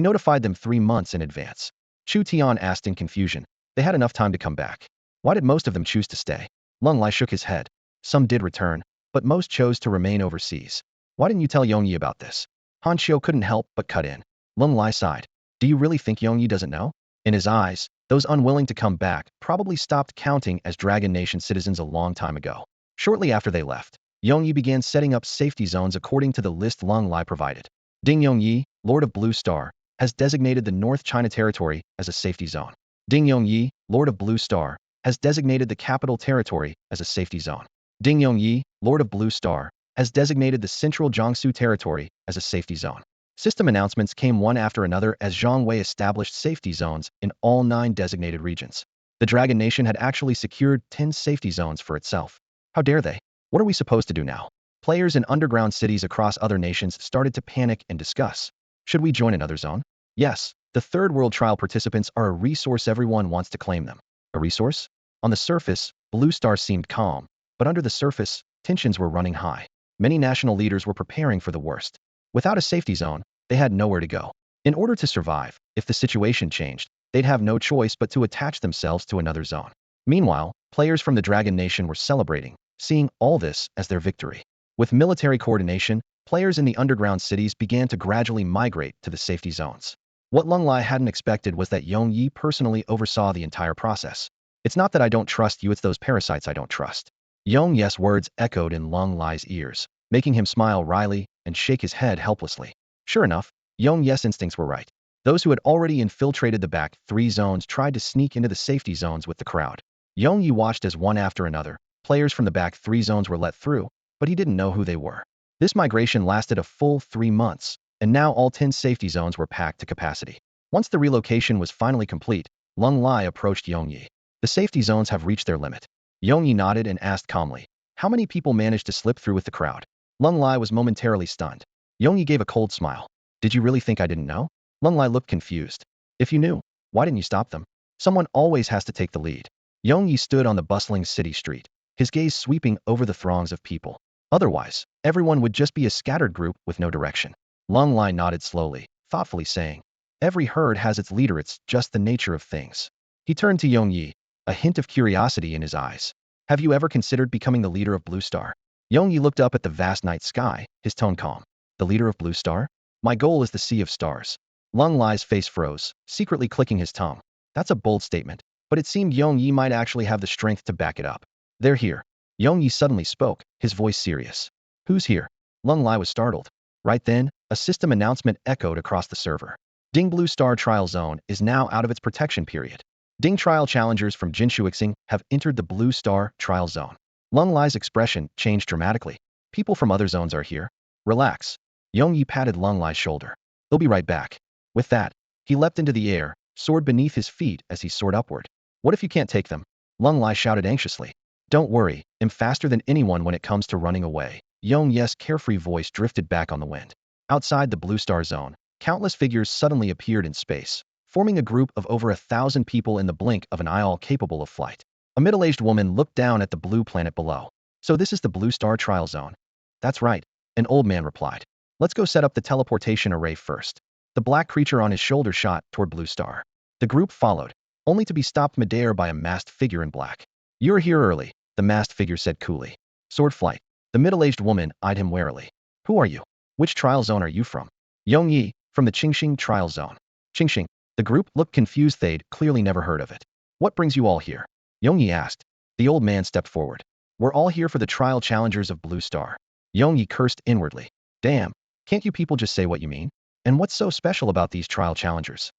notified them 3 months in advance. Chu Tian asked in confusion. They had enough time to come back. Why did most of them choose to stay? Leng Lai shook his head. Some did return, but most chose to remain overseas. Why didn't you tell Yongyi about this? Han Xiu couldn't help but cut in. Leng Lai sighed. Do you really think Yongyi doesn't know? In his eyes, those unwilling to come back probably stopped counting as Dragon Nation citizens a long time ago. Shortly after they left, Yongyi began setting up safety zones according to the list Leng Lai provided. Ding Yongyi, Lord of Blue Star, has designated the North China Territory as a safety zone. Ding Yongyi, Lord of Blue Star, has designated the Capital Territory as a safety zone. Ding Yongyi, Lord of Blue Star, has designated the Central Jiangsu Territory as a safety zone. System announcements came one after another as Zhang Wei established safety zones in all 9 designated regions. The Dragon Nation had actually secured 10 safety zones for itself. How dare they? What are we supposed to do now? Players in underground cities across other nations started to panic and discuss. Should we join another zone? Yes, the Third World Trial participants are a resource, everyone wants to claim them. A resource? On the surface, Blue Star seemed calm, but under the surface, tensions were running high. Many national leaders were preparing for the worst. Without a safety zone, they had nowhere to go. In order to survive, if the situation changed, they'd have no choice but to attach themselves to another zone. Meanwhile, players from the Dragon Nation were celebrating, seeing all this as their victory. With military coordination, players in the underground cities began to gradually migrate to the safety zones. What Lung Lai hadn't expected was that Yong Yi personally oversaw the entire process. It's not that I don't trust you, it's those parasites I don't trust. Yong Yi's words echoed in Lung Lai's ears, making him smile wryly and shake his head helplessly. Sure enough, Yong Yi's instincts were right. Those who had already infiltrated the back 3 zones tried to sneak into the safety zones with the crowd. Yong Yi watched as one after another, players from the back 3 zones were let through, but he didn't know who they were. This migration lasted a full 3 months, and now all 10 safety zones were packed to capacity. Once the relocation was finally complete, Lung Lai approached Yong Yi. The safety zones have reached their limit. Yong Yi nodded and asked calmly, how many people managed to slip through with the crowd? Lung Lai was momentarily stunned. Yong Yi gave a cold smile. Did you really think I didn't know? Lung Lai looked confused. If you knew, why didn't you stop them? Someone always has to take the lead. Yong Yi stood on the bustling city street, his gaze sweeping over the throngs of people. Otherwise, everyone would just be a scattered group with no direction. Lung Lai nodded slowly, thoughtfully saying, every herd has its leader, it's just the nature of things. He turned to Yong Yi, a hint of curiosity in his eyes. Have you ever considered becoming the leader of Blue Star? Yong Yi looked up at the vast night sky, his tone calm. The leader of Blue Star? My goal is the sea of stars. Lung Lai's face froze, secretly clicking his tongue. That's a bold statement, but it seemed Yong Yi might actually have the strength to back it up. They're here. Yong Yi suddenly spoke, his voice serious. Who's here? Lung Lai was startled. Right then, a system announcement echoed across the server. Ding Blue Star Trial Zone is now out of its protection period. Ding trial challengers from Jinshuixing have entered the Blue Star Trial Zone. Lung Lai's expression changed dramatically. People from other zones are here. Relax. Yong Yi patted Lung Lai's shoulder. They'll be right back. With that, he leapt into the air, sword beneath his feet as he soared upward. What if you can't take them? Lung Lai shouted anxiously. Don't worry, I'm faster than anyone when it comes to running away. Yong Yi's carefree voice drifted back on the wind. Outside the Blue Star Zone, countless figures suddenly appeared in space, forming a group of over 1,000 people in the blink of an eye, all capable of flight. A middle-aged woman looked down at the blue planet below. So this is the Blue Star Trial Zone? That's right, an old man replied. Let's go set up the teleportation array first. The black creature on his shoulder shot toward Blue Star. The group followed, only to be stopped midair by a masked figure in black. You're here early, the masked figure said coolly. Sword flight. The middle-aged woman eyed him warily. Who are you? Which trial zone are you from? Yong Yi, from the Qingxing Trial Zone. Qingxing. The group looked confused. They'd clearly never heard of it. What brings you all here? Yong Yi asked. The old man stepped forward. We're all here for the trial challengers of Blue Star. Yong Yi cursed inwardly. Damn, can't you people just say what you mean? And what's so special about these trial challengers?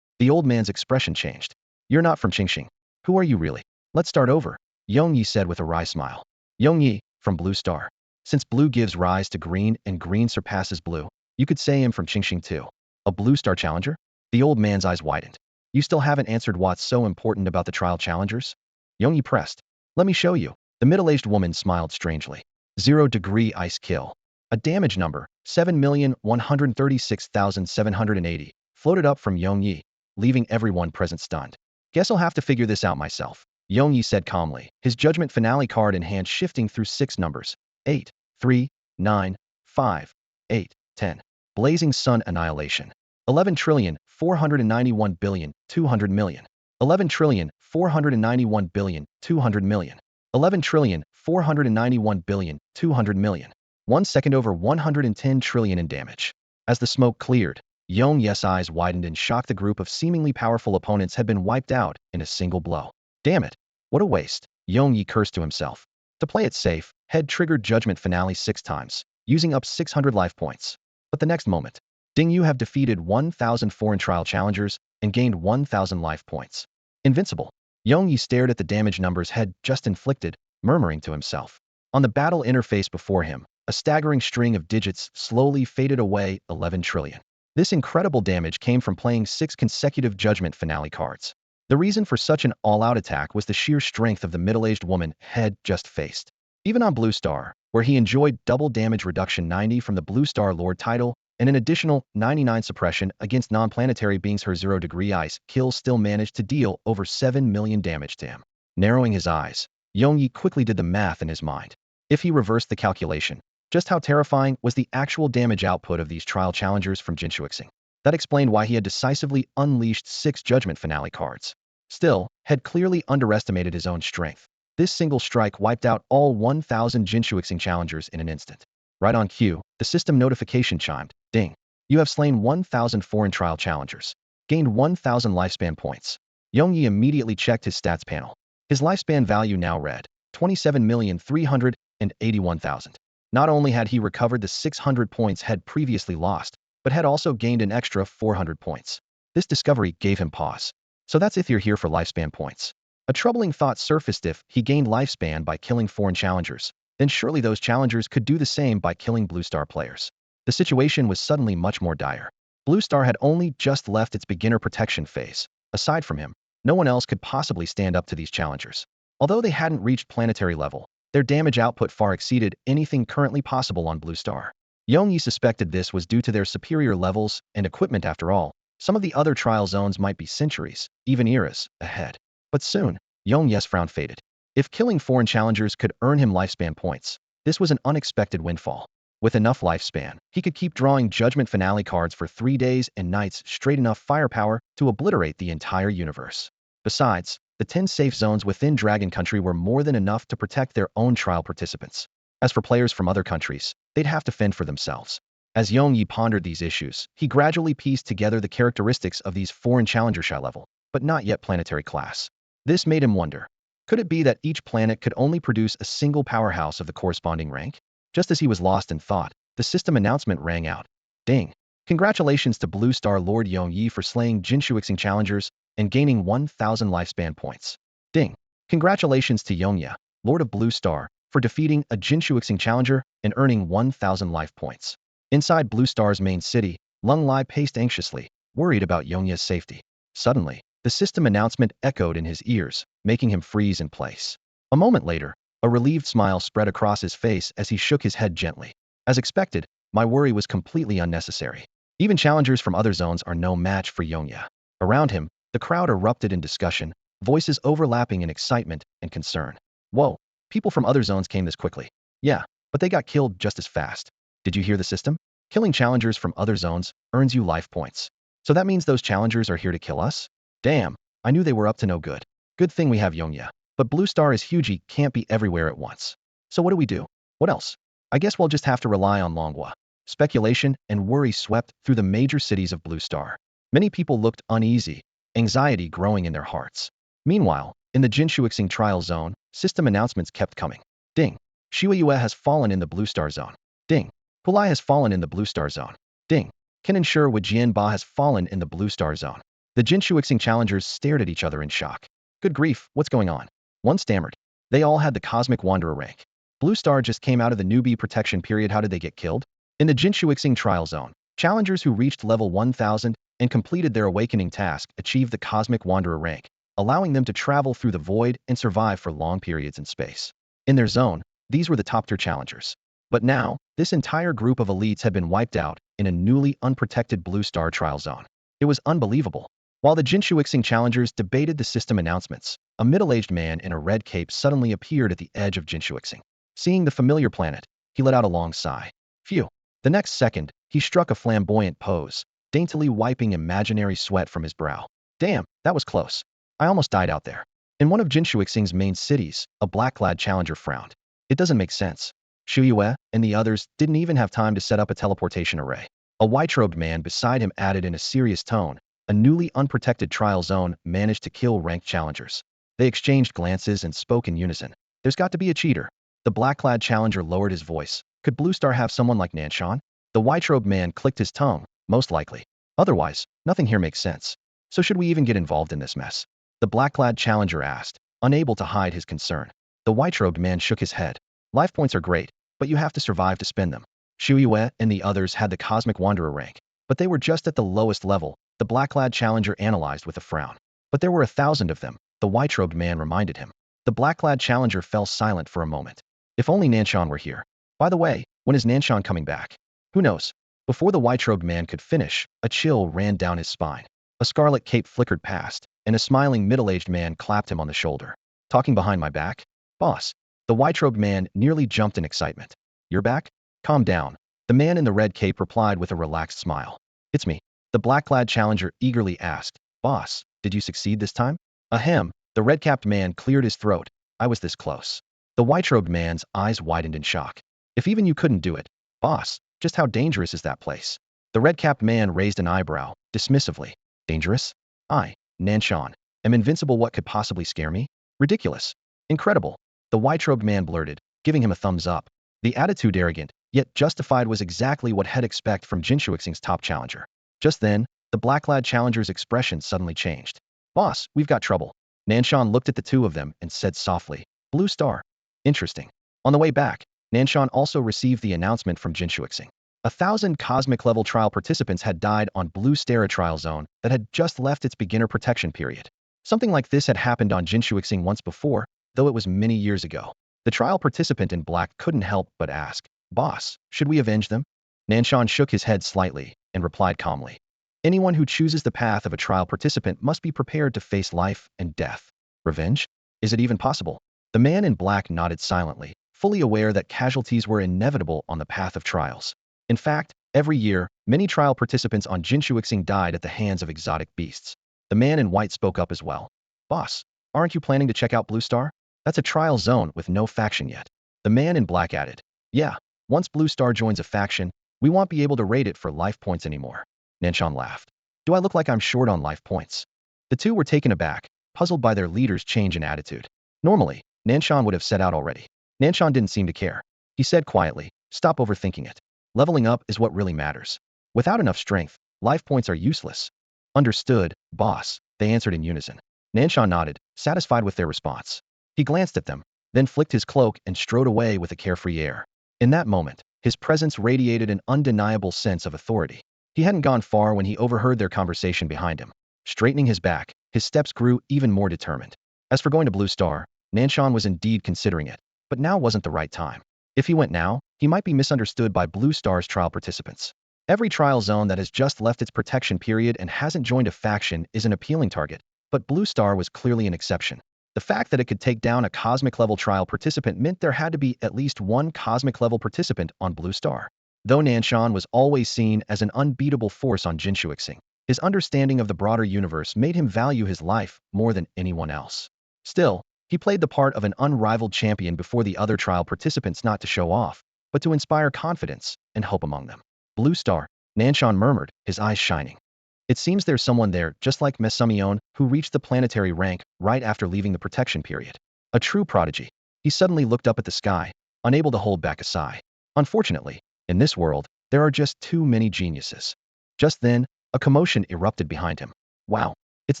The old man's expression changed. You're not from Qingxing. Who are you really? Let's start over, Yong Yi said with a wry smile. Yong Yi, from Blue Star. Since blue gives rise to green and green surpasses blue, you could say I'm from Qingxing too. A Blue Star challenger? The old man's eyes widened. You still haven't answered what's so important about the trial challengers? Yong Yi pressed. Let me show you. The middle-aged woman smiled strangely. 0-degree ice kill. A damage number, 7,136,780, floated up from Yong Yi, leaving everyone present stunned. Guess I'll have to figure this out myself, Yong Yi said calmly, his judgment finale card in hand shifting through 6 numbers. 8, 3, 9, 5, 8, 10. Blazing Sun Annihilation. 11,491,200,000,000. 11,491,200,000,000. 11,491,200,000,000. 1 second over 110 trillion in damage. As the smoke cleared, Yong Yi's eyes widened in shock. The group of seemingly powerful opponents had been wiped out in a single blow. Damn it, what a waste, Yong Yi cursed to himself. To play it safe, Head triggered Judgment Finale 6 times, using up 600 life points. But the next moment, Ding Yu have defeated 1,000 foreign trial challengers and gained 1,000 life points. Invincible. Yong Yi stared at the damage numbers Head just inflicted, murmuring to himself. On the battle interface before him, a staggering string of digits slowly faded away. 11 trillion. This incredible damage came from playing 6 consecutive Judgment Finale cards. The reason for such an all-out attack was the sheer strength of the middle-aged woman Head just faced. Even on Blue Star, where he enjoyed double damage reduction 90 from the Blue Star Lord title and an additional 99 suppression against non-planetary beings, her 0-degree ice kill still managed to deal over 7 million damage to him. Narrowing his eyes, Yong Yi quickly did the math in his mind. If he reversed the calculation, just how terrifying was the actual damage output of these trial challengers from Jinshuixing? That explained why he had decisively unleashed 6 Judgment Finale cards. Still, had clearly underestimated his own strength. This single strike wiped out all 1,000 Jinshuixing challengers in an instant. Right on cue, the system notification chimed. Ding. You have slain 1,000 foreign trial challengers. Gained 1,000 lifespan points. Yongyi immediately checked his stats panel. His lifespan value now read 27,381,000. Not only had he recovered the 600 points had previously lost, but had also gained an extra 400 points. This discovery gave him pause. So that's if you're here for lifespan points. A troubling thought surfaced: if he gained lifespan by killing foreign challengers, then surely those challengers could do the same by killing Blue Star players. The situation was suddenly much more dire. Blue Star had only just left its beginner protection phase. Aside from him, no one else could possibly stand up to these challengers. Although they hadn't reached planetary level, their damage output far exceeded anything currently possible on Blue Star. Yongyi suspected this was due to their superior levels and equipment. After all, some of the other trial zones might be centuries, even eras, ahead. But soon, Yongyi's frown faded. If killing foreign challengers could earn him lifespan points, this was an unexpected windfall. With enough lifespan, he could keep drawing Judgment Finale cards for 3 days and nights straight, enough firepower to obliterate the entire universe. Besides, the 10 safe zones within Dragon Country were more than enough to protect their own trial participants. As for players from other countries, they'd have to fend for themselves. As Yongyi pondered these issues, he gradually pieced together the characteristics of these foreign challenger shy level, but not yet planetary class. This made him wonder, could it be that each planet could only produce a single powerhouse of the corresponding rank? Just as he was lost in thought, the system announcement rang out. Ding! Congratulations to Blue Star Lord Yongyi for slaying Jinshuixing challengers and gaining 1,000 lifespan points. Ding! Congratulations to Yongyi, Lord of Blue Star, for defeating a Jinshuixing challenger and earning 1,000 life points. Inside Blue Star's main city, Lung Lai paced anxiously, worried about Yongyi's safety. Suddenly, the system announcement echoed in his ears, making him freeze in place. A moment later, a relieved smile spread across his face as he shook his head gently. As expected, my worry was completely unnecessary. Even challengers from other zones are no match for Yongyi. Around him, the crowd erupted in discussion, voices overlapping in excitement and concern. Whoa, people from other zones came this quickly. Yeah, but they got killed just as fast. Did you hear the system? Killing challengers from other zones earns you life points. So that means those challengers are here to kill us? Damn, I knew they were up to no good. Good thing we have Yongyi. But Blue Star is huge, he can't be everywhere at once. So what do we do? What else? I guess we'll just have to rely on Longhua. Speculation and worry swept through the major cities of Blue Star. Many people looked uneasy, anxiety growing in their hearts. Meanwhile, in the Jinshuixing trial zone, system announcements kept coming. Ding! Shuiyue has fallen in the Blue Star zone. Ding! Pulai has fallen in the Blue Star zone. Ding! Keninsure Wajian Ba has fallen in the Blue Star zone. The Jinshuixing challengers stared at each other in shock. Good grief, what's going on? One stammered. They all had the Cosmic Wanderer rank. Blue Star just came out of the newbie protection period. How did they get killed? In the Jinshuixing trial zone, challengers who reached level 1000 and completed their awakening task achieved the Cosmic Wanderer rank, allowing them to travel through the void and survive for long periods in space. In their zone, these were the top-tier challengers. But now, this entire group of elites had been wiped out in a newly unprotected Blue Star trial zone. It was unbelievable. While the Jinshuixing challengers debated the system announcements, a middle-aged man in a red cape suddenly appeared at the edge of Jinshuixing. Seeing the familiar planet, he let out a long sigh. Phew. The next second, he struck a flamboyant pose, daintily wiping imaginary sweat from his brow. Damn, that was close. I almost died out there. In one of Jinshuixing's main cities, a black-clad challenger frowned. It doesn't make sense. Shuyue and the others didn't even have time to set up a teleportation array. A white-robed man beside him added in a serious tone, a newly unprotected trial zone managed to kill ranked challengers. They exchanged glances and spoke in unison. There's got to be a cheater. The black-clad challenger lowered his voice. Could Blue Star have someone like Nanshan? The white-robed man clicked his tongue. Most likely. Otherwise, nothing here makes sense. So should we even get involved in this mess? The black-clad challenger asked, unable to hide his concern. The white-robed man shook his head. Life points are great, but you have to survive to spend them. Shuyue and the others had the Cosmic Wanderer rank, but they were just at the lowest level, the black-clad challenger analyzed with a frown. But there were 1,000 of them, the white-robed man reminded him. The black-clad challenger fell silent for a moment. If only Nanshan were here. By the way, when is Nanshan coming back? Who knows? Before the white-robed man could finish, a chill ran down his spine. A scarlet cape flickered past, and a smiling middle-aged man clapped him on the shoulder. Talking behind my back? Boss. The white-robed man nearly jumped in excitement. You're back? Calm down. The man in the red cape replied with a relaxed smile. It's me. The black-clad challenger eagerly asked, "Boss, did you succeed this time?" Ahem, the red-capped man cleared his throat. "I was this close." The white-robed man's eyes widened in shock. "If even you couldn't do it, boss, just how dangerous is that place?" The red-capped man raised an eyebrow, dismissively. "Dangerous? I, Nanshan, am invincible. What could possibly scare me? Ridiculous. Incredible." The white-robed man blurted, giving him a thumbs up. The attitude, arrogant, yet justified, was exactly what he'd expect from Jinshuixing's top challenger. Just then, the black-clad challenger's expression suddenly changed. "Boss, we've got trouble." Nanshan looked at the two of them and said softly, "Blue Star. Interesting." On the way back, Nanshan also received the announcement from Jinshuixing. 1,000 cosmic-level trial participants had died on Blue Star trial zone that had just left its beginner protection period. Something like this had happened on Jinshuixing once before, though it was many years ago. The trial participant in black couldn't help but ask, "Boss, should we avenge them?" Nanshan shook his head slightly and replied calmly, "Anyone who chooses the path of a trial participant must be prepared to face life and death." Revenge? Is it even possible? The man in black nodded silently, fully aware that casualties were inevitable on the path of trials. In fact, every year, many trial participants on Jinshuixing died at the hands of exotic beasts. The man in white spoke up as well. "Boss, aren't you planning to check out Blue Star? That's a trial zone with no faction yet." The man in black added, "Yeah, once Blue Star joins a faction, we won't be able to raid it for life points anymore." Nanshan laughed. "Do I look like I'm short on life points?" The two were taken aback, puzzled by their leader's change in attitude. Normally, Nanshan would have set out already. Nanshan didn't seem to care. He said quietly, "Stop overthinking it. Leveling up is what really matters. Without enough strength, life points are useless." "Understood, boss," they answered in unison. Nanshan nodded, satisfied with their response. He glanced at them, then flicked his cloak and strode away with a carefree air. In that moment, his presence radiated an undeniable sense of authority. He hadn't gone far when he overheard their conversation behind him. Straightening his back, his steps grew even more determined. As for going to Blue Star, Nanshan was indeed considering it, but now wasn't the right time. If he went now, he might be misunderstood by Blue Star's trial participants. Every trial zone that has just left its protection period and hasn't joined a faction is an appealing target, but Blue Star was clearly an exception. The fact that it could take down a cosmic-level trial participant meant there had to be at least one cosmic-level participant on Blue Star. Though Nanshan was always seen as an unbeatable force on Jinshuixing, his understanding of the broader universe made him value his life more than anyone else. Still, he played the part of an unrivaled champion before the other trial participants, not to show off, but to inspire confidence and hope among them. "Blue Star," Nanshan murmured, his eyes shining. "It seems there's someone there, just like Mesumion, who reached the planetary rank right after leaving the protection period. A true prodigy." He suddenly looked up at the sky, unable to hold back a sigh. Unfortunately, in this world, there are just too many geniuses. Just then, a commotion erupted behind him. "Wow, it's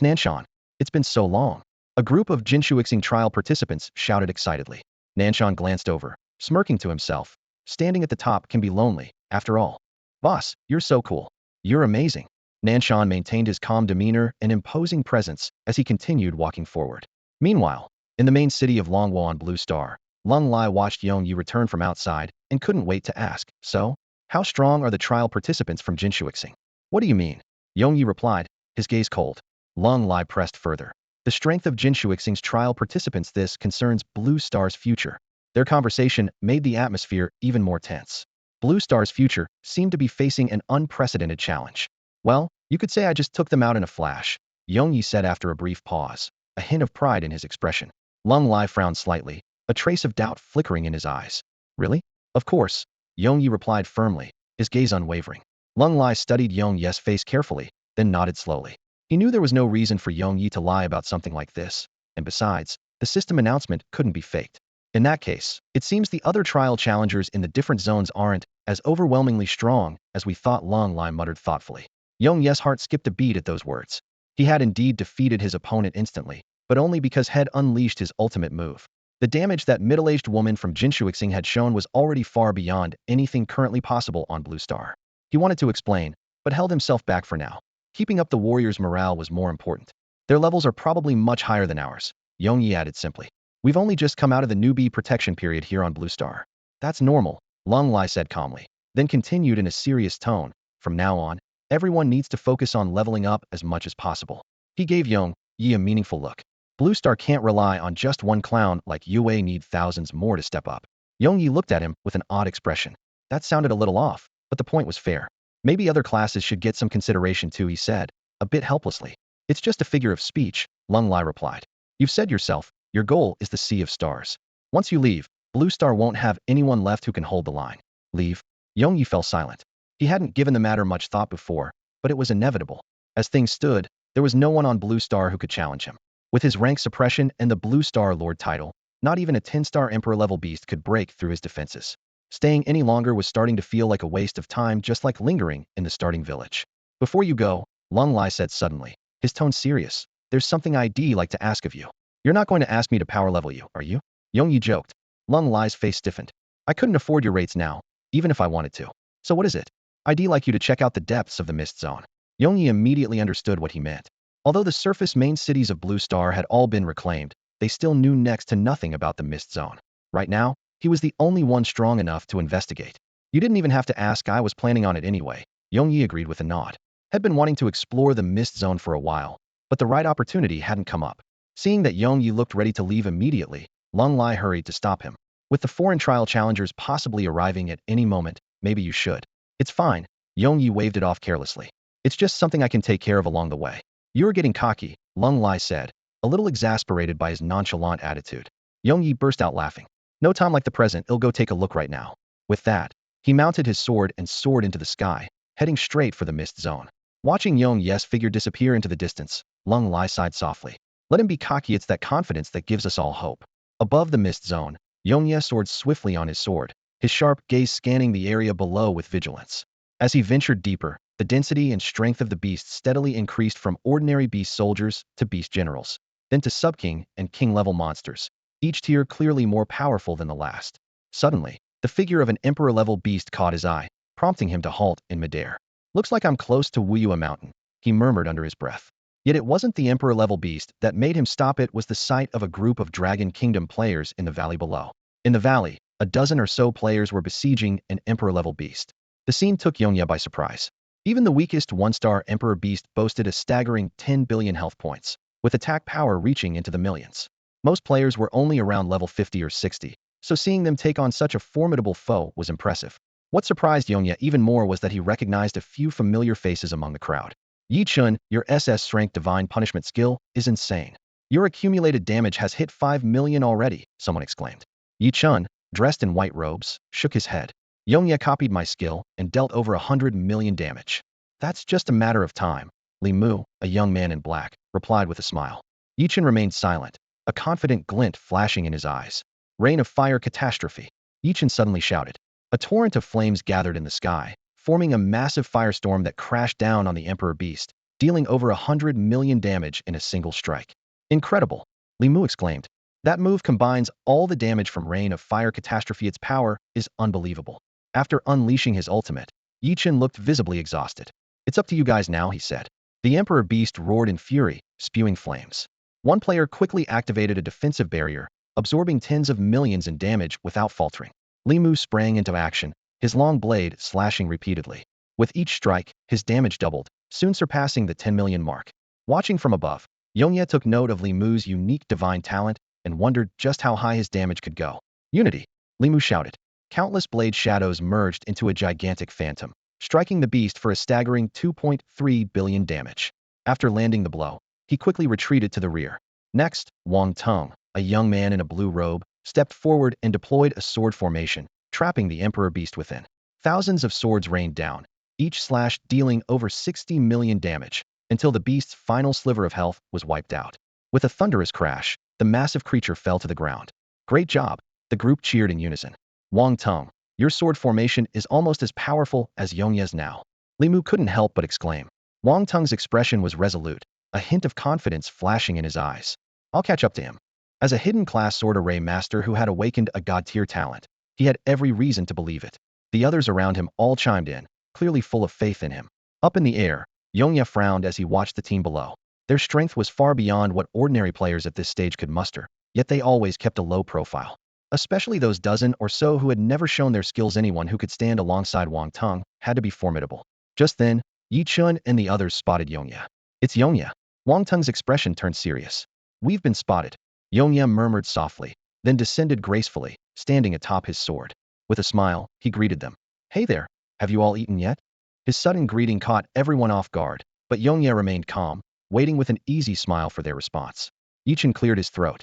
Nanshan. It's been so long." A group of Jinshuixing trial participants shouted excitedly. Nanshan glanced over, smirking to himself. Standing at the top can be lonely, after all. "Boss, you're so cool. You're amazing." Nanshan maintained his calm demeanor and imposing presence as he continued walking forward. Meanwhile, in the main city of Longwo on Blue Star, Lung Lai watched Yongyi return from outside and couldn't wait to ask, "So, how strong are the trial participants from Jinshuixing?" "What do you mean?" Yongyi replied, his gaze cold. Lung Lai pressed further. "The strength of Jinshuixing's trial participants. This concerns Blue Star's future." Their conversation made the atmosphere even more tense. Blue Star's future seemed to be facing an unprecedented challenge. "Well, you could say I just took them out in a flash," Yongyi said after a brief pause, a hint of pride in his expression. Lung Lai frowned slightly, a trace of doubt flickering in his eyes. "Really?" "Of course," Yongyi replied firmly, his gaze unwavering. Lung Lai studied Yongyi's face carefully, then nodded slowly. He knew there was no reason for Yongyi to lie about something like this, and besides, the system announcement couldn't be faked. In that case, it seems the other trial challengers in the different zones aren't as overwhelmingly strong as we thought, Lung Lai muttered thoughtfully. Yongyi's heart skipped a beat at those words. He had indeed defeated his opponent instantly, but only because he'd unleashed his ultimate move. The damage that middle-aged woman from Jinshuixing had shown was already far beyond anything currently possible on Blue Star. He wanted to explain, but held himself back for now. Keeping up the warriors' morale was more important. "Their levels are probably much higher than ours," Yongyi added simply. "We've only just come out of the newbie protection period here on Blue Star." "That's normal," Lung Lai said calmly, then continued in a serious tone, "From now on, everyone needs to focus on leveling up as much as possible." He gave Yongyi a meaningful look. "Blue Star can't rely on just one clown like Yue. Need thousands more to step up." Yongyi looked at him with an odd expression. That sounded a little off, but the point was fair. Maybe other classes should get some consideration too, he said, a bit helplessly. It's just a figure of speech, Lung Lai replied. You've said yourself, your goal is the Sea of Stars. Once you leave, Blue Star won't have anyone left who can hold the line. Leave? Yongyi fell silent. He hadn't given the matter much thought before, but it was inevitable. As things stood, there was no one on Blue Star who could challenge him. With his rank suppression and the Blue Star Lord title, not even a 10-star Emperor-level beast could break through his defenses. Staying any longer was starting to feel like a waste of time, just like lingering in the starting village. Before you go, Lung Lai said suddenly, his tone serious, there's something I'd like to ask of you. You're not going to ask me to power level you, are you? Yongyi joked. Lung Lai's face stiffened. I couldn't afford your rates now, even if I wanted to. So what is it? I'd like you to check out the depths of the Mist Zone. Yongyi immediately understood what he meant. Although the surface main cities of Blue Star had all been reclaimed, they still knew next to nothing about the Mist Zone. Right now, he was the only one strong enough to investigate. You didn't even have to ask, I was planning on it anyway, Yongyi agreed with a nod. Had been wanting to explore the Mist Zone for a while, but the right opportunity hadn't come up. Seeing that Yongyi looked ready to leave immediately, Lung Lai hurried to stop him. With the foreign trial challengers possibly arriving at any moment, maybe you should. It's fine, Yongyi waved it off carelessly. It's just something I can take care of along the way. You're getting cocky, Lung Lai said, a little exasperated by his nonchalant attitude. Yongyi burst out laughing. No time like the present, I'll go take a look right now. With that, he mounted his sword and soared into the sky, heading straight for the Mist Zone. Watching Yongyi's figure disappear into the distance, Lung Lai sighed softly. Let him be cocky, it's that confidence that gives us all hope. Above the Mist Zone, Yongyi soared swiftly on his sword, his sharp gaze scanning the area below with vigilance. As he ventured deeper, the density and strength of the beasts steadily increased from ordinary beast soldiers to beast generals, then to sub-king and king-level monsters, each tier clearly more powerful than the last. Suddenly, the figure of an emperor-level beast caught his eye, prompting him to halt in midair. Looks like I'm close to Wuyua Mountain, he murmured under his breath. Yet it wasn't the emperor-level beast that made him stop, it was the sight of a group of Dragon Kingdom players in the valley below. In the valley, a dozen or so players were besieging an emperor-level beast. The scene took Yongyi by surprise. Even the weakest one-star emperor beast boasted a staggering 10 billion health points, with attack power reaching into the millions. Most players were only around level 50 or 60, so seeing them take on such a formidable foe was impressive. What surprised Yongyi even more was that he recognized a few familiar faces among the crowd. Yi Chun, your SS Strength Divine Punishment skill is insane. Your accumulated damage has hit 5 million already, someone exclaimed. Yi Chun, dressed in white robes, shook his head. Yongyi copied my skill and dealt over 100 million damage. That's just a matter of time, Li Mu, a young man in black, replied with a smile. Yi Chun remained silent, a confident glint flashing in his eyes. Rain of fire catastrophe, Yi Chun suddenly shouted. A torrent of flames gathered in the sky, forming a massive firestorm that crashed down on the Emperor Beast, dealing over 100 million damage in a single strike. Incredible, Li Mu exclaimed. That move combines all the damage from Rain of Fire Catastrophe. Its power is unbelievable. After unleashing his ultimate, Yi Chun looked visibly exhausted. It's up to you guys now, he said. The Emperor Beast roared in fury, spewing flames. One player quickly activated a defensive barrier, absorbing tens of millions in damage without faltering. Li Mu sprang into action, his long blade slashing repeatedly. With each strike, his damage doubled, soon surpassing the 10 million mark. Watching from above, Yongyi took note of Li Mu's unique divine talent and wondered just how high his damage could go. Unity, Li Mu shouted. Countless blade shadows merged into a gigantic phantom, striking the beast for a staggering 2.3 billion damage. After landing the blow, he quickly retreated to the rear. Next, Wang Tong, a young man in a blue robe, stepped forward and deployed a sword formation, trapping the Emperor Beast within. Thousands of swords rained down, each slash dealing over 60 million damage, until the beast's final sliver of health was wiped out. With a thunderous crash, the massive creature fell to the ground. Great job, the group cheered in unison. Wang Tong, your sword formation is almost as powerful as Yongyi's now. Li Mu couldn't help but exclaim. Wang Tong's expression was resolute, a hint of confidence flashing in his eyes. I'll catch up to him. As a hidden class sword array master who had awakened a god-tier talent, he had every reason to believe it. The others around him all chimed in, clearly full of faith in him. Up in the air, Yongyi frowned as he watched the team below. Their strength was far beyond what ordinary players at this stage could muster, yet they always kept a low profile. Especially those dozen or so who had never shown their skills. Anyone who could stand alongside Wang Tong had to be formidable. Just then, Yi Chun and the others spotted Yongyi. It's Yongyi. Wang Tong's expression turned serious. We've been spotted. Yongyi murmured softly, then descended gracefully, standing atop his sword. With a smile, he greeted them. Hey there, have you all eaten yet? His sudden greeting caught everyone off guard, but Yongye remained calm, waiting with an easy smile for their response. Yichen cleared his throat.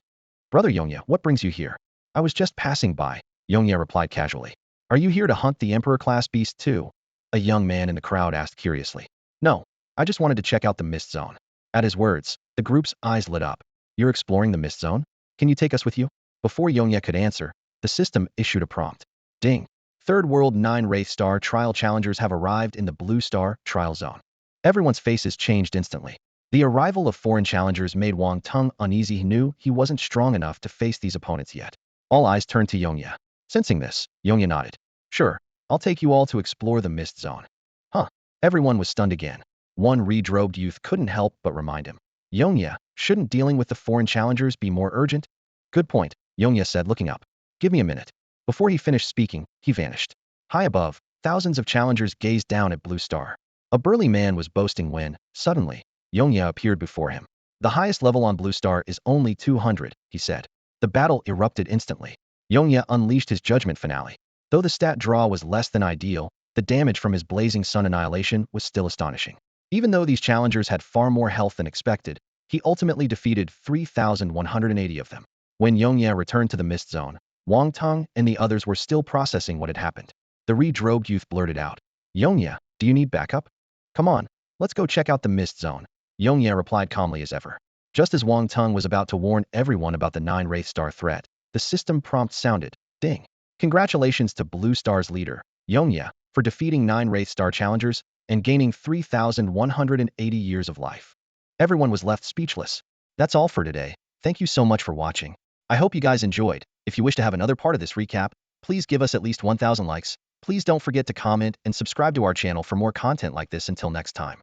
Brother Yongye, what brings you here? I was just passing by, Yongye replied casually. Are you here to hunt the Emperor-class beast too? A young man in the crowd asked curiously. No, I just wanted to check out the mist zone. At his words, the group's eyes lit up. You're exploring the mist zone? Can you take us with you? Before Yongye could answer, the system issued a prompt. Ding. Third World 9 Wraith Star trial challengers have arrived in the Blue Star trial zone. Everyone's faces changed instantly. The arrival of foreign challengers made Wang Tung uneasy. He knew he wasn't strong enough to face these opponents yet. All eyes turned to Yongye. Sensing this, Yongye nodded. Sure, I'll take you all to explore the mist zone. Huh. Everyone was stunned again. One red-robed youth couldn't help but remind him. Yongye, shouldn't dealing with the foreign challengers be more urgent? Good point, Yongye said, looking up. Give me a minute. Before he finished speaking, he vanished. High above, thousands of challengers gazed down at Blue Star. A burly man was boasting when, suddenly, Yongye appeared before him. The highest level on Blue Star is only 200, he said. The battle erupted instantly. Yongye unleashed his judgment finale. Though the stat draw was less than ideal, the damage from his blazing sun annihilation was still astonishing. Even though these challengers had far more health than expected, he ultimately defeated 3,180 of them. When Yongye returned to the mist zone, Wang Tung and the others were still processing what had happened. The red-robed youth blurted out, Yongye, do you need backup? Come on, let's go check out the mist zone. Yongye replied calmly as ever. Just as Wang Tung was about to warn everyone about the 9 Wraith Star threat, the system prompt sounded. Ding. Congratulations to Blue Star's leader, Yongye, for defeating 9 Wraith Star challengers and gaining 3,180 years of life. Everyone was left speechless. That's all for today. Thank you so much for watching. I hope you guys enjoyed. If you wish to have another part of this recap, please give us at least 1,000 likes. Please don't forget to comment and subscribe to our channel for more content like this. Until next time.